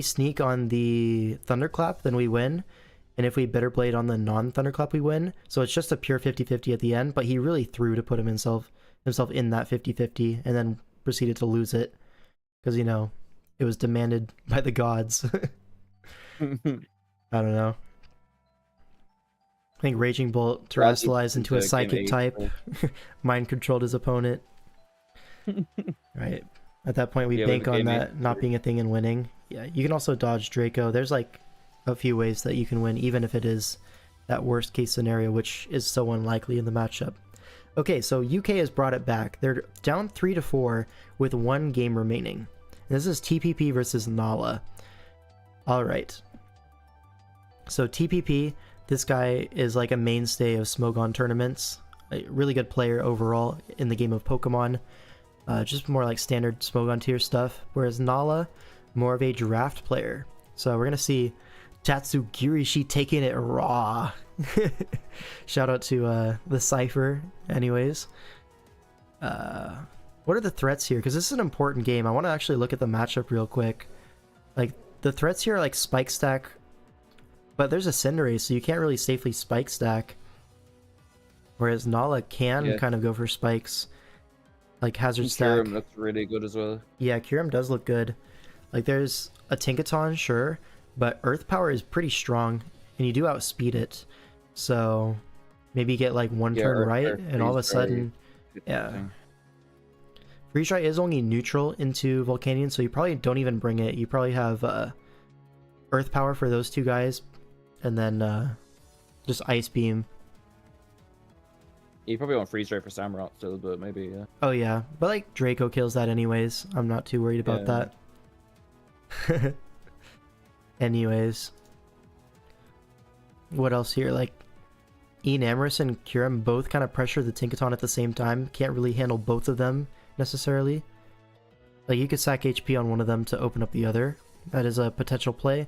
sneak on the Thunderclap, then we win. And if we Bitterblade on the non-Thunderclap, we win. So it's just a pure 50-50 at the end, but he really threw to put himself in that 50-50 and then proceeded to lose it. Because, you know, it was demanded by the gods. I don't know. I think Raging Bolt terrestrialized into a Psychic type. Mind controlled his opponent. Right. At that point, we bank on that not being a thing and winning. Yeah, you can also dodge Draco. There's like a few ways that you can win, even if it is that worst case scenario, which is so unlikely in the matchup. Okay, so UK has brought it back. They're down 3-4 with 1 game remaining. And this is TPP versus Nala. Alright. So TPP, this guy is like a mainstay of Smogon tournaments. A really good player overall in the game of Pokemon. Just more like standard Smogon tier stuff. Whereas Nala, more of a draft player. So we're going to see Tatsugirishi taking it raw. Shout out to the Cypher anyways. What are the threats here? Because this is an important game. I want to actually look at the matchup real quick. Like, the threats here are like Spike Stack, but there's a Cinderace, so you can't really safely Spike Stack. Whereas Nala can kind of go for spikes. Like Hazard Stack. Kyurem looks really good as well. Yeah, Kyurem does look good. Like, there's a Tinkaton, sure, but Earth Power is pretty strong, and you do outspeed it. So, maybe you get like one turn right, and all of a sudden, yeah. Freeze Dry is only neutral into Volcanion, so you probably don't even bring it. You probably have Earth Power for those two guys, and then just Ice Beam. You probably want Freeze Dry for Samurott still, but maybe, yeah. Oh yeah, but like Draco kills that anyways. I'm not too worried about that. Anyways. What else here? Like, Enamorous and Kyurem both kind of pressure the Tinkaton at the same time. Can't really handle both of them necessarily. Like, you could sack HP on one of them to open up the other. That is a potential play.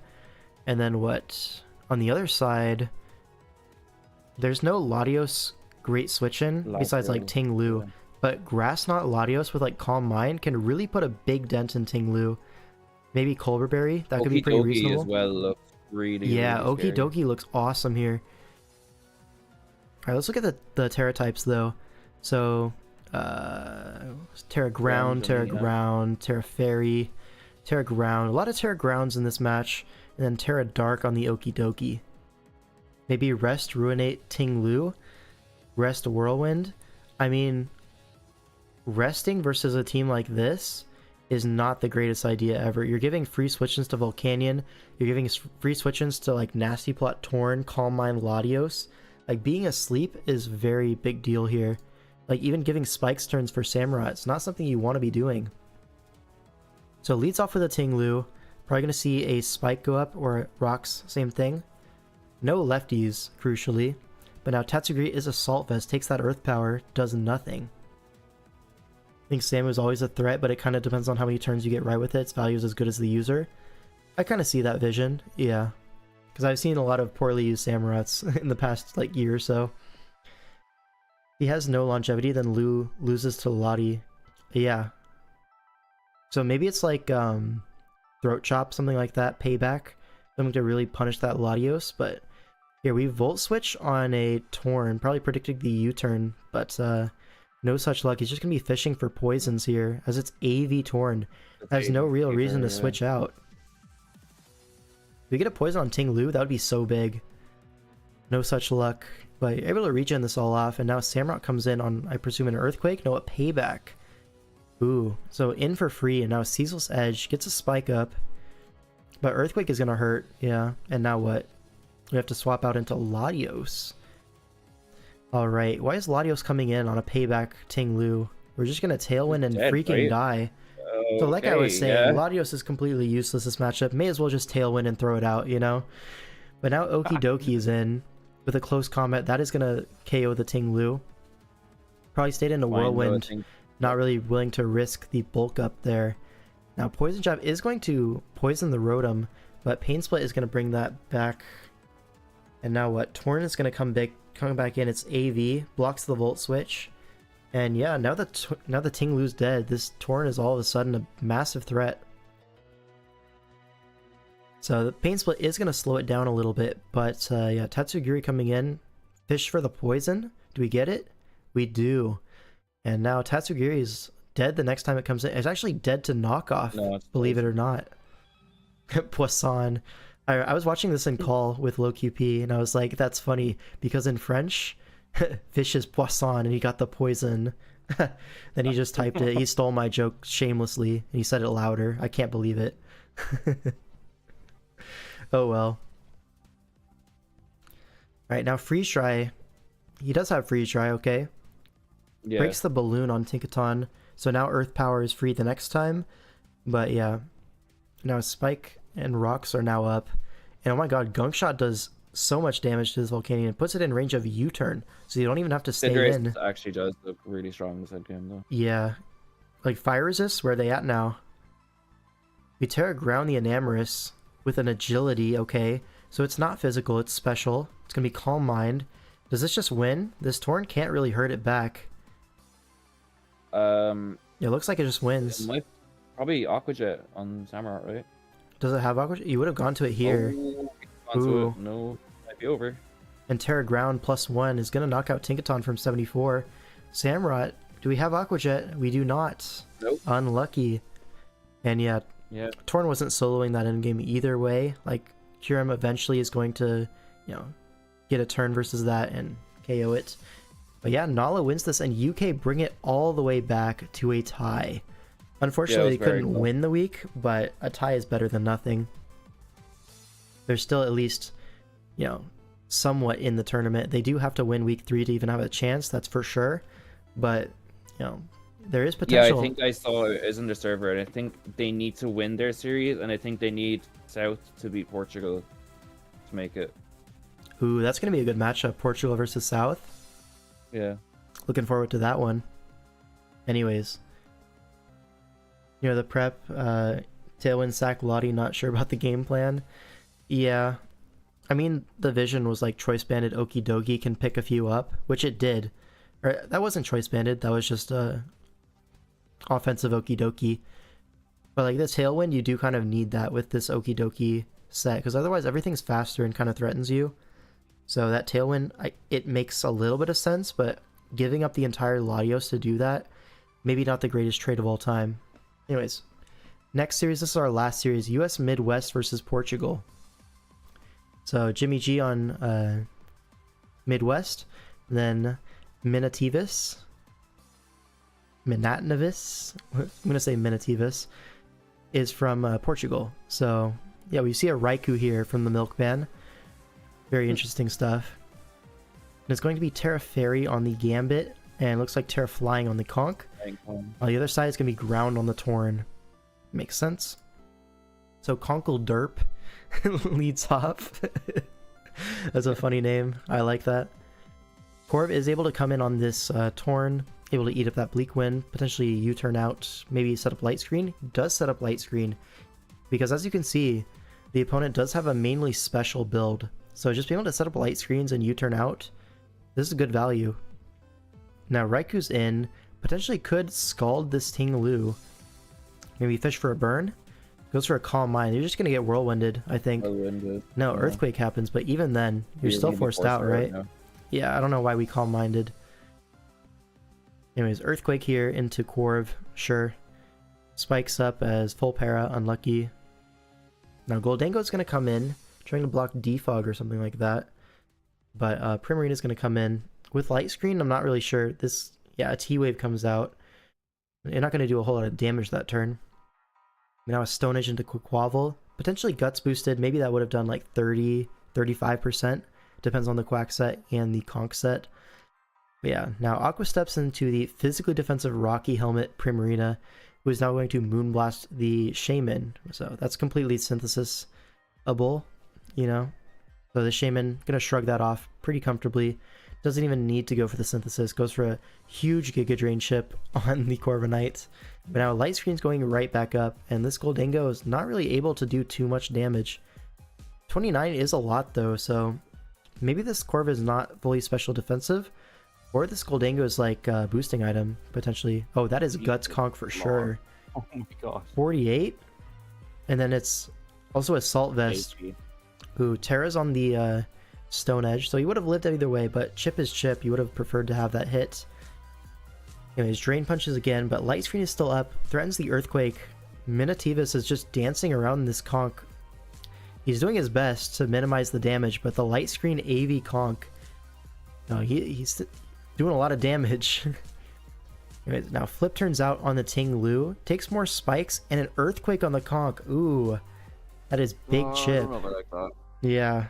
And then what? On the other side, there's no Latios great switch-in besides like Ting Lu. Yeah. But Grass Knot Latios with like Calm Mind can really put a big dent in Ting Lu. Maybe Colberberry, that could be pretty reasonable. As well looks really, yeah, really Okie Dokie looks awesome here. Alright, let's look at the Terra types though. So, Terra Ground, Terra Ground, Terra Fairy, Terra Ground. A lot of Terra Grounds in this match. And then Terra Dark on the Okie Dokie. Maybe Rest Ruinate Ting Lu. Rest Whirlwind. I mean, resting versus a team like this is not the greatest idea ever. You're giving free switch-ins to Volcanion. You're giving free switch-ins to like Nasty Plot Torn, Calm Mind Latios. Like, being asleep is very big deal here. Like, even giving spikes turns for Samurott, it's not something you want to be doing. So leads off with a Ting Lu. Probably going to see a spike go up, or rocks, same thing. No lefties, crucially. But now Tatsugiri is Assault Vest, takes that Earth Power, does nothing. I think Samu is always a threat, but it kind of depends on how many turns you get right with it. Its value is as good as the user. I kind of see that vision, yeah. Because I've seen a lot of poorly used Samurotts in the past like year or so. He has no longevity, then Lu loses to Lottie. Yeah. So maybe it's like Throat Chop, something like that, Payback. Something to really punish that Latios, but here we Volt Switch on a Torn, probably predicting the U-turn, but no such luck. He's just going to be fishing for poisons here, as it's AV Torn. There's no real reason to switch out. If we get a poison on Ting Lu, that would be so big. No such luck. But you're able to regen this all off, and now Samurott comes in on, I presume, an Earthquake? No, a Payback. Ooh, so in for free, and now Ceasel's Edge gets a spike up. But Earthquake is gonna hurt, yeah. And now what? We have to swap out into Latios. Alright, why is Latios coming in on a payback Ting Lu? We're just gonna Tailwind and Dead, freaking right? die. So like I was Okay, saying, yeah. Latios is completely useless this matchup. May as well just Tailwind and throw it out, you know? But now Okie Dokie is in with a close combat. That is gonna KO the Ting Lu. Probably stayed in a Fine, though, I Whirlwind. think. Not really willing to risk the bulk up there. Now Poison Jab is going to poison the Rotom, but Pain Split is going to bring that back. And now what? Torn is going to come back in. It's AV, blocks the Volt Switch. And yeah, now the Ting Lu's dead. This Torn is all of a sudden a massive threat. So the Pain Split is going to slow it down a little bit, but yeah, Tatsugiri coming in. Fish for the poison. Do we get it? We do. And now Tatsugiri is dead the next time it comes in. It's actually dead to knockoff, No, believe it or not. Poisson. I was watching this in call with Low QP, and I was like, that's funny, because in French, fish is poisson, and he got the poison. Then he just typed it. He stole my joke shamelessly, and he said it louder. I can't believe it. Oh well. Alright, now Freeze Dry. He does have Freeze Dry, okay. Yeah. Breaks the balloon on Tinkaton, so now Earth Power is free the next time. But yeah, now Spike and Rocks are now up. And oh my god, Gunk Shot does so much damage to this Volcanion. It puts it in range of U-turn, so you don't even have to stay Cinderace in. actually does look really strong this game, though. Yeah. Like Fire Resist, where are they at now? We Terra Ground the Enamorous with an Agility, okay. So it's not physical, it's special. It's gonna be Calm Mind. Does this just win? This Torn can't really hurt it back. It looks like it just wins. It might probably Aqua Jet on Samurott, right? Does it have Aqua? You would have gone to it here. Oh, onto Ooh. it. No, might be over. And Terra Ground +1 is going to knock out Tinkaton from 74. Samurott, do we have Aqua Jet? We do not. Nope. Unlucky. And yeah, Yeah. Torn wasn't soloing that endgame either way. Like, Kyurem eventually is going to, you know, get a turn versus that and KO it. But yeah, Nala wins this, and UK bring it all the way back to a tie. Unfortunately, Yeah, they very couldn't cool. win the week, but a tie is better than nothing. They're still at least, you know, somewhat in the tournament. They do have to win week 3 to even have a chance, that's for sure. But, you know, there is potential. Yeah, I think I saw it is in the server, and I think they need to win their series, and I think they need South to beat Portugal to make it. Ooh, that's going to be a good matchup, Portugal versus South. Yeah. Looking forward to that one. Anyways. You know, the prep, Tailwind Sack Lottie, not sure about the game plan. Yeah. I mean, the vision was like Choice Banded Okie Dokie can pick a few up, which it did. Or, that wasn't Choice Banded, that was just offensive Okie Dokie. But like this Tailwind, you do kind of need that with this Okie Dokie set, because otherwise everything's faster and kind of threatens you. So that Tailwind, it makes a little bit of sense, but giving up the entire Latios to do that, maybe not the greatest trade of all time. Anyways, next series, this is our last series, US Midwest versus Portugal. So Jimmy G on Midwest, then Minativis, I'm gonna say Minativis, is from Portugal. So yeah, we see a Raikou here from the Milkman. Very interesting stuff. And it's going to be Terra Fairy on the Gambit, and looks like Terra Flying on the Conch. On the other side, it's going to be Ground on the Torn. Makes sense. So Conkle Derp leads off. That's a funny name. I like that. Corv is able to come in on this Torn, able to eat up that Bleak Wind, potentially U-turn out, maybe set up Light Screen. Does set up Light Screen, because as you can see, the opponent does have a mainly special build. So just being able to set up light screens and U-turn out, this is good value. Now Raikou's in, potentially could Scald this Ting Lu. Maybe Fish for a burn? Goes for a Calm Mind. You're just going to get Whirlwinded, I think. No, Yeah. Earthquake happens, but even then, you're still forced out, right? Yeah, I don't know why we Calm Minded. Anyways, Earthquake here into Corv, sure. Spikes up as full para, unlucky. Now Goldango's going to come in, trying to block Defog or something like that. But Primarina is going to come in. With Light Screen, I'm not really sure. This, yeah, a T-Wave comes out. You're not going to do a whole lot of damage that turn. Now a Stone Edge into Quaquaval. potentially Guts boosted. Maybe that would have done like 30, 35%. Depends on the Quack set and the Conch set. But yeah, now Aqua steps into the physically defensive Rocky Helmet Primarina, who is now going to Moonblast the Shaman. So that's completely synthesisable, you know? So the Shaman, gonna shrug that off pretty comfortably. Doesn't even need to go for the synthesis. Goes for a huge Giga Drain chip on the Corviknight. But now Light Screen's going right back up, and this Goldango is not really able to do too much damage. 29 is a lot though, so maybe this Corv is not fully special defensive, or this Goldango is like a boosting item, potentially. Oh, that is Guts Conch for sure. Oh my gosh. 48? And then it's also Assault Vest. Ooh, Terra's on the Stone Edge, so he would have lived either way, but chip is chip. You would have preferred to have that hit. Anyways, Drain Punches again, but Light Screen is still up. Threatens the Earthquake. Minativus is just dancing around this Conch. He's doing his best to minimize the damage, but the Light Screen AV Conch, no, he's doing a lot of damage. Anyways, now Flip turns out on the Ting Lu, takes more spikes, and an Earthquake on the Conch. Ooh, that is big chip. I don't know if I like that. Yeah.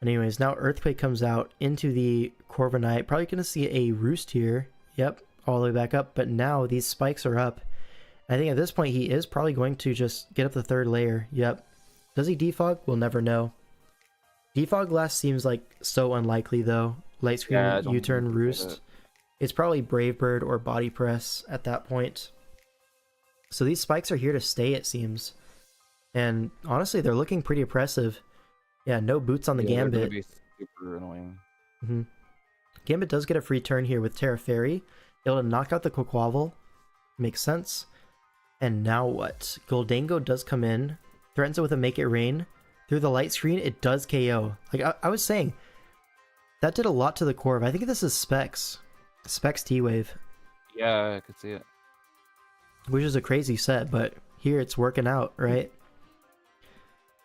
Anyways, now Earthquake comes out into the Corviknight. Probably going to see a Roost here. Yep, all the way back up. But now these spikes are up. I think at this point he is probably going to just get up the third layer. Yep. Does he defog? We'll never know. Defog last seems like so unlikely though. Light Screen, Yeah, U-turn, Roost. It's probably Brave Bird or Body Press at that point. So these spikes are here to stay, it seems. And honestly, they're looking pretty oppressive. Yeah, no boots on the They're Gambit. gonna be super annoying. Gambit does get a free turn here with Terra Fairy. Able to knock out the Quaquaval. Makes sense. And now what? Goldango does come in. Threatens it with a Make It Rain. Through the Light Screen, it does KO. Like I was saying, that did a lot to the Corv. I think this is Specs. Specs T-Wave. Yeah, I could see it. Which is a crazy set, but here it's working out, right?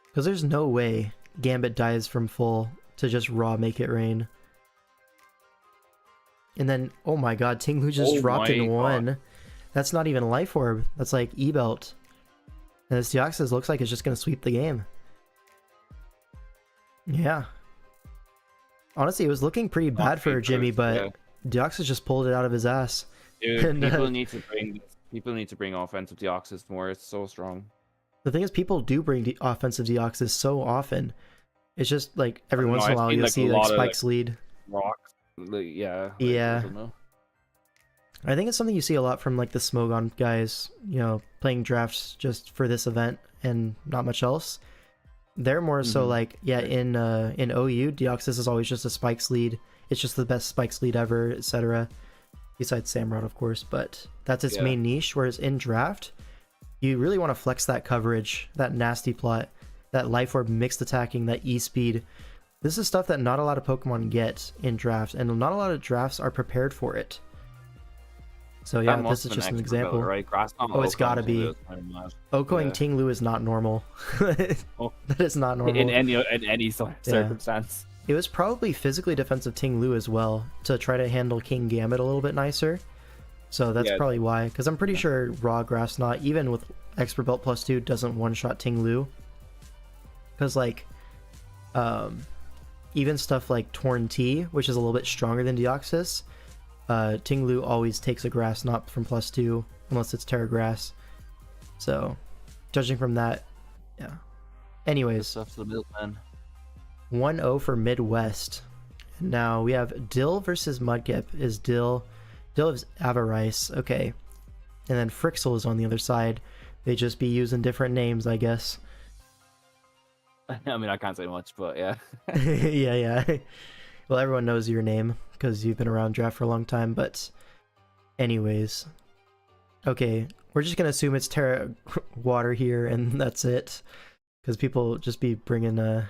Because there's no way Gambit dies from full to just raw Make It Rain. And then, oh my god, Ting Lu just dropped in one. That's not even Life Orb. That's like E-Belt. And this Deoxys looks like it's just going to sweep the game. Yeah. Honestly, it was looking pretty bad for Jimmy, but Deoxys just pulled it out of his ass. Dude, And, people need to bring offensive Deoxys more. It's so strong. The thing is, people do bring offensive Deoxys so often. It's just like every once in a while you'll see like Spike's lead. Rocks. Yeah. Yeah. I don't know. I think it's something you see a lot from like the Smogon guys, you know, playing drafts just for this event and not much else. They're more so like, yeah, in OU, Deoxys is always just a Spike's lead. It's just the best Spike's lead ever, etc. Besides Samrod, of course, but that's its main niche. Whereas in draft, you really want to flex that coverage, that nasty plot, that Life Orb mixed attacking, that E-speed. This is stuff that not a lot of Pokemon get in drafts, and not a lot of drafts are prepared for it. So yeah, this is just an example. Right? Oh, it's gotta be. Okoing Ting Lu is not normal. That is not normal. In any circumstance. It was probably physically defensive Ting Lu as well, to try to handle King Gambit a little bit nicer. So that's probably why. Because I'm pretty sure Raw Grass Knot, even with Expert Belt +2, doesn't one-shot Ting Lu. Because like, even stuff like Torn T, which is a little bit stronger than Deoxys, Ting Lu always takes a Grass Knot from +2, unless it's Terra Grass. So, judging from that, yeah. Anyways, Stuff to the middle, man. 1-0 for Midwest. Now we have Dill versus Mudkip. Is Dill is Avarice, okay. And then Frixel is on the other side. They just be using different names, I guess. I mean, I can't say much, but yeah. yeah. Well, everyone knows your name because you've been around draft for a long time, but anyways. Okay, we're just gonna assume it's Terra Water here, and that's it. Because people just be bringing And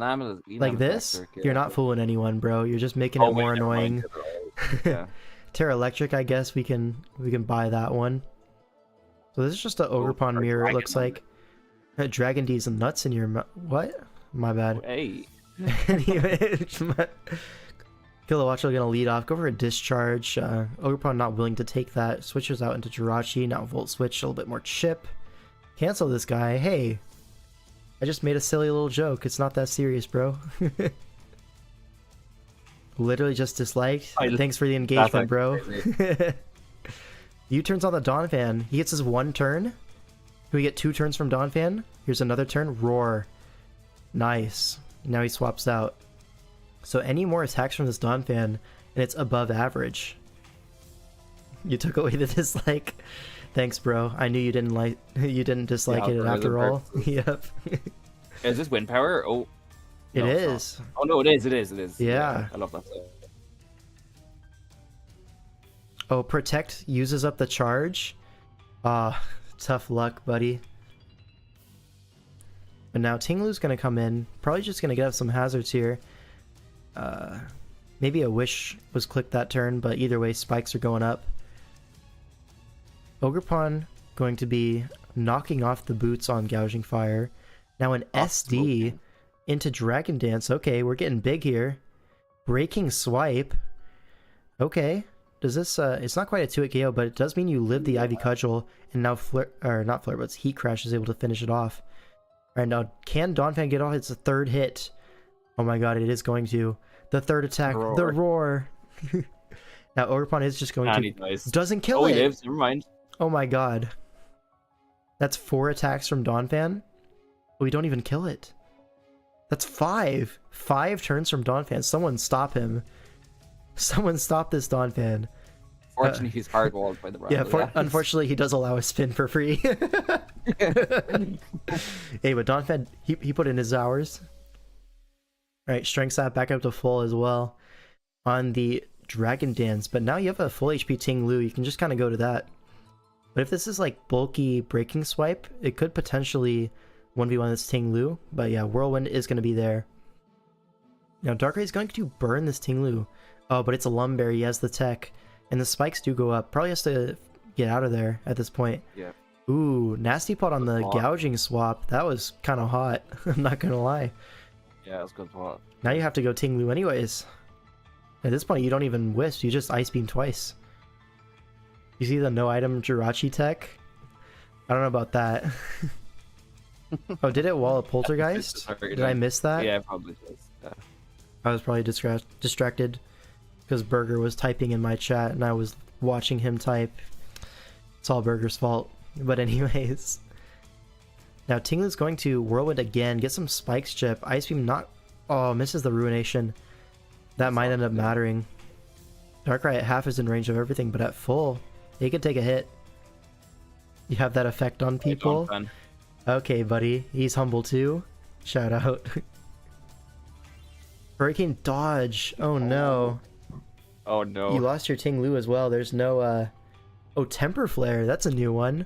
I'm like this. You're not fooling anyone, bro. You're just making it more annoying. Yeah. Terra Electric, I guess we can buy that one. So this is just an Ogerpon mirror. It looks like. Dragon D's and nuts in your what? My bad. Hey. Kilowatch are gonna lead off. Go for a discharge. Ogerpon not willing to take that. Switches out into Jirachi. Now Volt Switch, a little bit more chip. Cancel this guy. Hey, I just made a silly little joke. It's not that serious, bro. Literally just disliked. Thanks for the engagement, bro. U-turns on the Donphan. He gets his 1 turn. Can we get 2 turns from Donphan? Here's another turn. Roar. Nice. Now he swaps out. So any more attacks from this Donphan, and it's above average. You took away the dislike. Thanks, bro. I knew you didn't dislike it after all. Yep. Is this wind power? Oh. It No, it's is. not. Oh no, it is. Yeah. I love that. Oh, Protect uses up the charge. Ah, tough luck, buddy. But now Tinglu's gonna come in. Probably just gonna get up some hazards here. Maybe a Wish was clicked that turn, but either way, spikes are going up. Ogerpon going to be knocking off the boots on Gouging Fire. Now an SD into Dragon Dance. Okay, we're getting big here. Breaking Swipe. Okay. Does this, it's not quite a 2-hit KO, but it does mean you live the Ivy Cudgel, and now not Flare, but Heat Crash is able to finish it off. Alright, now can Donphan get off its 3rd hit? Oh my god, it is going to. The 3rd attack, the Roar. Now Ogerpon is just going to... Nice. Doesn't kill it! He lives, never mind. Oh my god. That's 4 attacks from Donphan? We don't even kill it. That's 5! 5 turns from Donphan. Someone stop him. Someone stop this Donphan. Fortunately, he's hardwalled by the Rumble. Yeah, unfortunately, he does allow a spin for free. Hey, but Donphan, he put in his hours. Alright, Strength Sap back up to full as well on the Dragon Dance. But now you have a full HP Tinglu, you can just kind of go to that. But if this is like bulky Breaking Swipe, it could potentially 1v1 this Tinglu. But yeah, Whirlwind is going to be there. Now Darkrai is going to burn this Tinglu. Oh, but it's a Lumberry, he has the tech. And the spikes do go up. Probably has to get out of there at this point. Yeah. Ooh, Nasty Pot on the Gouging swap. That was kind of hot. I'm not going to lie. Yeah, it was good pot. Now you have to go Tinglu anyways. At this point, you don't even Wisp. You just Ice Beam twice. You see the no item Jirachi tech? I don't know about that. Oh, did it wall a Poltergeist? Did I miss that? Yeah, probably does. Yeah. I was probably distracted because Burger was typing in my chat and I was watching him type. It's all Burger's fault. But anyways. Now Tinglu's going to Whirlwind again, get some Spikes chip. Ice Beam not... Oh, misses the Ruination. That might end up mattering. Darkrai at half is in range of everything, but at full, he could take a hit. You have that effect on people? Okay, buddy. He's humble too. Shout out. Hurricane Dodge. Oh no. Oh no. You lost your Tinglu as well. There's no, Oh, Temper Flare. That's a new one.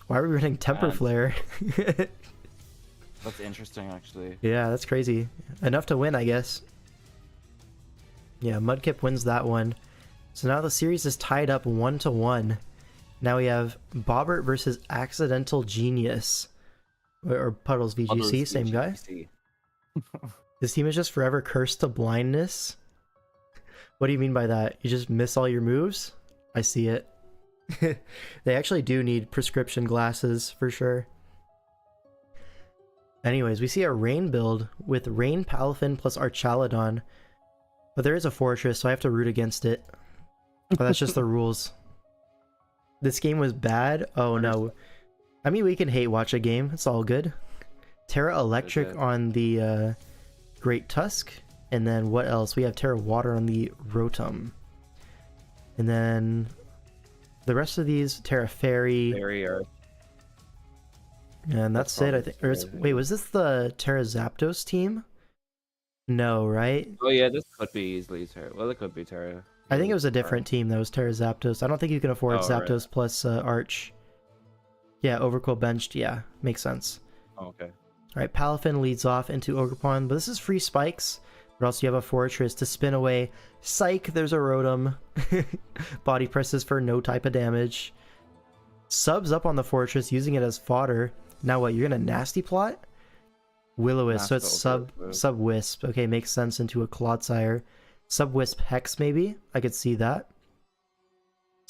Why are we running Temper Flare? That's interesting, actually. Yeah, that's crazy. Enough to win, I guess. Yeah, Mudkip wins that one. So now the series is tied up 1-1. Now we have Bobbert versus Accidental Genius. Or Puddles VGC, same guy. This team is just forever cursed to blindness. What do you mean by that? You just miss all your moves? I see it. They actually do need prescription glasses, for sure. Anyways, we see a Rain build with Rain Palafin plus Archaludon. But there is a Fortress, so I have to root against it. But that's just the rules. This game was bad? Oh no. I mean, we can hate watch a game. It's all good. Terra Electric on the Great Tusk. And then what else? We have Terra Water on the Rotom. And then the rest of these, Terra Fairy. Fairy Earth. And that's it, I think. Or wait, was this the Terra Zapdos team? No, right? Oh yeah, this could be easily Terra. Well, it could be Terra. I think it was a different team that was Terra Zapdos. I don't think you can afford Zapdos right. plus Arch. Yeah, Overcoil benched. Yeah, makes sense. Oh, okay. Alright, Palafin leads off into Ogerpon, but this is free spikes. But also you have a Fortress to spin away. Psych, there's a Rotom. Body presses for no type of damage. Subs up on the Fortress, using it as fodder. Now what, you're gonna Nasty Plot? Will-O-Wisp, so it's Sub-Wisp. Okay, makes sense into a Clodsire. Sub-Wisp Hex, maybe? I could see that.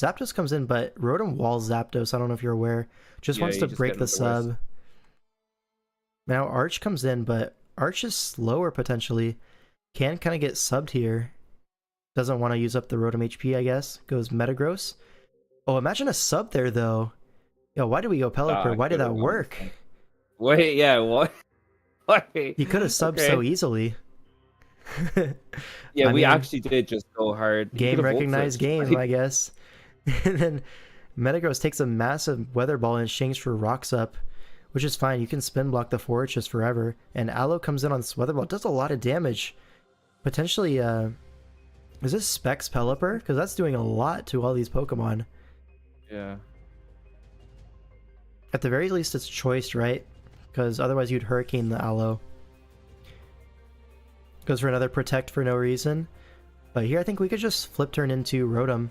Zapdos comes in, but Rotom walls Zapdos. I don't know if you're aware. Just Yeah, wants you to just break get the him with the sub. Now Arch comes in, but Arch is slower potentially. Can kind of get subbed here. Doesn't want to use up the Rotom HP, I guess. Goes Metagross. Oh, imagine a sub there, though. Yo, why did we go Pelipper? Why did that work? Wait, yeah, what? Wait. He could have subbed Okay. so easily. Yeah, I we mean, actually did just go hard. He game could've ult recognized switched. game, I guess. And then Metagross takes a massive Weather Ball in exchange for Rocks Up, which is fine. You can spin block the forage just forever. And Aloe comes in on this Weather Ball. Does a lot of damage. Potentially, is this Specs Pelipper? Because that's doing a lot to all these Pokemon. Yeah. At the very least, it's choice, right? Because otherwise you'd Hurricane the Aloe. Goes for another Protect for no reason. But here I think we could just flip turn into Rotom.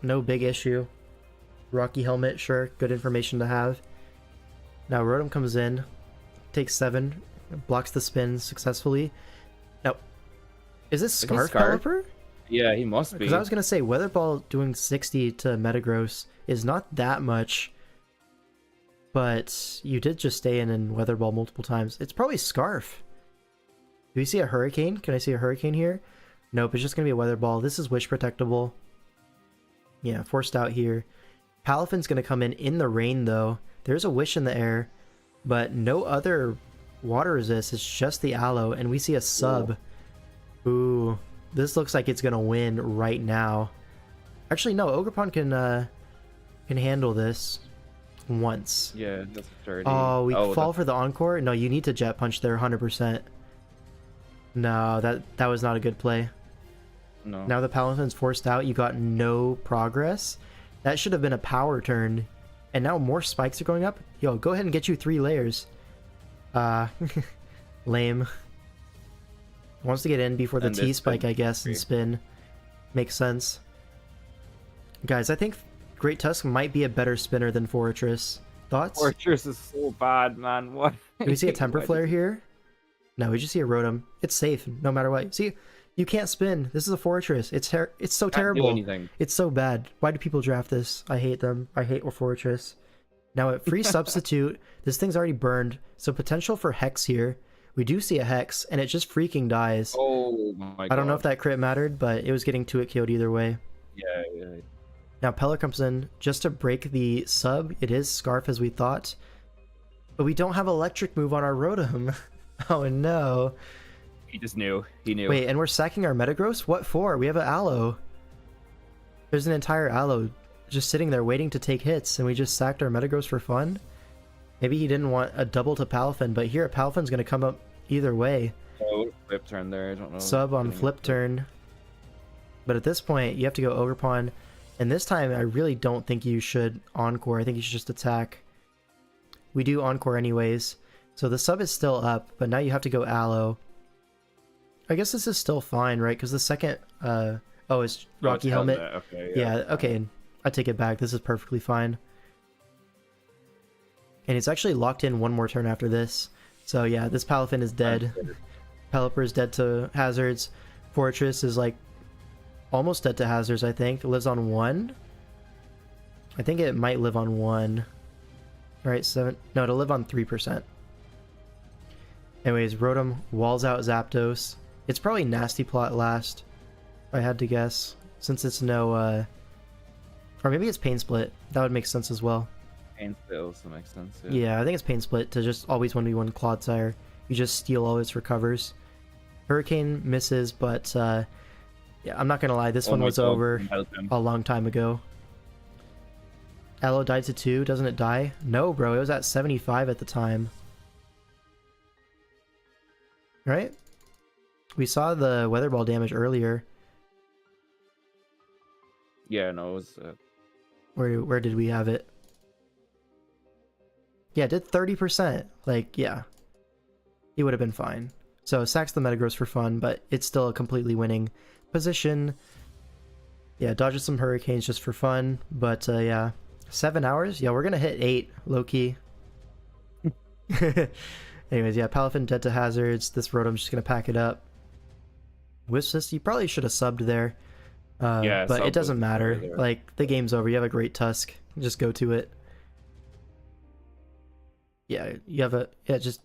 No big issue. Rocky Helmet, sure. Good information to have. Now Rotom comes in. Takes 7. Blocks the spin successfully. Now, is this Scarf Scarf? Pelipper? Yeah, he must be. Because I was going to say, Weather Ball doing 60 to Metagross is not that much. But you did just stay in and Weather Ball multiple times. It's probably Scarf. Do we see a Hurricane? Can I see a Hurricane here? Nope, it's just going to be a Weather Ball. This is Wish Protectable. Yeah, forced out here. Palafin's going to come in the rain, though. There's a Wish in the air, but no other water resist. It's just the Aloe, and we see a sub. Ooh, this looks like it's going to win right now. Actually, no, Ogerpon can handle this once. Yeah, that's dirty. Oh, we fall for the Encore? No, you need to Jet Punch there 100%. No, that was not a good play. No. Now the Palafin's forced out. You got no progress. That should have been a power turn. And now more spikes are going up. Yo, go ahead and get you 3 layers. Lame. Wants to get in before the And this T-spike, spin. I guess, and spin. Makes sense. Guys, I think Great Tusk might be a better spinner than Fortress. Thoughts? Fortress is so bad, man. What? Do we see a Temper Flare here? No, we just see a Rotom. It's safe, no matter what. See, you can't spin. This is a Fortress. It's so terrible. It's so bad. Why do people draft this? I hate them. I hate Fortress. Now, at free substitute, this thing's already burned, so potential for Hex here. We do see a Hex, and it just freaking dies. Oh my god. I don't know if that crit mattered, but it was getting 2-hit KO'd either way. Yeah. Now, Pellar comes in just to break the sub. It is Scarf, as we thought. But we don't have Electric Move on our Rotom. Oh, no. He just knew. He knew. Wait, and we're sacking our Metagross? What for? We have an Aloe. There's an entire Aloe just sitting there waiting to take hits, and we just sacked our Metagross for fun? Maybe he didn't want a double to Palafin, but here Palafin's going to come up either way. Oh, flip turn there. I don't know. Sub on flip turn. But at this point, you have to go Ogerpon. And this time, I really don't think you should Encore. I think you should just attack. We do Encore anyways. So the sub is still up, but now you have to go Aloe. I guess this is still fine, right? Because the second... oh, it's Rocky Helmet. Okay, Yeah, okay. I take it back. This is perfectly fine. And it's actually locked in one more turn after this. So yeah, this Palafin is dead. Pelipper is dead to Hazards. Fortress is like almost dead to Hazards, I think. It lives on 1. I think it might live on 1. Alright, 7. No, it'll live on 3%. Anyways, Rotom walls out Zapdos. It's probably Nasty Plot last, if I had to guess. Since it's no, or maybe it's Pain Split. That would make sense as well. Pain Split also makes sense. Yeah, I think it's Pain Split to just always 1v1 Clodsire. You just steal all its recovers. Hurricane misses, but yeah, I'm not gonna lie, this one was over a long time ago. Aloe died to 2, doesn't it die? No, bro, it was at 75 at the time. Right? We saw the Weather Ball damage earlier. Yeah, no, it was... Where did we have it? Yeah, it did 30%. Like, yeah. He would have been fine. So, sacks the Metagross for fun, but it's still a completely winning position. Yeah, dodges some Hurricanes just for fun. But, yeah. 7 hours? Yeah, we're gonna hit 8, low-key. Anyways, yeah, Palafin dead to Hazards. This Rotom's just gonna pack it up. Wisp Assist, you probably should have subbed there. Yeah, but sub it doesn't was matter. over there. Like, the game's over. You have a great Tusk. Just go to it. Yeah, you have a... Yeah, just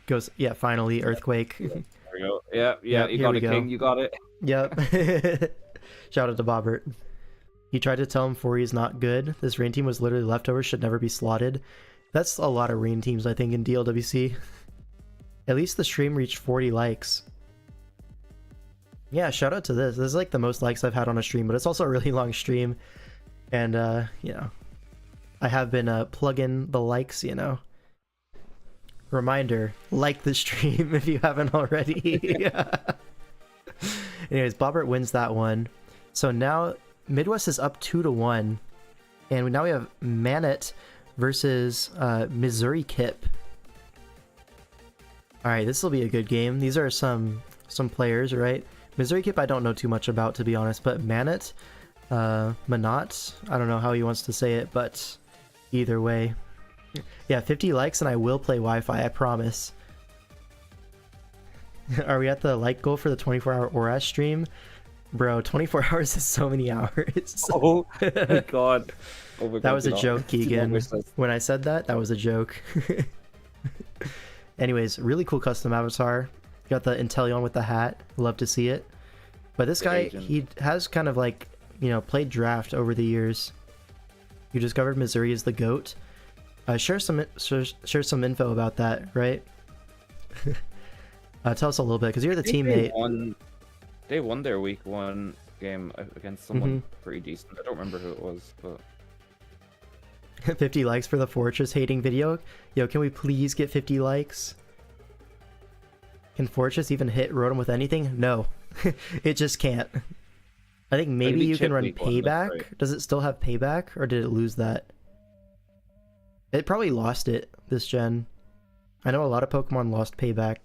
goes... Yeah, finally, Earthquake. There we go. Yeah, Yep, you here got we it, go. King. You got it. Yep. Shout out to Bobbert. He tried to tell him 4E is not good. This rain team was literally leftovers, should never be slotted. That's a lot of rain teams, I think, in DLWC. At least the stream reached 40 likes. Yeah, shout out to this. This is like the most likes I've had on a stream, but it's also a really long stream. And, you know, I have been plugging the likes, you know. Reminder, like the stream if you haven't already. Anyways, Bobbert wins that one. So now Midwest is up 2-1. And now we have Manet versus Missouri Kip. Alright, this will be a good game. These are some players, right? Missouri Kip I don't know too much about, to be honest, but Manet, Manat, I don't know how he wants to say it, but either way. Yeah, 50 likes and I will play Wi-Fi, I promise. Are we at the like goal for the 24-hour ORAS stream? Bro, 24 hours is so many hours. Oh my god. Oh my That god, was a do not- joke, do not Keegan. wish that. When I said that, that was a joke. Anyways, really cool custom avatar. Got the Inteleon with the hat. Love to see it. But this guy, Agent. he has kind of like, you know, played draft over the years. You discovered Missouri is the GOAT. Share some info about that, right? Tell us a little bit, because you're the I think teammate. They won their week 1 game against someone Mm-hmm. pretty decent. I don't remember who it was, but 50 likes for the Fortress hating video. Yo, can we please get 50 likes? Can Fortress even hit Rotom with anything? No. It just can't. I think maybe be you can chip run week 1, that's payback. right. Does it still have payback, or did it lose that? It probably lost it this gen. I know a lot of Pokemon lost payback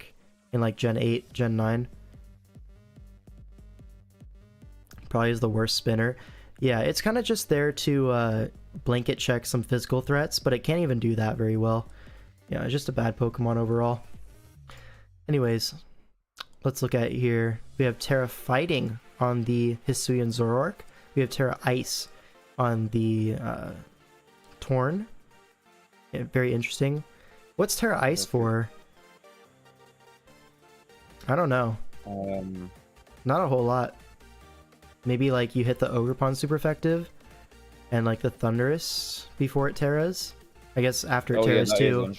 in like Gen 8, Gen 9. Probably is the worst spinner. Yeah, it's kind of just there to blanket check some physical threats, but it can't even do that very well. Yeah, it's just a bad Pokemon overall. Anyways, let's look at here. We have Terra Fighting on the Hisuian Zoroark. We have Terra Ice on the Torn. Yeah, very interesting. What's Terra Ice for? I don't know. Not a whole lot. Maybe like you hit the Ogerpon super effective and like the Thunderous before it Terras. I guess after it Terras too,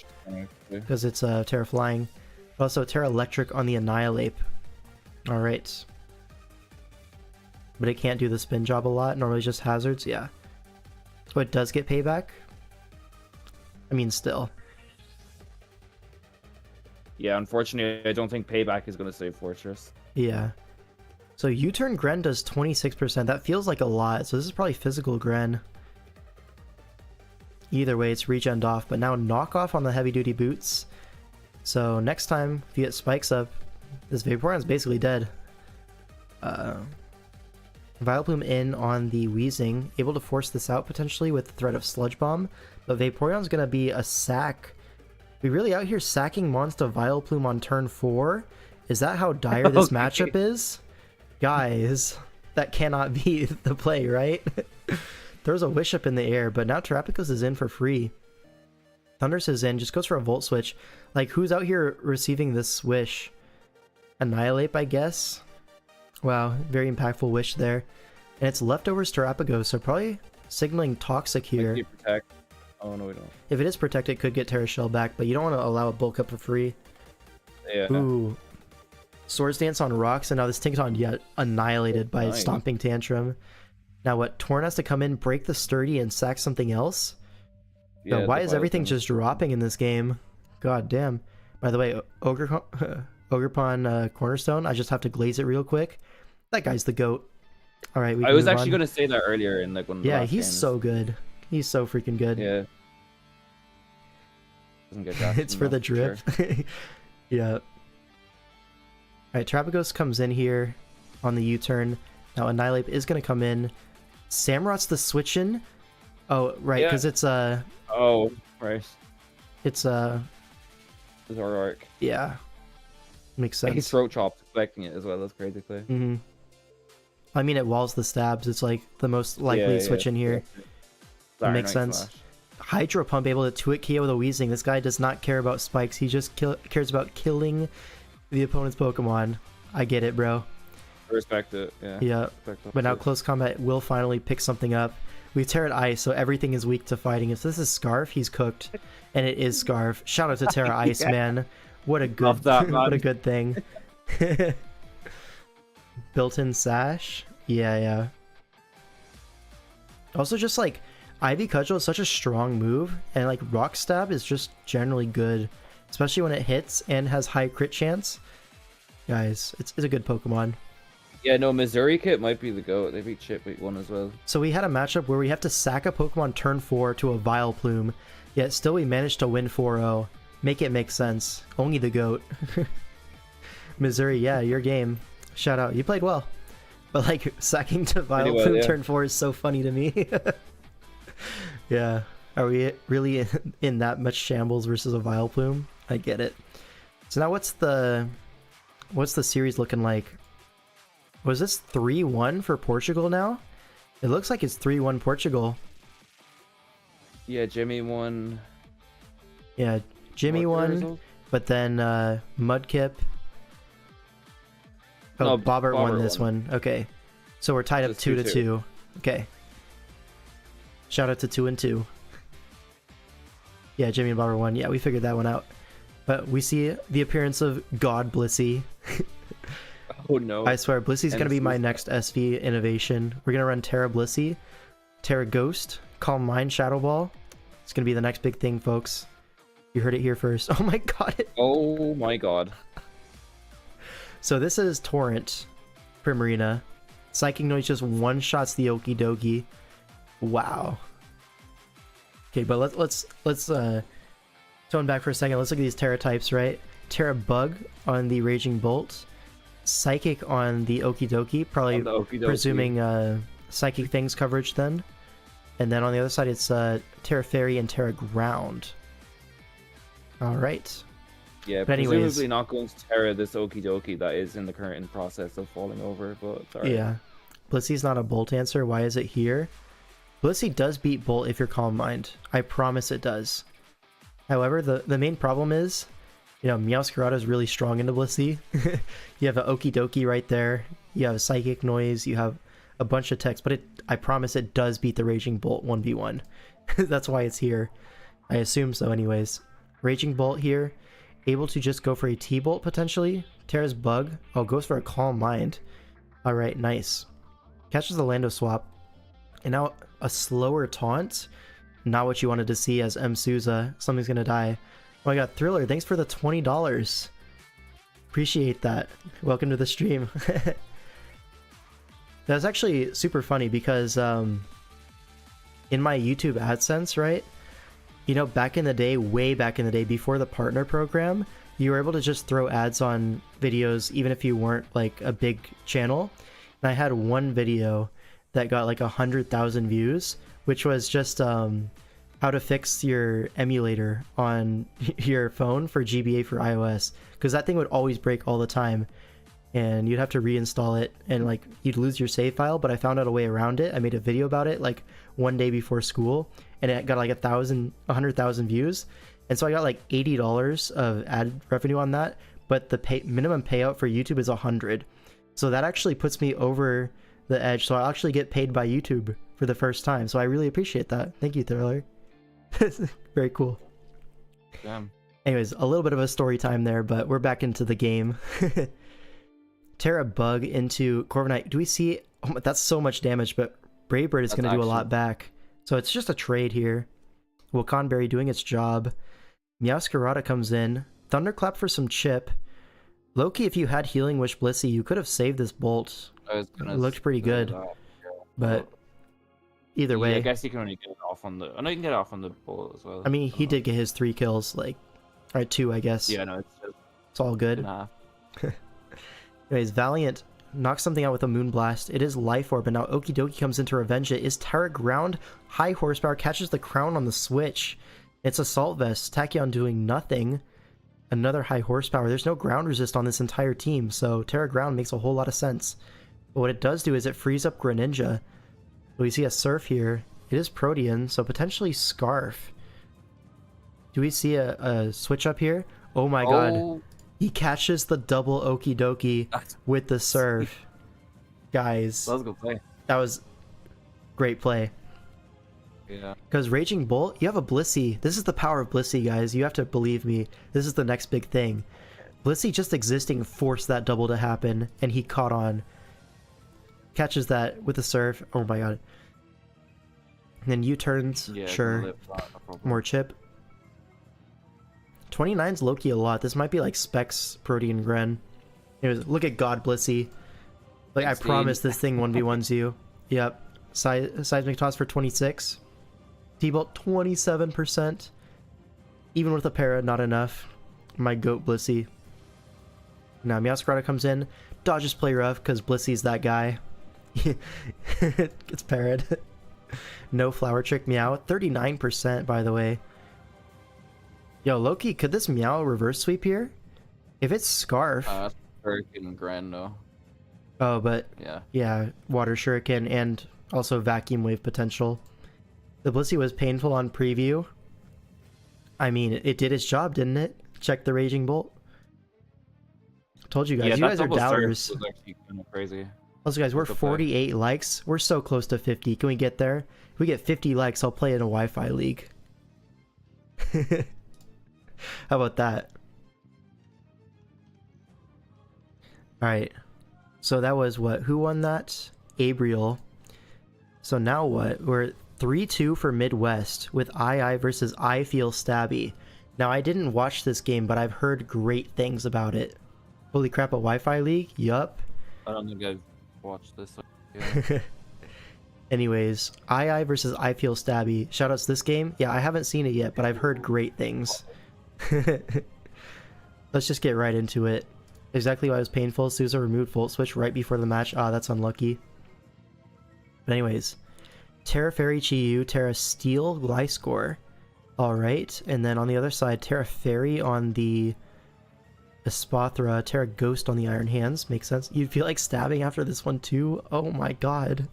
because it's Terra Flying. Also Terra Electric on the Annihilate. Alright. But it can't do the spin job a lot, normally just hazards, yeah. Oh, it does get payback? I mean, still. yeah, unfortunately, I don't think payback is going to save Fortress. Yeah. So U-turn Gren does 26%. That feels like a lot. So this is probably physical Gren. Either way, it's regen off. But now knockoff on the heavy-duty boots. So next time, if you get spikes up, this Vaporeon's basically dead. Vileplume in on the Weezing. Able to force this out potentially with the threat of Sludge Bomb. But Vaporeon's going to be a sack. We really out here sacking Monster Vileplume on turn 4? Is that how dire this Okay. matchup is? Guys, that cannot be the play, right? Throws a Wish Up in the air, but now Terapicos is in for free. Thundurus is in, just goes for a Volt Switch. Like, who's out here receiving this Wish? Annihilate, I guess? Wow, very impactful Wish there. And it's leftovers Terapagos, so probably signaling Toxic here. Protect. Oh, no, we don't. If it is Protect, it could get Terra Shell back, but you don't want to allow a Bulk Up for free. Yeah. Ooh. Swords Dance on rocks, and now this Tinkaton yet annihilated by Nice. Stomping Tantrum. Now what? Torn has to come in, break the sturdy, and sack something else? Yeah, Yo, why the is everything Vileplume. just dropping in this game? God damn. By the way, Ogerpon Cornerstone, I just have to glaze it real quick. That guy's the GOAT. Alright, we I can was move actually on. going to say that earlier in like one of the Yeah, last he's games. so good. He's so freaking good. Yeah. Doesn't get drafted It's for the enough, drip. Yeah. Alright, Trapagos comes in here on the U-turn. Now Annihilate is going to come in. Samurot's the switch in. Oh, right, Yeah. because it's Oh, right. it's Zoroark. yeah. Makes Like, he sense. throat chopped expecting it as well. That's crazy play. Mm-hmm. I mean, it walls the stabs. It's like the most likely switch in here. That makes sense. Flash. Hydro Pump able to 2-hit KO with a Weezing. This guy does not care about spikes. He just cares about killing the opponent's Pokemon. I get it, bro. Respect it. Yeah. Yeah. But now close combat will finally pick something up. We Terra Ice, so everything is weak to fighting. If this is Scarf, he's cooked, and it is Scarf. Shout out to Terra Ice, man. What a good, what a good thing. Built-in sash. Yeah. Also, just like Ivy Cudgel is such a strong move, and like Rock Stab is just generally good, especially when it hits and has high crit chance. Guys, it's a good Pokemon. Yeah, no, Missouri Kit might be the GOAT. They beat Chip week 1 as well. So we had a matchup where we have to sack a Pokemon turn 4 to a Vileplume, yet still we managed to win 4-0. Make it make sense. Only the GOAT. Missouri, yeah, your game. Shout out. You played well. But like, sacking to Vileplume turn 4 is so funny to me. Yeah. Are we really in that much shambles versus a Vileplume? I get it. So now what's the series looking like? Was this 3-1 for Portugal now? It looks like it's 3-1 Portugal. Yeah, Jimmy won. Yeah, Jimmy won, but then Mudkip. Oh, No, Bobbert won this won. one. Okay. So we're tied up Just 2-2. Okay. Shout out to 2-2. Yeah, Jimmy and Bobbert won. Yeah, we figured that one out. But we see the appearance of God Blissey. Oh no. I swear, Blissy's going to be my next SV innovation. We're going to run Terra Blissey, Terra Ghost, Calm Mind, Shadow Ball. It's going to be the next big thing, folks. You heard it here first. Oh my god. Oh my god. So this is Torrent, Primarina. Psychic Noise just one-shots the Okie Dokie. Wow. Okay, but let's tone back for a second. Let's look at these Terra types, right? Terra Bug on the Raging Bolt. Psychic on the Okie Dokie, probably presuming Psychic Things coverage then. And then on the other side it's Terra Fairy and Terra Ground. Alright. Yeah, but anyways, presumably not going to Terra this Okie Dokie that is in the current process of falling over, but it's alright. Yeah. Blissey's not a Bolt answer. Why is it here? Blissey does beat Bolt if you're Calm Mind. I promise it does. However, the main problem is, you know, Meowscarada is really strong into Blissey. You have an Okie Dokie right there. You have a Psychic Noise. You have a bunch of text. But I promise it does beat the Raging Bolt 1v1. That's why it's here. I assume so anyways. Raging Bolt here. Able to just go for a T-Bolt potentially. Terra's Bug. Oh, goes for a Calm Mind. Alright, nice. Catches the Lando Swap. And now a slower Taunt. Not what you wanted to see as Msua. Something's gonna die. Oh my god, Thriller, thanks for the $20. Appreciate that. Welcome to the stream. That's actually super funny because in my YouTube AdSense, right? You know, back in the day, way back in the day, before the partner program, you were able to just throw ads on videos even if you weren't like a big channel. And I had one video that got like 100,000 views, which was just how to fix your emulator on your phone for GBA for iOS, because that thing would always break all the time and you'd have to reinstall it and like you'd lose your save file. But I found out a way around it. I made a video about it like one day before school and it got like 100,000 views, and so I got like $80 of ad revenue on that, but the minimum payout for YouTube is 100, so that actually puts me over the edge. So I'll actually get paid by YouTube for the first time, so I really appreciate that. Thank you, Thriller. Very cool. Damn. Anyways, a little bit of a story time there, but we're back into the game. Terra Bug into Corviknight. Do we see... Oh, that's so much damage, but Brave Bird is going to do a lot back. So it's just a trade here. Wakanberry doing its job. Meowscarada comes in. Thunderclap for some chip. Loki, if you had Healing Wish Blissey, you could have saved this Bolt. It looked pretty good. But either way... I guess you can only get it off on the... I know you can get it off on the Bolt as well. I mean, he did get his 3 kills, like... Alright, 2, I guess. Yeah, no, it's all good. Anyways, Valiant knocks something out with a Moonblast. It is Life Orb, and now Okie Dokie comes in to revenge it. Is Terra Ground high horsepower, catches the crown on the switch. It's Assault Vest. Tachyon doing nothing. Another high horsepower. There's no ground resist on this entire team, so Terra Ground makes a whole lot of sense. But what it does do is it frees up Greninja. So we see a Surf here. It is Protean, so potentially Scarf. Do we see a switch up here? Oh my god. He catches the double Okie Dokie with the Surf. Guys. That was a good play. That was great play. Yeah. Because Raging Bolt, you have a Blissey. This is the power of Blissey, guys. You have to believe me. This is the next big thing. Blissey just existing forced that double to happen, and he caught on. Catches that with the Surf. Oh my god. And then U-turns. Yeah, sure. More chip. 29's low-key a lot. This might be like Specs, Protean, Gren. Anyways, look at God Blissey. Like, I promise this thing 1v1s you. Yep. Seismic Toss for 26. T-Bolt 27%. Even with a para, not enough. My goat Blissey. Now Meowscarada comes in. Dodges play rough because Blissey's that guy. Gets parried. No Flower Trick Meow. 39% by the way. Yo, Loki, could this Meow reverse sweep here? If it's Scarf. Hurricane Grand though. Oh, but yeah, Water Shuriken and also Vacuum Wave potential. The Blissey was painful on preview. I mean, it did its job, didn't it? Check the Raging Bolt. Told you guys, yeah, you guys are doubters. was actually kind of crazy. Also, guys, we're 48 likes. We're so close to 50. Can we get there? If we get 50 likes, I'll play in a Wi-Fi league. How about that? Alright. So that was what? Who won that? Abriel. So now what? We're 3-2 for Midwest with II versus I Feel Stabby. Now, I didn't watch this game, but I've heard great things about it. Holy crap, a Wi-Fi league? Yup. I don't think I've watched this. Yeah. Anyways, II versus I Feel Stabby. Shoutouts to this game. Yeah, I haven't seen it yet, but I've heard great things. Let's just get right into it. Exactly why it was painful. Souza removed Volt Switch right before the match. Ah, that's unlucky. But anyways, Terra Fairy Chi-Yu, Terra Steel Gliscor. Alright, and then on the other side, Terra Fairy on the Espathra, Terra Ghost on the Iron Hands. Makes sense. You'd feel like stabbing after this one too? Oh my god.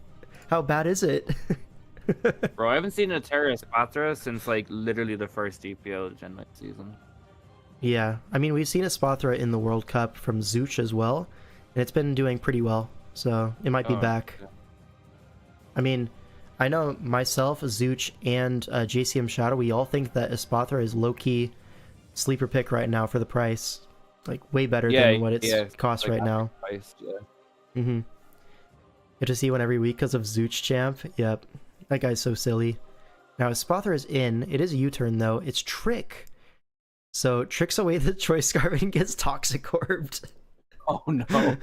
How bad is it? Bro, I haven't seen a Terra Espathra since like literally the first DPL Gen 9 season. Yeah, I mean, we've seen Espathra in the World Cup from Zuch as well, and it's been doing pretty well, so it might be back. Yeah. I mean, I know myself, Zuch, and JCM Shadow, we all think that Espathra is low-key sleeper pick right now for the price. Like, way better than what it's costs like right now. Price, yeah. Mm-hmm. Get to see one every week because of Zuch Champ. Yep. That guy's so silly. Now, Espathra is in. It is a U-turn, though. It's Trick. So, Trick's away the Choice Scarf and gets Toxic Orbed. Oh, no.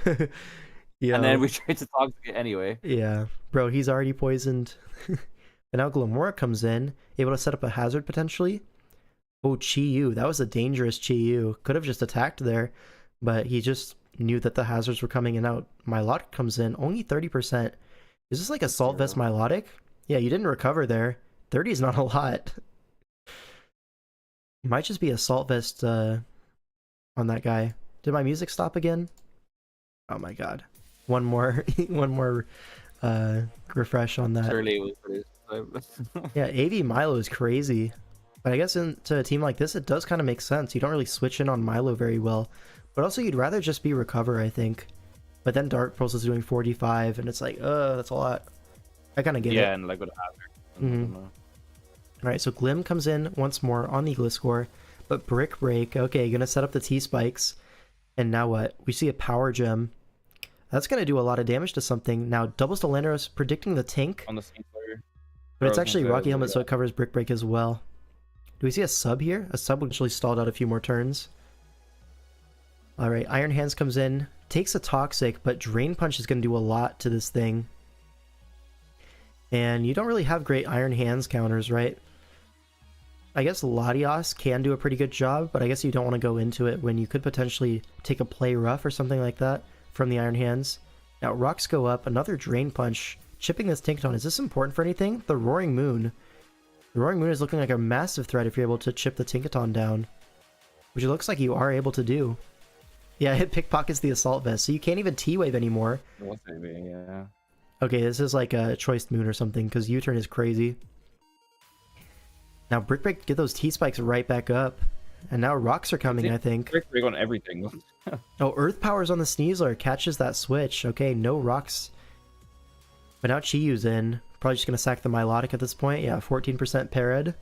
Yeah. And then we tried to talk to it anyway. Yeah. Bro, he's already poisoned. And now Glamora comes in, able to set up a hazard potentially. Oh, Chi-Yu. That was a dangerous Chi-Yu. Could have just attacked there, but he just knew that the hazards were coming in out. Milotic comes in, only 30%. Is this like Assault Vest Milotic? Yeah, you didn't recover there. 30 is not a lot. Might just be Assault Vest on that guy. Did my music stop again? Oh my god. One more refresh on that. Surely it was pretty. Yeah, AV Milo is crazy. But I guess into a team like this, it does kind of make sense. You don't really switch in on Milo very well. But also, you'd rather just be Recover, I think. But then Dark Pulse is doing 45, and it's like, that's a lot. I kind of get it. Yeah, and like with hazard. Alright, so Glim comes in once more on the Gliscor. But Brick Break, okay, gonna set up the T-Spikes. And now what? We see a Power Gem. That's gonna do a lot of damage to something. Now, Doubles to Landeros predicting the Tink. On the same player. But it's actually Rocky Helmet, so it covers Brick Break as well. Do we see a sub here? A sub would actually stalled out a few more turns. Alright, Iron Hands comes in. Takes a Toxic, but Drain Punch is going to do a lot to this thing. And you don't really have great Iron Hands counters, right? I guess Latios can do a pretty good job, but I guess you don't want to go into it when you could potentially take a Play Rough or something like that from the Iron Hands. Now, Rocks go up. Another Drain Punch. Chipping this Tinkaton. Is this important for anything? The Roaring Moon. The Roaring Moon is looking like a massive threat if you're able to chip the Tinkaton down. Which it looks like you are able to do. Yeah, it pickpockets the assault vest, so you can't even T-wave anymore. It was maybe, yeah. Okay, this is like a choice moon or something, because U-turn is crazy. Now Brick Break, get those T-spikes right back up. And now rocks are coming, I think. Brick Break on everything. Oh, Earth Powers on the Sneasler catches that switch. Okay, no rocks. But now Chiyu's in. Probably just going to sack the Milotic at this point. Yeah, 14% Parad.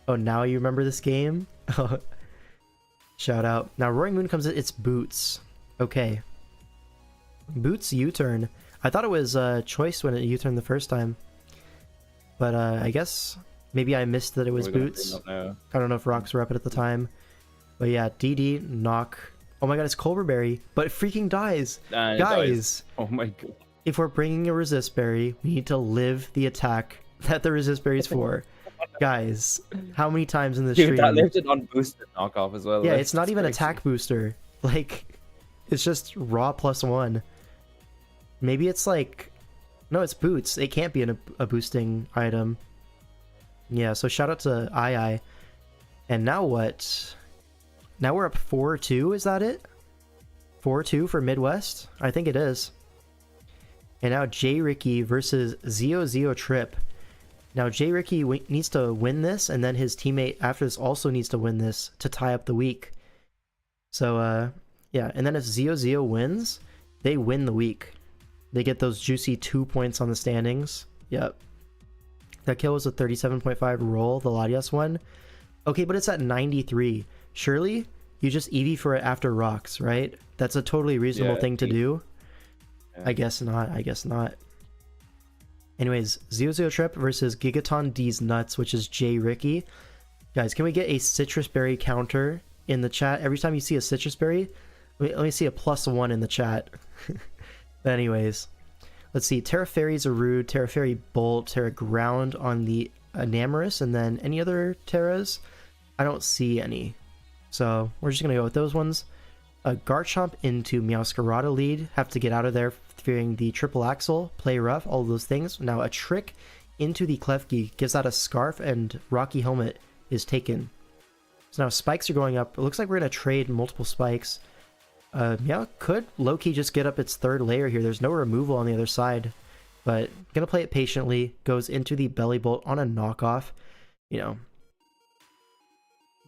Oh, now you remember this game? Shout out. Now Roaring Moon comes in. It's Boots. Okay. Boots U-turn. I thought it was Choice when it U-turned the first time. But I guess maybe I missed that it was Boots. I don't know if rocks were up at the time. But yeah, DD, knock. Oh my god, it's Colberberry, but it freaking dies. Guys, oh my god. If we're bringing a Resist Berry, we need to live the attack that the Resist Berry's for. Guys, how many times in the stream? That lived it on boosted knockoff as well. Yeah, like, it's not even attack booster. Like, it's just raw +1. Maybe it's like... No, it's boots. It can't be a boosting item. Yeah, so shout out to II. And now what? Now we're up 4-2, is that it? 4-2 for Midwest? I think it is. And now J. Ricky versus Zio Trip. Now J. Ricky needs to win this, and then his teammate after this also needs to win this to tie up the week. So, yeah, and then if Zio wins, they win the week. They get those juicy 2 points on the standings. Yep. That kill was a 37.5 roll, the Latias one. Okay, but it's at 93. Surely, you just EV for it after rocks, right? That's a totally reasonable thing to do. Yeah. I guess not. I guess not. Anyways, Zio Trip versus Gigaton D's Nuts, which is J. Ricky. Guys, can we get a Citrus Berry counter in the chat? Every time you see a Citrus Berry, let me see a +1 in the chat. But anyways, let's see. Terra Fairy's a rude, Terra Fairy Bolt, Terra Ground on the Enamorous, and then any other Terras? I don't see any. So we're just going to go with those ones. A Garchomp into Meowscarada lead. Have to get out of there fearing the triple axle. Play rough, all of those things. Now a Trick into the Klefki. Gives out a Scarf and Rocky Helmet is taken. So now spikes are going up. It looks like we're going to trade multiple spikes. Meow could low-key just get up its third layer here. There's no removal on the other side. But going to play it patiently. Goes into the Belly Bolt on a knockoff. You know.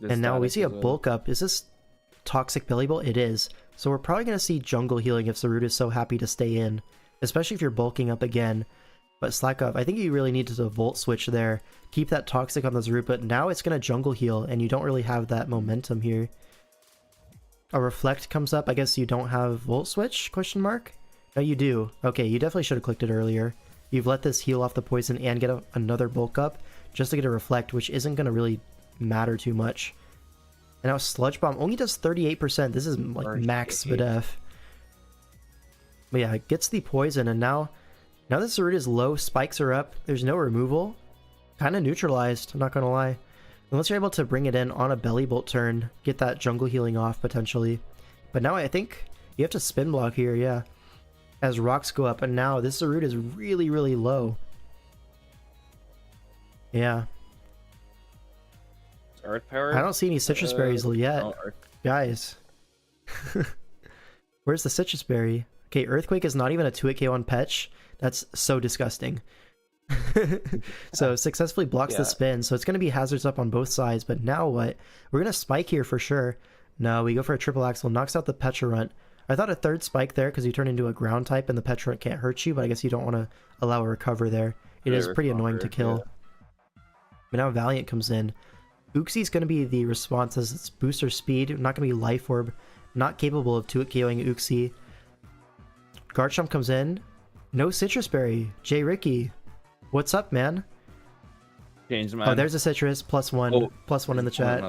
And now we see a bulk up. Is this Toxic Belly Bolt? It is. So we're probably going to see jungle healing if Zarude is so happy to stay in. Especially if you're bulking up again. But slack off. I think you really need to Volt Switch there. Keep that Toxic on the Zarude. But now it's going to jungle heal. And you don't really have that momentum here. A Reflect comes up. I guess you don't have Volt Switch? Question mark? No, you do. Okay, you definitely should have clicked it earlier. You've let this heal off the poison and get another bulk up. Just to get a Reflect, which isn't going to really matter too much. And now Sludge Bomb only does 38%. This is like max Spadef. But yeah, it gets the poison, and now that Zarude is low, spikes are up. There's no removal. Kind of neutralized, I'm not gonna lie. Unless you're able to bring it in on a Belly Bolt turn, get that jungle healing off potentially. But now I think you have to spin block here, yeah. As rocks go up, and now this Zarude is really, really low. Yeah. Earth Power? I don't see any Citrus Berries yet. Guys. Where's the Citrus Berry? Okay, Earthquake is not even a 2-hit KO on Petch. That's so disgusting. So successfully blocks the spin, so it's going to be hazards up on both sides, but now what? We're going to spike here for sure. No, we go for a triple axle, knocks out the Pecharunt. I thought a third spike there because you turn into a ground type and the Pecharunt can't hurt you, but I guess you don't want to allow a recover there. It is pretty annoying to kill. Yeah. But now Valiant comes in. Uxie's going to be the response as its booster speed, not going to be Life Orb, not capable of 2-hit KOing Uxie. Garchomp comes in. No Citrus Berry. J. Ricky. What's up, man? Change, man. Oh, there's a Citrus. +1. Oh, +1 in the chat.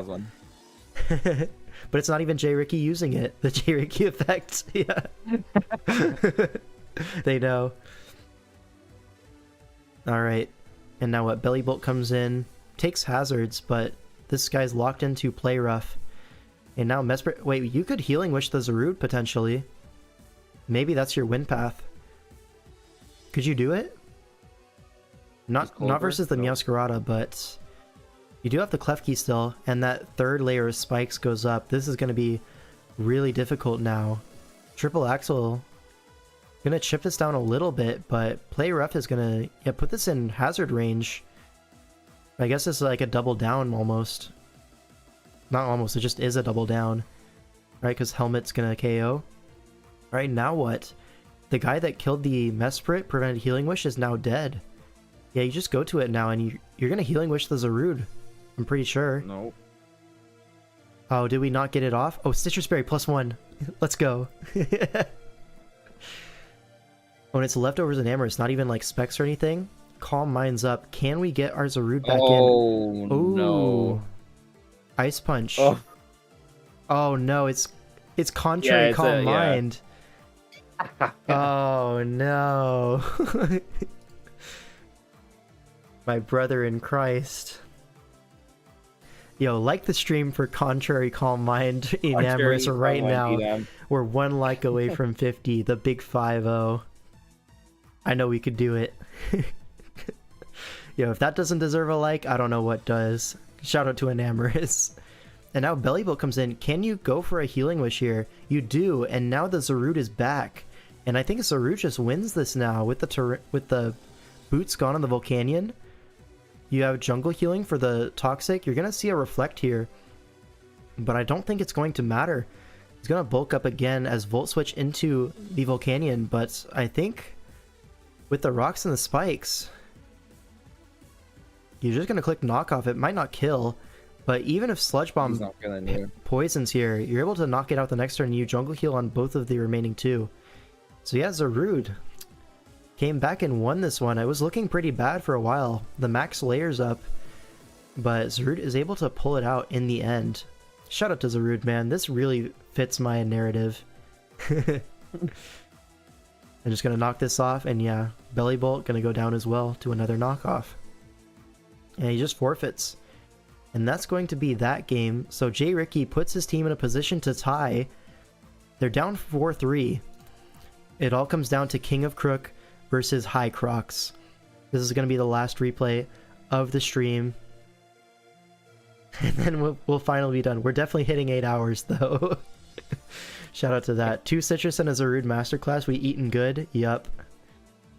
But it's not even J. Ricky using it. The J. Ricky effect. Yeah. They know. Alright. And now what? Belly Bolt comes in. Takes hazards, but this guy's locked into Play Rough. And now Mesper... Wait, you could Healing Wish the Zarude, potentially. Maybe that's your win path. Could you do it? Not versus the Meowscarada, but... You do have the Klefki still, and that third layer of spikes goes up. This is going to be really difficult now. Triple Axel gonna chip this down a little bit, but Play Rough is gonna put this in hazard range. I guess it's like a double down almost. Not almost, it just is a double down. Right, because Helmet's gonna KO. Alright, now what? The guy that killed the Mesprit, prevented Healing Wish, is now dead. Yeah, you just go to it now and you're gonna Healing Wish the Zarude. I'm pretty sure. Nope. Oh, did we not get it off? Oh, Citrus Berry +1. Let's go. When it's leftovers and amber, it's not even like specs or anything. Calm Minds up. Can we get our Zarude back in? Oh, Ooh. no. Ice Punch. Oh. Oh no, it's contrary Yeah, Calm Mind. Oh no. My brother in Christ. Yo, like the stream for Contrary Calm Mind Enamorous right now. We're 1 like away from 50, the big 5-0. I know we could do it. Yo, if that doesn't deserve a like, I don't know what does. Shout out to Enamorous. And now Bellyboat comes in. Can you go for a Healing Wish here? You do, and now the Zarude is back. And I think Zarude just wins this now with the boots gone on the Volcanion. You have Jungle Healing for the Toxic. You're going to see a Reflect here. But I don't think it's going to matter. He's going to bulk up again as Volt Switch into the Volcanion. But I think with the Rocks and the Spikes, you're just going to click Knockoff. It might not kill. But even if Sludge Bomb poisons here, you're able to knock it out the next turn and you Jungle Heal on both of the remaining 2. So yeah, Zarude came back and won this one. It was looking pretty bad for a while. The max layers up, but Zarude is able to pull it out in the end. Shout out to Zarude, man. This really fits my narrative. I'm just going to knock this off, and yeah, Bellybolt going to go down as well to another knockoff. And he just forfeits. And that's going to be that game. So J. Ricky puts his team in a position to tie. They're down 4-3. It all comes down to King of Crook versus High Crocs. This is going to be the last replay of the stream. And then we'll finally be done. We're definitely hitting 8 hours, though. Shout out to that. 2 Citrus and a Zarude Masterclass. We eaten good. Yup.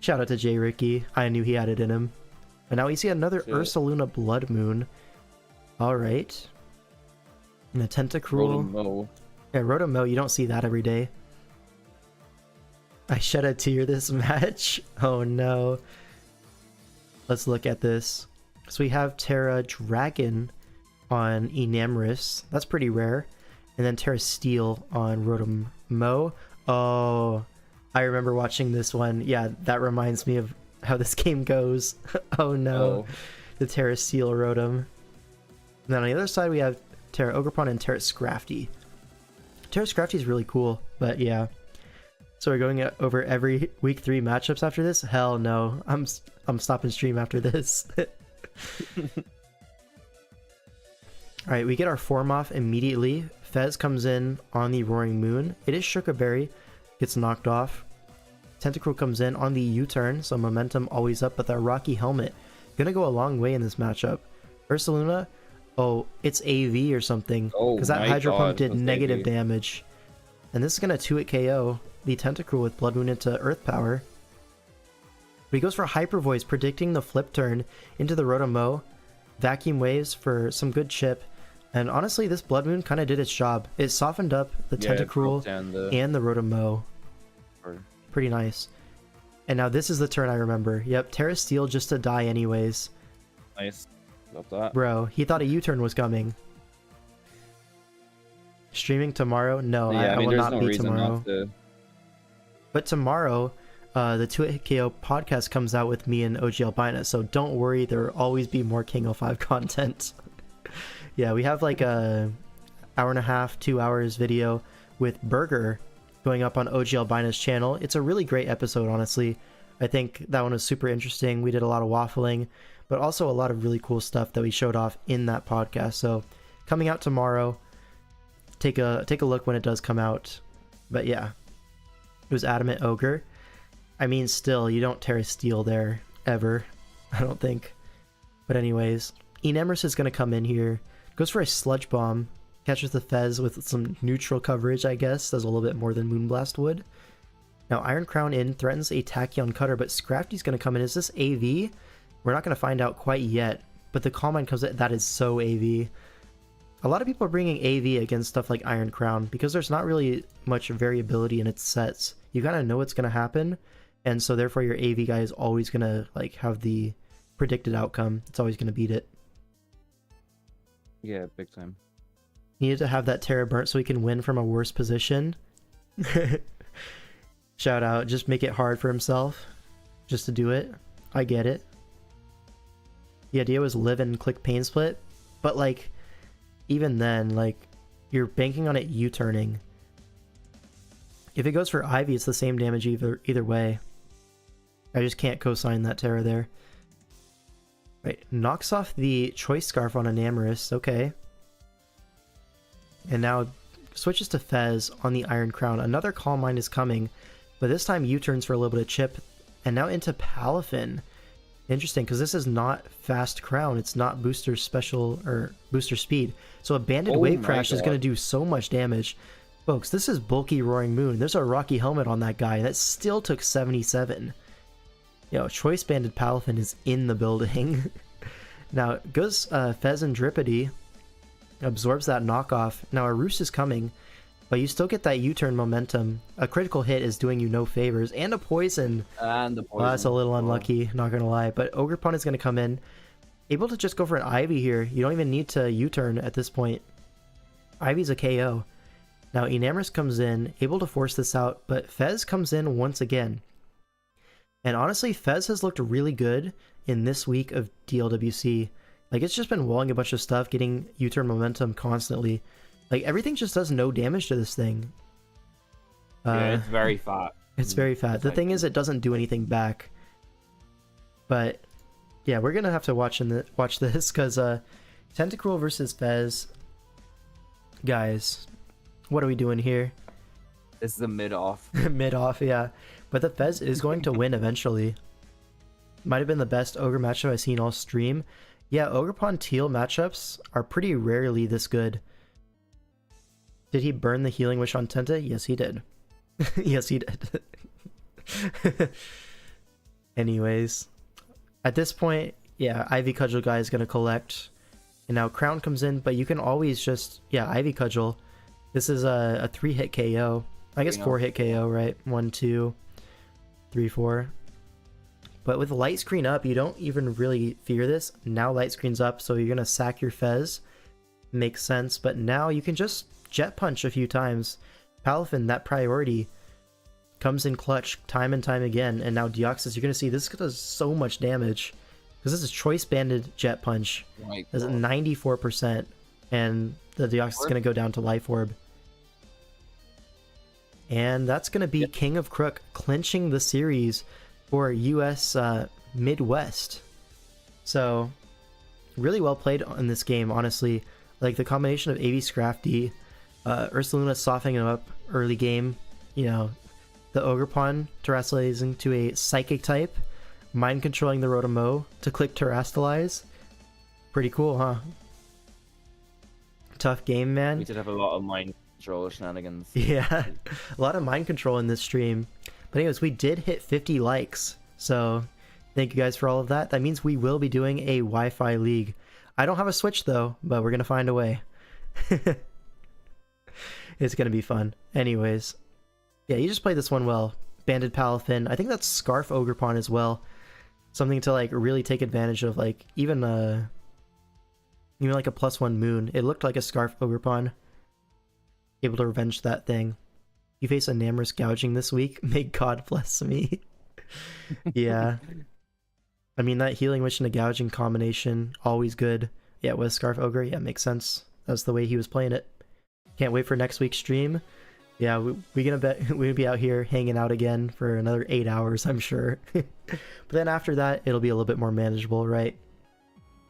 Shout out to J. Ricky. I knew he had it in him. And now we see another Ursaluna Blood Moon. Alright. And a Tentacruel. Yeah, Rotom-Mow, you don't see that every day. I shed a tear this match. Oh no. Let's look at this. So we have Terra Dragon on Enamorous. That's pretty rare. And then Terra Steel on Rotom-Mow. Oh, I remember watching this one. Yeah, that reminds me of how this game goes. Oh no. The Terra Steel Rotom. And then on the other side we have Terra Ogerpon and Terra Scrafty. Terra Scrafty is really cool, but yeah. So we're going over every week 3 matchups after this? Hell no. I'm stopping stream after this. Alright, we get our form off immediately. Fez comes in on the Roaring Moon. It is Sugar Berry. Gets knocked off. Tentacruel comes in on the U-turn, so momentum always up, but that Rocky Helmet gonna go a long way in this matchup. Ursaluna, oh, it's AV or something, because that Hydro Pump did negative damage. And this is gonna 2-hit KO the Tentacruel with Blood Moon into Earth Power. But he goes for Hyper Voice, predicting the flip turn into the Rotom-Mow. Vacuum Waves for some good chip. And honestly, this Blood Moon kind of did its job. It softened up the Tentacruel and the Rotom-Mow. Pretty nice. And now this is the turn I remember. Yep, Terra Steel just to die anyways. Nice. Love that. Bro, he thought a U-turn was coming. Streaming tomorrow? No, Yeah, I will not be tomorrow. Not to... But tomorrow, the 2-Hit KO podcast comes out with me and OG Albina, so don't worry, there will always be more King 05 content. Yeah, we have like a hour and a half, 2 hours video with Burger going up on OG Albina's channel. It's a really great episode, honestly. I think that one was super interesting. We did a lot of waffling, but also a lot of really cool stuff that we showed off in that podcast. So coming out tomorrow, take a look when it does come out. But yeah, it was Adamant Ogre. I mean, still, you don't Terra Steel there ever, I don't think. But anyways, Enamorous is going to come in here. Goes for a Sludge Bomb. Catches the Fez with some neutral coverage, I guess. Does a little bit more than Moonblast would. Now, Iron Crown in threatens a Tachyon Cutter, but Scrafty's going to come in. Is this AV? We're not going to find out quite yet, but the Calm Mind comes in. That is so AV. A lot of people are bringing AV against stuff like Iron Crown because there's not really much variability in its sets. You kind of know what's going to happen, and so therefore your AV guy is always going to like have the predicted outcome. It's always going to beat it. Yeah, big time. Needed to have that Terra burnt so he can win from a worse position. Shout out, just make it hard for himself just to do it. I get it. The idea was live and click Pain Split, but like even then, like you're banking on it U-turning. If it goes for Ivy, it's the same damage either way. I just can't co-sign that Terra there. Right, knocks off the Choice Scarf on Enamorous, okay. And now switches to Fez on the Iron Crown. Another Calm Mind is coming, but this time U-turns for a little bit of chip. And now into Palafin. Interesting, because this is not Fast Crown. It's not booster special or booster speed. So a Banded Wave Crash is going to do so much damage. Folks, this is bulky Roaring Moon. There's a Rocky Helmet on that guy. That still took 77. Yo, Choice Banded Palafin is in the building. Now, goes Fez and Drippity. Absorbs that knockoff. Now, a Roost is coming, but you still get that U-turn momentum. A critical hit is doing you no favors. And a Poison. And the poison. Well, that's a little unlucky, not going to lie. But Ogerpon is going to come in. Able to just go for an Ivy here. You don't even need to U-turn at this point. Ivy's a KO. Now, Enamorous comes in, able to force this out, but Fez comes in once again. And honestly, Fez has looked really good in this week of DLWC. Like, it's just been walling a bunch of stuff, getting U-turn momentum constantly. Like, everything just does no damage to this thing. Yeah, it's very fat. It's very fat. The thing is, it doesn't do anything back. But, yeah, we're going to have to watch this, because Tentacruel versus Fez. Guys, what are we doing here? This is a mid-off. Mid-off, yeah. But the Fez is going to win eventually. Might have been the best Ogre matchup I've seen all stream. Yeah, Ogerpon Teal matchups are pretty rarely this good. Did he burn the Healing Wish on Tenta? Yes, he did. Yes, he did. Anyways. At this point, yeah, Ivy Cudgel guy is going to collect. And now Crown comes in, but you can always just... Yeah, Ivy Cudgel. This is a 3-hit KO. I guess 4-hit KO, right? 1, 2, 3, 4. But with Light Screen up, you don't even really fear this. Now Light Screen's up, so you're going to sack your Fez. Makes sense, but now you can just Jet Punch a few times. Palafin, that priority, comes in clutch time and time again. And now Deoxys, you're going to see this does so much damage. Because this is Choice Banded Jet Punch. That's 94%. And the Deoxys is going to go down to Life Orb. And that's going to be King of Crook clinching the series for US Midwest. So, really well played in this game, honestly. Like, the combination of AV Scrafty, Ursaluna softening him up early game, you know, the Ogerpon terrestrializing to a Psychic type, mind controlling the Rotomo to click Terrastalize. Pretty cool, huh? Tough game, man. We did have a lot of mind control shenanigans. Yeah, a lot of mind control in this stream. But anyways, we did hit 50 likes, so thank you guys for all of that. That means we will be doing a Wi-Fi league. I don't have a Switch though, but we're gonna find a way. It's gonna be fun. Anyways, yeah, you just played this one well. Banded Palafin. I think that's Scarf Ogerpon as well. Something to like really take advantage of, like even like a +1 Moon. It looked like a Scarf Ogerpon. Able to revenge that thing. You face a Namorous gouging this week. May God bless me. Yeah. I mean, that Healing Wish and a gouging combination, always good. Yeah, with Scarf Ogre, yeah, makes sense. That's the way he was playing it. Can't wait for next week's stream. Yeah, we'll be out here hanging out again for another 8 hours, I'm sure. But then after that, it'll be a little bit more manageable, right?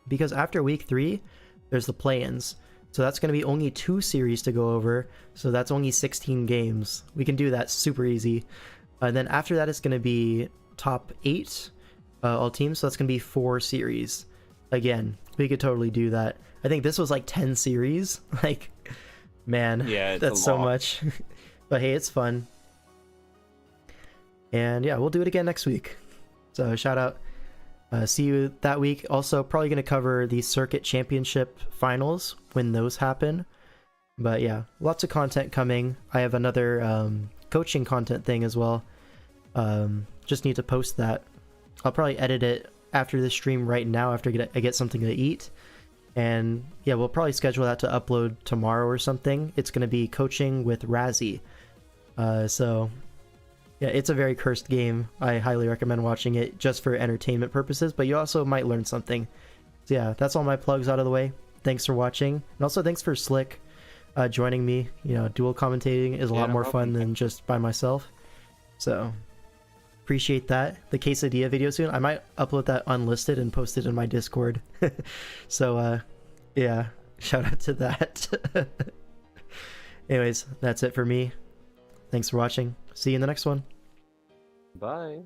Because after week 3, there's the play-ins. So that's going to be only 2 series to go over. So that's only 16 games. We can do that super easy. And then after that, it's going to be top 8 all teams. So that's going to be 4 series. Again, we could totally do that. I think this was like 10 series. Like, man, Yeah, it's that's a so lot. much. But hey, it's fun. And yeah, we'll do it again next week. So shout out. See you that week. Also, probably going to cover the Circuit Championship finals when those happen. But yeah, lots of content coming. I have another coaching content thing as well. Just need to post that. I'll probably edit it after the stream right now after I get something to eat. And yeah, we'll probably schedule that to upload tomorrow or something. It's going to be coaching with Razzie. So yeah, it's a very cursed game. I highly recommend watching it just for entertainment purposes, but you also might learn something. So yeah, that's all my plugs out of the way. Thanks for watching. And also thanks for Slick joining me. You know, dual commentating is a lot no more problem. fun than just by myself. So appreciate that. The quesadilla video soon. I might upload that unlisted and post it in my Discord. So yeah, shout out to that. Anyways, that's it for me. Thanks for watching. See you in the next one. Bye.